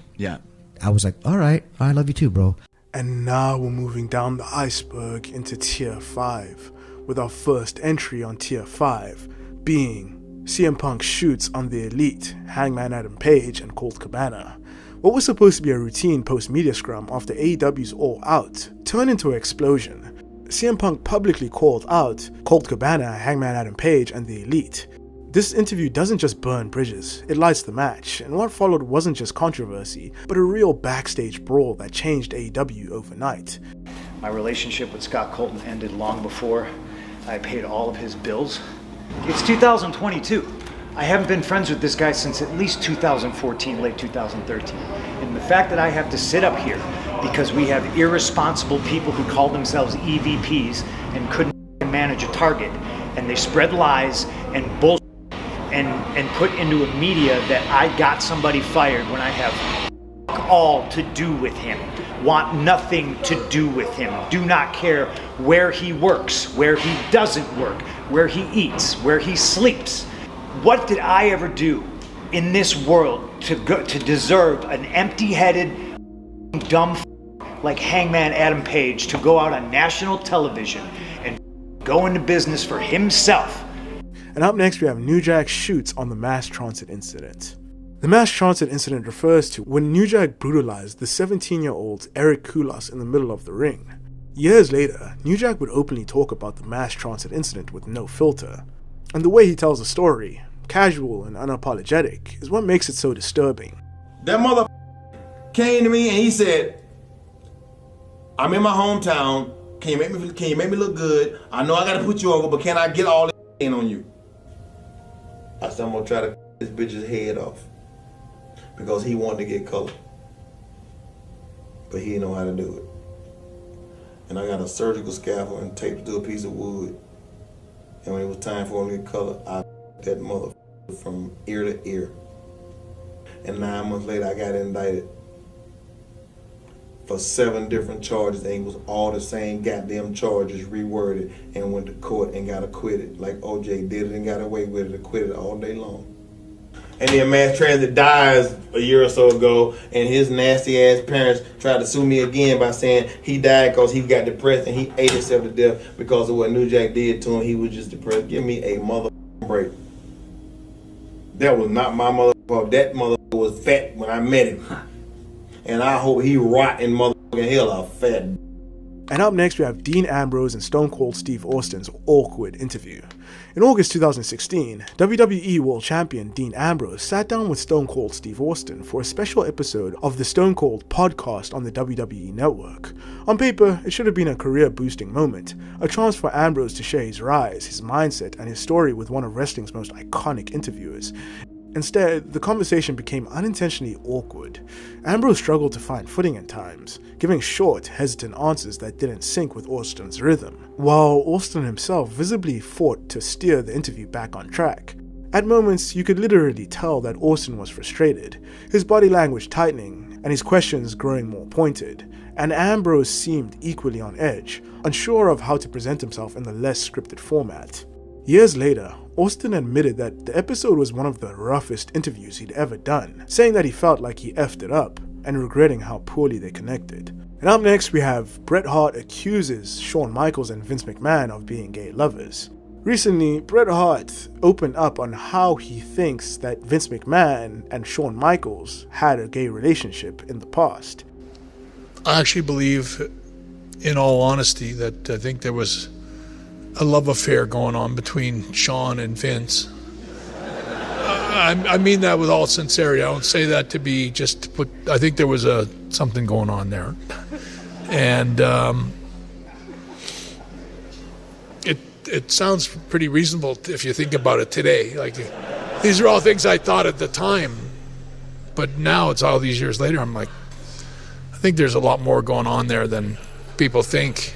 I was like, all right, I love you too, bro. And now we're moving down the iceberg into Tier 5, with our first entry on Tier 5 being CM Punk shoots on the Elite, Hangman Adam Page and Colt Cabana. What was supposed to be a routine post-media scrum after AEW's All Out turned into an explosion. CM Punk publicly called out Colt Cabana, Hangman Adam Page and the Elite. This interview doesn't just burn bridges, it lights the match, and what followed wasn't just controversy, but a real backstage brawl that changed AEW overnight. My relationship with Scott Colton ended long before I paid all of his bills. It's 2022. I haven't been friends with this guy since at least 2014, late 2013. And the fact that I have to sit up here because we have irresponsible people who call themselves EVPs and couldn't manage a target, and they spread lies and bullshit and put into a media that I got somebody fired when I have all to do with him, want nothing to do with him, do not care where he works, where he doesn't work, where he eats, where he sleeps. What did I ever do in this world to deserve an empty-headed, dumb like Hangman Adam Page to go out on national television and go into business for himself? And up next we have New Jack shoots on the mass transit incident. The mass transit incident refers to when New Jack brutalized the 17-year-old Eric Koulas in the middle of the ring. Years later, New Jack would openly talk about the mass transit incident with no filter. And the way he tells the story, casual and unapologetic, is what makes it so disturbing. That mother came to me and he said, I'm in my hometown, can you make me look good? I know I gotta put you over, but can I get all this in on you? I said, I'm gonna try to cut this bitch's head off because he wanted to get color. but he didn't know how to do it. And I got a surgical scalpel and taped it to a piece of wood. And when it was time for him to get color, I that motherfucker from ear to ear. And 9 months later, I got indicted for 7 different charges, and it was all the same goddamn charges reworded, and went to court and got acquitted. Like OJ did it and got away with it, acquitted all day long. And then Mass Transit dies a year or so ago, and his nasty ass parents tried to sue me again by saying he died because he got depressed and he ate himself to death because of what New Jack did to him. He was just depressed. Give me a motherfucking break. That was not my motherfucker. That motherfucker was fat when I met him. And I hope he rot in motherfucking hell a fat. And up next we have Dean Ambrose and Stone Cold Steve Austin's awkward interview. In August 2016, WWE World Champion Dean Ambrose sat down with Stone Cold Steve Austin for a special episode of the Stone Cold podcast on the WWE Network. On paper, it should have been a career-boosting moment, a chance for Ambrose to share his rise, his mindset, and his story with one of wrestling's most iconic interviewers. Instead, the conversation became unintentionally awkward. Ambrose struggled to find footing at times, giving short, hesitant answers that didn't sync with Austin's rhythm, while Austin himself visibly fought to steer the interview back on track. At moments, you could literally tell that Austin was frustrated, his body language tightening, and his questions growing more pointed, and Ambrose seemed equally on edge, unsure of how to present himself in the less scripted format. Years later, Austin admitted that the episode was one of the roughest interviews he'd ever done, saying that he felt like he effed it up, and regretting how poorly they connected. And up next we have Bret Hart accuses Shawn Michaels and Vince McMahon of being gay lovers. Recently, Bret Hart opened up on how he thinks that Vince McMahon and Shawn Michaels had a gay relationship in the past. I actually believe, in all honesty, that I think there was a love affair going on between Shawn and Vince. I mean that with all sincerity. I don't say that to be just to put. I think there was something going on there, and it sounds pretty reasonable if you think about it today. Like, these are all things I thought at the time, but now it's all these years later. I'm like, I think there's a lot more going on there than people think.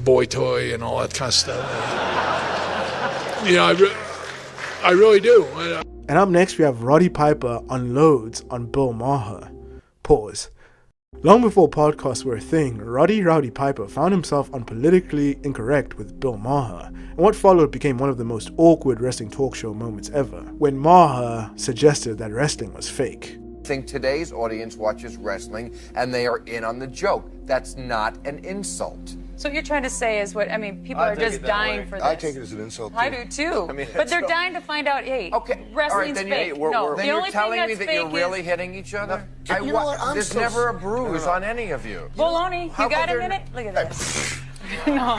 Boy toy and all that kind of stuff. I really do. And up next we have Roddy Piper unloads on Bill Maher. Pause. Long before podcasts were a thing, Rowdy Piper found himself on Politically Incorrect with Bill Maher, and what followed became one of the most awkward wrestling talk show moments ever, when Maher suggested that wrestling was fake. I think today's audience watches wrestling and they are in on the joke. That's not an insult. So what you're trying to say is people are just dying for this. I take it as an insult too. I do too. But they're dying to find out, hey, wrestling's fake. Then you're telling me that you're really hitting each other? You know what? There's never a bruise on any of you. Baloney, you got a minute? Look at this. No.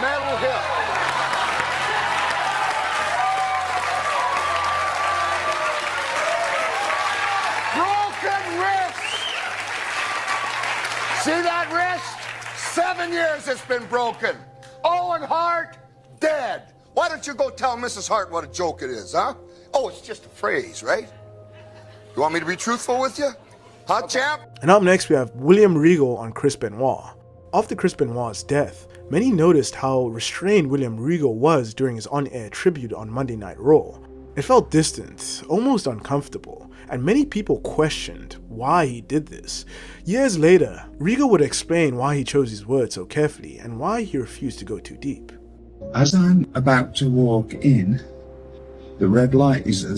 Metal hip. See that wrist? 7 years it's been broken. Owen Hart, dead. Why don't you go tell Mrs. Hart what a joke it is, huh? Oh, it's just a phrase, right? You want me to be truthful with you? Huh, champ? And up next we have William Regal on Chris Benoit. After Chris Benoit's death, many noticed how restrained William Regal was during his on-air tribute on Monday Night Raw. It felt distant, almost uncomfortable, and many people questioned why he did this. Years later, Regal would explain why he chose his words so carefully and why he refused to go too deep. As I'm about to walk in, there's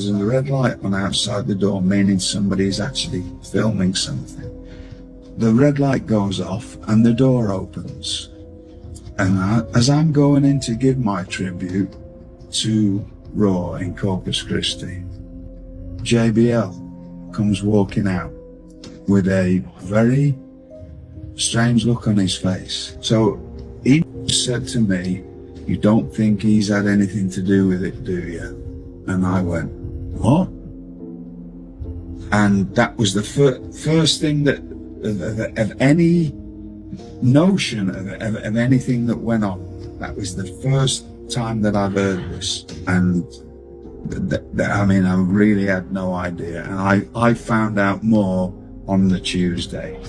a red light on outside the door, meaning somebody is actually filming something. The red light goes off and the door opens. And as I'm going in to give my tribute to Raw in Corpus Christi, JBL comes walking out with a very strange look on his face. So he said to me, "You don't think he's had anything to do with it, do you?" And I went, "What?" And that was the first thing that of any notion of anything that went on. That was the first time that I've heard this. And I mean, I really had no idea. And I found out more on the Tuesday.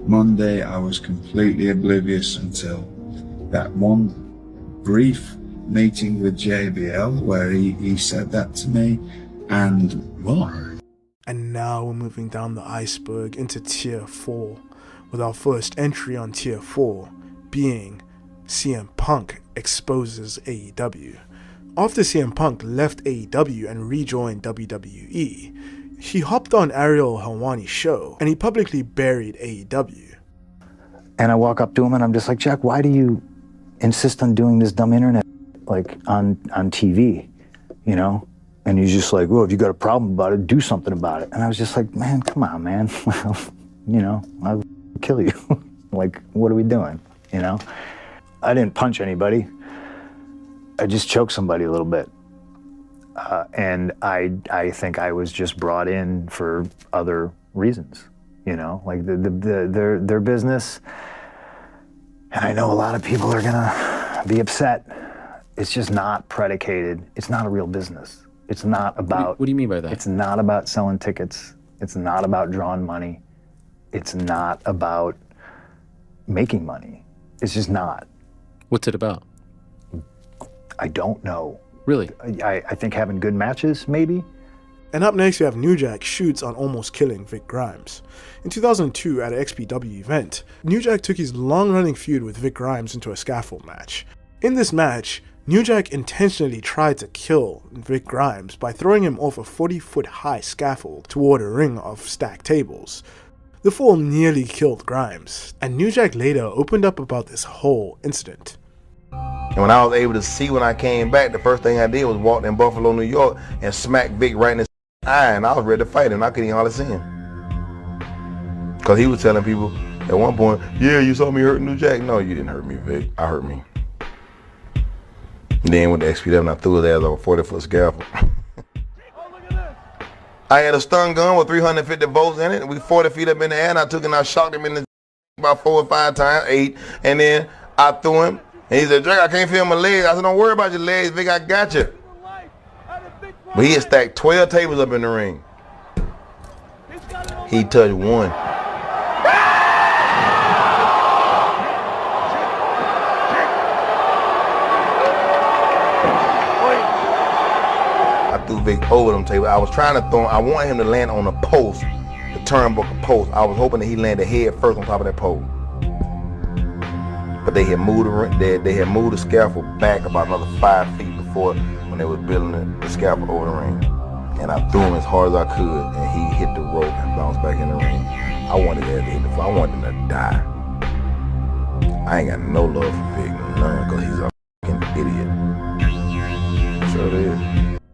Monday, I was completely oblivious until that one brief meeting with JBL where he said that to me, and what? And now we're moving down the iceberg into Tier 4, with our first entry on Tier 4 being CM Punk exposes AEW. After CM Punk left AEW and rejoined WWE, he hopped on Ariel Helwani's show and he publicly buried AEW. And I walk up to him and I'm just like, Jack, why do you insist on doing this dumb internet like on TV, you know? And he's just like, well, if you got a problem about it, do something about it. And I was just like, man, come on, man. You know, I'll kill you. Like, what are we doing, you know? I didn't punch anybody. I just choked somebody a little bit. And I think I was just brought in for other reasons, you know? Like their business. And I know a lot of people are gonna be upset. It's just not predicated. It's not a real business. It's not about... What do you mean by that? It's not about selling tickets. It's not about drawing money. It's not about making money. It's just not. What's it about? I don't know. Really? I think having good matches, maybe. And up next, we have New Jack shoots on almost killing Vic Grimes. In 2002, at an XPW event, New Jack took his long-running feud with Vic Grimes into a scaffold match. In this match, New Jack intentionally tried to kill Vic Grimes by throwing him off a 40-foot-high scaffold toward a ring of stacked tables. The fall nearly killed Grimes, and New Jack later opened up about this whole incident. And when I was able to see when I came back, the first thing I did was walk in Buffalo, New York, and smack Vic right in his eye, and I was ready to fight him. I couldn't even hardly see him. Because he was telling people at one point, yeah, you saw me hurt New Jack. No, you didn't hurt me, Vic. I hurt me. And then with the XPW, and I threw his ass over a 40-foot scaffold. I had a stun gun with 350 volts in it. We 40 feet up in the air, and I took it and I shocked him in the about 4 or 5 times, 8. And then I threw him. And he said, Jack, I can't feel my legs. I said, don't worry about your legs, Vic, I got you. But he had stacked 12 tables up in the ring. He touched one. I threw Vic over them tables. I was trying to throw him. I wanted him to land on a post, the turnbuckle post. I was hoping that he landed head first on top of that pole. But they had moved the scaffold back about another 5 feet before when they were building the scaffold over the ring. And I threw him as hard as I could, and he hit the rope and bounced back in the ring. I wanted that to hit the floor. I wanted him to die. I ain't got no love for Vic, none, because he's a fucking idiot. Sure it is.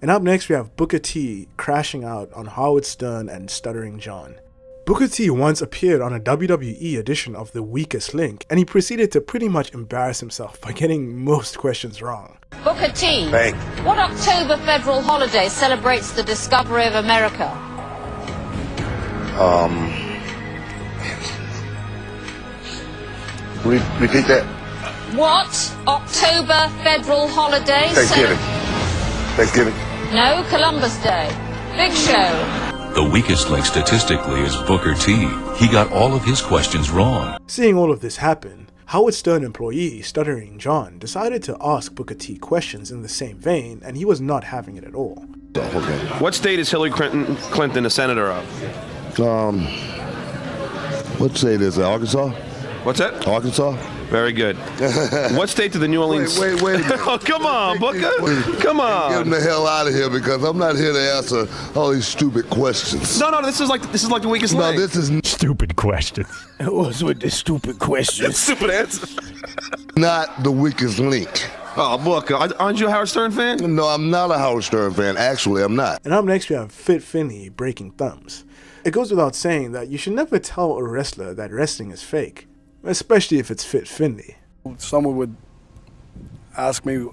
And up next, we have Booker T crashing out on Howard Stern and Stuttering John. Booker T once appeared on a WWE edition of The Weakest Link, and he proceeded to pretty much embarrass himself by getting most questions wrong. Booker T, Hey. what October federal holiday celebrates the discovery of America? Repeat that. What October federal holiday? Thanksgiving. No, Columbus Day. Big Show. The weakest link statistically is Booker T. He got all of his questions wrong. Seeing all of this happen, Howard Stern employee Stuttering John decided to ask Booker T questions in the same vein, and he was not having it at all. Okay. What state is Hillary Clinton a senator of? What state is it? Arkansas? What's that? Arkansas? Very good. What state did the New Orleans... Wait a minute. Oh, come on, Booker. Come on. Get him the hell out of here, because I'm not here to answer all these stupid questions. No, this is like the weakest link. No, this is stupid questions. What's with the stupid questions? Stupid answer. Not the weakest link. Oh, Booker, aren't you a Howard Stern fan? No, I'm not a Howard Stern fan. Actually, I'm not. And up next, we have Fit Finley breaking thumbs. It goes without saying that you should never tell a wrestler that wrestling is fake, especially if it's Fit Finley. Someone would ask me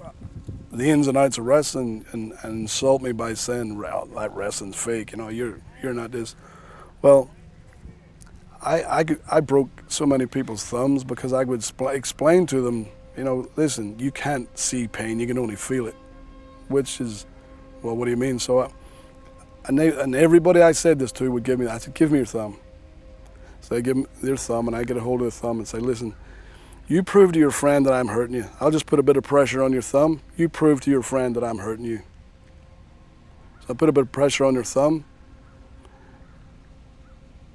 the ins and outs of wrestling and insult me by saying that wrestling's fake. You know, you're not this. Well, I broke so many people's thumbs because I would explain to them, you know, listen, you can't see pain, you can only feel it, which is Well, what do you mean? So, and everybody I said this to would give me, I said, give me your thumb. So they give them their thumb, and I get a hold of the thumb and say, listen, you prove to your friend that I'm hurting you. I'll just put a bit of pressure on your thumb. You prove to your friend that I'm hurting you. So I put a bit of pressure on your thumb.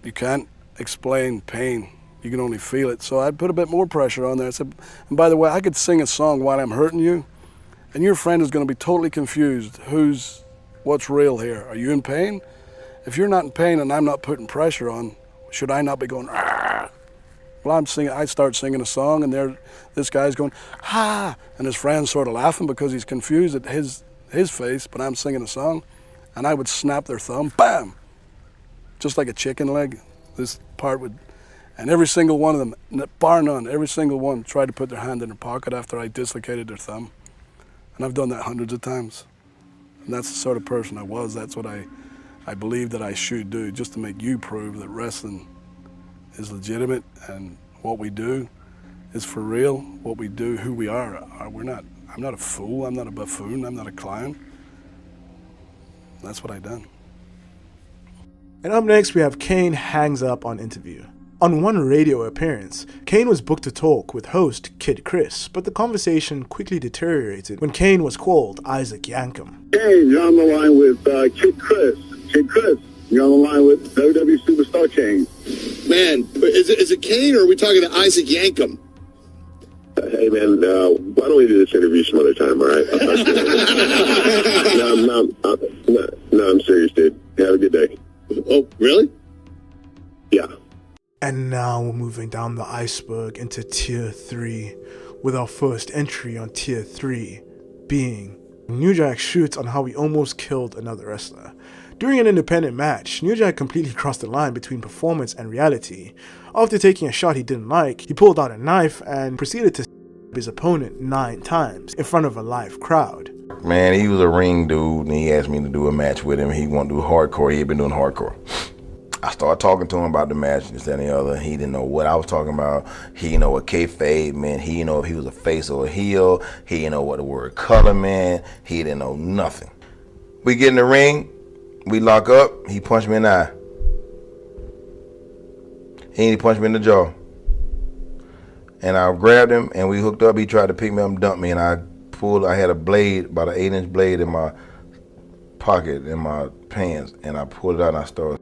You can't explain pain. You can only feel it. So I put a bit more pressure on there. I said, and by the way, I could sing a song while I'm hurting you, and your friend is going to be totally confused. What's real here? Are you in pain? If you're not in pain and I'm not putting pressure on, should I not be going, ah? Well, I start singing a song, and this guy's going, ah, and his friend's sort of laughing because he's confused at his face, but I'm singing a song, and I would snap their thumb, bam, just like a chicken leg. This part would, and every single one of them, bar none, every single one tried to put their hand in their pocket after I dislocated their thumb, and I've done that hundreds of times, and that's the sort of person I was. That's what I believe that I should do, just to make you prove that wrestling is legitimate and what we do is for real. What we do, who we are. I'm not a fool, I'm not a buffoon, I'm not a clown. That's what I done. And up next we have Kane hangs up on interview. On one radio appearance, Kane was booked to talk with host Kid Chris, but the conversation quickly deteriorated when Kane was called Isaac Yankem. Kane, you're on the line with Kid Chris. Kid Chris, you're on the line with WWE Superstar Kane. Man, is it Kane or are we talking to Isaac Yankem? Hey man, why don't we do this interview some other time, all right? No, I'm serious, dude. Have a good day. Oh, really? Yeah. And now we're moving down the iceberg into Tier 3, with our first entry on Tier 3 being New Jack shoots on how he almost killed another wrestler. During an independent match, New Jack completely crossed the line between performance and reality. After taking a shot he didn't like, he pulled out a knife and proceeded to stab his opponent 9 times in front of a live crowd. Man, he was a ring dude, and he asked me to do a match with him. He wanted to do hardcore. He had been doing hardcore. I started talking to him about the match, this, that, and the other. He didn't know what I was talking about. He didn't know what kayfabe meant. He didn't know if he was a face or a heel. He didn't know what the word color meant. He didn't know nothing. We get in the ring. We lock up. He punched me in the eye. He punched me in the jaw. And I grabbed him, and we hooked up. He tried to pick me up and dump me, and I had a blade, about an 8-inch blade in my pocket, in my pants, and I pulled it out and I started.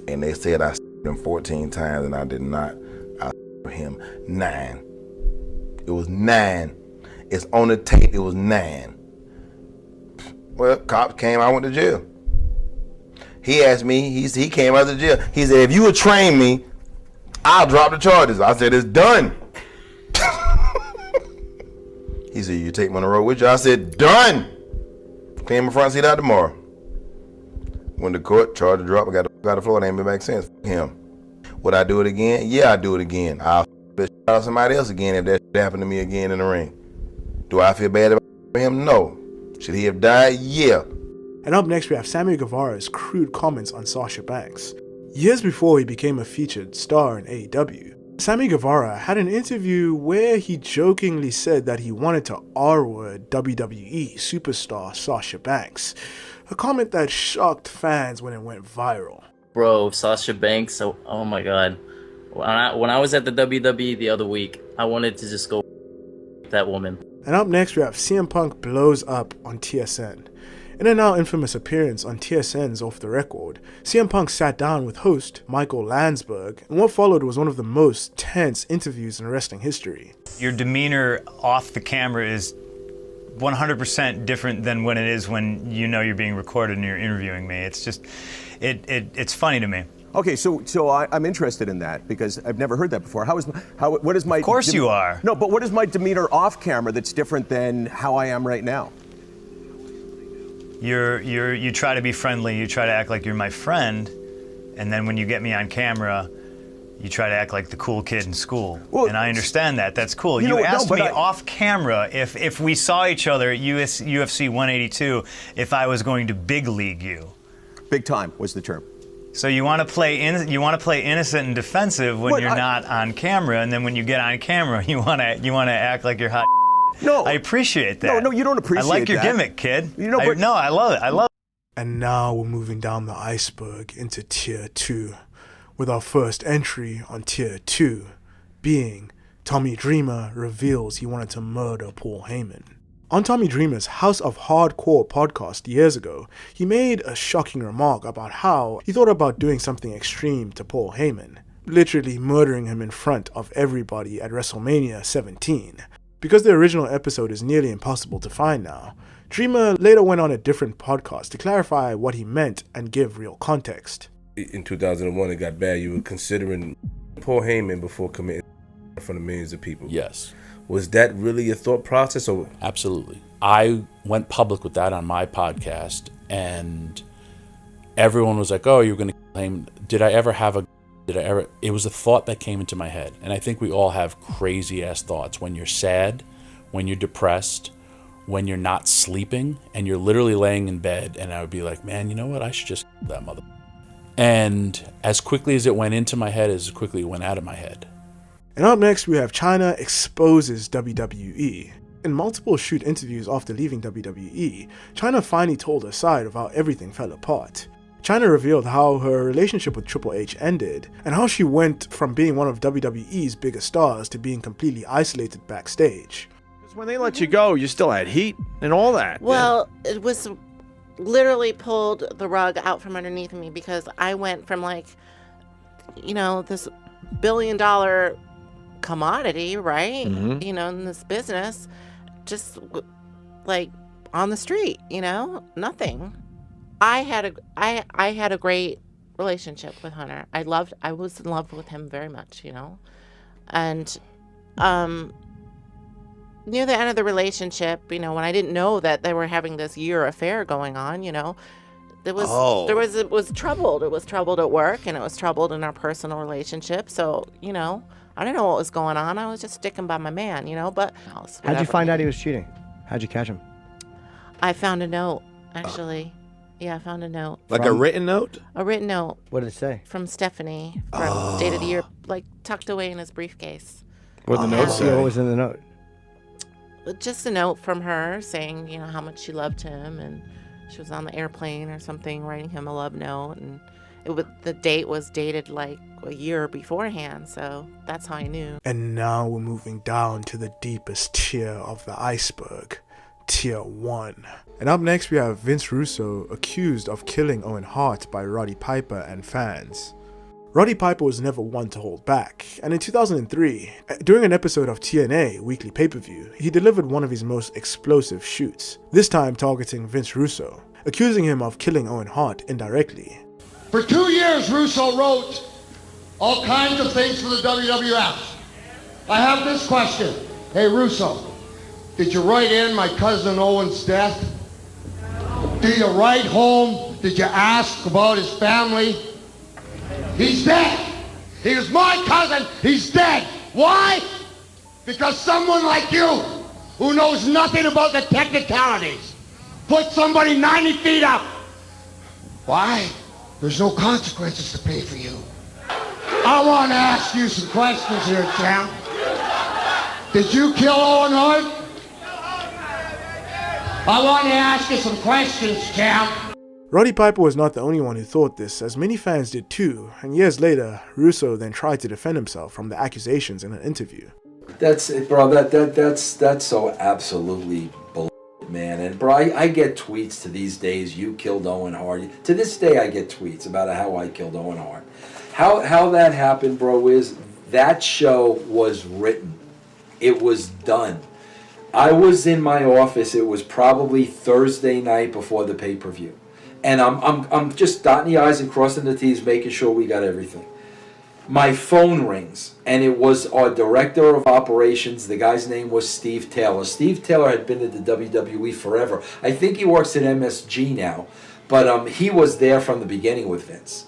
And they said I him 14 times, and I did not. I him 9. It was 9. It's on the tape, it was 9. Well, cops came, I went to jail. He asked me, he came out of jail. He said, if you would train me, I'll drop the charges. I said, it's done. He said, you take me on the road with you? I said, done. Clean my front seat out tomorrow. Went to court, charged the drop, I got the floor, and ain't been back since. Him. Would I do it again? Yeah, I'd do it again. I'll shout out somebody else again if that happened to me again in the ring. Do I feel bad about him? No. Should he have died? Yeah. And up next we have Sammy Guevara's crude comments on Sasha Banks. Years before he became a featured star in AEW, Sammy Guevara had an interview where he jokingly said that he wanted to R-word WWE superstar Sasha Banks, a comment that shocked fans when it went viral. Bro, Sasha Banks, oh my god. When I was at the WWE the other week, I wanted to just go that woman. And up next we have CM Punk blows up on TSN. In a now infamous appearance on TSN's Off the Record, CM Punk sat down with host Michael Landsberg, and what followed was one of the most tense interviews in wrestling history. Your demeanor off the camera is 100% different than when it is when you know you're being recorded and you're interviewing me. It's just, it's funny to me. Okay, so I'm interested in that because I've never heard that before. What is my? Of course you are. No, but what is my demeanor off camera that's different than how I am right now? You try to be friendly. You try to act like you're my friend, and then when you get me on camera, you try to act like the cool kid in school. Well, and I understand that. That's cool. You asked me off camera if we saw each other at UFC 182 if I was going to big league you. Big time was the term. So you want to play innocent and defensive when you're not on camera, and then when you get on camera, you want to act like you're hot. No. I appreciate that. No, you don't appreciate that. I like your gimmick, kid. You know, but I love it. I love it. And now we're moving down the iceberg into Tier 2, with our first entry on Tier 2 being Tommy Dreamer reveals he wanted to murder Paul Heyman. On Tommy Dreamer's House of Hardcore podcast years ago, he made a shocking remark about how he thought about doing something extreme to Paul Heyman, literally murdering him in front of everybody at WrestleMania 17. Because the original episode is nearly impossible to find now, Dreamer later went on a different podcast to clarify what he meant and give real context. In 2001, it got bad. You were considering Paul Heyman before committing in front of millions of people. Yes. Was that really your thought process? Or? Absolutely. I went public with that on my podcast, and everyone was like, oh, you're going to kill him. It was a thought that came into my head. And I think we all have crazy ass thoughts when you're sad, when you're depressed, when you're not sleeping, and you're literally laying in bed, and I would be like, man, you know what? I should just kill that mother. And as quickly as it went into my head, as quickly it went out of my head. And up next, we have Chyna exposes WWE. In multiple shoot interviews after leaving WWE, Chyna finally told her side of how everything fell apart. Chyna revealed how her relationship with Triple H ended, and how she went from being one of WWE's biggest stars to being completely isolated backstage. Because when they let you go, you still had heat and all that. Well, it was literally pulled the rug out from underneath me, because I went from this $1 billion commodity, right? Mm-hmm. In this business, just like on the street, nothing. I had a great relationship with Hunter. I was in love with him very much, and near the end of the relationship, when I didn't know that they were having this year affair going on, it was troubled. It was troubled at work, and it was troubled in our personal relationship. So, I didn't know what was going on. I was just sticking by my man, but How'd you find out he was cheating? How'd you catch him? I found a note, actually. Yeah, I found a note. Like a written note? A written note. What did it say? From Stephanie, from Date of the Year, tucked away in his briefcase. What did the note say? What was in the note? Just a note from her saying, how much she loved him, and she was on the airplane or something, writing him a love note, and the date was dated like a year beforehand, so that's how I knew. And now we're moving down to the deepest tier of the iceberg, Tier 1. And up next we have Vince Russo accused of killing Owen Hart by Roddy Piper and fans. Roddy Piper was never one to hold back, and in 2003, during an episode of TNA Weekly Pay-Per-View, he delivered one of his most explosive shoots, this time targeting Vince Russo, accusing him of killing Owen Hart indirectly. For 2 years, Russo wrote all kinds of things for the WWF. I have this question. Hey, Russo, did you write in my cousin Owen's death? Do you write home? Did you ask about his family? He's dead. He was my cousin. He's dead. Why? Because someone like you, who knows nothing about the technicalities, put somebody 90 feet up. Why? There's no consequences to pay for you. I want to ask you some questions here, champ. Did you kill Owen Hart? I want to ask you some questions, champ. Roddy Piper was not the only one who thought this, as many fans did too, and years later, Russo then tried to defend himself from the accusations in an interview. That's it, bro. That's so absolutely bullshit, man. And bro, I get tweets to these days. You killed Owen Hart. To this day, I get tweets about how I killed Owen Hart. How that happened, bro, is that show was written. It was done. I was in my office. It was probably Thursday night before the pay-per-view. And I'm just dotting the I's and crossing the T's, making sure we got everything. My phone rings, and it was our director of operations. The guy's name was Steve Taylor. Steve Taylor had been at the WWE forever. I think he works at MSG now, but he was there from the beginning with Vince.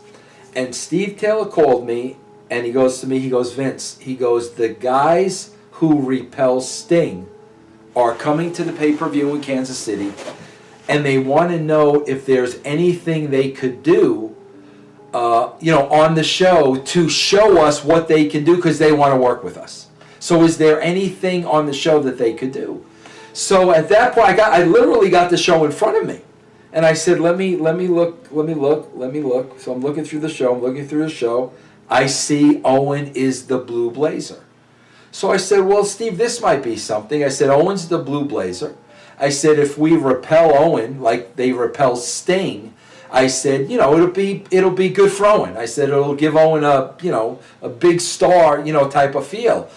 And Steve Taylor called me, and he goes to me, Vince, the guys who repel Sting are coming to the pay-per-view in Kansas City, and they want to know if there's anything they could do, on the show to show us what they can do, because they want to work with us. So is there anything on the show that they could do? So at that point, I literally got the show in front of me. And I said, let me look. So I'm looking through the show. I see Owen is the Blue Blazer. So I said, well, Steve, this might be something. I said, Owen's the Blue Blazer. I said, if we repel Owen like they repel Sting, I said, it'll be good for Owen. I said, it'll give Owen a big star, type of feel.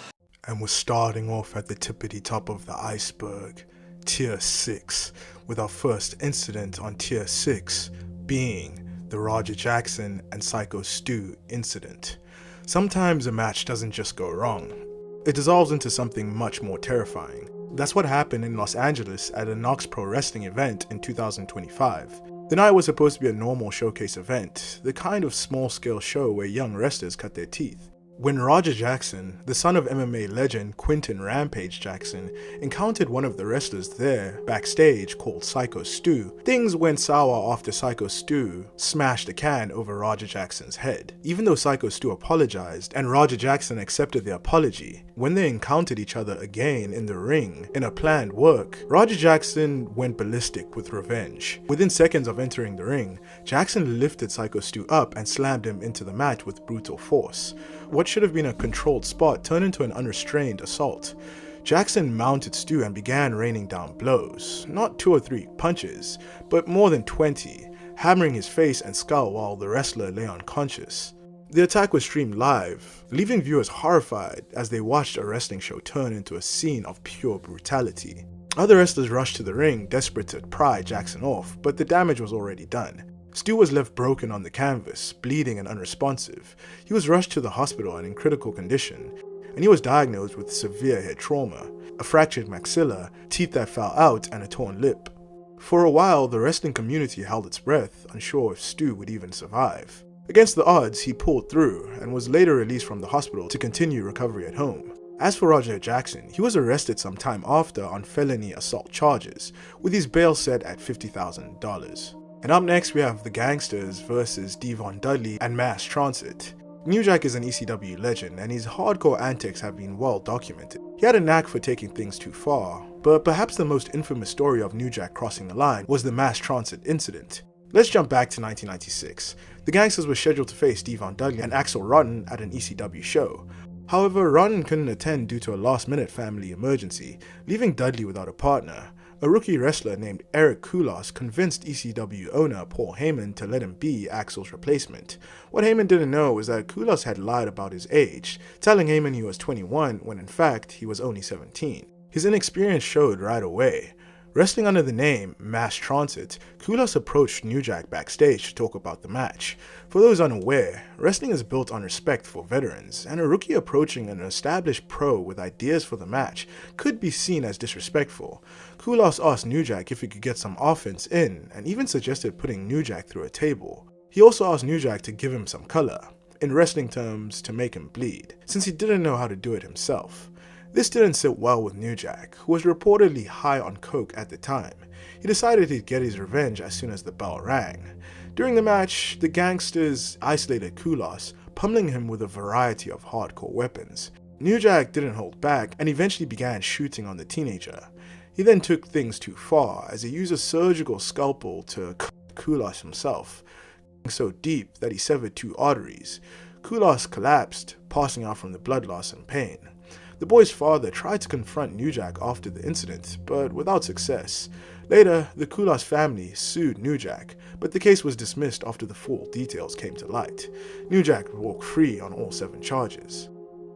And we're starting off at the tippity top of the iceberg, Tier 6, with our first incident on Tier 6 being the Roger Jackson and Psycho Stu incident. Sometimes a match doesn't just go wrong. It dissolves into something much more terrifying. That's what happened in Los Angeles at a Knox Pro Wrestling event in 2025. The night was supposed to be a normal showcase event, the kind of small-scale show where young wrestlers cut their teeth. When Roger Jackson, the son of MMA legend Quinton Rampage Jackson, encountered one of the wrestlers there backstage called Psycho Stu, things went sour after Psycho Stu smashed a can over Roger Jackson's head. Even though Psycho Stu apologized and Roger Jackson accepted the apology, when they encountered each other again in the ring in a planned work, Roger Jackson went ballistic with revenge. Within seconds of entering the ring, Jackson lifted Psycho Stu up and slammed him into the mat with brutal force. What should have been a controlled spot turned into an unrestrained assault. Jackson mounted Stu and began raining down blows, not 2 or 3 punches, but more than 20, hammering his face and skull while the wrestler lay unconscious. The attack was streamed live, leaving viewers horrified as they watched a wrestling show turn into a scene of pure brutality. Other wrestlers rushed to the ring, desperate to pry Jackson off, but the damage was already done. Stu was left broken on the canvas, bleeding and unresponsive. He was rushed to the hospital and in critical condition, and he was diagnosed with severe head trauma, a fractured maxilla, teeth that fell out, and a torn lip. For a while, the wrestling community held its breath, unsure if Stu would even survive. Against the odds, he pulled through and was later released from the hospital to continue recovery at home. As for Roger Jackson, he was arrested some time after on felony assault charges, with his bail set at $50,000. And up next we have the Gangsters versus Devon Dudley and Mass Transit. New Jack is an ECW legend and his hardcore antics have been well documented. He had a knack for taking things too far, but perhaps the most infamous story of New Jack crossing the line was the Mass Transit incident. Let's jump back to 1996. The Gangsters were scheduled to face Devon Dudley and Axel Rotten at an ECW show. However, Rotten couldn't attend due to a last-minute family emergency, leaving Dudley without a partner. A rookie wrestler named Eric Koulos convinced ECW owner Paul Heyman to let him be Axel's replacement. What Heyman didn't know was that Koulos had lied about his age, telling Heyman he was 21 when in fact he was only 17. His inexperience showed right away. Wrestling under the name Mass Transit, Koulos approached New Jack backstage to talk about the match. For those unaware, wrestling is built on respect for veterans, and a rookie approaching an established pro with ideas for the match could be seen as disrespectful. Koulos asked New Jack if he could get some offense in, and even suggested putting New Jack through a table. He also asked New Jack to give him some color, in wrestling terms to make him bleed, since he didn't know how to do it himself. This didn't sit well with New Jack, who was reportedly high on coke at the time. He decided he'd get his revenge as soon as the bell rang. During the match, the Gangsters isolated Koulos, pummeling him with a variety of hardcore weapons. New Jack didn't hold back and eventually began shooting on the teenager. He then took things too far as he used a surgical scalpel to cut Koulos himself, so deep that he severed 2 arteries. Koulos collapsed, passing out from the blood loss and pain. The boy's father tried to confront New Jack after the incident, but without success. Later, the Koulos family sued New Jack, but the case was dismissed after the full details came to light. New Jack walked free on all 7 charges.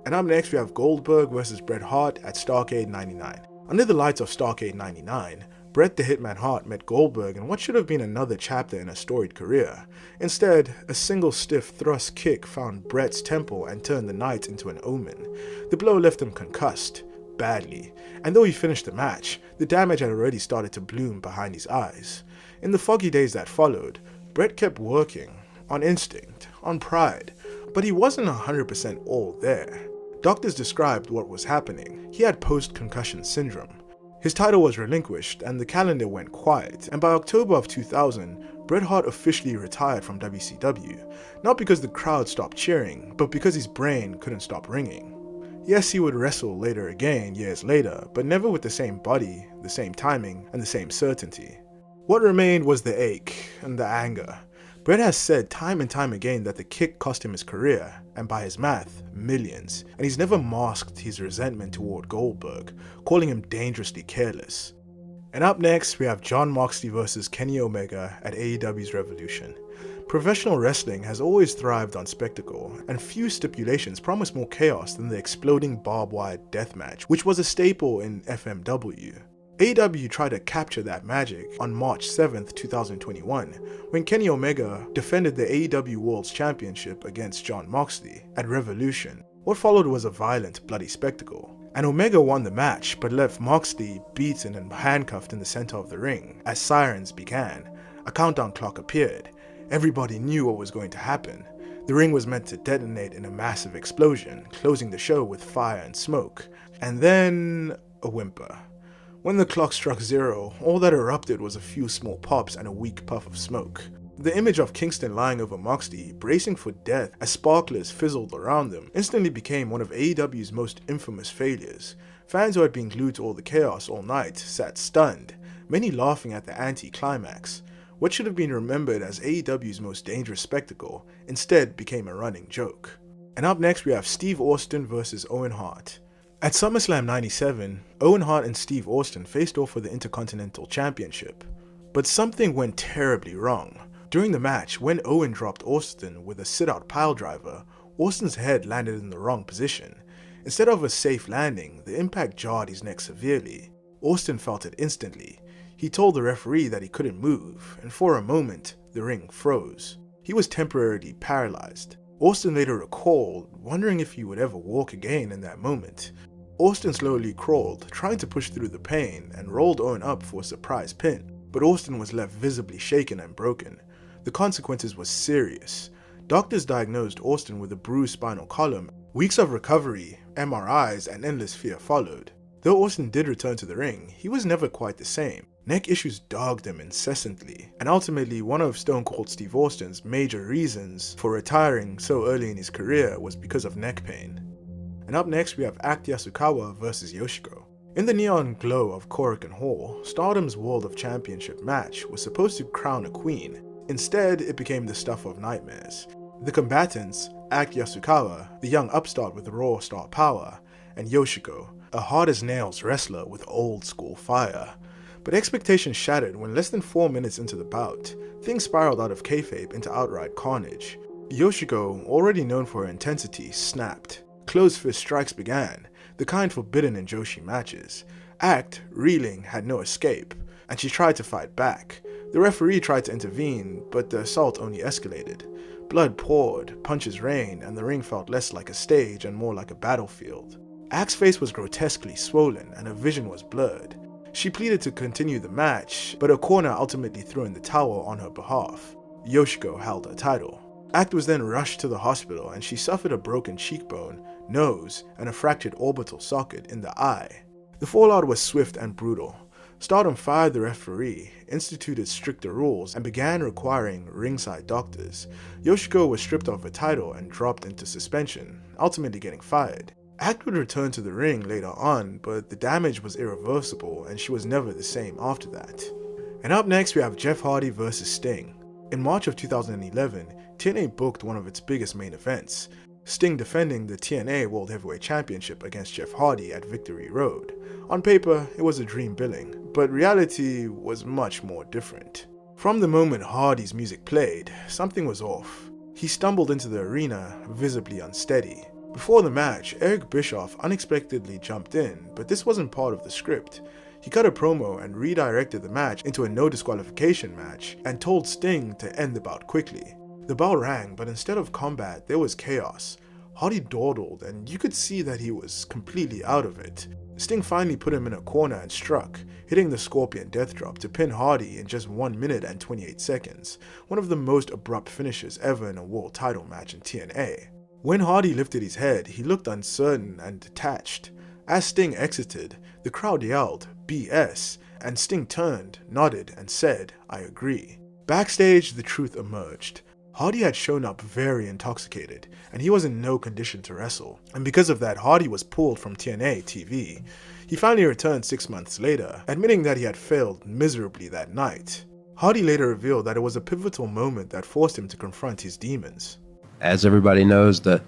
And up next we have Goldberg vs Bret Hart at Starrcade 99. Under the lights of Starrcade 99, Bret the Hitman Hart met Goldberg in what should have been another chapter in a storied career. Instead, a single stiff thrust kick found Bret's temple and turned the night into an omen. The blow left him concussed, badly, and though he finished the match, the damage had already started to bloom behind his eyes. In the foggy days that followed, Bret kept working, on instinct, on pride, but he wasn't 100% all there. Doctors described what was happening. He had post-concussion syndrome. His title was relinquished and the calendar went quiet, and by October of 2000, Bret Hart officially retired from WCW, not because the crowd stopped cheering, but because his brain couldn't stop ringing. Yes, he would wrestle later again years later, but never with the same body, the same timing, and the same certainty. What remained was the ache and the anger. Bret has said time and time again that the kick cost him his career, and by his math, millions, and he's never masked his resentment toward Goldberg, calling him dangerously careless. And up next, we have Jon Moxley versus Kenny Omega at AEW's Revolution. Professional wrestling has always thrived on spectacle, and few stipulations promise more chaos than the exploding barbed-wire deathmatch, which was a staple in FMW. AEW tried to capture that magic on March 7th, 2021, when Kenny Omega defended the AEW World's Championship against Jon Moxley at Revolution. What followed was a violent, bloody spectacle, and Omega won the match but left Moxley beaten and handcuffed in the center of the ring. As sirens began, a countdown clock appeared. Everybody knew what was going to happen. The ring was meant to detonate in a massive explosion, closing the show with fire and smoke. And then a whimper. When the clock struck 0, all that erupted was a few small pops and a weak puff of smoke. The image of Kingston lying over Moxley, bracing for death as sparklers fizzled around them, instantly became one of AEW's most infamous failures. Fans who had been glued to all the chaos all night sat stunned, many laughing at the anti-climax. What should have been remembered as AEW's most dangerous spectacle instead became a running joke. And up next we have Steve Austin versus Owen Hart. At SummerSlam 97, Owen Hart and Steve Austin faced off for the Intercontinental Championship. But something went terribly wrong. During the match, when Owen dropped Austin with a sit-out piledriver, Austin's head landed in the wrong position. Instead of a safe landing, the impact jarred his neck severely. Austin felt it instantly. He told the referee that he couldn't move, and for a moment, the ring froze. He was temporarily paralyzed. Austin later recalled, wondering if he would ever walk again in that moment. Austin slowly crawled, trying to push through the pain, and rolled Owen up for a surprise pin, but Austin was left visibly shaken and broken. The consequences were serious. Doctors diagnosed Austin with a bruised spinal column. Weeks of recovery, MRIs, and endless fear followed. Though Austin did return to the ring, he was never quite the same. Neck issues dogged him incessantly, and ultimately one of Stone Cold Steve Austin's major reasons for retiring so early in his career was because of neck pain. And up next we have Aki Yasukawa versus Yoshiko. In the neon glow of Korakuen Hall, Stardom's World of Championship match was supposed to crown a queen. Instead, it became the stuff of nightmares. The combatants, Aki Yasukawa, the young upstart with raw star power, and Yoshiko, a hard-as-nails wrestler with old-school fire. But expectations shattered when less than 4 minutes into the bout, things spiraled out of kayfabe into outright carnage. Yoshiko, already known for her intensity, snapped. Closed fist strikes began, the kind forbidden in Joshi matches. Act, reeling, had no escape, and she tried to fight back. The referee tried to intervene, but the assault only escalated. Blood poured, punches rained, and the ring felt less like a stage and more like a battlefield. Act's face was grotesquely swollen, and her vision was blurred. She pleaded to continue the match, but her corner ultimately threw in the towel on her behalf. Yoshiko held her title. Act was then rushed to the hospital, and she suffered a broken cheekbone, nose, and a fractured orbital socket in the eye. The fallout was swift and brutal. Stardom fired the referee, instituted stricter rules, and began requiring ringside doctors. Yoshiko was stripped of her title and dropped into suspension, ultimately getting fired. Act would return to the ring later on, but the damage was irreversible and she was never the same after that. And up next we have Jeff Hardy versus Sting. In March of 2011, TNA booked one of its biggest main events, Sting defending the TNA World Heavyweight Championship against Jeff Hardy at Victory Road. On paper, it was a dream billing, but reality was much more different. From the moment Hardy's music played, something was off. He stumbled into the arena, visibly unsteady. Before the match, Eric Bischoff unexpectedly jumped in, but this wasn't part of the script. He cut a promo and redirected the match into a no disqualification match and told Sting to end the bout quickly. The bell rang, but instead of combat, there was chaos. Hardy dawdled, and you could see that he was completely out of it. Sting finally put him in a corner and struck, hitting the Scorpion Death Drop to pin Hardy in just 1 minute and 28 seconds, one of the most abrupt finishes ever in a world title match in TNA. When Hardy lifted his head, he looked uncertain and detached. As Sting exited, the crowd yelled, "BS," and Sting turned, nodded, and said, "I agree." Backstage, the truth emerged. Hardy had shown up very intoxicated, and he was in no condition to wrestle, and because of that, Hardy was pulled from TNA TV. He finally returned 6 months later, admitting that he had failed miserably that night. Hardy later revealed that it was a pivotal moment that forced him to confront his demons. As everybody knows, the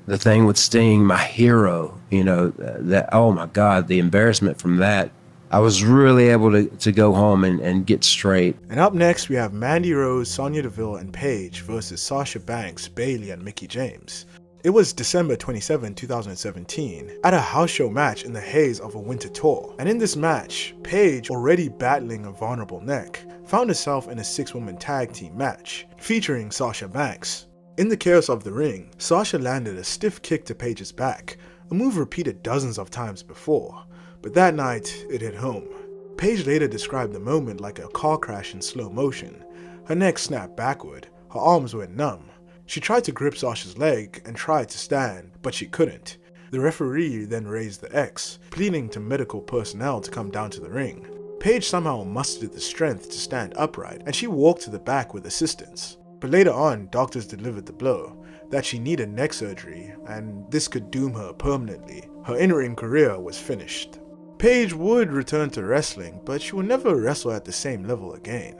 thing with Sting, my hero, that, oh my God, the embarrassment from that, I was really able to go home and get straight. And up next, we have Mandy Rose, Sonya Deville, and Paige versus Sasha Banks, Bayley, and Mickie James. It was December 27, 2017, at a house show match in the haze of a winter tour. And in this match, Paige, already battling a vulnerable neck, found herself in a 6-woman tag team match, featuring Sasha Banks. In the chaos of the ring, Sasha landed a stiff kick to Paige's back, a move repeated dozens of times before. But that night, it hit home. Paige later described the moment like a car crash in slow motion. Her neck snapped backward, her arms went numb. She tried to grip Sasha's leg and tried to stand, but she couldn't. The referee then raised the X, pleading to medical personnel to come down to the ring. Paige somehow mustered the strength to stand upright, and she walked to the back with assistance. But later on, doctors delivered the blow, that she needed neck surgery, and this could doom her permanently. Her in-ring career was finished. Paige would return to wrestling, but she would never wrestle at the same level again.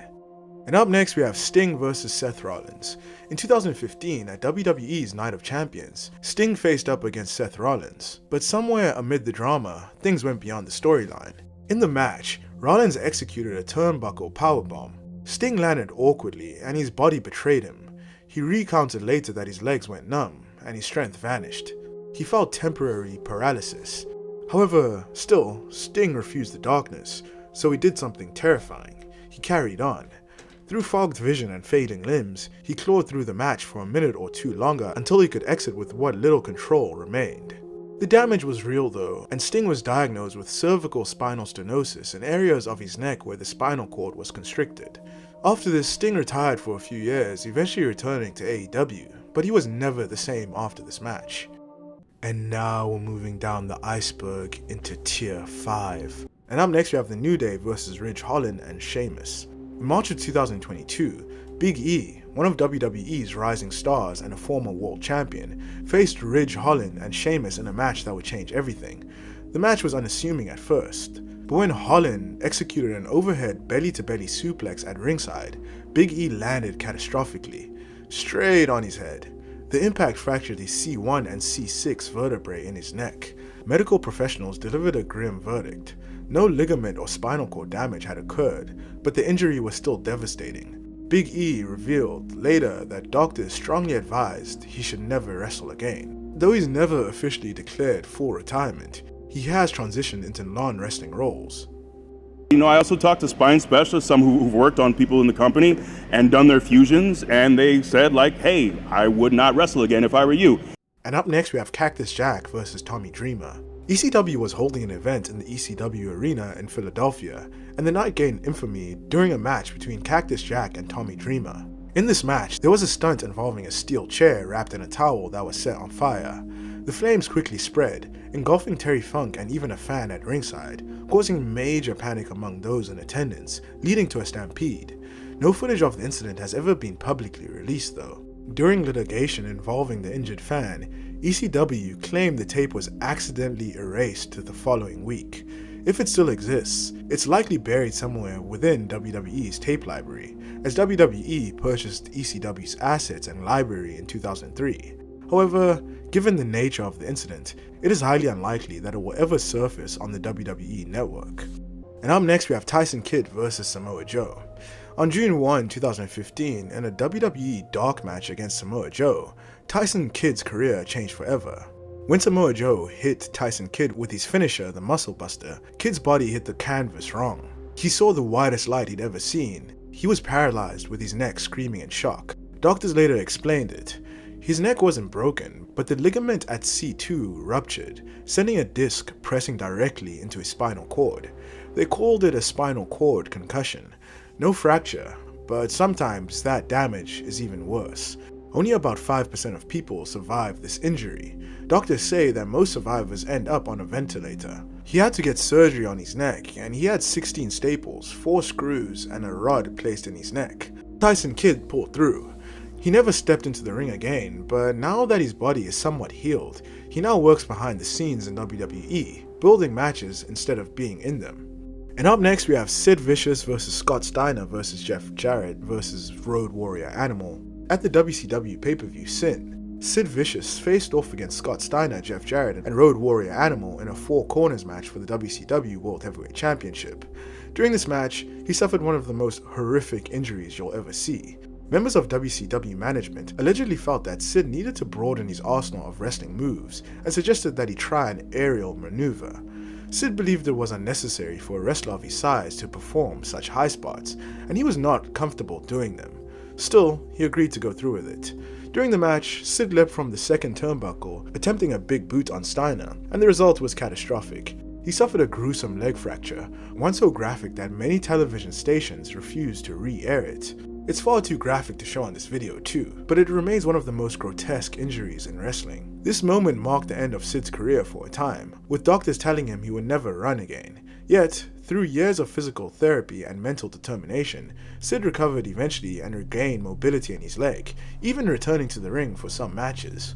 And up next, we have Sting versus Seth Rollins. In 2015, at WWE's Night of Champions, Sting faced up against Seth Rollins, but somewhere amid the drama, things went beyond the storyline. In the match, Rollins executed a turnbuckle powerbomb. Sting landed awkwardly, and his body betrayed him. He recounted later that his legs went numb, and his strength vanished. He felt temporary paralysis. However, still, Sting refused the darkness, so he did something terrifying. He carried on. Through fogged vision and fading limbs, he clawed through the match for a minute or two longer until he could exit with what little control remained. The damage was real though, and Sting was diagnosed with cervical spinal stenosis in areas of his neck where the spinal cord was constricted. After this, Sting retired for a few years, eventually returning to AEW, but he was never the same after this match. And now we're moving down the iceberg into Tier 5. And up next we have The New Day versus Ridge Holland and Sheamus. In March of 2022, Big E, one of WWE's rising stars and a former world champion, faced Ridge Holland and Sheamus in a match that would change everything. The match was unassuming at first, but when Holland executed an overhead belly-to-belly suplex at ringside, Big E landed catastrophically, straight on his head. The impact fractured his C1 and C6 vertebrae in his neck. Medical professionals delivered a grim verdict. No ligament or spinal cord damage had occurred, but the injury was still devastating. Big E revealed later that doctors strongly advised he should never wrestle again. Though he's never officially declared full retirement, he has transitioned into non-wrestling roles. I also talked to spine specialists, some who've worked on people in the company and done their fusions, and they said hey, I would not wrestle again if I were you. And up next we have Cactus Jack versus Tommy Dreamer. ECW was holding an event in the ECW Arena in Philadelphia, and the night gained infamy during a match between Cactus Jack and Tommy Dreamer. In this match, there was a stunt involving a steel chair wrapped in a towel that was set on fire. The flames quickly spread, engulfing Terry Funk and even a fan at ringside, causing major panic among those in attendance, leading to a stampede. No footage of the incident has ever been publicly released though. During litigation involving the injured fan, ECW claimed the tape was accidentally erased to the following week. If it still exists, it's likely buried somewhere within WWE's tape library, as WWE purchased ECW's assets and library in 2003. However, given the nature of the incident, it is highly unlikely that it will ever surface on the WWE network. And up next we have Tyson Kidd versus Samoa Joe. On June 1, 2015, in a WWE dark match against Samoa Joe, Tyson Kidd's career changed forever. When Samoa Joe hit Tyson Kidd with his finisher, the Muscle Buster, Kidd's body hit the canvas wrong. He saw the widest light he'd ever seen. He was paralyzed with his neck screaming in shock. Doctors later explained it. His neck wasn't broken, but the ligament at C2 ruptured, sending a disc pressing directly into his spinal cord. They called it a spinal cord concussion. No fracture, but sometimes that damage is even worse. Only about 5% of people survive this injury. Doctors say that most survivors end up on a ventilator. He had to get surgery on his neck, and he had 16 staples, 4 screws, and a rod placed in his neck. Tyson Kidd pulled through. He never stepped into the ring again, but now that his body is somewhat healed, he now works behind the scenes in WWE, building matches instead of being in them. And up next we have Sid Vicious versus Scott Steiner versus Jeff Jarrett versus Road Warrior Animal. At the WCW pay-per-view Sin, Sid Vicious faced off against Scott Steiner, Jeff Jarrett, and Road Warrior Animal in a 4 corners match for the WCW World Heavyweight Championship. During this match, he suffered one of the most horrific injuries you'll ever see. Members of WCW management allegedly felt that Sid needed to broaden his arsenal of wrestling moves and suggested that he try an aerial maneuver. Sid believed it was unnecessary for a wrestler of his size to perform such high spots, and he was not comfortable doing them. Still, he agreed to go through with it. During the match, Sid leapt from the second turnbuckle, attempting a big boot on Steiner, and the result was catastrophic. He suffered a gruesome leg fracture, one so graphic that many television stations refused to re-air it. It's far too graphic to show on this video too, but it remains one of the most grotesque injuries in wrestling. This moment marked the end of Sid's career for a time, with doctors telling him he would never run again. Yet, through years of physical therapy and mental determination, Sid recovered eventually and regained mobility in his leg, even returning to the ring for some matches.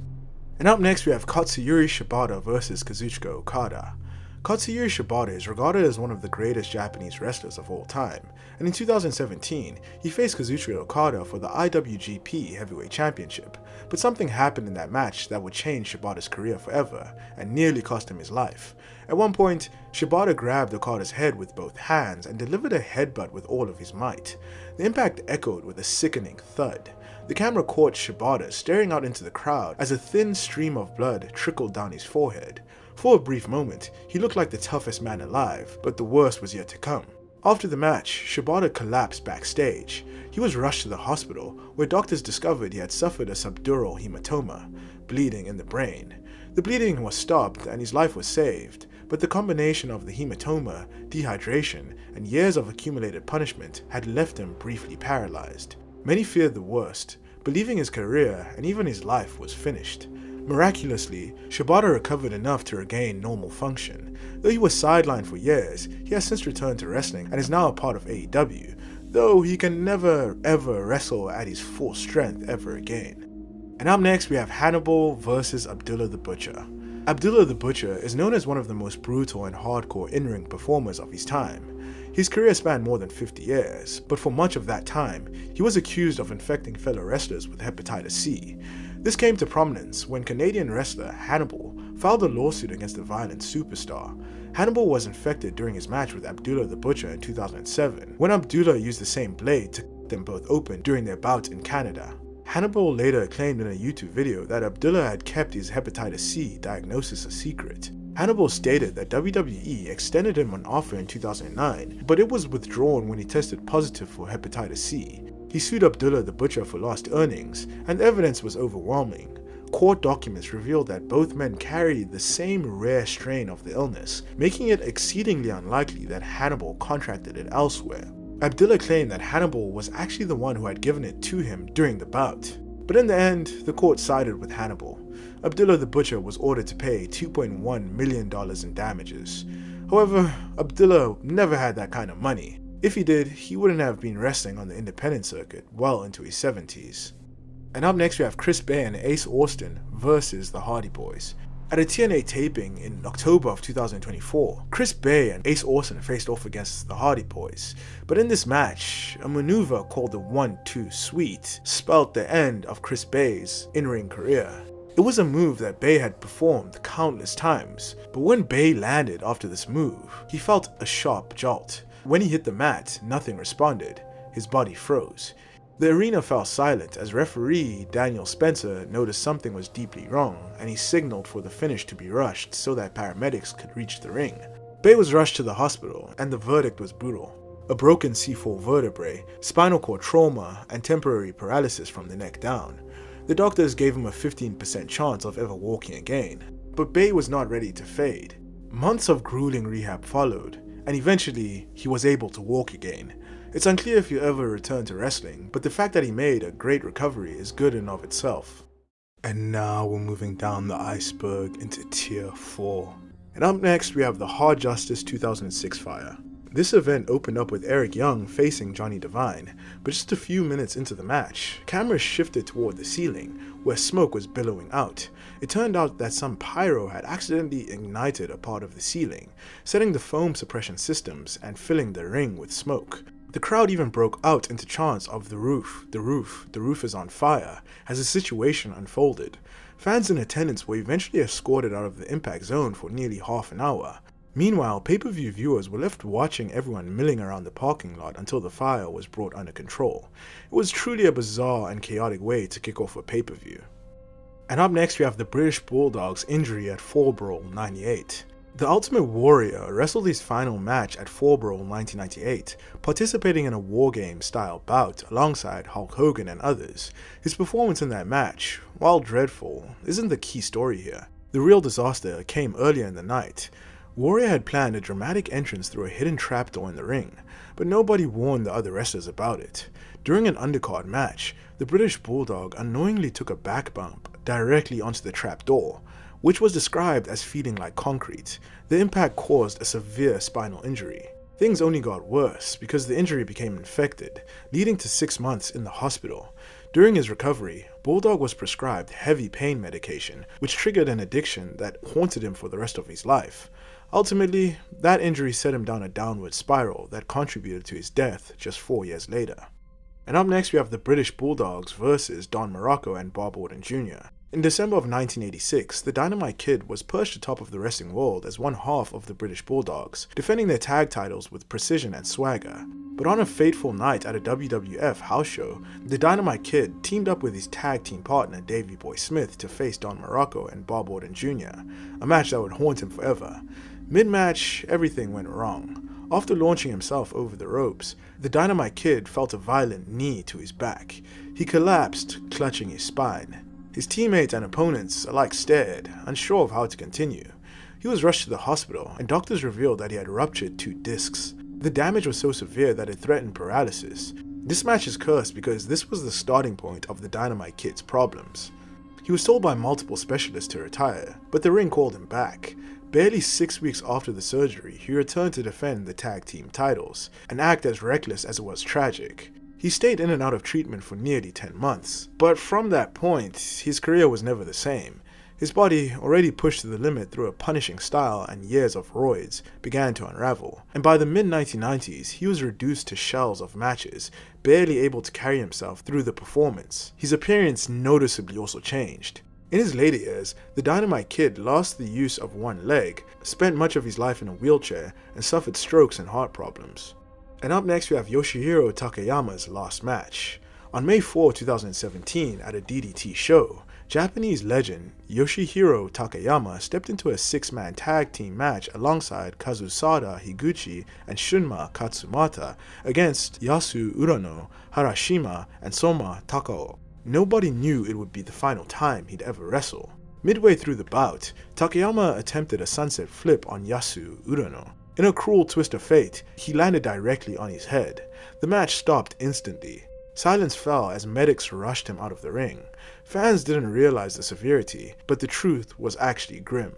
And up next we have Katsuyori Shibata versus Kazuchika Okada. Katsuyori Shibata is regarded as one of the greatest Japanese wrestlers of all time, and in 2017, he faced Kazuchika Okada for the IWGP Heavyweight Championship, but something happened in that match that would change Shibata's career forever, and nearly cost him his life. At one point, Shibata grabbed Okada's head with both hands and delivered a headbutt with all of his might. The impact echoed with a sickening thud. The camera caught Shibata staring out into the crowd as a thin stream of blood trickled down his forehead. For a brief moment, he looked like the toughest man alive, but the worst was yet to come. After the match, Shibata collapsed backstage. He was rushed to the hospital, where doctors discovered he had suffered a subdural hematoma, bleeding in the brain. The bleeding was stopped and his life was saved, but the combination of the hematoma, dehydration, and years of accumulated punishment had left him briefly paralyzed. Many feared the worst, believing his career and even his life was finished. Miraculously, Shibata recovered enough to regain normal function. Though he was sidelined for years, he has since returned to wrestling and is now a part of AEW, though he can never ever wrestle at his full strength ever again. And up next we have Hannibal versus Abdullah the Butcher. Abdullah the Butcher is known as one of the most brutal and hardcore in-ring performers of his time. His career spanned more than 50 years, but for much of that time, he was accused of infecting fellow wrestlers with hepatitis C. This came to prominence when Canadian wrestler Hannibal filed a lawsuit against the violent superstar. Hannibal was infected during his match with Abdullah the Butcher in 2007, when Abdullah used the same blade to cut them both open during their bout in Canada. Hannibal later claimed in a YouTube video that Abdullah had kept his hepatitis C diagnosis a secret. Hannibal stated that WWE extended him an offer in 2009, but it was withdrawn when he tested positive for hepatitis C. He sued Abdullah the Butcher for lost earnings, and the evidence was overwhelming. Court documents revealed that both men carried the same rare strain of the illness, making it exceedingly unlikely that Hannibal contracted it elsewhere. Abdullah claimed that Hannibal was actually the one who had given it to him during the bout. But in the end, the court sided with Hannibal. Abdullah the Butcher was ordered to pay $2.1 million in damages. However, Abdullah never had that kind of money. If he did, he wouldn't have been wrestling on the independent circuit well into his 70s. And up next we have Chris Bay and Ace Austin versus the Hardy Boys. At a TNA taping in October of 2024, Chris Bay and Ace Austin faced off against the Hardy Boys. But in this match, a maneuver called the 1-2 Sweet spelled the end of Chris Bay's in-ring career. It was a move that Bay had performed countless times, but when Bay landed after this move, he felt a sharp jolt. When he hit the mat, nothing responded. His body froze. The arena fell silent as referee Daniel Spencer noticed something was deeply wrong, and he signaled for the finish to be rushed so that paramedics could reach the ring. Bay was rushed to the hospital, and the verdict was brutal. A broken C4 vertebrae, spinal cord trauma, and temporary paralysis from the neck down. The doctors gave him a 15% chance of ever walking again, but Bay was not ready to fade. Months of grueling rehab followed, and eventually he was able to walk again. It's unclear if he'll ever return to wrestling, but the fact that he made a great recovery is good in of itself. And now we're moving down the iceberg into Tier 4. And up next we have the Hard Justice 2006 Fire. This event opened up with Eric Young facing Johnny Devine, but just a few minutes into the match, cameras shifted toward the ceiling, where smoke was billowing out. It turned out that some pyro had accidentally ignited a part of the ceiling, setting the foam suppression systems and filling the ring with smoke. The crowd even broke out into chants of the roof is on fire, as the situation unfolded. Fans in attendance were eventually escorted out of the impact zone for nearly half an hour. Meanwhile, pay-per-view viewers were left watching everyone milling around the parking lot until the fire was brought under control. It was truly a bizarre and chaotic way to kick off a pay-per-view. And up next we have the British Bulldog's injury at Fall Brawl 98. The Ultimate Warrior wrestled his final match at Fall Brawl 1998, participating in a War Game style bout alongside Hulk Hogan and others. His performance in that match, while dreadful, isn't the key story here. The real disaster came earlier in the night. Warrior had planned a dramatic entrance through a hidden trapdoor in the ring, but nobody warned the other wrestlers about it. During an undercard match, the British Bulldog unknowingly took a back bump directly onto the trapdoor, which was described as feeling like concrete. The impact caused a severe spinal injury. Things only got worse because the injury became infected, leading to 6 months in the hospital. During his recovery, Bulldog was prescribed heavy pain medication, which triggered an addiction that haunted him for the rest of his life. Ultimately, that injury set him down a downward spiral that contributed to his death just 4 years later. And up next we have the British Bulldogs versus Don Morocco and Bob Orton Jr. In December of 1986, the Dynamite Kid was perched atop of the wrestling world as one half of the British Bulldogs, defending their tag titles with precision and swagger. But on a fateful night at a WWF house show, the Dynamite Kid teamed up with his tag team partner Davey Boy Smith to face Don Morocco and Bob Orton Jr., a match that would haunt him forever. Mid-match, everything went wrong. After launching himself over the ropes, the Dynamite Kid felt a violent knee to his back. He collapsed, clutching his spine. His teammates and opponents alike stared, unsure of how to continue. He was rushed to the hospital, and doctors revealed that he had ruptured 2 discs. The damage was so severe that it threatened paralysis. This match is cursed because this was the starting point of the Dynamite Kid's problems. He was told by multiple specialists to retire, but the ring called him back. Barely 6 weeks after the surgery, he returned to defend the tag team titles, an act as reckless as it was tragic. He stayed in and out of treatment for nearly 10 months, but from that point, his career was never the same. His body, already pushed to the limit through a punishing style and years of roids, began to unravel, and by the mid-1990s, he was reduced to shells of matches, barely able to carry himself through the performance. His appearance noticeably also changed. In his later years, the Dynamite Kid lost the use of one leg, spent much of his life in a wheelchair, and suffered strokes and heart problems. And up next we have Yoshihiro Takayama's last match. On May 4, 2017, at a DDT show, Japanese legend Yoshihiro Takayama stepped into a 6-man tag team match alongside Kazusada Higuchi and Shunma Katsumata against Yasu Urano, Harashima, and Soma Takao. Nobody knew it would be the final time he'd ever wrestle. Midway through the bout, Takayama attempted a sunset flip on Yasu Urano. In a cruel twist of fate, he landed directly on his head. The match stopped instantly. Silence fell as medics rushed him out of the ring. Fans didn't realize the severity, but the truth was actually grim.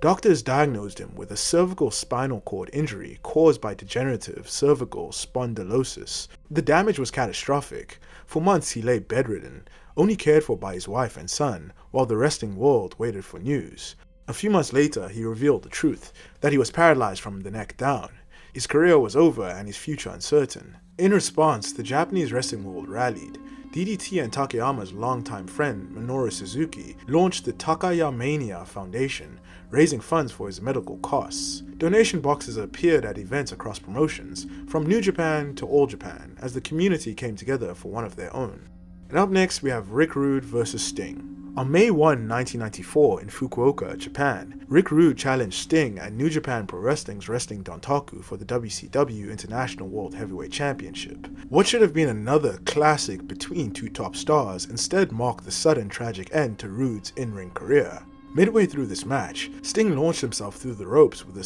Doctors diagnosed him with a cervical spinal cord injury caused by degenerative cervical spondylosis. The damage was catastrophic. For months he lay bedridden, only cared for by his wife and son, while the wrestling world waited for news. A few months later, he revealed the truth, that he was paralyzed from the neck down. His career was over and his future uncertain. In response, the Japanese wrestling world rallied. DDT and Takayama's longtime friend, Minoru Suzuki, launched the Takayamania Foundation, raising funds for his medical costs. Donation boxes appeared at events across promotions, from New Japan to All Japan, as the community came together for one of their own. And up next, we have Rick Rude vs. Sting. On May 1, 1994 in Fukuoka, Japan, Rick Rude challenged Sting at New Japan Pro Wrestling's Wrestling Dontaku for the WCW International World Heavyweight Championship. What should have been another classic between two top stars instead marked the sudden tragic end to Rude's in-ring career. Midway through this match, Sting launched himself through the ropes with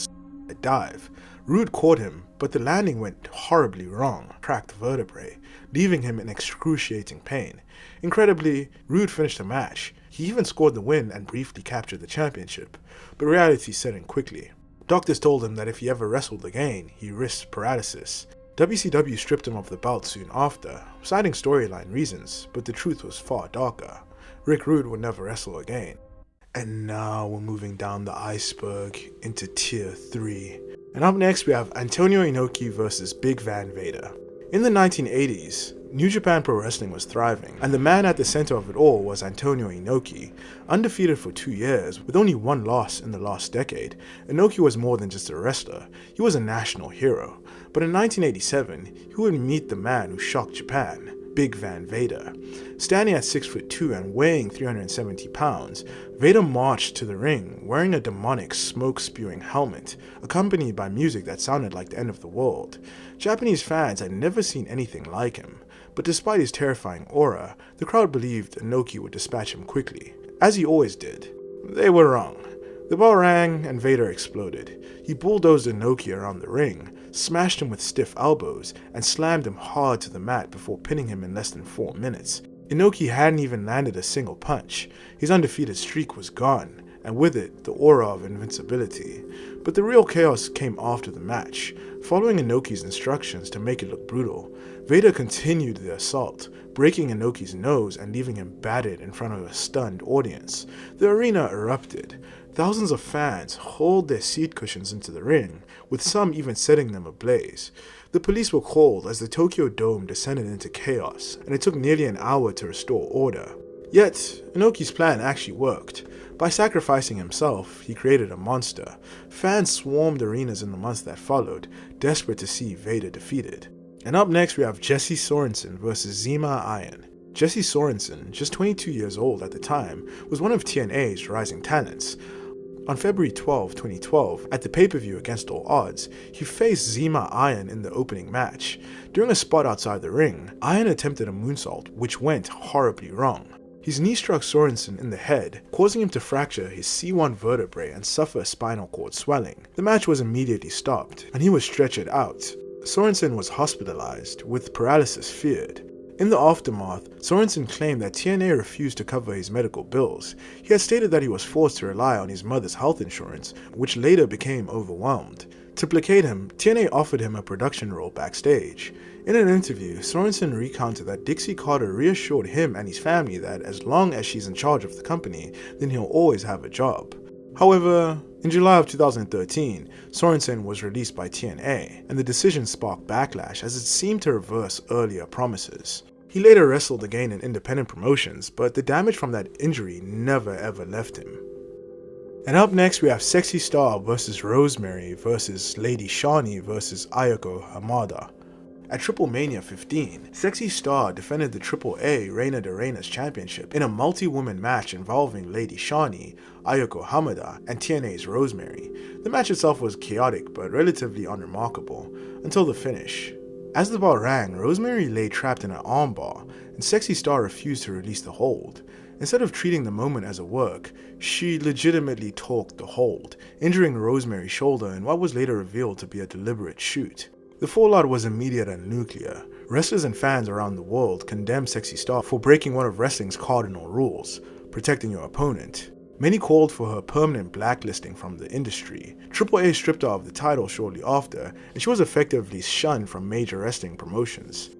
a dive. Rude caught him, but the landing went horribly wrong, cracked vertebrae, leaving him in excruciating pain. Incredibly, Rude finished the match. He even scored the win and briefly captured the championship, but reality set in quickly. Doctors told him that if he ever wrestled again, he risked paralysis. WCW stripped him of the belt soon after, citing storyline reasons, but the truth was far darker. Rick Rude would never wrestle again. And now we're moving down the iceberg into Tier 3. And up next we have Antonio Inoki versus Big Van Vader. In the 1980s, New Japan Pro Wrestling was thriving, and the man at the center of it all was Antonio Inoki. Undefeated for 2 years, with only one loss in the last decade, Inoki was more than just a wrestler, he was a national hero. But in 1987, he would meet the man who shocked Japan, Big Van Vader. Standing at 6'2" and weighing 370 pounds, Vader marched to the ring wearing a demonic smoke-spewing helmet, accompanied by music that sounded like the end of the world. Japanese fans had never seen anything like him, but despite his terrifying aura, the crowd believed Inoki would dispatch him quickly, as he always did. They were wrong. The bell rang and Vader exploded. He bulldozed Inoki around the ring, smashed him with stiff elbows, and slammed him hard to the mat before pinning him in less than 4 minutes. Inoki hadn't even landed a single punch. His undefeated streak was gone, and with it, the aura of invincibility. But the real chaos came after the match. Following Inoki's instructions to make it look brutal, Vader continued the assault, breaking Inoki's nose and leaving him battered in front of a stunned audience. The arena erupted. Thousands of fans hauled their seat cushions into the ring, with some even setting them ablaze. The police were called as the Tokyo Dome descended into chaos, and it took nearly an hour to restore order. Yet, Inoki's plan actually worked. By sacrificing himself, he created a monster. Fans swarmed arenas in the months that followed, desperate to see Vader defeated. And up next we have Jesse Sorensen versus Zema Iron. Jesse Sorensen, just 22 years old at the time, was one of TNA's rising talents. On February 12, 2012, at the pay-per-view Against All Odds, he faced Zema Iron in the opening match. During a spot outside the ring, Iron attempted a moonsault, which went horribly wrong. His knee struck Sorensen in the head, causing him to fracture his C1 vertebrae and suffer spinal cord swelling. The match was immediately stopped, and he was stretchered out. Sorensen was hospitalized, with paralysis feared. In the aftermath, Sorensen claimed that TNA refused to cover his medical bills. He had stated that he was forced to rely on his mother's health insurance, which later became overwhelmed. To placate him, TNA offered him a production role backstage. In an interview, Sorensen recounted that Dixie Carter reassured him and his family that as long as she's in charge of the company, then he'll always have a job. However, in July of 2013, Sorensen was released by TNA, and the decision sparked backlash as it seemed to reverse earlier promises. He later wrestled again in independent promotions, but the damage from that injury never ever left him. And up next we have Sexy Star versus Rosemary versus Lady Shani versus Ayako Hamada. At Triple Mania 15, Sexy Star defended the AAA Reina de Reinas Championship in a multi-woman match involving Lady Shani, Ayako Hamada, and TNA's Rosemary. The match itself was chaotic but relatively unremarkable, until the finish. As the bell rang, Rosemary lay trapped in an armbar, and Sexy Star refused to release the hold. Instead of treating the moment as a work, she legitimately torqued the hold, injuring Rosemary's shoulder in what was later revealed to be a deliberate shoot. The fallout was immediate and nuclear. Wrestlers and fans around the world condemned Sexy Star for breaking one of wrestling's cardinal rules, protecting your opponent. Many called for her permanent blacklisting from the industry. AAA stripped her of the title shortly after, and she was effectively shunned from major wrestling promotions.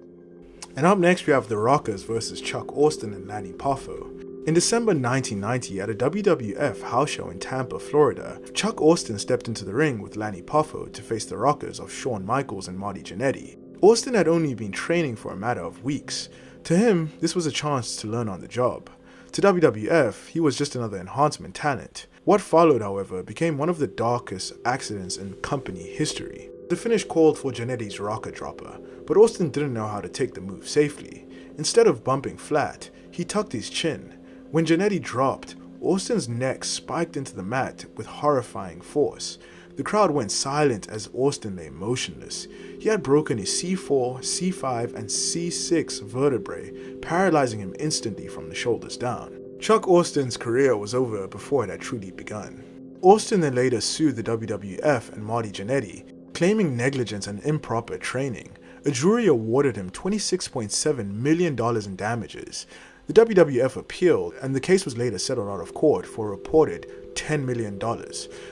And up next we have The Rockers versus Chuck Austin and Lanny Poffo. In December 1990, at a WWF house show in Tampa, Florida, Chuck Austin stepped into the ring with Lanny Poffo to face the Rockers of Shawn Michaels and Marty Jannetty. Austin had only been training for a matter of weeks. To him, this was a chance to learn on the job. To WWF, he was just another enhancement talent. What followed, however, became one of the darkest accidents in company history. The finish called for Jannetty's rocker dropper, but Austin didn't know how to take the move safely. Instead of bumping flat, he tucked his chin. When Jannetty dropped, Austin's neck spiked into the mat with horrifying force. The crowd went silent as Austin lay motionless. He had broken his C4, C5, and C6 vertebrae, paralyzing him instantly from the shoulders down. Chuck Austin's career was over before it had truly begun. Austin then later sued the WWF and Marty Jannetty, claiming negligence and improper training. A jury awarded him $26.7 million in damages. The WWF appealed, and the case was later settled out of court for a reported $10 million,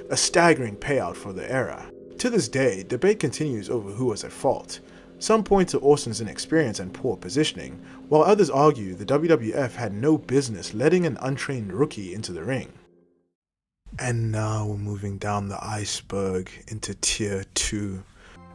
a staggering payout for the era. To this day, debate continues over who was at fault. Some point to Austin's inexperience and poor positioning, while others argue the WWF had no business letting an untrained rookie into the ring. And now we're moving down the iceberg into Tier 2.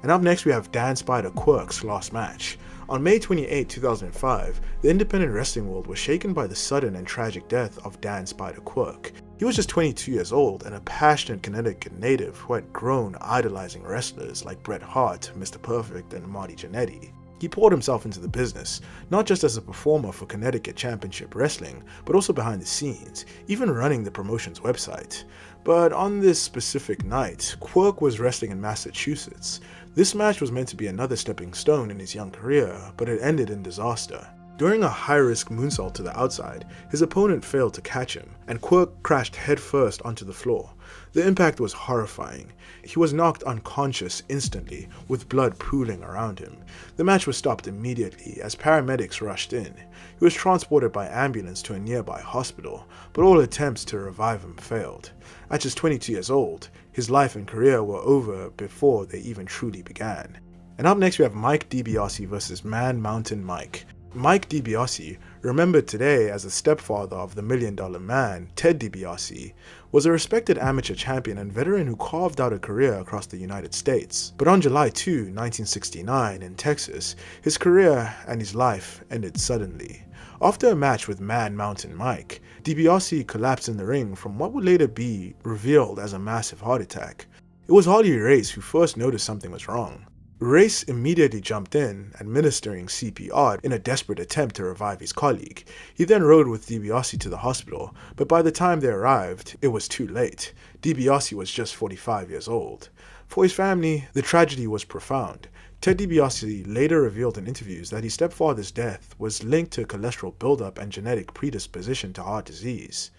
And up next we have Dan Spider Quirk's last match. On May 28, 2005, the independent wrestling world was shaken by the sudden and tragic death of Dan Spider Quirk. He was just 22 years old and a passionate Connecticut native who had grown idolizing wrestlers like Bret Hart, Mr. Perfect, and Marty Jannetty. He poured himself into the business, not just as a performer for Connecticut Championship Wrestling, but also behind the scenes, even running the promotion's website. But on this specific night, Quirk was wrestling in Massachusetts. This match was meant to be another stepping stone in his young career, but it ended in disaster. During a high-risk moonsault to the outside, his opponent failed to catch him, and Quirk crashed headfirst onto the floor. The impact was horrifying. He was knocked unconscious instantly, with blood pooling around him. The match was stopped immediately as paramedics rushed in. He was transported by ambulance to a nearby hospital, but all attempts to revive him failed. At just 22 years old, his life and career were over before they even truly began. And up next we have Mike DiBiase versus Man Mountain Mike. Mike DiBiase, remembered today as the stepfather of the $1 Million Man, Ted DiBiase, was a respected amateur champion and veteran who carved out a career across the United States. But on July 2, 1969, in Texas, his career and his life ended suddenly. After a match with Man Mountain Mike, DiBiase collapsed in the ring from what would later be revealed as a massive heart attack. It was Harley Race who first noticed something was wrong. Race immediately jumped in, administering CPR in a desperate attempt to revive his colleague. He then rode with DiBiase to the hospital, but by the time they arrived, it was too late. DiBiase was just 45 years old. For his family, the tragedy was profound. Ted DiBiase later revealed in interviews that his stepfather's death was linked to cholesterol buildup and genetic predisposition to heart disease.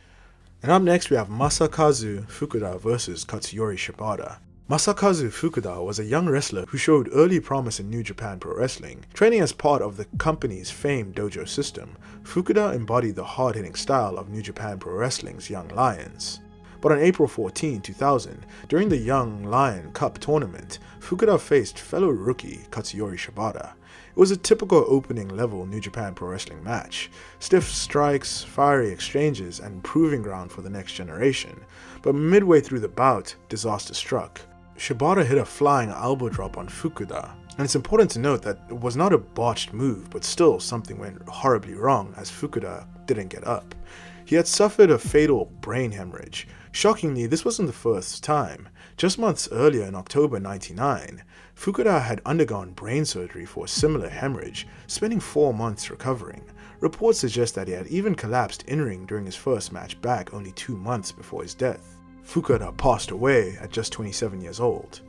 And up next we have Masakazu Fukuda versus Katsuyori Shibata. Masakazu Fukuda was a young wrestler who showed early promise in New Japan Pro Wrestling. Training as part of the company's famed dojo system, Fukuda embodied the hard-hitting style of New Japan Pro Wrestling's Young Lions. But on April 14, 2000, during the Young Lion Cup tournament, Fukuda faced fellow rookie Katsuyori Shibata. It was a typical opening level New Japan Pro Wrestling match, stiff strikes, fiery exchanges, and proving ground for the next generation. But midway through the bout, disaster struck. Shibata hit a flying elbow drop on Fukuda, and it's important to note that it was not a botched move, but still something went horribly wrong as Fukuda didn't get up. He had suffered a fatal brain hemorrhage. Shockingly, this wasn't the first time. Just months earlier in October 1999, Fukuda had undergone brain surgery for a similar hemorrhage, spending 4 months recovering. Reports suggest that he had even collapsed in-ring during his first match back only 2 months before his death. Fukuda passed away at just 27 years old.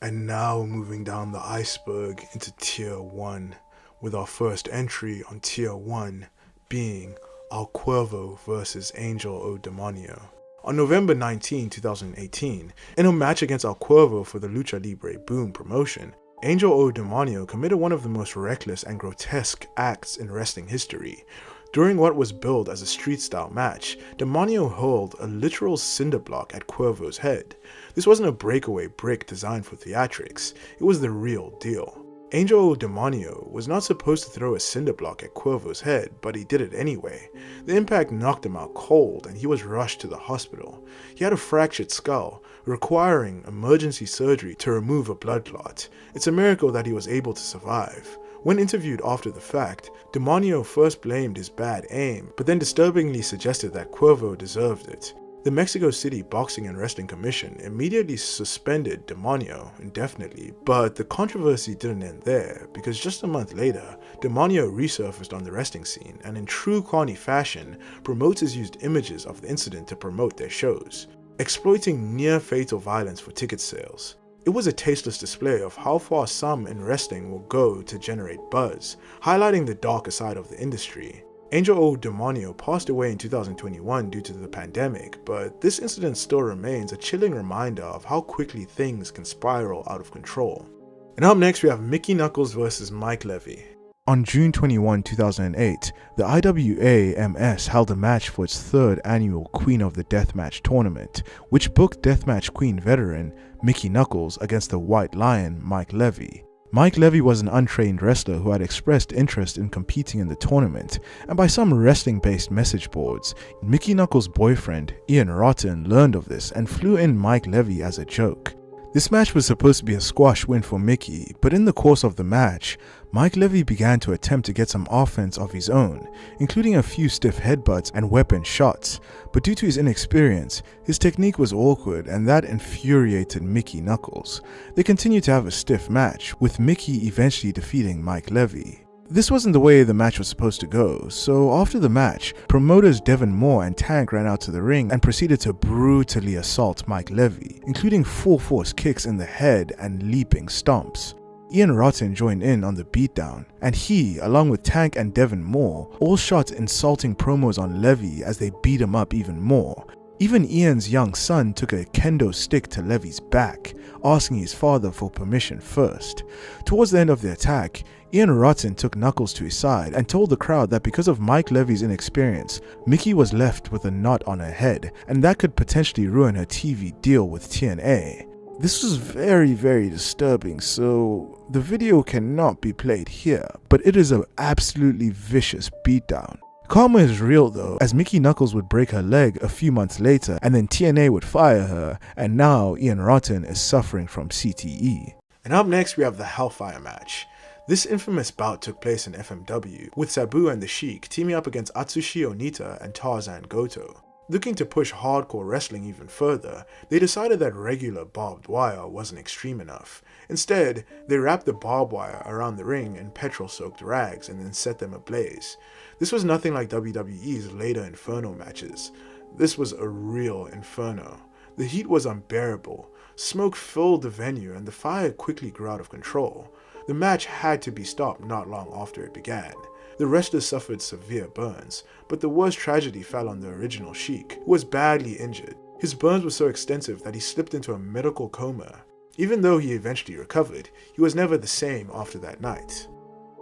And now moving down the iceberg into Tier 1, with our first entry on Tier 1 being El Cuervo vs Angel O Demonio. On November 19, 2018, in a match against El Cuervo for the Lucha Libre Boom promotion, Angel O Demonio committed one of the most reckless and grotesque acts in wrestling history. During what was billed as a street-style match, Demonio hurled a literal cinder block at Cuervo's head. This wasn't a breakaway brick designed for theatrics, it was the real deal. Angel O Demonio was not supposed to throw a cinder block at Cuervo's head, but he did it anyway. The impact knocked him out cold and he was rushed to the hospital. He had a fractured skull, requiring emergency surgery to remove a blood clot. It's a miracle that he was able to survive. When interviewed after the fact, Demonio first blamed his bad aim, but then disturbingly suggested that Cuervo deserved it. The Mexico City Boxing and Wrestling Commission immediately suspended Demonio indefinitely, but the controversy didn't end there, because just a month later, Demonio resurfaced on the wrestling scene, and in true Carney fashion, promoters used images of the incident to promote their shows, exploiting near-fatal violence for ticket sales. It was a tasteless display of how far some in wrestling will go to generate buzz, highlighting the darker side of the industry. Angel O Demonio passed away in 2021 due to the pandemic, but this incident still remains a chilling reminder of how quickly things can spiral out of control. And up next we have Mickey Knuckles vs Mike Levy. On June 21, 2008, the IWA-MS held a match for its third annual Queen of the Deathmatch tournament, which booked Deathmatch Queen veteran Mickey Knuckles against the White Lion Mike Levy. Mike Levy was an untrained wrestler who had expressed interest in competing in the tournament, and by some wrestling-based message boards, Mickey Knuckles' boyfriend, Ian Rotten, learned of this and flew in Mike Levy as a joke. This match was supposed to be a squash win for Mickey, but in the course of the match, Mike Levy began to attempt to get some offense of his own, including a few stiff headbutts and weapon shots, but due to his inexperience, his technique was awkward and that infuriated Mickey Knuckles. They continued to have a stiff match, with Mickey eventually defeating Mike Levy. This wasn't the way the match was supposed to go, so after the match, promoters Devin Moore and Tank ran out to the ring and proceeded to brutally assault Mike Levy, including full force kicks in the head and leaping stomps. Ian Rotten joined in on the beatdown, and he, along with Tank and Devin Moore, all shot insulting promos on Levy as they beat him up even more. Even Ian's young son took a kendo stick to Levy's back, asking his father for permission first. Towards the end of the attack, Ian Rotten took Knuckles to his side and told the crowd that because of Mike Levy's inexperience, Mickey was left with a knot on her head, and that could potentially ruin her TV deal with TNA. This was very, very disturbing, so the video cannot be played here, but it is an absolutely vicious beatdown. Karma is real though, as Mickey Knuckles would break her leg a few months later and then TNA would fire her, and now Ian Rotten is suffering from CTE. And up next we have the Hellfire match. This infamous bout took place in FMW, with Sabu and the Sheik teaming up against Atsushi Onita and Tarzan Goto. Looking to push hardcore wrestling even further, they decided that regular barbed wire wasn't extreme enough. Instead, they wrapped the barbed wire around the ring in petrol-soaked rags and then set them ablaze. This was nothing like WWE's later Inferno matches. This was a real inferno. The heat was unbearable. Smoke filled the venue and the fire quickly grew out of control. The match had to be stopped not long after it began. The wrestlers suffered severe burns, but the worst tragedy fell on the original Sheik, who was badly injured. His burns were so extensive that he slipped into a medical coma. Even though he eventually recovered, he was never the same after that night.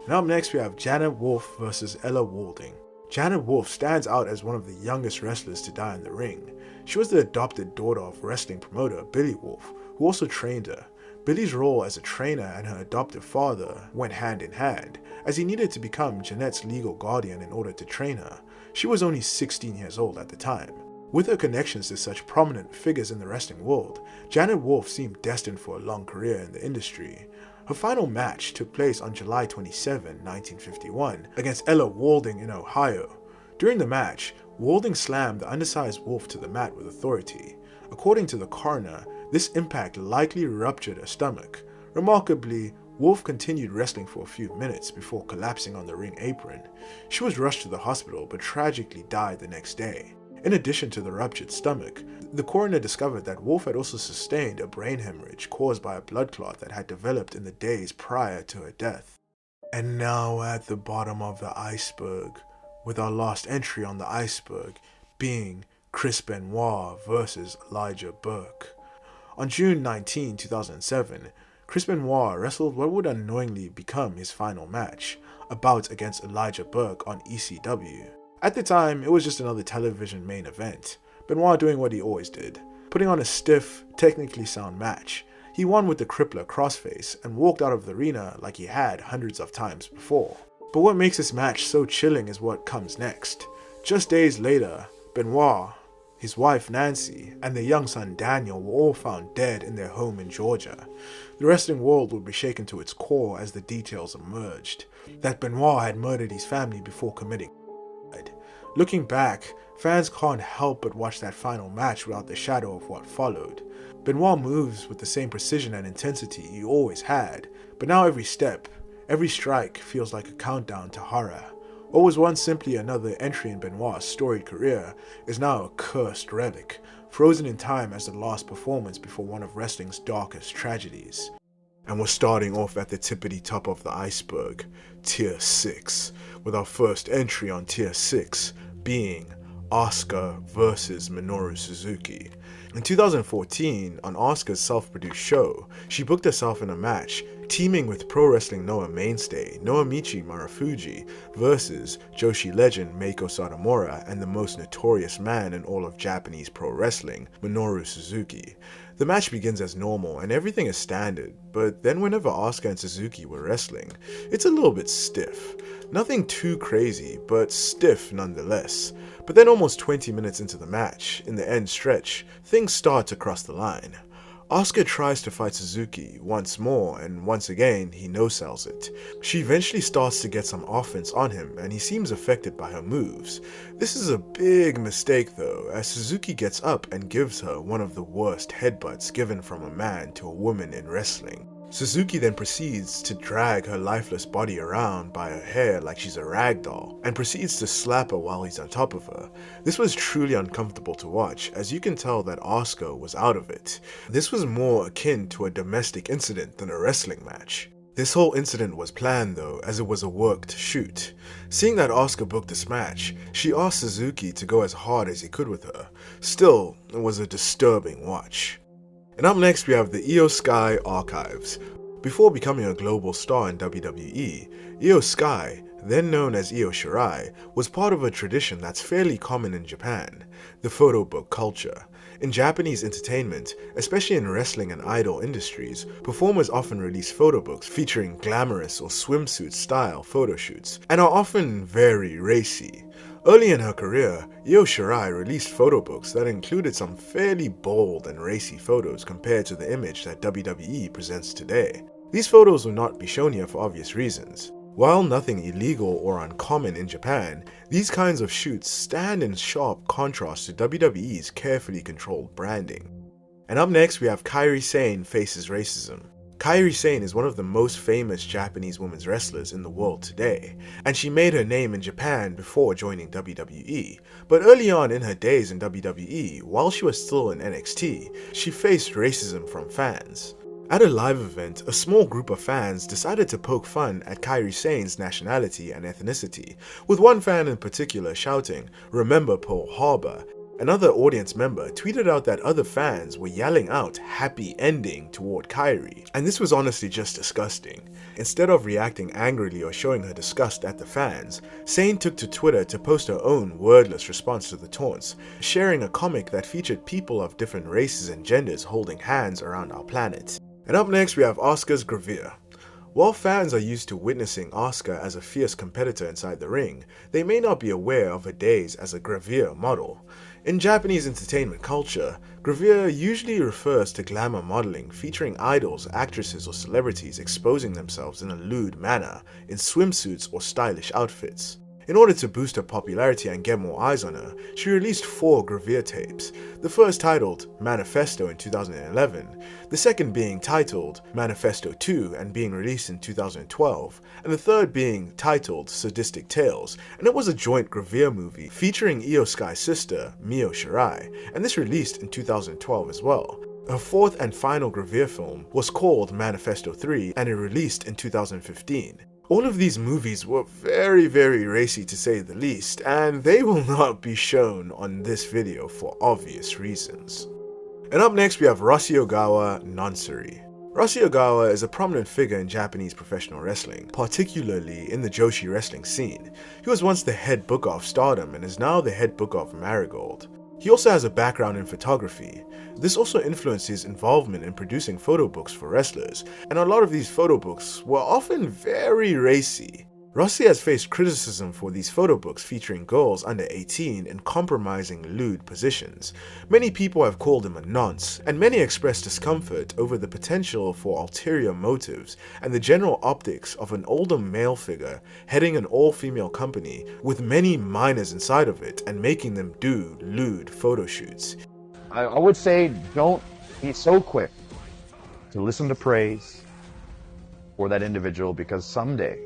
And up next we have Janet Wolf vs Ella Walding. Janet Wolf stands out as one of the youngest wrestlers to die in the ring. She was the adopted daughter of wrestling promoter Billy Wolf, who also trained her. Billy's role as a trainer and her adoptive father went hand in hand, as he needed to become Janet's legal guardian in order to train her. She was only 16 years old at the time. With her connections to such prominent figures in the wrestling world, Janet Wolf seemed destined for a long career in the industry. Her final match took place on July 27, 1951, against Ella Walding in Ohio. During the match, Walding slammed the undersized Wolf to the mat with authority. According to the coroner, this impact likely ruptured her stomach. Remarkably, Wolf continued wrestling for a few minutes before collapsing on the ring apron. She was rushed to the hospital but tragically died the next day. In addition to the ruptured stomach, the coroner discovered that Wolf had also sustained a brain hemorrhage caused by a blood clot that had developed in the days prior to her death. And now at the bottom of the iceberg, with our last entry on the iceberg being Chris Benoit versus Elijah Burke. On June 19, 2007, Chris Benoit wrestled what would unknowingly become his final match, a bout against Elijah Burke on ECW. At the time, it was just another television main event, Benoit doing what he always did, putting on a stiff, technically sound match. He won with the crippler crossface and walked out of the arena like he had hundreds of times before. But what makes this match so chilling is what comes next. Just days later, Benoit, his wife Nancy, and their young son Daniel were all found dead in their home in Georgia. The wrestling world would be shaken to its core as the details emerged, that Benoit had murdered his family before committing suicide. Looking back, fans can't help but watch that final match without the shadow of what followed. Benoit moves with the same precision and intensity he always had, but now every step, every strike feels like a countdown to horror. What was once simply another entry in Benoit's storied career is now a cursed relic, frozen in time as the last performance before one of wrestling's darkest tragedies. And we're starting off at the tippity top of the iceberg, Tier 6, with our first entry on Tier 6 being Asuka vs Minoru Suzuki. In 2014, on Asuka's self-produced show, she booked herself in a match, teaming with Pro Wrestling Noah mainstay Naomichi Marufuji versus Joshi legend Meiko Satomura and the most notorious man in all of Japanese pro wrestling, Minoru Suzuki. The match begins as normal and everything is standard, but then whenever Asuka and Suzuki were wrestling, it's a little bit stiff. Nothing too crazy, but stiff nonetheless. But then almost 20 minutes into the match, in the end stretch, things start to cross the line. Asuka tries to fight Suzuki once more, and once again, he no-sells it. She eventually starts to get some offense on him, and he seems affected by her moves. This is a big mistake though, as Suzuki gets up and gives her one of the worst headbutts given from a man to a woman in wrestling. Suzuki then proceeds to drag her lifeless body around by her hair like she's a rag doll, and proceeds to slap her while he's on top of her. This was truly uncomfortable to watch, as you can tell that Asuka was out of it. This was more akin to a domestic incident than a wrestling match. This whole incident was planned though, as it was a worked shoot. Seeing that Asuka booked this match, she asked Suzuki to go as hard as he could with her. Still, it was a disturbing watch. And up next we have the Io Sky archives. Before becoming a global star in WWE, Io Sky, then known as Io Shirai, was part of a tradition that's fairly common in Japan, the photo book culture. In Japanese entertainment, especially in wrestling and idol industries, performers often release photo books featuring glamorous or swimsuit style photo shoots, and are often very racy. Early in her career, Io Shirai released photo books that included some fairly bold and racy photos compared to the image that WWE presents today. These photos will not be shown here for obvious reasons. While nothing illegal or uncommon in Japan, these kinds of shoots stand in sharp contrast to WWE's carefully controlled branding. And up next we have Kairi Sane faces racism. Kairi Sane is one of the most famous Japanese women's wrestlers in the world today, and she made her name in Japan before joining WWE. But early on in her days in WWE, while she was still in NXT, she faced racism from fans. At a live event, a small group of fans decided to poke fun at Kairi Sane's nationality and ethnicity, with one fan in particular shouting, "Remember Pearl Harbor." Another audience member tweeted out that other fans were yelling out "happy ending" toward Kairi, and this was honestly just disgusting. Instead of reacting angrily or showing her disgust at the fans, Sane took to Twitter to post her own wordless response to the taunts, sharing a comic that featured people of different races and genders holding hands around our planet. And up next we have Asuka's gravure. While fans are used to witnessing Asuka as a fierce competitor inside the ring, they may not be aware of her days as a gravure model. In Japanese entertainment culture, gravure usually refers to glamour modeling featuring idols, actresses, or celebrities exposing themselves in a lewd manner in swimsuits or stylish outfits. In order to boost her popularity and get more eyes on her, she released 4 gravure tapes, the first titled Manifesto in 2011, the second being titled Manifesto 2 and being released in 2012, and the third being titled Sadistic Tales, and it was a joint gravure movie featuring Io Sky's sister, Mio Shirai, and this released in 2012 as well. Her fourth and final gravure film was called Manifesto 3 and it released in 2015. All of these movies were very racy to say the least, and they will not be shown on this video for obvious reasons. And up next we have Rossy Ogawa Nonsuri. Rossy Ogawa is a prominent figure in Japanese professional wrestling, particularly in the Joshi wrestling scene. He was once the head booker of Stardom and is now the head booker of Marigold. He also has a background in photography. This also influenced his involvement in producing photo books for wrestlers, and a lot of these photo books were often very racy. Rossy has faced criticism for these photo books featuring girls under 18 in compromising lewd positions. Many people have called him a nonce, and many expressed discomfort over the potential for ulterior motives and the general optics of an older male figure heading an all-female company with many minors inside of it and making them do lewd photo shoots. I would say don't be so quick to listen to praise for that individual, because someday,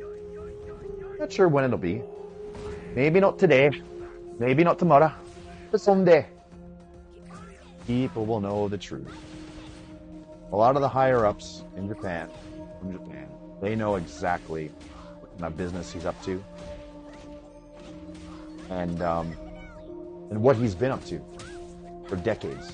not sure when it'll be, maybe not today, maybe not tomorrow, but someday, people will know the truth. A lot of the higher-ups in Japan, they know exactly what kind of business he's up to and what he's been up to for decades.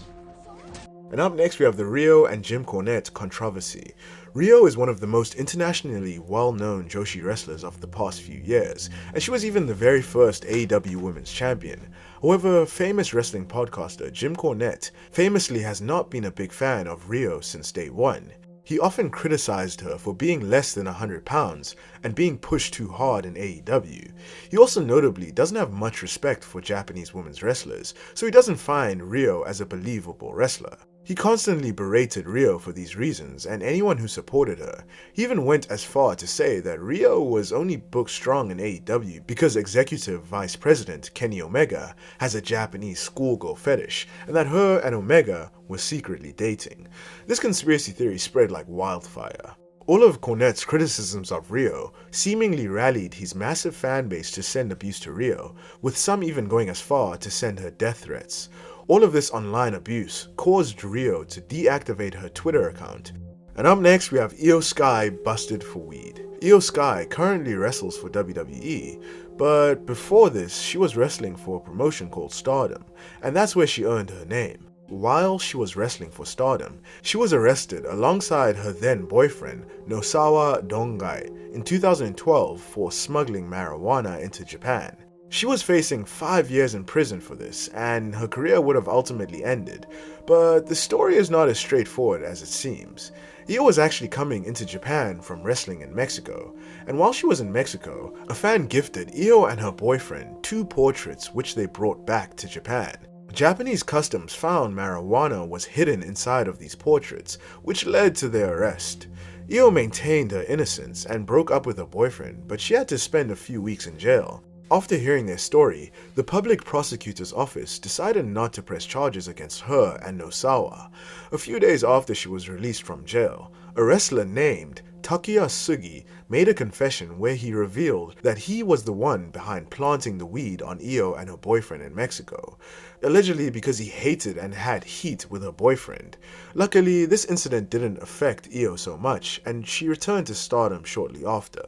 And up next we have the Rio and Jim Cornette controversy. Rio is one of the most internationally well-known Joshi wrestlers of the past few years, and she was even the very first AEW Women's Champion. However, famous wrestling podcaster Jim Cornette famously has not been a big fan of Rio since day one. He often criticized her for being less than 100 pounds and being pushed too hard in AEW. He also notably doesn't have much respect for Japanese women's wrestlers, so he doesn't find Rio as a believable wrestler. He constantly berated Rio for these reasons and anyone who supported her. He even went as far to say that Rio was only booked strong in AEW because Executive Vice President Kenny Omega has a Japanese schoolgirl fetish, and that her and Omega were secretly dating. This conspiracy theory spread like wildfire. All of Cornette's criticisms of Rio seemingly rallied his massive fan base to send abuse to Rio, with some even going as far to send her death threats. All of this online abuse caused Rio to deactivate her Twitter account. And up next we have Io Sky busted for weed. Io Sky currently wrestles for WWE, but before this she was wrestling for a promotion called Stardom, and that's where she earned her name. While she was wrestling for Stardom, she was arrested alongside her then boyfriend Nosawa Dongai in 2012 for smuggling marijuana into Japan. She was facing 5 years in prison for this, and her career would have ultimately ended, but the story is not as straightforward as it seems. Io was actually coming into Japan from wrestling in Mexico, and while she was in Mexico, a fan gifted Io and her boyfriend 2 portraits which they brought back to Japan. Japanese customs found marijuana was hidden inside of these portraits, which led to their arrest. Io maintained her innocence and broke up with her boyfriend, but she had to spend a few weeks in jail. After hearing their story, the public prosecutor's office decided not to press charges against her and Nosawa. A few days after she was released from jail, a wrestler named Takuya Sugi made a confession where he revealed that he was the one behind planting the weed on Io and her boyfriend in Mexico, allegedly because he hated and had heat with her boyfriend. Luckily, this incident didn't affect Io so much, and she returned to Stardom shortly after.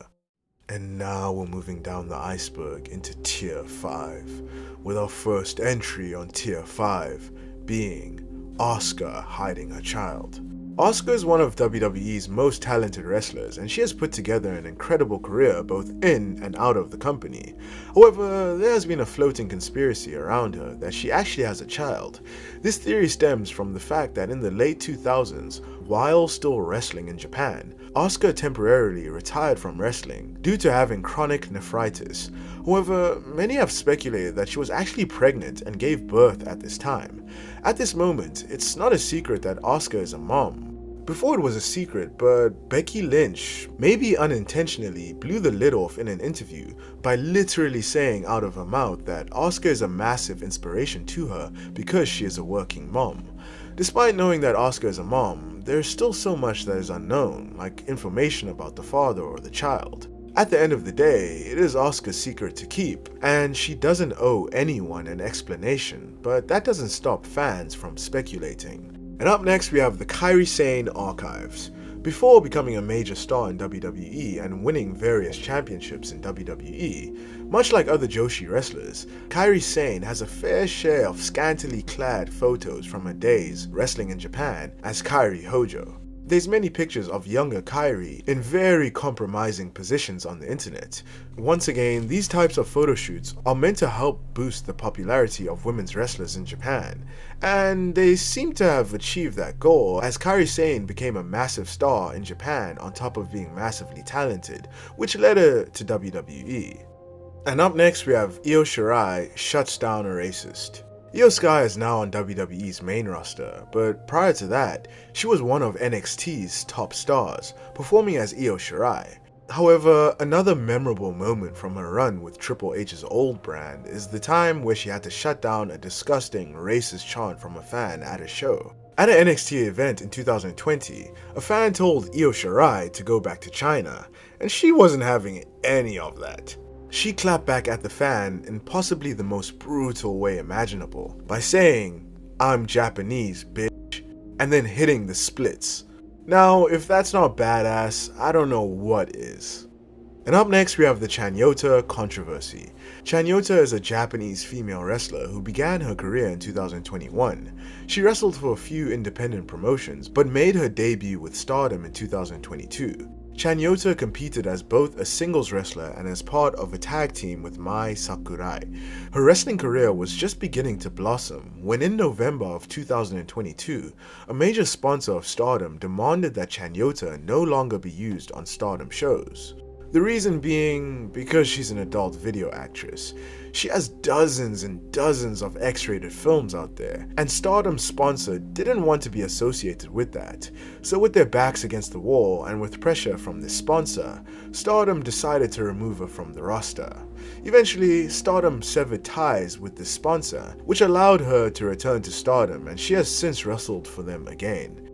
And now we're moving down the iceberg into Tier 5, with our first entry on Tier 5 being Asuka hiding her child. Asuka is one of WWE's most talented wrestlers, and she has put together an incredible career both in and out of the company. However, there has been a floating conspiracy around her that she actually has a child. This theory stems from the fact that in the late 2000s, while still wrestling in Japan, Asuka temporarily retired from wrestling due to having chronic nephritis. However, many have speculated that she was actually pregnant and gave birth at this time. At this moment, it's not a secret that Asuka is a mom. Before it was a secret, but Becky Lynch, maybe unintentionally, blew the lid off in an interview by literally saying out of her mouth that Asuka is a massive inspiration to her because she is a working mom. Despite knowing that Asuka is a mom, there's still so much that is unknown, like information about the father or the child. At the end of the day, it is Asuka's secret to keep, and she doesn't owe anyone an explanation, but that doesn't stop fans from speculating. And up next we have the Kairi Sane archives. Before becoming a major star in WWE and winning various championships in WWE, much like other Joshi wrestlers, Kairi Sane has a fair share of scantily clad photos from her days wrestling in Japan as Kairi Hojo. There's many pictures of younger Kairi in very compromising positions on the internet. Once again, these types of photo shoots are meant to help boost the popularity of women's wrestlers in Japan, and they seem to have achieved that goal as Kairi Sane became a massive star in Japan on top of being massively talented, which led her to WWE. And up next we have Io Shirai shuts down a racist. Io Sky is now on WWE's main roster, but prior to that, she was one of NXT's top stars, performing as Io Shirai. However, another memorable moment from her run with Triple H's old brand is the time where she had to shut down a disgusting racist chant from a fan at a show. At an NXT event in 2020, a fan told Io Shirai to go back to China, and she wasn't having any of that. She clapped back at the fan in possibly the most brutal way imaginable by saying, "I'm Japanese, bitch," and then hitting the splits. Now, if that's not badass, I don't know what is. And up next we have the Chanyota controversy. Chanyota is a Japanese female wrestler who began her career in 2021. She wrestled for a few independent promotions, but made her debut with Stardom in 2022. Chanyota competed as both a singles wrestler and as part of a tag team with Mai Sakurai. Her wrestling career was just beginning to blossom when in November of 2022, a major sponsor of Stardom demanded that Chanyota no longer be used on Stardom shows. The reason being because she's an adult video actress. She has dozens and dozens of X-rated films out there, and Stardom's sponsor didn't want to be associated with that. So with their backs against the wall and with pressure from the sponsor, Stardom decided to remove her from the roster. Eventually, Stardom severed ties with the sponsor, which allowed her to return to Stardom, and she has since wrestled for them again.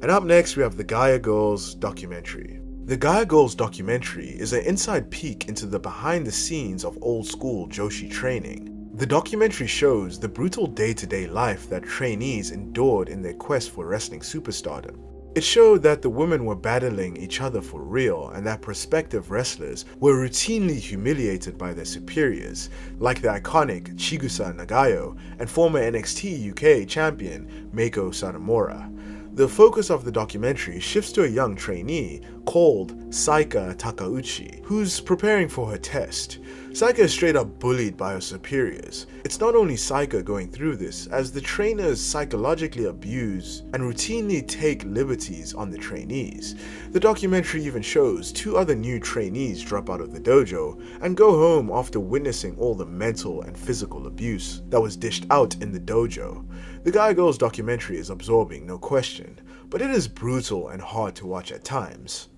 And up next we have the Gaia Girls documentary. The Gaia Girls documentary is an inside peek into the behind the scenes of old school Joshi training. The documentary shows the brutal day-to-day life that trainees endured in their quest for wrestling superstardom. It showed that the women were battling each other for real and that prospective wrestlers were routinely humiliated by their superiors, like the iconic Chigusa Nagayo and former NXT UK champion Meiko Satomura. The focus of the documentary shifts to a young trainee called Saika Takauchi, who's preparing for her test. Saika is straight up bullied by her superiors. It's not only Saika going through this, as the trainers psychologically abuse and routinely take liberties on the trainees. The documentary even shows 2 other new trainees drop out of the dojo and go home after witnessing all the mental and physical abuse that was dished out in the dojo. The Gaia Girls documentary is absorbing, no question, but it is brutal and hard to watch at times.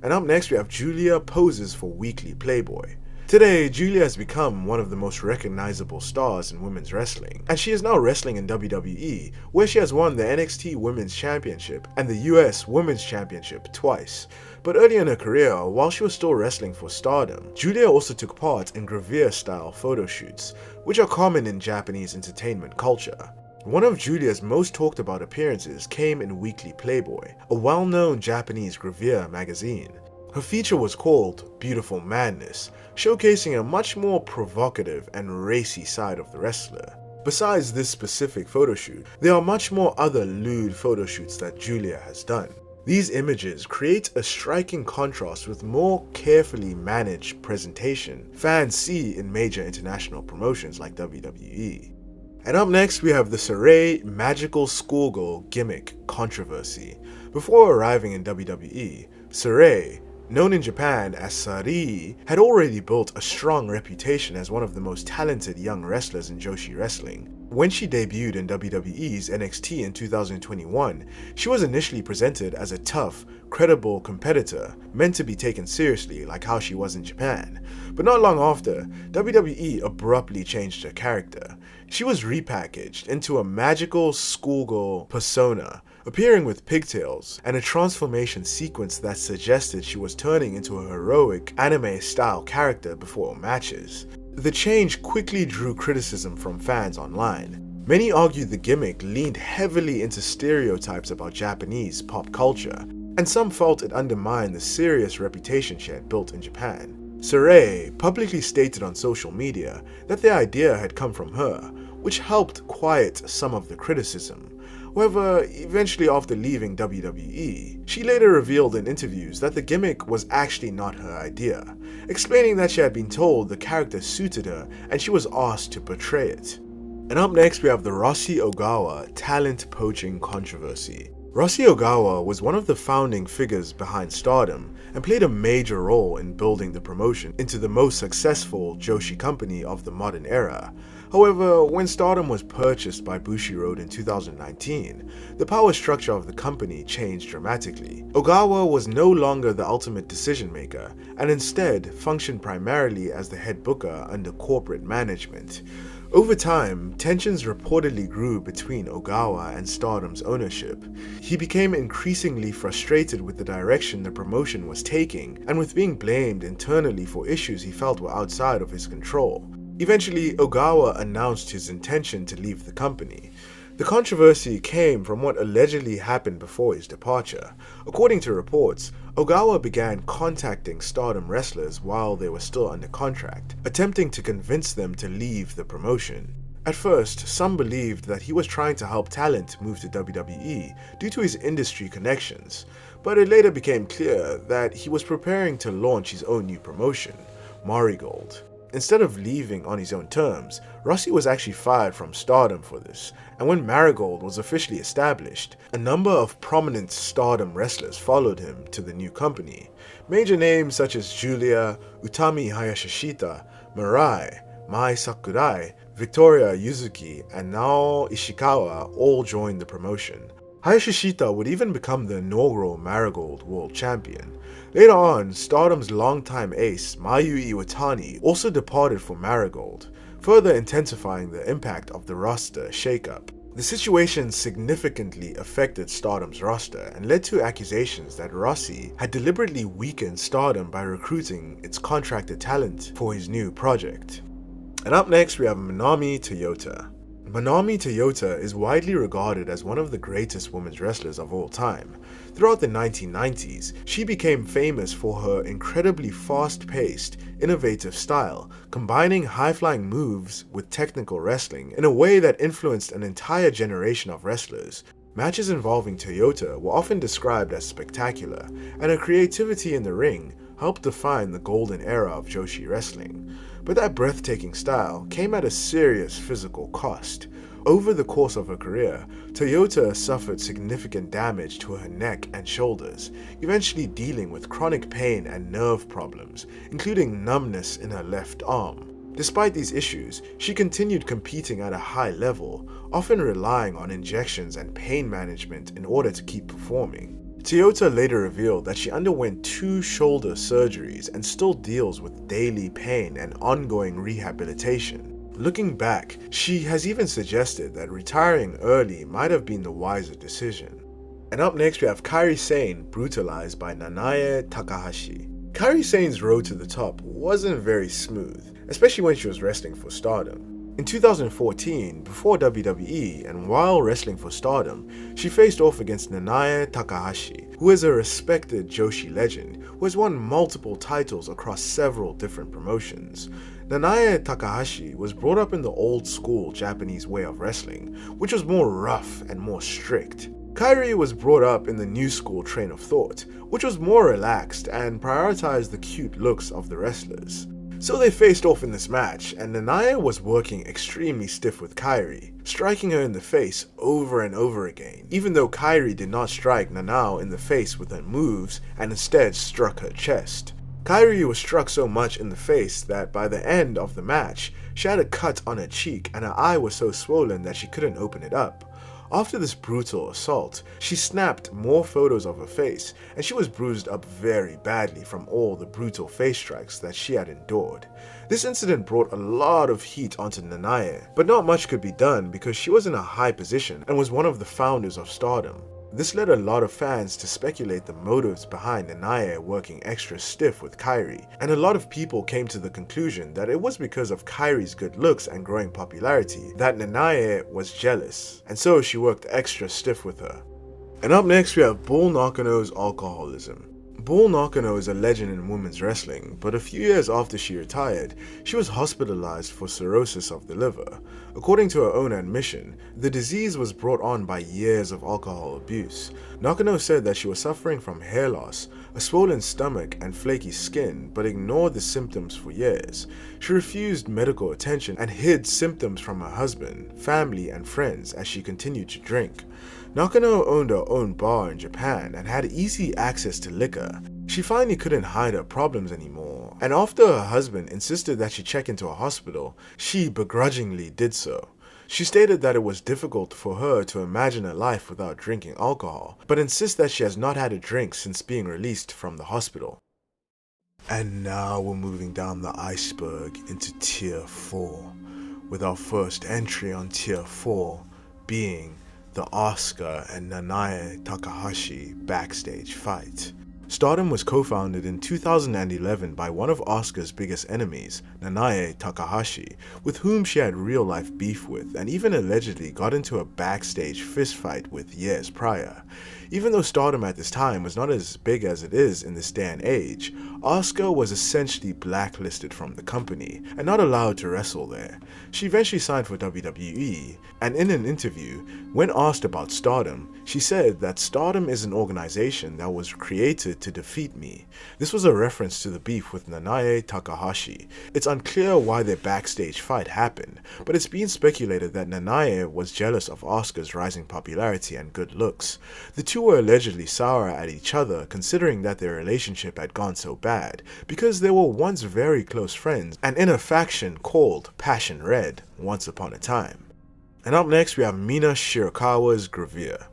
And up next we have Julia poses for Weekly Playboy. Today, Julia has become one of the most recognizable stars in women's wrestling, and she is now wrestling in WWE, where she has won the NXT Women's Championship and the US Women's Championship twice. But early in her career, while she was still wrestling for Stardom, Julia also took part in gravure-style photo shoots, which are common in Japanese entertainment culture. One of Julia's most talked about appearances came in Weekly Playboy, a well-known Japanese gravure magazine. Her feature was called Beautiful Madness, showcasing a much more provocative and racy side of the wrestler. Besides this specific photoshoot, there are much more other lewd photoshoots that Julia has done. These images create a striking contrast with more carefully managed presentation fans see in major international promotions like WWE. And up next we have the Sarray magical schoolgirl gimmick controversy. Before arriving in WWE, Sarray, known in Japan as Sari, had already built a strong reputation as one of the most talented young wrestlers in Joshi wrestling. When she debuted in WWE's NXT in 2021, she was initially presented as a tough, credible competitor, meant to be taken seriously like how she was in Japan. But not long after, WWE abruptly changed her character. She was repackaged into a magical schoolgirl persona, appearing with pigtails and a transformation sequence that suggested she was turning into a heroic anime-style character before matches. The change quickly drew criticism from fans online. Many argued the gimmick leaned heavily into stereotypes about Japanese pop culture, and some felt it undermined the serious reputation she had built in Japan. Sarray publicly stated on social media that the idea had come from her, which helped quiet some of the criticism. However, eventually after leaving WWE, she later revealed in interviews that the gimmick was actually not her idea, explaining that she had been told the character suited her and she was asked to portray it. And up next we have the Rossi Ogawa talent poaching controversy. Rossi Ogawa was one of the founding figures behind Stardom and played a major role in building the promotion into the most successful Joshi company of the modern era. However, when Stardom was purchased by Bushiroad in 2019, the power structure of the company changed dramatically. Ogawa was no longer the ultimate decision maker and instead functioned primarily as the head booker under corporate management. Over time, tensions reportedly grew between Ogawa and Stardom's ownership. He became increasingly frustrated with the direction the promotion was taking and with being blamed internally for issues he felt were outside of his control. Eventually, Ogawa announced his intention to leave the company. The controversy came from what allegedly happened before his departure. According to reports, Ogawa began contacting Stardom wrestlers while they were still under contract, attempting to convince them to leave the promotion. At first, some believed that he was trying to help talent move to WWE due to his industry connections, but it later became clear that he was preparing to launch his own new promotion, Marigold. Instead of leaving on his own terms, Rossi was actually fired from Stardom for this, and when Marigold was officially established, a number of prominent Stardom wrestlers followed him to the new company. Major names such as Julia, Utami Hayashishita, Mirai, Mai Sakurai, Victoria Yuzuki, and Nao Ishikawa all joined the promotion. Hayashishita would even become the inaugural Marigold World Champion. Later on, Stardom's longtime ace, Mayu Iwatani, also departed for Marigold, further intensifying the impact of the roster shakeup. The situation significantly affected Stardom's roster and led to accusations that Rossi had deliberately weakened Stardom by recruiting its contracted talent for his new project. And up next we have Manami Toyota. Manami Toyota is widely regarded as one of the greatest women's wrestlers of all time. Throughout the 1990s, she became famous for her incredibly fast-paced, innovative style, combining high-flying moves with technical wrestling in a way that influenced an entire generation of wrestlers. Matches involving Toyota were often described as spectacular, and her creativity in the ring helped define the golden era of Joshi wrestling. But that breathtaking style came at a serious physical cost. Over the course of her career, Toyota suffered significant damage to her neck and shoulders, eventually dealing with chronic pain and nerve problems, including numbness in her left arm. Despite these issues, she continued competing at a high level, often relying on injections and pain management in order to keep performing. Toyota later revealed that she underwent 2 shoulder surgeries and still deals with daily pain and ongoing rehabilitation. Looking back, she has even suggested that retiring early might have been the wiser decision. And up next we have Kairi Sane brutalized by Nanae Takahashi. Kairi Sane's road to the top wasn't very smooth, especially when she was wrestling for Stardom. In 2014, before WWE and while wrestling for Stardom, she faced off against Nanae Takahashi, who is a respected Joshi legend who has won multiple titles across several different promotions. Nanae Takahashi was brought up in the old school Japanese way of wrestling, which was more rough and more strict. Kairi was brought up in the new school train of thought, which was more relaxed and prioritized the cute looks of the wrestlers. So they faced off in this match, and Nanae was working extremely stiff with Kairi, striking her in the face over and over again, even though Kairi did not strike Nanao in the face with her moves and instead struck her chest. Kairi was struck so much in the face that by the end of the match, she had a cut on her cheek and her eye was so swollen that she couldn't open it up. After this brutal assault, she snapped more photos of her face, and she was bruised up very badly from all the brutal face strikes that she had endured. This incident brought a lot of heat onto Nanae, but not much could be done because she was in a high position and was one of the founders of Stardom. This led a lot of fans to speculate the motives behind Nanae working extra stiff with Kairi, and a lot of people came to the conclusion that it was because of Kairi's good looks and growing popularity that Nanae was jealous, and so she worked extra stiff with her. And up next we have Bull Nakano's alcoholism. Bull Nakano is a legend in women's wrestling, but a few years after she retired, she was hospitalized for cirrhosis of the liver. According to her own admission, the disease was brought on by years of alcohol abuse. Nakano said that she was suffering from hair loss, a swollen stomach, and flaky skin, but ignored the symptoms for years. She refused medical attention and hid symptoms from her husband, family, and friends as she continued to drink. Nakano owned her own bar in Japan and had easy access to liquor. She finally couldn't hide her problems anymore, and after her husband insisted that she check into a hospital, she begrudgingly did so. She stated that it was difficult for her to imagine a life without drinking alcohol, but insists that she has not had a drink since being released from the hospital. And now we're moving down the iceberg into Tier 4, with our first entry on Tier 4 being the Asuka and Nanae Takahashi backstage fight. Stardom was co-founded in 2011 by one of Asuka's biggest enemies, Nanae Takahashi, with whom she had real-life beef with and even allegedly got into a backstage fistfight with years prior. Even though Stardom at this time was not as big as it is in this day and age, Asuka was essentially blacklisted from the company and not allowed to wrestle there. She eventually signed for WWE, and in an interview, when asked about Stardom, she said that Stardom is an organization that was created to defeat me. This was a reference to the beef with Nanae Takahashi. It's unclear why their backstage fight happened, but it's been speculated that Nanae was jealous of Asuka's rising popularity and good looks. The two were allegedly sour at each other, considering that their relationship had gone so bad, because they were once very close friends and in a faction called Passion Red once upon a time. And up next we have Mina Shirakawa's Gravure.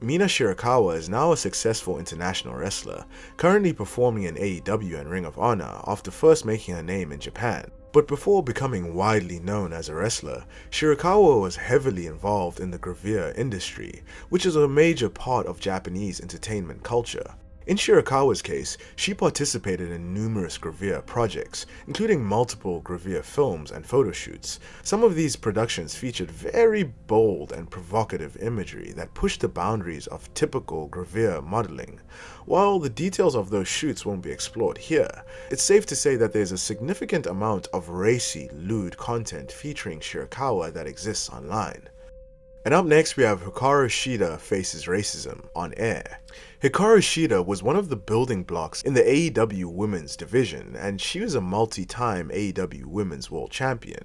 Mina Shirakawa is now a successful international wrestler, currently performing in AEW and Ring of Honor after first making her name in Japan. But before becoming widely known as a wrestler, Shirakawa was heavily involved in the gravure industry, which is a major part of Japanese entertainment culture. In Shirakawa's case, she participated in numerous gravure projects, including multiple gravure films and photo shoots. Some of these productions featured very bold and provocative imagery that pushed the boundaries of typical gravure modeling. While the details of those shoots won't be explored here, it's safe to say that there's a significant amount of racy, lewd content featuring Shirakawa that exists online. And up next we have Hikaru Shida Faces Racism on air. Hikaru Shida was one of the building blocks in the AEW Women's division, and she was a multi-time AEW Women's World Champion.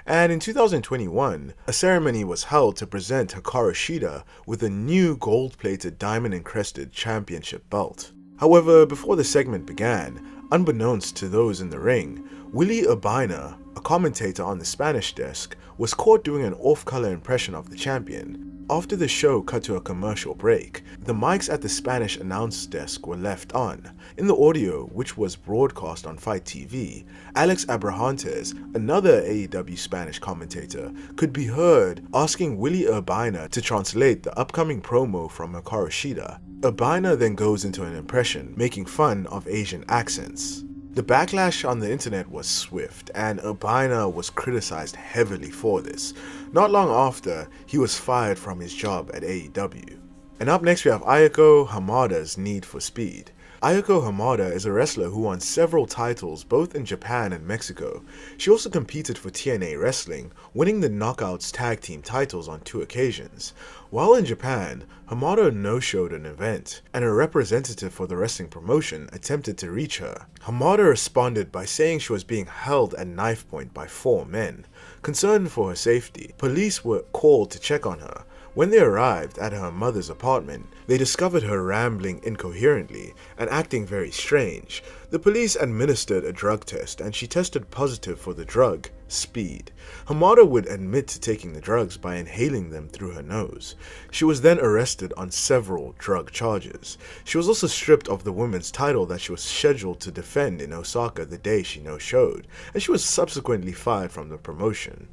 And in 2021, a ceremony was held to present Hikaru Shida with a new gold-plated diamond-encrusted championship belt. However, before the segment began, unbeknownst to those in the ring, Willie Urbina, a commentator on the Spanish desk, was caught doing an off-color impression of the champion. After the show cut to a commercial break, the mics at the Spanish announce desk were left on. In the audio, which was broadcast on Fight TV, Alex Abrahantes, another AEW Spanish commentator, could be heard asking Willie Urbina to translate the upcoming promo from Hikaru Shida. Urbina then goes into an impression, making fun of Asian accents. The backlash on the internet was swift, and Urbina was criticized heavily for this. Not long after, he was fired from his job at AEW. And up next we have Ayako Hamada's Need for Speed. Ayako Hamada is a wrestler who won several titles both in Japan and Mexico. She also competed for TNA Wrestling, winning the Knockouts tag team titles on 2 occasions. While in Japan, Hamada no-showed an event, and a representative for the wrestling promotion attempted to reach her. Hamada responded by saying she was being held at knife point by 4 men. Concerned for her safety, police were called to check on her. When they arrived at her mother's apartment, they discovered her rambling incoherently and acting very strange. The police administered a drug test and she tested positive for the drug, speed. Hamada would admit to taking the drugs by inhaling them through her nose. She was then arrested on several drug charges. She was also stripped of the women's title that she was scheduled to defend in Osaka the day she no-showed, and she was subsequently fired from the promotion.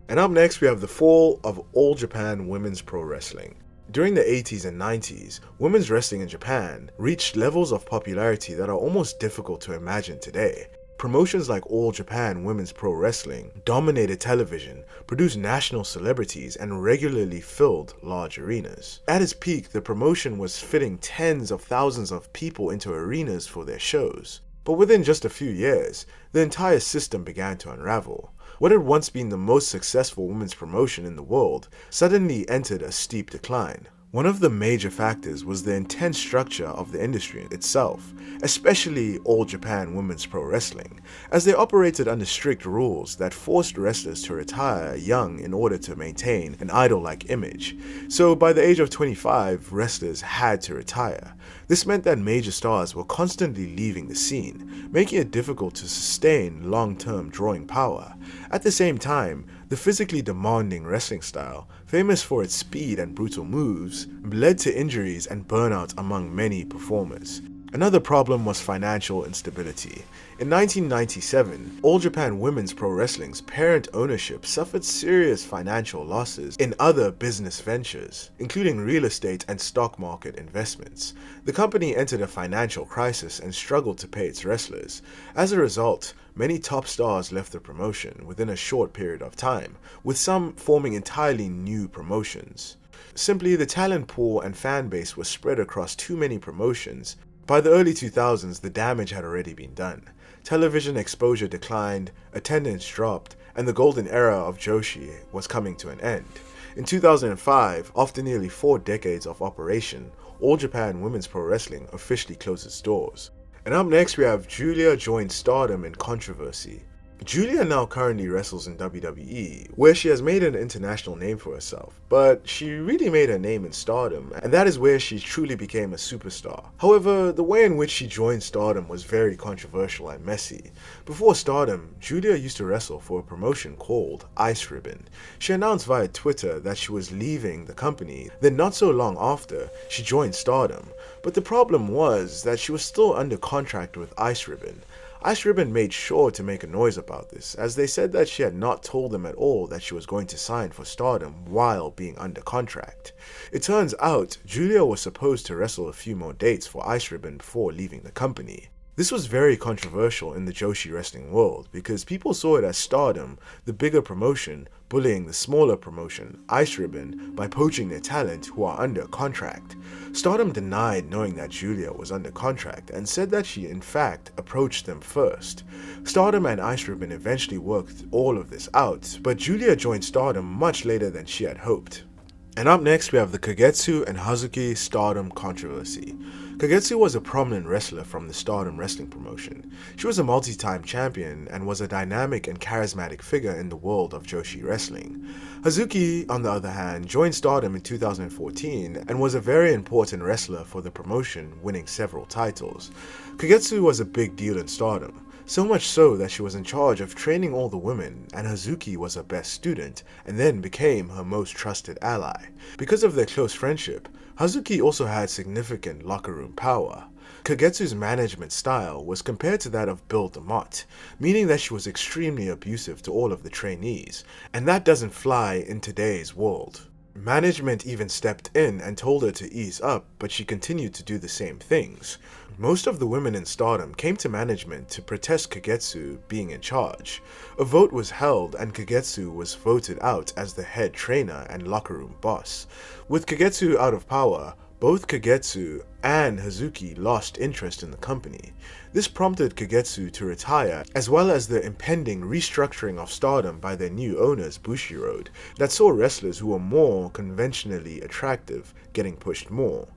And up next we have the fall of All Japan Women's Pro Wrestling. During the 80s and 90s, women's wrestling in Japan reached levels of popularity that are almost difficult to imagine today. Promotions like All Japan Women's Pro Wrestling dominated television, produced national celebrities, and regularly filled large arenas. At its peak, the promotion was fitting tens of thousands of people into arenas for their shows. But within just a few years, the entire system began to unravel. What had once been the most successful women's promotion in the world suddenly entered a steep decline. One of the major factors was the intense structure of the industry itself, especially All Japan Women's Pro Wrestling, as they operated under strict rules that forced wrestlers to retire young in order to maintain an idol-like image. So by the age of 25, wrestlers had to retire. This meant that major stars were constantly leaving the scene, making it difficult to sustain long-term drawing power. At the same time, the physically demanding wrestling style, famous for its speed and brutal moves, led to injuries and burnout among many performers. Another problem was financial instability. In 1997, All Japan Women's Pro Wrestling's parent ownership suffered serious financial losses in other business ventures, including real estate and stock market investments. The company entered a financial crisis and struggled to pay its wrestlers. As a result, many top stars left the promotion within a short period of time, with some forming entirely new promotions. Simply, the talent pool and fan base was spread across too many promotions. By the early 2000s, the damage had already been done. Television exposure declined, attendance dropped, and the golden era of Joshi was coming to an end. In 2005, after nearly 4 decades of operation, All Japan Women's Pro Wrestling officially closed its doors. And up next we have Julia joined Stardom in controversy. Julia now currently wrestles in WWE, where she has made an international name for herself, but she really made her name in Stardom, and that is where she truly became a superstar. However, the way in which she joined Stardom was very controversial and messy. Before Stardom, Julia used to wrestle for a promotion called Ice Ribbon. She announced via Twitter that she was leaving the company, then not so long after, she joined Stardom. But the problem was that she was still under contract with Ice Ribbon. Ice Ribbon made sure to make a noise about this, as they said that she had not told them at all that she was going to sign for Stardom while being under contract. It turns out, Julia was supposed to wrestle a few more dates for Ice Ribbon before leaving the company. This was very controversial in the Joshi wrestling world because people saw it as Stardom, the bigger promotion, bullying the smaller promotion, Ice Ribbon, by poaching their talent who are under contract. Stardom denied knowing that Julia was under contract and said that she in fact approached them first. Stardom and Ice Ribbon eventually worked all of this out, but Julia joined Stardom much later than she had hoped. And up next we have the Kagetsu and Hazuki Stardom controversy. Kagetsu was a prominent wrestler from the Stardom wrestling promotion. She was a multi-time champion and was a dynamic and charismatic figure in the world of Joshi wrestling. Hazuki, on the other hand, joined Stardom in 2014 and was a very important wrestler for the promotion, winning several titles. Kagetsu was a big deal in Stardom. So much so that she was in charge of training all the women, and Hazuki was her best student, and then became her most trusted ally. Because of their close friendship, Hazuki also had significant locker room power. Kagetsu's management style was compared to that of Benoit, meaning that she was extremely abusive to all of the trainees, and that doesn't fly in today's world. Management even stepped in and told her to ease up, but she continued to do the same things. Most of the women in Stardom came to management to protest Kagetsu being in charge. A vote was held and Kagetsu was voted out as the head trainer and locker room boss. With Kagetsu out of power, both Kagetsu and Hazuki lost interest in the company. This prompted Kagetsu to retire, as well as the impending restructuring of Stardom by their new owners Bushiroad, that saw wrestlers who were more conventionally attractive getting pushed more.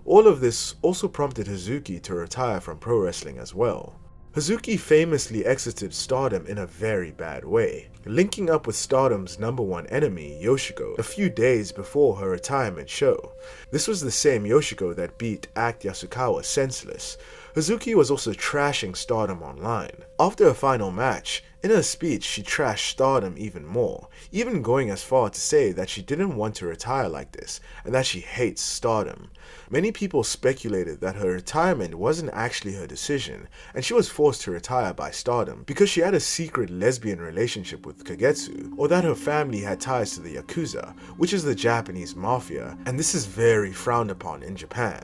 All of this also prompted Hazuki to retire from pro wrestling as well. Hazuki famously exited Stardom in a very bad way, linking up with Stardom's #1 enemy, Yoshiko, a few days before her retirement show. This was the same Yoshiko that beat Act Yasukawa senseless. Hazuki was also trashing Stardom online. After a final match, in her speech she trashed Stardom even more, even going as far to say that she didn't want to retire like this, and that she hates Stardom. Many people speculated that her retirement wasn't actually her decision, and she was forced to retire by Stardom because she had a secret lesbian relationship with Kagetsu, or that her family had ties to the Yakuza, which is the Japanese mafia, and this is very frowned upon in Japan.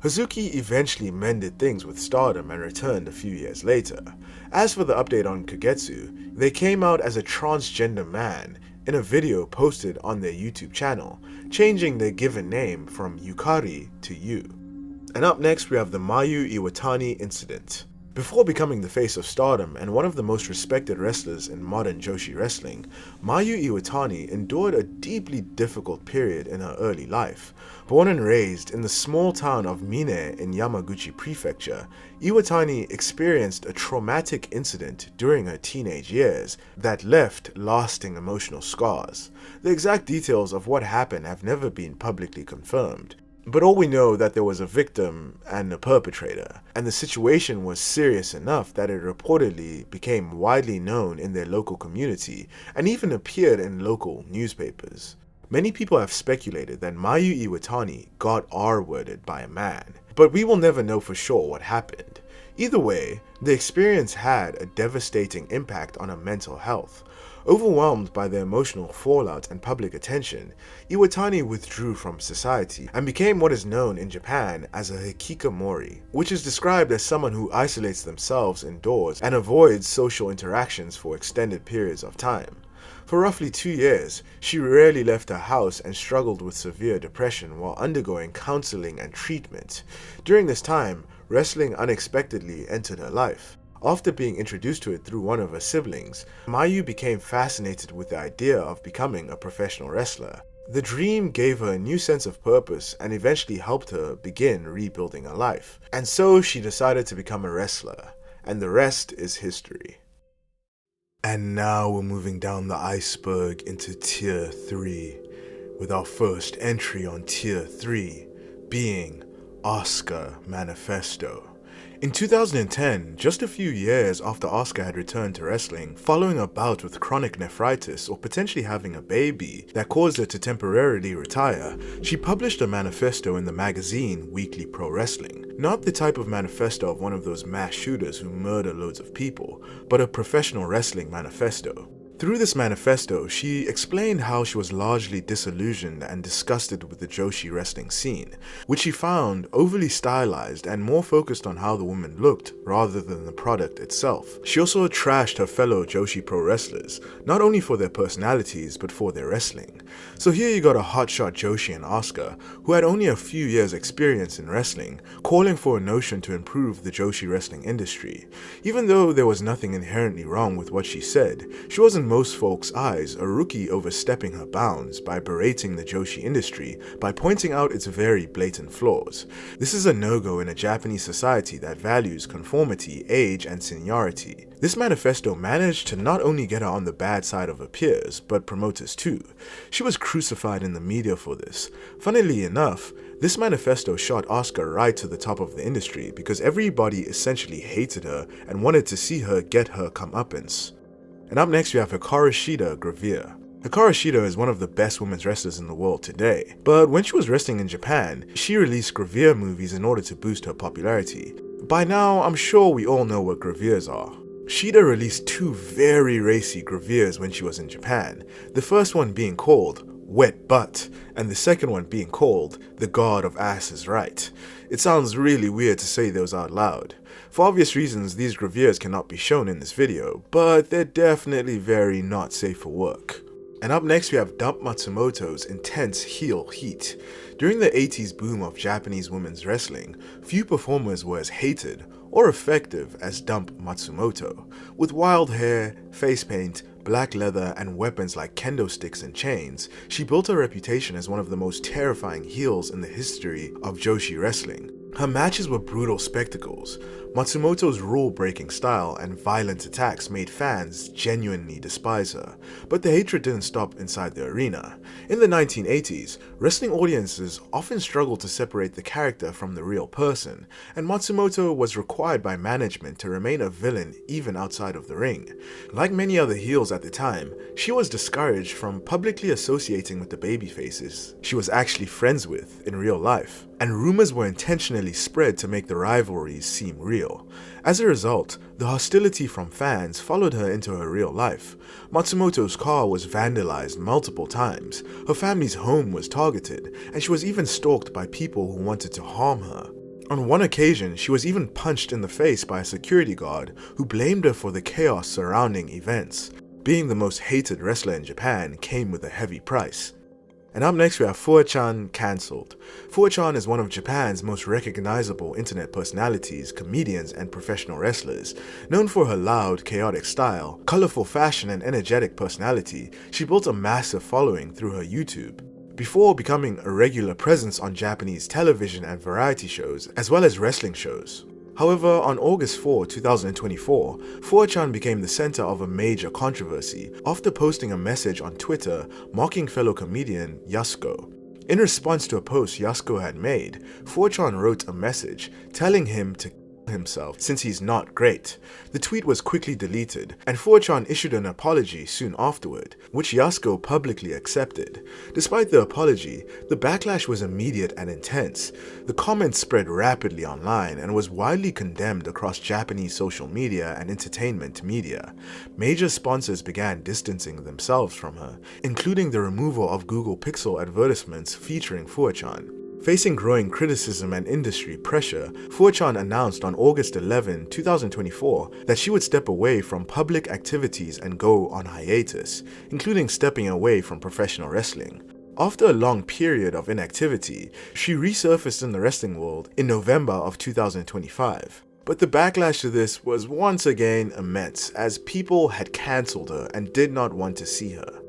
Hazuki eventually mended things with Stardom and returned a few years later. As for the update on Kagetsu, they came out as a transgender man in a video posted on their YouTube channel, changing their given name from Yukari to Yu. And up next we have the Mayu Iwatani incident. Before becoming the face of Stardom and one of the most respected wrestlers in modern Joshi wrestling, Mayu Iwatani endured a deeply difficult period in her early life. Born and raised in the small town of Mine in Yamaguchi Prefecture, Iwatani experienced a traumatic incident during her teenage years that left lasting emotional scars. The exact details of what happened have never been publicly confirmed. But all we know that there was a victim and a perpetrator, and the situation was serious enough that it reportedly became widely known in their local community and even appeared in local newspapers. Many people have speculated that Mayu Iwatani got R-worded by a man, but we will never know for sure what happened. Either way, the experience had a devastating impact on her mental health. Overwhelmed by the emotional fallout and public attention, Iwatani withdrew from society and became what is known in Japan as a hikikomori, which is described as someone who isolates themselves indoors and avoids social interactions for extended periods of time. For roughly 2 years, she rarely left her house and struggled with severe depression while undergoing counseling and treatment. During this time, wrestling unexpectedly entered her life. After being introduced to it through one of her siblings, Mayu became fascinated with the idea of becoming a professional wrestler. The dream gave her a new sense of purpose and eventually helped her begin rebuilding her life. And so she decided to become a wrestler, and the rest is history. And now we're moving down the iceberg into Tier 3, with our first entry on Tier 3 being Asuka Manifesto. In 2010, just a few years after Asuka had returned to wrestling, following a bout with chronic nephritis or potentially having a baby that caused her to temporarily retire, she published a manifesto in the magazine Weekly Pro Wrestling. Not the type of manifesto of one of those mass shooters who murder loads of people, but a professional wrestling manifesto. Through this manifesto, she explained how she was largely disillusioned and disgusted with the Joshi wrestling scene, which she found overly stylized and more focused on how the woman looked rather than the product itself. She also trashed her fellow Joshi pro wrestlers, not only for their personalities but for their wrestling. So here you got a hotshot Joshi and Asuka, who had only a few years experience in wrestling, calling for a notion to improve the Joshi wrestling industry. Even though there was nothing inherently wrong with what she said, she wasn't most folks' eyes a rookie overstepping her bounds by berating the Joshi industry by pointing out its very blatant flaws. This is a no-go in a Japanese society that values conformity, age, and seniority. This manifesto managed to not only get her on the bad side of her peers, but promoters too. She was crucified in the media for this. Funnily enough, this manifesto shot Asuka right to the top of the industry because everybody essentially hated her and wanted to see her get her comeuppance. And up next we have Hikaru Shida Gravere. Hikaru Shida is one of the best women's wrestlers in the world today, but when she was wrestling in Japan, she released Gravere movies in order to boost her popularity. By now, I'm sure we all know what Graveres are. Shida released 2 very racy Graveres when she was in Japan, the first one being called Wet Butt, and the second one being called The God of Ass is Right. It sounds really weird to say those out loud. For obvious reasons, these Graveres cannot be shown in this video, but they're definitely very not safe for work. And up next we have Dump Matsumoto's intense heel heat. During the 80s boom of Japanese women's wrestling, few performers were as hated or effective as Dump Matsumoto. With wild hair, face paint, black leather, and weapons like kendo sticks and chains, she built her reputation as one of the most terrifying heels in the history of Joshi wrestling. Her matches were brutal spectacles. Matsumoto's rule-breaking style and violent attacks made fans genuinely despise her, but the hatred didn't stop inside the arena. In the 1980s, wrestling audiences often struggled to separate the character from the real person, and Matsumoto was required by management to remain a villain even outside of the ring. Like many other heels at the time, she was discouraged from publicly associating with the babyfaces she was actually friends with in real life, and rumors were intentionally spread to make the rivalries seem real. As a result, the hostility from fans followed her into her real life. Matsumoto's car was vandalized multiple times, her family's home was targeted, and she was even stalked by people who wanted to harm her. On one occasion, she was even punched in the face by a security guard who blamed her for the chaos surrounding events. Being the most hated wrestler in Japan came with a heavy price. And up next we have Fuwa-chan cancelled. Fuwa-chan is one of Japan's most recognizable internet personalities, comedians, and professional wrestlers. Known for her loud, chaotic style, colorful fashion, and energetic personality, she built a massive following through her YouTube, before becoming a regular presence on Japanese television and variety shows, as well as wrestling shows. However, on August 4, 2024, Fuwa-chan became the center of a major controversy after posting a message on Twitter mocking fellow comedian Yasuko. In response to a post Yasuko had made, Fuwa-chan wrote a message telling him to kill himself since he's not great. The tweet was quickly deleted, and Fuchan issued an apology soon afterward, which Yasuko publicly accepted. Despite the apology, the backlash was immediate and intense. The comments spread rapidly online and was widely condemned across Japanese social media and entertainment media. Major sponsors began distancing themselves from her, including the removal of Google Pixel advertisements featuring Fuchan. Facing growing criticism and industry pressure, Fuchan announced on August 11, 2024 that she would step away from public activities and go on hiatus, including stepping away from professional wrestling. After a long period of inactivity, she resurfaced in the wrestling world in November of 2025. But the backlash to this was once again immense, as people had cancelled her and did not want to see her.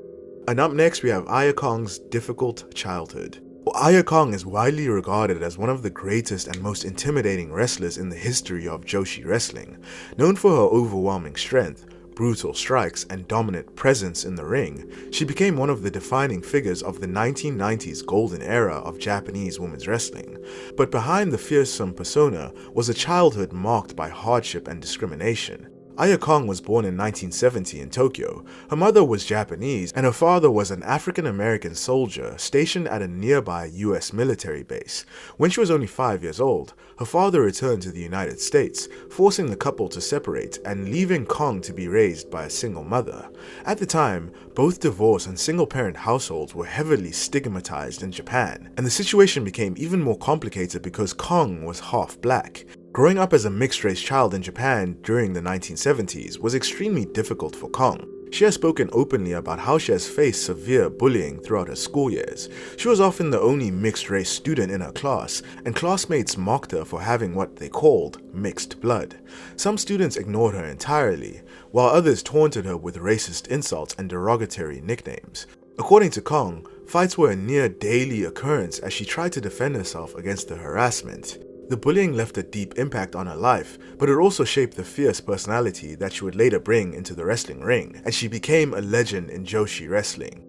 And up next we have Aya Kong's difficult childhood. Aya Kong is widely regarded as one of the greatest and most intimidating wrestlers in the history of Joshi wrestling. Known for her overwhelming strength, brutal strikes, and dominant presence in the ring, she became one of the defining figures of the 1990s golden era of Japanese women's wrestling. But behind the fearsome persona was a childhood marked by hardship and discrimination. Aya Kong was born in 1970 in Tokyo. Her mother was Japanese and her father was an African-American soldier stationed at a nearby US military base. When she was only 5 years old, her father returned to the United States, forcing the couple to separate and leaving Kong to be raised by a single mother. At the time, both divorce and single-parent households were heavily stigmatized in Japan, and the situation became even more complicated because Kong was half black. Growing up as a mixed-race child in Japan during the 1970s was extremely difficult for Kong. She has spoken openly about how she has faced severe bullying throughout her school years. She was often the only mixed-race student in her class, and classmates mocked her for having what they called mixed blood. Some students ignored her entirely, while others taunted her with racist insults and derogatory nicknames. According to Kong, fights were a near daily occurrence as she tried to defend herself against the harassment. The bullying left a deep impact on her life, but it also shaped the fierce personality that she would later bring into the wrestling ring, and she became a legend in Joshi wrestling.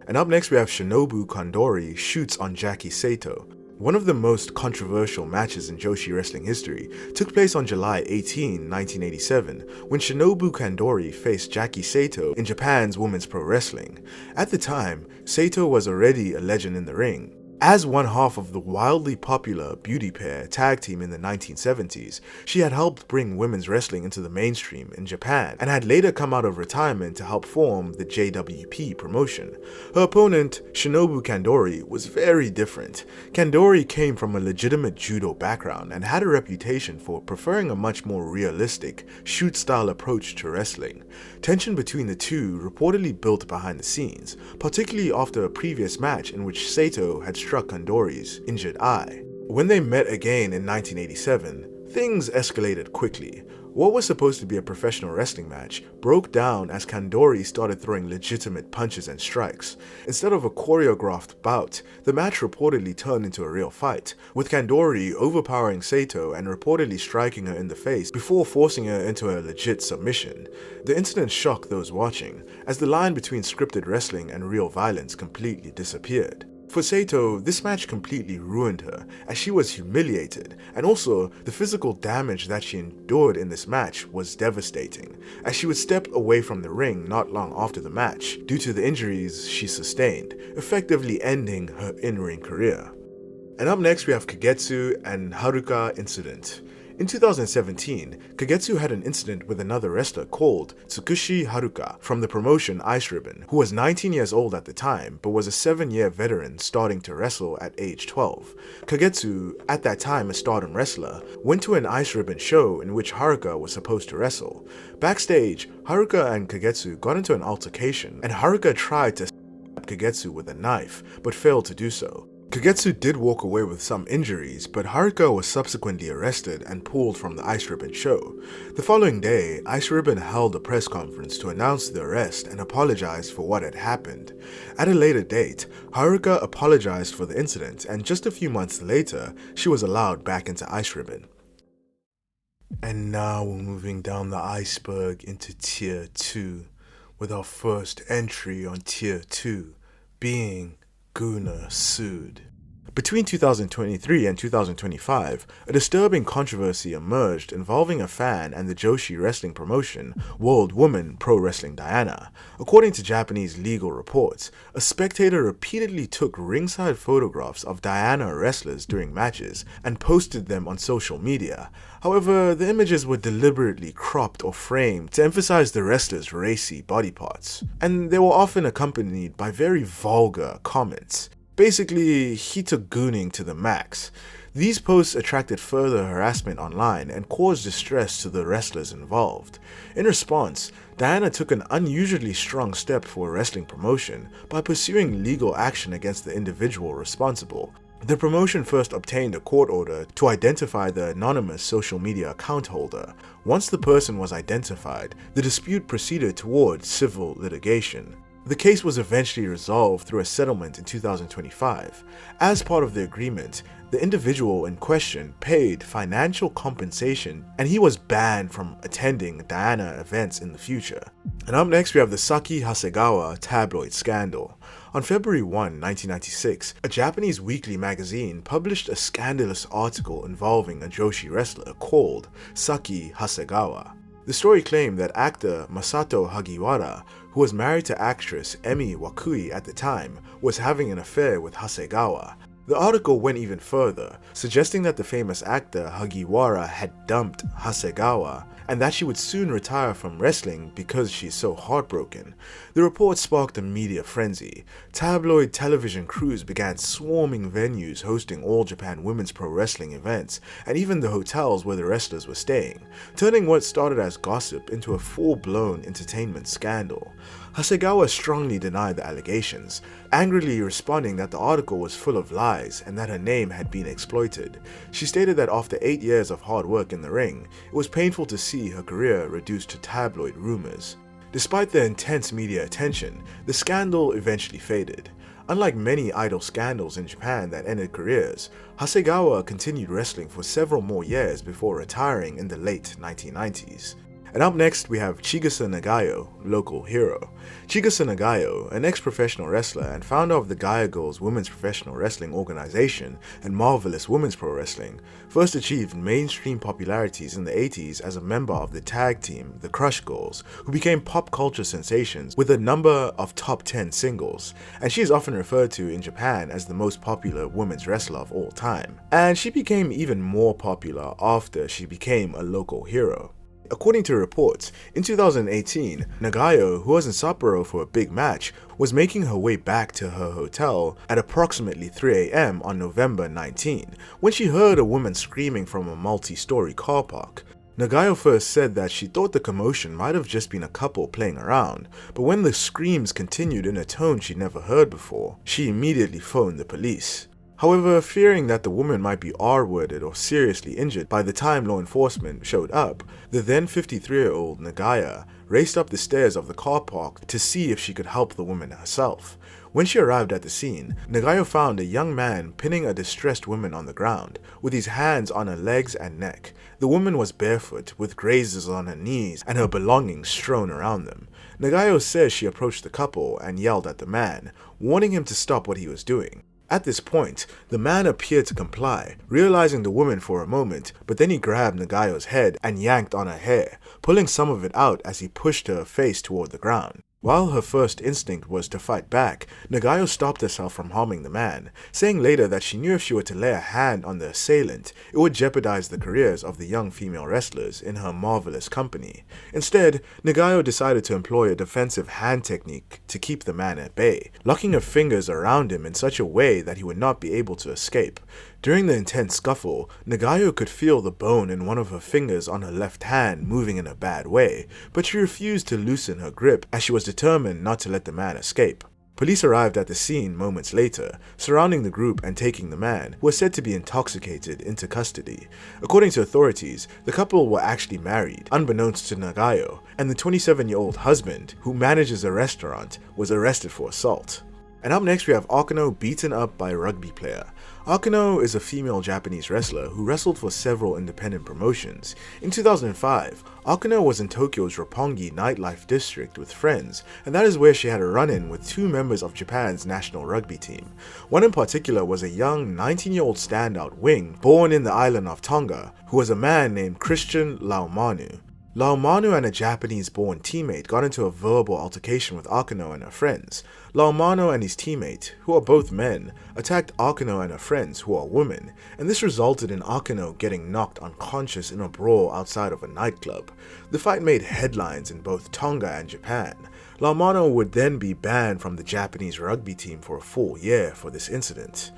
And up next we have Shinobu Kandori shoots on Jackie Sato. One of the most controversial matches in Joshi wrestling history took place on July 18, 1987, when Shinobu Kandori faced Jackie Sato in Japan's women's pro wrestling. At the time, Sato was already a legend in the ring. As one half of the wildly popular beauty pair tag team in the 1970s, she had helped bring women's wrestling into the mainstream in Japan and had later come out of retirement to help form the JWP promotion. Her opponent, Shinobu Kandori, was very different. Kandori came from a legitimate judo background and had a reputation for preferring a much more realistic, shoot-style approach to wrestling. Tension between the two reportedly built behind the scenes, particularly after a previous match in which Sato had struck Kandori's injured eye. When they met again in 1987, things escalated quickly. What was supposed to be a professional wrestling match broke down as Kandori started throwing legitimate punches and strikes. Instead of a choreographed bout, the match reportedly turned into a real fight, with Kandori overpowering Sato and reportedly striking her in the face before forcing her into a legit submission. The incident shocked those watching, as the line between scripted wrestling and real violence completely disappeared. For Sato, this match completely ruined her, as she was humiliated, and also the physical damage that she endured in this match was devastating, as she would step away from the ring not long after the match due to the injuries she sustained, effectively ending her in-ring career. And up next we have Kagetsu and Haruka incident. In 2017, Kagetsu had an incident with another wrestler called Tsukushi Haruka from the promotion Ice Ribbon, who was 19 years old at the time but was a 7-year veteran starting to wrestle at age 12. Kagetsu, at that time a Stardom wrestler, went to an Ice Ribbon show in which Haruka was supposed to wrestle. Backstage, Haruka and Kagetsu got into an altercation, and Haruka tried to stab Kagetsu with a knife but failed to do so. Kagetsu did walk away with some injuries, but Haruka was subsequently arrested and pulled from the Ice Ribbon show. The following day, Ice Ribbon held a press conference to announce the arrest and apologize for what had happened. At a later date, Haruka apologized for the incident, and just a few months later, she was allowed back into Ice Ribbon. And now we're moving down the iceberg into Tier 2, with our first entry on Tier 2 being Guna Sood. Between 2023 and 2025, a disturbing controversy emerged involving a fan and the Joshi wrestling promotion, World Woman Pro Wrestling Diana. According to Japanese legal reports, a spectator repeatedly took ringside photographs of Diana wrestlers during matches and posted them on social media. However, the images were deliberately cropped or framed to emphasize the wrestlers' racy body parts, and they were often accompanied by very vulgar comments. Basically, he took gooning to the max. These posts attracted further harassment online and caused distress to the wrestlers involved. In response, Diana took an unusually strong step for a wrestling promotion by pursuing legal action against the individual responsible. The promotion first obtained a court order to identify the anonymous social media account holder. Once the person was identified, the dispute proceeded toward civil litigation. The case was eventually resolved through a settlement in 2025. As part of the agreement, the individual in question paid financial compensation and he was banned from attending Diana events in the future. And up next we have the Saki Hasegawa tabloid scandal. On February 1, 1996, a Japanese weekly magazine published a scandalous article involving a Joshi wrestler called Saki Hasegawa. The story claimed that actor Masato Hagiwara, who was married to actress Emi Wakui at the time, was having an affair with Hasegawa. The article went even further, suggesting that the famous actor Hagiwara had dumped Hasegawa and that she would soon retire from wrestling because she's so heartbroken. The report sparked a media frenzy. Tabloid television crews began swarming venues hosting All Japan Women's Pro Wrestling events, and even the hotels where the wrestlers were staying, turning what started as gossip into a full-blown entertainment scandal. Hasegawa strongly denied the allegations, angrily responding that the article was full of lies and that her name had been exploited. She stated that after 8 years of hard work in the ring, it was painful to see her career reduced to tabloid rumors. Despite the intense media attention, the scandal eventually faded. Unlike many idol scandals in Japan that ended careers, Hasegawa continued wrestling for several more years before retiring in the late 1990s. And up next we have Chigusa Nagayo, local hero. Chigusa Nagayo, an ex-professional wrestler and founder of the Gaia Girls Women's Professional Wrestling Organization and Marvelous Women's Pro Wrestling, first achieved mainstream popularities in the 80s as a member of the tag team, the Crush Girls, who became pop culture sensations with a number of top 10 singles, and she is often referred to in Japan as the most popular women's wrestler of all time. And she became even more popular after she became a local hero. According to reports, in 2018, Nagayo, who was in Sapporo for a big match, was making her way back to her hotel at approximately 3 AM on November 19, when she heard a woman screaming from a multi-story car park. Nagayo first said that she thought the commotion might have just been a couple playing around, but when the screams continued in a tone she'd never heard before, she immediately phoned the police. However, fearing that the woman might be R-worded or seriously injured by the time law enforcement showed up, the then 53-year-old Nagaya raced up the stairs of the car park to see if she could help the woman herself. When she arrived at the scene, Nagayo found a young man pinning a distressed woman on the ground, with his hands on her legs and neck. The woman was barefoot, with grazes on her knees and her belongings strewn around them. Nagayo says she approached the couple and yelled at the man, warning him to stop what he was doing. At this point, the man appeared to comply, realizing the woman for a moment, but then he grabbed Nagayo's head and yanked on her hair, pulling some of it out as he pushed her face toward the ground. While her first instinct was to fight back, Nagayo stopped herself from harming the man, saying later that she knew if she were to lay a hand on the assailant, it would jeopardize the careers of the young female wrestlers in her marvelous company. Instead, Nagayo decided to employ a defensive hand technique to keep the man at bay, locking her fingers around him in such a way that he would not be able to escape. During the intense scuffle, Nagayo could feel the bone in one of her fingers on her left hand moving in a bad way, but she refused to loosen her grip as she was determined not to let the man escape. Police arrived at the scene moments later, surrounding the group and taking the man, who was said to be intoxicated, into custody. According to authorities, the couple were actually married, unbeknownst to Nagayo, and the 27-year-old husband, who manages a restaurant, was arrested for assault. And up next we have Akano beaten up by a rugby player. Akano is a female Japanese wrestler who wrestled for several independent promotions. In 2005, Akano was in Tokyo's Roppongi nightlife district with friends, and that is where she had a run-in with two members of Japan's national rugby team. One in particular was a young 19-year-old standout wing born in the island of Tonga, who was a man named Christian Laumanu. Laumanu and a Japanese-born teammate got into a verbal altercation with Akano and her friends. Laumanu and his teammate, who are both men, attacked Akano and her friends, who are women, and this resulted in Akano getting knocked unconscious in a brawl outside of a nightclub. The fight made headlines in both Tonga and Japan. Laumanu would then be banned from the Japanese rugby team for a full year for this incident.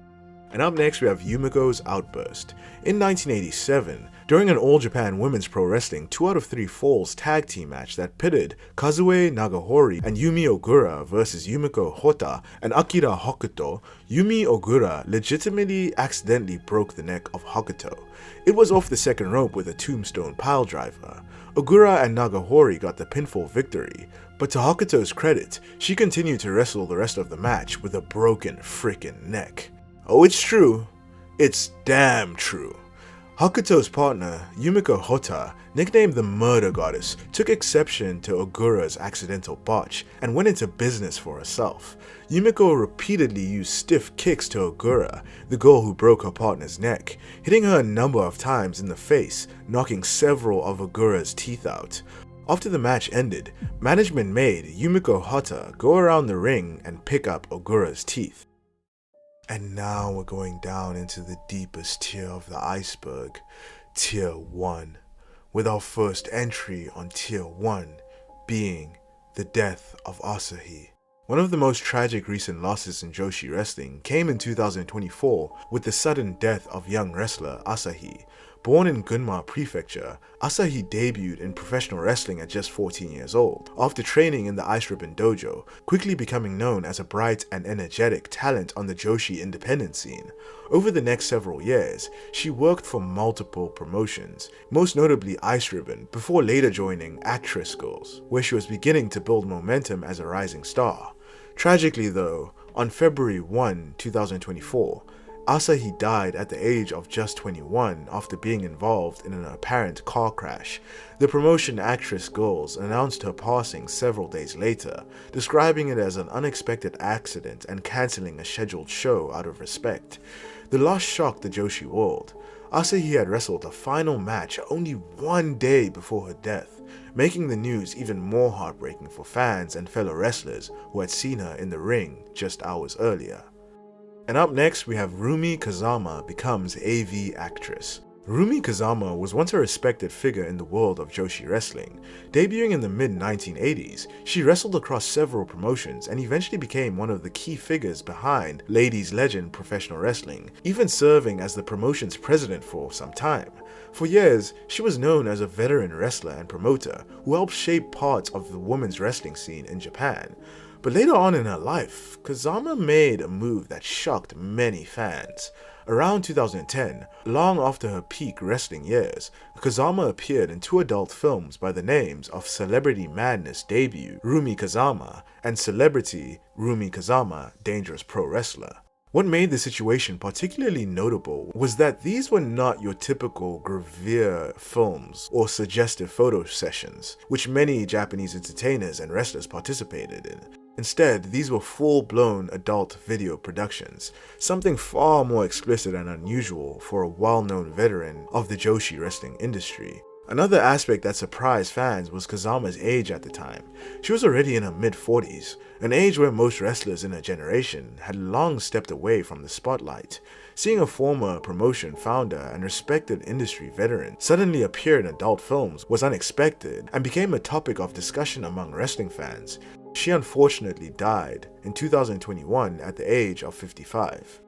And up next we have Yumiko's outburst. In 1987, during an All Japan Women's Pro Wrestling 2 out of 3 Falls tag team match that pitted Kazue Nagahori and Yumi Ogura versus Yumiko Hota and Akira Hokuto, Yumi Ogura legitimately accidentally broke the neck of Hokuto. It was off the second rope with a tombstone piledriver. Ogura and Nagahori got the pinfall victory, but to Hokuto's credit, she continued to wrestle the rest of the match with a broken frickin' neck. Oh, it's true. It's damn true. Hokuto's partner, Yumiko Hota, nicknamed the Murder Goddess, took exception to Ogura's accidental botch and went into business for herself. Yumiko repeatedly used stiff kicks to Ogura, the girl who broke her partner's neck, hitting her a number of times in the face, knocking several of Ogura's teeth out. After the match ended, management made Yumiko Hota go around the ring and pick up Ogura's teeth. And now we're going down into the deepest tier of the iceberg, Tier 1, with our first entry on Tier 1 being the death of Asahi. One of the most tragic recent losses in Joshi wrestling came in 2024 with the sudden death of young wrestler Asahi. Born in Gunma Prefecture, Asahi debuted in professional wrestling at just 14 years old, after training in the Ice Ribbon Dojo, quickly becoming known as a bright and energetic talent on the Joshi independent scene. Over the next several years, she worked for multiple promotions, most notably Ice Ribbon, before later joining Actress Girls, where she was beginning to build momentum as a rising star. Tragically though, on February 1, 2024, Asahi died at the age of just 21 after being involved in an apparent car crash. The promotion Actress Girls announced her passing several days later, describing it as an unexpected accident and cancelling a scheduled show out of respect. The loss shocked the Joshi world. Asahi had wrestled a final match only 1 day before her death, making the news even more heartbreaking for fans and fellow wrestlers who had seen her in the ring just hours earlier. And up next we have Rumi Kazama becomes AV actress. Rumi Kazama was once a respected figure in the world of Joshi wrestling. Debuting in the mid-1980s, she wrestled across several promotions and eventually became one of the key figures behind Ladies Legend Professional Wrestling, even serving as the promotion's president for some time. For years, she was known as a veteran wrestler and promoter who helped shape parts of the women's wrestling scene in Japan. But later on in her life, Kazama made a move that shocked many fans. Around 2010, long after her peak wrestling years, Kazama appeared in 2 adult films by the names of Celebrity Madness debut Rumi Kazama and Celebrity Rumi Kazama Dangerous Pro Wrestler. What made the situation particularly notable was that these were not your typical gravure films or suggestive photo sessions, which many Japanese entertainers and wrestlers participated in. Instead, these were full-blown adult video productions, something far more explicit and unusual for a well-known veteran of the Joshi wrestling industry. Another aspect that surprised fans was Kazama's age at the time. She was already in her mid-40s, an age where most wrestlers in her generation had long stepped away from the spotlight. Seeing a former promotion founder and respected industry veteran suddenly appear in adult films was unexpected and became a topic of discussion among wrestling fans. She unfortunately died in 2021 at the age of 55.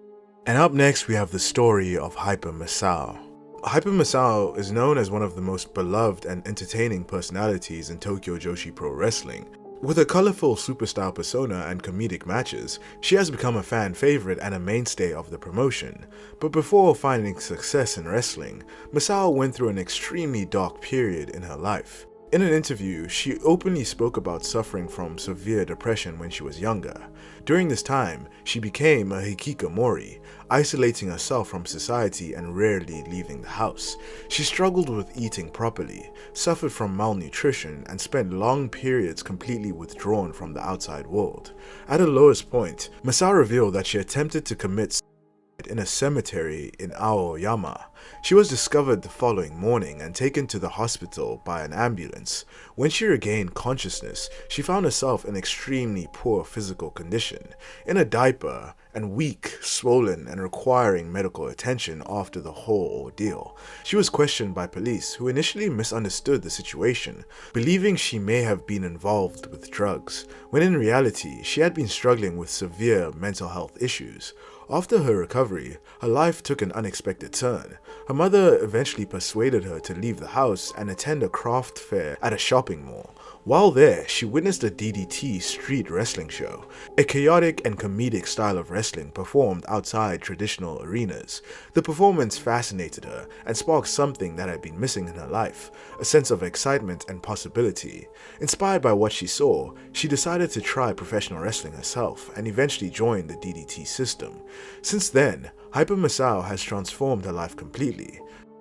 And up next we have the story of Hyper Masao. Hyper Masao is known as one of the most beloved and entertaining personalities in Tokyo Joshi Pro Wrestling. With a colorful superstar persona and comedic matches, she has become a fan favorite and a mainstay of the promotion. But before finding success in wrestling, Masao went through an extremely dark period in her life. In an interview, she openly spoke about suffering from severe depression when she was younger. During this time, she became a hikikomori, isolating herself from society and rarely leaving the house. She struggled with eating properly, suffered from malnutrition, and spent long periods completely withdrawn from the outside world. At her lowest point, Masao revealed that she attempted to commit suicide in a cemetery in Aoyama. She was discovered the following morning and taken to the hospital by an ambulance. When she regained consciousness, she found herself in extremely poor physical condition, in a diaper, and weak, swollen, and requiring medical attention after the whole ordeal. She was questioned by police, who initially misunderstood the situation, believing she may have been involved with drugs, when in reality she had been struggling with severe mental health issues. After her recovery, her life took an unexpected turn. Her mother eventually persuaded her to leave the house and attend a craft fair at a shopping mall. While there, she witnessed a DDT street wrestling show, a chaotic and comedic style of wrestling performed outside traditional arenas. The performance fascinated her and sparked something that had been missing in her life, a sense of excitement and possibility. Inspired by what she saw, she decided to try professional wrestling herself and eventually joined the DDT system. Since then, Hyper Masao has transformed her life completely.